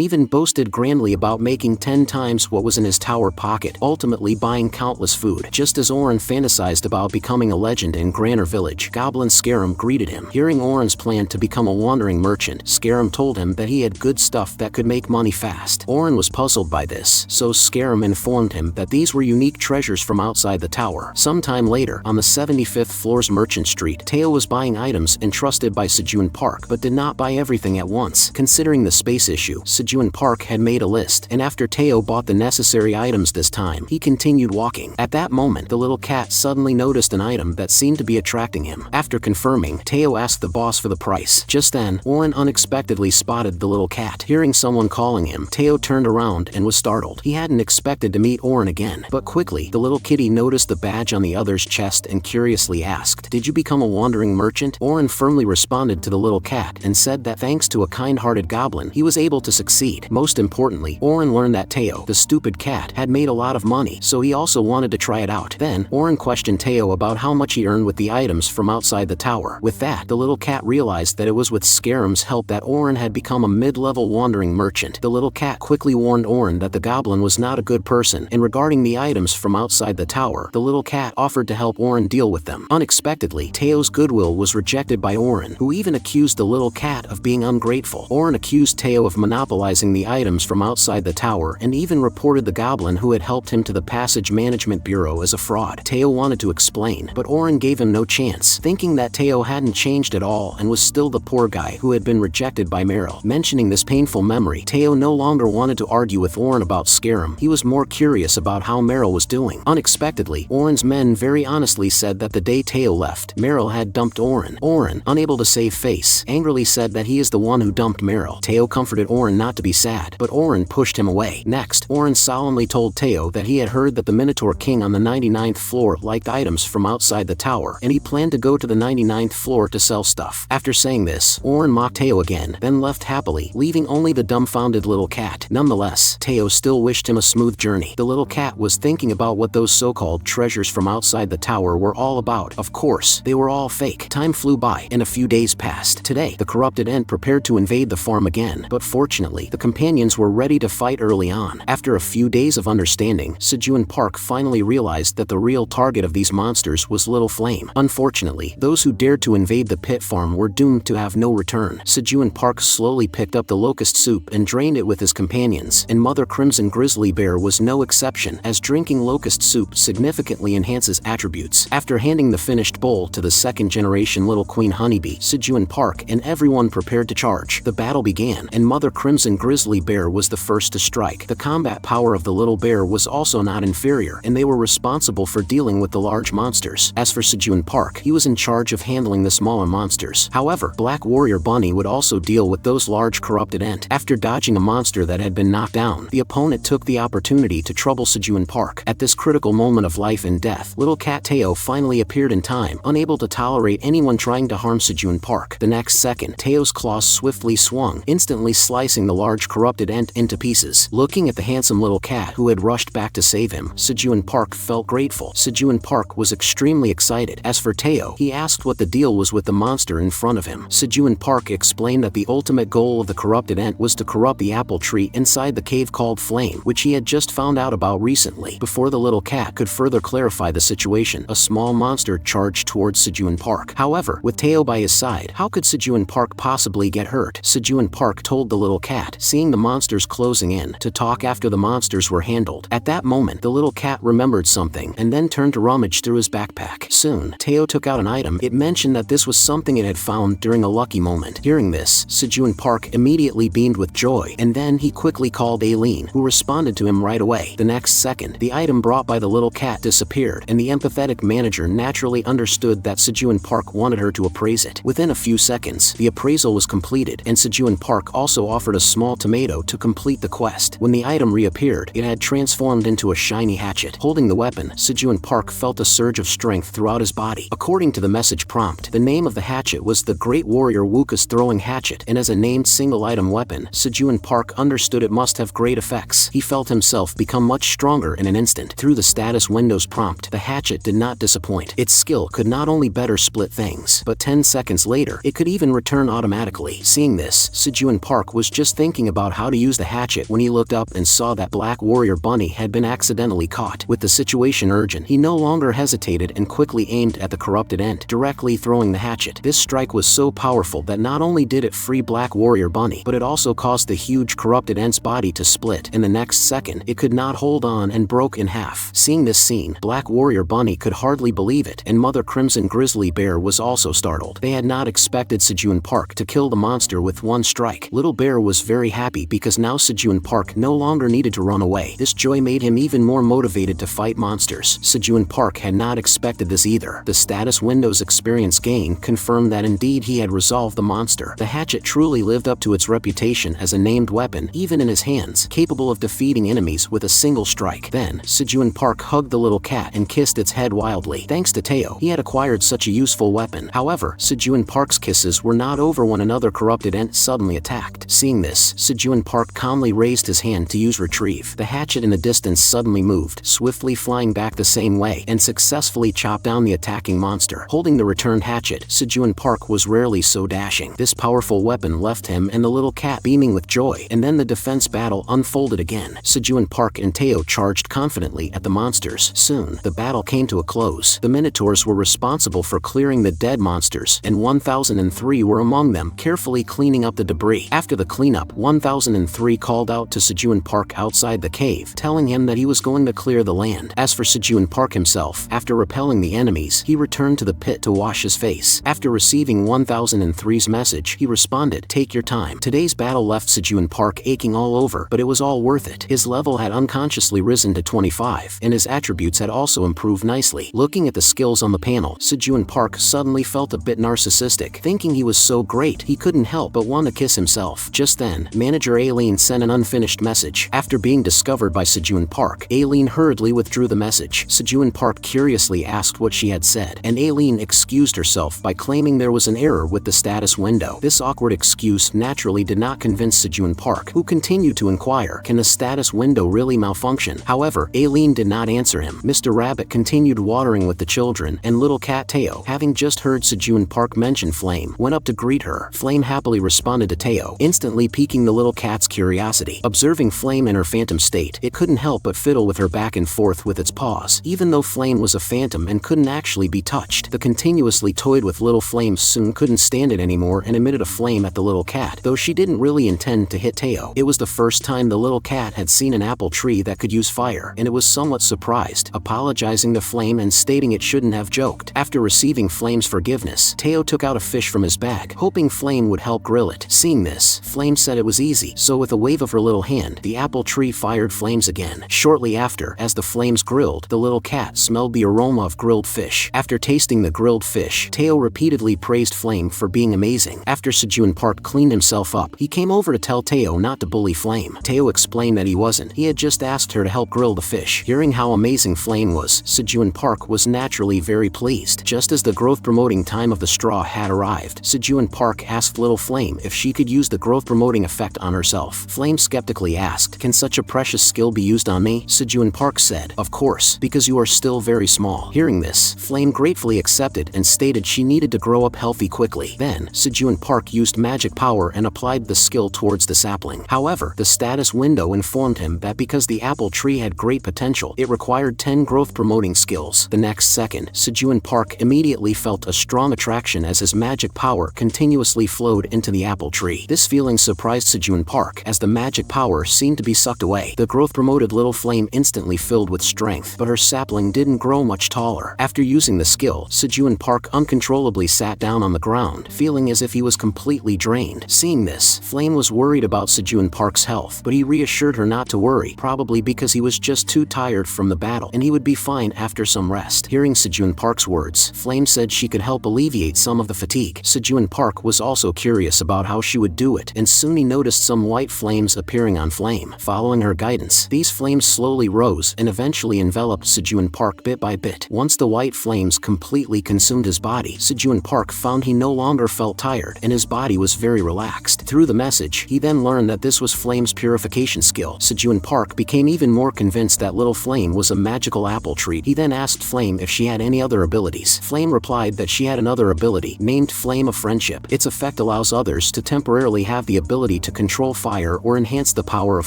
even boasted grandly about making 10 times what was in his tower pocket, ultimately buying countless food. Just as Oren fantasized about becoming a legend in Graner Village, Goblin Scarum greeted him. Hearing Oren's plan to become a wandering merchant, Scarum told him that he had good stuff that could make money fast. Oren was puzzled by this, so Scarum informed him that these were unique treasures from outside the tower. Sometime later, on the 75th floor's Merchant Street, Teao was buying items entrusted by Sejun Park but did not buy everything at once. Considering the space issue, Sejun Park had made a list, and after Teao bought the necessary items this time, he continued walking. At that moment, the little cat suddenly noticed an item that seemed to be attracting him. After confirming, Teao asked the boss for the price. Just then, Oren unexpectedly spotted the little cat. Hearing someone calling him, Teao turned around and was startled. He hadn't expected to meet Oren again, but quickly, the little kitty noticed the badge on the other's chest and curiously asked, "Did you become a wandering merchant?" Oren firmly responded to the little cat and said that thanks to a kind-hearted goblin, he was able to succeed. Most importantly, Oren learned that Teao, the stupid cat, had made a lot of money, so he also wanted to try it out. Then, Oren questioned Teao about how much he earned with the items from outside the tower. With that, the little cat realized that it was with Scarum's help that Oren had become a mid-level wandering merchant. The little cat quickly warned Oren that the goblin was not a good person, and regarding the items from outside the tower, the little cat offered to help Oren deal with them. Unexpectedly, Teo's goodwill was rejected by Oren, who even accused the little cat of being ungrateful. Oren accused Teao of monopolizing the items from outside the tower and even reported the goblin who had helped him to the Passage Management Bureau as a fraud. Teao wanted to explain, but Oren gave him no chance, thinking that Teao hadn't changed at all and was still the poor guy who had been rejected by Meryl. Mentioning this painful memory, Teao no longer wanted to argue with Oren about Scarum. He was more curious about how Meryl was doing. Unexpectedly, Oren's men very honestly said that the day Teao left, Meryl had dumped Oren. Oren, unable to save face, angrily said that he is the one who dumped Meryl. Teao comforted Oren not to be sad, but Oren pushed him away. Next, Oren solemnly told Teao that he had heard that the Minotaur King on the 99th floor liked items from outside the tower, and he planned to go to the 99th floor to sell stuff. After saying this, Oren mocked Teao again, then left happily, leaving only the dumbfounded little cat. Nonetheless, Teao still wished him a smooth journey. The little cat was thinking about what those so-called treasures from outside the tower were all about. Of course, they were all fake. Time flew by, and a few days passed. Today, the corrupted Ent prepared to invade invade the farm again, but fortunately, the companions were ready to fight early on. After a few days of understanding, Sejun Park finally realized that the real target of these monsters was Little Flame. Unfortunately, those who dared to invade the pit farm were doomed to have no return. Sejun Park slowly picked up the locust soup and drained it with his companions, and Mother Crimson Grizzly Bear was no exception, as drinking locust soup significantly enhances attributes. After handing the finished bowl to the second-generation Little Queen Honeybee, Sejun Park and everyone prepared to charge. The battle began, and Mother Crimson Grizzly Bear was the first to strike. The combat power of the little bear was also not inferior, and they were responsible for dealing with the large monsters. As for Sejun Park, he was in charge of handling the smaller monsters. However, Black Warrior Bunny would also deal with those large corrupted ent. After dodging a monster that had been knocked down, the opponent took the opportunity to trouble Sejun Park. At this critical moment of life and death, little cat Teao finally appeared in time, unable to tolerate anyone trying to harm Sejun Park. The next second, Teo's claws swiftly swung, instantly slicing the large corrupted ent into pieces. Looking at the handsome little cat who had rushed back to save him, Sejun Park felt grateful. Sejun Park was extremely excited. As for Teao, he asked what the deal was with the monster in front of him. Sejun Park explained that the ultimate goal of the corrupted ent was to corrupt the apple tree inside the cave called Flame, which he had just found out about recently. Before the little cat could further clarify the situation, a small monster charged towards Sejun Park. However, with Teao by his side, how could Sejun Park possibly get hurt? Sejun Park told the little cat, seeing the monsters closing in, to talk after the monsters were handled. At that moment, the little cat remembered something and then turned to rummage through his backpack. Soon, Teao took out an item. It mentioned that this was something it had found during a lucky moment. Hearing this, Sejun Park immediately beamed with joy, and then he quickly called Ailen, who responded to him right away. The next second, the item brought by the little cat disappeared, and the empathetic manager naturally understood that Sejun Park wanted her to appraise it. Within a few seconds, the appraisal was completed, and Sejun Park also offered a small tomato to complete the quest. When the item reappeared, it had transformed into a shiny hatchet. Holding the weapon, Sejun Park felt a surge of strength throughout his body. According to the message prompt, the name of the hatchet was the Great Warrior Wuka's Throwing Hatchet, and as a named single-item weapon, Sejun Park understood it must have great effects. He felt himself become much stronger in an instant. Through the status windows prompt, the hatchet did not disappoint. Its skill could not only better split things, but 10 seconds later, it could even return automatically. Seeing this, Sejun Park was just thinking about how to use the hatchet when he looked up and saw that Black Warrior Bunny had been accidentally caught. With the situation urgent, he no longer hesitated and quickly aimed at the corrupted ent, directly throwing the hatchet. This strike was so powerful that not only did it free Black Warrior Bunny, but it also caused the huge corrupted ent's body to split. In the next second, it could not hold on and broke in half. Seeing this scene, Black Warrior Bunny could hardly believe it, and Mother Crimson Grizzly Bear was also startled. They had not expected Sejun Park to kill the monster with one strike. Little Bear was very happy because now Sejun Park no longer needed to run away. This joy made him even more motivated to fight monsters. Sejun Park had not expected this either. The status windows experience gain confirmed that indeed he had resolved the monster. The hatchet truly lived up to its reputation as a named weapon, even in his hands, capable of defeating enemies with a single strike. Then, Sejun Park hugged the little cat and kissed its head wildly. Thanks to Teao, he had acquired such a useful weapon. However, Sejun Park's kisses were not over when another corrupted ent suddenly attacked. Seeing this, Sejun Park calmly raised his hand to use retrieve. The hatchet in the distance suddenly moved, swiftly flying back the same way, and successfully chopped down the attacking monster. Holding the returned hatchet, Sejun Park was rarely so dashing. This powerful weapon left him and the little cat beaming with joy, and then the defense battle unfolded again. Sejun Park and Teao charged confidently at the monsters. Soon, the battle came to a close. The minotaurs were responsible for clearing the dead monsters, and 1003 were among them, carefully cleaning up the debris. After the cleanup, 1003 called out to Sejun Park outside the cave, telling him that he was going to clear the land. As for Sejun Park himself, after repelling the enemies, he returned to the pit to wash his face. After receiving 1003's message, he responded, "Take your time." Today's battle left Sejun Park aching all over, but it was all worth it. His level had unconsciously risen to 25, and his attributes had also improved nicely. Looking at the skills on the panel, Sejun Park suddenly felt a bit narcissistic. Thinking he was so great, he couldn't help but want to kiss himself. Just then, manager Ailen sent an unfinished message. After being discovered by Sejun Park, Ailen hurriedly withdrew the message. Sejun Park curiously asked what she had said, and Ailen excused herself by claiming there was an error with the status window. This awkward excuse naturally did not convince Sejun Park, who continued to inquire, can the status window really malfunction? However, Ailen did not answer him. Mr. Rabbit continued watering with the children, and little cat Teao, having just heard Sejun Park mention Flame, went up to greet her. Flame happily responded to Teao, instantly piquing the little cat's curiosity. Observing Flame in her phantom state, it couldn't help but fiddle with her back and forth with its paws. Even though Flame was a phantom and couldn't actually be touched, the continuously toyed with little Flame soon couldn't stand it anymore and emitted a flame at the little cat. Though she didn't really intend to hit Teao, it was the first time the little cat had seen an apple tree that could use fire, and it was somewhat surprised, apologizing to Flame and stating it shouldn't have joked. After receiving Flame's forgiveness, Teao took out a fish from his bag, hoping Flame would help grill it. Seeing this, Flame said it was easy, so with a wave of her little hand, the apple tree fired flames again. Shortly after, as the flames grilled, the little cat smelled the aroma of grilled fish. After tasting the grilled fish, Teao repeatedly praised Flame for being amazing. After Sejun Park cleaned himself up, he came over to tell Teao not to bully Flame. Teao explained that he wasn't. He had just asked her to help grill the fish. Hearing how amazing Flame was, Sejun Park was naturally very pleased. Just as the growth-promoting time of the straw had arrived, Sejun Park asked little Flame if she could use the growth-promoting effect on herself. Flame skeptically asked, "Can such a precious skill be used on me?" Sejun Park said, "Of course, because you are still very small." Hearing this, Flame gratefully accepted and stated she needed to grow up healthy quickly. Then, Sejun Park used magic power and applied the skill towards the sapling. However, the status window informed him that because the apple tree had great potential, it required 10 growth-promoting skills. The next second, Sejun Park immediately felt a strong attraction as his magic power continuously flowed into the apple tree. This feeling surprised Sejun Park, as the magic power seemed to be sucked away. The growth-promoted little Flame instantly filled with strength, but her sapling didn't grow much taller. After using the skill, Sejun Park uncontrollably sat down on the ground, feeling as if he was completely drained. Seeing this, Flame was worried about Sejun Park's health, but he reassured her not to worry, probably because he was just too tired from the battle, and he would be fine after some rest. Hearing Sejun Park's words, Flame said she could help alleviate some of the fatigue. Sejun Park was also curious about how she would do it, and soon he noticed some white flames appearing on Flame. Following her guidance, these flames slowly rose and eventually enveloped Sejun Park bit by bit. Once the white flames completely consumed his body, Sejun Park found he no longer felt tired and his body was very relaxed. Through the message, he then learned that this was Flame's purification skill. Sejun Park became even more convinced that little Flame was a magical apple tree. He then asked Flame if she had any other abilities. Flame replied that she had another ability, named Flame of Friendship. Its effect allows others to temporarily have the ability to control fire or enhance the power of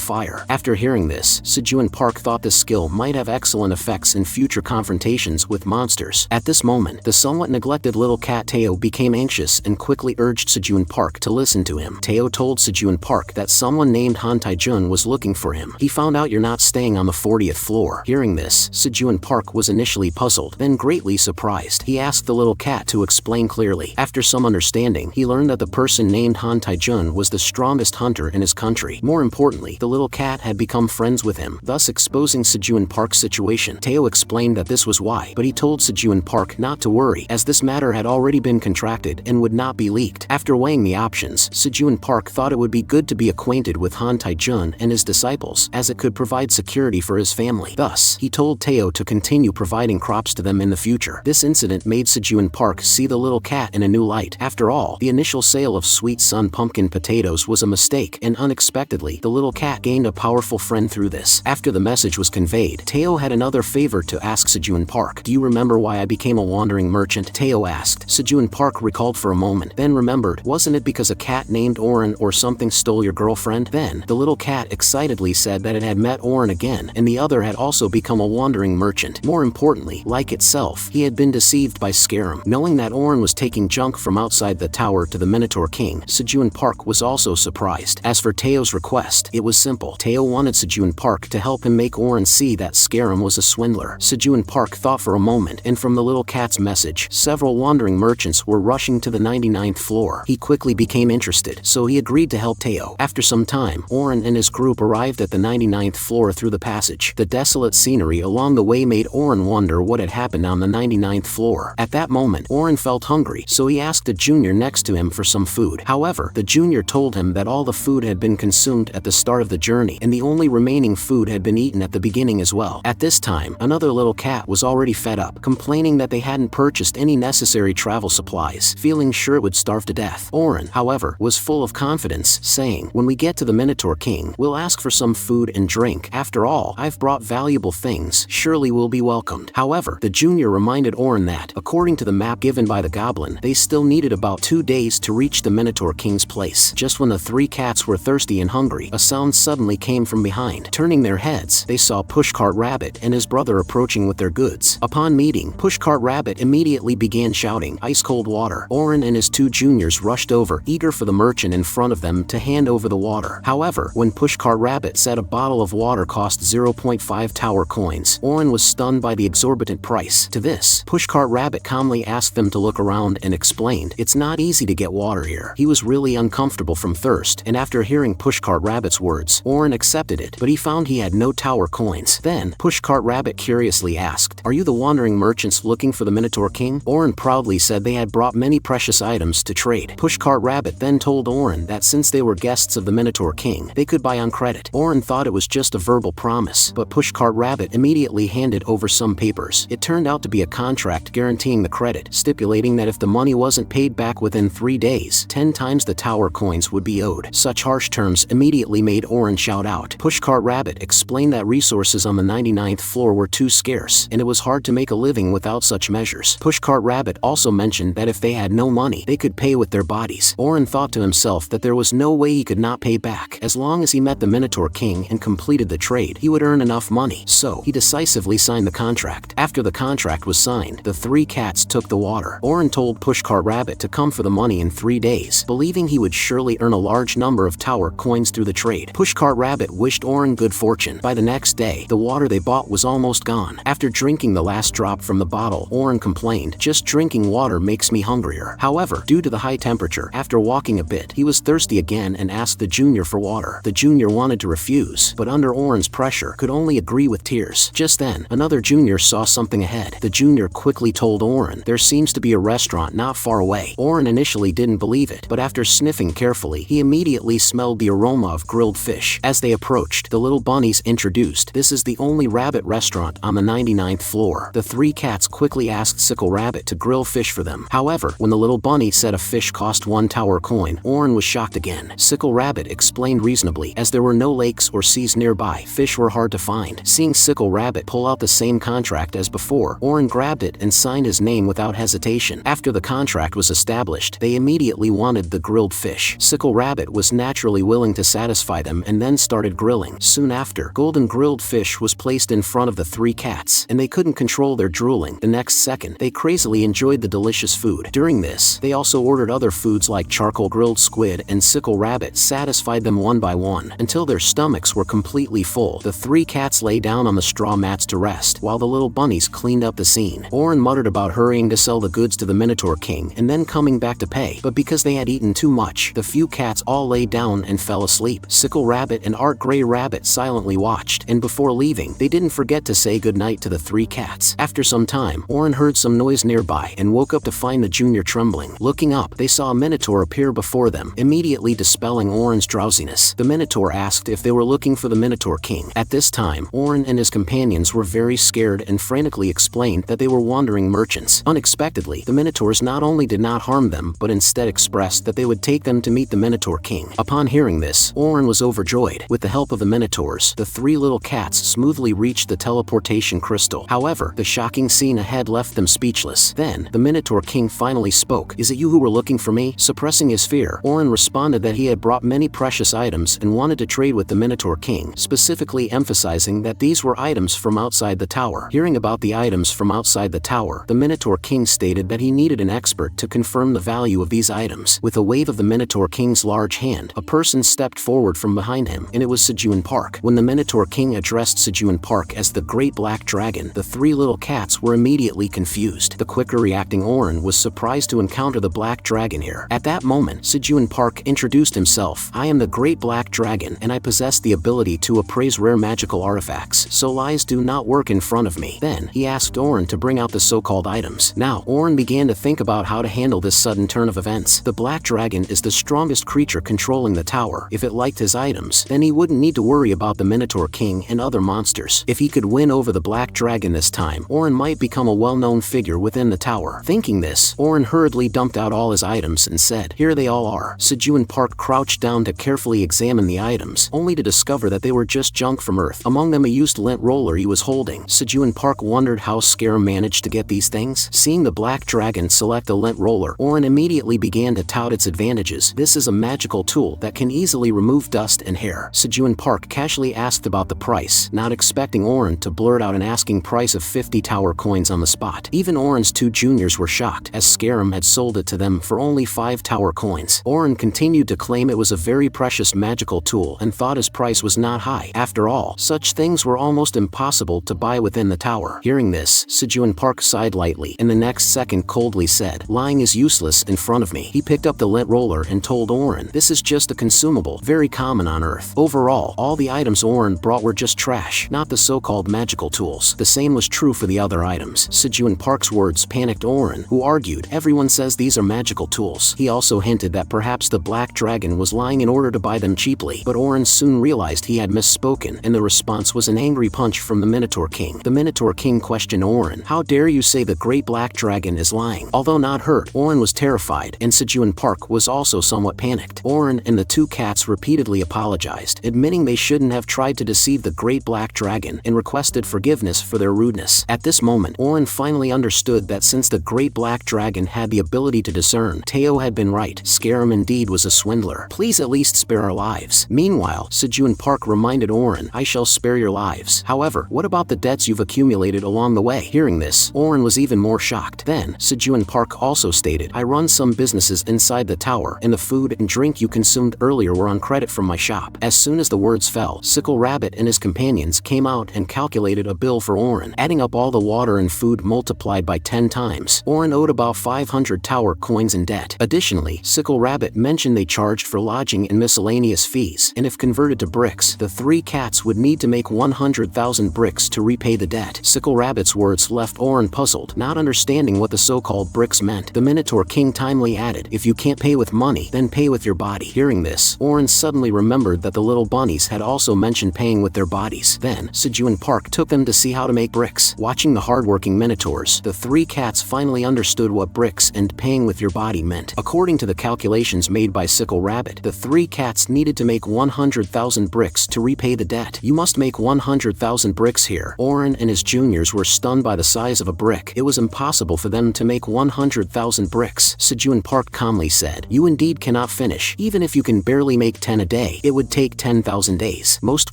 fire. After hearing this, Sejun Park thought this skill might have excellent effects in future confrontations with monsters. At this moment, the somewhat neglected little cat Teao became anxious and quickly urged Sejun Park to listen to him. Teao told Sejun Park that someone named Han Taijun was looking for him. He found out you're not staying on the 40th floor. Hearing this, Sejun Park was initially puzzled, then greatly surprised. He asked the little cat to explain clearly. After some understanding, he learned that the person named Han Taijun was the strongest hunter in his country. More importantly, the little cat had become friends with him, thus exposing Sejun Park's situation. Teao explained that this was why, but he told Sejun Park not to worry, as this matter had already been contracted and would not be leaked. After weighing the options, Sejun Park thought it would be good to be acquainted with Han Taijun and his disciples, as it could provide security for his family. Thus, he told Teao to continue providing crops to them in the future. This incident made Sejun Park see the little cat in a new light. After all, the initial sale of Sweet Sun pumpkin potatoes was a mistake, and unexpectedly, the little cat gained a powerful friend through this. After the message was conveyed, Teao had another favor to ask Sejun Park. "Do you remember why I became a wandering merchant?" Teao asked. Sejun Park recalled for a moment, then remembered, "Wasn't it because a cat named Oren or something stole your girlfriend?" Then, the little cat excitedly said that it had met Oren again, and the other had also become a wandering merchant. More importantly, like itself, he had been deceived by Scarum. Knowing that Oren was taking junk from outside the tower to the Minotaur King, Sejun Park was also surprised. As for Teo's request, it was simple. Teao wanted Sejun Park to help him make Oren see that Scarum was a swindler. Sejun Park thought for a moment, and from the little cat's message, several wandering merchants were rushing to the 99th floor. He quickly became interested, so he agreed to help Teao. After some time, Oren and his group arrived at the 99th floor through the passage. The desolate scenery along the way made Oren wonder what had happened on the 99th floor. At that moment, Oren felt hungry, so he asked the junior next to him for some food. However, the junior told him that all the food had been consumed at the start of the journey, and the only remaining food had been eaten at the beginning as well. At this time, another little cat was already fed up, complaining that they hadn't purchased any necessary travel supplies, feeling sure it would starve to death. Oren, however, was full of confidence, saying, "When we get to the Minotaur King, we'll ask for some food and drink. After all, I've brought valuable things, surely we'll be welcomed." However, the junior reminded Oren that, according to the map given by the goblin, they still needed about 2 days to reach the Minotaur Minotaur King's place. Just when the three cats were thirsty and hungry, a sound suddenly came from behind. Turning their heads, they saw Pushcart Rabbit and his brother approaching with their goods. Upon meeting, Pushcart Rabbit immediately began shouting, "Ice cold water!" Oren and his two juniors rushed over, eager for the merchant in front of them to hand over the water. However, when Pushcart Rabbit said a bottle of water cost 0.5 tower coins, Oren was stunned by the exorbitant price. To this, Pushcart Rabbit calmly asked them to look around and explained, "It's not easy to get water here." He was really uncomfortable from thirst, and after hearing Pushcart Rabbit's words, Oren accepted it, but he found he had no tower coins. Then, Pushcart Rabbit curiously asked, "Are you the wandering merchants looking for the Minotaur King?" Oren proudly said they had brought many precious items to trade. Pushcart Rabbit then told Oren that since they were guests of the Minotaur King, they could buy on credit. Oren thought it was just a verbal promise, but Pushcart Rabbit immediately handed over some papers. It turned out to be a contract guaranteeing the credit, stipulating that if the money wasn't paid back within 3 days, 10 times the tower coins would be owed. Such harsh terms immediately made Oren shout out. Pushcart Rabbit explained that resources on the 99th floor were too scarce, and it was hard to make a living without such measures. Pushcart Rabbit also mentioned that if they had no money, they could pay with their bodies. Oren thought to himself that there was no way he could not pay back. As long as he met the Minotaur King and completed the trade, he would earn enough money. So, he decisively signed the contract. After the contract was signed, the three cats took the water. Oren told Pushcart Rabbit to come for the money in 3 days, believing he would surely earn a large number of tower coins through the trade. Pushcart Rabbit wished Oren good fortune. By the next day, the water they bought was almost gone. After drinking the last drop from the bottle, Oren complained, "Just drinking water makes me hungrier." However, due to the high temperature, after walking a bit, he was thirsty again and asked the junior for water. The junior wanted to refuse, but under Oren's pressure, could only agree with tears. Just then, another junior saw something ahead. The junior quickly told Oren, "There seems to be a restaurant not far away." Oren initially didn't believe it, but after sniffing carefully, he immediately smelled the aroma of grilled fish. As they approached, the little bunnies introduced, "This is the only rabbit restaurant on the 99th floor." The three cats quickly asked Sickle Rabbit to grill fish for them. However, when the little bunny said a fish cost 1 tower coin, Oren was shocked again. Sickle Rabbit explained reasonably, as there were no lakes or seas nearby, fish were hard to find. Seeing Sickle Rabbit pull out the same contract as before, Oren grabbed it and signed his name without hesitation. After the contract was established, they immediately wanted the grilled fish. Sickle Rabbit was naturally willing to satisfy them and then started grilling. Soon after, golden grilled fish was placed in front of the three cats, and they couldn't control their drooling. The next second, they crazily enjoyed the delicious food. During this, they also ordered other foods like charcoal grilled squid, and Sickle Rabbit satisfied them one by one until their stomachs were completely full. The three cats lay down on the straw mats to rest, while the little bunnies cleaned up the scene. Oren muttered about hurrying to sell the goods to the Minotaur King and then coming back to pay, but because they had eaten too much, the few cats all lay down and fell asleep. Sickle Rabbit and Art Gray Rabbit silently watched, and before leaving, they didn't forget to say goodnight to the three cats. After some time, Oren heard some noise nearby and woke up to find the junior trembling. Looking up, they saw a Minotaur appear before them, immediately dispelling Oren's drowsiness. The Minotaur asked if they were looking for the Minotaur King. At this time, Oren and his companions were very scared and frantically explained that they were wandering merchants. Unexpectedly, the Minotaurs not only did not harm them, but instead expressed that they would take them to meet the Minotaur King. Upon hearing this, Oren was overjoyed. With the help of the Minotaurs, the three little cats smoothly reached the teleportation crystal. However, the shocking scene ahead left them speechless. Then, the Minotaur King finally spoke. "Is it you who were looking for me?" Suppressing his fear, Oren responded that he had brought many precious items and wanted to trade with the Minotaur King, specifically emphasizing that these were items from outside the tower. Hearing about the items from outside the tower, the Minotaur King stated that he needed an expert to confirm the value of these items. With a wave of the Minotaur King's large hand, a person stepped forward from behind him, and it was Sejun Park. When the Minotaur King addressed Sejun Park as the Great Black Dragon, the three little cats were immediately confused. The quicker reacting Oren was surprised to encounter the Black Dragon here. At that moment, Sejun Park introduced himself. "I am the Great Black Dragon, and I possess the ability to appraise rare magical artifacts, so lies do not work in front of me." Then, he asked Oren to bring out the so-called items. Now, Oren began to think about how to handle this sudden turn of events. The Black Dragon is the strongest creature controlling the tower. If it liked his items, then he wouldn't need to worry about the Minotaur King and other monsters. If he could win over the Black Dragon this time, Oren might become a well-known figure within the tower. Thinking this, Oren hurriedly dumped out all his items and said, "Here they all are." Sejun Park crouched down to carefully examine the items, only to discover that they were just junk from Earth. Among them a used lint roller he was holding. Sejun Park wondered how Scare managed to get these things. Seeing the Black Dragon select a lint roller, Oren immediately began to tout its advantages. This is a magical tool that can easily remove dust and hair. Sejun Park casually asked about the price, not expecting Oren to blurt out an asking price of 50 tower coins on the spot. Even Oren's 2 juniors were shocked, as Scarum had sold it to them for only 5 tower coins. Oren continued to claim it was a very precious magical tool and thought his price was not high. After all, such things were almost impossible to buy within the tower. Hearing this, Sejun Park sighed lightly, and the next second coldly said, "Lying is useless in front of me." He picked up the lint roller and told Oren, "This is just a consumable, very common on Earth. Overall, all the items Oren brought were just trash, not the so-called magical tools." The same was true for the other items. Sejun Park's words panicked Oren, who argued, "Everyone says these are magical tools." He also hinted that perhaps the Black Dragon was lying in order to buy them cheaply, but Oren soon realized he had misspoken, and the response was an angry punch from the Minotaur King. The Minotaur King questioned Oren, "How dare you say the Great Black Dragon is lying?" Although not hurt, Oren was terrified, and Sejun Park was also somewhat panicked. Oren and the 2 cats repeatedly apologized, admitting they shouldn't have tried to deceive the Great Black Dragon, and requested forgiveness for their rudeness. At this moment, Oren finally understood that since the Great Black Dragon had the ability to discern, Teao had been right. Scarum indeed was a swindler. "Please at least spare our lives." Meanwhile, Sejun Park reminded Oren, "I shall spare your lives. However, what about the debts you've accumulated along the way?" Hearing this, Oren was even more shocked. Then, Sejun Park also stated, "I run some businesses inside the tower, and the food and drink you consumed earlier were on credit from my shop." As soon as the words fell, Sickle Rabbit and his companions came out and calculated a bill for Oren. Adding up all the water and food multiplied by 10 times, Oren owed about 500 tower coins in debt. Additionally, Sickle Rabbit mentioned they charged for lodging and miscellaneous fees, and if converted to bricks, the 3 cats would need to make 100,000 bricks to repay the debt. Sickle Rabbit's words left Oren puzzled, not understanding what the so-called bricks meant. The Minotaur King timely added, "If you can't pay with money, then pay with your body." Hearing this, Oren suddenly remembered that the little bunnies had also mentioned paying with their bodies. Then, Sejun Park took them to see how to make bricks. Watching the hardworking Minotaurs, the 3 cats finally understood what bricks and paying with your body meant. According to the calculations made by Sickle Rabbit, the 3 cats needed to make 100,000 bricks to repay the debt. "You must make 100,000 bricks here." Oren and his juniors were stunned by the size of a brick. It was impossible for them to make 100,000 bricks. Sejun Park calmly said, "You indeed cannot finish. Even if you can barely make 10 a day, it would take 10,000 days. Most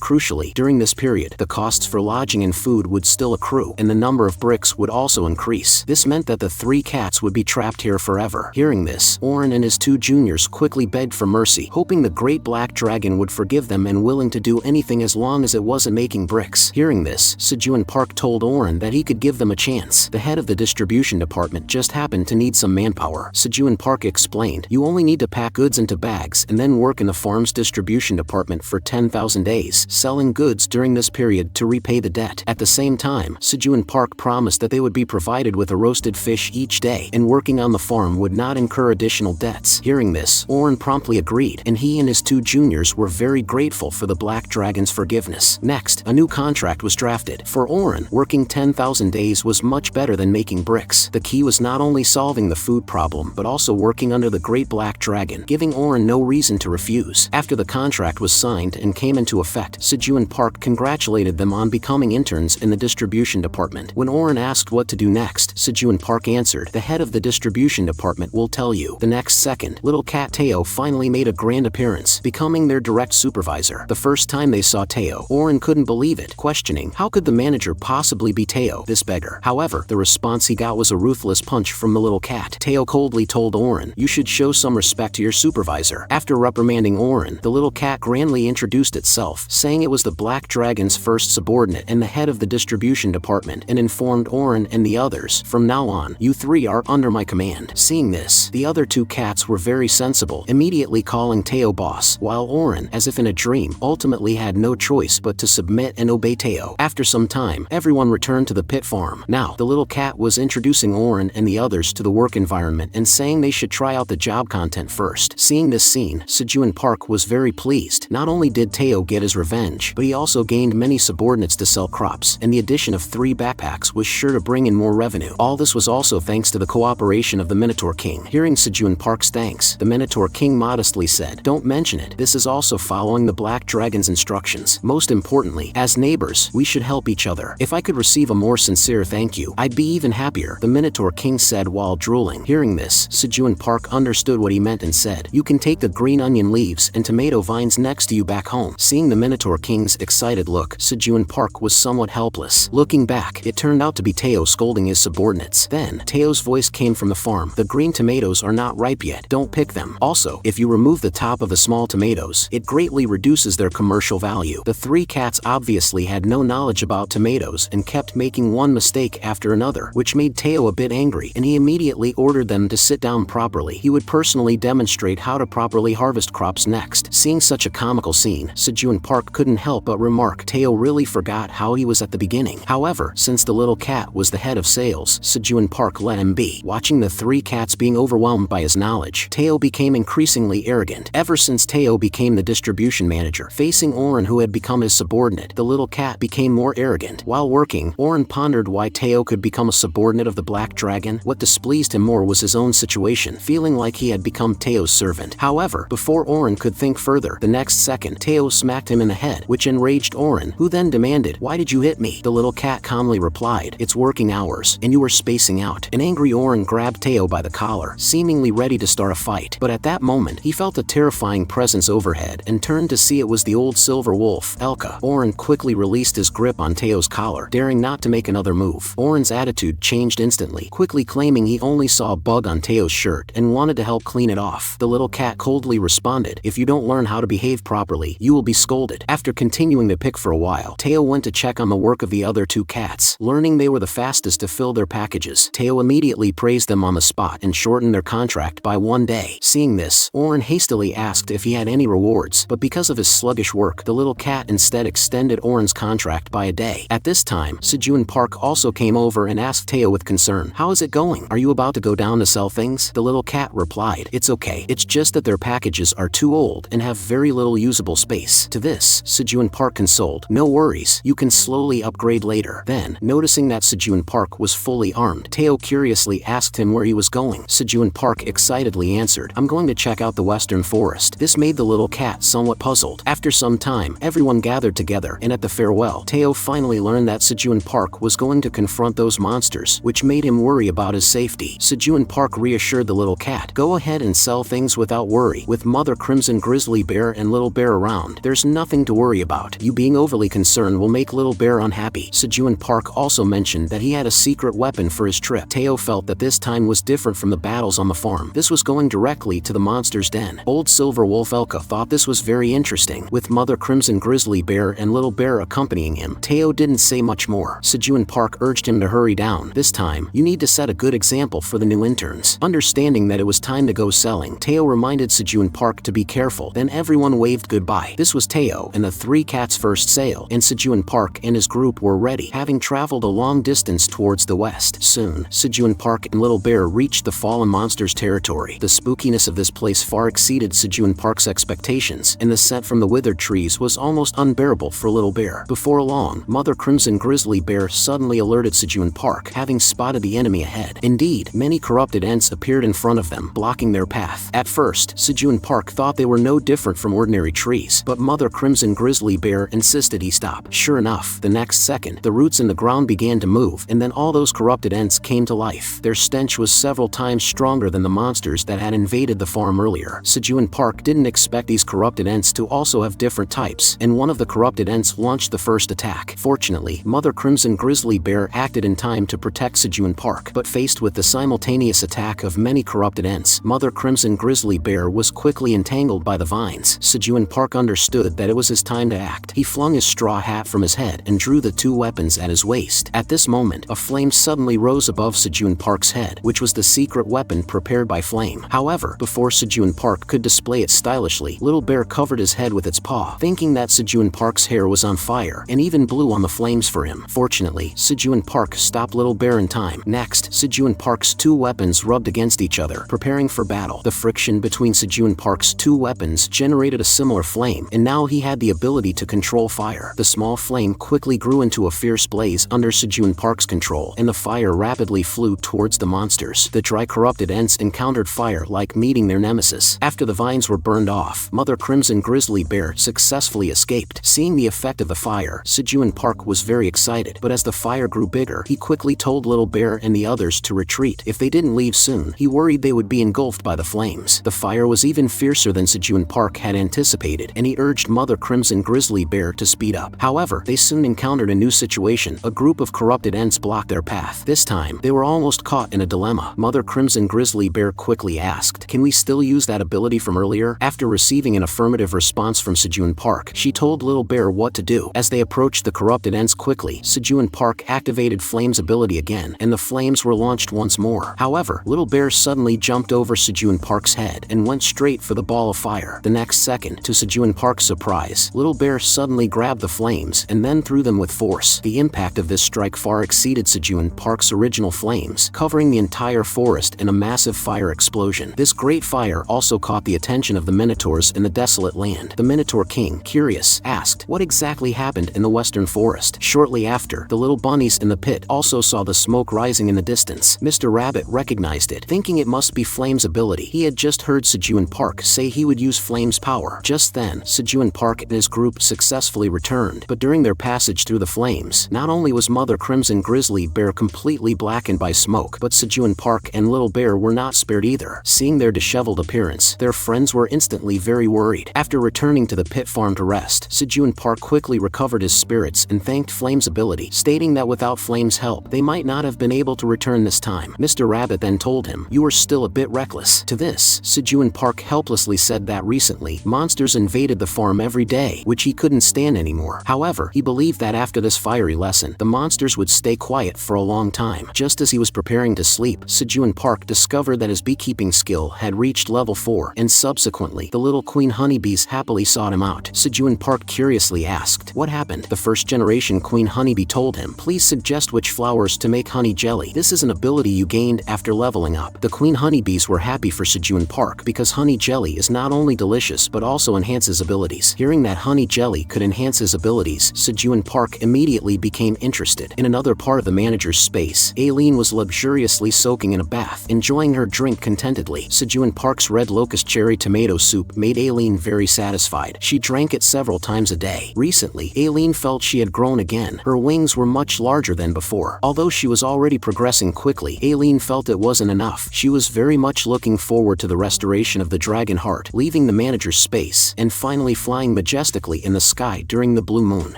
crucially, during this period, the costs for lodging and food would still accrue, and the number of bricks would also increase. This meant that the 3 cats would be trapped here forever." Hearing this, Oren and his 2 juniors quickly begged for mercy, hoping the Great Black Dragon would forgive them and willing to do anything as long as it wasn't making bricks. Hearing this, Sejun Park told Oren that he could give them a chance. The head of the distribution department just happened to need some manpower. Sejun Park explained, "You only need to pack goods into bags and then work in the farm's distribution department for 10,000 days, selling goods during this period to repay the debt." At the same time, Sejun Park promised that they would be provided with a roasted fish each day, and working on the farm would not incur additional debts. Hearing this, Oren promptly agreed, and he and his 2 juniors were very grateful for the Black Dragon's forgiveness. Next, a new contract was drafted. For Oren, working 10,000 days was much better than making bricks. The key was not only solving the food problem, but also working under the Great Black Dragon, giving Oren no reason to refuse. After the contract was signed and came into effect, Sejun Park congratulated them on becoming interns in the distribution department. When Oren asked what to do next, Sejun Park answered, "The head of the distribution department will tell you." The next second, little cat Teao finally made a grand appearance, becoming their direct supervisor. The first time they saw Teao, Oren couldn't believe it, questioning, how could the manager possibly be Teao, this beggar? However, the response he got was a ruthless punch from the little cat. Teao coldly told Oren, "You should show some respect to your supervisor." After reprimanding Oren, the little cat grandly introduced itself, saying it was the Black Dragon's first subordinate and the head of the distribution department, and informed Oren and the others, "From now on, you 3 are under my command." Seeing this, the other 2 cats were very sensible, immediately calling Teao boss, while Oren, as if in a dream, ultimately had no choice but to submit and obey Teao. After some time, everyone returned to the pit farm. Now, the little cat was introducing Oren and the others to the work environment and saying they should try out the job content first. Seeing this scene, Sejun Park was very pleased. Not only did Teao get his revenge, but he also gained many subordinates to sell crops, and the addition of 3 backpacks was sure to bring in more revenue. All this was also thanks to the cooperation of the Minotaur King. Hearing Sejun Park's thanks, the Minotaur King modestly said, "Don't mention it. This is also following the Black Dragon's instructions. Most importantly, as neighbors, we should help each other. If I could receive a more sincere thank you, I'd be even happier," the Minotaur King said while drooling. Hearing this, Sejun Park Park understood what he meant and said, "You can take the green onion leaves and tomato vines next to you back home." Seeing the Minotaur King's excited look, Sejun Park was somewhat helpless. Looking back, it turned out to be Teao scolding his subordinates. Then, Teao's voice came from the farm. "The green tomatoes are not ripe yet. Don't pick them. Also, if you remove the top of the small tomatoes, it greatly reduces their commercial value." The three cats obviously had no knowledge about tomatoes and kept making one mistake after another, which made Teao a bit angry, and he immediately ordered them to sit down properly. He would personally demonstrate how to properly harvest crops next. Seeing such a comical scene, Sejun Park couldn't help but remark, Teao really forgot how he was at the beginning. However, since the little cat was the head of sales, Sejun Park let him be. Watching the three cats being overwhelmed by his knowledge, Teao became increasingly arrogant. Ever since Teao became the distribution manager, facing Oren who had become his subordinate, the little cat became more arrogant. While working, Oren pondered why Teao could become a subordinate of the Black Dragon. What displeased him more was his own situation, feeling like he had become Teao's servant. However, before Oren could think further, the next second, Teao smacked him in the head, which enraged Oren, who then demanded, "Why did you hit me?" The little cat calmly replied, "It's working hours, and you were spacing out." An angry Oren grabbed Teao by the collar, seemingly ready to start a fight. But at that moment, he felt a terrifying presence overhead and turned to see it was the old silver wolf, Elka. Oren quickly released his grip on Teao's collar, daring not to make another move. Oren's attitude changed instantly, quickly claiming he only saw a bug on Teao's shirt and wanted to help clean it off. The little cat coldly responded, "If you don't learn how to behave properly, you will be scolded." After continuing to pick for a while, Teao went to check on the work of the other two cats. Learning they were the fastest to fill their packages, Teao immediately praised them on the spot and shortened their contract by 1 day. Seeing this, Oren hastily asked if he had any rewards, but because of his sluggish work, the little cat instead extended Oren's contract by a day. At this time, Sejun Park also came over and asked Teao with concern, "How is it going? Are you about to go down to sell things?" The little cat replied, "It's okay. It's just that their packages are too old and have very little usable space." To this, Sejun Park consoled, "No worries, you can slowly upgrade later." Then, noticing that Sejun Park was fully armed, Teao curiously asked him where he was going. Sejun Park excitedly answered, "I'm going to check out the western forest." This made the little cat somewhat puzzled. After some time, everyone gathered together, and at the farewell, Teao finally learned that Sejun Park was going to confront those monsters, which made him worry about his safety. Sejun Park reassured the little cat, "Go ahead and sell things without worry. With Mother Crimson Grizzly Bear and Little Bear around, there's nothing to worry about. You being overly concerned will make Little Bear unhappy." Sejun Park also mentioned that he had a secret weapon for his trip. Teao felt that this time was different from the battles on the farm. This was going directly to the monster's den. Old Silver Wolf Elka thought this was very interesting. With Mother Crimson Grizzly Bear and Little Bear accompanying him, Teao didn't say much more. Sejun Park urged him to hurry down. "This time, you need to set a good example for the new interns." Understanding that it was time to go selling, Teao reminded Sejun Park to be careful. Then everyone waved goodbye. This was Teao and the three cats' first sale, and Sejun Park and his group were ready, having traveled a long distance towards the west. Soon, Sejun Park and Little Bear reached the fallen monster's territory. The spookiness of this place far exceeded Sejun Park's expectations, and the scent from the withered trees was almost unbearable for Little Bear. Before long, Mother Crimson Grizzly Bear suddenly alerted Sejun Park, having spotted the enemy ahead. Indeed, many corrupted ents appeared in front of them, blocking their path. At first, Sejun Park thought they were no different from ordinary trees, but Mother Crimson Grizzly Bear insisted he stop. Sure enough, the next second, the roots in the ground began to move, and then all those corrupted ents came to life. Their stench was several times stronger than the monsters that had invaded the farm earlier. Sejun Park didn't expect these corrupted ents to also have different types, and one of the corrupted ents launched the first attack. Fortunately, Mother Crimson Grizzly Bear acted in time to protect Sejun Park, but faced with the simultaneous attack of many corrupted ents, Mother Crimson Grizzly Bear was quickly entangled by the vines. Sejun Park understood that it was his time to act. He flung his straw hat from his head and drew the two weapons at his waist. At this moment, a flame suddenly rose above Sejun Park's head, which was the secret weapon prepared by Flame. However, before Sejun Park could display it stylishly, Little Bear covered his head with its paw, thinking that Sejun Park's hair was on fire, and even blew on the flames for him. Fortunately, Sejun Park stopped Little Bear in time. Next, Sejun Park's two weapons rubbed against each other, preparing for battle. The friction between Sejun Park's two weapons generated a similar flame, and now he had the ability to control fire. The small flame quickly grew into a fierce blaze under Sejun Park's control, and the fire rapidly flew towards the monsters. The dry corrupted ents encountered fire like meeting their nemesis. After the vines were burned off, Mother Crimson Grizzly Bear successfully escaped. Seeing the effect of the fire, Sejun Park was very excited, but as the fire grew bigger, he quickly told Little Bear and the others to retreat. If they didn't leave soon, he worried they would be engulfed by the flames. The fire was even fiercer than Sejun Park had anticipated, and he urged Mother Crimson Grizzly Bear to speed up. However, they soon encountered a new situation. A group of corrupted ants blocked their path. This time, they were almost caught in a dilemma. Mother Crimson Grizzly Bear quickly asked, "Can we still use that ability from earlier?" After receiving an affirmative response from Sejun Park, she told Little Bear what to do. As they approached the corrupted ants quickly, Sejun Park activated Flame's ability again, and the flames were launched once more. However, Little Bear suddenly jumped over Sejun Park's head and went straight for the ball of fire. The next second, to Sejun Park's surprise, Little Bear suddenly grabbed the flames and then threw them with force. The impact of this strike far exceeded Sejun Park's original flames, covering the entire forest in a massive fire explosion. This great fire also caught the attention of the minotaurs in the desolate land. The Minotaur King, curious, asked, "What exactly happened in the western forest?" Shortly after, the little bunnies in the pit also saw the smoke rising in the distance. Mr. Rabbit recognized it, thinking it must be Flame's ability. He had just heard Sejun Park say he would use Flame's power. Just then, Sejun Park and his group successfully returned, but during their passage through the flames, not only was Mother Crimson Grizzly Bear completely blackened by smoke, but Sejun Park and Little Bear were not spared either. Seeing their disheveled appearance, their friends were instantly very worried. After returning to the pit farm to rest, Sejun Park quickly recovered his spirits and thanked Flame's ability, stating that without Flame's help, they might not have been able to return this time. Mr. Rabbit then told him, "You were still a bit reckless." To this, Sejun Park helplessly said that recently, monsters invaded the farm every day, which he couldn't stand anymore. However, he believed that after this fiery lesson, the monsters would stay quiet for a long time. Just as he was preparing to sleep, Sejun Park discovered that his beekeeping skill had reached level 4, and subsequently, the little queen honeybees happily sought him out. Sejun Park curiously asked, "What happened?" The first-generation queen honeybee told him, "Please suggest which flowers to make honey jelly. This is an ability you gained after leveling up." The queen honeybees were happy for Sejun Park because honey jelly is not only delicious but also enhances abilities. Hearing that honey jelly could enhance his abilities, Sejun Park immediately became interested. In another part of the manager's space, Ailen was luxuriously soaking in a bath, enjoying her drink contentedly. Sejun Park's red locust cherry tomato soup made Ailen very satisfied. She drank it several times a day. Recently, Ailen felt she had grown again. Her wings were much larger than before. Although she was already progressing quickly, Ailen felt it wasn't enough. She was very much looking forward to the restoration of the dragon heart, leaving the manager's space, and finally flying majestically in the sky during the blue moon.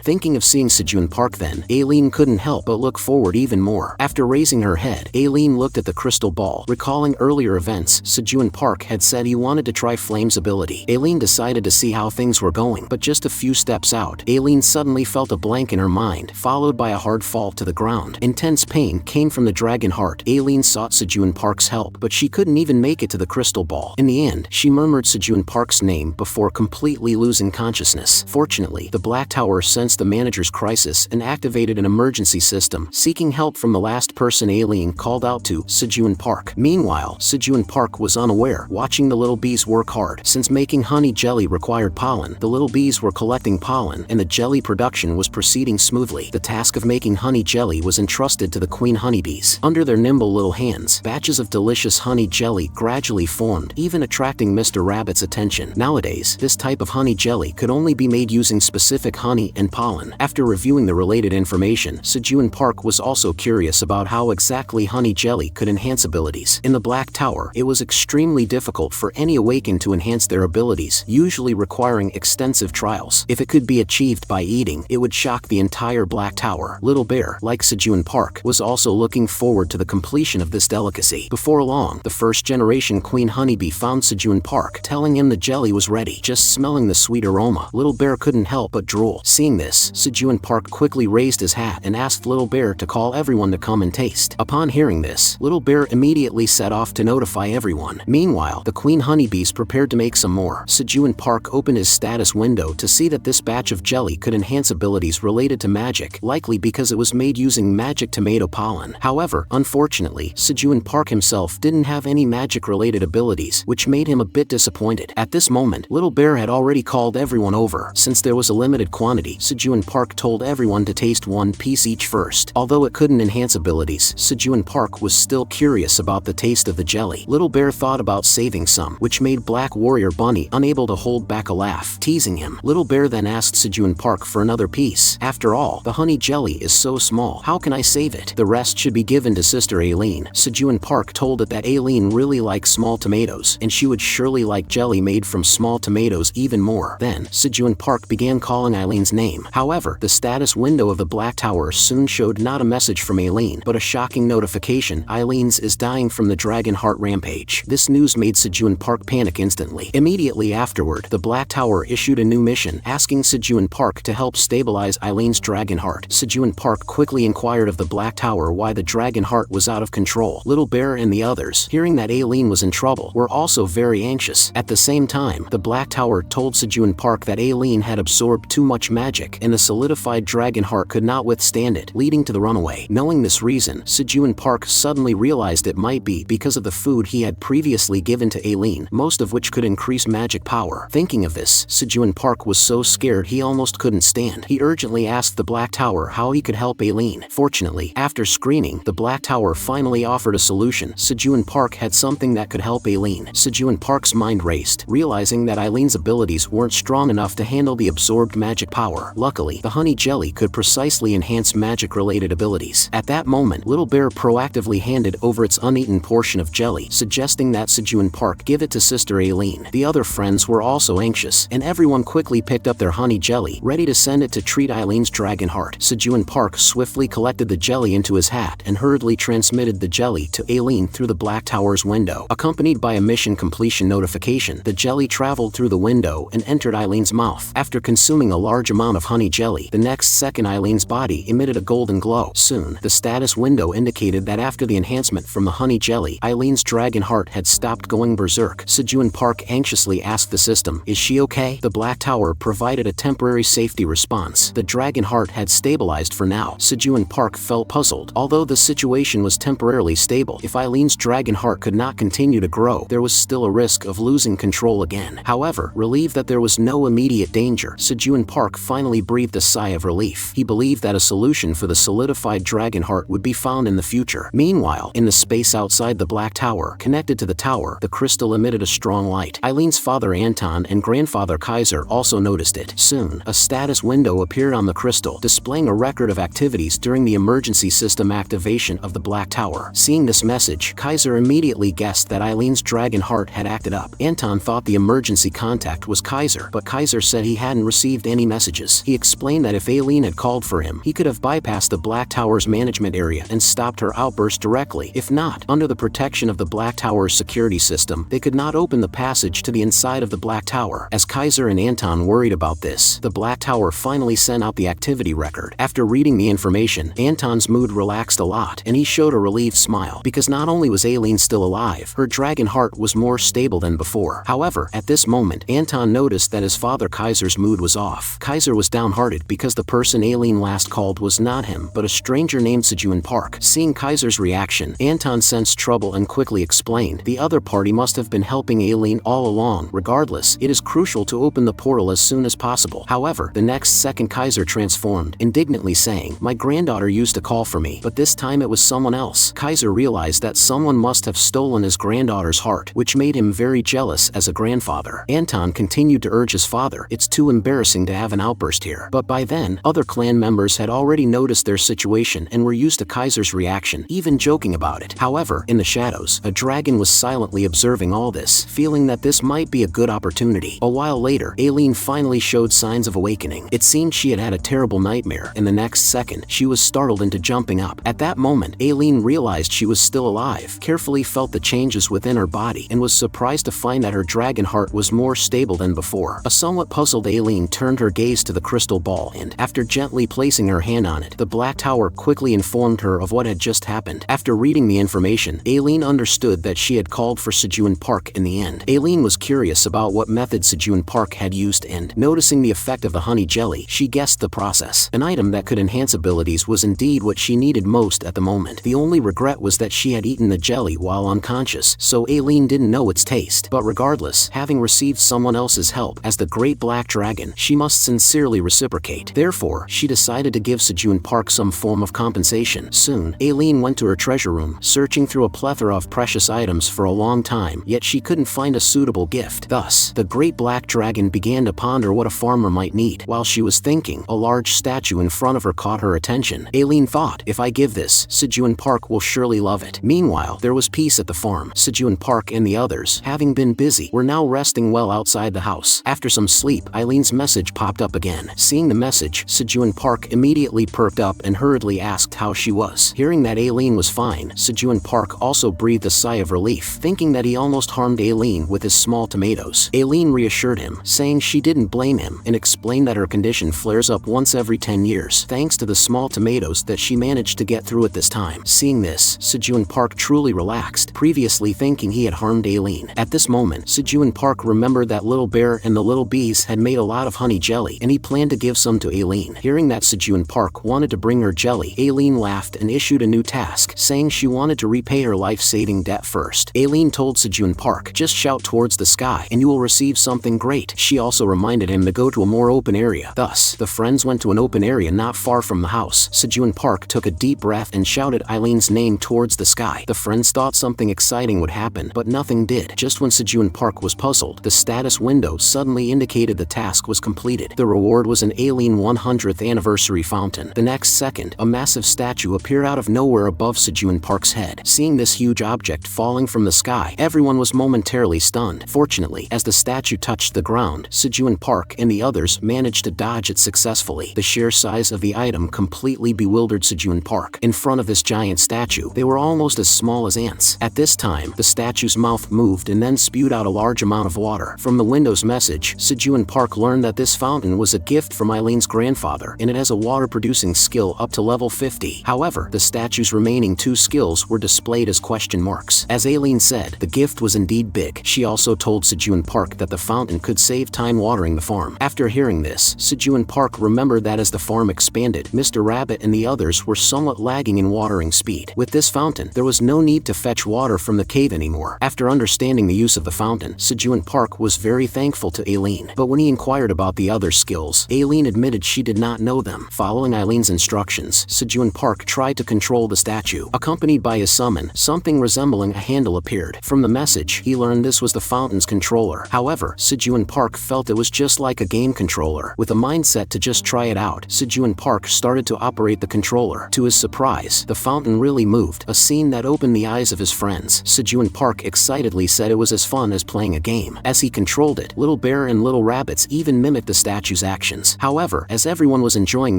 Thinking of seeing Sejun Park then, Ailen couldn't help but look forward even more. After raising her head, Ailen looked at the crystal ball. Recalling earlier events, Sejun Park had said he wanted to try Flame's ability. Ailen decided to see how things were going, but just a few steps out, Ailen suddenly felt a blank in her mind, followed by a hard fall to the ground. Intense pain came from the dragon heart. Ailen sought Sejun Park's help, but she couldn't even make it to the crystal ball. In the end, she murmured Sejun Park's name before completely losing consciousness. Fortunately, the Black Tower sensed the manager's crisis and activated an emergency system, seeking help from the last person Ailen called out to, Sejun Park. Meanwhile, Sejun Park was unaware, watching the little bees work hard. Since making honey jelly required pollen, the little bees were collecting pollen, and the jelly production was proceeding smoothly. The task of making honey jelly was entrusted to the queen honeybees. Under their nimble little hands, batches of delicious honey jelly gradually formed, even attracting Mr. Rabbit's attention. Nowadays, this type of honey jelly could only be made using specific honey and pollen. After reviewing the related information, Sejun Park was also curious about how exactly honey jelly could enhance abilities. In the Black Tower, it was extremely difficult for any awakened to enhance their abilities, usually requiring extensive trials. If it could be achieved by eating, it would shock the entire Black Tower. Little Bear, like Sejun Park, was also looking forward to the completion of this delicacy. Before long, the first-generation queen honeybee found Sejun Park, telling him the jelly was ready. Just smelling the sweet aroma, Little Bear couldn't help but drool. Seeing this, Sejun Park quickly raised his hat and asked Little Bear to call everyone to come and taste. Upon hearing this, Little Bear immediately set off to notify everyone. Meanwhile, the queen honeybees prepared to make some more. Sejun Park opened his status window to see that this batch of jelly could enhance abilities related to magic, likely because it was made using magic tomato pollen. However, unfortunately, Sejun Park himself didn't have any magic-related abilities, which made him a bit disappointed. At this moment, Little Bear had already called everyone over. Since there was a limited quantity, Sejun Park told everyone to taste one piece each first. Although it couldn't enhance abilities, Sejun Park was still curious about the taste of the jelly. Little Bear thought about saving some, which made Black Warrior Bunny unable to hold back a laugh, teasing him. Little Bear then asked Sejun Park for another piece. After all, the honey jelly is so small, how can I save it? The rest should be given to Sister Ailen. Sejun Park told it that Ailen Ailen really likes small tomatoes, and she would surely like jelly made from small tomatoes even more. Then, Sejun Park began calling Ailen's name. However, the status window of the Black Tower soon showed not a message from Ailen, but a shocking notification: Ailen's is dying from the Dragon Heart Rampage. This news made Sejun Park panic instantly. Immediately afterward, the Black Tower issued a new mission, asking Sejun Park to help stabilize Ailen's Dragon Heart. Sejun Park quickly inquired of the Black Tower why the Dragon Heart was out of control. Little Bear and the others, hearing that Ailen was in trouble, were also very anxious. At the same time, the Black Tower told Sejun Park that Ailen had absorbed too much magic, and the solidified Dragon Heart could not withstand it, leading to the runaway. Knowing this reason, Sejun Park suddenly realized it might be because of the food he had previously given to Ailen, most of which could increase magic power. Thinking of this, Sejun Park was so scared he almost couldn't stand. He urgently asked the Black Tower how he could help Ailen. Fortunately, after screening, the Black Tower finally offered a solution. Sejun Park had something that could help Ailen. Sejun Park's mind raced, realizing that Ailen's abilities weren't strong enough to handle the absorbed magic power. Luckily, the honey jelly could precisely enhance magic-related abilities. At that moment, Little Bear proactively handed over its uneaten portion of jelly, suggesting that Sejun Park give it to Sister Ailen. The other friends were also anxious, and everyone quickly picked up their honey jelly, ready to send it to treat Ailen's Dragon Heart. Sejun Park swiftly collected the jelly into his hat and hurriedly transmitted the jelly to Ailen through the Black Tower's window. Accompanied by a mission completion notification, the jelly traveled through the window and entered Ailen's mouth. After consuming a large amount of honey jelly, the next second Ailen's body emitted a golden glow. Soon, the status window indicated that after the enhancement from the honey jelly, Ailen's Dragon Heart had stopped going berserk. Sejun Park anxiously asked the system, "Is she okay?" The Black Tower provided a temporary safety response. The Dragon Heart had stabilized for now. Sejun Park felt puzzled. Although the situation was temporarily stable, if Ailen's Dragon Heart could not continue to grow, there was still a risk of losing control again. However, relieved that there was no immediate danger, Sejun Park finally breathed a sigh of relief. He believed that a solution for the solidified Dragon Heart would be found in the future. Meanwhile, in the space outside the Black Tower, connected to the tower, the crystal emitted a strong light. Ailen's father Anton and grandfather Kaiser also noticed it. Soon, a status window appeared on the crystal, displaying a record of activities during the emergency system activation of the Black Tower. Seeing this message, Kaiser immediately guessed that Ailen's Dragon Heart had acted up. Anton thought the emergency contact was Kaiser, but Kaiser said he hadn't received any messages. He explained that if Ailen had called for him, he could have bypassed the Black Tower's management area and stopped her outburst directly. If not, under the protection of the Black Tower's security system, they could not open the passage to the inside of the Black Tower. As Kaiser and Anton worried about this, the Black Tower finally sent out the activity record. After reading the information, Anton's mood relaxed a lot, and he showed a relieved smile, because not only was Ailen still alive, her Dragon Heart was more stable than before. However, at this moment, Anton noticed that his father Kaiser's mood was off. Kaiser was downhearted because the person Ailen last called was not him, but a stranger named Sejun Park. Seeing Kaiser's reaction, Anton sensed trouble and quickly explained, "The other party must have been helping Ailen all along. Regardless, it is crucial to open the portal as soon as possible." However, the next second Kaiser transformed, indignantly saying, "My granddaughter used to call for me, but this time it was someone else." Kaiser realized that someone must have stolen his granddaughter's heart, which made him very jealous as a grandfather. Anton continued to urge his father, "It's too embarrassing to have an outburst here." But by then, other clan members had already noticed their situation and were used to Kaiser's reaction, even joking about it. However, in the shadows, a dragon was silently observing all this, feeling that this might be a good opportunity. A while later, Ailen finally showed signs of awakening. It seemed she had had a terrible nightmare, and the next second, she was startled into jumping up. At that moment, Ailen realized she was still alive, carefully felt the changes within her body, and was surprised to find that her Dragon Heart was more stable than before. A somewhat puzzled Ailen turned her gaze to the crystal ball and, after gently placing her hand on it, the Black Tower quickly informed her of what had just happened. After reading the information, Ailen understood that she had called for Sejun Park in the end. Ailen was curious about what method Sejun Park had used and, noticing the effect of the honey jelly, she guessed the process. An item that could enhance abilities was indeed what she needed most at the moment. The only regret was that she had eaten the jelly while unconscious, so Ailen didn't know its taste. But regardless, having received someone else's help as the Great Black Dragon, she must sincerely reciprocate. Therefore, she decided to give Sejun Park some form of compensation. Soon, Ailen went to her treasure room, searching through a plethora of precious items for a long time, yet she couldn't find a suitable gift. Thus, the Great Black Dragon began to ponder what a farmer might need. While she was thinking, a large statue in front of her caught her attention. Ailen thought, "If I give this, Sejun Park will surely love it." Meanwhile, there was peace at the farm. Sejun Park and the others, having been busy, were now resting well outside the house. After some sleep, Ailen's message popped up again. Seeing the message, Sejun Park immediately perked up and hurriedly asked how she was. Hearing that Ailen was fine, Sejun Park also breathed a sigh of relief, thinking that he almost harmed Ailen with his small tomatoes. Ailen reassured him, saying she didn't blame him, and explained that her condition flares up once every 10 years, thanks to the small tomatoes that she managed to get through at this time. Seeing this, Sejun Park truly relaxed, previously thinking he had harmed Ailen. At this moment, Sejun Park remembered that Little Bear and the little bees had made a lot of honey jelly, and he planned to give some to Ailen. Hearing that Sejun Park wanted to bring her jelly, Ailen laughed and issued a new task, saying she wanted to repay her life-saving debt first. Ailen told Sejun Park, just shout towards the sky and you will receive something great. She also reminded him to go to a more open area. Thus, the friends went to an open area not far from the house. Sejun Park took a deep breath and shouted Ailen's name towards the sky. The friends thought something exciting would happen, but nothing did. Just when Sejun Park was puzzled, the status window suddenly indicated the task was completed. The reward was an Ailen 100th anniversary fountain. The next second, a massive statue appeared out of nowhere above Sejun Park's head. Seeing this huge object falling from the sky, everyone was momentarily stunned. Fortunately, as the statue touched the ground, Sejun Park and the others managed to dodge it successfully. The sheer size of the item completely bewildered Sejun Park. In front of this giant statue, they were almost as small as ants. At this time, the statue's mouth moved and then spewed out a large amount of water. From the window's message, Sejun Park learned that this fountain was a gift from Ailen's grandfather, and it has a water-producing skill up to level 50. However, the statue's remaining 2 skills were displayed as question marks. As Ailen said, the gift was indeed big. She also told Sejun Park that the fountain could save time watering the farm. After hearing this, Sejun Park remembered that as the farm expanded, Mr. Rabbit and the others were somewhat lagging in watering speed. With this fountain, there was no need to fetch water from the cave anymore. After understanding the use of the fountain, Sejun Park was very thankful to Ailen. But when he inquired about the other skills, Ailen admitted she did not know them. Following Ailen's instructions, Sejun Park tried to control the statue. Accompanied by his summon, something resembling a handle appeared. From the message, he learned this was the fountain's controller. However, Sejun Park felt it was just like a game controller. With a mindset to just try it out, Sejun Park started to operate the controller. To his surprise, the fountain really moved, a scene that opened the eyes of his friends. Sejun Park excitedly said it was as fun as playing a game. As he controlled it, Little Bear and Little Rabbits even mimicked the statue's actions. However, as everyone was enjoying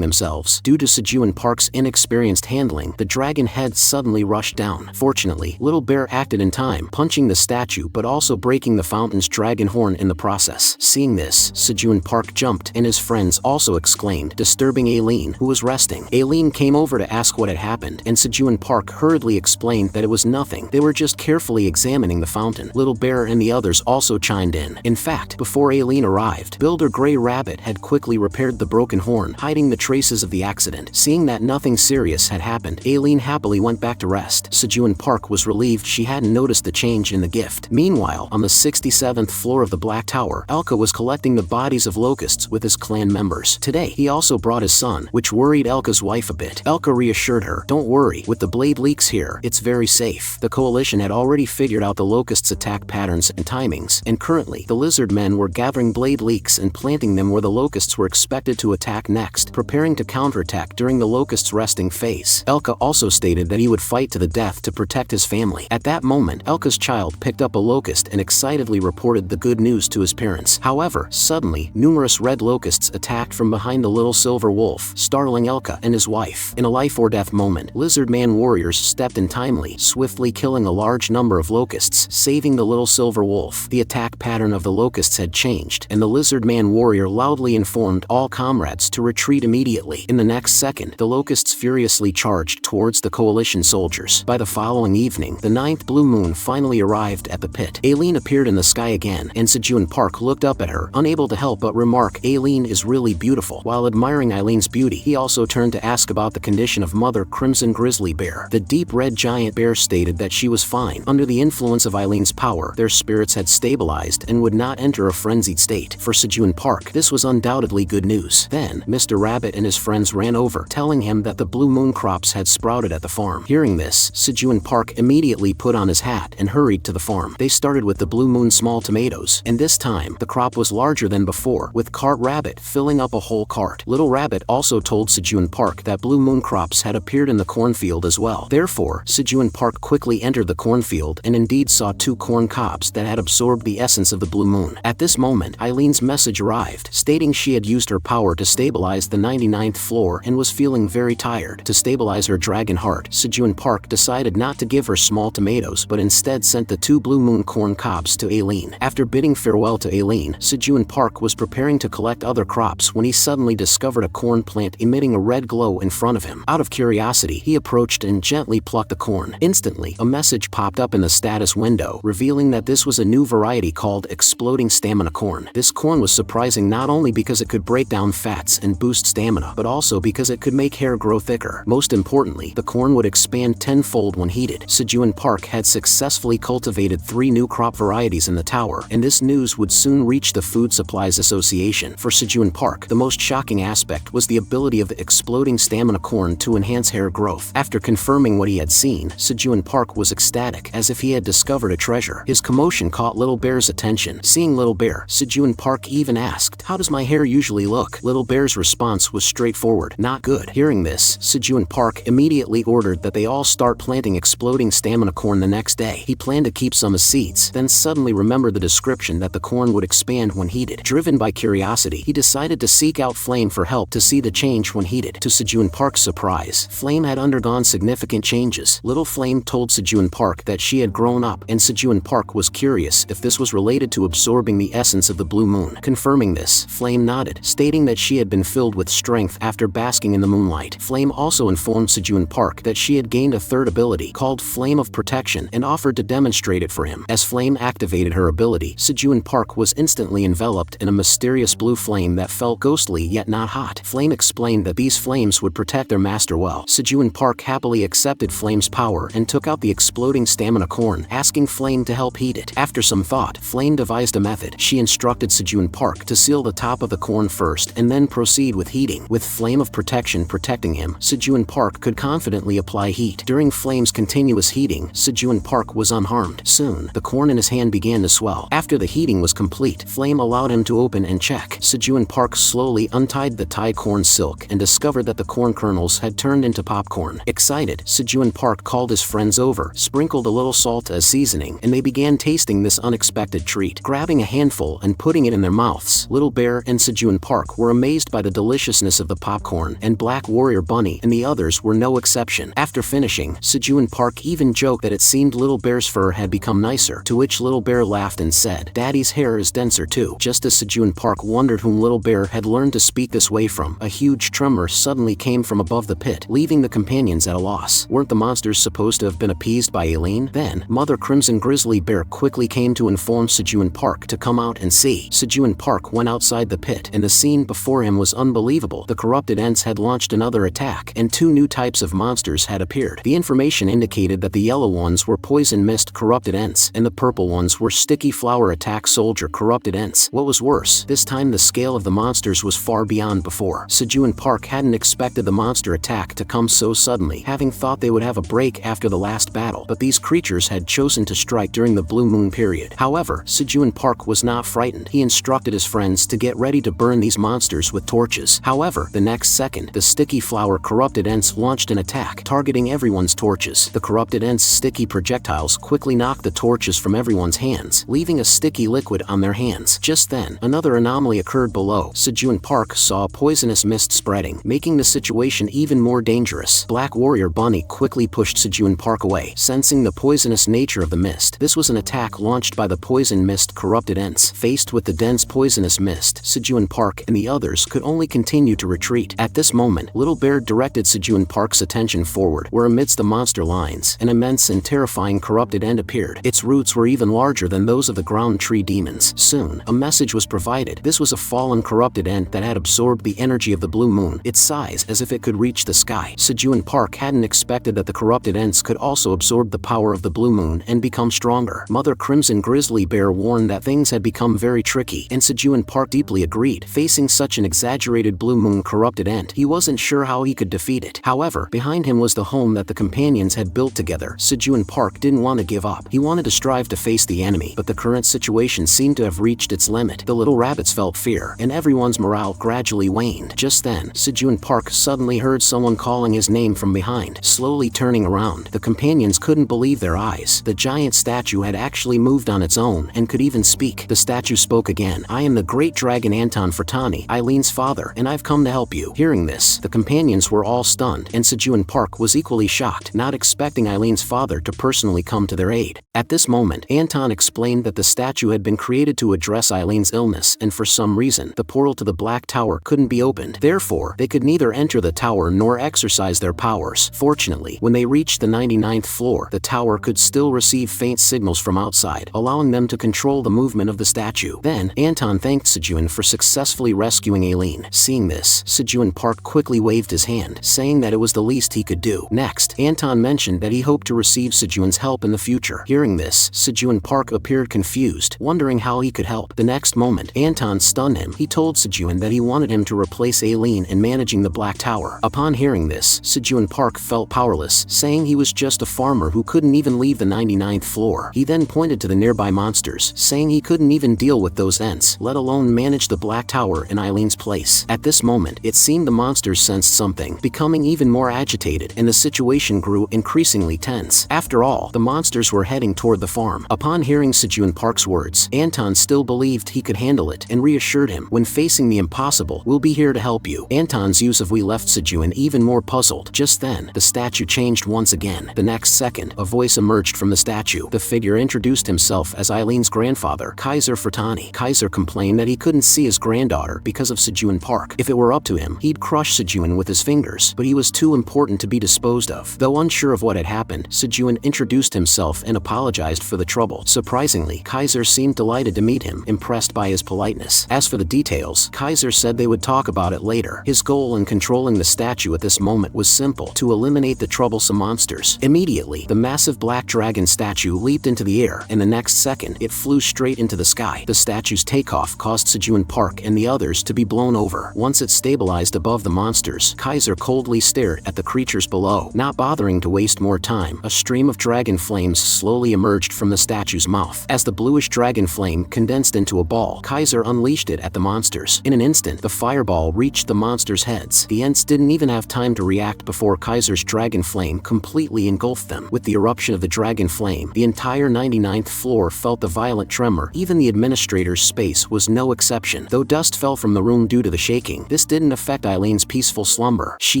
themselves, due to Sejun Park's inexperienced handling, the dragon head suddenly rushed down. Fortunately, Little Bear acted in time, punching the statue but also breaking the fountain's dragon horn in the process. Seeing this, Sejun Park jumped and his friends also exclaimed, disturbing Ailen, who was resting. Ailen came over to ask what had happened, and Sejun Park hurriedly explained that it was nothing. They were just carefully examining the fountain. Little Bear and the others also chimed in. In fact, before Ailen arrived, Builder Gray Rabbit had quickly repaired the broken horn, hiding the traces of the accident. Seeing that nothing serious had happened, Ailen happily went back to rest. Sejun Park was relieved she hadn't noticed the change in the gift. Meanwhile, on the 67th floor of the Black Tower, Elka was collecting the bodies of locusts with his clan members. Today, he also brought his son, which worried Elka's wife a bit. Elka reassured her, "Don't worry, with the blade leaks here, it's very safe." The coalition had already figured out the locusts' attack patterns and timings, and currently, the lizard men were gathering blade leaks and planting them where the locusts were expected to attack next, preparing to counterattack during the locusts' resting phase. Elka also stated that he would fight to the death to protect his family. At that moment, Elka's child picked up a locust and excitedly reported the good news to his parents. However, suddenly, numerous red locusts attacked from behind the little silver wolf, startling Elka and his wife. In a life-or-death moment, lizard man warriors stepped in timely, swiftly killing a large number of locusts, saving the little silver wolf. The attack pattern of the locusts had changed, and the lizard man warrior loudly informed all comrades to retreat immediately. In the next second, the locusts furiously charged towards the coalition soldiers. By the following evening, the 9th blue moon finally arrived at the pit. Ailen appeared in the sky again, and Sejun Park looked up at her, unable to help but remark, "Ailen is really beautiful." While admiring Ailen's beauty, he also turned to ask about the condition of Mother Crimson Grizzly Bear. The deep red giant bear stated that she was fine. Under the influence of Ailen's power, their spirits had stabilized and would not enter a frenzied state. For Sejun Park, this was undoubtedly good news. Then, Mr. Rabbit and his friends ran over, telling him that the blue moon crops had sprouted at the farm. Hearing this, Sejun Park immediately put on his hat and hurried to the farm. They started with the blue moon small tomatoes, and this time, the crop was larger than before, with Cart Rabbit filling up a whole cart. Little Rabbit also told Sejun Park that blue moon crops had appeared in the cornfield as well. Therefore, Sejun Park quickly quickly entered the cornfield and indeed saw 2 corn cobs that had absorbed the essence of the blue moon. At this moment, Ailen's message arrived, stating she had used her power to stabilize the 99th floor and was feeling very tired. To stabilize her dragon heart, Sejun Park decided not to give her small tomatoes but instead sent the 2 blue moon corn cobs to Ailen. After bidding farewell to Ailen, Sejun Park was preparing to collect other crops when he suddenly discovered a corn plant emitting a red glow in front of him. Out of curiosity, he approached and gently plucked the corn. Instantly, a message popped up in the status window, revealing that this was a new variety called exploding stamina corn. This corn was surprising not only because it could break down fats and boost stamina, but also because it could make hair grow thicker. Most importantly, the corn would expand tenfold when heated. Sejun Park had successfully cultivated 3 new crop varieties in the tower, and this news would soon reach the Food Supplies Association. For Sejun Park, the most shocking aspect was the ability of the exploding stamina corn to enhance hair growth. After confirming what he had seen, Sejun Park was ecstatic, as if he had discovered a treasure. His commotion caught Little Bear's attention. Seeing Little Bear, Sejun Park even asked, "How does my hair usually look?" Little Bear's response was straightforward, "Not good." Hearing this, Sejun Park immediately ordered that they all start planting exploding stamina corn the next day. He planned to keep some as seeds, then suddenly remembered the description that the corn would expand when heated. Driven by curiosity, he decided to seek out Flame for help to see the change when heated. To Sejun Park's surprise, Flame had undergone significant changes. Little Flame told Sejun Park that she had grown up, and Sejun Park was curious if this was related to absorbing the essence of the blue moon. Confirming this, Flame nodded, stating that she had been filled with strength after basking in the moonlight. Flame also informed Sejun Park that she had gained a 3rd ability called Flame of Protection and offered to demonstrate it for him. As Flame activated her ability, Sejun Park was instantly enveloped in a mysterious blue flame that felt ghostly yet not hot. Flame explained that these flames would protect their master well. Sejun Park happily accepted Flame's power and took out the exploding stamina corn, asking Flame to help heat it. After some thought, Flame devised a method. She instructed Sejun Park to seal the top of the corn first and then proceed with heating. With Flame of Protection protecting him, Sejun Park could confidently apply heat. During Flame's continuous heating, Sejun Park was unharmed. Soon, the corn in his hand began to swell. After the heating was complete, Flame allowed him to open and check. Sejun Park slowly untied the tied corn silk and discovered that the corn kernels had turned into popcorn. Excited, Sejun Park called his friends over, sprinkled a little salt as seasoning, and they began tasting this unexpected treat. Grabbing a handful and putting it in their mouths, Little Bear and Sejun Park were amazed by the deliciousness of the popcorn, and Black Warrior Bunny and the others were no exception. After finishing, Sejun Park even joked that it seemed Little Bear's fur had become nicer, to which Little Bear laughed and said, "Daddy's hair is denser too." Just as Sejun Park wondered whom Little Bear had learned to speak this way from, a huge tremor suddenly came from above the pit, leaving the companions at a loss. Weren't the monsters supposed to have been appeased by Ailen? Then, Mother Crimson Grizzly Bear quickly came to inform Sejun Park to come out and see. Sejun Park went outside the pit, and the scene before him was unbelievable. The corrupted Ents had launched another attack, and 2 new types of monsters had appeared. The information indicated that the yellow ones were Poison Mist corrupted Ents, and the purple ones were Sticky Flower Attack Soldier corrupted Ents. What was worse, this time the scale of the monsters was far beyond before. Sejun Park hadn't expected the monster attack to come so suddenly, having thought they would have a break after the last battle, but these creatures had chosen to strike during the blue moon period. However, Sejun Park was not frightened. He instructed his friends to get ready to burn these monsters with torches. However, the next second, the Sticky Flower corrupted Ents launched an attack, targeting everyone's torches. The corrupted Ents' sticky projectiles quickly knocked the torches from everyone's hands, leaving a sticky liquid on their hands. Just then, another anomaly occurred below. Sejun Park saw a poisonous mist spreading, making the situation even more dangerous. Black Warrior Bunny quickly pushed Sejun Park away, sensing the poisonous nature of the mist. This was an attack launched by the poison mist corrupted Ents. Faced with the dense poisonous mist, Sejun Park and the others could only continue to retreat. At this moment, Little Bear directed Sejun Park's attention forward, where amidst the monster lines, an immense and terrifying corrupted Ent appeared. Its roots were even larger than those of the ground tree demons. Soon, a message was provided. This was a fallen corrupted Ent that had absorbed the energy of the blue moon, its size as if it could reach the sky. Sejun Park hadn't expected that the corrupted Ents could also absorb the power of the blue moon and become stronger. Mother Crimson Grizzly Bear warned that things had become very tricky, and Sejun Park deeply agreed. Facing such an exaggerated blue moon corrupted Ent, he wasn't sure how he could defeat it. However, behind him was the home that the companions had built together. Sejun Park didn't want to give up. He wanted to strive to face the enemy, but the current situation seemed to have reached its limit. The little rabbits felt fear, and everyone's morale gradually waned. Just then, Sejun Park suddenly heard someone calling his name from behind. Slowly turning around, the companions companions couldn't believe their eyes. The giant statue had actually moved on its own and could even speak. The statue spoke again. "I am the great dragon Anton Furtani, Ailen's father, and I've come to help you." Hearing this, the companions were all stunned, and Sejun Park was equally shocked, not expecting Ailen's father to personally come to their aid. At this moment, Anton explained that the statue had been created to address Ailen's illness, and for some reason, the portal to the Black Tower couldn't be opened. Therefore, they could neither enter the tower nor exercise their powers. Fortunately, when they reached the 99th floor, the tower could still receive faint signals from outside, allowing them to control the movement of the statue. Then, Anton thanked Sejun for successfully rescuing Ailen. Seeing this, Sejun Park quickly waved his hand, saying that it was the least he could do. Next, Anton mentioned that he hoped to receive Sejun's help in the future. Hearing this, Sejun Park appeared confused, wondering how he could help. The next moment, Anton stunned him. He told Sejun that he wanted him to replace Ailen in managing the Black Tower. Upon hearing this, Sejun Park felt powerless, saying he was just a farmer who couldn't even leave the 99th floor. He then pointed to the nearby monsters, saying he couldn't even deal with those ents, let alone manage the Black Tower in Ailen's place. At this moment, it seemed the monsters sensed something, becoming even more agitated, and the situation grew increasingly tense. After all, the monsters were heading toward the farm. Upon hearing Sejun Park's words, Anton still believed he could handle it and reassured him, "When facing the impossible, we'll be here to help you." Anton's use of "we" left Sejun even more puzzled. Just then, the statue changed once again. The next second, a voice emerged from the statue. The figure introduced himself as Ailen's grandfather, Kaiser Furtani. Kaiser complained that he couldn't see his granddaughter because of Sejun Park. If it were up to him, he'd crush Sejun with his fingers, but he was too important to be disposed of. Though unsure of what had happened, Sejun introduced himself and apologized for the trouble. Surprisingly, Kaiser seemed delighted to meet him, impressed by his politeness. As for the details, Kaiser said they would talk about it later. His goal in controlling the statue at this moment was simple: to eliminate the troublesome monsters. Immediately, the massive black dragon statue leaped into the air, and the next second, it flew straight into the sky. The statue's takeoff caused Sejun Park and the others to be blown over. Once it stabilized above the monsters, Kaiser coldly stared at the creatures below. Not bothering to waste more time, a stream of dragon flames slowly emerged from the statue's mouth. As the bluish dragon flame condensed into a ball, Kaiser unleashed it at the monsters. In an instant, the fireball reached the monsters' heads. The ents didn't even have time to react before Kaiser's dragon flame completely engulfed them. With the eruption of the dragon flame, the entire 99th floor felt the violent tremor. Even the administrator's space was no exception. Though dust fell from the room due to the shaking, this didn't affect Ailen's peaceful slumber. She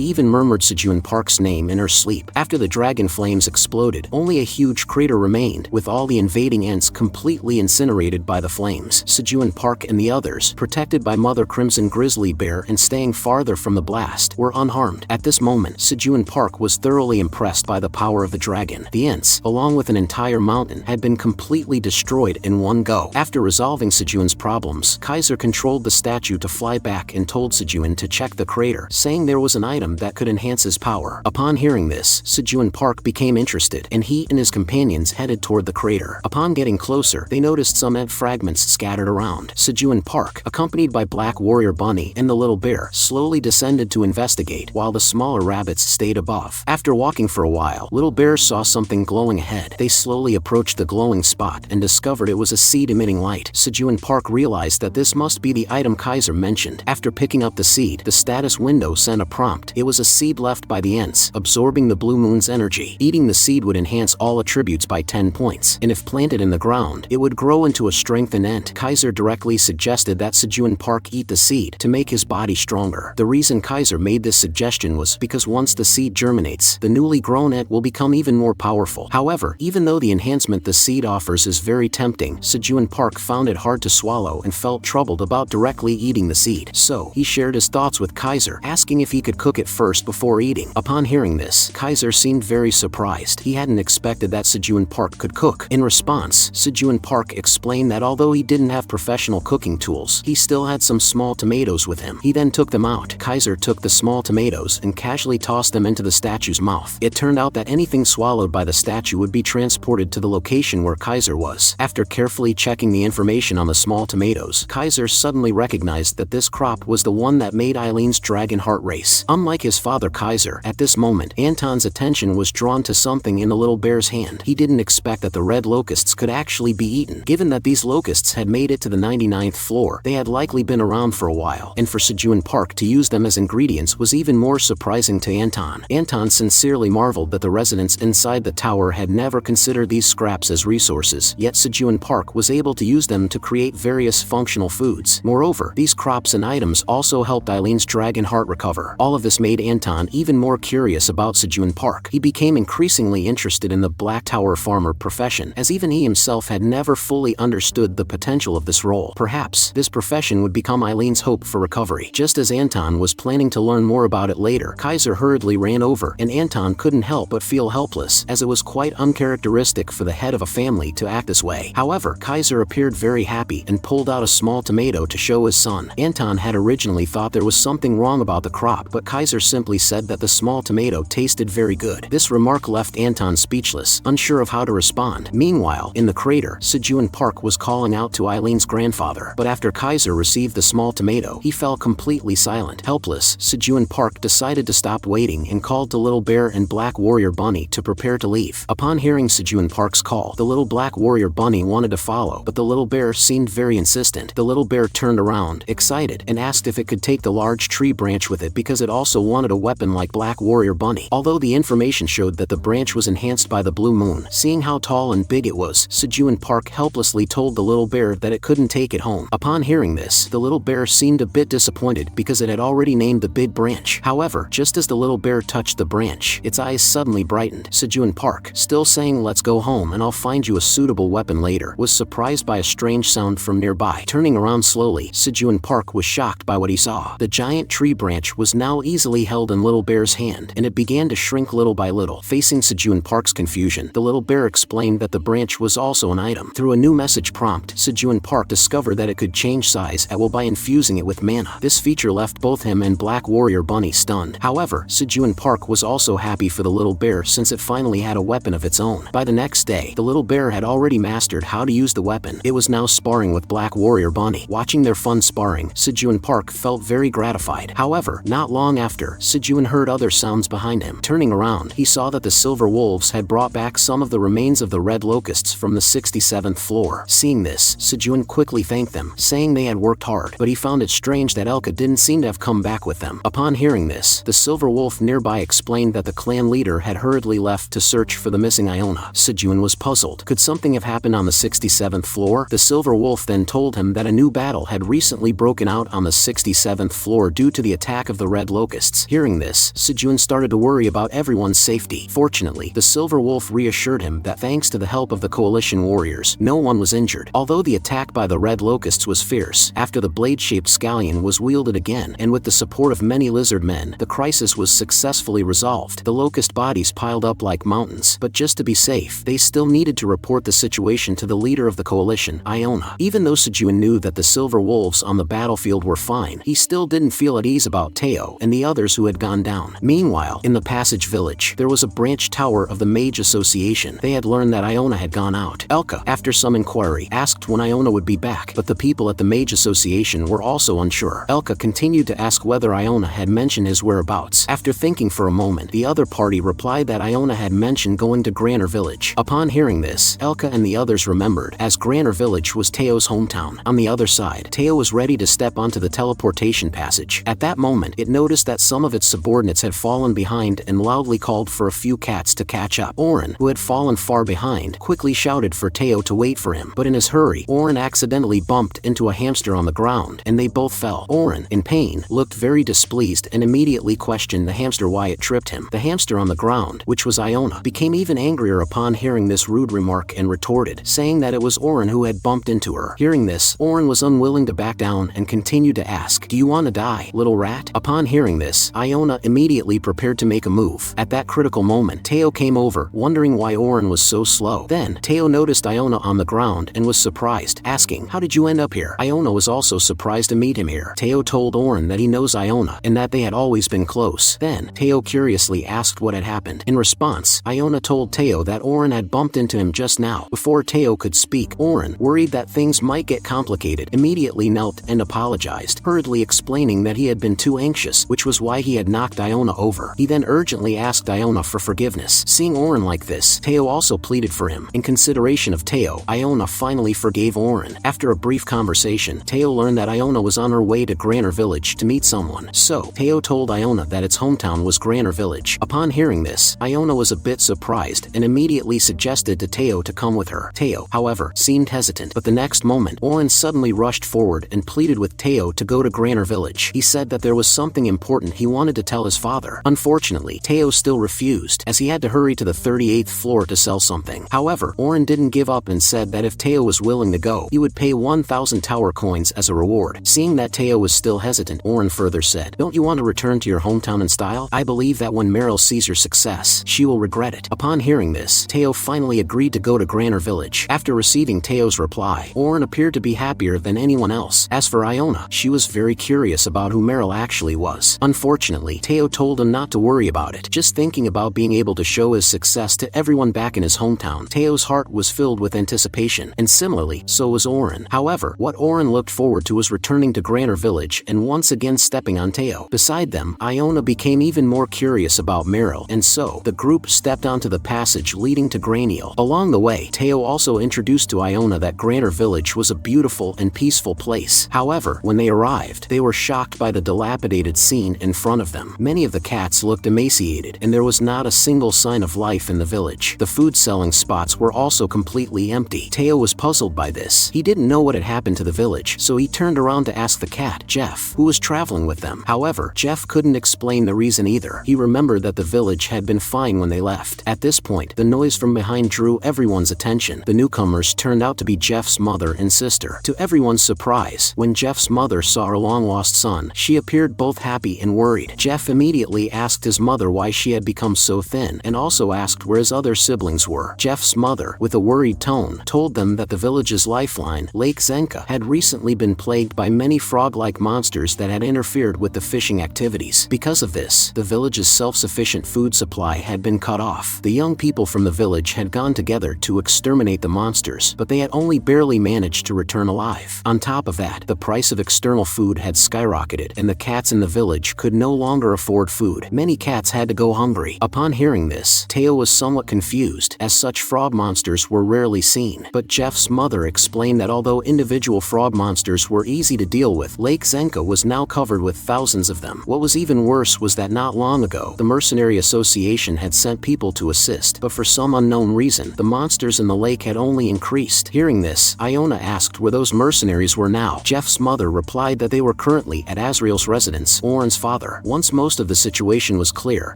even murmured Sejun Park's name in her sleep. After the dragon flames exploded, only a huge crater remained, with all the invading ents completely incinerated by the flames. Sejun Park and the others, protected by Mother Crimson Grizzly Bear and staying farther from the blast, were unharmed. At this moment, Sejun Park was thoroughly impressed by the power of the dragon. The ents, along with an entire mountain, had been completely destroyed in one go. After resolving Sejun's problems, Kaiser controlled the statue to fly back and told Sejun to check the crater, saying there was an item that could enhance his power. Upon hearing this, Sejun Park became interested, and he and his companions headed toward the crater. Upon getting closer, they noticed some ant fragments scattered around. Sejun Park, accompanied by Black Warrior Bunny and the little bear, slowly descended to investigate, while the smaller rabbits stayed above. After walking for a while, Little Bear saw something glowing ahead. They slowly approached the glowing spot and discovered it was a seed emitting light. Sejun Park realized that this must be the item Kaiser mentioned. After picking up the seed, the status window sent a prompt. It was a seed left by the ents, absorbing the blue moon's energy. Eating the seed would enhance all attributes by 10 points, and if planted in the ground, it would grow into a strengthened ent. Kaiser directly suggested that Sejun Park eat the seed to make his body stronger. The reason Kaiser made this suggestion was because once the seed germinates, the newly grown ent will become even more powerful. However, even though the enhancement the seed offers is very tempting, Sejun Park found it hard to swallow and felt troubled about directly eating the seed. So, he shared his thoughts with Kaiser, asking if he could cook it first before eating. Upon hearing this, Kaiser seemed very surprised. He hadn't expected that Sejun Park could cook. In response, Sejun Park explained that although he didn't have professional cooking tools, he still had some small tomatoes with him. He then took them out. Kaiser took the small tomatoes and casually tossed them into the statue's mouth. It turned out that anything swallowed by the statue would be transported to the location where Kaiser was. After carefully checking the information on the small tomatoes, Kaiser suddenly recognized that this crop was the one that made Ailen's dragon heart race. Unlike his father Kaiser, at this moment, Anton's attention was drawn to something in the little bear's hand. He didn't expect that the red locusts could actually be eaten. Given that these locusts had made it to the 99th floor, they had likely been around for a while, and for Sejun Park to use them as ingredients was even more surprising to Anton. Anton sincerely marveled that the resident residents inside the tower had never considered these scraps as resources, yet Sejun Park was able to use them to create various functional foods. Moreover, these crops and items also helped Ailen's dragon heart recover. All of this made Anton even more curious about Sejun Park. He became increasingly interested in the Black Tower farmer profession, as even he himself had never fully understood the potential of this role. Perhaps this profession would become Ailen's hope for recovery. Just as Anton was planning to learn more about it later, Kaiser hurriedly ran over, and Anton couldn't help but feel helpless, as it was quite uncharacteristic for the head of a family to act this way. However, Kaiser appeared very happy and pulled out a small tomato to show his son. Anton had originally thought there was something wrong about the crop, but Kaiser simply said that the small tomato tasted very good. This remark left Anton speechless, unsure of how to respond. Meanwhile, in the crater, Sejun Park was calling out to Ailen's grandfather, but after Kaiser received the small tomato, he fell completely silent. Helpless, Sejun Park decided to stop waiting and called to Little Bear and Black Warrior Bunny to prepare to leave. Upon hearing Sejun Park's call, the little Black Warrior Bunny wanted to follow, but the little bear seemed very insistent. The little bear turned around, excited, and asked if it could take the large tree branch with it because it also wanted a weapon like Black Warrior Bunny. Although the information showed that the branch was enhanced by the blue moon, seeing how tall and big it was, Sejun Park helplessly told the little bear that it couldn't take it home. Upon hearing this, the little bear seemed a bit disappointed because it had already named the big branch. However, just as the little bear touched the branch, its eyes suddenly brightened. Sejun Park, still saying "let's go home and I'll find you a suitable weapon later," was surprised by a strange sound from nearby. Turning around slowly, Sejun Park was shocked by what he saw. The giant tree branch was now easily held in Little Bear's hand, and it began to shrink little by little. Facing Sejun Park's confusion, the little bear explained that the branch was also an item. Through a new message prompt, Sejun Park discovered that it could change size at will by infusing it with mana. This feature left both him and Black Warrior Bunny stunned. However, Sejun Park was also happy for the little bear since it finally had a weapon of its own. By the next day, the little bear had already mastered how to use the weapon. It was now sparring with Black Warrior Bunny. Watching their fun sparring, Sejun Park felt very gratified. However, not long after, Sejun heard other sounds behind him. Turning around, he saw that the silver wolves had brought back some of the remains of the red locusts from the 67th floor. Seeing this, Sejun quickly thanked them, saying they had worked hard, but he found it strange that Elka didn't seem to have come back with them. Upon hearing this, the silver wolf nearby explained that the clan leader had hurriedly left to search for the missing Iona. Sejun was puzzled. Could something have happened on the 67th floor? The silver wolf then told him that a new battle had recently broken out on the 67th floor due to the attack of the red locusts. Hearing this, Sejun started to worry about everyone's safety. Fortunately, the silver wolf reassured him that thanks to the help of the coalition warriors, no one was injured. Although the attack by the red locusts was fierce, after the blade-shaped scallion was wielded again, and with the support of many lizard men, the crisis was successfully resolved. The locust bodies piled up like mountains, but just to be safe, they still needed to report the situation to the leader of the coalition, Iona. Even though Sejun knew that the silver wolves on the battlefield were fine, he still didn't feel at ease about Teao and the others who had gone down. Meanwhile, in the Passage Village, there was a branch tower of the Mage Association. They had learned that Iona had gone out. Elka, after some inquiry, asked when Iona would be back, but the people at the Mage Association were also unsure. Elka continued to ask whether Iona had mentioned his whereabouts. After thinking for a moment, the other party replied that Iona had mentioned going to Granner Village. Upon hearing this, Elka and the others remembered, as Granner Village was Teo's hometown. On the other side, Teao was ready to step onto the teleportation passage. At that moment, it noticed that some of its subordinates had fallen behind and loudly called for a few cats to catch up. Oren, who had fallen far behind, quickly shouted for Teao to wait for him, but in his hurry, Oren accidentally bumped into a hamster on the ground, and they both fell. Oren, in pain, looked very displeased and immediately questioned the hamster why it tripped him. The hamster on the ground, which was Iona, became even angrier upon hearing this rude remark and retorted, saying that it was Oren who had bumped into her. Hearing this, Oren was unwilling to back down and continued to ask, "Do you want to die, little rat?" Upon hearing this, Iona immediately prepared to make a move. At that critical moment, Teao came over, wondering why Oren was so slow. Then, Teao noticed Iona on the ground and was surprised, asking, "How did you end up here?" Iona was also surprised to meet him here. Teao told Oren that he knows Iona and that they had always been close. Then, Teao curiously asked what had happened. In response, Iona told Teao that Oren had bumped into him just now. Before Teao could speak, Oren, worried that things might get complicated, immediately knelt and apologized, hurriedly explaining that he had been too anxious, which was why he had knocked Iona over. He then urgently asked Iona for forgiveness. Seeing Oren like this, Teao also pleaded for him. In consideration of Teao, Iona finally forgave Oren. After a brief conversation, Teao learned that Iona was on her way to Granner Village to meet someone. So, Teao told Iona that its hometown was Granner Village. Upon hearing this, Iona was a bit surprised and immediately suggested to Teao to come with her. Teao, however, seemed hesitant, but the next moment, Oren suddenly rushed forward and pleaded with Teao to go to Graner Village. He said that there was something important he wanted to tell his father. Unfortunately, Teao still refused, as he had to hurry to the 38th floor to sell something. However, Oren didn't give up and said that if Teao was willing to go, he would pay 1,000 tower coins as a reward. Seeing that Teao was still hesitant, Oren further said, "Don't you want to return to your hometown in style? I believe that when Meryl sees your success, she will regret it." Upon hearing this, Teao finally agreed to go to Graner Village. After receiving Teo's reply, Oren appeared to be happier than anyone else. As for Iona, she was very curious about who Meryl actually was. Unfortunately, Teao told him not to worry about it, just thinking about being able to show his success to everyone back in his hometown. Teo's heart was filled with anticipation, and similarly, so was Oren. However, what Oren looked forward to was returning to Graner Village and once again stepping on Teao. Beside them, Iona became even more curious about Meryl, and so, the group stepped onto the passage leading to Graniel. Along the way, Teao also introduced to Iona that Graner Village was a beautiful and peaceful place. However, when they arrived, they were shocked by the dilapidated scene in front of them. Many of the cats looked emaciated, and there was not a single sign of life in the village. The food-selling spots were also completely empty. Teao was puzzled by this. He didn't know what had happened to the village, so he turned around to ask the cat, Jeff, who was traveling with them. However, Jeff couldn't explain the reason either. He remembered that the village had been fine when they left. At this point, the noise from behind drew everyone's attention. The newcomers turned out to be Jeff's mother and sister. To everyone's surprise, when Jeff's mother saw her long-lost son, she appeared both happy and worried. Jeff immediately asked his mother why she had become so thin, and also asked where his other siblings were. Jeff's mother, with a worried tone, told them that the village's lifeline, Lake Zenka, had recently been plagued by many frog-like monsters that had interfered with the fishing activities. Because of this, the village's self-sufficient food supply had been cut off. The young people from the village had gone together to exterminate the monsters, but they had only barely managed to return alive. On top of that, the price of external food had skyrocketed, and the cats in the village could no longer afford food. Many cats had to go hungry. Upon hearing this, Teao was somewhat confused, as such frog monsters were rarely seen. But Jeff's mother explained that although individual frog monsters were easy to deal with, Lake Zenka was now covered with thousands of them. What was even worse was that not long ago, the Mercenary Association had sent people to assist, but for some unknown reason, the monsters in the lake had only increased. Hearing this, Iona asked where those mercenaries were now. Jeff's mother replied that they were currently at Azrael's residence, Oren's father. Once most of the situation was clear,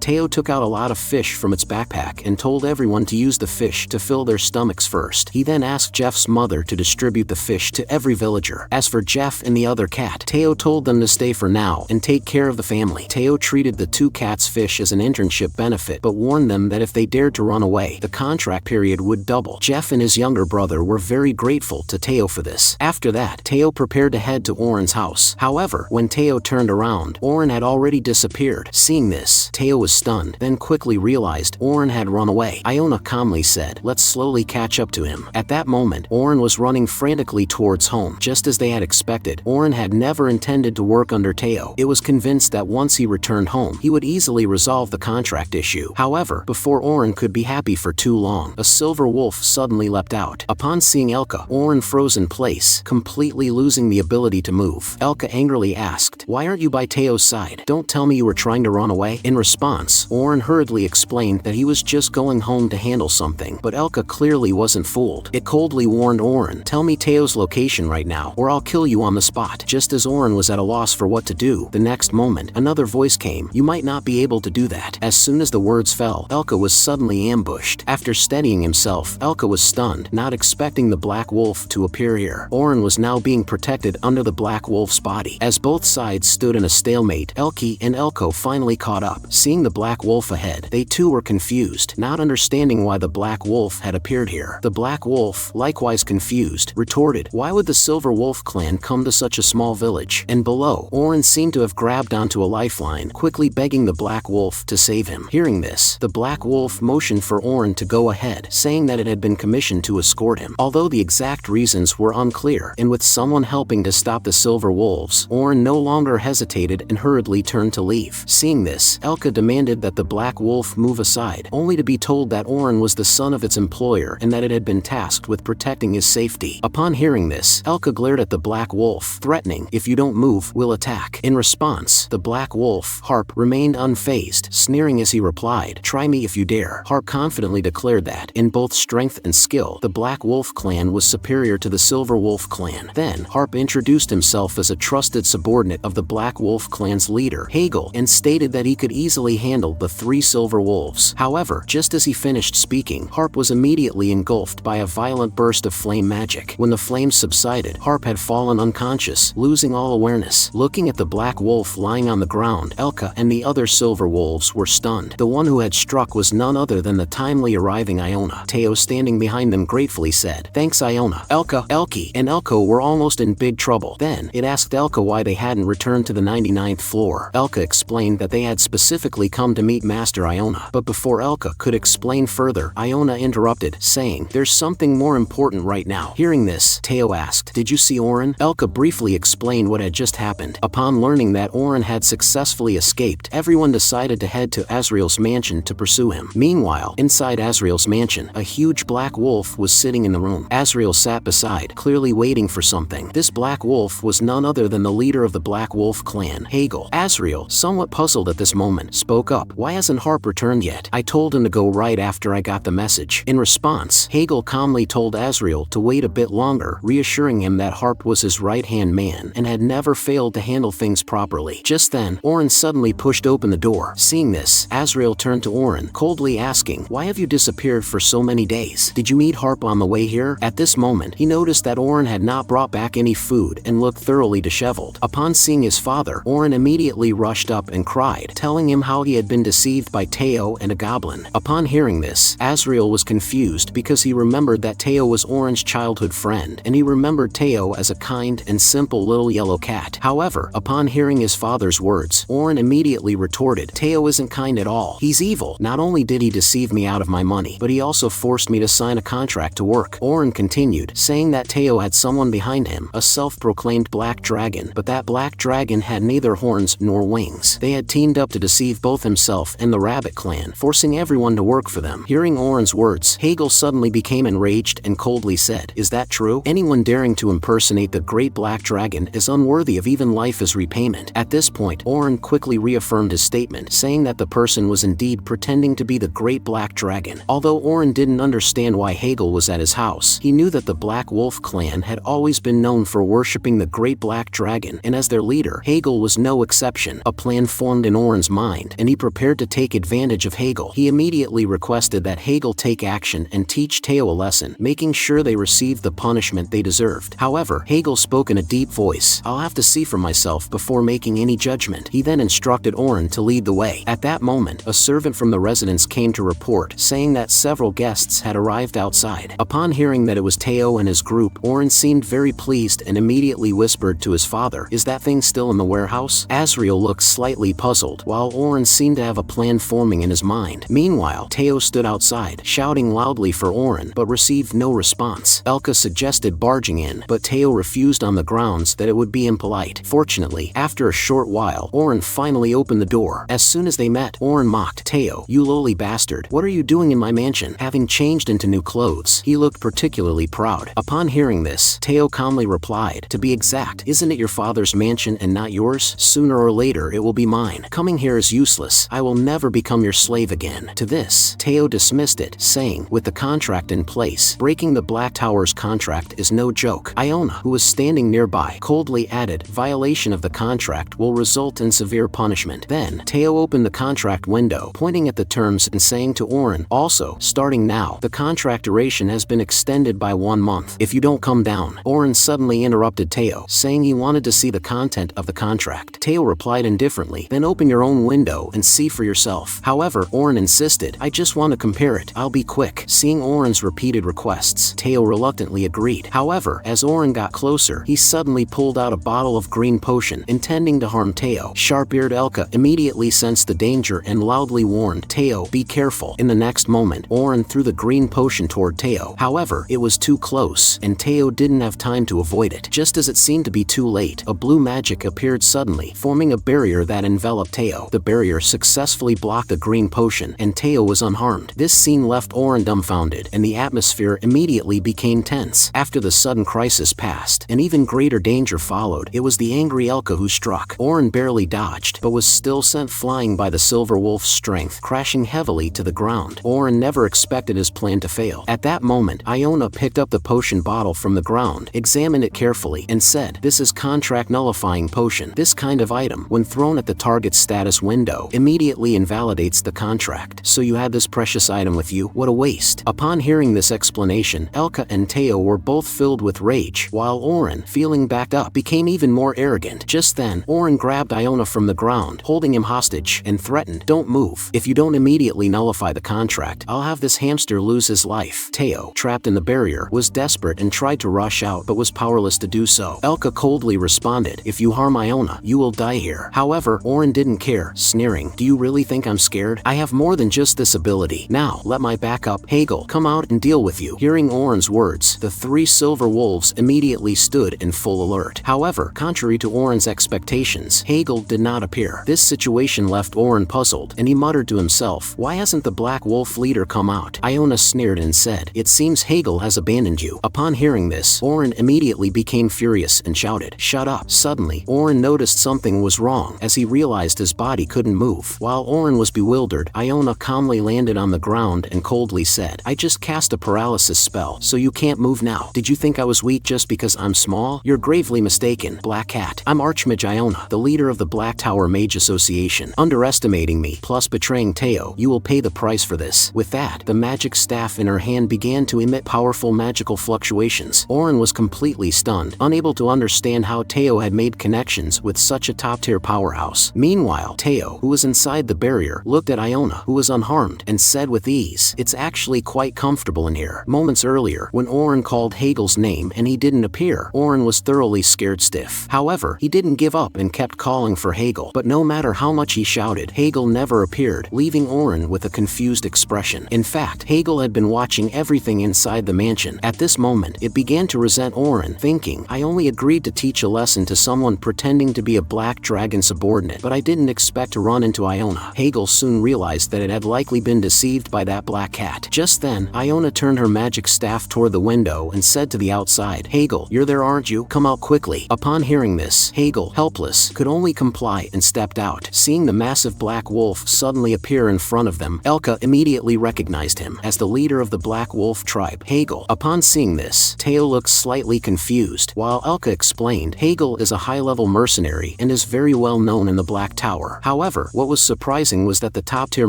Teao took out a lot of fish from its backpack and told everyone to use the fish to fill their stomachs first. He then asked Jeff's mother to distribute the fish to every villager. As for Jeff and the other cat, Teao told them to stay for now and take care of the family. Teao treated the two cats' fish as an internship benefit, but warned them that if they dared to run away, the contract period would double. Jeff and his younger brother were very grateful to Teao for this. After that, Teao prepared to head to Oren's house. However, when Teao turned around, Oren had already disappeared. Seeing this, Teao was stunned, then quickly realized Oren had run away. Iona calmly said, "Let's slowly catch up to him." At that moment, Oren was running frantically towards home. Just as they had expected, Oren had never intended to work under Teao. It was convinced that once he returned home, he would easily resolve the contract issue. However, before Oren could be happy for too long, a silver wolf suddenly leapt out. Upon seeing Elka, Oren froze in place, completely losing the ability to move. Elka angrily asked, "Why aren't you by Teo's side? Don't tell me you were trying to run away." In response, Oren hurriedly explained that he was just going home to handle something, but Elka clearly wasn't fooled. It coldly warned Oren, "Tell me Teo's location right now, or I'll kill you on the spot." Just as Oren was at a loss for what to do, the next moment, another voice came, "You might not be able to do that." As soon as the words fell, Elka was suddenly ambushed. After steadying himself, Elka was stunned, not expecting the black wolf to appear here. Oren was now being protected under the black wolf's body. As both sides stood in a stalemate, Elki and Elko finally caught up. Seeing the black wolf ahead, they too were confused, not understanding why the black wolf had appeared here. The black wolf, likewise confused, retorted, "Why would the Silver Wolf clan come to such a small village?" And below, Oren seemed to have grabbed onto a lifeline, quickly begging the black wolf to save him. Hearing this, the black wolf motioned for Oren to go ahead, saying that it had been commissioned to escort him. Although the exact reasons were unclear, and with someone helping to stop the silver wolves, Oren no longer hesitated and hurriedly turned to leave. Seeing this, Elka demanded that the black wolf move aside, only to be told that Oren was the son of its employer and that it had been tasked with protecting his safety. Upon hearing this, Elka glared at the black wolf, threatening, "If you don't move, we'll attack." In response, the black wolf, Harp, remained unfazed, sneering as he replied, replied, "Try me if you dare." Harp confidently declared that, in both strength and skill, the Black Wolf clan was superior to the Silver Wolf clan. Then, Harp introduced himself as a trusted subordinate of the Black Wolf clan's leader, Hagel, and stated that he could easily handle the 3 Silver Wolves. However, just as he finished speaking, Harp was immediately engulfed by a violent burst of flame magic. When the flames subsided, Harp had fallen unconscious, losing all awareness. Looking at the Black Wolf lying on the ground, Elka and the other Silver Wolves were stunned. The one who had struck was none other than the timely arriving Iona. Teao, standing behind them, gratefully said, "Thanks, Iona. Elka, Elki, and Elko were almost in big trouble." Then, it asked Elka why they hadn't returned to the 99th floor. Elka explained that they had specifically come to meet Master Iona. But before Elka could explain further, Iona interrupted, saying, "There's something more important right now." Hearing this, Teao asked, "Did you see Oren?" Elka briefly explained what had just happened. Upon learning that Oren had successfully escaped, everyone decided to head to Azrael's mansion to pursue him. Meanwhile, inside Azrael's mansion, a huge black wolf was sitting in the room. Azrael sat beside, clearly waiting for something. This black wolf was none other than the leader of the Black Wolf clan, Hagel. Azrael, somewhat puzzled at this moment, spoke up, "Why hasn't Harp returned yet? I told him to go right after I got the message." In response, Hagel calmly told Azrael to wait a bit longer, reassuring him that Harp was his right-hand man and had never failed to handle things properly. Just then, Oren suddenly pushed open the door. Seeing this, Azrael turned to Oren, coldly asking, "Why have you disappeared for so many days? Did you meet Harp on the way here?" At this moment, he noticed that Oren had not brought back any food and looked thoroughly disheveled. Upon seeing his father, Oren immediately rushed up and cried, telling him how he had been deceived by Teao and a goblin. Upon hearing this, Azrael was confused because he remembered that Teao was Oren's childhood friend, and he remembered Teao as a kind and simple little yellow cat. However, upon hearing his father's words, Oren immediately retorted, "Teao isn't kind at all. He's evil. Not only did he deceive me out of my money, but he also forced me to sign a contract to work." Oren continued, saying that Teao had someone behind him, a self-proclaimed black dragon, but that black dragon had neither horns nor wings. They had teamed up to deceive both himself and the Rabbit clan, forcing everyone to work for them. Hearing Oren's words, Hagel suddenly became enraged and coldly said, "Is that true? Anyone daring to impersonate the great black dragon is unworthy of even life as repayment." At this point, Oren quickly reaffirmed his statement, saying that the person was indeed pretending to be the great black dragon. Although Oren didn't understand why Hagel was at his house, he knew that the Black Wolf clan had always been known for worshipping the great black dragon, and as their leader, Hagel was no exception. A plan formed in Oren's mind, and he prepared to take advantage of Hagel. He immediately requested that Hagel take action and teach Teao a lesson, making sure they received the punishment they deserved. However, Hagel spoke in a deep voice, "I'll have to see for myself before making any judgment." He then instructed Oren to lead the way. At that moment, a servant from the residence came to report, saying that several guests had arrived outside. Upon hearing that it was Teao and his group, Oren seemed very pleased and immediately whispered to his father, "Is that thing still in the warehouse?" Azrael looked slightly puzzled, while Oren seemed to have a plan forming in his mind. Meanwhile, Teao stood outside, shouting loudly for Oren, but received no response. Elka suggested barging in, but Teao refused on the grounds that it would be impolite. Fortunately, after a short while, Oren finally opened the door. As soon as they met, Oren mocked, "Teao, you lowly bastard, what are you doing in my mansion?" Having changed into new clothes, he looked particularly proud. Upon hearing this, Teao calmly replied, "To be exact, isn't it your father's mansion and not yours? Sooner or later it will be mine. Coming here is useless. I will never become your slave again." To this, Teao dismissed it, saying, "With the contract in place, breaking the Black Tower's contract is no joke." Iona, who was standing nearby, coldly added, "Violation of the contract will result in severe punishment." Then, Teao opened the contract window, pointing at the terms and saying to Oren, "Also, starting now, the contract duration has been extended by 1 month. If you don't come down." Oren suddenly interrupted Teao, saying he wanted to see the content of the contract. Teao replied indifferently, "Then open your own window and see for yourself." However, Oren insisted, "I just want to compare it. I'll be quick." Seeing Oren's repeated requests, Teao reluctantly agreed. However, as Oren got closer, he suddenly pulled out a bottle of green potion, intending to harm Teao. Sharp-eared Elka immediately sensed the danger and loudly warned, "Teao, be careful." In the next moment, Oren threw the green potion toward Teao. However, it was too close, and Teao didn't have time to avoid it. Just as it seemed to be too late, a blue magic appeared suddenly, forming a barrier that enveloped Teao. The barrier successfully blocked the green potion, and Teao was unharmed. This scene left Oren dumbfounded, and the atmosphere immediately became tense. After the sudden crisis passed, an even greater danger followed. It was the angry Elka who struck. Oren barely dodged, but was still sent flying by the Silver Wolf's strength, crashing heavily to the ground. Oren never expected his plan to fail. At that moment, Iona picked up the potion bottle from the ground, examined it carefully, and said, "This is contract nullifying potion. This kind of item, when thrown at the target's status window, immediately invalidates the contract. So you had this precious item with you? What a waste." Upon hearing this explanation, Elka and Teao were both filled with rage, while Oren, feeling backed up, became even more arrogant. Just then, Oren grabbed Iona from the ground, holding him hostage, and threatened, "Don't move. If you don't immediately nullify the contract, I'll have this hamster lose his life." Teao, trapped in the barrier, was desperate and tried to rush out but was powerless to do so. Elka coldly responded, "If you harm Iona, you will die here." However, Oren didn't care, sneering, "Do you really think I'm scared? I have more than just this ability. Now, let my backup, Hegel, come out and deal with you." Hearing Oren's words, the three silver wolves immediately stood in full alert. However, contrary to Oren's expectations, Hegel did not appear. This situation left Oren puzzled, and he muttered to himself, "Why hasn't the black wolf leader come out?" Iona sneered and said, "It seems Hegel has abandoned you." Upon hearing this, Oren immediately became furious and shouted, "Shut up." Suddenly, Oren noticed something was wrong as he realized his body couldn't move. While Oren was bewildered, Iona calmly landed on the ground and coldly said, "I just cast a paralysis spell, so you can't move now. Did you think I was weak just because I'm small? You're gravely mistaken, Black Cat. I'm Archmage Iona, the leader of the Black Tower Mage Association. Underestimating me, plus betraying Teao, you will pay the price for this." With that, the magic staff in her hand began to emit powerful magical fluctuations. Oren was completely stunned, unable to understand how Teao had made connections with such a top-tier powerhouse. Meanwhile, Teao, who was inside the barrier, looked at Iona, who was unharmed, and said with ease, "It's actually quite comfortable in here." Moments earlier, when Oren called Hegel's name and he didn't appear, Oren was thoroughly scared stiff. However, he didn't give up and kept calling for Hegel. But no matter how much he shouted, Hegel never appeared, leaving Oren with a confused expression. In fact, Hegel had been watching everything inside the mansion. At this moment, it began to resent Oren, thinking, "I only agreed to teach a lesson to someone pretending to be a black dragon subordinate, but I didn't expect to run into Iona." Hegel soon realized that it had likely been deceived by that black cat. Just then, Iona turned her magic staff toward the window and said to the outside, "Hegel, you're there, aren't you? Come out quickly." Upon hearing this, Hegel, helpless, could only comply and stepped out. Seeing the massive black wolf suddenly appear in front of them, Elka immediately recognized him as the leader of the black wolf tribe, Hegel. Upon seeing this, Teao looked slightly confused, while Elka explained, Hegel is a high-level mercenary and is very well known in the Black Tower. However, what was surprising was that the top-tier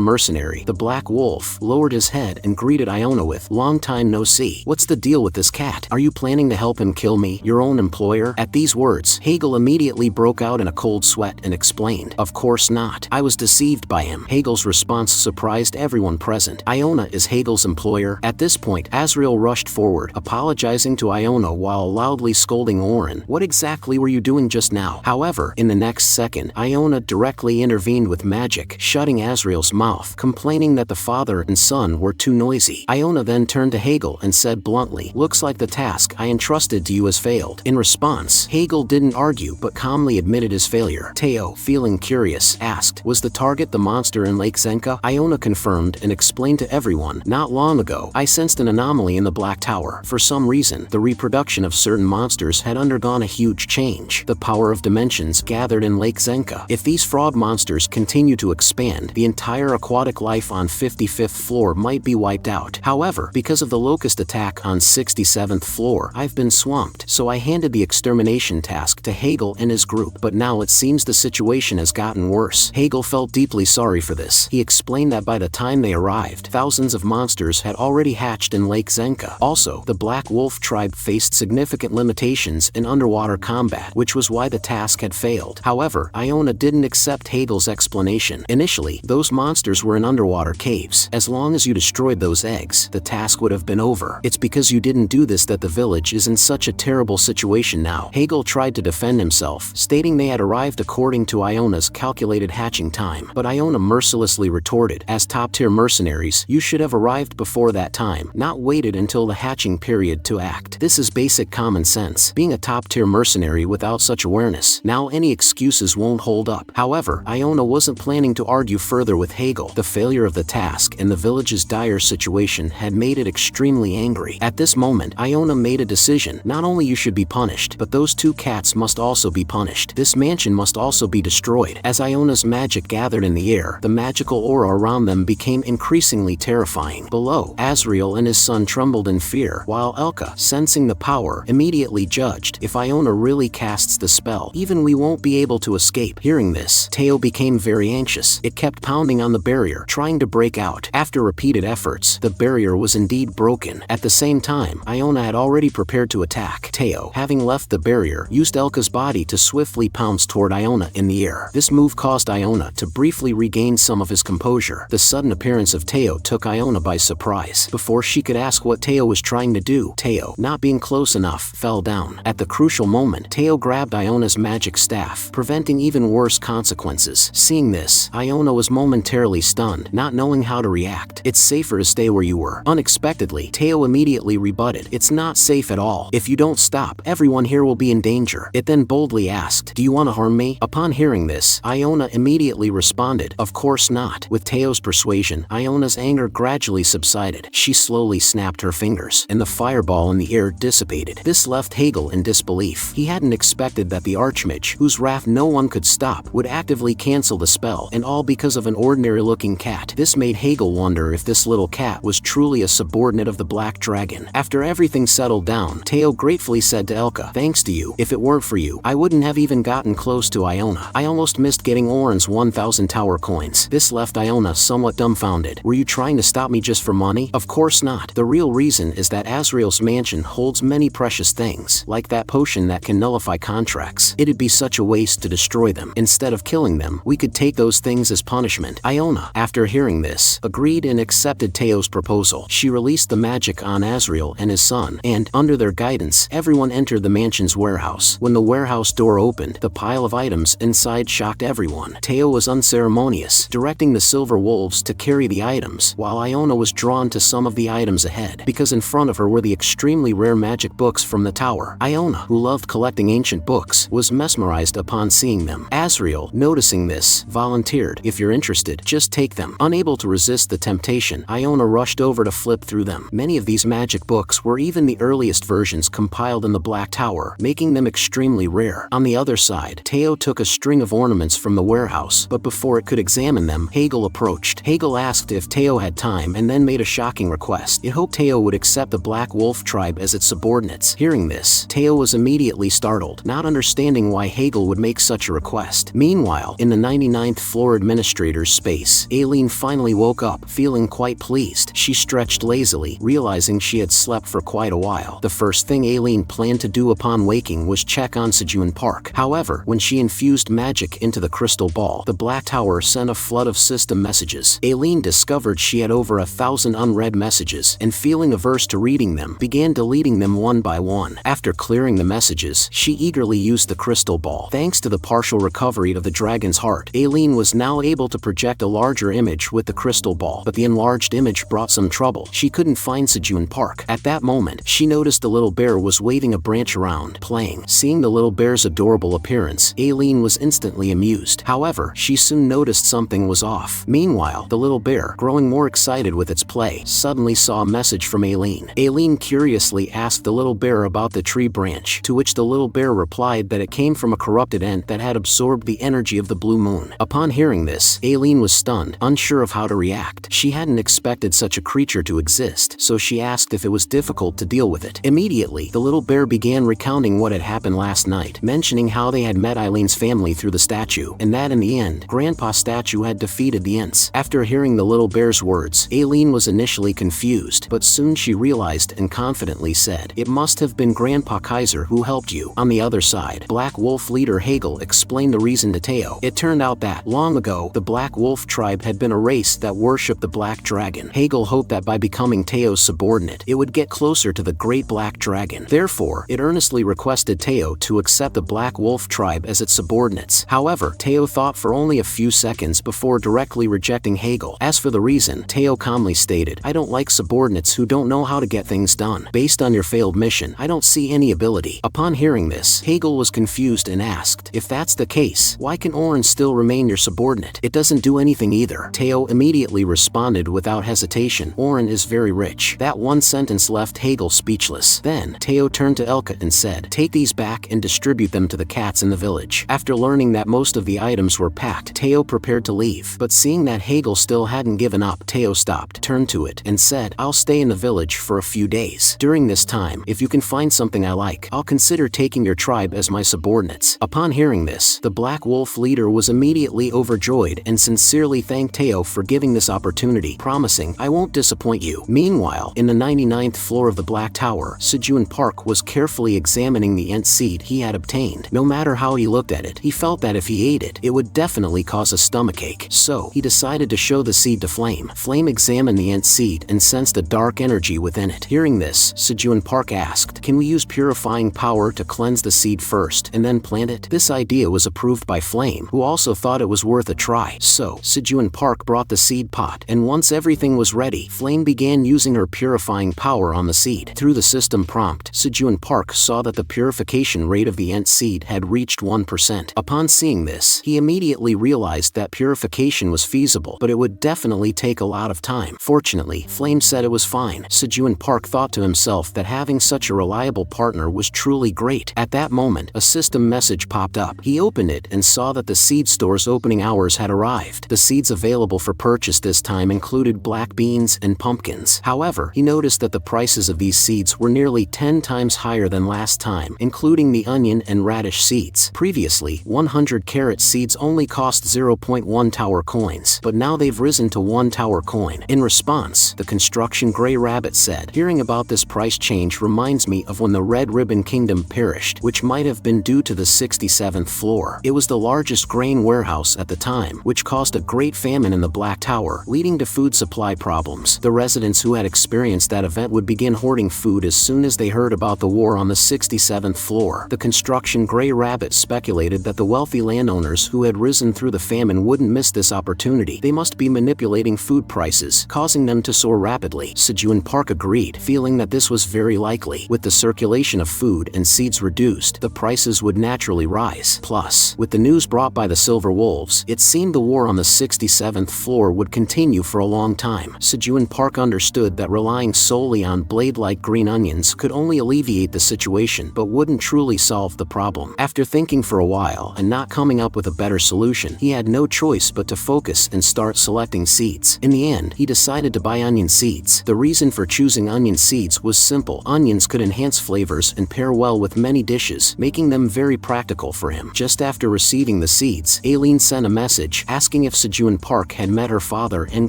mercenary, the Black Wolf, lowered his head and greeted Iona with, "Long time no see. What's the deal with this cat? Are you planning to help him kill me, your own employer?" At these words, Hegel immediately broke out in a cold sweat and explained, "Of course not. I was deceived by him." Hegel's response surprised everyone present. Iona is Hegel's employer. At this point, Azrael rushed forward, apologizing to Iona while loudly scolding Oren. "What exactly were you doing just now?" However, in the next second, Iona directly intervened with magic, shutting Azrael's mouth, complaining that the father and son were too noisy. Iona then turned to Hegel and said bluntly, "Looks like the task I entrusted to you has failed." In response, Hegel didn't argue but calmly admitted his failure. Teao, feeling curious, asked, "Was the target the monster in Lake Zenka?" Iona confirmed and explained to everyone, "Not long ago, I sensed an anomaly in the Black Tower. For some reason, the reproduction of certain monsters had undergone a huge change. The power of dimensions gathered in Lake Zenka. If these frog monsters continue to expand, the entire aquatic life on 55th floor might be wiped out. However, because of the locust attack on 67th floor, I've been swamped, so I handed the extermination task to Hegel and his group. But now it seems the situation has gotten worse." Hegel felt deeply sorry for this. He explained that by the time they arrived, thousands of monsters had already hatched in Lake Zenka. Also, the Black Wolf tribe faced significant limitations in underwater combat, which was why the task had failed. However, Iona didn't accept Hegel's explanation. Initially, those monsters were in underwater caves. As long as you destroyed those eggs, the task would have been over. It's because you didn't do this that the village is in such a terrible situation now. Hegel tried to defend himself, stating they had arrived according to Iona's calculated hatching time. But Iona mercilessly retorted, "As top-tier mercenaries, you should have arrived before that time, not waited until the hatching period to act. This is basic common sense. Being a top-tier mercenary without such awareness, now any excuses won't hold up." However, Iona wasn't planning to argue further with Hegel. The failure of the task and the village's dire situation had made it extremely angry. At this moment, Iona made a decision. Not only you should be punished, but those two cats must also be punished. This mansion must also be destroyed. As Iona's magic gathered in the air, the the magical aura around them became increasingly terrifying. Below, Azriel and his son trembled in fear, while Elka, sensing the power, immediately judged, if Iona really casts the spell, even we won't be able to escape. Hearing this, Teao became very anxious. It kept pounding on the barrier, trying to break out. After repeated efforts, the barrier was indeed broken. At the same time, Iona had already prepared to attack. Teao, having left the barrier, used Elka's body to swiftly pounce toward Iona in the air. This move caused Iona to briefly regain some of his composure. The sudden appearance of Teao took Iona by surprise. Before she could ask what Teao was trying to do, Teao, not being close enough, fell down. At the crucial moment, Teao grabbed Iona's magic staff, preventing even worse consequences. Seeing this, Iona was momentarily stunned, not knowing how to react. It's safer to stay where you were. Unexpectedly, Teao immediately rebutted, it's not safe at all. If you don't stop, everyone here will be in danger. It then boldly asked, do you want to harm me? Upon hearing this, Iona immediately responded, of course not. With Teo's persuasion, Iona's anger gradually subsided. She slowly snapped her fingers, and the fireball in the air dissipated. This left Hegel in disbelief. He hadn't expected that the Archmage, whose wrath no one could stop, would actively cancel the spell, and all because of an ordinary-looking cat. This made Hegel wonder if this little cat was truly a subordinate of the Black Dragon. After everything settled down, Teao gratefully said to Elka, thanks to you. If it weren't for you, I wouldn't have even gotten close to Iona. I almost missed getting Oren's 1,000 tower coins. This left Iona somewhat dumbfounded. Were you trying to stop me just for money? Of course not. The real reason is that Azriel's mansion holds many precious things, like that potion that can nullify contracts. It'd be such a waste to destroy them. Instead of killing them, we could take those things as punishment. Iona, after hearing this, agreed and accepted Teo's proposal. She released the magic on Azriel and his son, and, under their guidance, everyone entered the mansion's warehouse. When the warehouse door opened, the pile of items inside shocked everyone. Teao was unceremonious, directing the silver wolves to carry the items, while Iona was drawn to some of the items ahead, because in front of her were the extremely rare magic books from the tower. Iona, who loved collecting ancient books, was mesmerized upon seeing them. Azriel, noticing this, volunteered, if you're interested, just take them. Unable to resist the temptation, Iona rushed over to flip through them. Many of these magic books were even the earliest versions compiled in the Black Tower, making them extremely rare. On the other side, Teao took a string of ornaments from the warehouse, but before it could examine them, Hegel approached. Hegel asked if Teao had time and then made a shocking request. It hoped Teao would accept the Black Wolf tribe as its subordinates. Hearing this, Teao was immediately startled, not understanding why Hegel would make such a request. Meanwhile, in the 99th floor administrator's space, Ailen finally woke up, feeling quite pleased. She stretched lazily, realizing she had slept for quite a while. The first thing Ailen planned to do upon waking was check on Sejun Park. However, when she infused magic into the crystal ball, the Black Tower sent a flood of system messages. Ailen discovered she had over 1,000 unread messages, and feeling averse to reading them, began deleting them one by one. After clearing the messages, she eagerly used the crystal ball. Thanks to the partial recovery of the dragon's heart, Ailen was now able to project a larger image with the crystal ball, but the enlarged image brought some trouble. She couldn't find Sejun Park. At that moment, she noticed the little bear was waving a branch around, playing. Seeing the little bear's adorable appearance, Ailen was instantly amused. However, she soon noticed something was off. Meanwhile, the little bear, growing more excited with its play, suddenly saw a message from Ailen. Ailen curiously asked the little bear about the tree branch, to which the little bear replied that it came from a corrupted ant that had absorbed the energy of the blue moon. Upon hearing this, Ailen was stunned, unsure of how to react. She hadn't expected such a creature to exist, so she asked if it was difficult to deal with it. Immediately, the little bear began recounting what had happened last night, mentioning how they had met Ailen's family through the statue, and that in the end, Grandpa Statue had defeated the Ents. After hearing the little bear's words, Ailen was initially confused, but soon she realized and confidently said, it must have been Grandpa Kaiser who helped you. On the other side, Black Wolf leader Hegel explained the reason to Teao. It turned out that, long ago, the Black Wolf tribe had been a race that worshipped the Black Dragon. Hegel hoped that by becoming Teo's subordinate, it would get closer to the Great Black Dragon. Therefore, it earnestly requested Teao to accept the Black Wolf tribe as its subordinates. However, Teao thought for only a few seconds before directly rejecting Hegel. As for the reason, Teao calmly stated, I don't like subordinates who don't know how to get things done. Based on your failed mission, I don't see any ability. Upon hearing this, Hegel was confused and asked, if that's the case, why can Oren still remain your subordinate? It doesn't do anything either. Teao immediately responded without hesitation, Oren is very rich. That one sentence left Hegel speechless. Then, Teao turned to Elka and said, take these back and distribute them to the cats in the village. After learning that most of the items were packed, Teao prepared to leave. But seeing that Hegel still hadn't given up, Teao stopped, turned to it, and said, "I'll stay in the village for a few days. During this time, if you can find something I like, I'll consider taking your tribe as my subordinates." Upon hearing this, the Black Wolf leader was immediately overjoyed and sincerely thanked Teao for giving this opportunity, promising, "I won't disappoint you." Meanwhile, in the 99th floor of the Black Tower, Sejun Park was carefully examining the ant seed he had obtained. No matter how he looked at it, he felt that if he ate it, it would definitely cause a stomachache. So, he decided to show the seed to Flame. Flame examined the ant seed and sensed a dark energy within it. Hearing this, Sejun Park asked, "Can we use purifying power to cleanse the seed first and then plant it?" This idea was approved by Flame, who also thought it was worth a try. So, Sejun Park brought the seed pot, and once everything was ready, Flame began using her purifying power on the seed. Through the system prompt, Sejun Park saw that the purification rate of the ant seed had reached 1%. Upon seeing this, he immediately realized that purification was feasible, but it would definitely take a lot of time. Fortunately, Flame said it was fine. Sejun Park thought to himself that having such a reliable partner was truly great. At that moment, a system message popped up. He opened it and saw that the seed store's opening hours had arrived. The seeds available for purchase this time included black beans and pumpkins. However, he noticed that the prices of these seeds were nearly 10 times higher than last time, including the onion and radish seeds. Previously, 100 carrot seeds only cost 0.1 tower coins, but now they've risen to 1 tower coin. In response, the construction gray rabbit said, "Hearing about this price change reminds me of when the Red Ribbon Kingdom perished, which might have been due to the 67th floor. It was the largest grain warehouse at the time, which caused a great famine in the Black Tower, leading to food supply problems. The residents who had experienced that event would begin hoarding food as soon as they heard about the war on the 67th floor." The construction gray rabbit speculated that the wealthy landowners who had risen through the famine wouldn't miss this opportunity. They must be manipulating food prices, causing them to soar rapidly. Sejun Park agreed, feeling that this was very likely. With the circulation of food and seeds reduced, the prices would naturally rise. Plus, with the news brought by the Silver Wolves, it seemed the war on the 67th floor would continue for a long time. Sejun Park understood that relying solely on blade-like green onions could only alleviate the situation but wouldn't truly solve the problem. After thinking for a while and not coming up with a better solution, he had no choice but to focus and start selecting seeds. In the end, he decided to buy onion seeds. The reason for choosing onion seeds was simple. Onions could enhance flavors and pair well with many dishes, making them very practical for him. Just after receiving the seeds, Ailen sent a message asking if Sejun Park had met her father and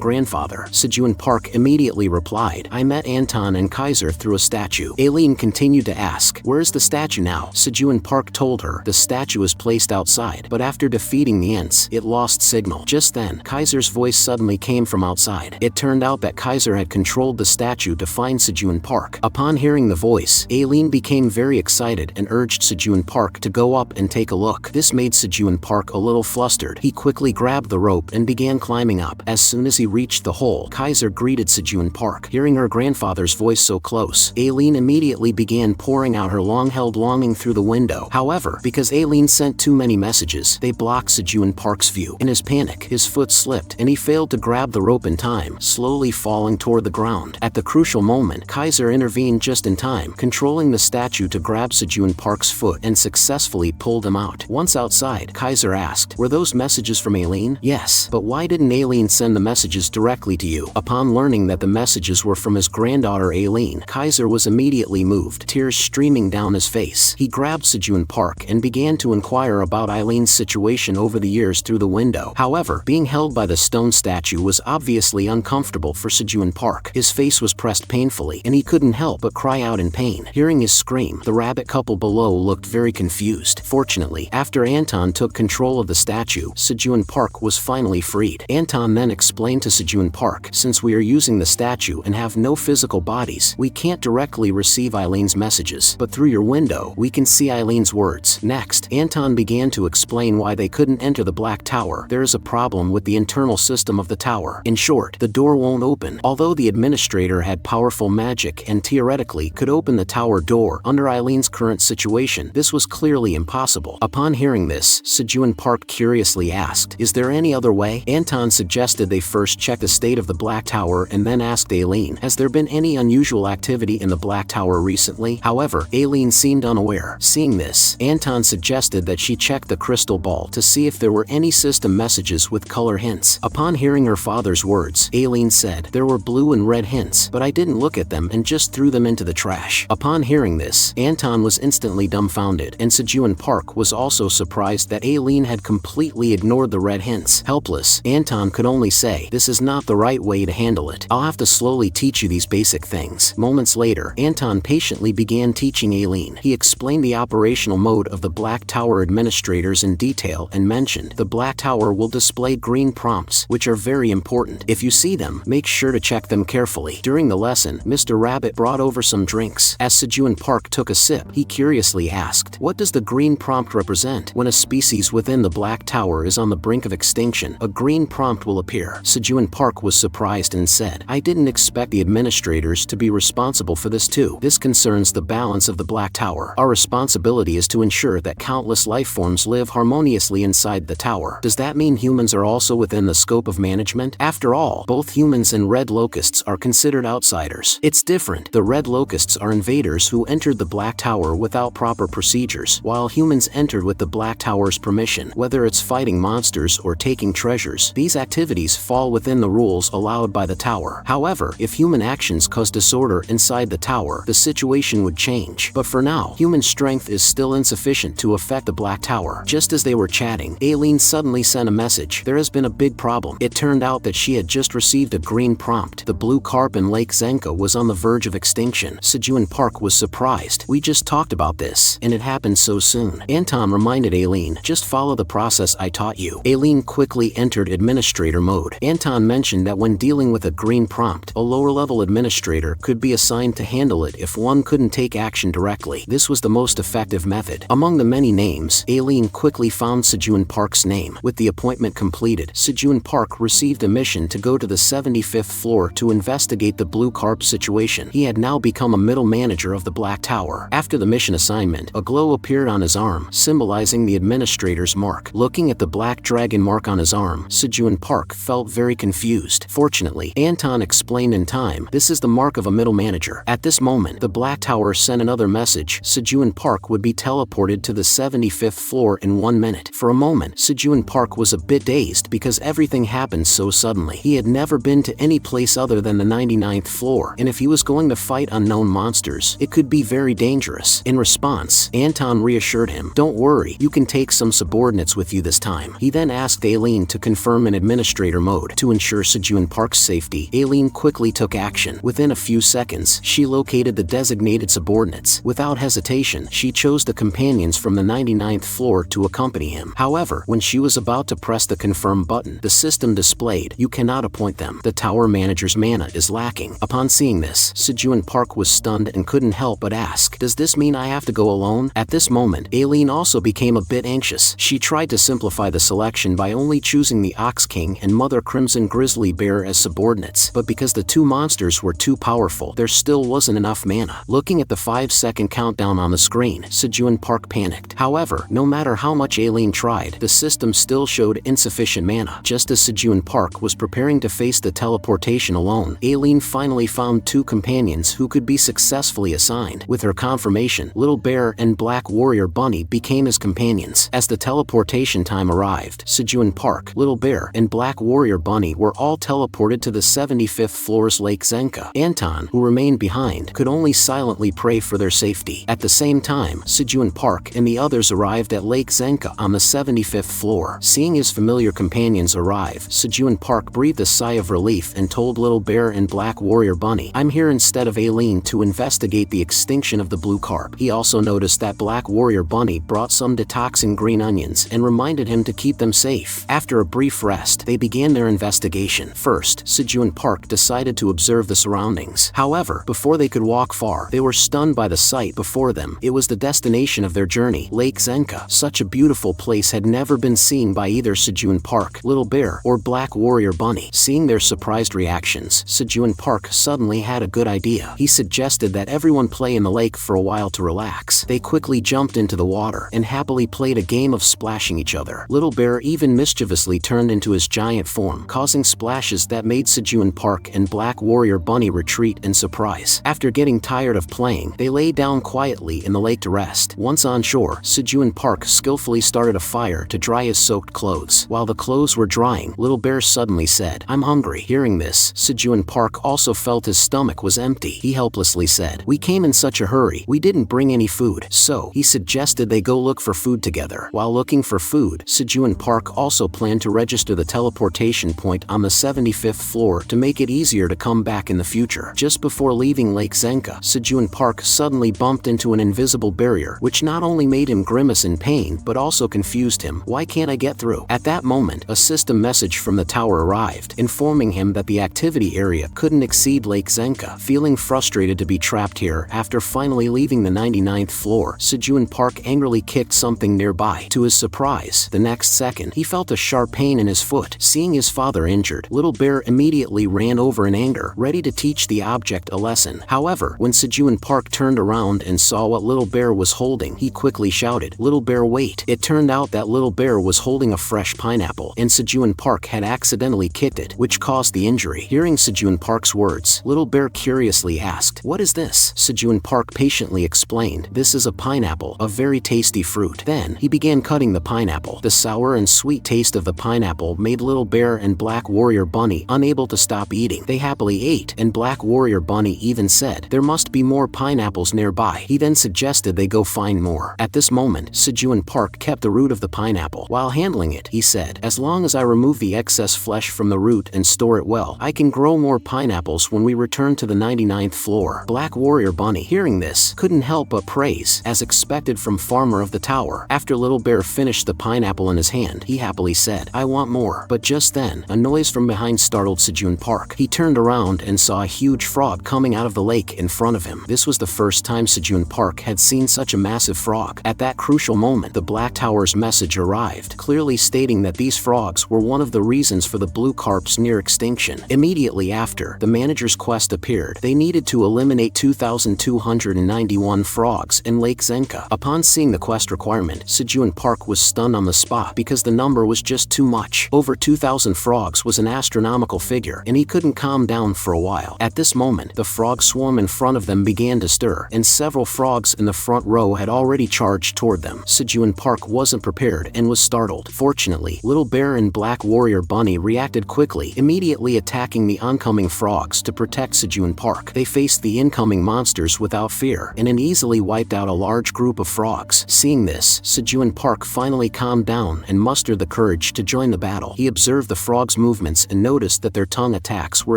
grandfather. Sejun Park immediately replied, "I met Anton and Kaiser through a statue." Ailen continued to ask, "Where's the statue now?" Sejun Park told her the statue is placed outside, but after defeating the ants, it lost signal. Just then, Kaiser's voice suddenly came from outside. It turned out that Kaiser had controlled the statue to find Sejun Park. Upon hearing the voice, Ailen became very excited and urged Sejun Park to go up and take a look. This made Sejun Park a little flustered. He quickly grabbed the rope and began climbing up. As soon as he reached the hole, Kaiser greeted Sejun Park. Hearing her grandfather's voice so close, Ailen immediately began pouring out her long-held longing through the window. However, because Ailen sent too many messages, they blocked Sejun Park's view. In his panic, his foot slipped and he failed to grab the rope in time, slowly falling toward the ground. At the crucial moment, Kaiser intervened just in time, controlling the statue to grab Sejun Park's foot and successfully pulled him out. Once outside, Kaiser asked, "Were those messages from Ailen?" "Yes, but why didn't Ailen send the messages directly to you?" Upon learning that the messages were from his granddaughter Ailen, Kaiser was immediately moved, tears streaming down his face. He grabbed Sejun Park and began to inquire about Ailen's situation over the years through the window. However, being held by the stone statue was obviously uncomfortable for Sejun Park. His face was pressed painfully, and he couldn't help but cry out in pain. Hearing his scream, the rabbit couple below looked very confused. Fortunately, after Anton took control of the statue, Sejun Park was finally freed. Anton then explained to Sejun Park, "Since we are using the statue and have no physical bodies, we can't directly receive Ailen's messages, but through your window, we can see Ailen's words." Next, Anton began to explain why they couldn't enter the Black Tower. "There is a problem with the internal system of the tower. In short, the door won't open. Although the administrator had powerful magic and theoretically could open the tower door, under Ailen's current situation, this was clearly impossible." Upon hearing this, Sejun Park curiously asked, "Is there any other way?" Anton suggested they first check the state of the Black Tower and then asked Ailen, "Has there been any unusual activity in the Black Tower recently?" However, Ailen seemed unaware. Seeing this, Anton suggested that she check the crystal ball to see if there were any system messages messages with color hints. Upon hearing her father's words, Ailen said, "There were blue and red hints, but I didn't look at them and just threw them into the trash." Upon hearing this, Anton was instantly dumbfounded, and Sejun Park was also surprised that Ailen had completely ignored the red hints. Helpless, Anton could only say, "This is not the right way to handle it. I'll have to slowly teach you these basic things." Moments later, Anton patiently began teaching Ailen. He explained the operational mode of the Black Tower administrators in detail and mentioned, "The Black Tower will display green prompts, which are very important. If you see them, make sure to check them carefully." During the lesson, Mr. Rabbit brought over some drinks. As Sejun Park took a sip, he curiously asked, "What does the green prompt represent? When a species within the Black Tower is on the brink of extinction, a green prompt will appear." Sejun Park was surprised and said, "I didn't expect the administrators to be responsible for this too. This concerns the balance of the Black Tower. Our responsibility is to ensure that countless life forms live harmoniously inside the tower." Does that mean humans are also within the scope of management? After all, both humans and red locusts are considered outsiders. It's different. The red locusts are invaders who entered the Black Tower without proper procedures, while humans entered with the Black Tower's permission. Whether it's fighting monsters or taking treasures, these activities fall within the rules allowed by the tower. However, if human actions cause disorder inside the tower, the situation would change. But for now, human strength is still insufficient to affect the Black Tower. Just as they were chatting, Ailen suddenly sent a message. There has been a big problem. It turned out that she had just received a green prompt. The blue carp in Lake Zenka was on the verge of extinction. Sejun Park was surprised. "We just talked about this, and it happened so soon." Anton reminded Ailen, "Just follow the process I taught you." Ailen quickly entered administrator mode. Anton mentioned that when dealing with a green prompt, a lower-level administrator could be assigned to handle it if one couldn't take action directly. This was the most effective method. Among the many names, Ailen quickly found Sejun Park's name. With the appointment completed, Sejun Park received a mission to go to the 75th floor to investigate the blue carp situation. He had now become a middle manager of the Black Tower. After the mission assignment, a glow appeared on his arm, symbolizing the administrator's mark. Looking at the black dragon mark on his arm, Sejun Park felt very confused. Fortunately, Anton explained in time, "This is the mark of a middle manager." At this moment, the Black Tower sent another message. Sejun Park would be teleported to the 75th floor in 1 minute. For a moment, Sejun Park was a bit dazed because everything happened so suddenly. He had never been to any place other than the 99th floor, and if he was going to fight unknown monsters, it could be very dangerous. In response, Anton reassured him, "Don't worry, you can take some subordinates with you this time." He then asked Ailen to confirm in administrator mode. To ensure Sejun Park's safety, Ailen quickly took action. Within a few seconds, she located the designated subordinates. Without hesitation, she chose the companions from the 99th floor to accompany him. However, when she was about to press the confirm button, the system displayed, "You cannot appoint them. The tower manager's mana is lacking." Upon seeing this, Sejun Park was stunned and couldn't help but ask, "Does this mean I have to go alone?" At this moment, Ailen also became a bit anxious. She tried to simplify the selection by only choosing the Ox King and Mother Crimson Grizzly Bear as subordinates, but because the two monsters were too powerful, there still wasn't enough mana. Looking at the 5-second countdown on the screen, Sejun Park panicked. However, no matter how much Ailen tried, the system still showed insufficient mana. Just as Sejun Park was preparing to face the teleportation alone, Ailen finally found two companions who could be successfully assigned. With her confirmation, Little Bear and Black Warrior Bunny became his companions. As the teleportation time arrived, Sejun Park, Little Bear, and Black Warrior Bunny were all teleported to the 75th floor's Lake Zenka. Anton, who remained behind, could only silently pray for their safety. At the same time, Sejun Park and the others arrived at Lake Zenka on the 75th floor. Seeing his familiar companions arrive, Sejun Park breathed a sigh of relief and told Little Bear and Black Warrior Bunny, "I'm here instead of Ailen to investigate the extinction of the blue carp." He also noticed that Black Warrior Bunny brought some detoxing green onions and reminded him to keep them safe. After a brief rest, they began their investigation. First, Sejun Park decided to observe the surroundings. However, before they could walk far, they were stunned by the sight before them. It was the destination of their journey, Lake Zenka. Such a beautiful place had never been seen by either Sejun Park, Little Bear, or Black Warrior Bunny. Seeing their surprised reactions, Sejun Park suddenly had a good idea. He suggested that everyone play in the lake for a while to relax. They quickly jumped into the water and happily played a game of splashing each other. Little Bear even mischievously turned into his giant form, causing splashes that made Sejun Park and Black Warrior Bunny retreat in surprise. After getting tired of playing, they lay down quietly in the lake to rest. Once on shore, Sejun Park skillfully started a fire to dry his soaked clothes. clothes. While the clothes were drying, Little Bear suddenly said, "I'm hungry." Hearing this, Sejun Park also felt his stomach was empty. He helplessly said, "We came in such a hurry. We didn't bring any food." So, he suggested they go look for food together. While looking for food, Sejun Park also planned to register the teleportation point on the 75th floor to make it easier to come back in the future. Just before leaving Lake Zenka, Sejun Park suddenly bumped into an invisible barrier, which not only made him grimace in pain but also confused him. "Why can't I get through?" At that moment, a system message from the tower arrived, informing him that the activity area couldn't exceed Lake Zenka. Feeling frustrated to be trapped here after finally leaving the 99th floor, Sejun Park angrily kicked something nearby. To his surprise, the next second, he felt a sharp pain in his foot. Seeing his father injured, Little Bear immediately ran over in anger, ready to teach the object a lesson. However, when Sejun Park turned around and saw what Little Bear was holding, he quickly shouted, "Little Bear, wait!" It turned out that Little Bear was holding a fresh pineapple, and Sejun Park had accidentally kicked it, which caused the injury. Hearing Sejun Park's words, Little Bear curiously asked, "What is this?" Sejun Park patiently explained, "This is a pineapple, a very tasty fruit." Then, he began cutting the pineapple. The sour and sweet taste of the pineapple made Little Bear and Black Warrior Bunny unable to stop eating. They happily ate, and Black Warrior Bunny even said, "There must be more pineapples nearby." He then suggested they go find more. At this moment, Sejun Park kept the root of the pineapple. While handling it, he said, "As long as I remove the excess flesh from the root and store it well, I can grow more pineapples when we return to the 99th floor." Black Warrior Bunny, hearing this, couldn't help but praise, as expected from Farmer of the Tower. After Little Bear finished the pineapple in his hand, he happily said, "I want more." But just then, a noise from behind startled Sejun Park. He turned around and saw a huge frog coming out of the lake in front of him. This was the first time Sejun Park had seen such a massive frog. At that crucial moment, the Black Tower's message arrived, clearly stating that these frogs were one of the reasons for the blue carp's near extinction. Immediately after, the manager's quest appeared. They needed to eliminate 2,291 frogs in Lake Zenka. Upon seeing the quest requirement, Sejun Park was stunned on the spot because the number was just too much. Over 2,000 frogs was an astronomical figure, and he couldn't calm down for a while. At this moment, the frog swarm in front of them began to stir, and several frogs in the front row had already charged toward them. Sejun Park wasn't prepared and was startled. Fortunately, Little Bear and Black Warrior Bunny reacted quickly, immediately attacking the oncoming frogs to protect Sejun Park. They faced the incoming monsters without fear, and easily wiped out a large group of frogs. Seeing this, Sejun Park finally calmed down and mustered the courage to join the battle. He observed the frogs' movements and noticed that their tongue attacks were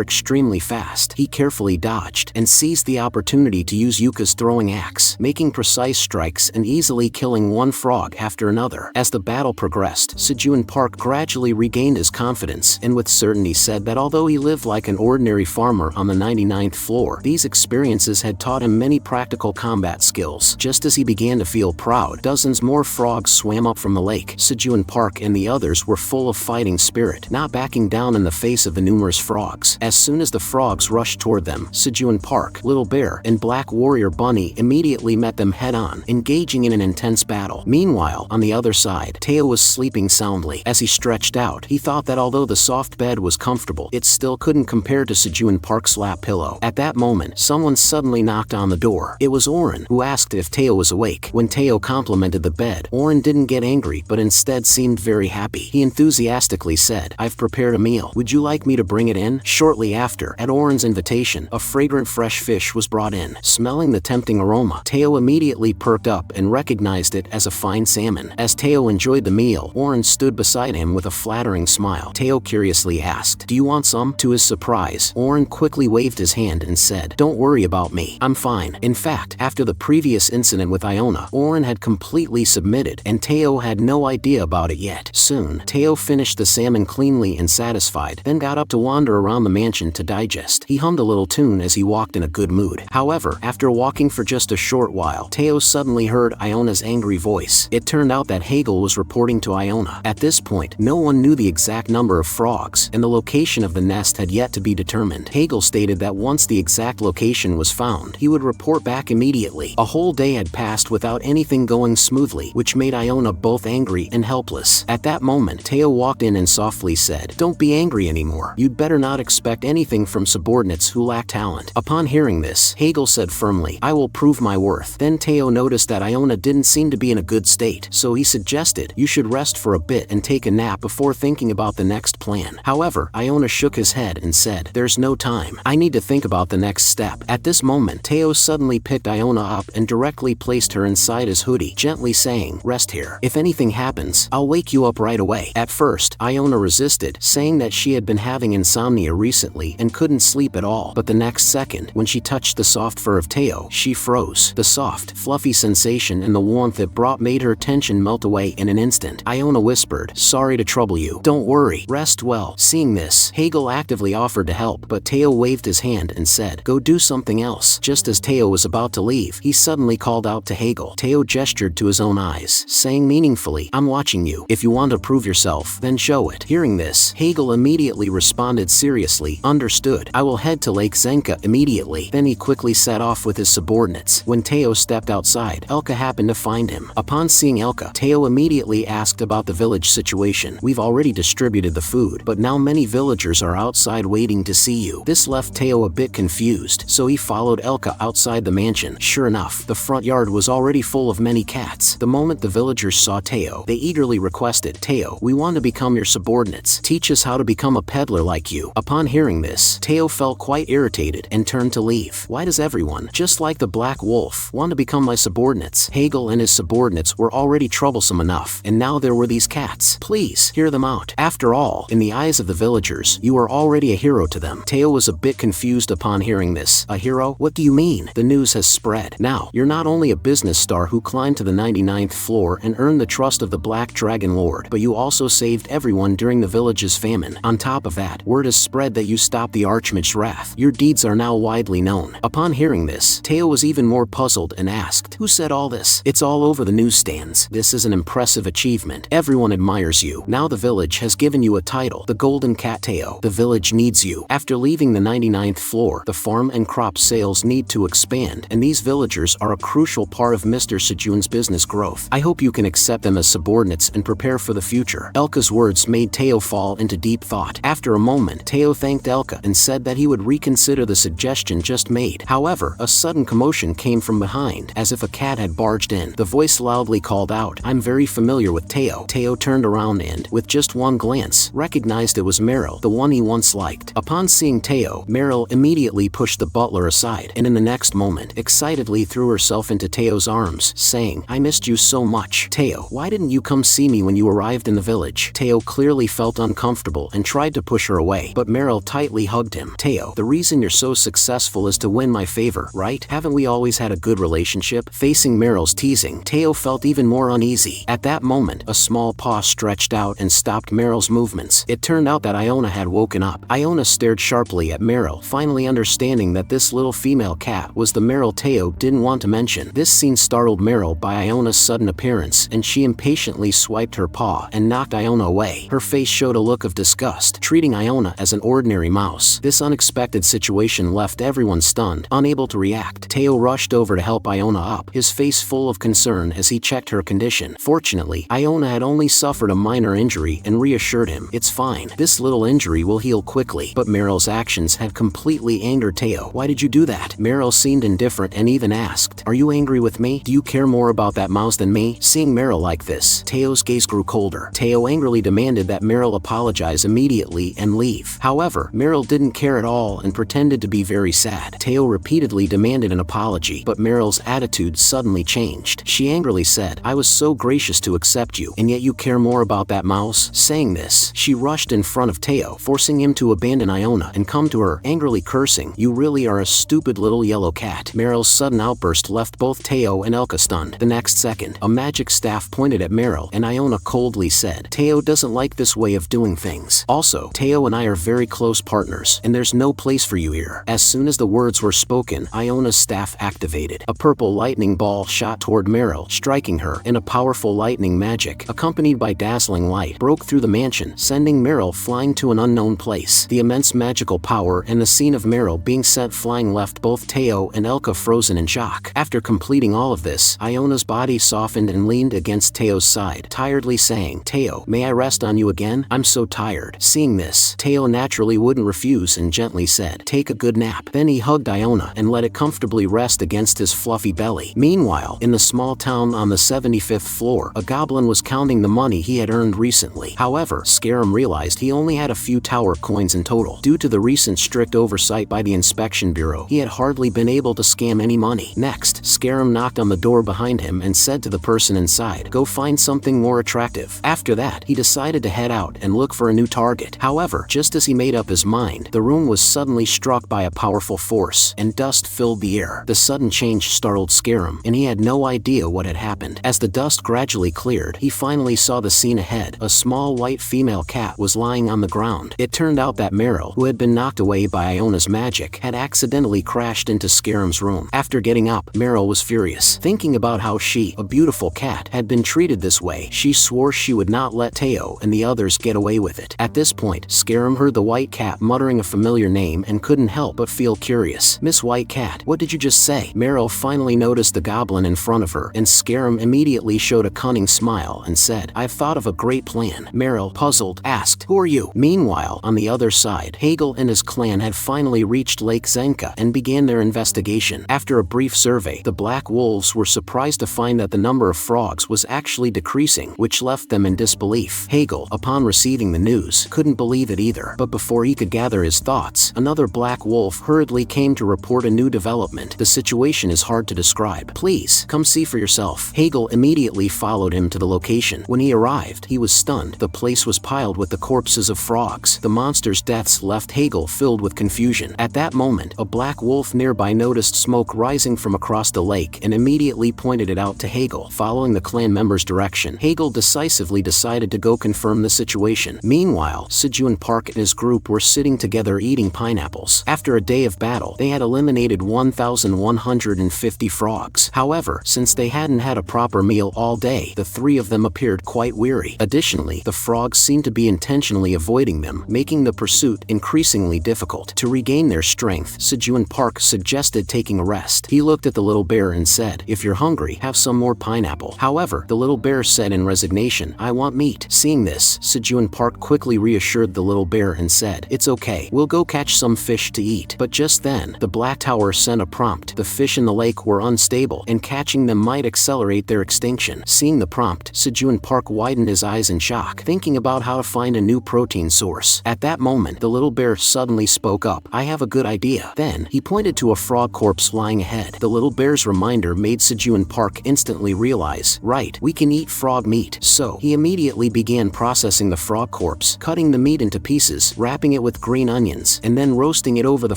extremely fast. He carefully dodged and seized the opportunity to use Yuka's throwing axe, making precise strikes and easily killing one frog after another. As the battle progressed, Sejun Park gradually regained his confidence and with certainty said that although he lived like an ordinary farmer on the 99th floor, these experiences had taught him many practical combat skills. Just as he began to feel proud, dozens more frogs swam up from the lake. Sejun Park and the others were full of fighting spirit, not backing down in the face of the numerous frogs. As soon as the frogs rushed toward them, Sejun Park, Little Bear, and Black Warrior Bunny immediately met them head-on, engaging in an intense battle. Meanwhile, on the other side, Teao was sleeping soundly. As he stretched out, he thought that although the soft bed was comfortable, it still couldn't compare to Sejun Park's lap pillow. At that moment, someone suddenly knocked on the door. It was Oren, who asked if Teao was awake. When Teao complimented the bed, Oren didn't get angry but instead seemed very happy. He enthusiastically said, "I've prepared a meal. Would you like me to bring it in?" Shortly after, at Oren's invitation, a fragrant fresh fish was brought in. Smelling the tempting aroma, Teao immediately perked up and recognized it as a fine salmon. As Teao enjoyed the meal, Oren stood beside him with a flattering smile. Teao curiously asked, "Do you want some?" To his surprise, Oren quickly waved his hand and said, "Don't worry about me. I'm fine." In fact, after the previous incident with Iona, Oren had completely submitted, and Teao had no idea about it yet. Soon, Teao finished the salmon cleanly and satisfied, then got up to wander around the mansion to digest. He hummed a little tune as he walked in a good mood. However, after walking for just a short while, Teao suddenly heard Iona's angry voice. It turned out that Hegel was reporting to Iona. At this point, no one knew the exact number of frogs, and the location of the nest had yet to be determined. Hegel stated that once the exact location was found, he would report back immediately. A whole day had passed without anything going smoothly, which made Iona both angry and helpless. At that moment, Teao walked in and softly said, "Don't be angry anymore. You'd better not expect anything from subordinates who lack talent." Upon hearing this, Hegel said firmly, "I will prove my worth." Then Teao noticed that Iona didn't seem to be in a good state, so he suggested, "You should rest for a bit and take a nap before thinking about the next plan. However, Iona shook his head and said, "There's no time. I need to think about the next step." At this moment, Teao suddenly picked Iona up and directly placed her inside his hoodie, gently saying, "Rest here. If anything happens, I'll wake you up right away." At first, Iona resisted, saying that she had been having insomnia recently and couldn't sleep at all. But the next second, when she touched the soft fur of Teao, she froze. The soft, fluffy sensation and the warmth it brought made her tension melt away in an instant. Iona whispered, "Sorry to trouble you. Don't worry. Rest well." Seeing this, Hegel actively offered to help, but Teao waved his hand and said, "Go do something else." Just as Teao was about to leave, he suddenly called out to Hegel. Teao gestured to his own eyes, saying meaningfully, "I'm watching you. If you want to prove yourself, then show it." Hearing this, Hegel immediately responded seriously, "Understood. I will head to Lake Zenka immediately." Then he quickly set off with his subordinates. When Teao stepped outside, Elka happened to find him. Upon seeing Elka, Teao immediately asked about the village situation. "We've already distributed the food, but now many villagers are outside waiting to see you." This left Teao a bit confused, so he followed Elka outside the mansion. Sure enough, the front yard was already full of many cats. The moment the villagers saw Teao, they eagerly requested, "Teao, we want to become your subordinates. Teach us how to become a peddler like you." Upon hearing this, Teao felt quite irritated and turned to leave. "Why does everyone, just like the Black Wolf, want to become my subordinates?" Hegel and his subordinates were already troublesome enough, and now there were these cats. Please, hear them out. After all, in the eyes of the villagers, you are already a hero to them. Teao was a bit confused upon hearing this. "A hero? What do you mean?" The news has spread. Now, you're not only a business star who climbed to the 99th floor and earned the trust of the Black Dragon Lord, but you also saved everyone during the village's famine. On top of that, word has spread that you stopped the Archmage's wrath. Your deeds are now widely known. Upon hearing this, Teao was even more puzzled and asked, "Who said all this?" "It's all over the newsstands. This is an impressive achievement. Everyone admires you. Now the village has given you a title, the Golden Cat Teao. The village needs you." After leaving the 99th floor, the farm and crop sales need to expand, and these villagers are a crucial part of Mr. Sejun's business growth. I hope you can accept them as subordinates and prepare for the future. Elka's words made Teao fall into deep thought. After a moment, Teao thanked Elka and said that he would reconsider the suggestion just made. However, a sudden commotion came from behind, as if a cat had barged in. The voice loudly called out, "I'm very familiar with Teao." Teao turned around and, with just one glance, recognized it was Meryl, the one he once liked. Upon seeing Teao, Meryl immediately pushed the butler aside, and in the next moment, excitedly threw herself into Teo's arms, saying, "I missed you so much. Teao, why didn't you come see me when you arrived in the village?" Teao clearly felt uncomfortable and tried to push her away, but Meryl tightly hugged him. "Teao, the reason you're so successful is to win my favor, right? Haven't we always had a good relationship?" Facing Meryl's teasing, Teao felt even more uneasy. At that moment, a small paw stretched out and stopped Meryl's movements. It turned out that Iona had woken up. Iona stared sharply at Meryl, finally understanding that this little female cat was the Meryl Teao didn't want to mention. This scene startled Meryl by Iona's sudden appearance, and she impatiently swiped her paw and knocked Iona away. Her face showed a look of disgust, treating Iona as an ordinary mouse. This unexpected situation left everyone stunned, unable to react. Teao rushed over to help Iona up, his face full of concern as he checked her condition. Fortunately, Iona had only suffered a minor injury and reassured him, "It's fine. This little injury will heal quickly." But Meryl's actions had completely angered Teao. "Why did you do that?" Meryl seemed indifferent and even asked, "Are you angry with me? Do you care more about that mouse than me?" Seeing Meryl like this, Teo's gaze grew colder. Teao angrily demanded that Meryl apologize immediately and leave. However, Meryl didn't care at all and pretended to be very sad. Teao repeatedly demanded an apology, but Meryl's attitude suddenly changed. She angrily said, "I was so gracious to accept you, and yet you care more about that mouse?" Saying this, she rushed in front of Teao, forcing him to abandon Iona and come to her, angrily cursing, "You really are a stupid little yellow cat." Meryl's sudden outburst left both Teao and Elka stunned. The next second, a magic staff pointed at Meryl, and Iona coldly said, "Teao doesn't like this way of doing things. Also, Teao and I are very close partners, and there's no place for you here." As soon as the words were spoken, Iona's staff activated. A purple lightning ball shot toward Meryl, striking her, and a powerful lightning magic, accompanied by dazzling light, broke through the mansion, sending Meryl flying to an unknown place. The immense magical power and the scene of Meryl being sent flying left both Teao and Elka frozen in shock. After completing all of this, Iona's body softened and leaned against Teo's side, tiredly saying, "Teao, may I rest on you again? I'm so tired." Seeing this, Teao naturally wouldn't refuse and gently said, "Take a good nap." Then he hugged Iona and let it comfortably rest against his fluffy belly. Meanwhile, in the small town on the 75th floor, a goblin was counting the money money he had earned recently. However, Scarum realized he only had a few tower coins in total. Due to the recent strict oversight by the Inspection Bureau, he had hardly been able to scam any money. Next, Scarum knocked on the door behind him and said to the person inside, "Go find something more attractive." After that, he decided to head out and look for a new target. However, just as he made up his mind, the room was suddenly struck by a powerful force, and dust filled the air. The sudden change startled Scarum, and he had no idea what had happened. As the dust gradually cleared, he finally saw the scene ahead. A small white female cat was lying on the ground. It turned out that Meryl, who had been knocked away by Iona's magic, had accidentally crashed into Scarum's room. After getting up, Meryl was furious. Thinking about how she, a beautiful cat, had been treated this way, she swore she would not let Teao and the others get away with it. At this point, Scarum heard the white cat muttering a familiar name and couldn't help but feel curious. "Miss White Cat, what did you just say?" Meryl finally noticed the goblin in front of her, and Scarum immediately showed a cunning smile and said, "I've thought of a great plan." Meryl, puzzled, asked, "Who are you?" Meanwhile, on the other side, Hegel and his clan had finally reached Lake Zenka and began their investigation. After a brief survey, the Black Wolves were surprised to find that the number of frogs was actually decreasing, which left them in disbelief. Hegel, upon receiving the news, couldn't believe it either. But before he could gather his thoughts, another Black Wolf hurriedly came to report a new development. "The situation is hard to describe. Please, come see for yourself." Hegel immediately followed him to the location. When he arrived, he was stunned. The place was piled with the corpses of frogs. The monsters' deaths left Hegel filled with confusion. At that moment, a Black Wolf nearby noticed smoke rising from across the lake and immediately pointed it out to Hegel. Following the clan member's direction, Hegel decisively decided to go confirm the situation. Meanwhile, Sejun Park and his group were sitting together eating pineapples. After a day of battle, they had eliminated 1,150 frogs. However, since they hadn't had a proper meal all day, the three of them appeared quite weary. Additionally, the frogs seemed to be intentionally avoiding them, making the pursuit increasingly difficult. To regain their strength, Sejun Park suggested taking a rest. He looked at the little bear and said, "If you're hungry, have some more pineapple." However, the little bear said in resignation, "I want meat." Seeing this, Sejun Park quickly reassured the little bear and said, "It's okay, we'll go catch some fish to eat." But just then, the Black Tower sent a prompt. The fish in the lake were unstable, and catching them might accelerate their extinction. Seeing the prompt, Sejun Park widened his eyes in shock, thinking about how to find a new protein source. At that moment, the little bear suddenly spoke up, "I have a good idea." Then, he pointed to a frog corpse lying ahead. The little bear's reminder made Sejun Park instantly realize, "Right, we can eat frog meat." So, he immediately began processing the frog corpse, cutting the meat into pieces, wrapping it with green onions, and then roasting it over the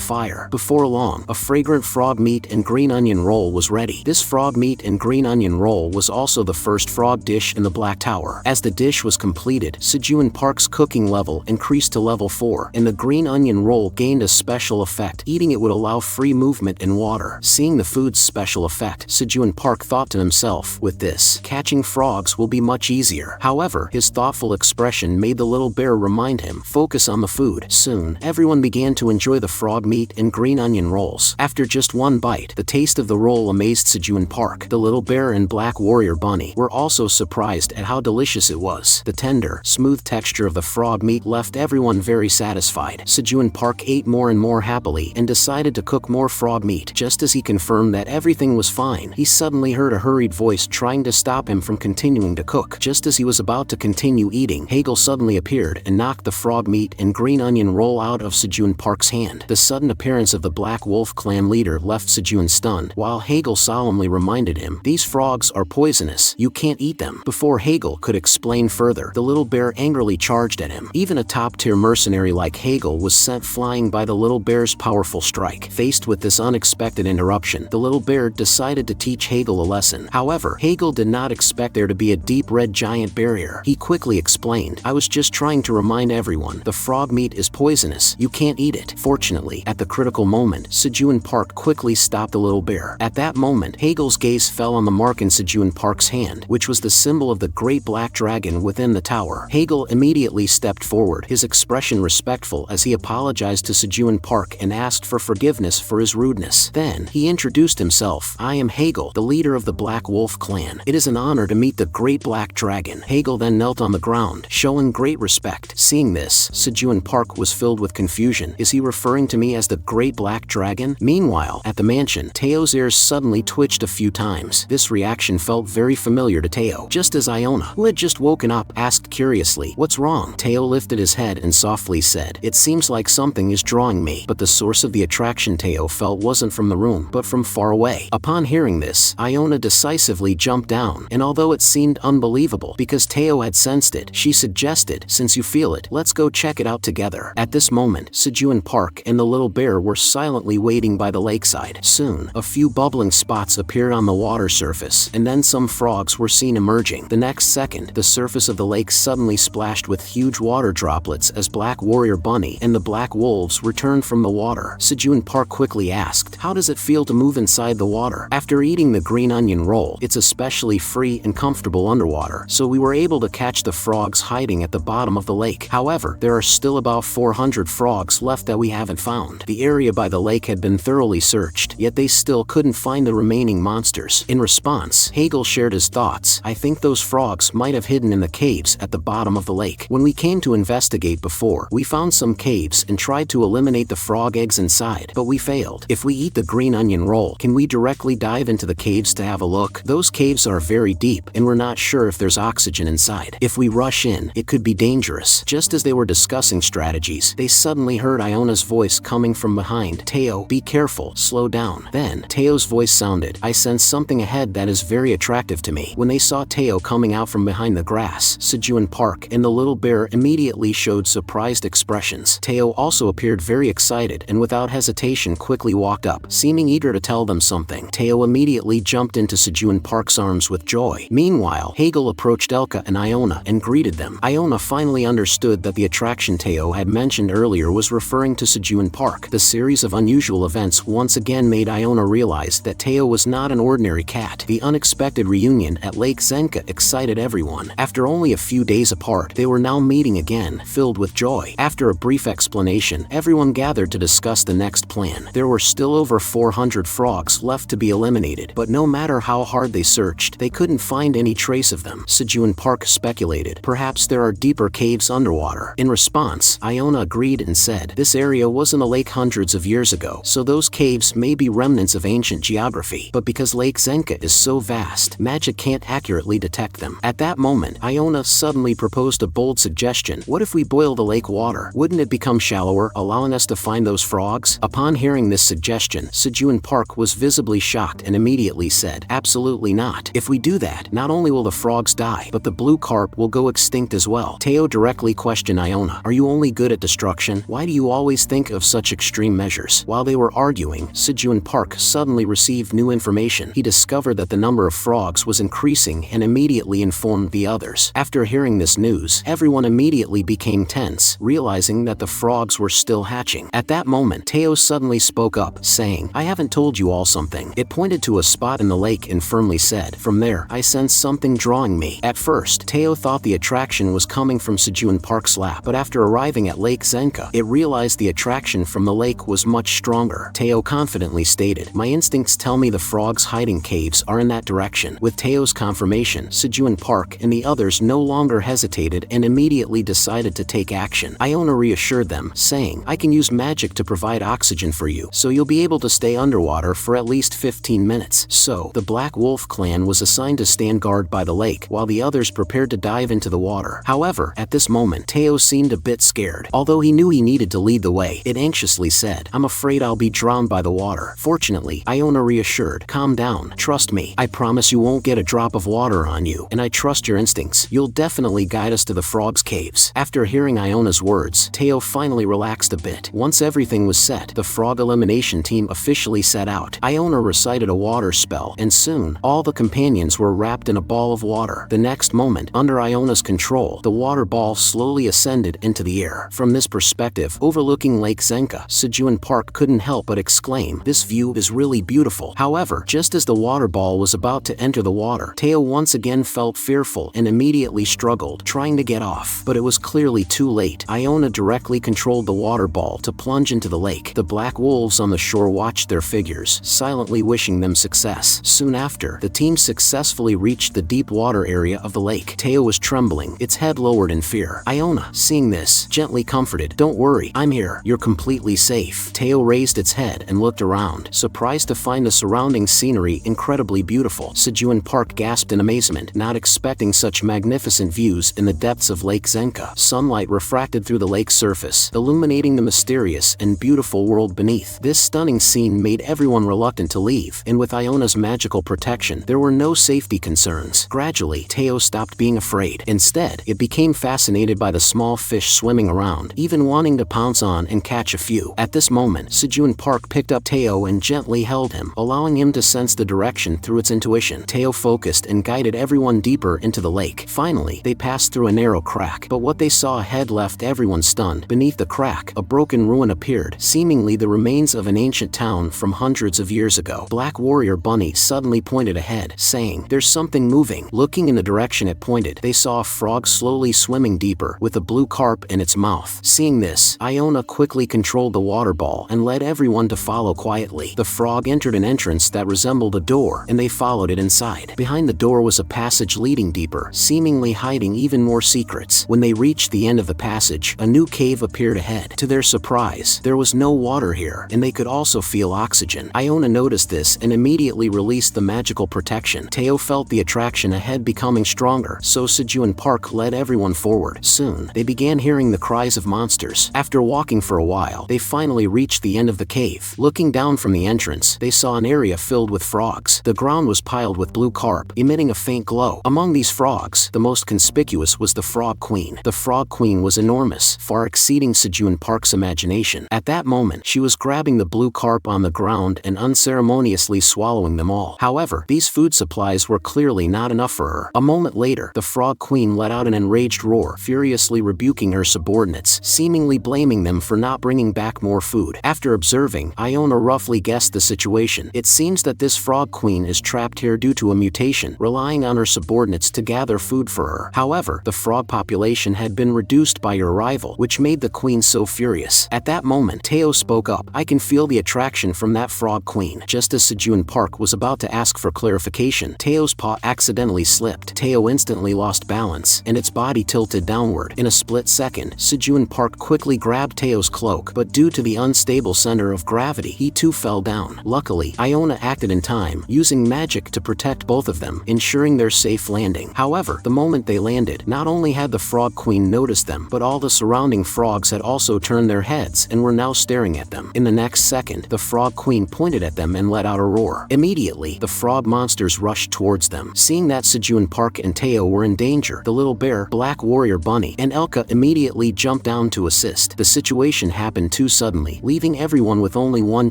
fire. Before long, a fragrant frog meat and green onion roll was ready. This frog meat and green onion roll was also the first frog dish in the Black Tower. As the dish was completed, Sejun Park's cooking level increased to level 4, and the green onion roll gained a special effect. Eating it would allow free movement in water. Seeing the food's special effect, Sejun Park thought to himself, "With this, catching frogs will be much easier." However, his thoughtful expression made the little bear remind him, "Focus on the food." Soon, everyone began to enjoy the frog meat and green onion rolls. After just one bite, the taste of the roll amazed Sejun Park. The little bear and Black Warrior Bunny were also surprised at how delicious it was. The tender, smooth texture of the frog meat left everyone very satisfied. Sejun Park ate more and more happily and decided to cook more frog meat. Just as he confirmed that everything was fine, he suddenly heard a hurried voice trying to stop him from continuing to cook. Just as he was about to continue eating, Hegel suddenly appeared and knocked the frog meat and green onion roll out of Sejun Park's hand. The sudden appearance of the Black Wolf clan leader left Sejun stunned, while Hegel solemnly reminded him, "These frogs are poisonous. You can't eat them." Before Hegel could explain further, the little bear angrily charged at him. Even a top-tier mercenary like Hegel was sent flying by the little bear's powerful strike. Faced with this unexpected interruption, the little bear decided to teach Hegel a lesson. However, Hegel did not expect there to be a deep red giant barrier. He quickly explained, "I was just trying to remind everyone, the frog meat is poisonous. You can't eat it." Fortunately, at the critical moment, Sejun Park quickly stopped the little bear. At that moment, Hegel's gaze fell on the mark in Sejun Park's hand, which was the symbol of the great black dragon within the tower. Hegel immediately stepped forward, his expression respectful as he apologized to Sejun Park and asked for forgiveness for his rudeness. Then, he introduced himself, "I am Hegel, the leader of the Black Wolf clan. It is an honor to meet the great black dragon." Hegel then knelt on the ground, showing great respect. Seeing this, Sejun Park was filled with confusion. Is he referring to me as the great black dragon? Meanwhile, at the mansion, Teo's ears suddenly twitched a few times. This reaction felt very familiar to Teao. Just as Iona, who had just woken up, asked curiously, "What's wrong?" Teao lifted his head and softly said, "It seems like something is drawing me." But the source of the attraction Teao felt wasn't from the room, but from far away. Upon hearing this, Iona decisively jumped down, and although it seemed unbelievable because Teao had sensed it, she suggested, "Since you feel it, let's go check it out together." At this moment, Sejun Park and the little bear were silently waiting by the lakeside. Soon, a few bubbling spots appeared on the water surface, and then some frogs were seen emerging. The next second, the surface of the lake suddenly splashed with huge water droplets as Black Warrior Bunny and the Black Wolves returned from the water. Sejun Park quickly asked, "How does it feel to move inside the water?" After eating the green onion roll, it's especially free and comfortable underwater, so we were able to catch the frogs hiding at the bottom of the lake. However, there are still about 400 frogs left that we haven't found. The area by the lake had been thoroughly searched, yet they still couldn't find the remaining monsters. In response, Hegel shared his thoughts. "I think those frogs might have hidden in the caves at the bottom of the lake. When we came to investigate before, we found some caves and tried to eliminate the frog eggs inside, but we failed. If we eat the green onion roll, can we directly dive into the caves to have a look? Those caves are very deep, and we're not sure if there's oxygen inside. If we rush in, it could be dangerous." Just as they were discussing strategies, they suddenly heard Iona's voice coming from behind. "Teao, be careful, slow down." Then, Teo's voice sounded, "I sense something ahead that is very attractive to me." When they saw Teao coming out from behind the grass, Sejun Park and the little bear immediately showed surprised expressions. Teao also appeared very excited and without hesitation quickly walked up, seeming eager to tell them something. Teao immediately jumped into Sejun Park's arms with joy. Meanwhile, Hegel approached Elka and Iona and greeted them. Iona finally understood that the attraction Teao had mentioned earlier was referring to Sejun Park. The series of unusual events once again made Iona realize that Teao was not an ordinary cat. The unexpected reunion at Lake Zenka excited everyone. After only a few days apart, they were now meeting again, filled with joy. After a brief explanation, everyone gathered to discuss the next plan. There were still over 400 frogs left to be eliminated, but no matter how hard they searched, they couldn't find any trace of them. Sejun Park speculated, "Perhaps there are deeper caves underwater." In response, Iona agreed and said, "This area wasn't a lake hundreds of years ago, so those caves may be remnants of ancient geography. But because Lake Zenka is so vast, magic can't accurately detect them." At that moment, Iona suddenly proposed a bold suggestion. "What if we boil the lake water? Wouldn't it become shallower, allowing us to find those frogs?" Upon hearing this suggestion, Sejun Park was visibly shocked and immediately said, "Absolutely not. If we do that, not only will the frogs die, but the blue carp will go extinct as well." Teao directly questioned Iona, "Are you only good at destruction? Why do you always think of such extreme measures?" While they were arguing, Sejun Park suddenly received new information. He discovered that the number of frogs was increasing and immediately informed the others. After hearing this news, everyone immediately became tense, realizing that the frogs were still hatching. At that moment, Teao suddenly spoke up, saying, "I haven't told you all something." It pointed to a spot in the lake and firmly said, "From there, I sense something drawing me." At first, Teao thought the attraction was coming from Sejun Park's lap, but after arriving at Lake Zenka, it realized the attraction from the lake was much stronger. Teao confidently stated, "My instincts tell me the frogs' hiding caves are in that direction." With Teo's confirmation, Sejun Park and the others no longer hesitated and immediately decided to take action. Iona reassured them, saying, "I can use magic to provide oxygen for you, so you'll be able to stay underwater for at least 15 minutes. So, the Black Wolf clan was assigned to stand guard by the lake, while the others prepared to dive into the water. However, at this moment, Teao seemed a bit scared. Although he knew he needed to lead the way, it anxiously said, "I'm afraid I'll be drowned by the water." Fortunately, Iona reassured, "Calm down. Trust me. I promise you won't get a drop of water on you, and I trust your instincts. You'll definitely guide us to the frogs' caves." After hearing Iona's words, Teao finally relaxed a bit. Once everything was set, the frog elimination team officially set out. Iona recited a water spell, and soon, all the companions were wrapped in a ball of water. The next moment, under Iona's control, the water ball slowly ascended into the air. From this perspective, overlooking Lake Zenka, Sejun Park couldn't help but exclaim, "This view is really beautiful." However, just as the water ball was about to enter the water, Teao once again felt fearful and immediately struggled, trying to get off. But it was clearly too late. Iona directly controlled the water ball to plunge into the lake. The black wolves on the shore watched their figures, silently wishing them success. Soon after, the team successfully reached the deep water area of the lake. Teao was trembling, its head lowered in fear. Iona, seeing this, gently comforted, "Don't worry, I'm here. You're completely safe." Teao raised its head and looked around, surprised to find the surrounding scenery incredibly beautiful. Sejun Park gasped in amazement, not expecting expecting such magnificent views in the depths of Lake Zenka. Sunlight refracted through the lake's surface, illuminating the mysterious and beautiful world beneath. This stunning scene made everyone reluctant to leave, and with Iona's magical protection, there were no safety concerns. Gradually, Teao stopped being afraid. Instead, it became fascinated by the small fish swimming around, even wanting to pounce on and catch a few. At this moment, Sejun Park picked up Teao and gently held him, allowing him to sense the direction through its intuition. Teao focused and guided everyone deeper into the lake. Finally, they passed through a narrow crack, but what they saw ahead left everyone stunned. Beneath the crack, a broken ruin appeared, seemingly the remains of an ancient town from hundreds of years ago. Black Warrior Bunny suddenly pointed ahead, saying, "There's something moving." Looking in the direction it pointed, they saw a frog slowly swimming deeper, with a blue carp in its mouth. Seeing this, Iona quickly controlled the water ball and led everyone to follow quietly. The frog entered an entrance that resembled a door, and they followed it inside. Behind the door was a passage leading deeper, seemingly hiding even more secrets. When they reached the end of the passage, a new cave appeared ahead. To their surprise, there was no water here, and they could also feel oxygen. Iona noticed this and immediately released the magical protection. Teao felt the attraction ahead becoming stronger, so Sejun Park led everyone forward. Soon, they began hearing the cries of monsters. After walking for a while, they finally reached the end of the cave. Looking down from the entrance, they saw an area filled with frogs. The ground was piled with blue carp, emitting a faint glow. Among these frogs, the most conspicuous was the Frog Queen. The Frog Queen was enormous, far exceeding Sejun Park's imagination. At that moment, she was grabbing the blue carp on the ground and unceremoniously swallowing them all. However, these food supplies were clearly not enough for her. A moment later, the Frog Queen let out an enraged roar, furiously rebuking her subordinates, seemingly blaming them for not bringing back more food. After observing, Iona roughly guessed the situation. It seems that this Frog Queen is trapped here due to a mutation, relying on her subordinates to gather food for her. However, the frog population had been reduced by your arrival, which made the queen so furious. At that moment, Teao spoke up. "I can feel the attraction from that Frog Queen." Just as Sejun Park was about to ask for clarification, Teo's paw accidentally slipped. Teao instantly lost balance, and its body tilted downward. In a split second, Sejun Park quickly grabbed Teo's cloak, but due to the unstable center of gravity, he too fell down. Luckily, Iona acted in time, using magic to protect both of them, ensuring their safe landing. However, the moment they landed, not only had the Frog Queen noticed them, but all the surrounding frogs had also turned their heads and were now staring at them. In the next second, the Frog Queen pointed at them and let out a roar. Immediately, the frog monsters rushed towards them. Seeing that Sejun Park and Teao were in danger, the little bear, Black Warrior Bunny, and Elka immediately jumped down to assist. The situation happened too suddenly, leaving everyone with only one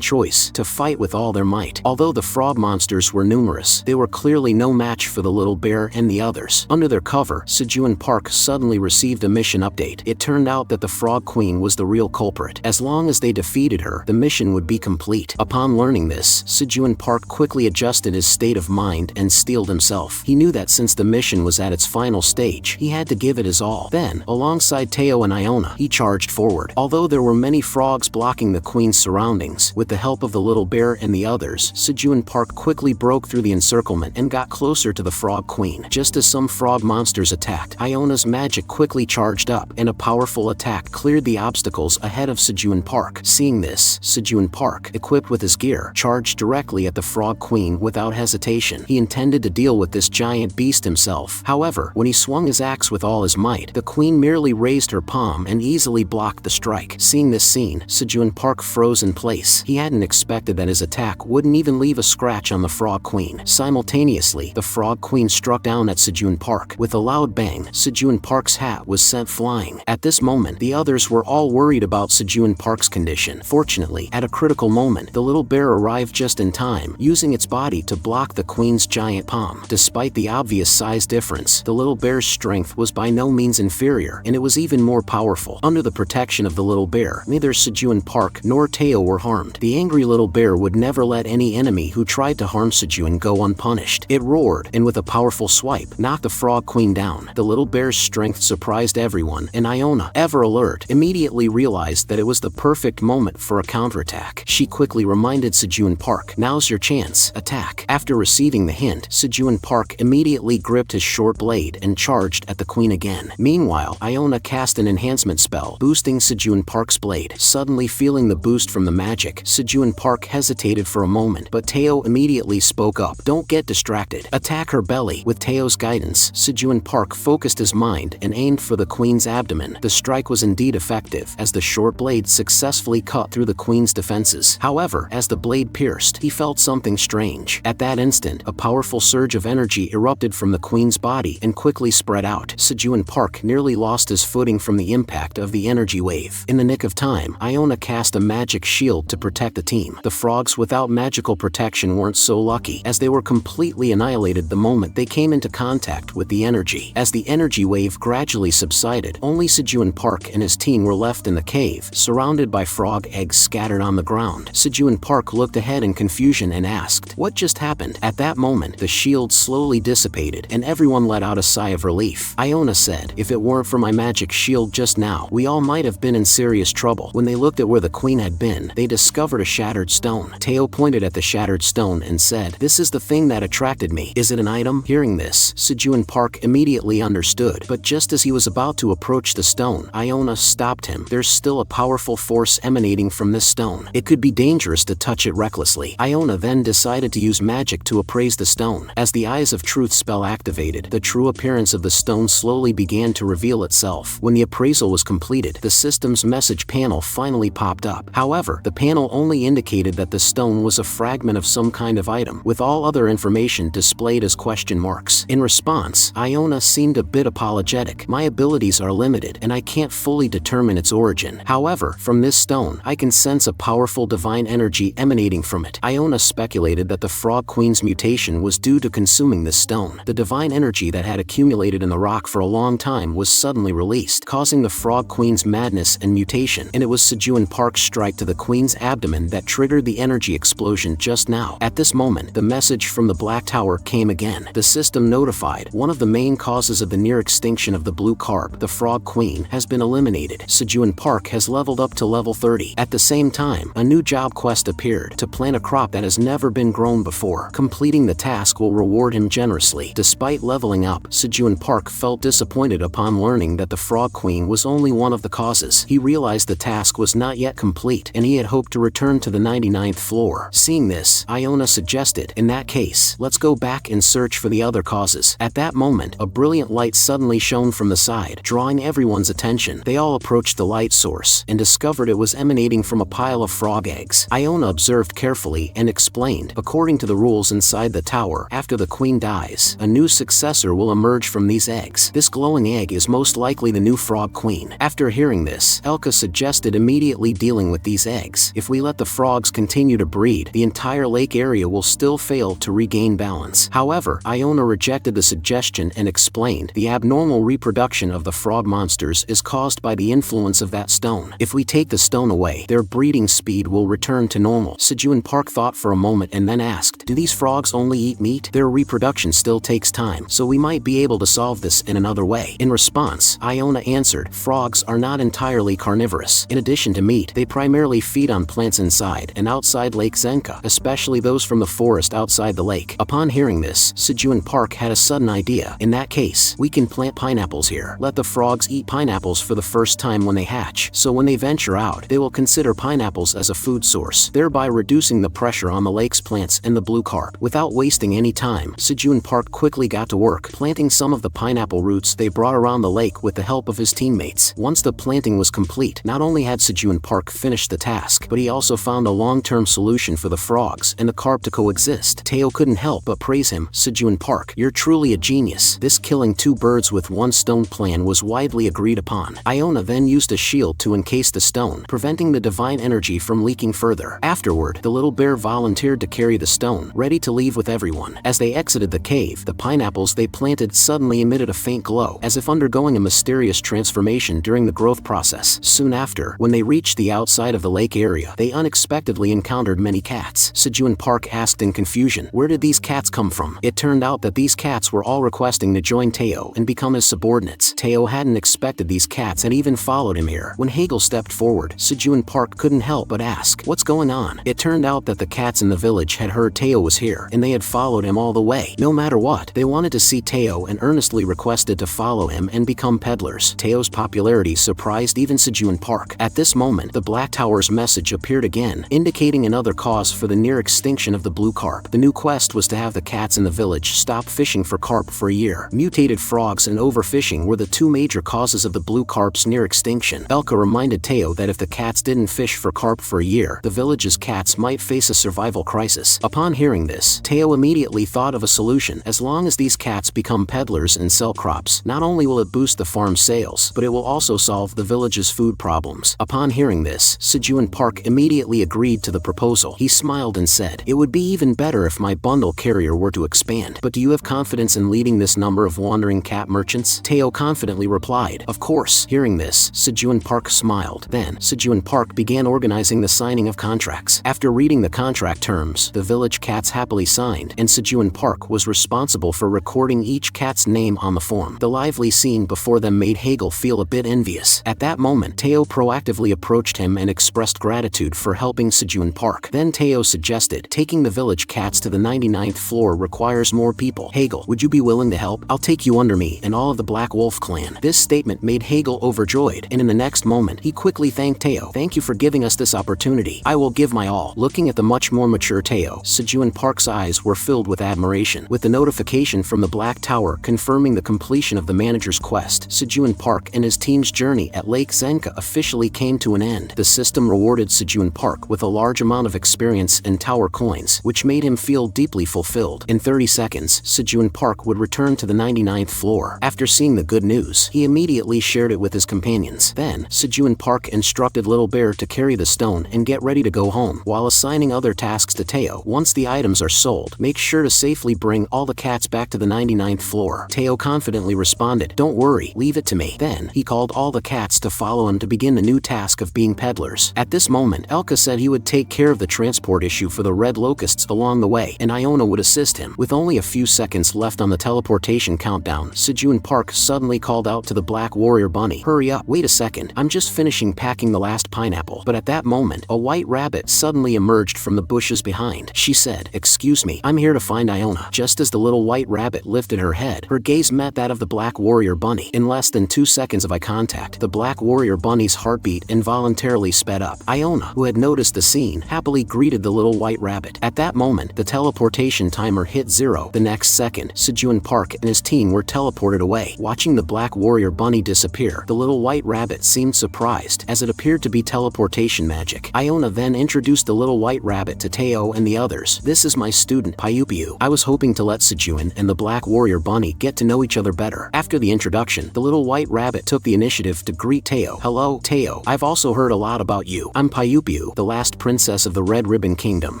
choice: to fight with all their might. Although the frog monsters were numerous, they were clearly no match for the little bear and the others. Under their cover, Sejun Park suddenly received a mission update. It turned out that the Frog Queen was the real culprit. As long as they defeated her, the mission would be complete. Upon learning this, Sejun Park quickly adjusted his state of mind and steeled himself. He knew that since the mission was at its final stage, he had to give it his all. Then, alongside Teao and Iona, he charged forward. Although there were many frogs blocking the queen's surroundings, with the help of the little bear and the others, Sejun Park quickly broke through the encirclement and got closer to the Frog Queen. Just as some frog monsters attacked, Iona's magic quickly charged up, and a powerful attack cleared the obstacles ahead of Sejun Park. Seeing this, Sejun Park, equipped with his gear, charged directly at the Frog Queen without hesitation. He intended to deal with this giant beast himself. However, when he swung his axe with all his might, the queen merely raised her palm and easily blocked the strike. Seeing this scene, Sejun Park froze in place. He hadn't expected that his attack wouldn't even leave a scratch on the Frog Queen. Simultaneously, the Frog Queen struck down at Sejun Park. With a loud bang, Sejun Park's hat was sent flying. At this moment, the others were all worried about Sejun Park's condition. Fortunately, at a critical moment, the little bear arrived just in time, using its body to block the queen's giant palm. Despite the obvious size difference, the little bear's strength was by no means inferior, and it was even more powerful. Under the protection of the little bear, neither Sejun Park nor Teao were harmed. The angry little bear would never let any enemy who tried to harm Sejun go unpunished. It roared, and with a powerful swipe, knocked the Frog Queen down. The little bear's strength surprised everyone, and Iona, ever alert, immediately realized that it was the perfect moment for a counterattack. She quickly reminded Sejun Park, "Now's your chance, attack." After receiving the hint, Sejun Park immediately gripped his short blade and charged at the queen again. Meanwhile, Iona cast an enhancement spell, boosting Sejun Park's blade. Suddenly feeling the boost from the magic, Sejun Park hesitated for a moment, but Teao immediately spoke up. "Don't get distracted. Attack her belly." With Teao's Teo's guidance, Sejun Park focused his mind and aimed for the queen's abdomen. The strike was indeed effective, as the short blade successfully cut through the queen's defenses. However, as the blade pierced, he felt something strange. At that instant, a powerful surge of energy erupted from the queen's body and quickly spread out. Sejun Park nearly lost his footing from the impact of the energy wave. In the nick of time, Iona cast a magic shield to protect the team. The frogs without magical protection weren't so lucky, as they were completely annihilated the moment they came into contact with the energy. As the energy wave gradually subsided, only Sejun Park and his team were left in the cave, surrounded by frog eggs scattered on the ground. Sejun Park looked ahead in confusion and asked, "What just happened?" At that moment, the shield slowly dissipated, and everyone let out a sigh of relief. Iona said, "If it weren't for my magic shield just now, we all might have been in serious trouble." When they looked at where the queen had been, they discovered a shattered stone. Teao pointed at the shattered stone and said, "This is the thing that attracted me. Is it an item?" Hearing this, Sejun Park immediately understood, but just as he was about to approach the stone, Iona stopped him. "There's still a powerful force emanating from this stone. It could be dangerous to touch it recklessly." Iona then decided to use magic to appraise the stone. As the Eyes of Truth spell activated, the true appearance of the stone slowly began to reveal itself. When the appraisal was completed, the system's message panel finally popped up. However, the panel only indicated that the stone was a fragment of some kind of item, with all other information displayed as question marks. In response, Iona seemed a bit apologetic. "My abilities are limited, and I can't fully determine its origin. However, from this stone, I can sense a powerful divine energy emanating from it." Iona speculated that the Frog Queen's mutation was due to consuming this stone. The divine energy that had accumulated in the rock for a long time was suddenly released, causing the Frog Queen's madness and mutation, and it was Sejun Park's strike to the queen's abdomen that triggered the energy explosion just now. At this moment, the message from the Black Tower came again. The system notified, "One of the main causes of the near extinction of the blue carp, the Frog Queen, has been eliminated. Sejun Park has leveled up to level 30. At the same time, a new job quest appeared, to plant a crop that has never been grown before. Completing the task will reward him generously." Despite leveling up, Sejun Park felt disappointed upon learning that the Frog Queen was only one of the causes. He realized the task was not yet complete, and he had hoped to return to the 99th floor. Seeing this, Iona suggested, "In that case, let's go back and search for the other causes." At that moment, a brilliant light suddenly shone from the side, drawing everyone's attention. They all approached the light source, and discovered it was emanating from a pile of frog eggs. Iona observed carefully and explained, "According to the rules inside the tower, after the queen dies, a new successor will emerge from these eggs. This glowing egg is most likely the new Frog Queen." After hearing this, Elka suggested immediately dealing with these eggs. "If we let the frogs continue to breed, the entire lake area will still fail to regain balance." However, Iona rejected the suggestion and explained, "The abnormal reproduction of the frog monsters is caused by the influence of that stone. If we take the stone away, their breeding speed will return to normal." Sejun Park thought for a moment and then asked, "Do these frogs only eat meat? Their reproduction still takes time, so we might be able to solve this in another way." In response, Iona answered, "Frogs are not entirely carnivorous. In addition to meat, they primarily feed on plants inside and outside Lake Zenka, especially those from the forest outside the lake." Upon hearing this, Sejun Park had a sudden idea. "In that case, we can plant pineapples here. Let the frogs eat pineapples for the first time when they hatch, so when they venture out, they will consider pineapples as a food source, thereby reducing the pressure on the lake's plants and the blue carp." Without wasting any time, Sejun Park quickly got to work, planting some of the pineapple roots they brought around the lake with the help of his teammates. Once the planting was complete, not only had Sejun Park finished the task, but he also found a long-term solution for the frogs and the carp to coexist. Teao couldn't help but praise him. "Sejun Park, you're truly a genius." This killing two birds with one stone plan was widely agreed upon. Iona then used a shield to encase the stone, preventing the divine energy from leaking further. Afterward, the little bear volunteered to carry the stone, ready to leave with everyone. As they exited the cave, the pineapples they planted suddenly emitted a faint glow, as if undergoing a mysterious transformation during the growth process. Soon after, when they reached the outside of the lake area, they unexpectedly encountered many cats. Sejun Park asked in confusion, "Where did these cats come from?" It turned out that these cats were all requesting to join Teao and become his subordinates. Teao hadn't expected these cats and even followed him here. When Hegel stepped forward, Sejun Park couldn't help but ask, "What's going on?" It turned out that the cats in the village had heard Teao was here, and they had followed him all the way. No matter what, they wanted to see Teao and earnestly requested to follow him and become peddlers. Teao's popularity surprised even Sejun Park. At this moment, the Black Tower's message appeared again, indicating another cause for the near extinction of the blue carp. The new quest was to have the cats in the village stop fishing fishing for carp for a year. Mutated frogs and overfishing were the two major causes of the blue carp's near extinction. Elka reminded Teao that if the cats didn't fish for carp for a year, the village's cats might face a survival crisis. Upon hearing this, Teao immediately thought of a solution. As long as these cats become peddlers and sell crops, not only will it boost the farm's sales, but it will also solve the village's food problems. Upon hearing this, Sejun Park immediately agreed to the proposal. He smiled and said, "It would be even better if my bundle carrier were to expand. But do you have confidence in leading this number of wandering cat merchants?" Teao confidently replied, "Of course." Hearing this, Sejun Park smiled. Then, Sejun Park began organizing the signing of contracts. After reading the contract terms, the village cats happily signed, and Sejun Park was responsible for recording each cat's name on the form. The lively scene before them made Hegel feel a bit envious. At that moment, Teao proactively approached him and expressed gratitude for helping Sejun Park. Then Teao suggested, "Taking the village cats to the 99th floor requires more people. Hegel, would you be willing to help? I'll take you under me and all of the Black Wolf clan." This statement made Hegel overjoyed, and in the next moment, he quickly thanked Teao. "Thank you for giving us this opportunity. I will give my all." Looking at the much more mature Teao, Sejun Park's eyes were filled with admiration. With the notification from the Black Tower confirming the completion of the manager's quest, Sejun Park and his team's journey at Lake Zenka officially came to an end. The system rewarded Sejun Park with a large amount of experience and tower coins, which made him feel deeply fulfilled. In 30 seconds, Sejun Park would return to the 99th floor. After seeing the good news, he immediately shared it with his companions. Then, Sejun Park instructed Little Bear to carry the stone and get ready to go home, while assigning other tasks to Teao. Once the items are sold, make sure to safely bring all the cats back to the 99th floor. Teao confidently responded, "Don't worry, leave it to me." Then, he called all the cats to follow him to begin the new task of being peddlers. At this moment, Elka said he would take care of the transport issue for the red locusts along the way, and Iona would assist him. With only a few seconds left on the teleportation countdown, Sejun Park suddenly called out to the Black Warrior Bunny, "Hurry up, wait a second, I'm just finishing packing the last pineapple." But at that moment, a white rabbit suddenly emerged from the bushes behind. She said, "Excuse me, I'm here to find Iona." Just as the little white rabbit lifted her head, her gaze met that of the Black Warrior Bunny. In less than 2 seconds of eye contact, the Black Warrior Bunny's heartbeat involuntarily sped up. Iona, who had noticed the scene, happily greeted the little white rabbit. At that moment, the teleportation timer hit 0. The next second, Sejun Park and his team were teleported away. Watching the Black Warrior Bunny disappear, the little white rabbit seemed surprised, as it appeared to be teleportation magic. Iona then introduced the little white rabbit to Teao and the others. "This is my student, Pyupiu. I was hoping to let Sejun and the Black Warrior Bunny get to know each other better." After the introduction, the little white rabbit took the initiative to greet Teao. "Hello, Teao. I've also heard a lot about you. I'm Pyupiu, the last princess of the Red Ribbon Kingdom."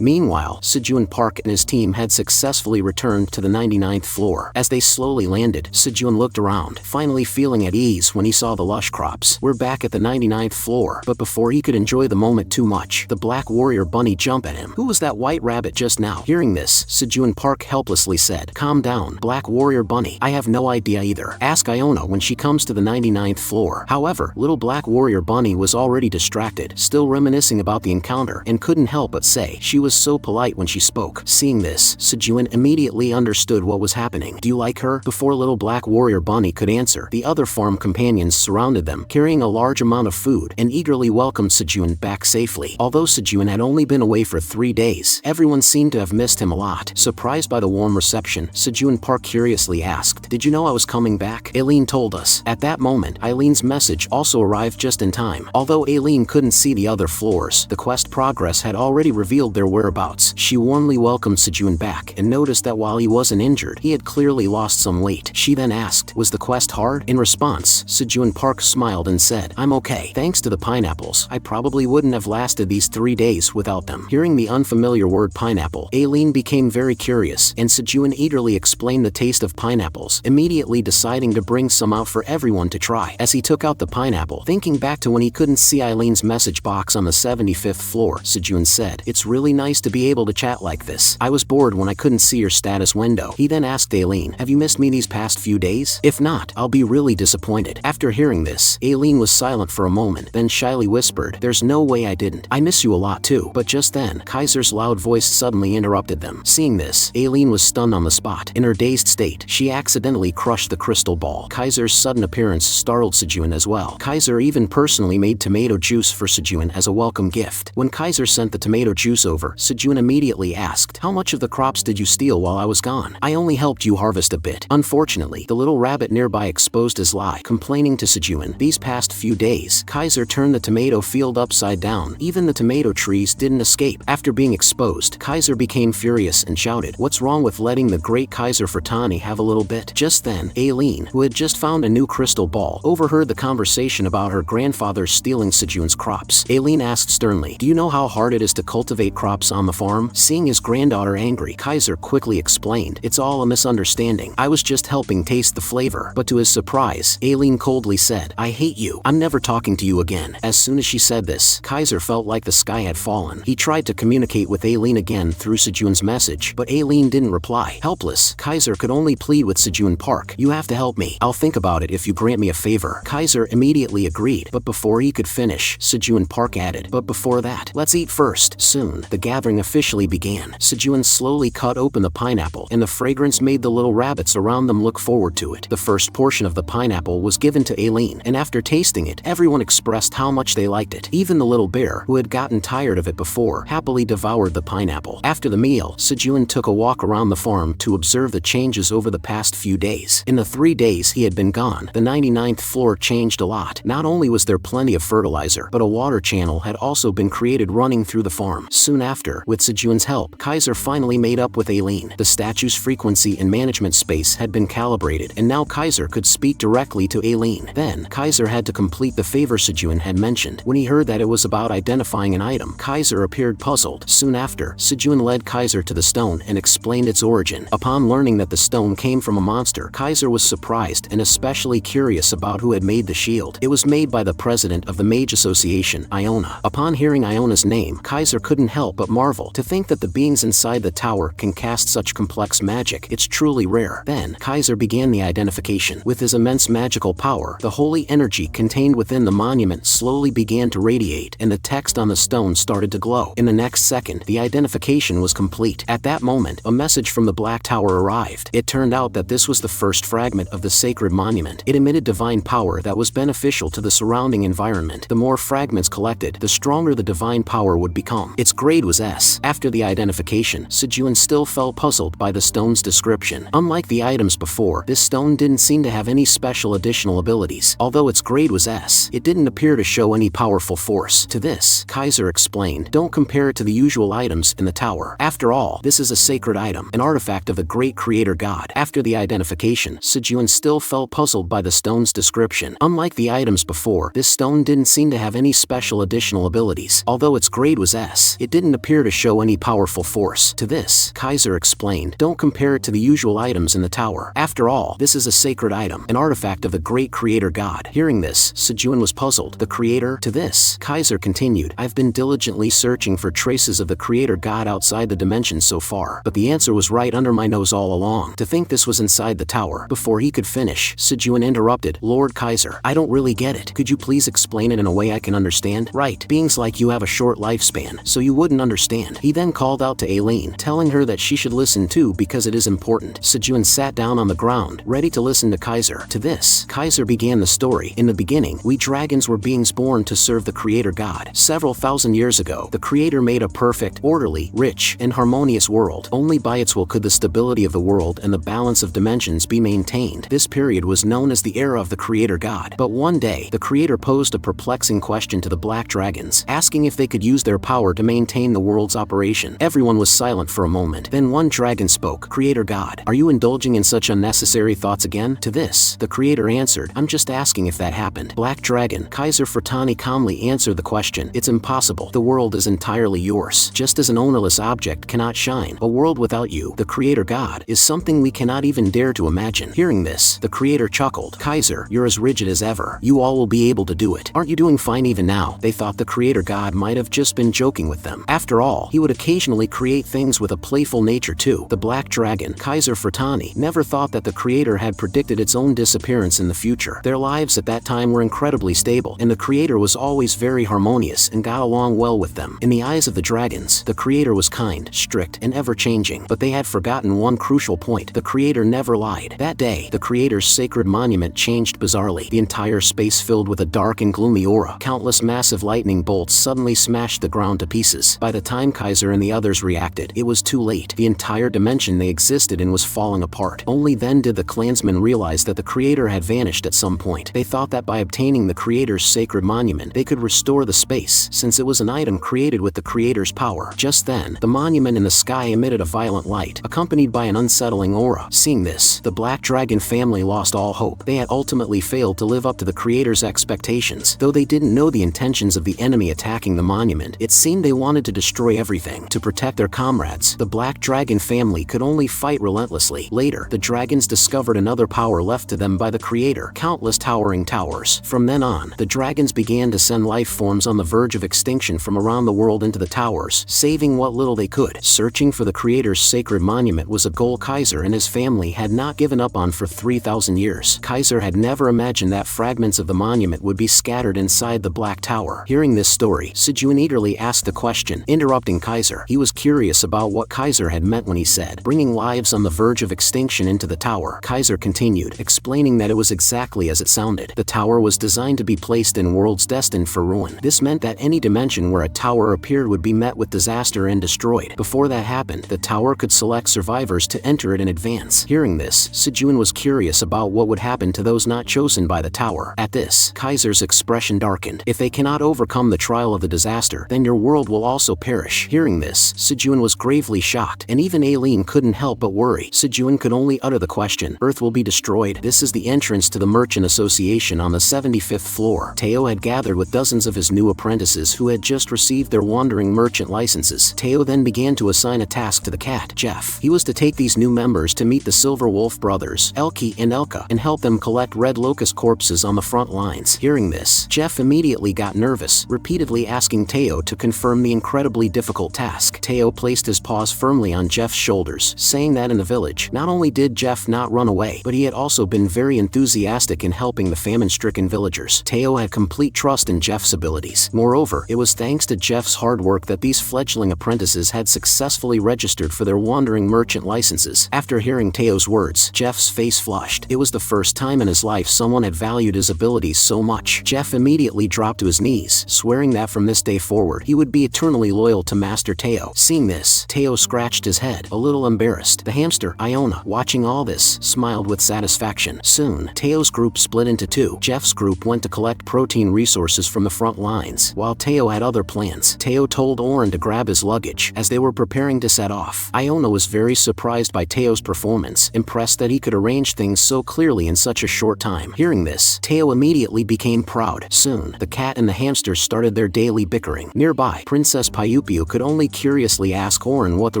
Meanwhile, Sejun Park and his team had successfully returned to the 99th floor. As they slowly landed, Sejun looked around, finally feeling at ease when he saw the lush crops. "We're back at the 99th floor." But before he could enjoy the moment too much, the Black Warrior Bunny jumped at him. "Who was that white rabbit just now?" Hearing this, Sejun Park helplessly said, "Calm down, Black Warrior Bunny. I have no idea either. Ask Iona when she comes to the 99th floor." However, little Black Warrior Bunny was already distracted, still reminiscing about the encounter, and couldn't help but say she was so polite when she spoke. Seeing this, Sejun immediately understood what was happening. "Do you like her?" Before little Black Warrior Bunny could answer, the other farm companions surrounded them, carrying a large amount of food, and eagerly welcomed Sejun back safely. Although Sejun had only been away for 3 days, everyone seemed to have missed him a lot. Surprised by the warm reception, Sejun Park curiously asked, "Did you know I was coming back?" Ailen told us. At that moment, Ailen's message also arrived just in time. Although Ailen couldn't see the other floors, the quest progress had already revealed their whereabouts. She warmly welcomed Sejun back and noticed that while he wasn't injured, he had clearly lost some weight. She then asked, "Was the quest hard?" In response, Sejun Park smiled and said, "I'm okay. Thanks to the pineapples, I probably wouldn't have lasted these 3 days without them." Hearing the unfamiliar word pineapple, Ailen became very curious, and Sejun eagerly explained the taste of pineapples, immediately deciding to bring some out for everyone to try. As he took out the pineapple, thinking back to when he couldn't see Ailen's message box on the 75th floor, Sejun said, "It's really nice to be able to chat like this. I was bored when I couldn't see your status window." He then asked Ailen, "Have you missed me these past few days? If not, I'll be really disappointed." After hearing this, Ailen was silent for a moment, then shyly whispered, "There's no way I didn't. I miss you a lot too." But just then, Kaiser's loud voice suddenly interrupted them. Seeing this, Ailen was stunned on the spot. In her dazed state, she accidentally crushed the crystal ball. Kaiser's sudden appearance startled Sejun as well. Kaiser even personally made tomato juice for Sejun as a welcome gift. When Kaiser sent the tomato juice over, Sejun immediately asked, "How much of the crops did you steal while I was gone?" "I I only helped you harvest a bit. Unfortunately, the little rabbit nearby exposed his lie, complaining to Sejun. These past few days, Kaiser turned the tomato field upside down. Even the tomato trees didn't escape. After being exposed, Kaiser became furious and shouted, "What's wrong with letting the great Kaiser Furtani have a little bit?" Just then, Ailen, who had just found a new crystal ball, overheard the conversation about her grandfather stealing Sejun's crops. Ailen asked sternly, "Do you know how hard it is to cultivate crops on the farm?" Seeing his granddaughter angry, Kaiser quickly explained, "It's all a misunderstanding. I was just helping taste the flavor." But to his surprise, Ailen coldly said, "I hate you. I'm never talking to you again." As soon as she said this, Kaiser felt like the sky had fallen. He tried to communicate with Ailen again through Sejun's message, but Ailen didn't reply. Helpless, Kaiser could only plead with Sejun, "Park, you have to help me. I'll think about it if you grant me a favor." Kaiser immediately agreed, but before he could finish, Sejun Park added, "But before that, let's eat first." Soon, the gathering officially began. Sejun slowly cut open the pineapple, and the fragrance made the little rabbits around them look forward to it. The first portion of the pineapple was given to Ailen, and after tasting it, everyone expressed how much they liked it. Even the little bear, who had gotten tired of it before, happily devoured the pineapple. After the meal, Sejun took a walk around the farm to observe the changes over the past few days. In the 3 days he had been gone, the 99th floor changed a lot. Not only was there plenty of fertilizer, but a water channel had also been created running through the farm. Soon after, with Sejun's help, Kaiser finally made up with Ailen. The statue's frequency and management space had been calibrated, and now Kaiser could speak directly to Ailen. Then, Kaiser had to complete the favor Sejun had mentioned. When he heard that it was about identifying an item, Kaiser appeared puzzled. Soon after, Sejun led Kaiser to the stone and explained its origin. Upon learning that the stone came from a monster, Kaiser was surprised and especially curious about who had made the shield. It was made by the president of the Mage Association, Iona. Upon hearing Iona's name, Kaiser couldn't help but marvel. To think that the beings inside the tower can cast such complex magic, it's truly rare. Then, Kaiser began the identification. With his immense magical power, the holy energy contained within the monument slowly began to radiate, and the text on the stone started to glow. In the next second, the identification was complete. At that moment, a message from the Black Tower arrived. It turned out that this was the first fragment of the sacred monument. It emitted divine power that was beneficial to the surrounding environment. The more fragments collected, the stronger the divine power would become. Its grade was S. After the identification, Sejun still felt puzzled by the stone's description. Unlike the items before, this stone didn't seem to have any special additional abilities. Although its grade was S, it didn't appear to show any powerful force. To this, Kaiser explained, "Don't compare it to the usual items in the tower. After all, this is a sacred item, an artifact of the great creator god." After the identification, Sejun still felt puzzled by the stone's description. Unlike the items before, this stone didn't seem to have any special additional abilities. Although its grade was S, it didn't appear to show any powerful force. To this, Kaiser explained, "Don't compare it to the usual items in the tower. After all, this is a sacred item, an artifact of the great creator god." Hearing this, Sejun was puzzled. "The creator?" To this, Kaiser continued, "I've been diligently searching for traces of the creator god outside the dimensions so far, but the answer was right under my nose all along. To think this was inside the tower." Before he could finish, Sejun interrupted, "Lord Kaiser, I don't really get it. Could you please explain it in a way I can understand?" "Right, beings like you have a short lifespan, so you wouldn't understand." He then called out to Ailen, telling her that she should listen too because it is important. Sejun sat down on the ground, ready to listen to Kaiser. To this, Kaiser began the story. "In the beginning, we dragons were beings born to serve the creator god. Several thousand years ago, the creator made a perfect, orderly, rich, and harmonious world. Only by its will could the stability of the world and the balance of dimensions be maintained. This period was known as the era of the creator god. But one day, the creator posed a perplexing question to the black dragons, asking if they could use their power to maintain the world's operation. Everyone was silent for a moment. Then one dragon spoke, "Creator god, are you indulging in such unnecessary thoughts again?" To this, the creator answered, "I'm just asking if that happened." Black dragon, Kaiser Furtani calmly answered the question, "It's impossible. The world is entirely yours. Just as an ownerless object cannot shine, a world without you, the creator god, is something we cannot even dare to imagine." Hearing this, the creator chuckled, "Kaiser, you're as rigid as ever. You all will be able to do it. Aren't you doing fine even now?" They thought the creator god might have just been joking with them. After all, he would occasionally create things with a playful nature too. The black dragon, Kaiser Furtani, never thought that the creator had predicted its own disappearance in the future. Their lives at that time were incredibly stable, and the creator was always very harmonious and got along well with them. In the eyes of the dragons, the creator was kind, strict, and ever-changing, but they had forgotten one crucial point: the creator never lied. That day, the creator's sacred monument changed bizarrely. The entire space filled with a dark and gloomy aura. Countless massive lightning bolts suddenly smashed the ground to pieces. By the time Kaiser and the others reacted, it was too late. The entire dimension they existed and was falling apart. Only then did the clansmen realize that the creator had vanished at some point. They thought that by obtaining the creator's sacred monument, they could restore the space, since it was an item created with the creator's power. Just then, the monument in the sky emitted a violent light, accompanied by an unsettling aura. Seeing this, the Black Dragon family lost all hope. They had ultimately failed to live up to the creator's expectations. Though they didn't know the intentions of the enemy attacking the monument, it seemed they wanted to destroy everything. To protect their comrades, the Black Dragon family could only fight relentlessly. Later, the dragons discovered another power left to them by the creator: countless towering towers. From then on, the dragons began to send life forms on the verge of extinction from around the world into the towers, saving what little they could. Searching for the creator's sacred monument was a goal Kaiser and his family had not given up on for 3,000 years. Kaiser had never imagined that fragments of the monument would be scattered inside the Black Tower. Hearing this story, Sejun eagerly asked a question, interrupting Kaiser. He was curious about what Kaiser had meant when he said, bringing lives on the verge of extinction into the tower. Kaiser continued, explaining that it was exactly as it sounded. The tower was designed to be placed in worlds destined for ruin. This meant that any dimension where a tower appeared would be met with disaster and destroyed. Before that happened, the tower could select survivors to enter it in advance. Hearing this, Sejun was curious about what would happen to those not chosen by the tower. At this, Kaiser's expression darkened. If they cannot overcome the trial of the disaster, then your world will also perish. Hearing this, Sejun was gravely shocked, and even Ailen couldn't help but worry. Sejun could only utter the question, Earth will be destroyed. This is the entrance to the Merchant Association on the 75th floor. Teao had gathered with dozens of his new apprentices who had just received their wandering merchant licenses. Teao then began to assign a task to the cat, Jeff. He was to take these new members to meet the Silver Wolf brothers, Ecchi and Elka, and help them collect red locust corpses on the front lines. Hearing this, Jeff immediately got nervous, repeatedly asking Teao to confirm the incredibly difficult task. Teao placed his paws firmly on Jeff's shoulders, saying that in the village, not only did Jeff not run away, but he had also been very enthusiastic in helping the famine-stricken villagers. Teao had complete trust in Jeff's abilities. Moreover, it was thanks to Jeff's hard work that these fledgling apprentices had successfully registered for their wandering merchant licenses. After hearing Teo's words, Jeff's face flushed. It was the first time in his life someone had valued his abilities so much. Jeff immediately dropped to his knees, swearing that from this day forward, he would be eternally loyal to Master Teao. Seeing this, Teao scratched his head, a little embarrassed. The hamster, Iona, watching all this, smiled with satisfaction. Soon, Teo's group split into two. Jeff's group went to collect protein resources from the front lines, while Teao had other plans. Teao told Oren to grab his luggage. As they were preparing to set off, Iona was very surprised by Teo's performance, impressed that he could arrange things so clearly in such a short time. Hearing this, Teao immediately became proud. Soon, the cat and the hamster started their daily bickering. Nearby, Princess Pyupio could only curiously ask Oren what the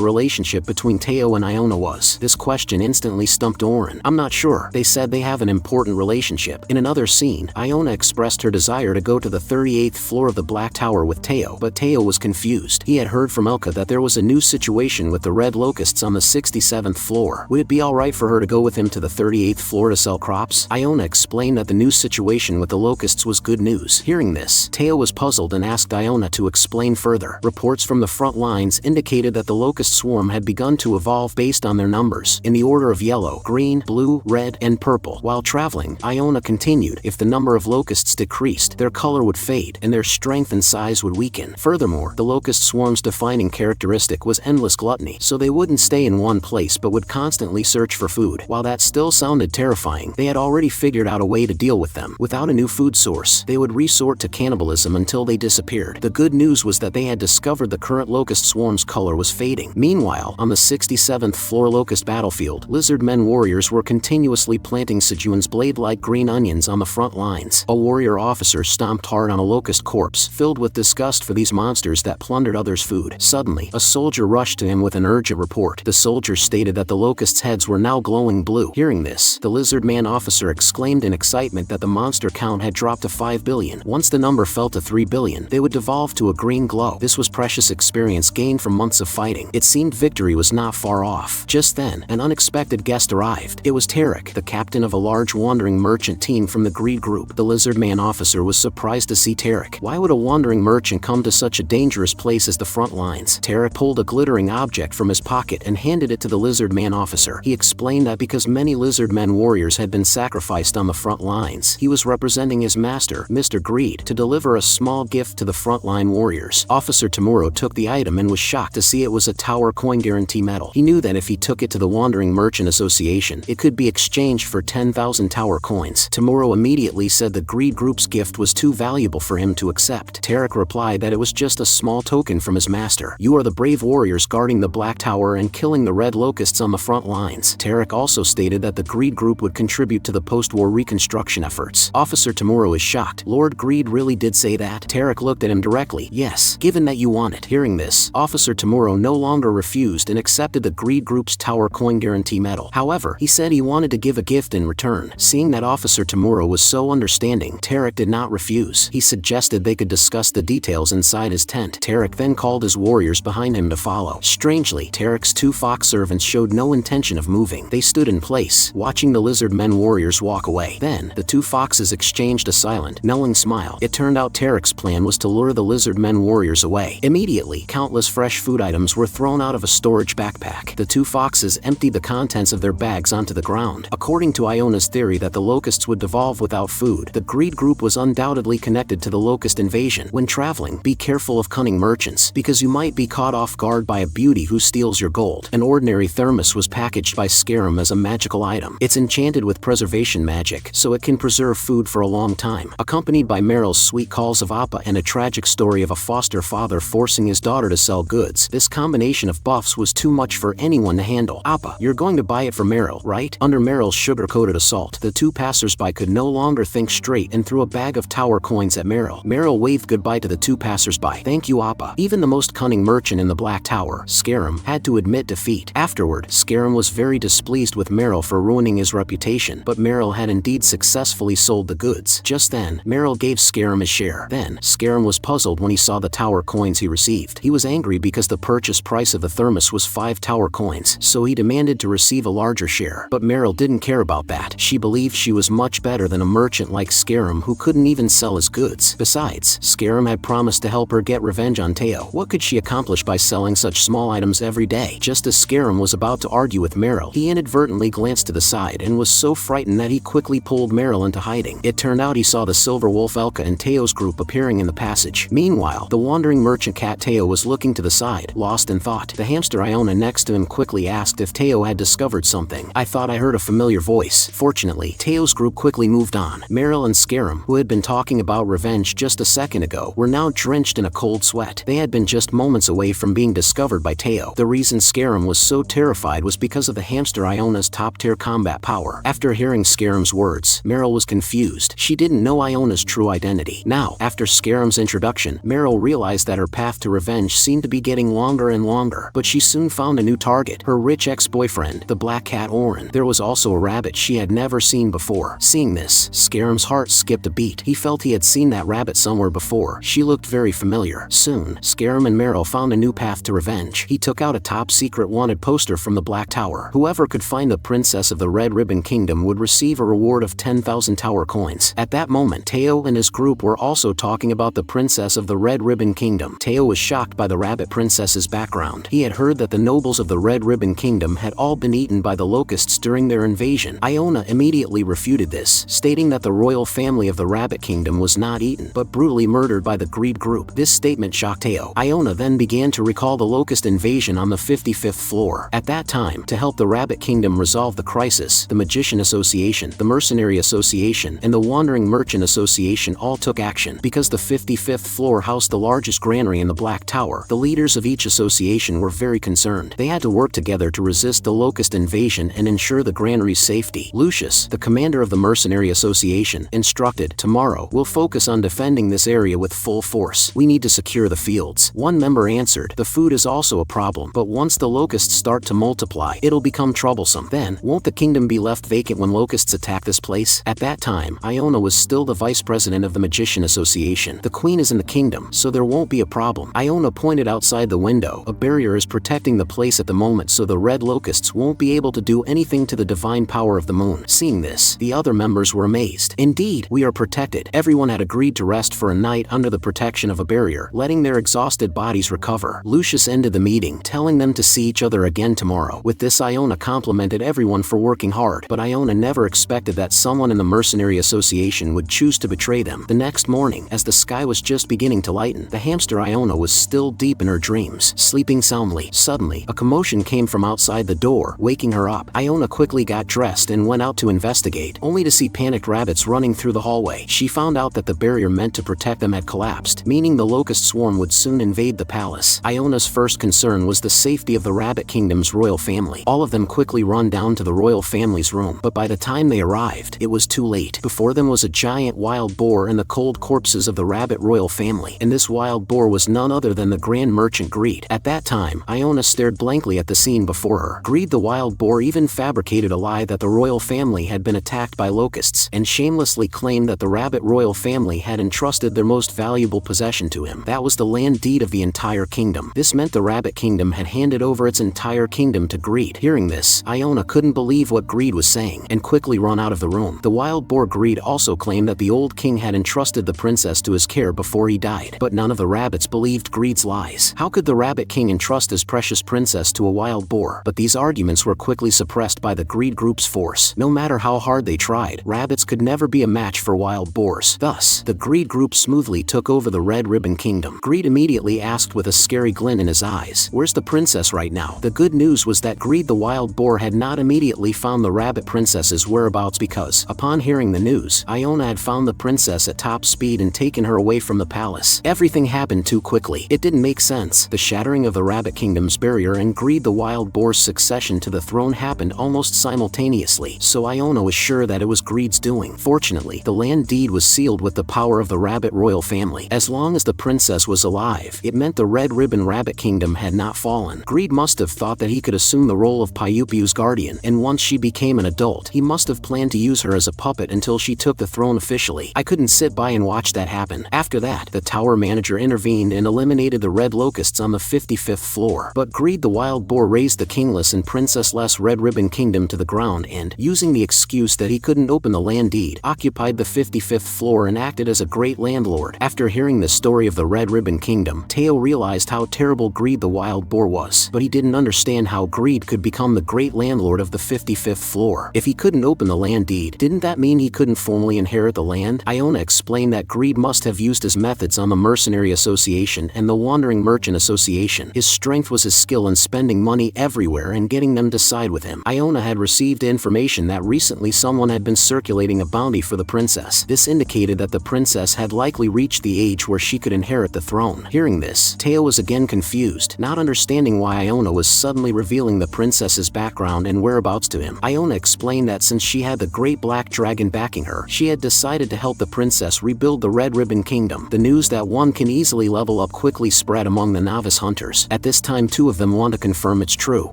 relationship between Teao and Iona was. This question instantly stumped Oren. I'm not sure. They said they have an important relationship. In another scene, Iona expressed her desire to go to the 38th floor of the Black Tower with Teao, but Teao was confused. He had heard from Elka that there was a new situation with the red locusts on the 67th floor. Would it be alright for her to go with him to the 38th floor to sell crops? Iona explained that the new situation with the locusts was good news. Hearing this, Teao was puzzled and asked Iona to explain further. Reports from the front lines indicated that the locust swarm had begun to evolve based on their numbers, in the order of yellow, green, blue, red, and purple. While traveling, Iona continued, if the number of locusts decreased, their color would fade, and their strength and size would weaken. Furthermore, the locust swarm's defining characteristic was endless gluttony, so they wouldn't stay in one place but would constantly search for food. While that still sounded terrifying, they had already figured out a way to deal with them. Without a new food source, they would resort to cannibalism until they disappeared. The good news was that they had discovered the current locust swarm's color was fading. Meanwhile, on the 67th floor locust battlefield, lizard men warriors were continuously planting Sejun's blade-like green onions on the front lines. A warrior officer stomped hard on a locust corpse, filled with disgust for these monsters that plundered others' food. Suddenly, a soldier rushed to him with an urgent report. The soldier stated that the locusts' heads were now glowing blue. Hearing this, the lizard man officer exclaimed in excitement that the monster count had dropped to 5 billion. Once the number fell to 3 billion, they would devolve to a green glow. This was precious experience gained from months of fighting. It seemed victory was not far off. Just then, an unexpected guest arrived. It was Tarek, the captain of a large wandering merchant team from the Greed group. The lizard man officer was surprised to see Tarek. Why would a wandering merchant come to such a dangerous place as the front lines? Tarek pulled a glittering object from his pocket and handed it to the lizard man officer. He explained that because many lizard men warriors had been sacrificed on the front lines, he was representing his master, Mr. Greed, to deliver a small gift to the frontline warriors. Officer Tamuro took the item and was shocked to see it was a tower coin guarantee medal. He knew that that if he took it to the Wandering Merchant Association, it could be exchanged for 10,000 tower coins. Tomorrow immediately said the greed group's gift was too valuable for him to accept. Tarek replied that it was just a small token from his master. You are the brave warriors guarding the Black Tower and killing the red locusts on the front lines. Tarek also stated that the greed group would contribute to the post-war reconstruction efforts. Officer Tomorrow is shocked. Lord Greed really did say that? Tarek looked at him directly. Yes, given that you want it. Hearing this, Officer Tomorrow no longer refused and accepted the greed group's tower coin guarantee medal. However, he said he wanted to give a gift in return. Seeing that Officer Tomorrow was so understanding, Tarek did not refuse. He suggested they could discuss the details inside his tent. Tarek then called his warriors behind him to follow. Strangely, Tarek's 2 fox servants showed no intention of moving. They stood in place, watching the lizard men warriors walk away. Then, the 2 foxes exchanged a silent, knowing smile. It turned out Tarek's plan was to lure the lizard men warriors away. Immediately, countless fresh food items were thrown out of a storage backpack. The 2 foxes emptied the contents of their bags onto the ground. According to Iona's theory that the locusts would devolve without food, the greed group was undoubtedly connected to the locust invasion. When traveling, be careful of cunning merchants, because you might be caught off guard by a beauty who steals your gold. An ordinary thermos was packaged by Scarum as a magical item. It's enchanted with preservation magic, so it can preserve food for a long time. Accompanied by Meryl's sweet calls of Appa and a tragic story of a foster father forcing his daughter to sell goods, this combination of buffs was too much for anyone to handle. Appa, you're going to buy it for Meryl, right? Under Meryl's sugar-coated assault, the 2 passersby could no longer think straight and threw a bag of tower coins at Meryl. Meryl waved goodbye to the 2 passersby. Thank you, Appa. Even the most cunning merchant in the Black Tower, Scarum, had to admit defeat. Afterward, Scarum was very displeased with Meryl for ruining his reputation, but Meryl had indeed successfully sold the goods. Just then, Meryl gave Scarum his share. Then, Scarum was puzzled when he saw the tower coins he received. He was angry because the purchase price of the thermos was 5 tower coins, so he demanded to receive a larger share. But Meryl didn't care about that. She believed she was much better than a merchant like Scarum who couldn't even sell his goods. Besides, Scarum had promised to help her get revenge on Teao. What could she accomplish by selling such small items every day? Just as Scarum was about to argue with Meryl, he inadvertently glanced to the side and was so frightened that he quickly pulled Meryl into hiding. It turned out he saw the Silver Wolf Elka and Teo's group appearing in the passage. Meanwhile, the wandering merchant cat Teao was looking to the side, lost in thought. The hamster Iona next to him quickly asked if Teao had discovered something. I thought I heard a familiar voice. Fortunately, Teo's group quickly moved on. Meryl and Scarum, who had been talking about revenge just a second ago, were now drenched in a cold sweat. They had been just moments away from being discovered by Teao. The reason Scarum was so terrified was because of the hamster Iona's top-tier combat power. After hearing Scarum's words, Meryl was confused. She didn't know Iona's true identity. Now, after Scarum's introduction, Meryl realized that her path to revenge seemed to be getting longer and longer, but she soon found a new target, her rich ex-boyfriend, the black cat Oren. There was also a rabbit she had never seen before. Seeing this, Scarum's heart skipped a beat. He felt he had seen that rabbit somewhere before. She looked very familiar. Soon, Scarum and Meryl found a new path to revenge. He took out a top-secret wanted poster from the Black Tower. Whoever could find the princess of the Red Ribbon Kingdom would receive a reward of 10,000 tower coins. At that moment, Teao and his group were also talking about the princess of the Red Ribbon Kingdom. Teao was shocked by the rabbit princess's background. He had heard that the nobles of the Red Ribbon Kingdom had all been eaten by the locusts during their invasion. Iona immediately refuted this, stating that the royal family of the Rabbit Kingdom was not eaten, but brutally murdered by the Greed Group. This statement shocked Teao. Iona then began to recall the locust invasion on the 55th floor. At that time, to help the Rabbit Kingdom resolve the crisis, the Magician Association, the Mercenary Association, and the Wandering Merchant Association all took action. Because the 55th floor housed the largest granary in the Black Tower, the leaders of each association were very concerned. They had to work together to resist the locust invasion and ensure the granary's safety. Lucius, the commander of the Mercenary Association, instructed, "Tomorrow, we'll focus on defending this area with full force. We need to secure the fields." One member answered, "The food is also a problem, but once the locusts start to multiply, it'll become troublesome. Then, won't the kingdom be left vacant when locusts attack this place?" At that time, Iona was still the vice president of the Magician Association. The queen is in the kingdom, so there won't be a problem. Iona pointed outside the window. A barrier is protecting the place at the moment so the red locusts won't be able to do anything to the divine power of the moon. Seeing this, the other members were amazed. "Indeed, we are protected." Everyone had agreed to rest for a night under the protection of a barrier, letting their exhausted bodies recover. Lucius ended the meeting, telling them to see each other again tomorrow. With this, Iona complimented everyone for working hard, but Iona never expected that someone in the Mercenary Association would choose to betray them. The next morning, as the sky was just beginning to lighten, the hamster Iona was still deep in her dreams, sleeping soundly. Suddenly, a commotion came from outside the door, waking her up. Iona quickly got dressed and went out to investigate, only to see panicked rabbits running through the hallway. She found out that the barrier meant to protect them had collapsed, meaning the locust swarm would soon invade the palace. Iona's first concern was the safety of the Rabbit Kingdom's royal family. All of them quickly run down to the royal family's room, but by the time they arrived, it was too late. Before them was a giant wild boar and the cold corpses of the rabbit royal family, and this wild boar was none other than the Grand Merchant Greed. At that time, Iona stared blankly at the scene before her. Greed the wild boar even fabricated a lie that the royal family had been attacked by locusts, and shamelessly claimed that the rabbit royal family had entrusted their most valuable possession to him. That was the land deed of the entire kingdom. This meant the Rabbit Kingdom had handed over its entire kingdom to Greed. Hearing this, Iona couldn't believe what Greed was saying, and quickly ran out of the room. The wild boar Greed also claimed that the old king had entrusted the princess to his care before he died, but none of the rabbits believed Greed's lies. How could the Rabbit King entrust his precious princess to a wild boar? But these arguments were quickly suppressed by the Greed group's force. No matter how hard they tried, rabbits could never be a match for wild boars. Thus, the Greed group smoothly took over the Red Ribbon Kingdom. Greed immediately asked with a scary glint in his eyes, "Where's the princess right now?" The good news was that Greed the wild boar had not immediately found the rabbit princess's whereabouts because, upon hearing the news, Iona had found the princess at top speed and taken her away from the palace. Everything happened too quickly. It didn't make sense. The shattering of the Rabbit Kingdom's barrier and Greed the wild boar's succession to the throne happened almost simultaneously, so Iona was sure that it was Greed's doing. Fortunately, the land deed was sealed with the power of the rabbit royal family. As long as the princess was alive, it meant the Red Ribbon Rabbit Kingdom had not fallen. Greed must have thought that he could assume the role of Pyupiu's guardian, and once she became an adult, he must have planned to use her as a puppet until she took the throne officially. I couldn't sit by and watch that happen. After that, the tower manager intervened and eliminated the red locusts on the 55th floor. But Greed the wild boar raised the kingless and princessless Red Ribbon Kingdom to the ground and, using the excuse that he couldn't open the land deed, occupied the 55th floor and acted as a great landlord. After hearing the story of the Red Ribbon Kingdom, Teao realized how terrible Greed the wild boar was, but he didn't understand how Greed could become the great landlord of the 55th floor. If he couldn't open the land deed, didn't that mean he couldn't formally inherit the land? Iona explained that Greed must have used his methods on the Mercenary Association and the Wandering Merchant Association. His strength was his skill in spending money everywhere and getting them to side with him. Iona had received information that recently someone had been circulating a bounty for the princess. This indicated that the princess had likely reached the age where she could inherit the throne. Hearing this, Teao was again confused, not understanding why Iona was suddenly revealing the princess's background and whereabouts to him. Iona explained that since she had the Great Black Dragon backing her, she had decided to help the princess rebuild the Red Ribbon Kingdom. The news that one can easily level up quickly spread among the novice hunters. At this time, two of them want to confirm it's true.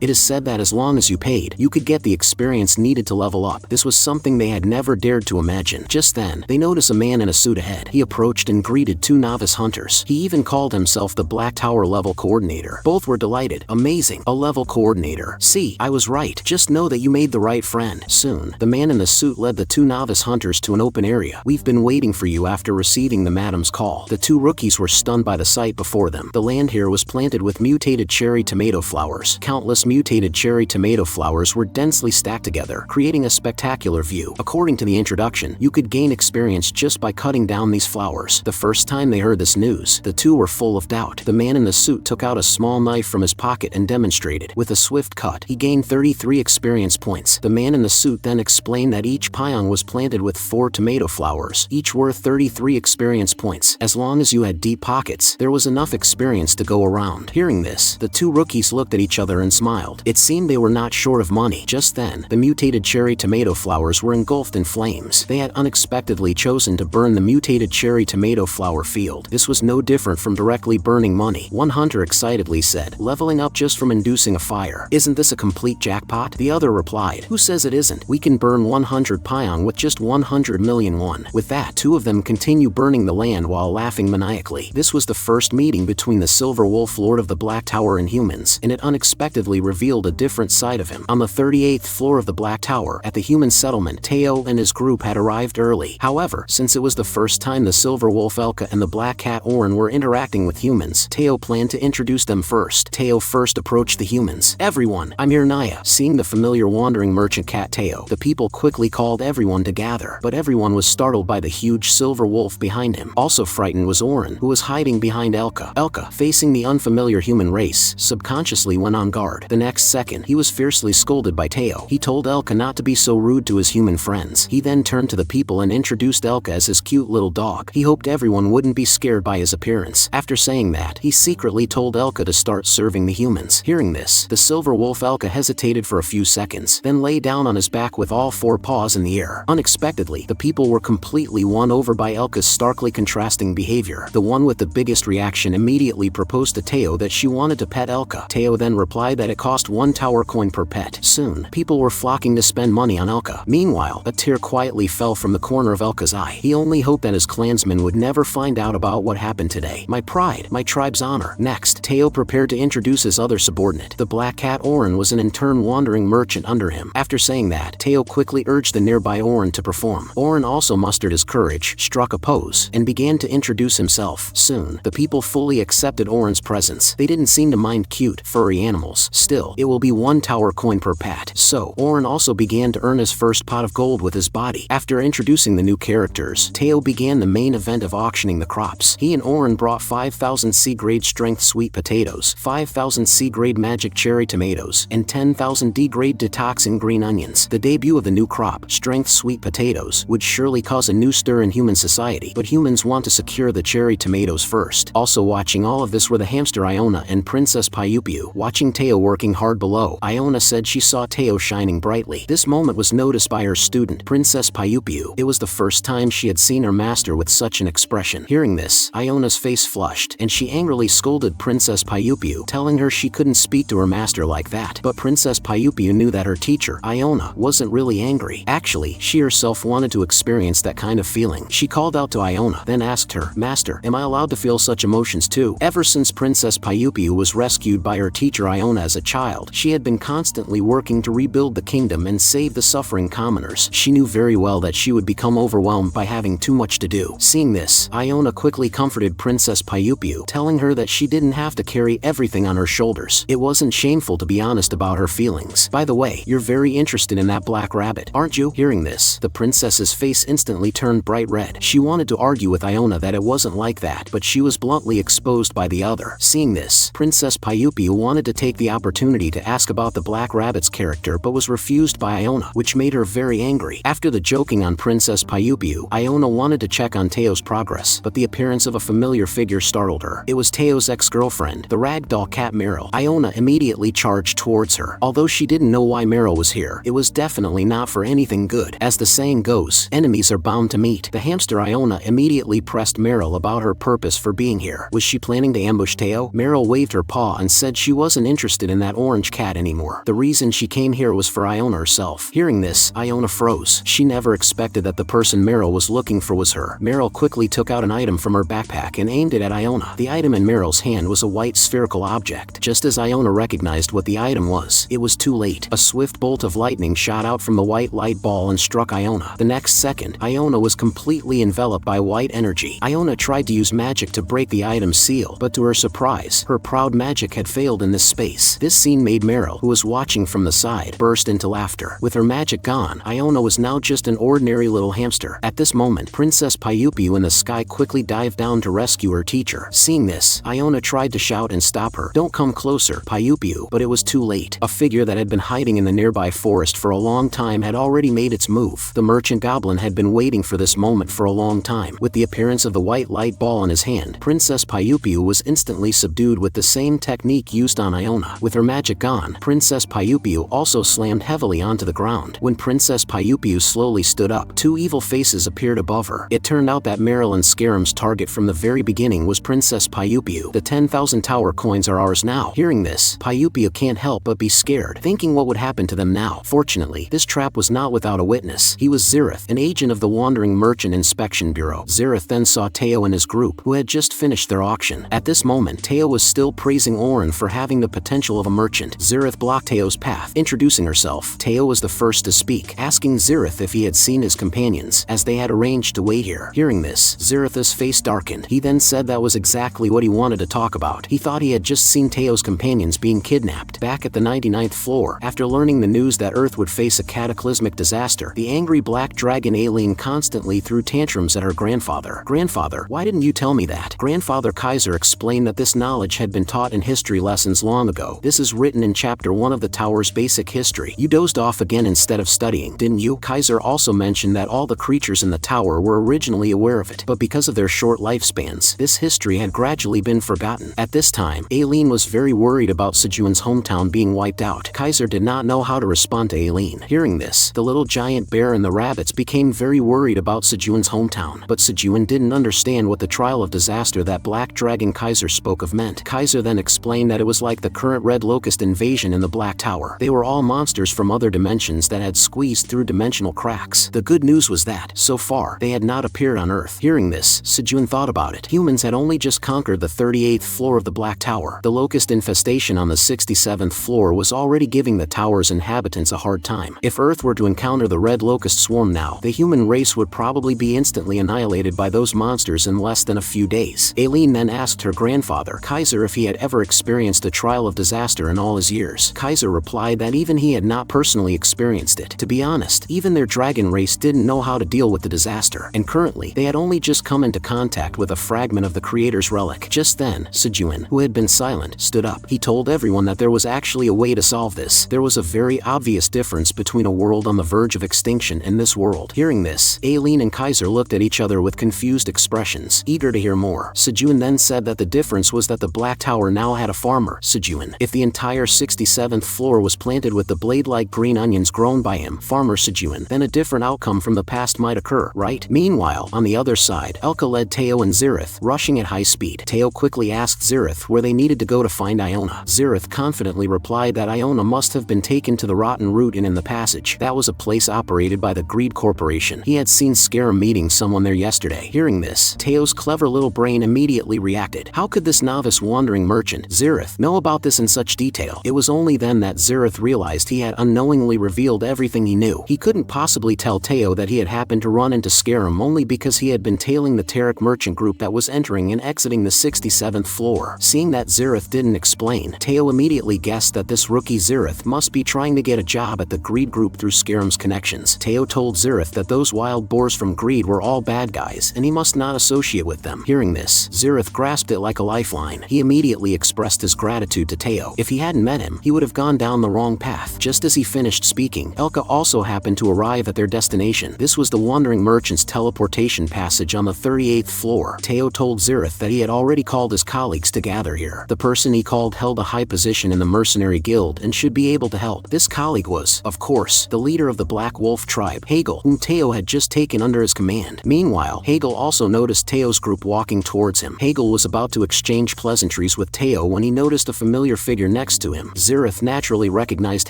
It is said that as long as you paid, you could get the experience needed to level up. This was something they had never dared to imagine. Just then, they noticed a man in a suit ahead. He approached and greeted two novice hunters. He even called himself the Black Tower Level Coordinator. Both were delighted. Amazing, a level coordinator. See, I was right. Just know that you made the right friend. Soon, the man in the suit led the two novice hunters to an open area. We've been waiting for you after receiving the madam's call. The two rookies were stunned by the sight before them. The land here was planted with mutated cherry tomato flowers. Countless mutated cherry tomato flowers were densely stacked together, creating a spectacular view. According to the introduction, you could gain experience just by cutting down these flowers. The first time they heard this news, the two were full of doubt. The man in the suit took out a small knife from his pocket and demonstrated. With a swift cut, he gained 33 experience points. The man in the suit then explained that each pyong was planted with 4 tomato flowers, each worth 33 experience points. As long as you had deep pockets, there was enough experience to go around. Hearing this, the two rookies looked at each other and smiled. It seemed they were not short of money. Just then, the mutated cherry tomato flowers were engulfed in flames. They had unexpectedly chosen to burn the mutated cherry tomato flower field. This was no different from directly burning money. One hunter excitedly said, leveling up just from inducing a fire. Isn't this a complete jackpot? The other replied, who says it isn't? We can burn 100 pyong with just 100 million won. With that, two of them continue burning the land while laughing maniacally. This was the first meeting between the Silver Wolf Lord of the Black Tower and humans, and it unexpectedly revealed a different side of him. On the 38th floor of the Black Tower, at the human settlement, Teao and his group had arrived early. However, since it was the first time the Silver Wolf Elka and the Black Cat Orin were interacting with humans, Teao planned to introduce them first. Teao first approached the humans. Everyone, I'm here Naya. Seeing the familiar wandering merchant cat Teao, the people quickly called everyone to gather, but everyone was startled by the huge silver wolf behind him. Also frightened was Orin, who was hiding behind Elka. Elka, facing the unfamiliar human race, subconsciously went went on guard. The next second, he was fiercely scolded by Teao. He told Elka not to be so rude to his human friends. He then turned to the people and introduced Elka as his cute little dog. He hoped everyone wouldn't be scared by his appearance. After saying that, he secretly told Elka to start serving the humans. Hearing this, the silver wolf Elka hesitated for a few seconds, then lay down on his back with all four paws in the air. Unexpectedly, the people were completely won over by Elka's starkly contrasting behavior. The one with the biggest reaction immediately proposed to Teao that she wanted to pet Elka. Teao then replied that it cost 1 tower coin per pet. Soon, people were flocking to spend money on Elka. Meanwhile, a tear quietly fell from the corner of Elka's eye. He only hoped that his clansmen would never find out about what happened today. My pride, my tribe's honor. Next, Teao prepared to introduce his other subordinate. The black cat Oren was an in turn wandering merchant under him. After saying that, Teao quickly urged the nearby Oren to perform. Oren also mustered his courage, struck a pose, and began to introduce himself. Soon, the people fully accepted Oren's presence. They didn't seem to mind cute, furry animals. Still, it will be 1 tower coin per pet. So, Oren also began to earn his first pot of gold with his body. After introducing the new characters, Teao began the main event of auctioning the crops. He and Oren brought 5,000 C-grade strength sweet potatoes, 5,000 C-grade magic cherry tomatoes, and 10,000 D-grade detoxin green onions. The debut of the new crop, strength sweet potatoes, would surely cause a new stir in human society, but humans want to secure the cherry tomatoes first. Also watching all of this were the hamster Iona and Princess Pyupiu. Watching Teao working hard below, Iona said she saw Teao shining brightly. This moment was noticed by her student, Princess Pyupiu. It was the first time she had seen her master with such an expression. Hearing this, Iona's face flushed, and she angrily scolded Princess Pyupiu, telling her she couldn't speak to her master like that. But Princess Pyupiu knew that her teacher, Iona, wasn't really angry. Actually, she herself wanted to experience that kind of feeling. She called out to Iona, then asked her, "Master, am I allowed to feel such emotions too?" Ever since Princess Pyupiu was rescued by her teacher Iona as a child, she had been constantly working to rebuild the kingdom and save the suffering commoners. She knew very well that she would become overwhelmed by having too much to do. Seeing this, Iona quickly comforted Princess Pyupiu, telling her that she didn't have to carry everything on her shoulders. It wasn't shameful to be honest about her feelings. "By the way, you're very interested in that black rabbit, aren't you?" Hearing this, the princess's face instantly turned bright red. She wanted to argue with Iona that it wasn't like that, but she was bluntly exposed by the other. Seeing this, Princess Pyupiu wanted to take the opportunity to ask about the black rabbit's character but was refused by Iona, which made her very angry. After the joking on Princess Pyupiu, Iona wanted to check on Teo's progress, but the appearance of a familiar figure startled her. It was Teo's ex-girlfriend, the ragdoll cat Meryl. Iona immediately charged towards her. Although she didn't know why Meryl was here, it was definitely not for anything good. As the saying goes, enemies are bound to meet. The hamster Iona immediately pressed Meryl about her purpose for being here. Was she planning to ambush Teao? Meryl waved her paw and said she wasn't interested in that orange cat anymore. The reason she came here was for Iona herself. Hearing this, Iona froze. She never expected that the person Meryl was looking for was her. Meryl quickly took out an item from her backpack and aimed it at Iona. The item in Meryl's hand was a white spherical object. Just as Iona recognized what the item was, it was too late. A swift bolt of lightning shot out from the white light ball and struck Iona. The next second, Iona was completely enveloped by white energy. Iona tried to use magic to break the item's seal, but to her surprise, her proud magic had failed in this space. This scene made Meryl, who was watching from the side, burst into laughter. With her magic gone, Iona was now just an ordinary little hamster. At this moment, Princess Pyupiu in the sky quickly dived down to rescue her teacher. Seeing this, Iona tried to shout and stop her. "Don't come closer, Pyupiu," but it was too late. A figure that had been hiding in the nearby forest for a long time had already made its move. The merchant goblin had been waiting for this moment for a long time. With the appearance of the white light ball in his hand, Princess Pyupiu was instantly subdued with the same technique used on Iona. With her magic gone, Princess Pyupiu also slammed heavily onto the ground. When Princess Pyupiu slowly stood up, two evil faces appeared above her. It turned out that Meryl and Scaram's target from the very beginning was Princess Pyupiu. "The 10,000 tower coins are ours now." Hearing this, Pyupiu can't help but be scared, thinking what would happen to them now. Fortunately, this trap was not without a witness. He was Zirith, an agent of the Wandering Merchant Inspection Bureau. Zirith then saw Teao and his group, who had just finished their auction. At this moment, Teao was still praising Oren for having the potential of a merchant. Zirith blocked Teo's path. Introducing herself, Teao was the first to speak, asking Zirith if he had seen his companions, as they had arranged to wait here. Hearing this, Zirith's face darkened. He then said that was exactly what he wanted to talk about. He thought he had just seen Teo's companions being kidnapped. Back at the 99th floor, after learning the news that Earth would face a cataclysmic disaster, the angry black dragon Ailen constantly threw tantrums at her grandfather. "Grandfather, why didn't you tell me that?" Grandfather Kaiser explained that this knowledge had been taught in history lessons long long ago. This is written in chapter 1 of the tower's basic history. You dozed off again instead of studying, didn't you? Kaiser also mentioned that all the creatures in the tower were originally aware of it, but because of their short lifespans, this history had gradually been forgotten. At this time, Ailen was very worried about Sejuan's hometown being wiped out. Kaiser did not know how to respond to Ailen. Hearing this, the little giant bear and the rabbits became very worried about Sejuan's hometown, but Sejuan didn't understand what the trial of disaster that Black Dragon Kaiser spoke of meant. Kaiser then explained that it was like the current Red Locust invasion in the Black Tower. They were all monsters from other dimensions that had squeezed through dimensional cracks. The good news was that, so far, they had not appeared on Earth. Hearing this, Sejuan thought about it. Humans had only just conquered the 38th floor of the Black Tower. The locust infestation on the 67th floor was already giving the tower's inhabitants a hard time. If Earth were to encounter the Red Locust swarm now, the human race would probably be instantly annihilated by those monsters in less than a few days. Ailen then asked her grandfather, Kaiser, if he had ever experienced a trial of disaster in all his years. Kaiser replied that even he had not personally experienced it. To be honest, even their dragon race didn't know how to deal with the disaster, and currently, they had only just come into contact with a fragment of the creator's relic. Just then, Sejuan, who had been silent, stood up. He told everyone that there was actually a way to solve this. There was a very obvious difference between a world on the verge of extinction and this world. Hearing this, Ailen and Kaiser looked at each other with confused expressions, eager to hear more. Sejuan then said that the difference was that the Black Tower now had a farmer. Sejuan, if the entire 67th floor was planted with the blade-like green onions grown by him, Farmer Sejuan, then a different outcome from the past might occur, right? Meanwhile, on the other side, Elka led Teao and Zirith, rushing at high speed. Teao quickly asked Zirith where they needed to go to find Iona. Zirith confidently replied that Iona must have been taken to the Rotten Root Inn in the passage. That was a place operated by the Greed Corporation. He had seen Scarum meeting someone there yesterday. Hearing this, Teo's clever little brain immediately reacted. How could this novice wandering merchant, Zirith, know about this in such detail? It was only then that Zirith realized he had unknowingly revealed everything he knew. He couldn't possibly tell Teao that he had happened to run into Scarum only because he had been tailing the Tarek merchant group that was entering and exiting the 67th floor. Seeing that Zirith didn't explain, Teao immediately guessed that this rookie Zirith must be trying to get a job at the Greed group through Scarum's connections. Teao told Zirith that those wild boars from Greed were all bad guys and he must not associate with them. Hearing this, Zirith grasped it like a lifeline. He immediately expressed his gratitude to Teao. If he hadn't met him, he would have gone down the wrong path. Just as he finished speaking, Elka also happened to arrive at their destination. This was the wandering merchant's teleportation passage on the 38th floor. Teao told Zirith that he had already called his colleagues to gather here. The person he called held a high position in the mercenary guild and should be able to help. This colleague was, of course, the leader of the Black Wolf tribe, Hegel, whom Teao had just taken under his command. Meanwhile, Hegel also noticed Teo's group walking towards him. Hegel was about to exchange pleasantries with Teao when he noticed a familiar figure next to him. Zirith naturally recognized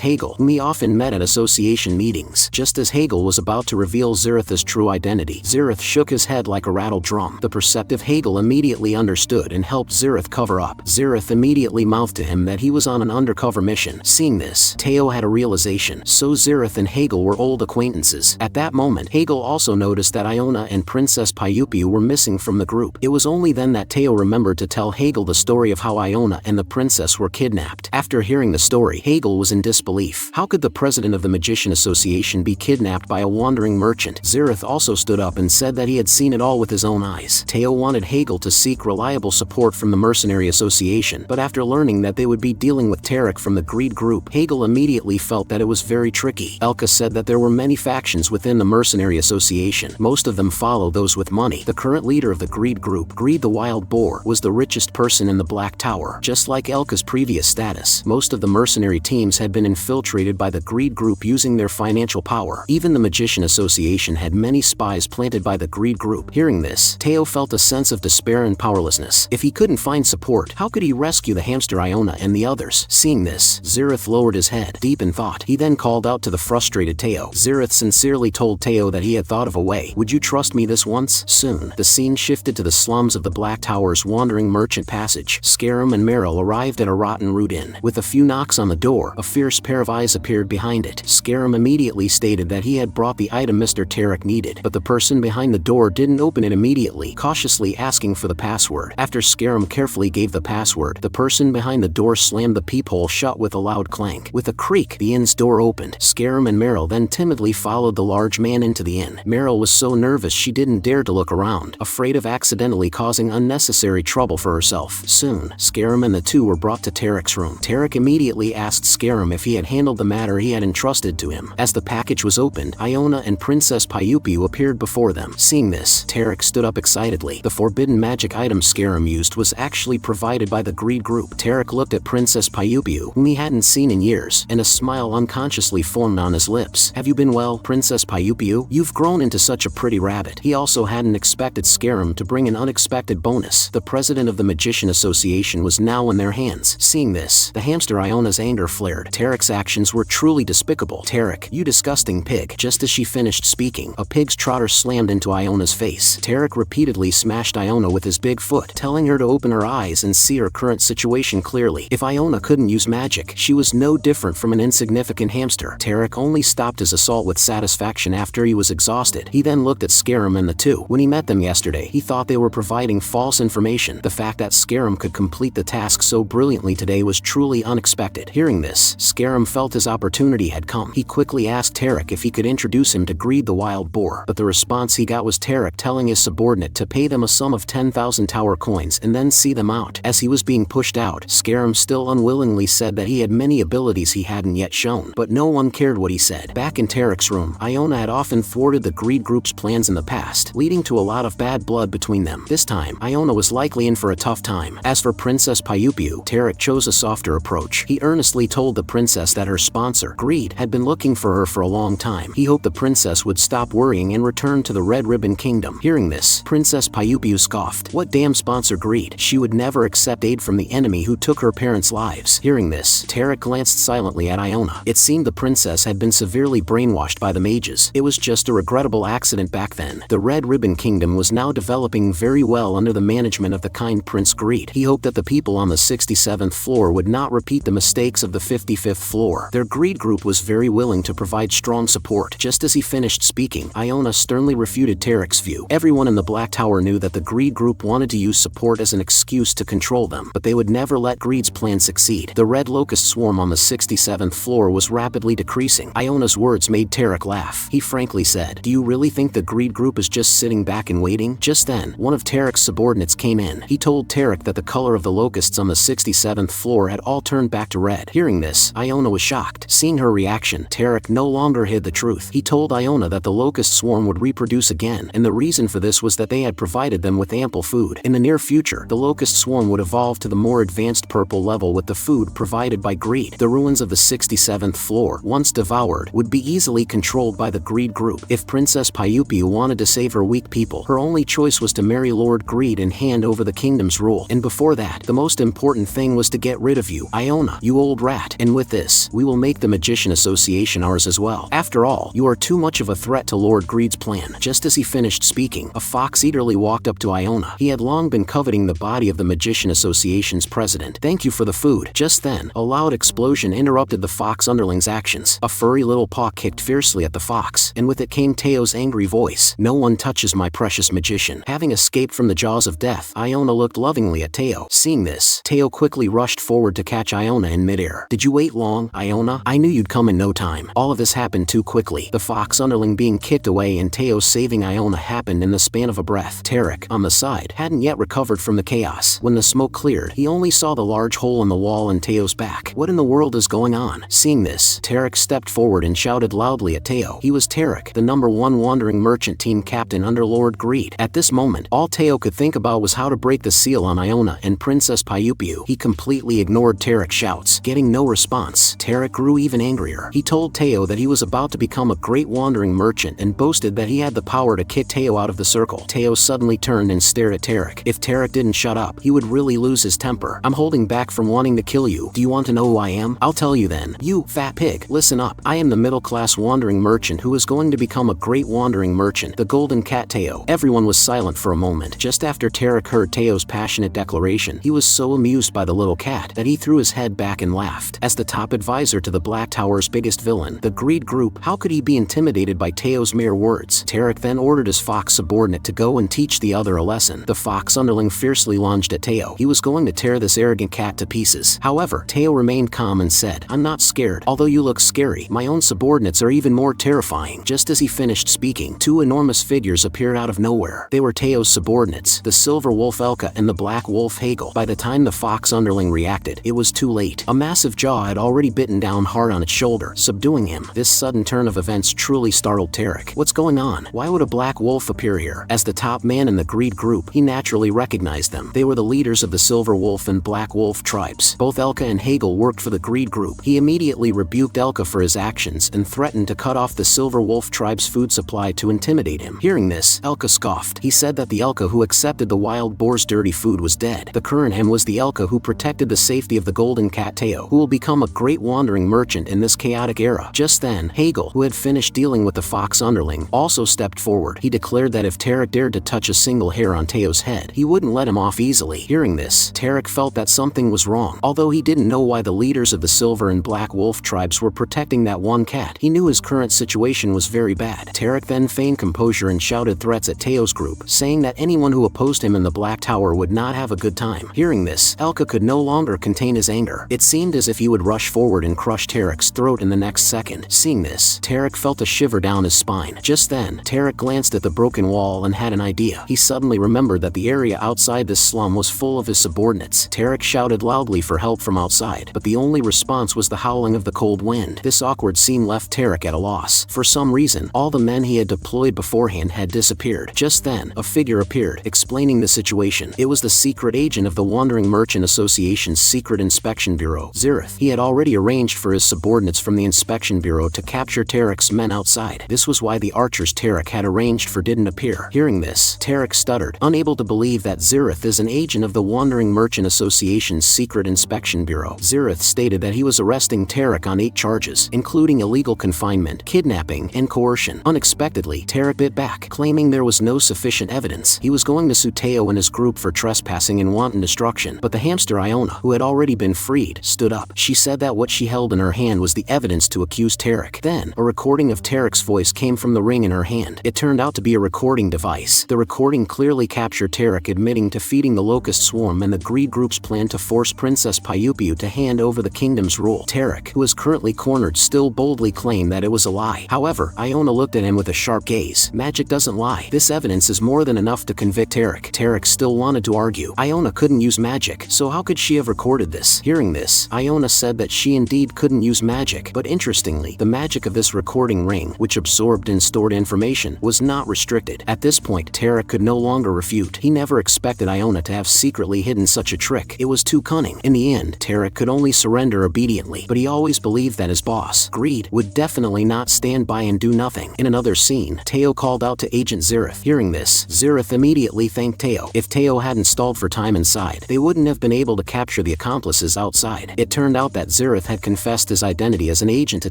Hegel, whom he often met at association meetings. Just as Hegel was about to reveal Zirith's true identity, Zirith shook his head like a rattled drum. The perceptive Hegel immediately understood and helped Zirith cover up. Zirith immediately mouthed to him that he was on an undercover mission. Seeing this, Teao had a realization. So Zirith and Hegel were old acquaintances. At that moment, Hegel also noticed that Iona and Princess Pyupiu were missing from the group. It was only then that Teao remembered to tell Hegel the story of how Iona and the princess were kidnapped. After hearing the story, Hegel was in disbelief. How could the president of the Magician Association be kidnapped by a wandering merchant? Zirith also stood up and said that he had seen it all with his own eyes. Teao wanted Hegel to seek reliable support from the Mercenary Association, but after learning that they would be dealing with Tarek from the Greed group, Hegel immediately felt that it was very tricky. Elka said that there were many factions within the Mercenary Association. Most of them follow those with money. The current leader of the Greed group, Greed the Wild Boar, was the richest person in the Black Tower. Just like Elka's previous status, most of the mercenary teams had been infiltrated by the Greed group using their financial power. Even the Magician Association had many spies planted by the Greed group. Hearing this, Teao felt a sense of despair and powerlessness. If he couldn't find support, how could he rescue the hamster Iona and the others? Seeing this, Zirith lowered his head, deep in thought. He then called out to the frustrated Teao. Zirith sincerely told Teao that he had thought of a way. Would you trust me this once? Soon, the scene shifted to the slums of the Black Tower's wandering merchant passage. Scarum and Meryl arrived at a Rotten Root Inn. With a few knocks on the door, a fierce pair of eyes appeared behind it. Scarum immediately stated that he had brought the item Mr. Tarek needed, but the person behind the door didn't open it immediately, cautiously asking for the password. After Scarum carefully gave the password, the person behind the door slammed the peephole shut with a loud clank. With a creak, the inn's door opened. Scarum and Meryl then timidly followed the large man into the inn. Meryl was so nervous she didn't dare to look around, afraid of accidentally causing unnecessary trouble for herself. Soon, Scarum and the two were brought brought to Tarek's room. Tarek immediately asked Scarum if he had handled the matter he had entrusted to him. As the package was opened, Iona and Princess Pyupiu appeared before them. Seeing this, Tarek stood up excitedly. The forbidden magic item Scarum used was actually provided by the Greed group. Tarek looked at Princess Pyupiu, whom he hadn't seen in years, and a smile unconsciously formed on his lips. Have you been well, Princess Pyupiu? You've grown into such a pretty rabbit. He also hadn't expected Scarum to bring an unexpected bonus. The president of the Magician Association was now in their hands. Seeing this, the hamster Iona's anger flared. Tarek's actions were truly despicable. Tarek, you disgusting pig. Just as she finished speaking, a pig's trotter slammed into Iona's face. Tarek repeatedly smashed Iona with his big foot, telling her to open her eyes and see her current situation clearly. If Iona couldn't use magic, she was no different from an insignificant hamster. Tarek only stopped his assault with satisfaction after he was exhausted. He then looked at Scarum and the two. When he met them yesterday, he thought they were providing false information. The fact that Scarum could complete the task so brilliantly today was truly unexpected. Hearing this, Scarum felt his opportunity had come. He quickly asked Tarek if he could introduce him to Greed the wild boar, but the response he got was Tarek telling his subordinate to pay them a sum of 10,000 tower coins and then see them out. As he was being pushed out, Scarum still unwillingly said that he had many abilities he hadn't yet shown, but no one cared what he said. Back in Tarek's room, Iona had often thwarted the Greed group's plans in the past, leading to a lot of bad blood between them. This time, Iona was likely in for a tough time. As for Princess Pyupiu, Tarek chose a softer approach. He earnestly told the princess that her sponsor, Greed, had been looking for her for a long time. He hoped the princess would stop worrying and return to the Red Ribbon Kingdom. Hearing this, Princess Pyupiu scoffed. What damn sponsor, Greed? She would never accept aid from the enemy who took her parents' lives. Hearing this, Tarek glanced silently at Iona. It seemed the princess had been severely brainwashed by the mages. It was just a regrettable accident back then. The Red Ribbon Kingdom was now developing very well under the management of the kind Prince Greed. He hoped that the people on the 67th floor would not repeat the mistakes of the 55th floor. Their Greed group was very willing to provide strong support. Just as he finished speaking, Iona sternly refuted Tarek's view. Everyone in the Black Tower knew that the Greed group wanted to use support as an excuse to control them, but they would never let Greed's plan succeed. The red locust swarm on the 67th floor was rapidly decreasing. Iona's words made Tarek laugh. He frankly said, "Do you really think the Greed group is just sitting back and waiting?" Just then, one of Tarek's subordinates came in. He told Tarek that the color of the locusts on the 67th floor had all turned back to red. Hearing this, Iona was shocked. Seeing her reaction, Tarek no longer hid the truth. He told Iona that the locust swarm would reproduce again, and the reason for this was that they had provided them with ample food. In the near future, the locust swarm would evolve to the more advanced purple level with the food provided by Greed. The ruins of the 67th floor, once devoured, would be easily controlled by the Greed group. If Princess Pyupiu wanted to save her weak people, her only choice was to marry Lord Greed and hand over the kingdom's rule. And before that, the most important thing was to get rid of you, Iona, you old rat. And with this, we will make the Magician Association ours as well. After all, you are too much of a threat to Lord Greed's plan. Just as he finished speaking, a fox eagerly walked up to Iona. He had long been coveting the body of the Magician Association's president. "Thank you for the food." Just then, a loud explosion interrupted the fox underling's actions. A furry little paw kicked fiercely at the fox, and with it came Teo's angry voice. "No one touches my precious magician." Having escaped from the jaws of death, Iona looked lovingly at Teao. Seeing this, Teao quickly rushed forward to catch Iona in midair. "Did you wait long, Iona? I knew you'd come in no time." All of this happened too quickly. The fox underling being kicked away and Teao saving Iona happened in the span of a breath. Tarek, on the side, hadn't yet recovered from the chaos. When the smoke cleared, he only saw the large hole in the wall in Teo's back. What in the world is going on? Seeing this, Tarek stepped forward and shouted loudly at Teao. He was Tarek, the #1 wandering merchant team captain under Lord Greed. At this moment, all Teao could think about was how to break the seal on Iona and Princess Pyupiu. He completely ignored Tarek's shouts. Getting no response, Tarek grew even angrier. He told Teao that he was about to become a great wandering merchant and boasted that he had the power to kick Teao out of the circle. Teao suddenly turned and stared at Tarek. If Tarek didn't shut up, he would really lose his temper. "I'm holding back from wanting to kill you. Do you want to know who I am? I'll tell you then. You, fat pig, listen up. I am the middle-class wandering merchant who is going to become a great wandering merchant, the golden cat Teao." Everyone was silent for a moment. Just after Tarek heard Teo's passionate declaration, he was so amused by the little cat that he threw his head back and laughed. As the top advisor to the Black Tower's biggest villain, the Greed group, how could he be intimidated by Teo's mere words? Tarek then ordered his fox subordinate to go and teach the other a lesson. The fox underling fiercely lunged at Teao. He was going to tear this arrogant cat to pieces. However, Teao remained calm and said, "I'm not scared. Although you look scary, my own subordinates are even more terrifying." Just as he finished speaking, two enormous figures appeared out of nowhere. They were Teo's subordinates, the silver wolf Elka and the black wolf Hagel. By the time the fox underling underling reacted, it was too late. A massive jaw had already bitten down hard on its shoulder, subduing him. This sudden turn of events truly startled Tarek. What's going on? Why would a black wolf appear here? As the top man in the greed group, he naturally recognized them. They were the leaders of the Silver Wolf and Black Wolf tribes. Both Elka and Hegel worked for the greed group. He immediately rebuked Elka for his actions and threatened to cut off the Silver Wolf tribe's food supply to intimidate him. Hearing this, Elka scoffed. He said that the Elka who accepted the wild boar's dirty food was dead. The current him was the Elka who protected the safety of the golden cat Teao, who will become a great wandering merchant in this chaotic era. Just then, Hegel, who had finished dealing with the fox underling, also stepped forward. He declared that if Tarek dared to touch a single hair on Teo's head, he wouldn't let him off easily. Hearing this, Tarek felt that something was wrong. Although he didn't know why the leaders of the Silver and Black Wolf tribes were protecting that one cat, he knew his current situation was very bad. Tarek then feigned composure and shouted threats at Teo's group, saying that anyone who opposed him in the Black Tower would not have a good time. Hearing this, Elka could no longer contain his anger. It seemed as if he would rush forward and crush Tarek's throat in the next second. Seeing this, Tarek felt a shiver down his spine. Just then, Tarek glanced at the broken wall and had an idea. He suddenly remembered that the area outside this slum was full of his subordinates. Tarek shouted loudly for help from outside, but the only response was the howling of the cold wind. This awkward scene left Tarek at a loss. For some reason, all the men he had deployed beforehand had disappeared. Just then, a figure appeared, explaining the situation. It was the secret agent of the Wandering Merchant Association's Secret Inspection Bureau, Zirith. He had already arranged for his subordinates from the Inspection Bureau to capture Tarek's men outside. This was why the archers Tarek had arranged for didn't appear. Hearing this, Tarek stuttered, unable to believe that Zirith is an agent of the Wandering Merchant Association's Secret Inspection Bureau. Zirith stated that he was arresting Tarek on 8 charges, including illegal confinement, kidnapping, and coercion. Unexpectedly, Tarek bit back, claiming there was no sufficient evidence. He was going to sue Teao and his group for trespassing and wanton destruction, but the hamster Iona, who had already been freed, stood up. She said that what she held in her hand was the evidence to accuse Tarek. Then, a recording of Tarek's voice came from the ring in her hand. It turned out to be a recording device. The recording clearly captured Tarek admitting to feeding the locust swarm and the greed group's plan to force Princess Pyupiu to hand over the kingdom's rule. Tarek, who is currently cornered, still boldly claimed that it was a lie. However, Iona looked at him with a sharp gaze. Magic doesn't lie. This evidence is more than enough to convict Tarek. Tarek still wanted to argue. Iona couldn't use magic, so how could she have recorded this? Hearing this, Iona said that she indeed couldn't use magic, but interestingly, the magic of this recording ring, which absorbed and stored information, was not restricted. At this point, Tarek could no longer refute. He never expected Iona to have secretly hidden such a trick. It was too cunning. In the end, Tarek could only surrender obediently, but he always believed that his boss, Greed, would definitely not stand by and do nothing. In another scene, Teao called out to Agent Zirith. Hearing this, Zirith immediately thanked Teao. If Teao hadn't stalled for time inside, they wouldn't have been able to capture the accomplices outside. It turned out that Zirith had confessed his identity as an agent to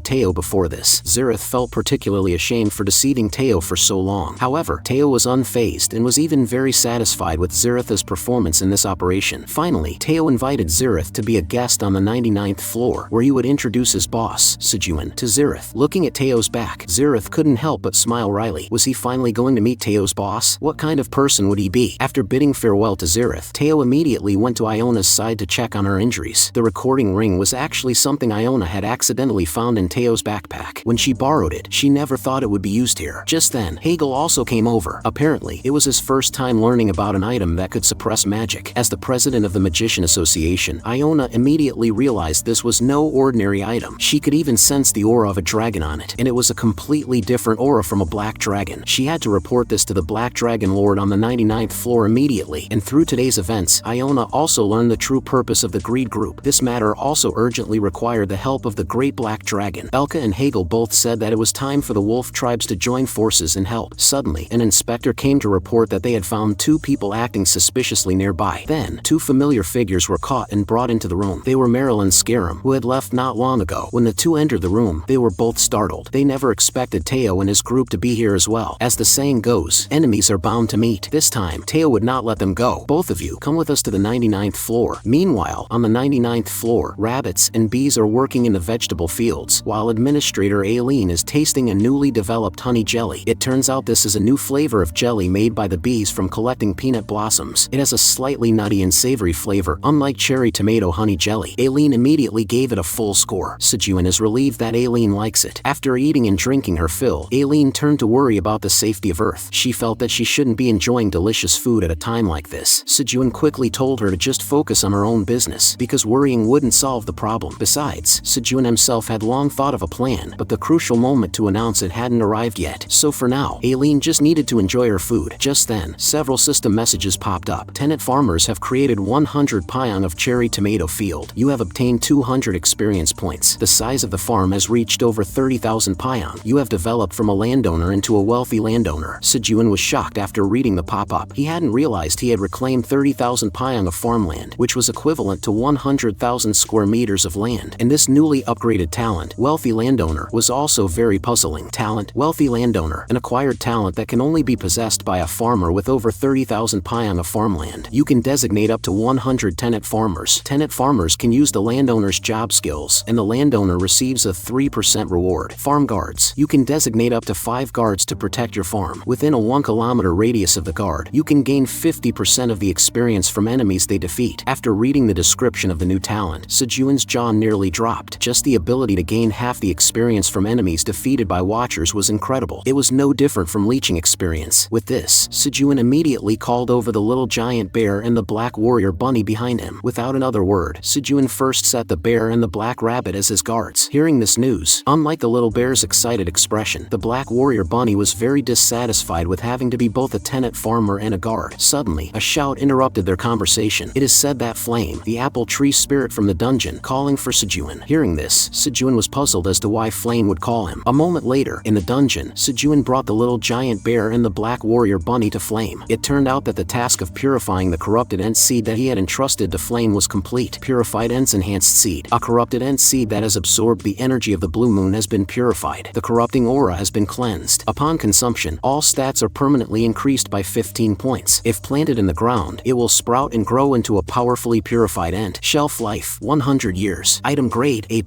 Teao before this. Zirith felt particularly ashamed for deceiving Teao for so long. However, Teao was unfazed and was even very satisfied with Zirith's performance in this operation. Finally, Teao invited Zirith to be a guest on the 99th floor, where he would introduce his boss, Sejuan, to Zirith. Looking at Teo's back, Zirith couldn't help but smile wryly. Was he finally going to meet Teo's boss? What kind of person would he be? After bidding farewell to Zirith, Teao immediately went to Iona's side to check on her injuries. The recording ring was actually something Iona had accidentally found in Teo's backpack. When she borrowed it, she never thought it would be used here. Just then, Hegel also came over. Apparently, it was his first time learning about an item that could suppress magic. As the president of the Magician Association, Iona immediately realized this was no ordinary item. She could even sense the aura of a dragon on it, and it was a completely different aura from a black dragon. She had to report this to the Black Dragon Lord on the 99th floor immediately, and through today's events, Iona also learned the true purpose of the Greed Group. This matter also urgently required the help of the Great Black Dragon. Elka and Hegel both said that it was time for the wolf tribes to join forces and help. Suddenly, an inspector came to report that they had found 2 people acting suspiciously nearby. Then, 2 familiar figures were caught and brought into the room. They were Meryl and Scarum, who had left not long ago. When the 2 entered the room, they were both startled. They never expected Teao and his group to be here as well. As the saying goes, enemies are bound to meet. This time, Teao would not let them go. Both of you, come with us to the 99th floor. Meanwhile, on the 99th floor, rabbits and bees are working in the vegetable fields, while Administrator Ailen is tasting a newly developed honey jelly. It turns out this is a new flavor of jelly made by the bees from collecting peanut blossoms. It has a slightly nutty and savory flavor, unlike cherry tomato honey jelly. Ailen immediately gave it a full score. Sejuan is relieved that Ailen likes it. After eating and drinking her fill, Ailen turned to worry about the safety of Earth. She felt that she shouldn't be enjoying delicious food at a time like this. Sejuan quickly told her to just focus on on her own business, because worrying wouldn't solve the problem. Besides, Sejun himself had long thought of a plan, but the crucial moment to announce it hadn't arrived yet. So for now, Ailen just needed to enjoy her food. Just then, several system messages popped up. Tenant farmers have created 100 paiyang of cherry tomato field. You have obtained 200 experience points. The size of the farm has reached over 30,000 paiyang. You have developed from a landowner into a wealthy landowner. Sejun was shocked after reading the pop-up. He hadn't realized he had reclaimed 30,000 paiyang of farmland, which was equivalent to 100,000 square meters of land. And this newly upgraded talent, wealthy landowner, was also very puzzling. Talent, wealthy landowner, an acquired talent that can only be possessed by a farmer with over 30,000 paiyang of farmland. You can designate up to 100 tenant farmers. Tenant farmers can use the landowner's job skills, and the landowner receives a 3% reward. Farm guards. You can designate up to 5 guards to protect your farm. Within a 1-kilometer radius of the guard, you can gain 50% of the experience from enemies they defeat. After reading the description of the new talent, Sejun's jaw nearly dropped. Just the ability to gain half the experience from enemies defeated by watchers was incredible. It was no different from leeching experience. With this, Sejun immediately called over the little giant bear and the black warrior bunny behind him. Without another word, Sejun first set the bear and the black rabbit as his guards. Hearing this news, unlike the little bear's excited expression, the black warrior bunny was very dissatisfied with having to be both a tenant farmer and a guard. Suddenly, a shout interrupted their conversation. It is said that Flame, the apple tree spirit from the dungeon, calling for Sejun. Hearing this, Sejun was puzzled as to why Flame would call him. A moment later, in the dungeon, Sejun brought the little giant bear and the black warrior bunny to Flame. It turned out that the task of purifying the corrupted Ent seed that he had entrusted to Flame was complete. Purified Ent's enhanced seed. A corrupted Ent seed that has absorbed the energy of the blue moon has been purified. The corrupting aura has been cleansed. Upon consumption, all stats are permanently increased by 15 points. If planted in the ground, it will sprout and grow into a powerfully purified Ent. Shelf life, 100 years. Item grade, A+.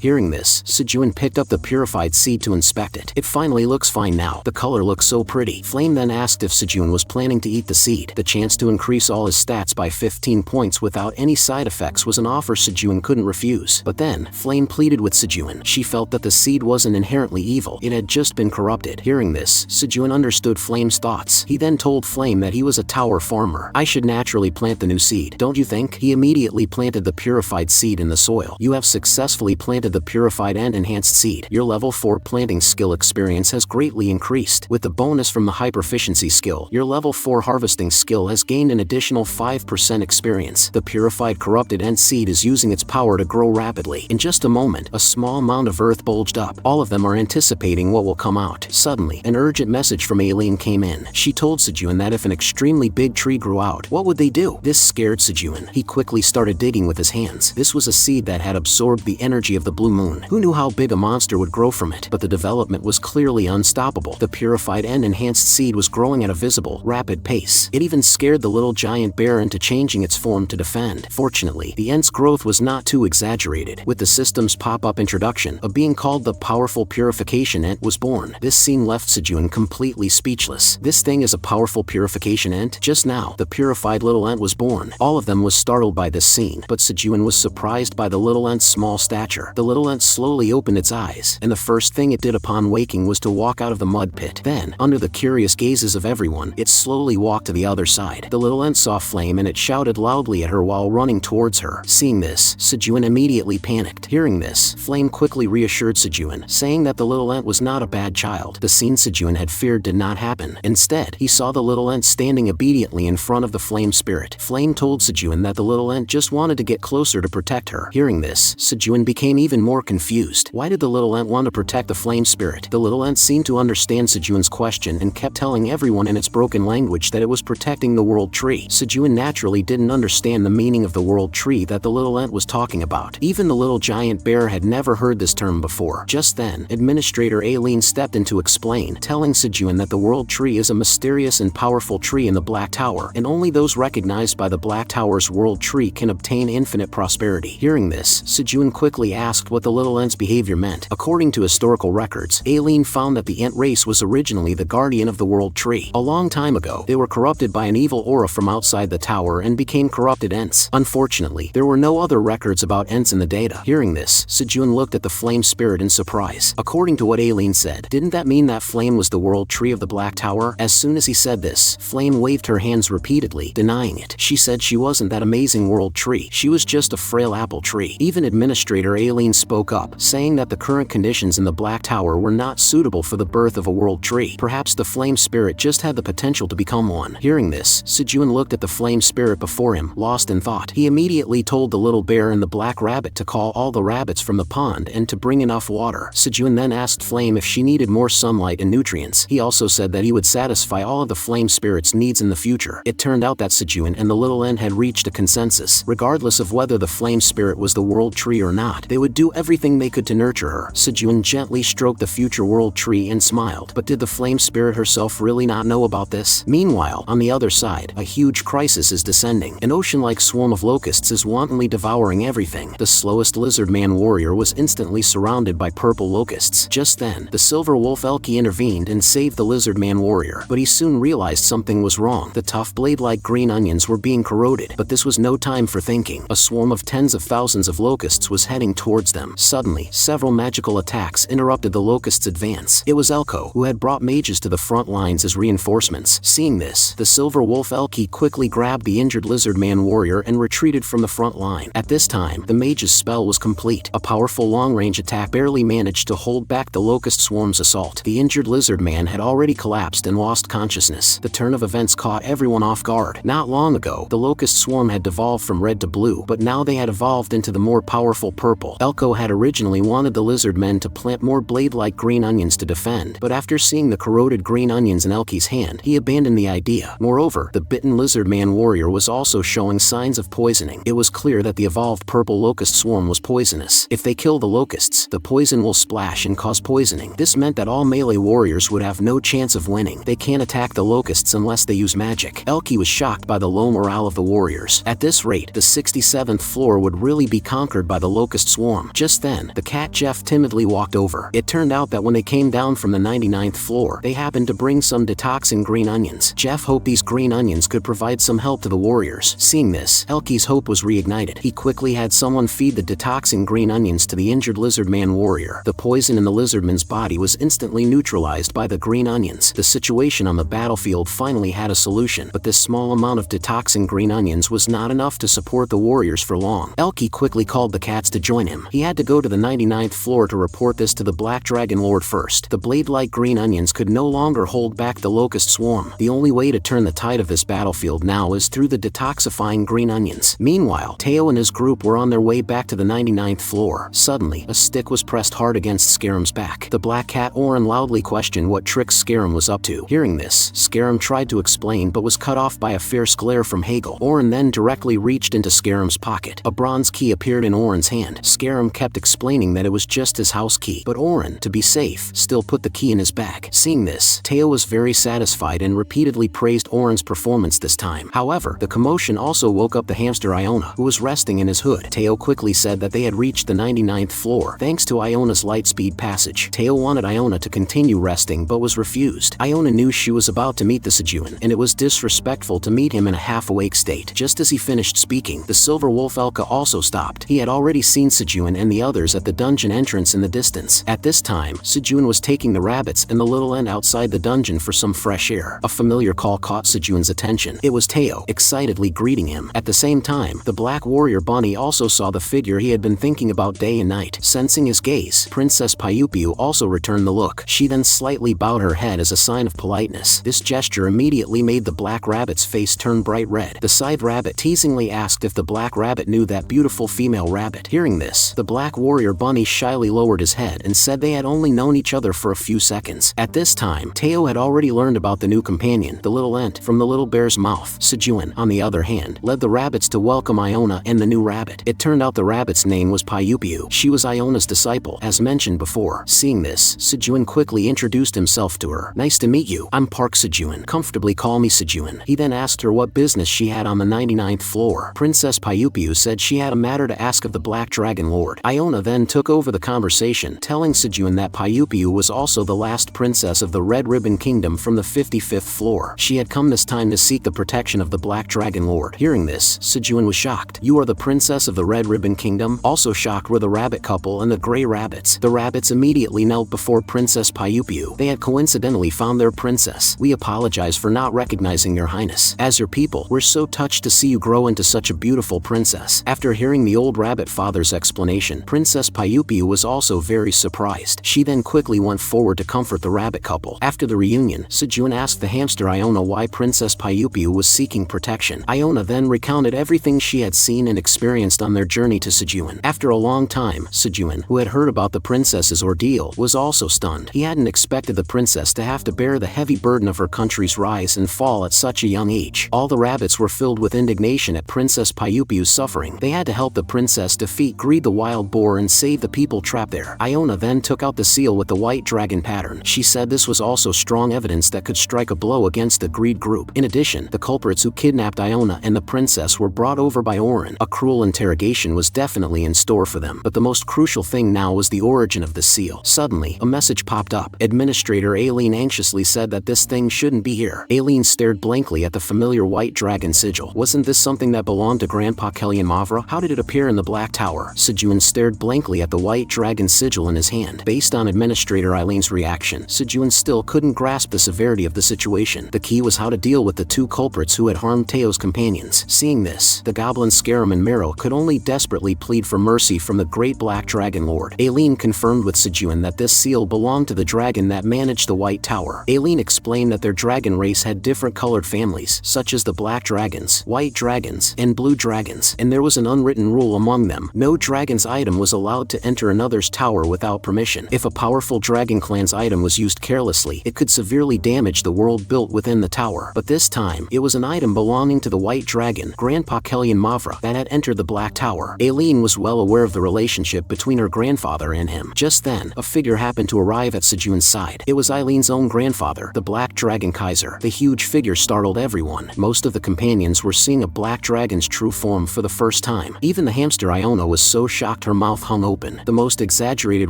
Hearing this, Sejun picked up the purified seed to inspect it. It finally looks fine now. The color looks so pretty. Flame then asked if Sejun was planning to eat the seed. The chance to increase all his stats by 15 points without any side effects was an offer Sejun couldn't refuse. But then, Flame pleaded with Sejun. She felt that the seed wasn't inherently evil. It had just been corrupted. Hearing this, Sejun understood Flame's thoughts. He then told Flame that he was a tower farmer. I should naturally plant the new seed, don't you think? He immediately planted the purified seed in the soil. You have successfully planted the purified and enhanced seed. Your level 4 planting skill experience has greatly increased. With the bonus from the high proficiency skill, your level 4 harvesting skill has gained an additional 5% experience. The purified corrupted Ent seed is using its power to grow rapidly. In just a moment, a small mound of earth bulged up. All of them are anticipating what will come out. Suddenly, an urgent message from Ailen came in. She told Sejun that if an extremely big tree grew out, what would they do? This scared Sejun. He quickly started digging with his hands. This was a seed that had absorbed the energy of the blue moon. Who knew how big a monster would grow from it? But the development was clearly unstoppable. The purified and enhanced seed was growing at a visible, rapid pace. It even scared the little giant bear into changing its form to defend. Fortunately, the Ent's growth was not too exaggerated. With the system's pop-up introduction, a being called the powerful purification Ent was born. This scene left Sejun completely speechless. This thing is a powerful purification Ent? Just now, the purified little Ent was born. All of them was startled by this scene, but Sejun was surprised by the little Ent's small stature. The little Ent slowly opened its eyes, and the first thing it did upon waking was to walk out of the mud pit. Then, under the curious gazes of everyone, it slowly walked to the other side. The little Ent saw Flame and it shouted loudly at her while running towards her. Seeing this, Sejun immediately panicked. Hearing this, Flame quickly reassured Sejun, saying that the little Ent was not a bad child. The scene Sejun had feared did not happen. Instead, he saw the little Ent standing obediently in front of the Flame spirit. Flame told Sejun that the little Ent just wanted to get closer to protect her. Hearing this, Sejun became even more confused. Why did the little Ent want to protect the Flame spirit? The little Ent seemed to understand Sejun's question and kept telling everyone in its broken language that it was protecting the world tree. Sejun naturally didn't understand the meaning of the world tree that the little Ent was talking about. Even the little giant bear had never heard this term before. Just then, Administrator Ailen stepped in to explain, telling Sejun that the world tree is a mysterious and powerful tree in the Black Tower, and only those recognized by the Black Tower's world tree can obtain infinite prosperity. Hearing this, Sejun quickly asked what the little Ent's behavior meant. According to historical records, Ailen found that the Ent race was originally the guardian of the world tree. A long time ago, they were corrupted by an evil aura from outside the tower and became corrupted Ents. Unfortunately, there were no other records about Ents in the data. Hearing this, Sejun looked at the Flame spirit in surprise. According to what Ailen said, didn't that mean that Flame was the world tree of the Black Tower? As soon as he said this, Flame waved her hands repeatedly, denying it. She said she wasn't that that amazing world tree. She was just a frail apple tree. Even Administrator Ailen spoke up, saying that the current conditions in the Black Tower were not suitable for the birth of a world tree. Perhaps the flame spirit just had the potential to become one. Hearing this, Sejun looked at the flame spirit before him, lost in thought. He immediately told the little bear and the black rabbit to call all the rabbits from the pond and to bring enough water. Sejun then asked Flame if she needed more sunlight and nutrients. He also said that he would satisfy all of the flame spirit's needs in the future. It turned out that Sejun and the little N had reached a consensus. Regardless of whether the flame spirit was the world tree or not, they would do everything they could to nurture her. Sejun gently stroked the future world tree and smiled. But did the flame spirit herself really not know about this? Meanwhile, on the other side, a huge crisis is descending. An ocean-like swarm of locusts is wantonly devouring everything. The slowest lizard man warrior was instantly surrounded by purple locusts. Just then, the silver wolf ecchi intervened and saved the lizard man warrior. But he soon realized something was wrong. The tough blade-like green onions were being corroded. But this was no time for thinking. A swarm of tens of thousands of locusts was heading towards them. Suddenly, several magical attacks interrupted the locusts' advance. It was Elko, who had brought mages to the front lines as reinforcements. Seeing this, the silver wolf ecchi quickly grabbed the injured lizard man warrior and retreated from the front line. At this time, the mage's spell was complete. A powerful long-range attack barely managed to hold back the locust swarm's assault. The injured lizard man had already collapsed and lost consciousness. The turn of events caught everyone off guard. Not long ago, the locust swarm had devolved from red to blue, but now they had evolved into the more powerful purple. Elko had originally wanted the lizard men to plant more blade-like green onions to defend, but after seeing the corroded green onions in Elki's hand, he abandoned the idea. Moreover, the bitten lizard man warrior was also showing signs of poisoning. It was clear that the evolved purple locust swarm was poisonous. If they kill the locusts, the poison will splash and cause poisoning. This meant that all melee warriors would have no chance of winning. They can't attack the locusts unless they use magic. Elki was shocked by the low morale of the warriors. At this rate, the 67th floor would really be conquered by the locust swarm. Just then, the cat Jeff timidly walked over. It turned out that when they came down from the 99th floor, they happened to bring some detoxing green onions. Jeff hoped these green onions could provide some help to the warriors. Seeing this, Elki's hope was reignited. He quickly had someone feed the detoxing green onions to the injured lizard man warrior. The poison in the lizardman's body was instantly neutralized by the green onions. The situation on the battlefield finally had a solution, but this small amount of detoxing green onions was not enough to support the warriors for long. Elki quickly called the cats to join him. He had to go to the 99th floor to report this to the Black Dragon Lord first. The blade-like green onions could no longer hold back the locust swarm. The only way to turn the tide of this battlefield now is through the detoxifying green onions. Meanwhile, Teao and his group were on their way back to the 99th floor. Suddenly, a stick was pressed hard against Scarum's back. The black cat Oren loudly questioned what tricks Scarum was up to. Hearing this, Scarum tried to explain but was cut off by a fierce glare from Hagel. Oren then directly reached into Scarum's pocket. A bronze key appeared in Oren's hand. Scarum kept explaining that it was just his house key, but Oren, to be safe, still put the key in his bag. Seeing this, Teao was very satisfied and repeatedly praised Oren's performance this time. However, the commotion also woke up the hamster Iona, who was resting in his hood. Teao quickly said that they had reached the 99th floor thanks to Iona's lightspeed passage. Teao wanted Iona to continue resting but was refused. Iona knew she was about to meet the Sejun, and it was disrespectful to meet him in a half-awake state. Just as he finished speaking, the silver wolf Elka also stopped. He had already seen Sejun and the others at the dungeon entrance in the distance. At this time, Sejun was taking the rabbits and the little N outside the dungeon for some fresh air. A familiar call caught Sejun's attention. It was Teao, excitedly greeting him. At the same time, the black warrior Bunny also saw the figure he had been thinking about day and night. Sensing his gaze, Princess Pyupiu also returned the look. She then slightly bowed her head as a sign of politeness. This gesture immediately made the black rabbit's face turn bright red. The side rabbit teasingly asked if the black rabbit knew that beautiful female rabbit. Hearing this, the black warrior Bunny shyly lowered his head and said they had only known each other for a few seconds. At this time, Teao had already learned about the new companion, the little ant, from the little bear's mouth. Sejun, on the other hand, led the rabbits to welcome Iona and the new rabbit. It turned out the rabbit's name was Pyupiu. She was Iona's disciple, as mentioned before. Seeing this, Sejun quickly introduced himself to her. "Nice to meet you. I'm Park Sejun. Comfortably call me Sejun." He then asked her what business she had on the 99th floor. Princess Pyupiu said she had a matter to ask of the Black Dragon Lord. Iona then took over the conversation, telling Sejun that Pyupiu was also the last princess of the Red Ribbon Kingdom from the 55th floor. She had come this time to seek the protection of the Black Dragon Lord. Hearing this, Sejun was shocked. "You are the princess of the Red Ribbon Kingdom?" Also shocked were the rabbit couple and the gray rabbits. The rabbits immediately knelt before Princess Pyupiu. They had coincidentally found their princess. "We apologize for not recognizing your highness. As your people, we're so touched to see see you grow into such a beautiful princess." After hearing the old rabbit father's explanation, Princess Pyupiu was also very surprised. She then quickly went forward to comfort the rabbit couple. After the reunion, Sejun asked the hamster Iona why Princess Pyupiu was seeking protection. Iona then recounted everything she had seen and experienced on their journey to Sejun. After a long time, Sejun, who had heard about the princess's ordeal, was also stunned. He hadn't expected the princess to have to bear the heavy burden of her country's rise and fall at such a young age. All the rabbits were filled with indignation at Princess Pyupiu's suffering. They had to help the princess defeat Greed the wild boar and save the people trapped there. Iona then took out the seal with the white dragon pattern. She said this was also strong evidence that could strike a blow against the Greed group. In addition, the culprits who kidnapped Iona and the princess were brought over by Orin. A cruel interrogation was definitely in store for them, but the most crucial thing now was the origin of the seal. Suddenly, a message popped up. Administrator Ailen anxiously said that this thing shouldn't be here. Ailen stared blankly at the familiar white dragon sigil. Wasn't this something that belonged to Grandpa Kelly and Mavra? How did it appear in the Black Tower? Sejun stared blankly at the white dragon sigil in his hand. Based on Administrator Ailen's reaction, Sejun still couldn't grasp the severity of the situation. The key was how to deal with the two culprits who had harmed Teo's companions. Seeing this, the goblins Scarum and Meryl could only desperately plead for mercy from the great black dragon lord. Ailen confirmed with Sejun that this seal belonged to the dragon that managed the White Tower. Ailen explained that their dragon race had different colored families, such as the black dragons, white dragons, and blue dragons, and there was an unwritten rule among them. No dragon's item was allowed to enter another's tower without permission. If a powerful dragon clan's item was used carelessly, it could severely damage the world built within the tower. But this time, it was an item belonging to the white dragon, Grandpa Kelly and Mavra, that had entered the Black Tower. Ailen was well aware of the relationship between her grandfather and him. Just then, a figure happened to arrive at Sejun's side. It was Ailen's own grandfather, the Black Dragon Kaiser. The huge figure startled everyone. Most of the companions were seeing a black dragon's true form for the first time. Even the hamster Iona was so shocked her mouth hung open. The most exaggerated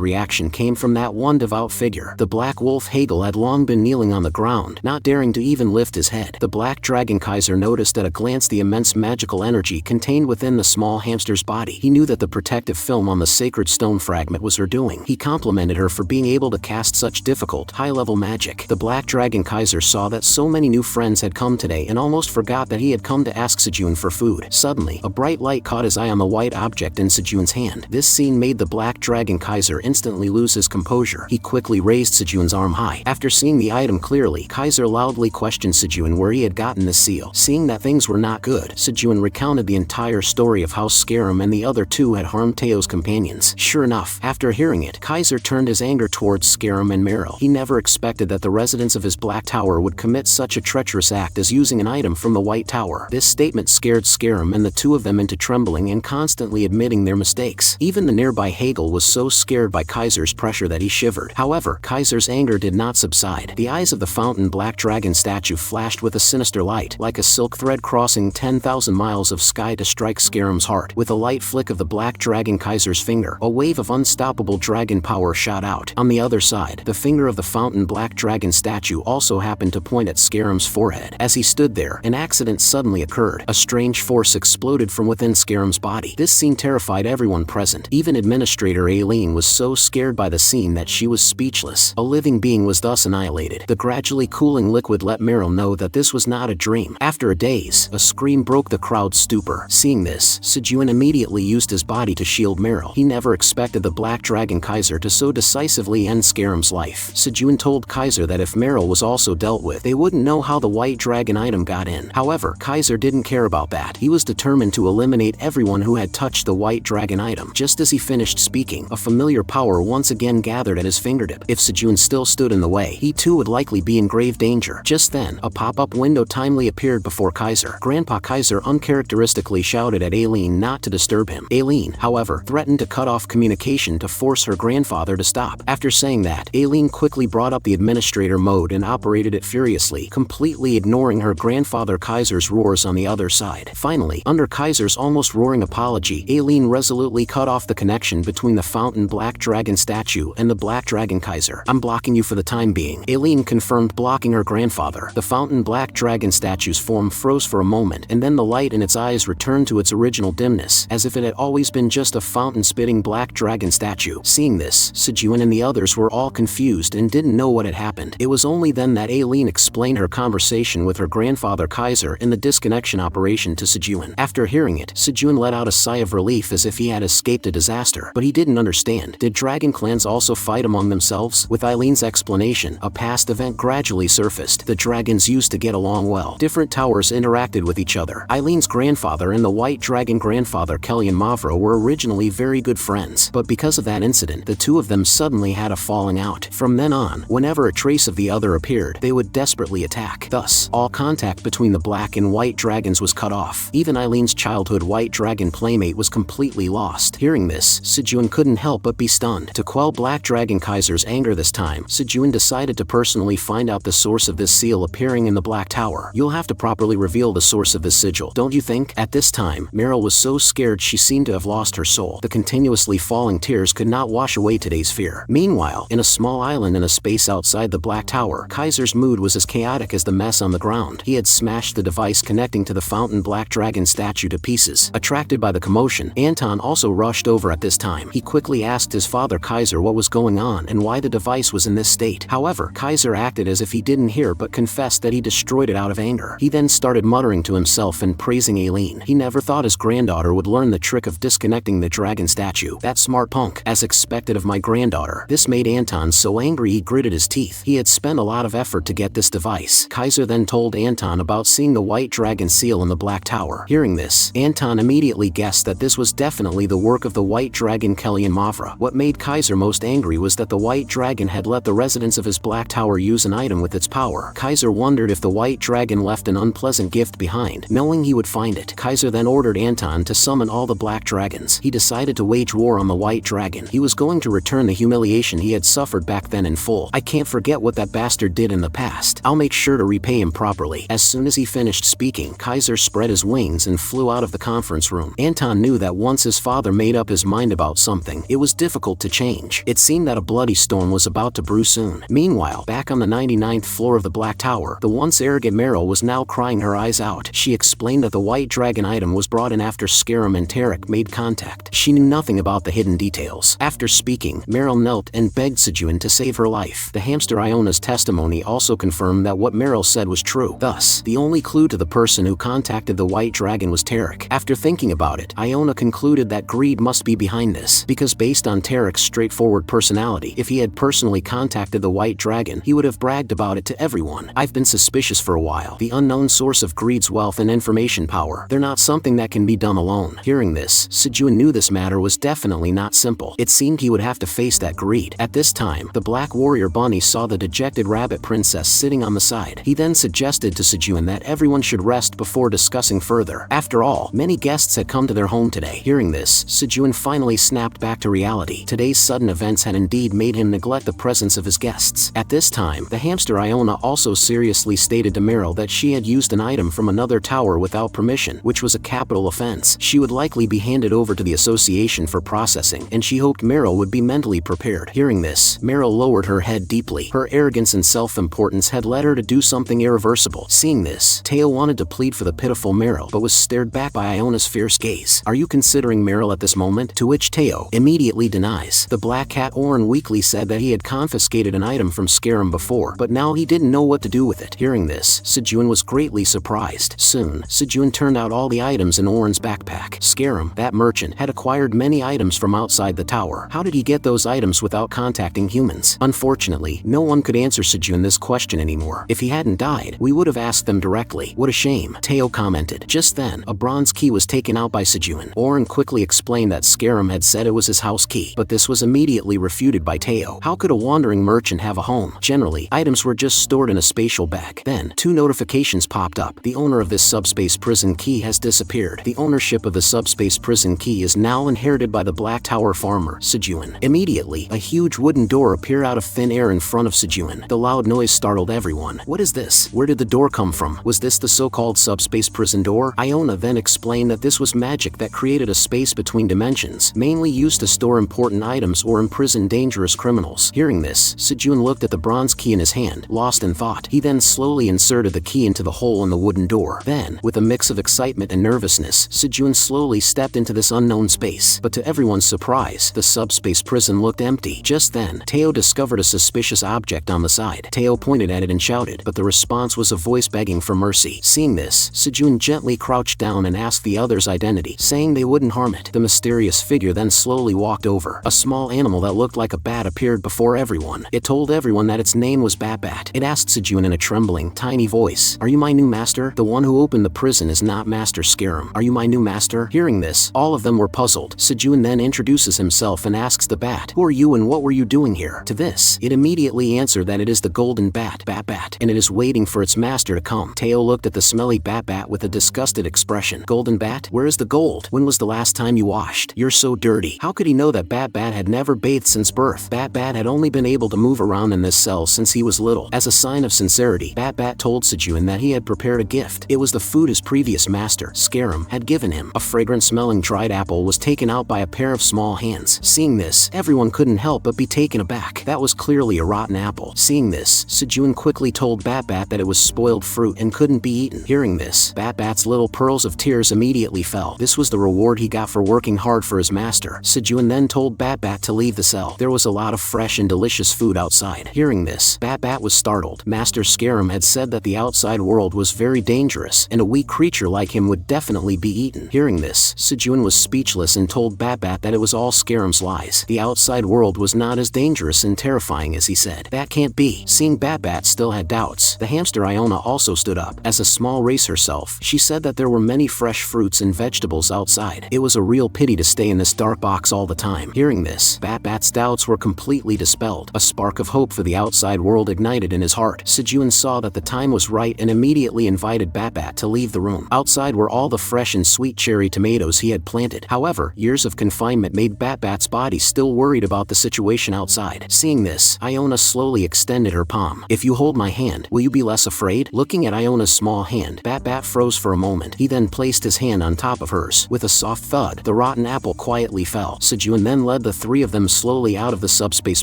reaction came from that one devout figure. The black wolf Hegel had long been kneeling on the ground, not daring to even lift his head. The Black Dragon Kaiser noticed at a glance the immense magical energy contained within the small hamster's body. He knew that the protective film on the sacred stone fragment was her doing. He complimented her for being able to cast such difficult, high-level magic. The Black Dragon Kaiser saw that so many new friends had come today and almost forgot that he had come to ask Sejun for food. Suddenly, a bright light caught his eye on the white object in Sejun's hand. This scene made the Black Dragon Kaiser instantly lose his composure. He quickly raised Sejun's arm high. After seeing the item clearly, Kaiser loudly questioned Sejun where he had gotten the seal. Seeing that things were not good, Sejun recounted the entire story of how Scarum and the other two had harmed Teo's companions. Sure enough, after hearing it, Kaiser turned his anger towards Scarum and Meryl. He never expected that the residents of his Black Tower would commit such a treacherous act as using an item from the White Tower. This statement scared Scarum and the two of them into trembling and constantly admitting their mistakes. Even the nearby Hegel was so scared by Kaiser's pressure that he shivered. However, Kaiser's anger did not subside. The eyes of the fountain black dragon statue flashed with a sinister light, like a silk thread crossing 10,000 miles of sky to strike Scarum's heart. With a light flick of the Black Dragon Kaiser's finger, a wave of unstoppable dragon power shot out. On the other side, the finger of the fountain black dragon statue also happened to point at Scarum's forehead. As he stood there, an accident suddenly occurred. A strange force exploded from within Scarum's body. This scene terrified everyone present. Even Administrator Ailen was so scared by the scene that she was speechless. A living being was thus annihilated. The gradually cooling liquid let Meryl know that this was not a dream. After a daze, a scream broke the crowd's stupor. Seeing this, Sejun immediately used his body to shield Meryl. He never expected the Black Dragon Kaiser to so decisively end Scarum's life. Sejun told Kaiser that if Meryl was also dealt with, they wouldn't know how the white dragon item got in. However, Kaiser didn't care about that. He was determined to eliminate everyone who had touched the white dragon item. Just as he finished speaking, a familiar power once again gathered at his fingertip. If Sejun still stood in the way, he too would likely be in grave danger. Just then, a pop-up window timely appeared before Kaiser. Grandpa Kaiser uncharacteristically shouted at Ailen not to disturb him. Ailen, however, threatened to cut off communication to force her grandfather to stop. After saying that, Ailen quickly brought up the administrator mode and operated it furiously, completely ignoring her grandfather Kaiser's roars on the other side. Finally, under Kaiser's almost roaring apology, Ailen resolutely cut off the connection between the fountain black dragon statue and the Black Dragon Kaiser. "I'm blocking you for the time being," Ailen confirmed, blocking her grandfather. The fountain black dragon statue's form froze for a moment, and then the light in its eyes returned to its original dimness, as if it had always been just a fountain-spitting black dragon statue. Seeing this, Sejun and the others were all confused and didn't know what had happened. It was only then that Ailen explained her conversation with her grandfather Kaiser and the disconnection operation to Sejun. After hearing it, Sejun let out a sigh of relief as if he had escaped a disaster. But he didn't understand. Did dragon clans also fight among themselves? With Ailen's explanation, a past event gradually surfaced. The dragons used to get along well. Different towers interacted with each other. Ailen's grandfather and the white dragon grandfather Kellyan Mavro were originally very good friends. But because of that incident, the two of them suddenly had a falling out. From then on, whenever a trace of the other appeared, they would desperately attack. Thus, all contact between the black and white dragons was cut off. Even Ailen's childhood white dragon playmate was completely lost. Hearing this, Sejun couldn't help but be stunned. To quell Black Dragon Kaiser's anger this time, Sejun decided to personally find out the source of this seal appearing in the Black Tower. You'll have to properly reveal the source of this sigil, don't you think? At this time, Meryl was so scared she seemed to have lost her soul. The continuously falling tears could not wash away today's fear. Meanwhile, in a small island in a space outside the Black Tower, Kaiser's mood was as chaotic as the mess on the ground. He had smashed the device connecting to the fountain Black Dragon statue to pieces. Attracted by the commotion, Anton also rushed over at this time. He quickly asked his father Kaiser what was going on and why the device was in this state. However, Kaiser acted as if he didn't hear but confessed that he destroyed it out of anger. He then started muttering to himself and praising Ailen. He never thought his granddaughter would learn the trick of disconnecting the dragon statue. That smart punk. As expected of my granddaughter. This made Anton so angry he gritted his teeth. He had spent a lot of effort to get this device. Kaiser then told Anton about seeing the white dragon seal in the Black Tower. Hearing this, Anton immediately guessed that this was definitely the work of the white dragon Kellyan Mavra. What made Kaiser most angry was that the white dragon had let the residents of his Black Tower use an item with its power. Kaiser wondered if the white dragon left an unpleasant gift behind. Knowing he would find it, Kaiser then ordered Anton to summon all the black dragons. He decided to wage war on the white dragon. He was going to return the humiliation he had suffered back then in full. I can't forget what that bastard did in the past. I'll make sure to repay him properly. As soon as he finished speaking, Kaiser spread his wings and flew out of the conference room. Anton knew that once his father made up his mind about something, it was difficult to change. It seemed that a bloody storm was about to brew soon. Meanwhile, back on the 99th floor of the Black Tower, the once arrogant Meryl was now crying her eyes out. She explained that the white dragon item was brought in after Scarum and Tarek made contact. She knew nothing about the hidden details. After speaking, Meryl knelt and begged Sejun to save her life. The hamster Iona's testimony also confirmed that what Meryl said was true. Thus, the only clue to the person who contacted the white dragon was Tarek. After thinking about it, Iona concluded that greed must be behind this, because based on Tarek's straightforward personality, if he had personally contacted the white dragon, he would have bragged about it to everyone. I've been suspicious for a while. The unknown source of greed's wealth and information power. They're not something that can be done alone. Hearing this, Sejun knew this matter was definitely not simple. It seemed he would have to face that greed. At this time, the black warrior Bunny saw the dejected rabbit princess sitting on the side. He then suggested to Sejun that everyone should rest before discussing further. After all, many guests had come to their home today. Hearing this, Sejun finally snapped back to reality. Today's sudden events had indeed made him neglect the presence of his guests. At this time, the hamster Iona also seriously stated to Meryl that she had used an item from another tower without permission, which was a capital offense. She would likely be handed over to the association for processing, and she hoped Meryl would be mentally prepared. Hearing this, Meryl lowered her head deeply. Her arrogance and self-importance had led her to do something irreversible. Seeing this, Teao wanted to plead for the pitiful Meryl, but was stared back by Iona's fierce gaze. Are you considering Meryl at this moment? To which Teao immediately denies. The black cat Oren weakly said that he had confiscated an item from Scarum before, but now he didn't know what to do with it. Hearing this, Sejun was greatly surprised. Soon, Sejun turned out all the items in Oren's backpack. Scarum, that merchant, had acquired many items from outside the tower. How did he get those items without contacting humans? Unfortunately, no one could answer Sejun this question anymore. If he hadn't died, we would have asked them directly. What a shame, Teao commented. Just then, a bronze key was taken out by Sejun. Oren quickly explained that Scarum had said it was his house key, but this was immediately refuted by Teao. How could a wandering merchant have a home? Generally, items were just stored in a spatial bag. Then, two notifications popped up. The owner of this subspace prison key has disappeared. The ownership of the subspace prison key is now inherited by the Black Tower farmer, Sejun. Immediately, a huge wooden door appeared out of thin air in front of Sejun. The loud noise startled everyone. What is this? Where did the door come from? Was this the so-called subspace prison door? Iona then explained that this was magic that created a space between dimensions, mainly used to store important items or imprison dangerous criminals. Hearing this, Sejun looked at the bronze key in his hand, lost in thought. He then slowly inserted the key into the hole in the wooden door. Then, with a mix of excitement and nervousness, Sejun slowly stepped into this unknown space. But to everyone's surprise, the subspace prison looked empty. Just then, Teao discovered a suspicious object on the side. Teao pointed at it and shouted, but the response was a voice begging for mercy. Seeing this, Sejun gently crouched down and asked the other's identity, saying they wouldn't harm it. The mysterious figure then slowly walked over. A small animal that looked like a bat appeared before everyone. It told everyone that its name was Bat. It asked Sejun in a trembling, tiny voice, "Are you my new master? The one who opened the prison is not Master Scarum. Are you my new master?" Hearing this, all of them were puzzled. Sejun then introduces himself and asks the bat, "Who are you and what were you doing here?" To this, it immediately answered that it is the golden bat, Bat, and it is waiting for its master to come. Teao looked at the smelly Bat with a disgusted expression. "Golden bat? Where is the gold? When was the last time you washed? You're so dirty." How could he know that Bat had never bathed since birth? Bat had only been able to move around in this cell since he was little. As a sign of sincerity, Bat told Sejun that he had prepared a gift. It was the food his previous master, Scarum, had given him. A fragrant-smelling dried apple was taken out by a pair of small hands. Seeing this, everyone couldn't help but be taken aback. That was clearly a rotten apple. Seeing this, Sejun quickly told Bat that it was spoiled fruit and couldn't be eaten. Hearing this, Bat's little pearls of tears immediately fell. This was the reward he got for working hard for his master. Sejun then told Bat to leave the cell. There was a lot of fresh and delicious food outside. Hearing this, Bat was startled. Master Scarum had said that the outside world was very dangerous, and a weak creature like him would definitely be eaten. Hearing this, Sejun was speechless and told Bat that it was all Scarum's lies. The outside world was not as dangerous and terrifying as he said. That can't be. Seeing Bat still had doubts, the hamster Iona also stood up. As a small race herself, she said that there were many fresh fruits and vegetables outside. It was a real pity to stay in this dark box all the time. Hearing this, Bat's doubts were completely dispelled. A spark of hope for the outside world ignited in his heart. Sejun saw that the time was right and immediately invited Bat to leave the room. Outside were all the fresh and sweet cherry tomatoes he had planted. However, years of confinement made Bat's body still worried about the situation outside. Seeing this, Iona slowly extended her palm. "If you hold my hand, will you be less afraid?" Looking at Iona's small hand, Bat froze for a moment. He then placed his hand on top of hers. With a soft thud, the rotten apple quietly fell. Sejun then led the three of them slowly out of the subspace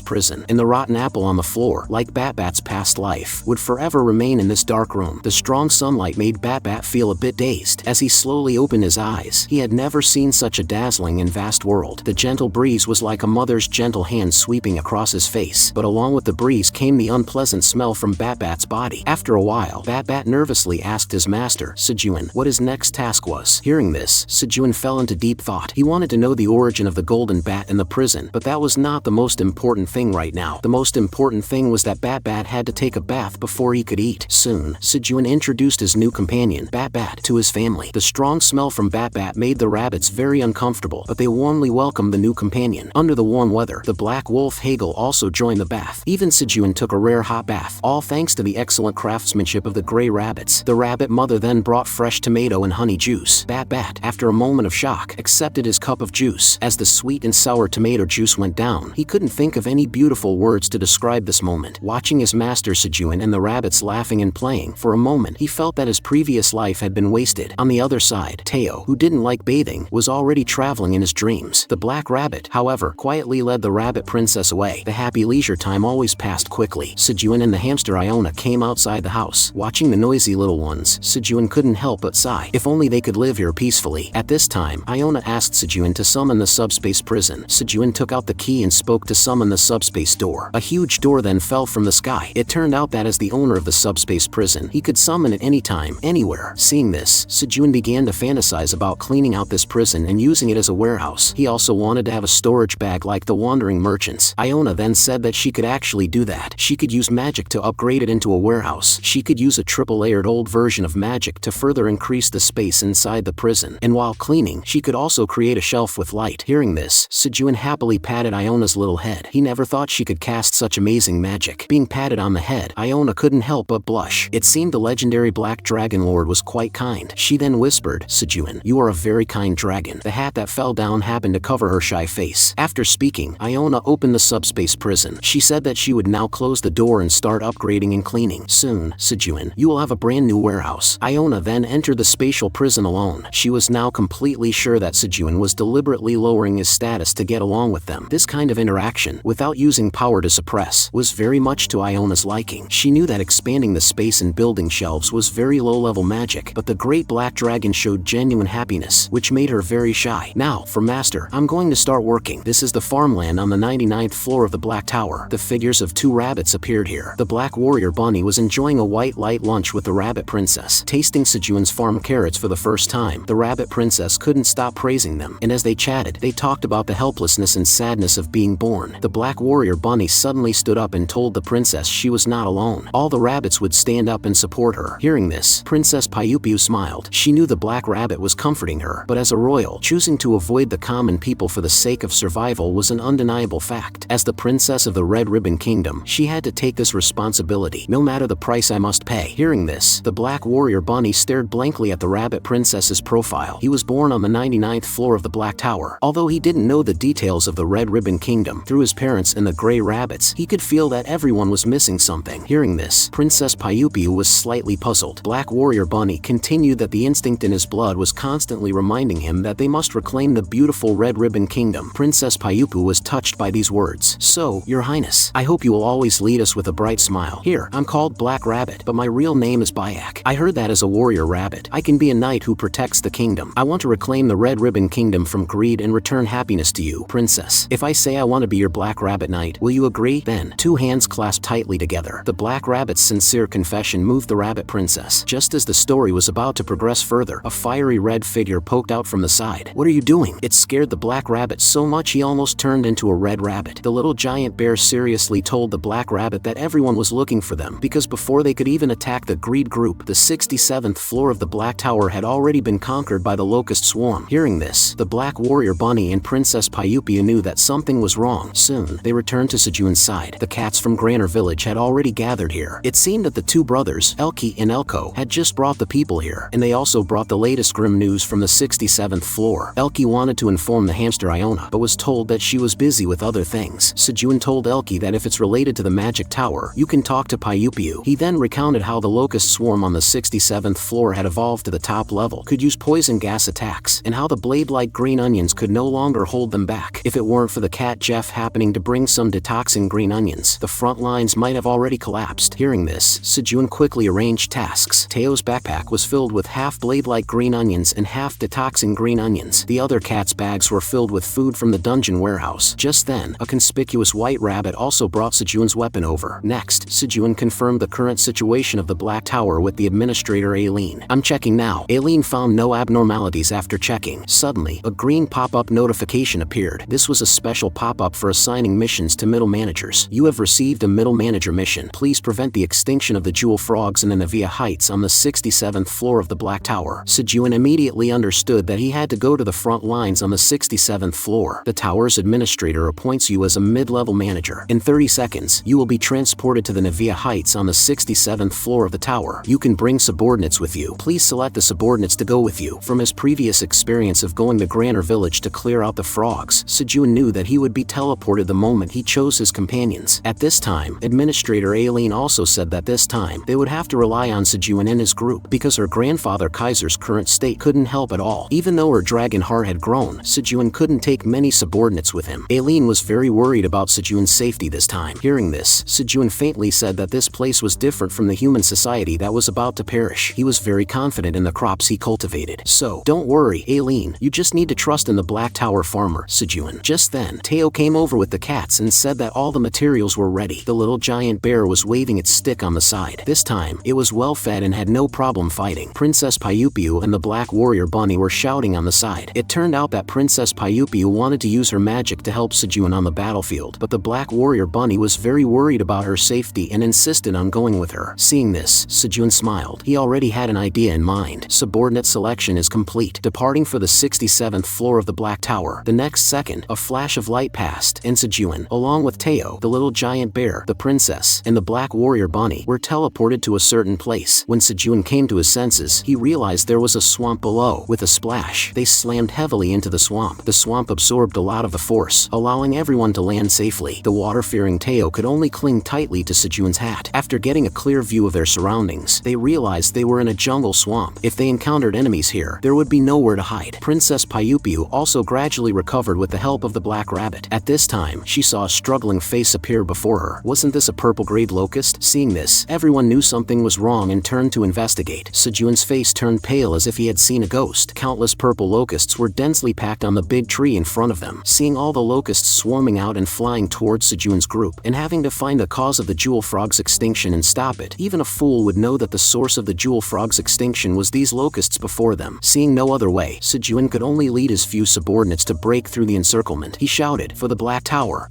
prison, and the rotten apple on the floor, like Bat's past life, would forever remain in this dark room. The strong sunlight made Bat feel a bit dazed. As he slowly opened his eyes, he had never seen such a dazzling and vast world. The gentle breeze was like a mother's gentle hand sweeping across his face, but along with the breeze came the unpleasant smell from Bat's body. After a while, Bat nervously asked his master, Sejun, what his next task was. Hearing this, Sejun fell into deep thought. He wanted to know the origin of the golden bat and the prison, but that was not the most important thing right now. The most important thing was that Bat had to take a bath before he could eat. Soon, Sejun introduced his new companion, Bat, to his family. The strong smell from Bat made the rabbits very uncomfortable, but they warmly welcomed the new companion. Under the warm weather, the black wolf Hagel also joined the bath. Even Sejun took a rare hot bath, all thanks to the excellent craftsmanship of the gray rabbits. The rabbit mother then brought fresh tomato and honey juice. Bat, after a moment of shock, accepted his cup of juice. As the sweet and sour tomato juice went down, he couldn't think of any beautiful words to describe this moment. Watching his master Sejun and the rabbits laughing and playing, for a moment he felt that his previous life had been wasted. On the other side, Teao, who didn't like bathing, was already traveling in his dreams. The black rabbit, however, quietly led the rabbit princess away. The happy leisure time always passed quickly. Sejun and the hamster Iona came outside the house. Watching the noisy little ones, Sejun couldn't help but sigh. If only they could live here peacefully. At this time, Iona asked Sejun to summon the subspace prison. Sejun took out the key and spoke to summon the subspace door. A huge door then fell from the sky. It turned out that as the owner of the subspace prison, he could summon it anytime, anywhere. Seeing this, Sejun began to fantasize about cleaning out this prison and using it as a warehouse. He also wanted to have a storage bag like the wandering merchants. Iona then said that she could actually do that. She could use magic to upgrade it into a warehouse. She could use a triple-layered old version of magic to further increase the space inside the prison. And while cleaning, she could also create a shelf with light. Hearing this, Sejun happily patted Iona's little head. He never thought she could cast such amazing magic. Being patted on the head, Iona couldn't help but blush. It seemed the legendary Black Dragon Lord was quite kind. She then whispered, Sejun, you are a very kind dragon. The hat that fell down happened to cover her shy face. After speaking, Iona opened the subspace prison. She said that she would now close the door and start upgrading and cleaning. Soon, Sejun, you will have a brand new warehouse. Iona then entered the spatial prison alone. She was now completely sure that Sejun was deliberately lowering his status to get along with them. This kind of interaction, without using power to suppress, was very much to Iona's liking. She knew that expanding the space and building shelves was very low-level magic, but the great black dragon showed genuine happiness, which made her very shy. Now, for master, I'm going to start working. This is the farmland on the 99th floor of the Black Tower. The figures of two rabbits appeared here. The black warrior bunny was enjoying a white light lunch with the rabbit princess. Tasting tasting Sejun's farm carrots for the first time, the rabbit princess couldn't stop praising them, and as they chatted, they talked about the helplessness and sadness of being born. The black warrior bunny suddenly stood up and told the princess she was not alone. All the rabbits would stand up and support her. Hearing this, Princess Piu smiled. She knew the black rabbit was comforting her, but as a royal, choosing to avoid the common people for the sake of survival was an undeniable fact. As the princess of the Red Ribbon Kingdom, she had to take this responsibility, no matter the price I must pay. Hearing this, the black warrior bunny stared blankly at the rabbit princess's profile. He was born on the 99th floor of the Black Tower. Although he didn't know the details of the Red Ribbon Kingdom, through his parents and the gray rabbits, he could feel that everyone was missing something. Hearing this, Princess Piu was slightly puzzled. Black warrior bunny continued that the instinct in his blood was constantly reminding him that they must reclaim the beautiful Red Ribbon Kingdom. Princess Piu was touched by these words. So, Your Highness, I hope you will always lead us with a bright smile. Here, I'm called Black Rabbit, but my real name is Bayak. I heard that as a warrior rabbit, I can be a knight who protects the kingdom. I want to reclaim the Red Ribbon Kingdom from greed and return happiness to you, Princess. If I say I want to be your Black Rabbit Knight, will you agree? Then, two hands clasped tightly together. The Black Rabbit's sincere confession moved the Rabbit Princess. Just as the story was about to progress further, a fiery red figure poked out from the side. What are you doing? It scared the Black Rabbit so much he almost turned into a red rabbit. The little giant bear seriously told the Black Rabbit that everyone was looking for them, because before they could even attack the greed group, the 67th floor of the Black Tower had already been conquered by the locust swarm. Hearing this, the Black Warrior Bunny and Princess Piu knew that something was wrong. Soon, they returned to Sejun's side. The cats from Graner Village had already gathered here. It seemed that the two brothers, Ecchi and Elko, had just brought the people here, and they also brought the latest grim news from the 67th floor. Ecchi wanted to inform the hamster Iona, but was told that she was busy with other things. Sejun told Ecchi that if it's related to the magic tower, you can talk to Piu. He then recounted how the locust swarm on the 67th floor had evolved to the top level, could use poison gas attacks, and how the blade-like green onions could no longer hold them back. If it weren't for the cat Jeff happening to bring some detoxing green onions, the front lines might have already collapsed. Hearing this, Sejun quickly arranged tasks. Teo's backpack was filled with half blade-like green onions and half detoxing green onions. The other cat's bags were filled with food from the dungeon warehouse. Just then, a conspicuous white rabbit also brought Sejun's weapon over. Next, Sejun confirmed the current situation of the Black Tower with the administrator Ailen. I'm checking now. Ailen found no abnormalities after checking. Suddenly, a green pop-up notification appeared. This was a special pop-up for assigning missions to middle managers. You have received a middle manager mission. Please prevent the extinction of the jewel frogs in the Navia Heights on the 67th floor of the Black Tower. Sejun immediately understood that he had to go to the front lines on the 67th floor. The tower's administrator appoints you as a mid-level manager. In 30 seconds, you will be transported to the Navia Heights on the 67th floor of the tower. You can bring subordinates with you. Please select the subordinates to go with you. From his previous experience of going to Graner Village to clear out the frogs, Sejun knew that he would be teleported the moment he chose his companions. At this time, Administrator Ailen also said that this time, they would have to rely on Sejun and his group, because her grandfather Kaiser's current state couldn't help at all. Even though her dragon heart had grown, Sejun couldn't take many subordinates with him. Ailen was very worried about Sejun's safety this time. Hearing this, Sejun faintly said that this place was different from the human society that was about to perish. He was very confident in the crops he cultivated. So, don't worry, Ailen, you just need to trust in the Black Tower farmer, Sejun. Just then, Teao came over with the cats and said that all the materials were ready. The little giant bear was waving its stick on the side. This time, it was well fed and had no problem fighting. Princess Piu and the Black Warrior Bunny were shouting on the side. It turned out that Princess Piu wanted to use her magic to help Sejun on the battlefield, but the Black Warrior Bunny was very worried about her safety and insisted on going with her. Seeing this, Sejun smiled. He already had an idea in mind. Subordinate selection is complete. Departing for the 67th floor of the Black Tower. The next second, a flash of light passed, and Sejun, along with Teao, the little giant bear, the princess, and the Black Warrior Bunny, were teleported to a certain place. When Sejun came to his senses, he realized there was a swamp below. With a splash, they slammed heavily into the swamp. The swamp absorbed a lot of the force, allowing everyone to land safely. The water-fearing Teao could only cling tightly to Sejun's hat. After getting a clear view of their surroundings, they realized they were in a jungle swamp. If they encountered enemies here, there would be nowhere to hide. Princess Piu also gradually recovered with the help of the Black Rabbit. At this time, she saw a struggling face appear before her. Wasn't this a purple-grade locust? Seeing this, everyone knew something was wrong and turned to investigate. Sejun's face turned pale as if he had seen a ghost. Countless purple locusts were densely packed on the big tree in front of them. Seeing all the locusts swarming out and flying towards Sejun's group, and having to find the cause of the jewel frog's extinction and stop it, even a fool would know that the source of the jewel jewel frog's extinction was these locusts before them. Seeing no other way, Sejuan could only lead his few subordinates to break through the encirclement. He shouted, "For the Black Tower!"